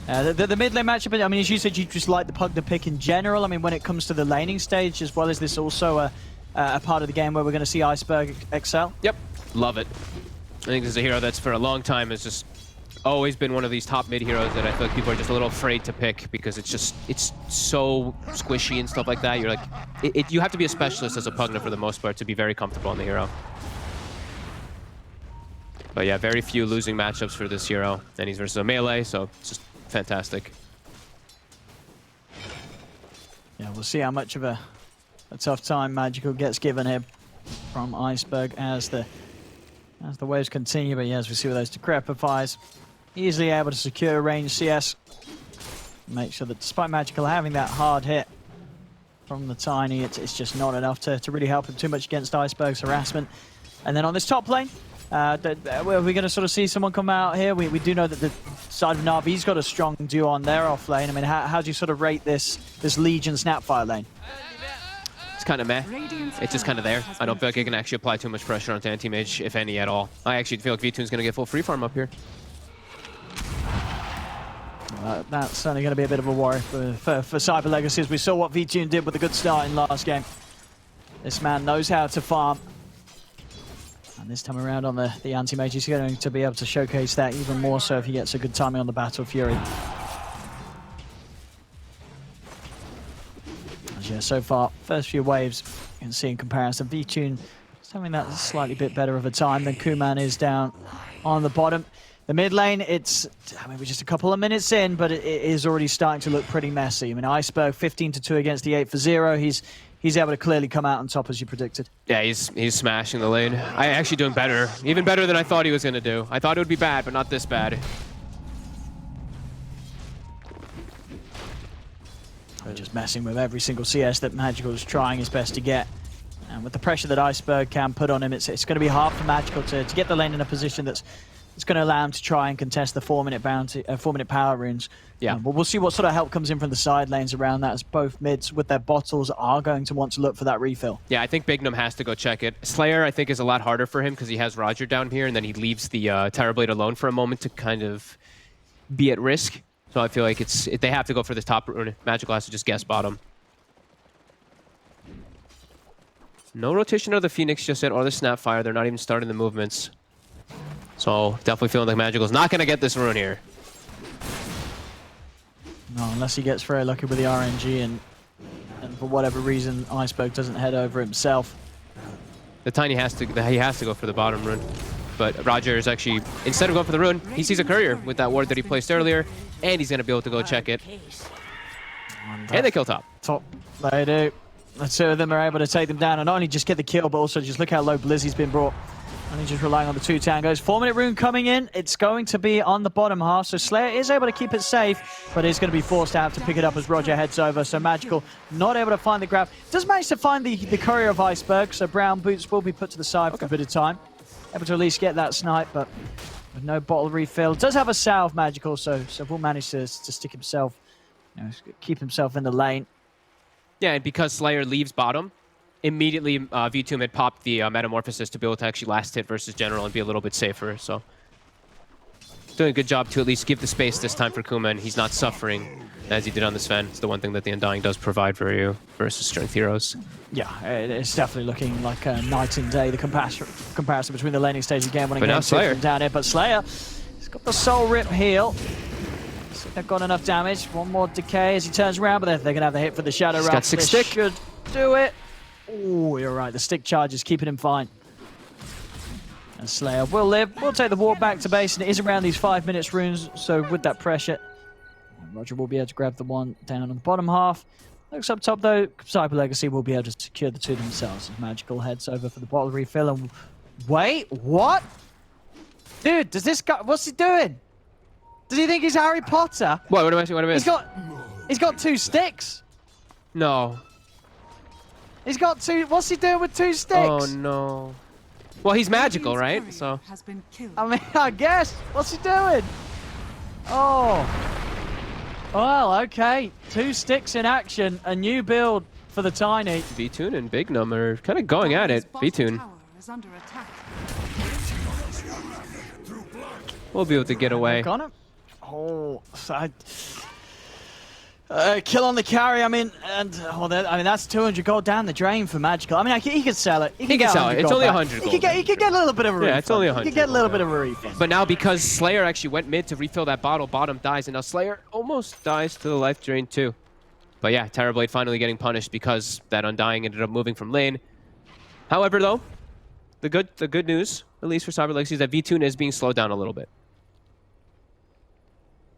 The mid lane matchup, I mean, as you said, you just like the Pugna pick in general. I mean, when it comes to the laning stage, as well as this also a part of the game where we're going to see Iceberg excel? Yep, love it. I think this is a hero that's for a long time has just always been one of these top mid heroes that I feel like people are just a little afraid to pick because it's so squishy and stuff like that. You're like, you have to be a specialist as a Pugna for the most part to be very comfortable on the hero. But yeah, very few losing matchups for this hero, and he's versus a melee, so it's just fantastic. Yeah, we'll see how much of a tough time Magical gets given here from Iceberg as the waves continue. But yeah, as we see with those Decrepifies, easily able to secure range CS. Make sure that despite Magical having that hard hit from the Tiny, it's just not enough to really help him too much against Iceberg's harassment. And then on this top lane, are we going to sort of see someone come out here? We do know that the side of Na'Vi's got a strong duo on their off lane. I mean, how do you sort of rate this Legion Snapfire lane? It's kind of meh. It's just kind of there. I don't feel like it can actually apply too much pressure onto Anti-Mage, if any at all. I actually feel like V2's going to get full free farm up here. That's certainly going to be a bit of a worry for Cyber Legacy, as we saw what V2 did with a good start in last game. This man knows how to farm. And this time around on the Anti-Mage, he's going to be able to showcase that even more so if he gets a good timing on the Battle Fury. As yeah, so far, first few waves, you can see in comparison, V-Tune is having that slightly bit better of a time than Kuman is down on the bottom. The mid lane, we're just a couple of minutes in, but it is already starting to look pretty messy. I mean, Iceberg 15-2 against the 8-0. He's able to clearly come out on top as you predicted. Yeah, he's smashing the lane. Actually doing better, even better than I thought he was going to do. I thought it would be bad, but not this bad. Just messing with every single CS that Magical is trying his best to get. And with the pressure that Iceberg can put on him, it's going to be hard for Magical to get the lane in a position that's going to allow him to try and contest the 4-minute power runes. Yeah. But we'll see what sort of help comes in from the side lanes around that, as both mids with their bottles are going to want to look for that refill. Yeah, I think Bignum has to go check it. Slayer, I think, is a lot harder for him because he has Roger down here, and then he leaves the Terrorblade alone for a moment to kind of be at risk. So I feel like they have to go for this top rune. Magical has to just guess bottom. No rotation of the Phoenix just yet, or the Snapfire. They're not even starting the movements. So definitely feeling like Magical's not going to get this rune here. No, unless he gets very lucky with the RNG and for whatever reason Iceberg doesn't head over himself. The Tiny has to go for the bottom rune. But Roger is actually, instead of going for the rune, he sees a courier with that ward that he placed earlier, and he's going to be able to go check it. And they kill top. Top, they do. The two of them are able to take them down and not only just get the kill, but also just look how low Blizzy's been brought. Only just relying on the two tangos. 4-minute rune coming in. It's going to be on the bottom half. So Slayer is able to keep it safe, but is going to be forced to have to pick it up as Roger heads over. So Magical not able to find the grab. Does manage to find the courier of Iceberg. So Brown Boots will be put to the side for a bit of time. Able to at least get that snipe, but with no bottle refill. Does have a salve Magical, so will manage to stick himself, keep himself in the lane. Yeah, and because Slayer leaves bottom, immediately V2 had popped the Metamorphosis to be able to actually last hit versus General and be a little bit safer. So doing a good job to at least give the space this time for Kuma, and he's not suffering as he did on the Sven. It's the one thing that the Undying does provide for you versus Strength Heroes. Yeah, it's definitely looking like a night and day, the comparison between the laning stage of game one and game 2 from down here. But Slayer, he's got the Soul Rip heal. So they've got enough damage. One more decay as he turns around, but they're going to have the hit for the Shadow Realm. Got 6 stick. Should do it. Oh, you're right. The stick charge is keeping him fine. And Slayer will live. We'll take the walk back to base, and it is around these 5 minutes runes, so with that pressure, Roger will be able to grab the one down on the bottom half. Looks up top though, Cyber Legacy will be able to secure the two themselves. Magical heads over for the bottle refill and... Wait, what? Dude, does this guy... What's he doing? Does he think he's Harry Potter? What am I? He's got 2 sticks. No. He's got 2... What's he doing with 2 sticks? Oh no. Well, he's magical, right? So... I mean, I guess. What's he doing? Oh... Well, okay. 2 sticks in action. A new build for the Tiny. V-Tune and Big Num are kind of going at it. V-Tune. We'll be able to get away. Got him. Oh, kill on the carry. I mean, that's 200 gold down the drain for Magical. I mean, he could sell it. He can sell it. It's only 100 gold. He could get a little bit of a refund. Yeah, it's only 100. He could get a little bit of a refund. But now because Slayer actually went mid to refill that bottle, bottom dies, and now Slayer almost dies to the life drain too. But yeah, Terrorblade finally getting punished because that Undying ended up moving from lane. However, though, the good news, at least for Cyber Legacy, is that V-Tune is being slowed down a little bit.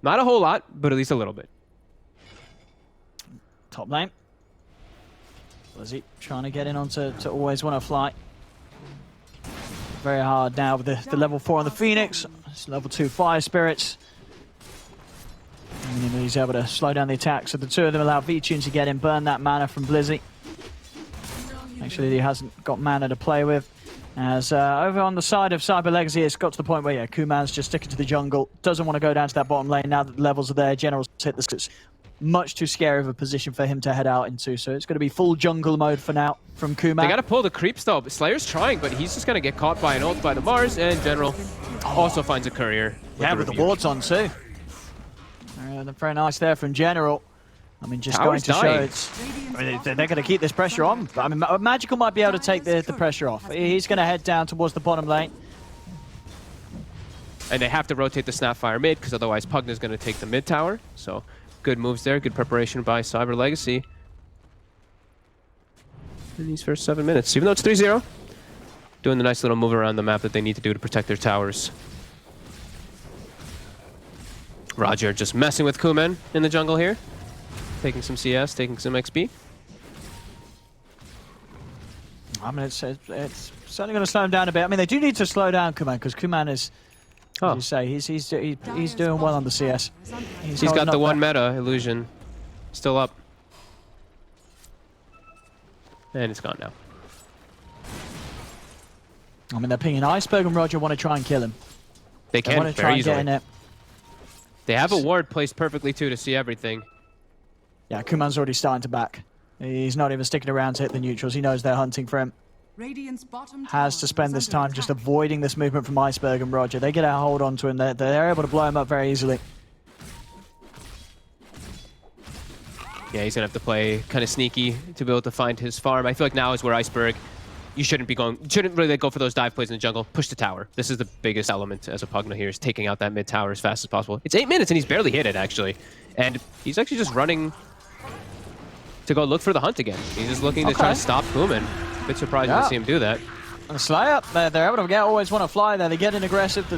Not a whole lot, but at least a little bit. Top lane. Lizzie trying to get in onto to always want to fly. Very hard now with the level 4 on the Phoenix. It's level 2 Fire Spirits. And he's able to slow down the attack, so the two of them allow V-Tune to get in, burn that mana from Blizzy. Actually, he hasn't got mana to play with. As over on the side of Cyber Legacy, it's got to the point where, yeah, Kuman's just sticking to the jungle. Doesn't want to go down to that bottom lane now that the levels are there. General's hit the scripts. Much too scary of a position for him to head out into, so it's going to be full jungle mode for now from Kuma. They got to pull the creeps though. Slayer's trying, but he's just going to get caught by an ult by the Mars, and General also finds a courier. With the wards on too. Very nice there from General. I mean, just Power's going to dying. show it's... I mean, they're going to keep this pressure on. I mean, Magical might be able to take the pressure off. He's going to head down towards the bottom lane. And they have to rotate the Snapfire mid, because otherwise Pugna's going to take the mid tower. So good moves there, good preparation by Cyber Legacy in these first 7 minutes. Even though it's 3-0, doing the nice little move around the map that they need to do to protect their towers. Roger just messing with Kuman in the jungle here. Taking some CS, taking some XP. I mean, it's certainly going to slow him down a bit. I mean, they do need to slow down Kuman, because Kuman is, as you say, he's doing well on the CS. He's got the one meta illusion still up. And it's gone now. I mean, they're pinging Iceberg, and Roger want to try and kill him. They can want to try and get in it. They have a ward placed perfectly too to see everything. Yeah, Kuman's already starting to back. He's not even sticking around to hit the neutrals. He knows they're hunting for him. Has to spend this time just avoiding this movement from Iceberg and Roger. They get a hold onto him. They're able to blow him up very easily. Yeah, he's going to have to play kind of sneaky to be able to find his farm. I feel like now is where Iceberg, you shouldn't really go for those dive plays in the jungle. Push the tower. This is the biggest element as a Pugna here, is taking out that mid tower as fast as possible. It's 8 minutes and he's barely hit it, actually. And he's actually just running to go look for the hunt again. He's just looking to try to stop Kuman. Bit surprising to see him do that. And Slayer, they're able to get always want to fly there. They get in aggressive. The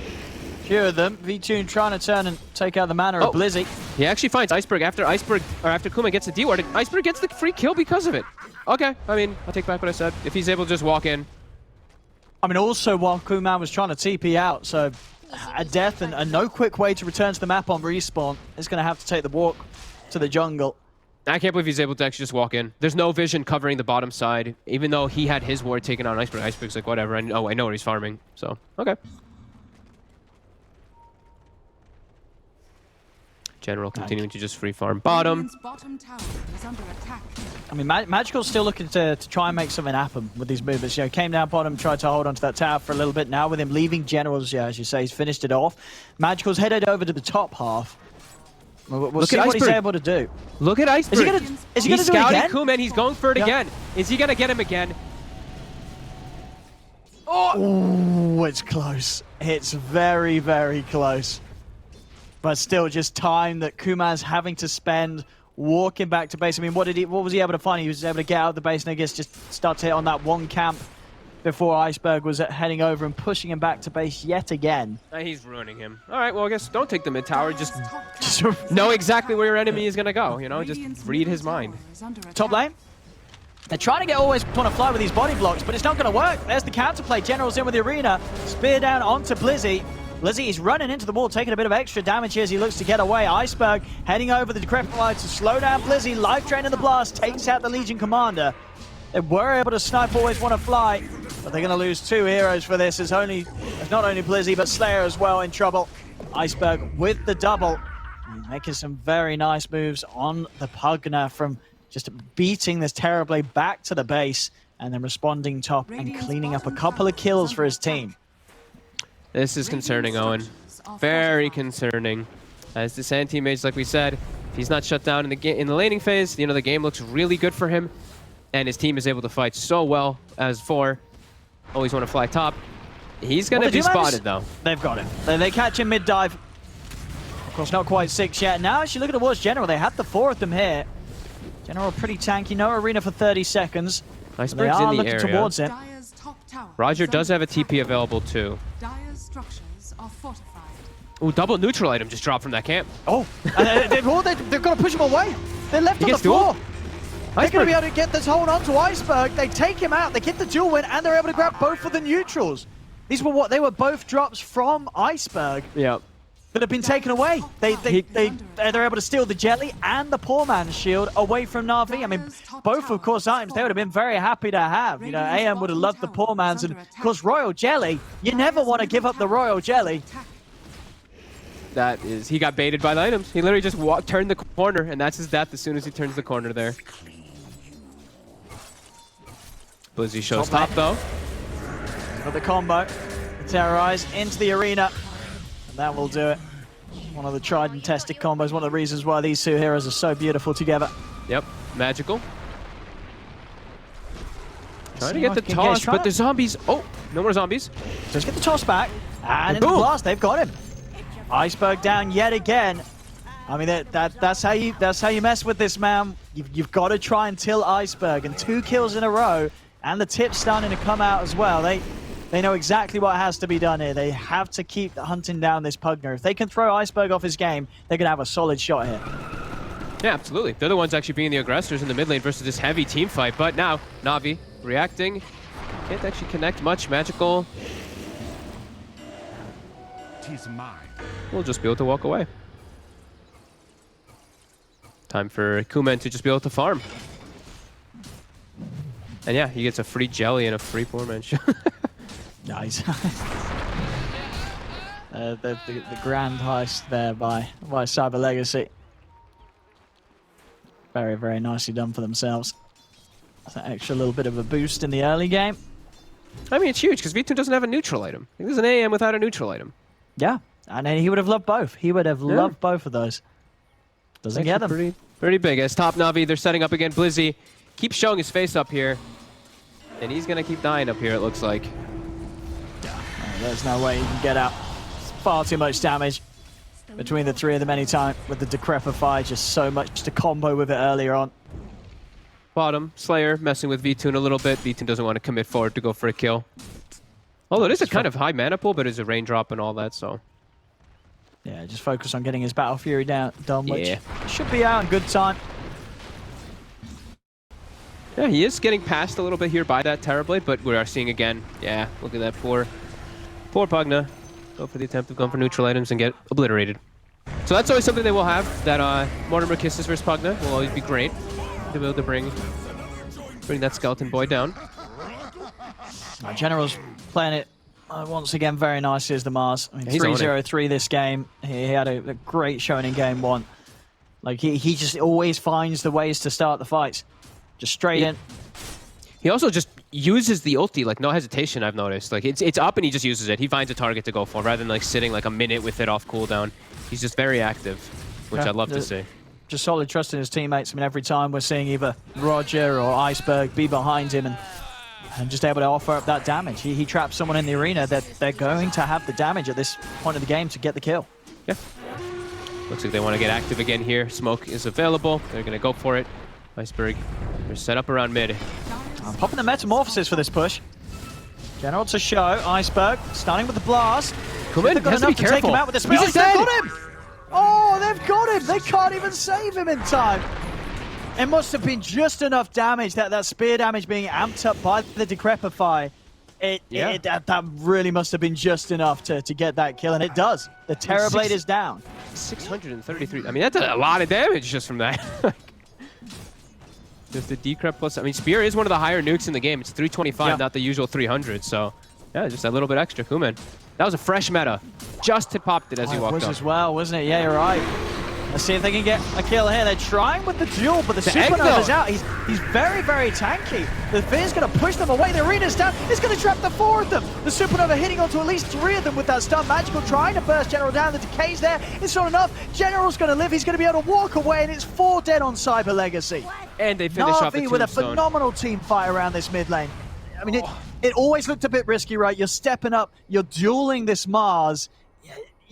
few of them. V-Tune trying to turn and take out the mana of Blizzy. He actually finds Iceberg after Kuman gets the D-ward. Iceberg gets the free kill because of it. Okay, I mean, I'll take back what I said. If he's able to just walk in. I mean, also while Kuman was trying to TP out, so a death and no quick way to return to the map on respawn. Is going to have to take the walk to the jungle. I can't believe he's able to actually just walk in. There's no vision covering the bottom side, even though he had his ward taken on Iceberg. Iceberg's like, whatever, I know where he's farming. So, okay. General continuing to just free farm bottom. Radiant's bottom tower is under attack. I mean, Magical's still looking to try and make something happen with these movements. You know, came down bottom, tried to hold onto that tower for a little bit. Now with him leaving Generals, yeah, as you say, he's finished it off. Magical's headed over to the top half. We'll see what he's able to do. Look at Iceberg. Is he gonna do it again? Kuman, he's going for it again. Is he gonna get him again? Oh, it's close. It's very, very close. But still, just time that Kuman's having to spend walking back to base. I mean, what was he able to find? He was able to get out of the base and I guess just start to hit on that one camp before Iceberg was heading over and pushing him back to base yet again. He's ruining him. All right, well, I guess don't take the mid tower. Just know exactly where your enemy is going to go. You know, just read his mind. Top lane. They're trying to get always on a fly with these body blocks, but it's not going to work. There's the counterplay. General's in with the arena. Spear down onto Blizzy. Blizzy is running into the wall, taking a bit of extra damage here as he looks to get away. Iceberg heading over the Decrepify to slow down Blizzy. Life Drain in the blast takes out the Legion Commander. They were able to snipe Always Want to Fly, but they're going to lose 2 heroes for this. It's not only Blizzy, but Slayer as well in trouble. Iceberg with the double. He's making some very nice moves on the Pugna from just beating this terribly back to the base and then responding top and cleaning up a couple of kills for his team. This is concerning, Owen. Very concerning. As the Sand teammates, like we said, if he's not shut down in the laning phase, you know, the game looks really good for him. And his team is able to fight so well as for Always Want to Fly top. He's going to be spotted, though. They've got him. They catch him mid-dive. Of course, not quite 6 yet. Now, as you look at towards General, they had the 4 of them here. General pretty tanky. No arena for 30 seconds. Iceberg's they are in the looking area. Towards him. Roger does have a TP available, too. Dire's structures are fortified. Ooh, double neutral item just dropped from that camp. Oh, they've got to push him away. They're left on the floor. They're going to be able to get this hold on to Iceberg. They take him out. They get the dual win, and they're able to grab both of the neutrals. These were they were both drops from Iceberg. Yeah. That have been taken away. They're able to steal the Jelly and the Poor Man's Shield away from Na'Vi. I mean, both, of course, items they would have been very happy to have. You know, AM would have loved the Poor Man's, and, of course, Royal Jelly. You never want to give up the Royal Jelly. That is, he got baited by the items. He literally just turned the corner, and that's his death as soon as he turns the corner there. Blizzy shows top, though. Got the combo. Terrorize into the arena. And that will do it. One of the tried and tested combos. One of the reasons why these 2 heroes are so beautiful together. Yep, magical. Trying to get the toss, but the zombies. Oh, no more zombies. Just get the toss back. And in the blast, they've got him. Iceberg down yet again. I mean, that's how you mess with this, man. You've got to try and till Iceberg. And 2 kills in a row. And the tip's starting to come out as well. They know exactly what has to be done here. They have to keep hunting down this Pugna. If they can throw Iceberg off his game, they're going to have a solid shot here. Yeah, absolutely. They're the ones actually being the aggressors in the mid lane versus this heavy team fight. But now, Na'Vi reacting. Can't actually connect much. Magical. We'll just be able to walk away. Time for Kuman to just be able to farm. And yeah, he gets a free jelly and a free Poor Man's Shield. Nice. the grand heist there by Cyber Legacy. Very, very nicely done for themselves. That's an extra little bit of a boost in the early game. I mean, it's huge because V2 doesn't have a neutral item. There's an AM without a neutral item. Yeah, and then he would have loved both. He would have loved both of those. Doesn't get them. Pretty big. As top Na'Vi, they're setting up again. Blizzy keeps showing his face up here. And he's going to keep dying up here, it looks like. There's no way he can get out. It's far too much damage between the 3 of them anytime with the Decrepify. Just so much to combo with it earlier on. Bottom, Slayer messing with V2 a little bit. V2 doesn't want to commit forward to go for a kill. Although it is a kind of high mana pool, but it's a raindrop and all that, so. Yeah, just focus on getting his Battle Fury done, which should be out in good time. Yeah, he is getting passed a little bit here by that Terrorblade, but we are seeing again. Yeah, look at that poor Pugna. Go for the attempt of going for neutral items and get obliterated. So that's always something they will have. That Mortimer Kisses versus Pugna will always be great to be able to bring that skeleton boy down. General's playing it Once again, very nicely as the Mars. I mean, 3-0-3 this game. He had a great showing in game 1. Like, he just always finds the ways to start the fights. Just straight in. He also just uses the ulti, like, no hesitation, I've noticed. Like, it's up and he just uses it. He finds a target to go for rather than, like, sitting, like, a minute with it off cooldown. He's just very active, which I love to see. Just solid trust in his teammates. I mean, every time we're seeing either Roger or Iceberg be behind him and just able to offer up that damage. He traps someone in the arena that they're going to have the damage at this point of the game to get the kill. Yeah. Looks like they want to get active again here. Smoke is available. They're going to go for it. Iceberg, they're set up around mid. I'm popping the Metamorphosis for this push. General to show. Iceberg starting with the blast. Kuman has to be careful. Take him out with the spell. They've got him! Oh, they've got him! They can't even save him in time. It must have been just enough damage, that spear damage being amped up by the Decrepify. That really must have been just enough to get that kill, and it does. The Terrorblade is down. 633. I mean, that's a lot of damage just from that. Just the Decrep plus. I mean, Spear is one of the higher nukes in the game. It's 325, not the usual 300. So, yeah, just a little bit extra. Kuman. That was a fresh meta. Just popped it as he walked up. It was as well, wasn't it? Yeah, you're right. Let's see if they can get a kill here. They're trying with the duel, but the Supernova's out. He's very, very tanky. The Fear's going to push them away. The arena's down. He's going to trap the 4 of them. The Supernova hitting onto at least 3 of them with that stun. Magical trying to burst General down. The decay's there. It's not enough. General's going to live. He's going to be able to walk away, and it's 4 dead on Cyber Legacy. And they finish off the Na'Vi with a phenomenal team fight around this mid lane. I mean, it always looked a bit risky, right? You're stepping up. You're dueling this Mars.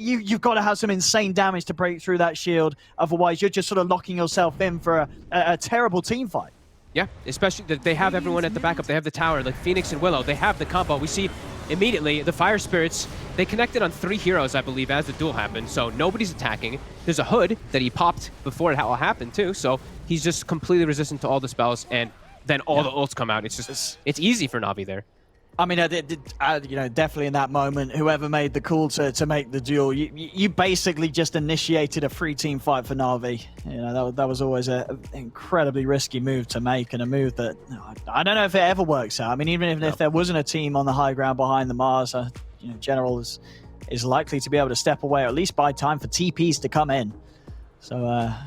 You've got to have some insane damage to break through that shield. Otherwise, you're just sort of locking yourself in for a terrible team fight. Yeah, especially that they have everyone at the backup. They have the tower, like Phoenix and Willow. They have the combo. We see immediately the Fire Spirits. They connected on 3 heroes, I believe, as the duel happened. So nobody's attacking. There's a Hood that he popped before it all happened, too. So he's just completely resistant to all the spells. And then all the ults come out. It's just, it's easy for Na'Vi there. I mean, you know, definitely in that moment, whoever made the call to make the duel, you basically just initiated a free team fight for Na'Vi. You know, that was always an incredibly risky move to make, and a move that I don't know if it ever works out. I mean, even if there wasn't a team on the high ground behind the Mars, you know, General is likely to be able to step away, or at least buy time for TPs to come in. So,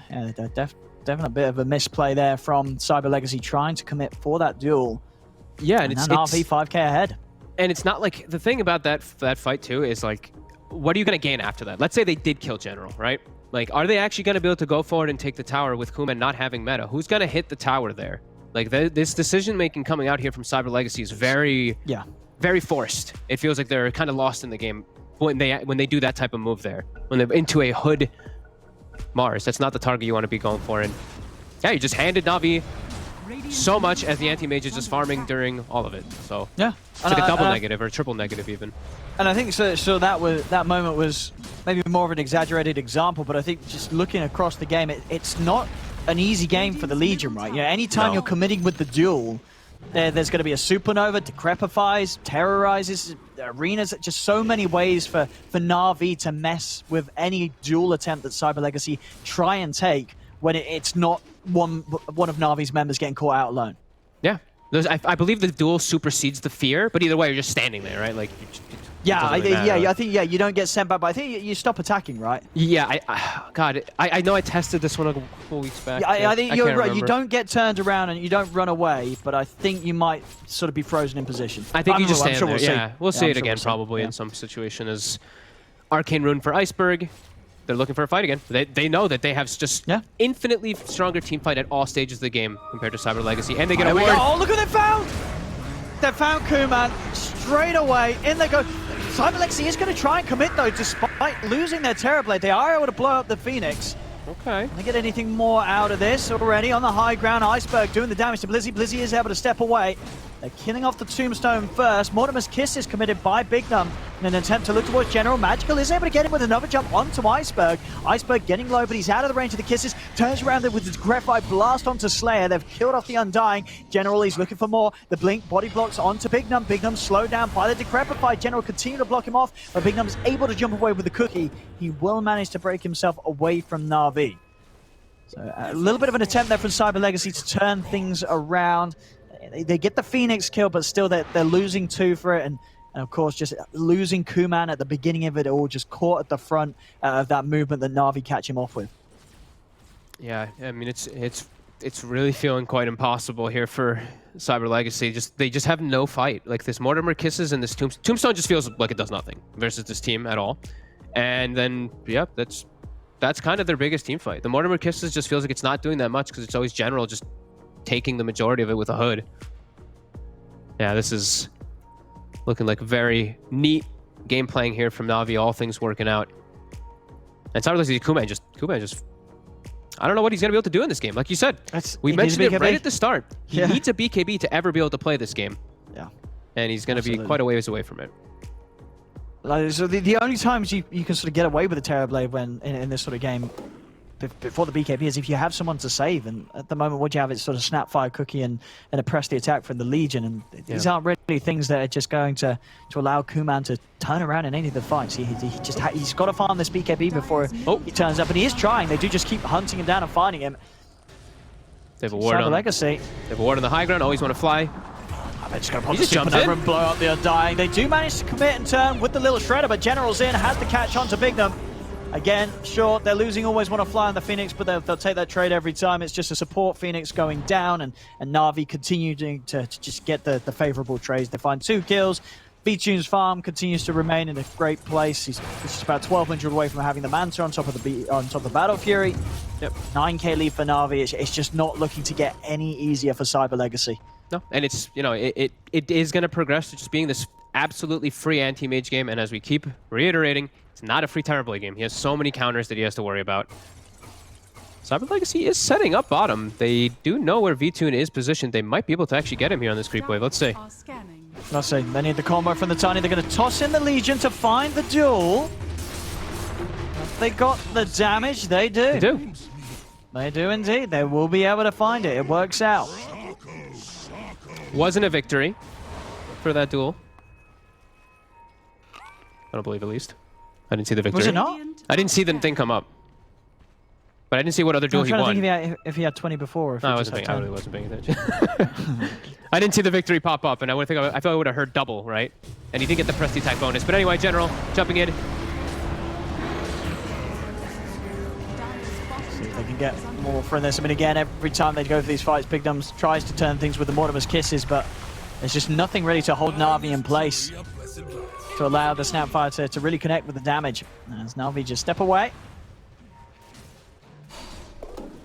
yeah, definitely a bit of a misplay there from Cyber Legacy trying to commit for that duel. Yeah, and it's Na'Vi 5k ahead. And it's not like, the thing about that fight too is like, what are you going to gain after that? Let's say they did kill General, right? Like, are they actually going to be able to go forward and take the tower with Kuman not having meta? Who's going to hit the tower there? Like, this decision making coming out here from Cyber Legacy is very forced. It feels like they're kind of lost in the game when they do that type of move there. When they're into a Hood Mars, that's not the target you want to be going for. And yeah, you just handed Na'Vi so much as the anti-mage is just farming during all of it. So yeah, it's like a double negative or a triple negative even. And I think so that moment was maybe more of an exaggerated example, but I think just looking across the game, it's not an easy game for the Legion, right? You know, anytime you're committing with the duel, there's going to be a Supernova, Decrepifies, Terrorizes, arenas, just so many ways for Na'Vi to mess with any duel attempt that Cyber Legacy try and take when it's not one of Na'Vi's members getting caught out alone. Yeah. I believe the duel supersedes the fear, but either way, you're just standing there, right? Like, I think you don't get sent back, but I think you stop attacking, right? Yeah, I know I tested this one a couple weeks back. Yeah, I think you're right. You don't get turned around and you don't run away, but I think you might sort of be frozen in position. I think you just stand there. We'll see it again probably in some situation as Arcane Rune for Iceberg. They're looking for a fight again. They know that they have just infinitely stronger team fight at all stages of the game compared to Cyber Legacy, and they get a ward. Oh, look what they found! They found Kuman straight away. In they go. Cyber Legacy is going to try and commit though, despite losing their Terrorblade. They are able to blow up the Phoenix. Okay. Can they get anything more out of this already? On the high ground, Iceberg doing the damage to Blizzy. Blizzy is able to step away. They're killing off the Tombstone first. Mortimer's Kiss is committed by Bignum in an attempt to look towards General. Magical is able to get him with another jump onto Iceberg. Iceberg getting low, but he's out of the range of the Kisses. Turns around with the Graphite blast onto Slayer. They've killed off the Undying. General, he's looking for more. The Blink body blocks onto Bignum. Bignum slowed down by the Decrepified. General continue to block him off, but Bignum is able to jump away with the Cookie. He will manage to break himself away from Na'Vi. So a little bit of an attempt there from Cyber Legacy to turn things around. They get the Phoenix kill, but still they're losing 2 for it, and And of course, just losing Kuman at the beginning of it all, just caught at the front of that movement that Na'Vi catch him off with. Yeah, I mean, it's really feeling quite impossible here for Cyber Legacy. They just have no fight. Like this Mortimer Kisses and this Tombstone just feels like it does nothing versus this team at all. And then, yeah, that's kind of their biggest team fight. The Mortimer Kisses just feels like it's not doing that much because it's always General just taking the majority of it with a hood. Yeah, this is looking like very neat game playing here from Na'Vi, all things working out. And Cyber Legacy, Kuman just I don't know what he's going to be able to do in this game. Like you said, we mentioned it right at the start. He needs a BKB to ever be able to play this game. Yeah. And he's going to be quite a ways away from it. Like, so the only times you can sort of get away with a Terrorblade when in this sort of game before the BKB is if you have someone to save. And at the moment, what you have is sort of Snapfire Cookie and a press the attack from the Legion. And these aren't really things that are just going to allow Kuman to turn around in any of the fights. He's got to farm this BKB before he turns up. And he is trying. They do just keep hunting him down and finding him. They have a ward on Legacy. They have a ward on the high ground. Always want to fly. They're just going to pop the supernova and blow up the Undying. They do manage to commit and turn with the little Shredder, but General's in, has the catch on to Bignum. Again, sure, they're losing, always want to fly on the Phoenix, but they'll take that trade every time. It's just a support Phoenix going down, and Na'Vi continuing to just get the favorable trades. They find 2 kills. B-Tune's farm continues to remain in a great place. He's just about 1,200 away from having the Manta on top of the Battle Fury. Yep. 9k lead for Na'Vi. It's just not looking to get any easier for Cyber Legacy. No, and it's, you know, it is going to progress to just being this absolutely free anti-mage game, and as we keep reiterating, it's not a free Terrorblade game. He has so many counters that he has to worry about. Cyber Legacy is setting up bottom. They do know where V-Tune is positioned. They might be able to actually get him here on this creep wave. Let's see. Let's see. They need the combo from the Tiny. They're going to toss in the Legion to find the duel. Have they got the damage? They do. They do. They do indeed. They will be able to find it. It works out. Wasn't a victory for that duel. I don't believe, at least. I didn't see the victory. Was it not? I didn't see the thing come up. But I didn't see what other duel he won. I'm trying to think if he had 20 before. Or if no, I really wasn't paying attention. I didn't see the victory pop up, and I feel like I would have heard double, right? And he didn't get the press attack bonus. But anyway, General, jumping in. See if they can get more from this. I mean, again, every time they go for these fights, Big Dums tries to turn things with the Mortimer's Kisses, but there's just nothing ready to hold Na'Vi in place to allow the Snapfire to really connect with the damage. As Na'Vi just step away.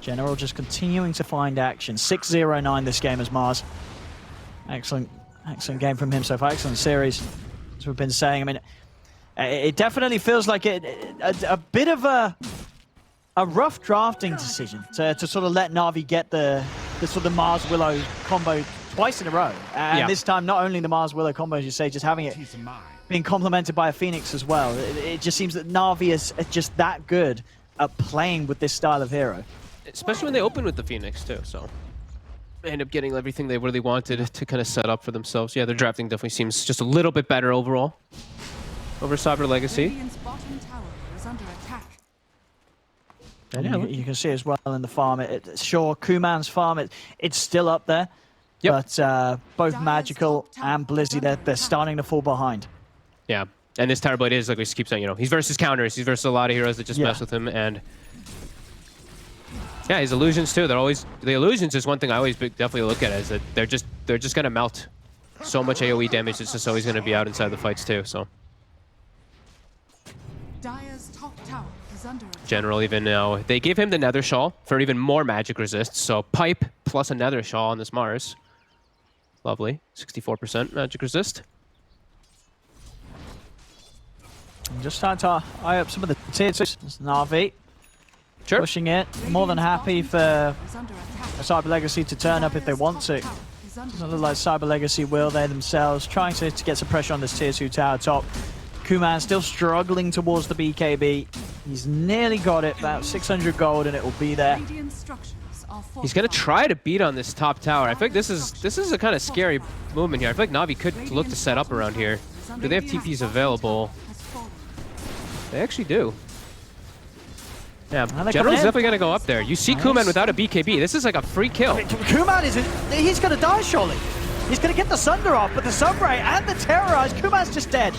General just continuing to find action. 6-0-9 this game as Mars. Excellent game from him so far. Excellent series, as we've been saying. I mean, it definitely feels like a bit of a rough drafting decision to sort of let Na'Vi get the sort of Mars Willow combo twice in a row. And this time, not only the Mars Willow combo, as you say, just having it being complemented by a Phoenix as well. It just seems that Na'Vi is just that good at playing with this style of hero. Especially when they open with the Phoenix, too, so they end up getting everything they really wanted to kind of set up for themselves. Yeah, their drafting definitely seems just a little bit better overall over Cyber Legacy. And you can see as well in the farm, sure, Kuman's farm, it's still up there, but both Magical and Blizzy, they're starting to fall behind. Yeah, and this Terrorblade is, like we keep saying, you know, he's versus counters, he's versus a lot of heroes that just mess with him, and yeah, his illusions too. They're always, the illusions is one thing I always definitely look at, is that they're just gonna melt so much AoE damage. It's just always gonna be out inside the fights too. So Dire's top tower is under attack. General even now, they gave him the Nether Shawl for even more magic resist. So pipe plus a Nether Shawl on this Mars. Lovely, 64% magic resist. I'm just starting to eye up some of the tier 2s. It's Na'Vi. Sure. Pushing it. More than happy for Cyber Legacy to turn up if they want to. Doesn't look like Cyber Legacy will. They themselves trying to get some pressure on this tier 2 tower top. Kuman still struggling towards the BKB. He's nearly got it, about 600 gold, and it will be there. He's gonna try to beat on this top tower. I think this is a kind of scary movement here. I feel like Na'Vi could look to set up around here. Do they have TPs available? They actually do. Yeah, General's definitely going to go up there. You see Kuman without a BKB. This is like a free kill. Kuman he's going to die, surely. He's going to get the Sunder off, but the Submarine and the Terrorize, Kuman's just dead.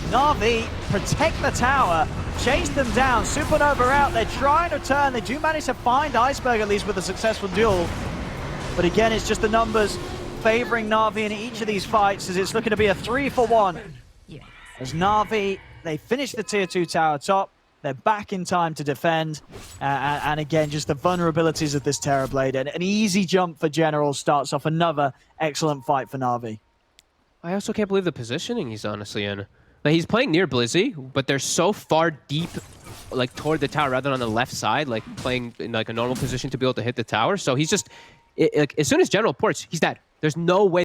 Na'Vi protect the tower, chase them down, Supernova out, they're trying to turn, they do manage to find Iceberg at least with a successful duel. But again, it's just the numbers favoring Na'Vi in each of these fights as it's looking to be a 3-for-1. As Na'Vi, they finish the tier 2 tower top, they're back in time to defend, and again, just the vulnerabilities of this Terrorblade. And an easy jump for General starts off another excellent fight for Na'Vi. I also can't believe the positioning he's honestly in. Like, he's playing near Blizzy, but they're so far deep, like toward the tower rather than on the left side, like playing in like a normal position to be able to hit the tower. So he's just, like, as soon as General ports, he's dead. There's no way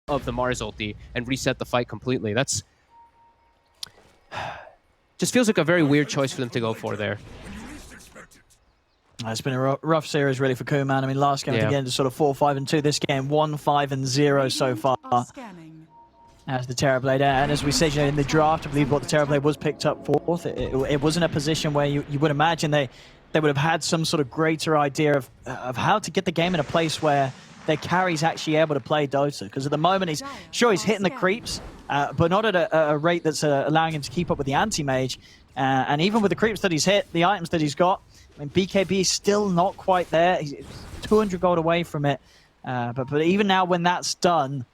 of the Mars ulti and reset the fight completely. That's just feels like a very weird choice for them to go for there. It's been a rough series really for Kuman. I mean, last game again just sort of 4-5-2. This game 1-5-0 so far. As the Terrorblade, and as we said, you know, in the draft, I believe what the Terrorblade was picked up fourth. It wasn't a position where you would imagine they would have had some sort of greater idea of how to get the game in a place where their carry's actually able to play Dota. Because at the moment, he's hitting the creeps, but not at a rate that's allowing him to keep up with the anti-mage. And even with the creeps that he's hit, the items that he's got, I mean, BKB is still not quite there. He's 200 gold away from it. But even now, when that's done,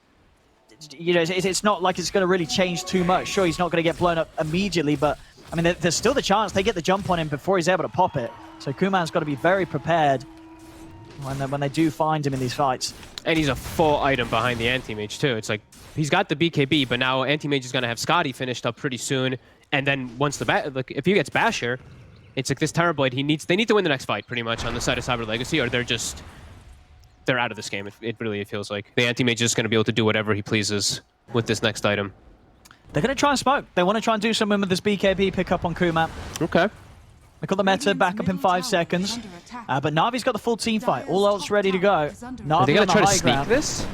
you know, it's not like it's going to really change too much. Sure, he's not going to get blown up immediately, but I mean, there's still the chance they get the jump on him before he's able to pop it. So Kuman's got to be very prepared when they do find him in these fights. And he's a full item behind the anti-mage too. It's like he's got the BKB, but now anti-mage is going to have Scotty finished up pretty soon. And then once the like, if he gets Basher, it's like this Terrorblade. They need to win the next fight pretty much on the side of Cyber Legacy, or they're out of this game. It really feels like the anti-mage is just going to be able to do whatever he pleases with this next item. They're going to try and smoke. They want to try and do something with this BKB pick up on Kuman. Okay. They got the meta back up in 5 seconds. But Na'Vi's got the full team fight. All else ready to go. Na'Vi Are they going to try to high sneak ground. this?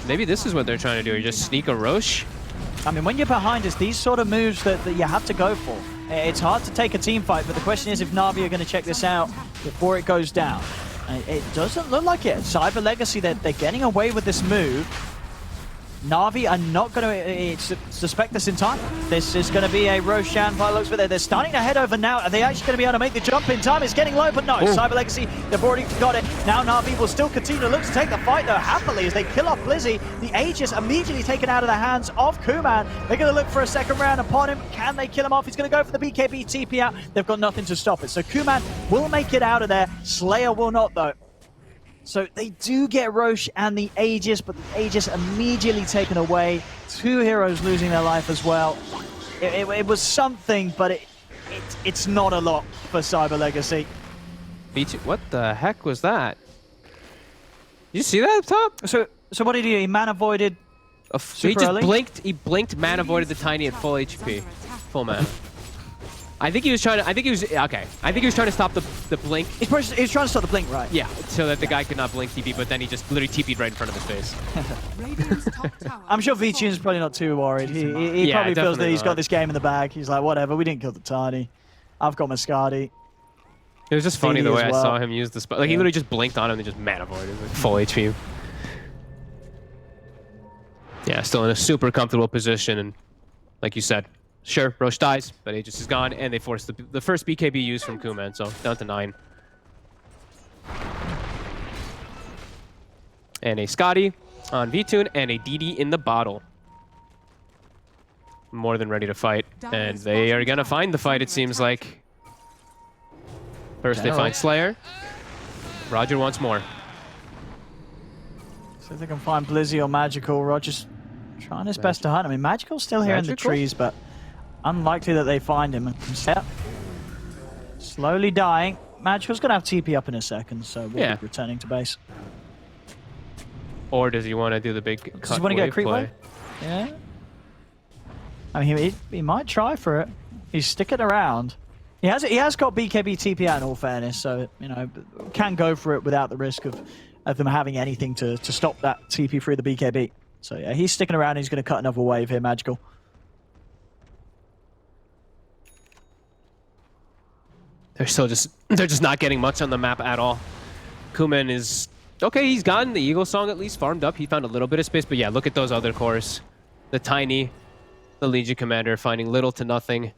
Maybe this is what they're trying to do. Just sneak a Roche? I mean, when you're behind, it's these sort of moves that you have to go for. It's hard to take a team fight, but the question is if Na'Vi are going to check this out before it goes down. It doesn't look like it. Cyber Legacy, they're getting away with this move. Na'Vi are not going to suspect this in time. This is going to be a Roshan by the looks of it. They're starting to head over now. Are they actually going to be able to make the jump in time? It's getting low, but no. Ooh. Cyber Legacy, they've already got it. Now Na'Vi will still continue to look to take the fight, though, happily, as they kill off Blizzy. The Aegis immediately taken out of the hands of Kuman. They're going to look for a second round upon him. Can they kill him off? He's going to go for the BKB TP out. They've got nothing to stop it. So Kuman will make it out of there. Slayer will not, though. So they do get Roche and the Aegis, but the Aegis immediately taken away. 2 heroes losing their life as well. It was something, but it's not a lot for Cyber Legacy. What the heck was that? You see that up top? So what did he do? He mana voided super He just early? blinked. He blinked, mana voided the Tiny at full HP, full mana. I think he was trying to. I think he was trying to stop the blink. He's trying to stop the blink, right? Yeah, so that the guy could not blink TP, but then he just literally TP'd right in front of his face. I'm sure Vincire's probably not too worried. He probably feels that he's got this game in the bag. He's like, whatever, we didn't kill the Tiny. I've got my Skadi. It was just funny the way I well. saw him use the spell. Like, he literally just blinked on him and just mana voided with full HP. Yeah, still in a super comfortable position, and like you said, sure, Roche dies, but Aegis is gone, and they forced the first BKB use from Kuman, so down to 9. And a Scotty on V-Tune, and a DD in the bottle. More than ready to fight, and they are going to find the fight, it seems like. First they find Slayer. Roger wants more. So if they can find Blizzy or Magical, Roger's trying his best to hunt. I mean, Magical's still here in the trees, but unlikely that they find him. Yep. Slowly dying. Magical's going to have TP up in a second, so we'll be returning to base. Or does he want to do the big Does he want to get a creep wave? Yeah. I mean, he might try for it. He's sticking around. He has got BKB TP out in all fairness, so, you know, can go for it without the risk of them having anything to stop that TP through the BKB. So yeah, he's sticking around. He's going to cut another wave here, Magical. They're just not getting much on the map at all. Kuman is Okay, he's gotten the Eagle Song at least farmed up. He found a little bit of space, but yeah, look at those other cores. The Tiny, the Legion Commander finding little to nothing.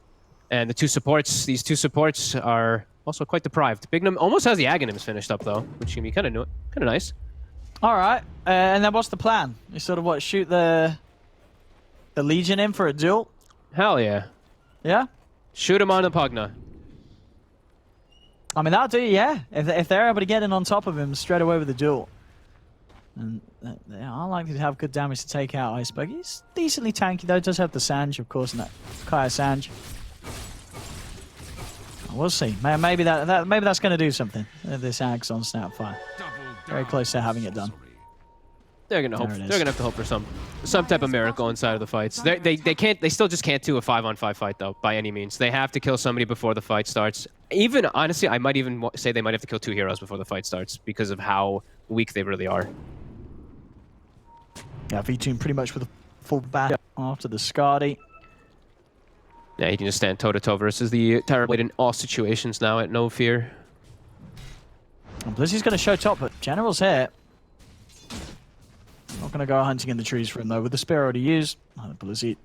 And the two supports, these two supports are also quite deprived. Bignum almost has the Aghanims finished up though, which can be kind of nice. All right, and then what's the plan? You sort of what, shoot the Legion in for a duel? Hell yeah. Yeah? Shoot him on the Pugna. I mean, that'll do, yeah. If they're able to get in on top of him straight away with the duel. And they are likely to have good damage to take out Iceberg. He's decently tanky though, does have the Sanj, of course, and that Kaya Sanj. We'll see. Maybe that's going to do something. This Axe on Snapfire. Very close to having it done. They're gonna hope. They're gonna have to hope for some type of miracle inside of the fights. They can't. They still just can't do a 5-on-5 fight though, by any means. They have to kill somebody before the fight starts. Even honestly, I might even say they might have to kill 2 heroes before the fight starts because of how weak they really are. Yeah, V2 pretty much with a full back after the Skadi. Yeah, he can just stand toe-to-toe versus the Terrorblade in all situations now at no fear. And Blizzy's going to show top, but General's here. Not going to go hunting in the trees for him, though. With the Spear already used, Blizzy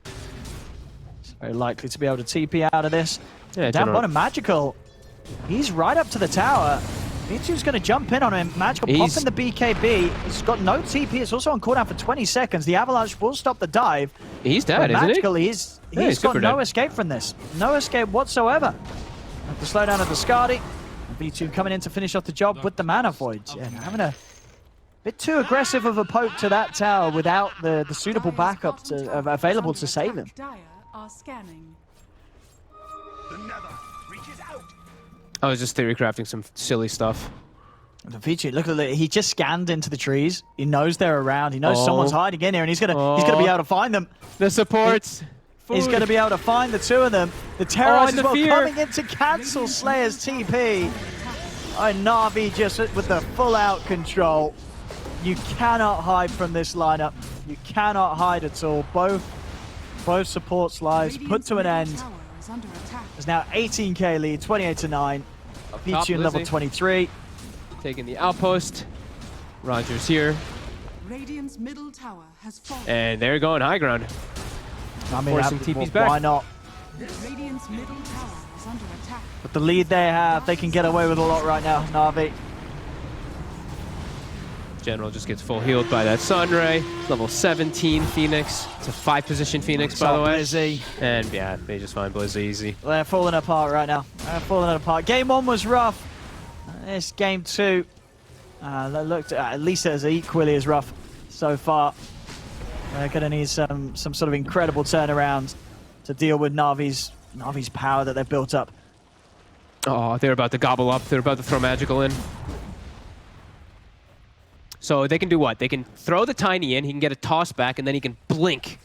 is very likely to be able to TP out of this. Yeah, down bottom, Magical. He's right up to the tower. V2's going to jump in on him. Magical popping the BKB. He's got no TP. It's also on cooldown for 20 seconds. The Avalanche will stop the dive. He's dead, isn't Magical, he? he's got no escape from this. No escape whatsoever. At the slowdown of the Skadi. V2 coming in to finish off the job with the Mana Void. Yeah, having a bit too aggressive of a poke to that tower without the suitable backup available to save him. I was just theory crafting some silly stuff. The feature, look at it. He just scanned into the trees. He knows they're around. He knows someone's hiding in here, and he's gonna be able to find them. The supports. He's gonna be able to find the 2 of them. The terrorists as well coming in to cancel Slayer's TP. And Na'Vi just with the full-out control. You cannot hide from this lineup. You cannot hide at all. Both supports' lives put to an end. There's now 18k lead, 28-9. V2 in level 23. Taking the outpost. Roger's here. Radiant's middle tower has fallen. And they're going high ground. I mean, forcing TP's back. Why not? Radiant's middle tower is under attack. With the lead they have, they can get away with a lot right now, Na'Vi. General just gets full healed by that Sunray. Level 17 Phoenix. It's a 5-position Phoenix, by the way. Blizzy. And yeah, they just find Blizzy easy. They're falling apart right now. They're falling apart. Game 1 was rough. This game 2 looked at least as equally as rough so far. They're going to need some sort of incredible turnaround to deal with Na'Vi's power that they've built up. Oh, they're about to gobble up. They're about to throw Magical in. So they can do what? They can throw the Tiny in, he can get a toss back, and then he can blink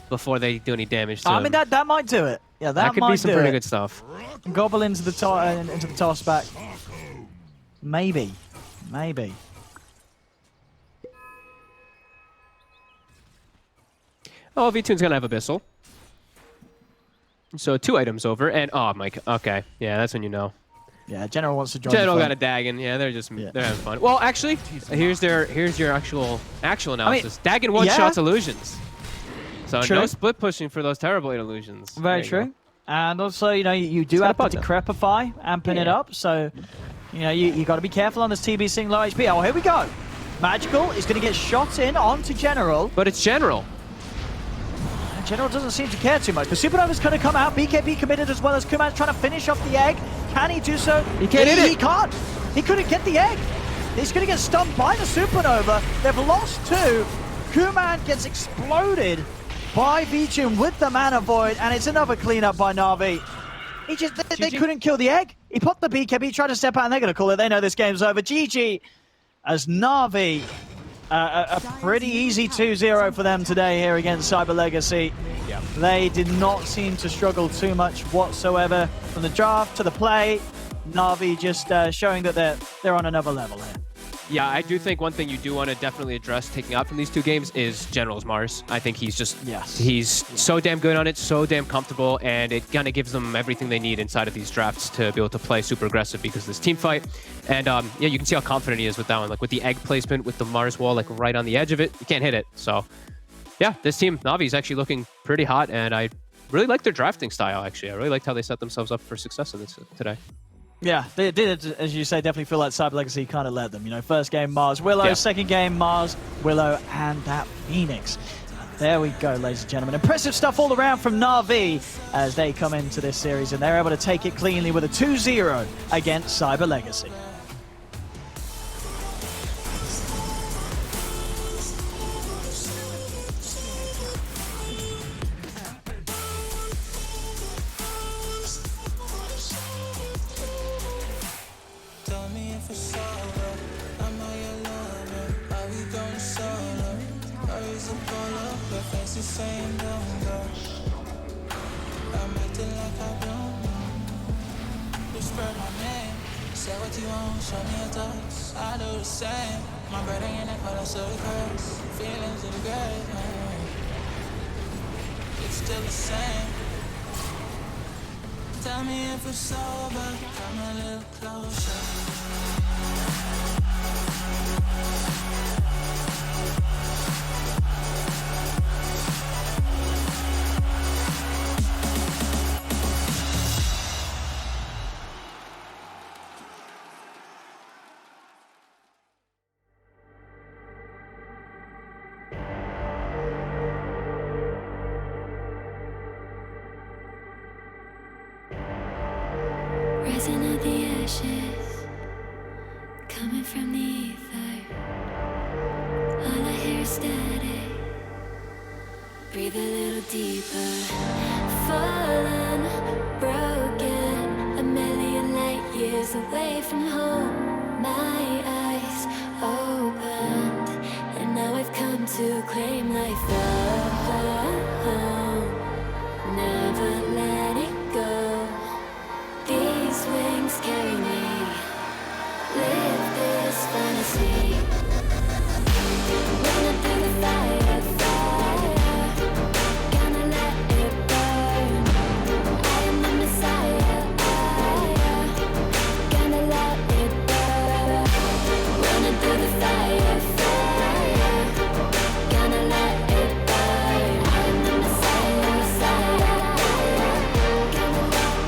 before they do any damage to him. I mean, that might do it. Yeah, that could might be some pretty good stuff. Gobble into the toss back. Maybe. Oh, V2's gonna have Abyssal. So 2 items over, and oh my, okay, yeah, that's when you know. Yeah, General wants to join. General got a Dagon. Yeah, they're having fun. Well, actually, here's your actual analysis. Dagon one-shots illusions. So no split pushing for those Terrorblade illusions. Very true. And also, you do have to Decrepify and pin it up. So, you got to be careful on this TB seeing low HP. Oh, here we go. Magical is going to get shot in onto General. But it's General. General doesn't seem to care too much. The Supernova's going to come out. BKB committed as well as Kuman's trying to finish off the egg. Can he do so? He can't hit it. He can't. He couldn't get the egg. He's going to get stunned by the Supernova. They've lost 2. Kuman gets exploded by V2 with the Mana Void, and it's another cleanup by Na'Vi. They couldn't kill the egg. He put the BKB, tried to step out, and they're going to call it. They know this game's over. GG as Na'Vi. A pretty easy 2-0 for them today here against Cyber Legacy. Yep. They did not seem to struggle too much whatsoever from the draft to the play. Na'Vi just showing that they're on another level here. Yeah, I do think one thing you do want to definitely address taking out from these two games is General's Mars. I think he's just, he's so damn good on it, so damn comfortable, and it kind of gives them everything they need inside of these drafts to be able to play super aggressive because of this team fight. And yeah, you can see how confident he is with that one. Like with the egg placement, with the Mars wall, like right on the edge of it, you can't hit it. So yeah, this team, Na'Vi, is actually looking pretty hot, and I really like their drafting style, actually. I really liked how they set themselves up for success in this today. Yeah, they did, as you say, definitely feel like Cyber Legacy kind of led them. You know, first game, Mars, Willow, second game, Mars, Willow, and that Phoenix. There we go, ladies and gentlemen. Impressive stuff all around from Na'Vi as they come into this series, and they're able to take it cleanly with a 2-0 against Cyber Legacy. Say what you want, show me your touch. I do the same. My brother in that color, so it hurts. Feelings in the grave. It's still the same. Tell me if it's over. Come a little closer. Rising of the ashes, coming from the ether. All I hear is static. Breathe a little deeper. Fallen, broken, a million light years away from home. My eyes opened, and now I've come to claim life. Never letting go. These wings carry me. Live this fantasy. Running through the fire, fire. Gonna let it burn. I am the Messiah. Gonna let it burn. Running through the fire, fire. Gonna let it burn. I am the Messiah, Messiah.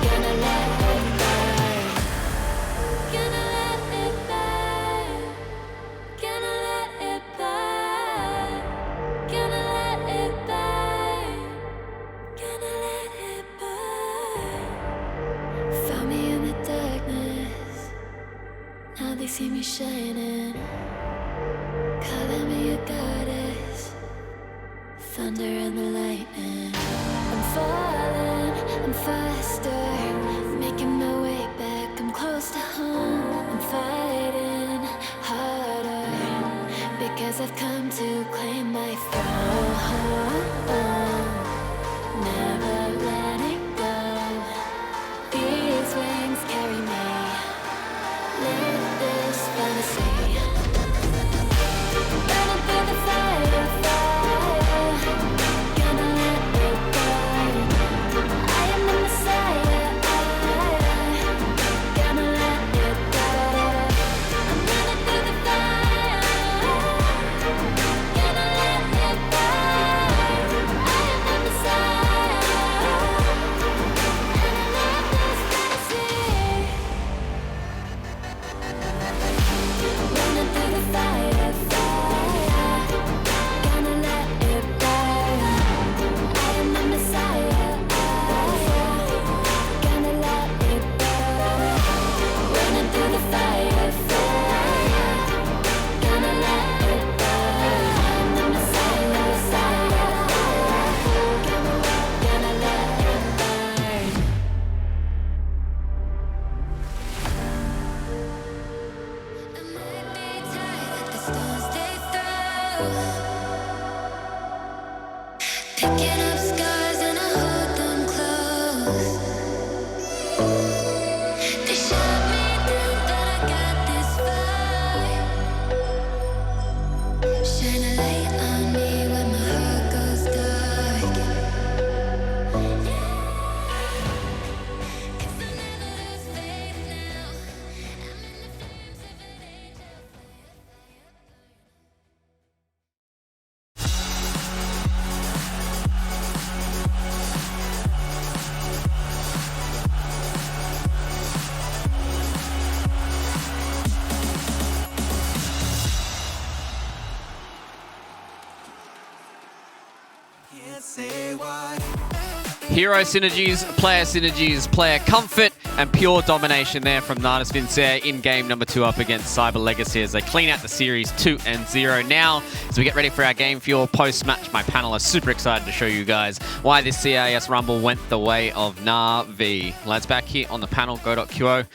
Gonna let it burn. Gonna let it burn. Gonna let it burn. Gonna let it burn. Gonna let it burn. Found me in the darkness. Now they see me shining. Calling me a goddess. Thunder and the lightning. I'm falling, I'm faster. Making my way back, I'm close to home. I'm fighting harder because I've come to claim my throne. Never letting go. These wings carry me. Live this fantasy. Running through the fire, fire. Gonna let it burn. I am the Messiah. Gonna let it burn. I'm running through the fire. Gonna let it burn. Hero synergies, player comfort, and pure domination there from Natus Vincere in game number 2 up against Cyber Legacy as they clean out the series 2-0. Now, as we get ready for our Game Fuel post-match, my panel are super excited to show you guys why this CIS Rumble went the way of Na'Vi. Lads, back here on the panel, go.qo.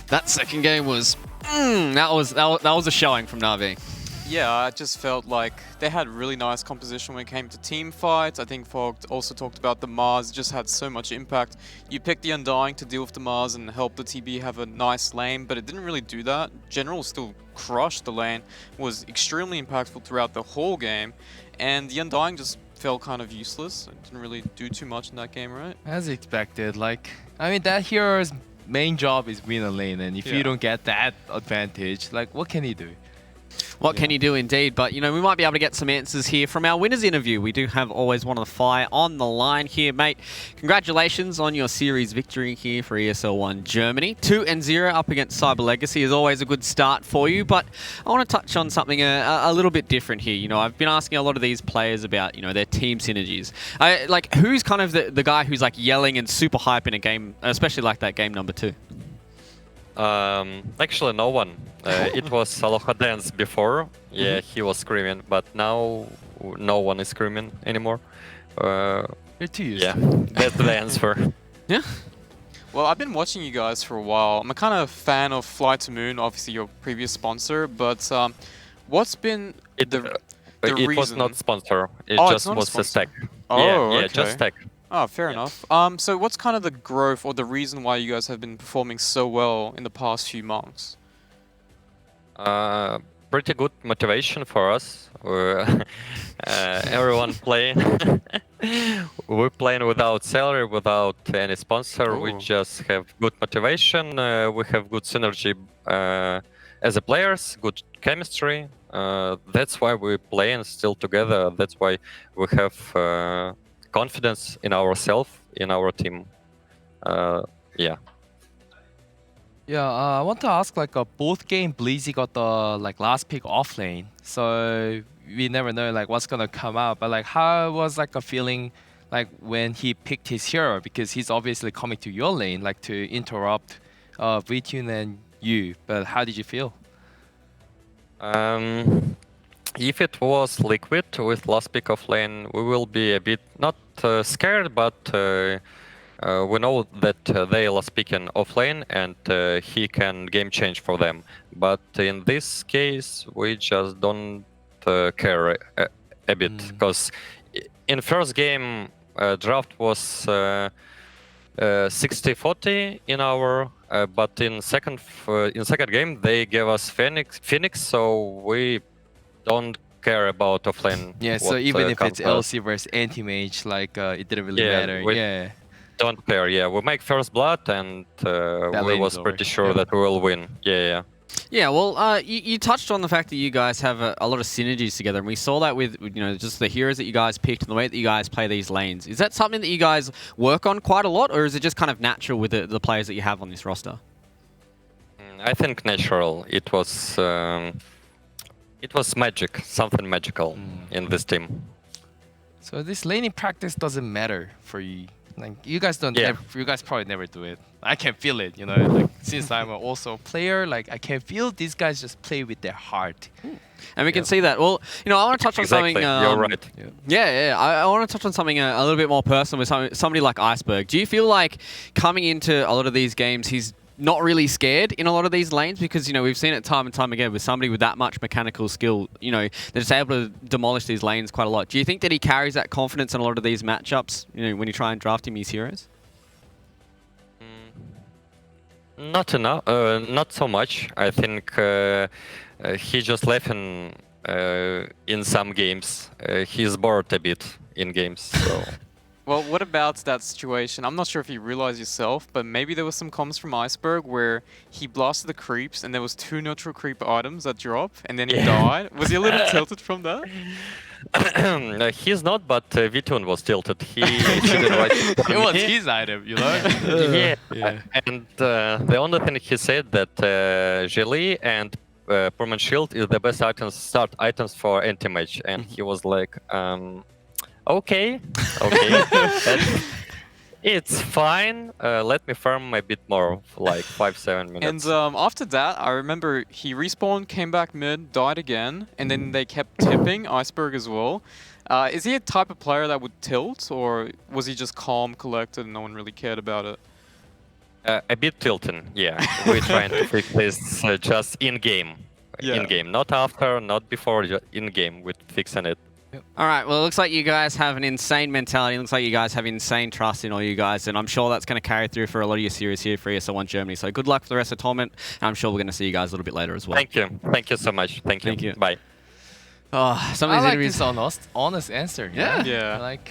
That second game was, that was a showing from Na'Vi. Yeah, I just felt like they had really nice composition when it came to team fights. I think Fog also talked about the Mars, just had so much impact. You picked the Undying to deal with the Mars and help the TB have a nice lane, but it didn't really do that. General still crushed the lane, was extremely impactful throughout the whole game, and the Undying just felt kind of useless. It didn't really do too much in that game, right? As expected, like, I mean, that hero's main job is win a lane, and if you don't get that advantage, like, what can he do? What can you do indeed? But, you know, we might be able to get some answers here from our winners interview. We do have always one of the fire on the line here, mate. Congratulations on your series victory here for ESL 1 Germany. 2-0 up against Cyber Legacy is always a good start for you, but I want to touch on something a little bit different here. You know, I've been asking a lot of these players about, you know, their team synergies. Like, who's kind of the guy who's like yelling and super hype in a game, especially like that game number 2? Actually, no one. It was Aloha Dance before. Yeah, he was screaming, but now no one is screaming anymore. You're too used. Yeah, that's the answer. Yeah. Well, I've been watching you guys for a while. I'm a kind of fan of Fly to Moon, obviously your previous sponsor, but what's been the it reason? was not sponsor. It just was a stack. Oh, yeah, okay. just stack. Oh, fair enough. So what's kind of the growth or the reason why you guys have been performing so well in the past few months? Pretty good motivation for us. Everyone playing. We're playing without salary, without any sponsor. We just have good motivation. We have good synergy as a players, good chemistry. That's why we're playing still together. That's why we have confidence in ourselves, in our team. Yeah. Yeah, I want to ask, like, both game Bleezy got the last pick off lane, so we never know like what's gonna come out. But like, how was like a feeling like when he picked his hero, because he's obviously coming to your lane like to interrupt VTune and you. But how did you feel? If it was Liquid with last pick of lane, we will be a bit not scared, but we know that they last picking off lane and he can game change for them. But in this case, we just don't care a bit, because in first game draft was 60-40 in our, but in second game they gave us Phoenix, so we don't care about offlane. Yeah, so even if it's LC versus anti-mage, like it didn't really matter. Yeah. Don't care. Yeah, we make first blood, and we was pretty sure that we will win. Yeah. Yeah, well, you touched on the fact that you guys have a lot of synergies together, and we saw that with just the heroes that you guys picked and the way that you guys play these lanes. Is that something that you guys work on quite a lot, or is it just kind of natural with the players that you have on this roster? I think natural. It was magic, something magical in this team. So this laning practice doesn't matter for you. Like you guys don't. You guys probably never do it. I can feel it, Like since I'm also a player, like I can feel these guys just play with their heart. And we can see that. Well, I want to touch on something. You're right. Yeah. I want to touch on something a little bit more personal with somebody like Iceberg. Do you feel like coming into a lot of these games, he's not really scared in a lot of these lanes? Because we've seen it time and time again with somebody with that much mechanical skill, that's able to demolish these lanes quite a lot. Do you think that he carries that confidence in a lot of these matchups, when you try and draft him his heroes? Not enough, not so much. I think he just laughing in some games. He's bored a bit in games. So. Well, what about that situation? I'm not sure if you realize yourself, but maybe there was some comms from Iceberg where he blasted the creeps and there was 2 neutral creep items that drop and then he died. Was he a little tilted from that? He's not, but Vitun was tilted. He didn't write it was his item, Yeah. And the only thing he said that Jelly and Permanent Shield is the best start items for anti-mage, and he was like, okay. It's fine. Let me farm a bit more, like 5-7 minutes. And after that, I remember he respawned, came back mid, died again, and then they kept tipping Iceberg as well. Is he a type of player that would tilt, or was he just calm, collected, and no one really cared about it? A bit tilting, yeah. We're trying to fix this just in-game. Yeah. In-game, not after, not before, just in-game with fixing it. All right, well, it looks like you guys have an insane mentality. It looks like you guys have insane trust in all you guys, and I'm sure that's going to carry through for a lot of your series here for ESL 1 Germany. So good luck for the rest of the tournament, and I'm sure we're going to see you guys a little bit later as well. Thank you. Thank you so much. Thank you. Thank you. Bye. Oh, some of these I like interviews. this honest answer. Yeah. Yeah. Like,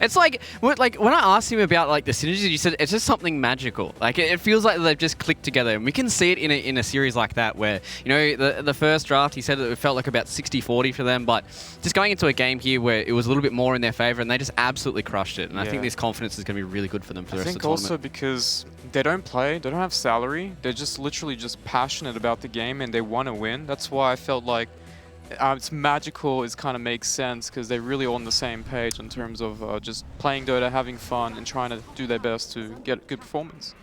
It's like when I asked him about like the synergies, you said it's just something magical. Like it feels like they've just clicked together, and we can see it in a series like that where, you know, the first draft, he said it felt like about 60-40 for them, but just going into a game here where it was a little bit more in their favor, and they just absolutely crushed it. And I think this confidence is going to be really good for them for the rest of the tournament. I think also because they don't play, they don't have salary, they're just literally just passionate about the game and they want to win. That's why I felt like it's magical. It kind of makes sense because they're really all on the same page in terms of just playing Dota, having fun, and trying to do their best to get good performance.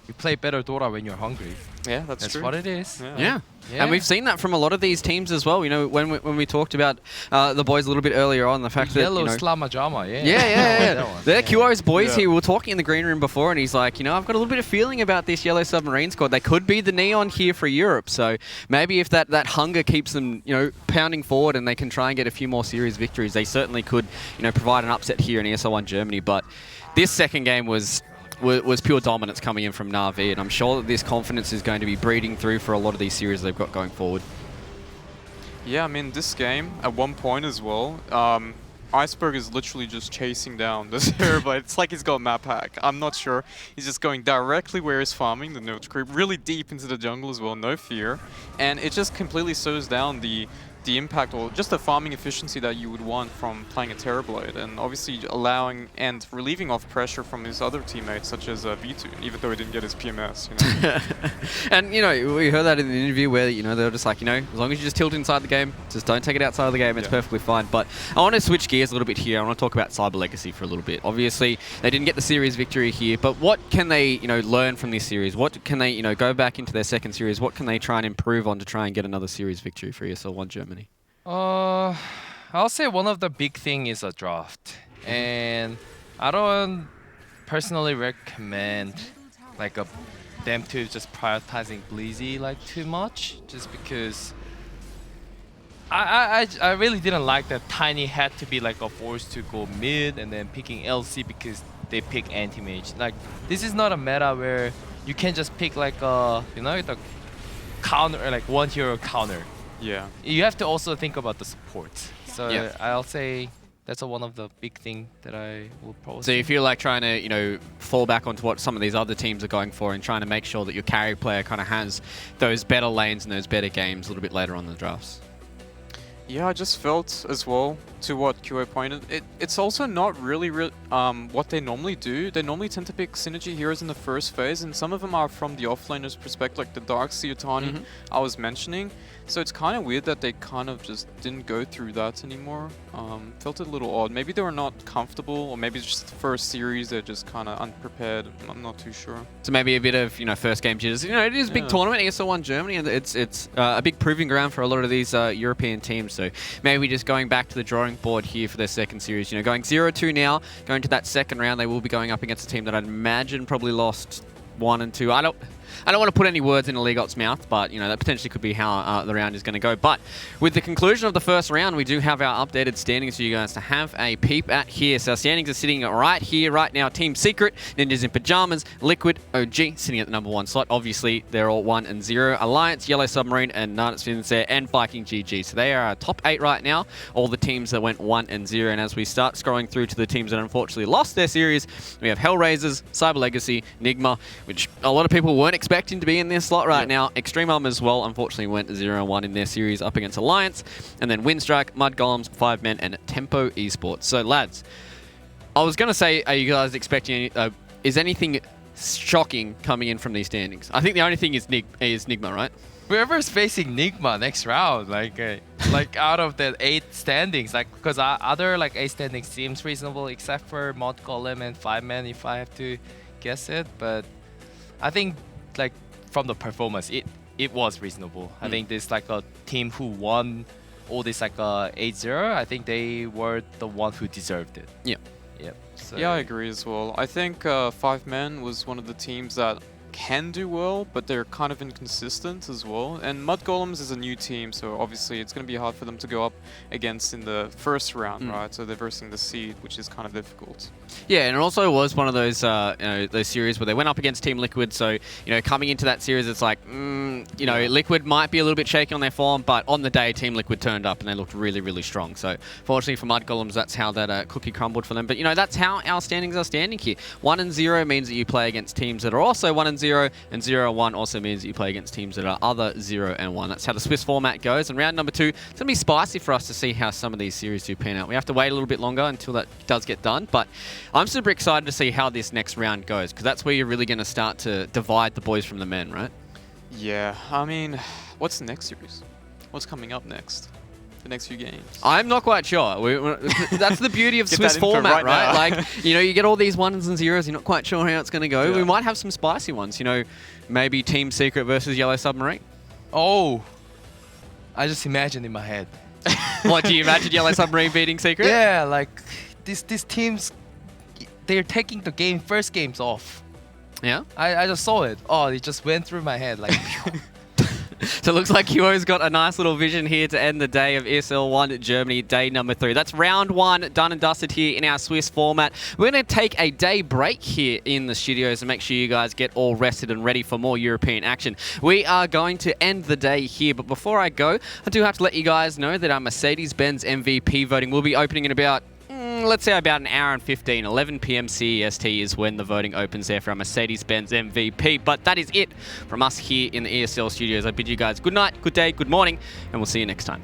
you play better Dota when you're hungry. Yeah, that's true. That's what it is. Yeah. And we've seen that from a lot of these teams as well. You know, when we talked about the boys a little bit earlier on, the fact that, Yellow you know, Slama Jama, They're QR's boys here. We were talking in the green room before, and he's like, you know, I've got a little bit of feeling about this Yellow Submarine squad. They could be the neon here for Europe. So maybe if that hunger keeps them, you know, pounding forward and they can try and get a few more series victories, they certainly could, you know, provide an upset here in ESL 1 Germany. But this second game was pure dominance coming in from Na'Vi, and I'm sure that this confidence is going to be breeding through for a lot of these series they've got going forward. Yeah, I mean, this game, at one point as well, Iceberg is literally just chasing down this Terrorblade. It's like he's got map hack. I'm not sure. He's just going directly where he's farming, the Note Creep, really deep into the jungle as well, no fear. And it just completely slows down the impact or just the farming efficiency that you would want from playing a Terrorblade, and obviously allowing and relieving off pressure from his other teammates such as B2, even though he didn't get his PMS. You know? And, you know, we heard that in the interview where, you know, they were just like, you know, as long as you just tilt inside the game, just don't take it outside of the game, it's perfectly fine. But I want to switch gears a little bit here. I want to talk about Cyber Legacy for a little bit. Obviously, they didn't get the series victory here, but what can they, you know, learn from this series? What can they, you know, go back into their second series? What can they try and improve on to try and get another series victory for ESL 1 Germany? I'll say one of the big thing is a draft, and I don't personally recommend like them to just prioritizing Bleezy like too much, just because I really didn't like that Tiny had to be like a force to go mid and then picking LC because they pick anti-mage. Like, this is not a meta where you can just pick like you know, the counter, like one hero counter. Yeah. You have to also think about the support. So Yeah. I'll say that's one of the big thing that I will probably So you feel like trying to, you know, fall back onto what some of these other teams are going for and trying to make sure that your carry player kind of has those better lanes and those better games a little bit later on in the drafts. Yeah, I just felt as well, to what QA pointed, it's also not really what they normally do. They normally tend to pick synergy heroes in the first phase, and some of them are from the offlaner's perspective, like the Darkseer Tani I was mentioning. So it's kind of weird that they kind of just didn't go through that anymore. Felt it a little odd. Maybe they were not comfortable, or maybe it's just the first series, they're just kind of unprepared. I'm not too sure. So maybe a bit of, you know, first game jitters. You know, it is a big tournament, ESL 1 Germany, and it's a big proving ground for a lot of these European teams. So maybe just going back to the drawing board here for their second series. You know, going 0-2 now, going to that second round, they will be going up against a team that I'd imagine probably lost 1 and 2. I don't want to put any words in Eligot's mouth, but, you know, that potentially could be how the round is going to go. But with the conclusion of the first round, we do have our updated standings for you guys to have a peep at here. So our standings are sitting right here, right now. Team Secret, Ninjas in Pajamas, Liquid, OG, sitting at the #1 slot. Obviously, they're all 1 and 0. Alliance, Yellow Submarine, and Natus, Vincere, and Viking GG. So they are our top 8 right now. All the teams that went 1 and 0. And as we start scrolling through to the teams that unfortunately lost their series, we have Hellraisers, Cyber Legacy, Nigma, which a lot of people weren't expecting to be in this slot right now. EXTREMUM as well, unfortunately went 0-1 in their series up against Alliance. And then Windstrike, Mud Golems, 5 Men, and Tempo Esports. So lads, I was going to say, are you guys expecting is anything shocking coming in from these standings? I think the only thing is Nigma, right? Whoever's facing Nigma next round, like like out of the 8 standings, like because other like 8 standings seems reasonable except for Mod Golem and 5-man if I have to guess it. But I think like from the performance, it was reasonable. I think this like a team who won all this like 8-0. I think they were the one who deserved it. Yeah. Yep. So Yeah, I agree as well. I think 5-man was one of the teams that can do well, but they're kind of inconsistent as well. And Mud Golems is a new team, so obviously it's going to be hard for them to go up against in the first round, right? So they're versing the seed, which is kind of difficult. Yeah, and it also was one of those those series where they went up against Team Liquid. So coming into that series, it's like Liquid might be a little bit shaky on their form, but on the day, Team Liquid turned up and they looked really, really strong. So fortunately for Mud Golems, that's how that cookie crumbled for them. But that's how our standings are standing here. 1-0 means that you play against teams that are also 1-0, and 0-1 also means that you play against teams that are other 0-1. That's how the Swiss format goes. And round number 2, it's going to be spicy for us to see how some of these series do pan out. We have to wait a little bit longer until that does get done, but I'm super excited to see how this next round goes, because that's where you're really going to start to divide the boys from the men, right? Yeah, I mean, what's the next series? What's coming up next? The next few games? I'm not quite sure. That's the beauty of Swiss format, right? Like, you get all these 1s and 0s, you're not quite sure how it's going to go. Yeah. We might have some spicy ones, maybe Team Secret versus Yellow Submarine. Oh, I just imagined in my head. What, do you imagine Yellow Submarine beating Secret? Yeah, like these teams, they're taking the first games off. Yeah? I just saw it. Oh, it just went through my head like... So it looks like Huo's got a nice little vision here to end the day of ESL 1 Germany, day number 3. That's round 1 done and dusted here in our Swiss format. We're going to take a day break here in the studios and make sure you guys get all rested and ready for more European action. We are going to end the day here, but before I go, I do have to let you guys know that our Mercedes-Benz MVP voting will be opening in about let's say about an hour and 15, 11 p.m. CEST is when the voting opens there for our Mercedes-Benz MVP. But that is it from us here in the ESL studios. I bid you guys good night, good day, good morning, and we'll see you next time.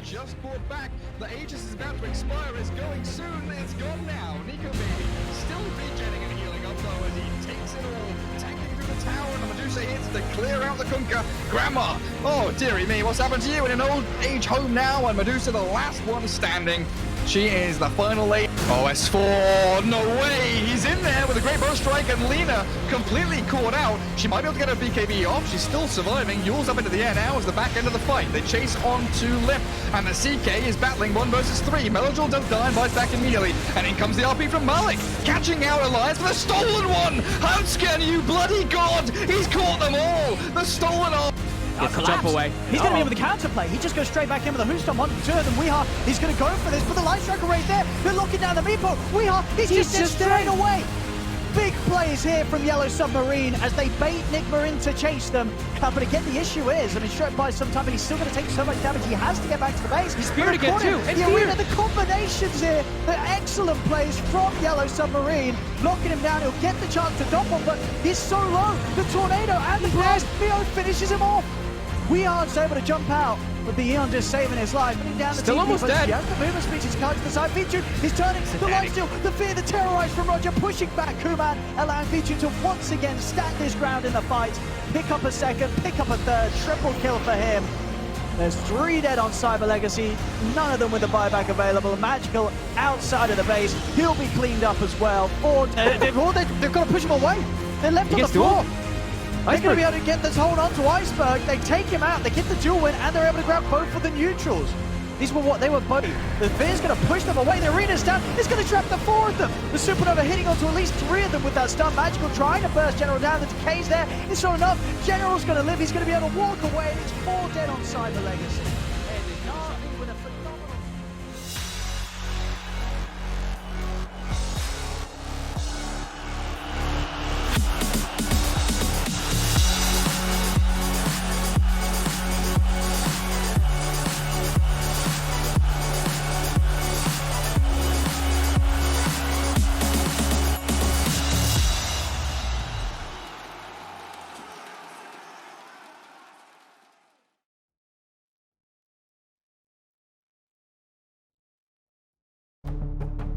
Just brought back. The Aegis is about to expire. It's going soon. It's gone now. Nico Baby still regenerating and healing up though as he takes it all. Tanking through the tower, and the Medusa hits to clear out the Kunkka. Grandma, oh dearie me, what's happened to you in an old age home now? And Medusa, the last one standing. She is the final lane. OS4, no way! He's in there with a great bow strike, and Lena completely caught out. She might be able to get her BKB off. She's still surviving. Yule's up into the air now as the back end of the fight. They chase on to Lip, and the CK is battling 1 versus 3. Melodrol does die and bites back immediately. And in comes the RP from Malik, catching out Elias for the stolen one! Houtscan, you bloody god! He's caught them all! The stolen all! Gets the jump away. He's going to be able to counterplay. He just goes straight back in with a Hooston 1 2 and Weehaw, he's going to go for this, but the Light Striker right there. They're locking down the Meepo. Weehaw, he's just dead straight away. Big plays here from Yellow Submarine as they bait Nigma in to chase them. But again, the issue is, I mean, Shrek buys some time, but he's still going to take so much damage. He has to get back to the base. He's Spirit again, too. And yeah, the combinations here, the excellent plays from Yellow Submarine. Locking him down, he'll get the chance to double, but he's so low. The Tornado and the blast, Theo finishes him off. Weehar's able to jump out, but the Eon just saving his life. Putting down the Still almost dead. Yeah, the movement speech is cards to the side. Vincere, he's turning. The lifesteal, the fear, the terrorized from Roger, pushing back Kuman, allowing Vincere to once again stand his ground in the fight. Pick up a second, pick up a third, triple kill for him. There's 3 dead on Cyber Legacy, none of them with the buyback available. Magical outside of the base, he'll be cleaned up as well. They've got to push him away. They're left on the floor. They're going to be able to get this hold on to Iceberg. They take him out, they get the dual win, and they're able to grab both of the neutrals. These were what they were both. The Fear's going to push them away. The arena's down. It's going to trap the 4 of them. The Supernova hitting onto at least 3 of them with that stun. Magical trying to burst General down. The decay's there. It's not enough. General's going to live. He's going to be able to walk away. And it's 4 dead on Cyber Legacy. With a phenomenal...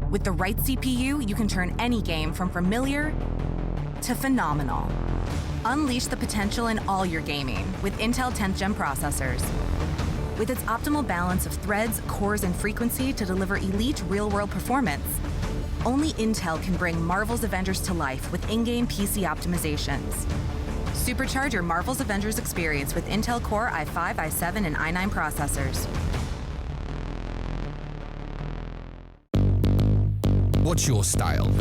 With the right CPU, you can turn any game from familiar to phenomenal. Unleash the potential in all your gaming with Intel 10th Gen processors. With its optimal balance of threads, cores, and frequency to deliver elite real-world performance, only Intel can bring Marvel's Avengers to life with in-game PC optimizations. Supercharge your Marvel's Avengers experience with Intel Core i5, i7, and i9 processors. What's your style?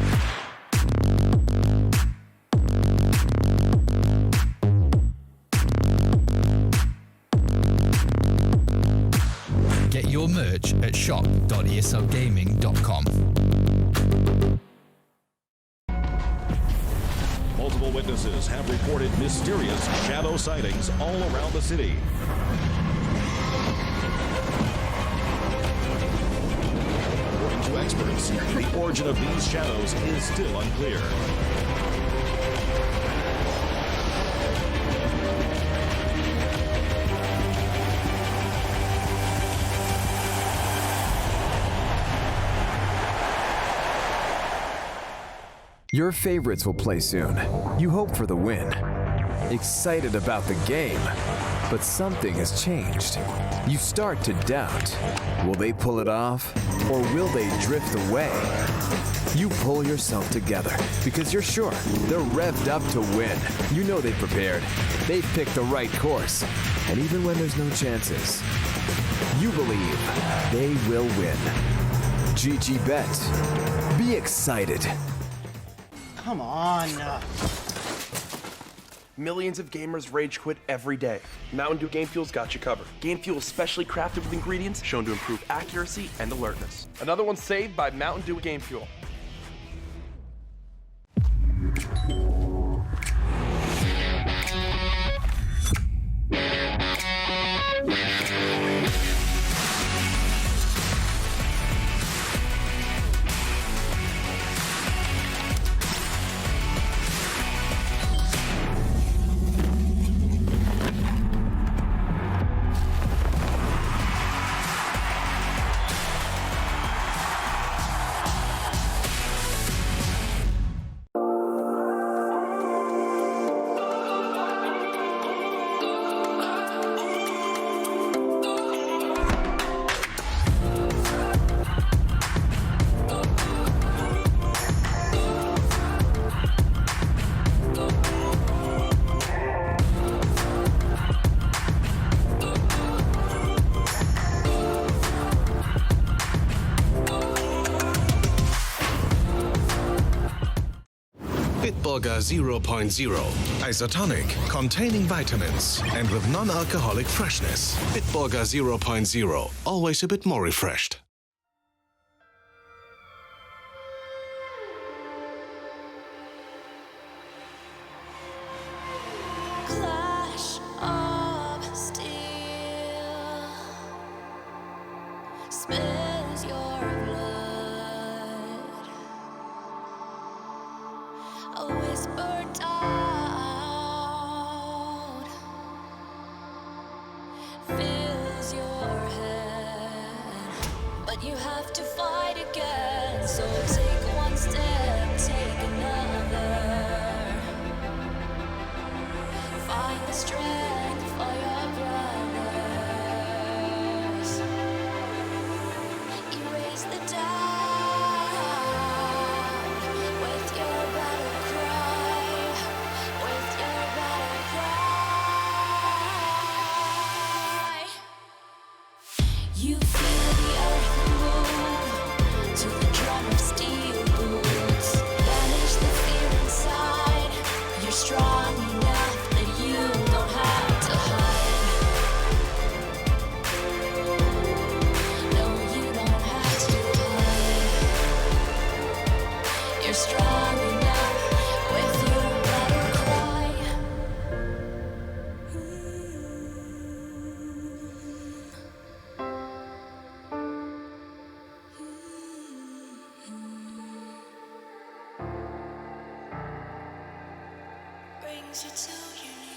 Get your merch at shop.eslgaming.com. Multiple witnesses have reported mysterious shadow sightings all around the city. According to experts, the origin of these shadows is still unclear. Your favorites will play soon. You hope for the win. Excited about the game. But something has changed. You start to doubt. Will they pull it off? Or will they drift away? You pull yourself together because you're sure they're revved up to win. You know they've prepared. They've picked the right course. And even when there's no chances, you believe they will win. GG Bet. Be excited. Come on. Millions of gamers rage quit every day. Mountain Dew Game Fuel's got you covered. Game Fuel is specially crafted with ingredients shown to improve accuracy and alertness. Another one saved by Mountain Dew Game Fuel. Bitburger 0.0. Isotonic, containing vitamins, and with non-alcoholic freshness. Bitburger 0.0. Always a bit more refreshed. Clash of steel spills your blood. A whisper out fills your head, but you have to fight again. So take one step, take another. Find the strength for your brothers. Erase the doubt with your battle cry. With your battle cry. You feel the earth move to the drum of steel boots. Banish the fear inside. You're strong enough that you don't have to hide. No, you don't have to hide. You're strong enough with your battle cry. Brings you to your knees.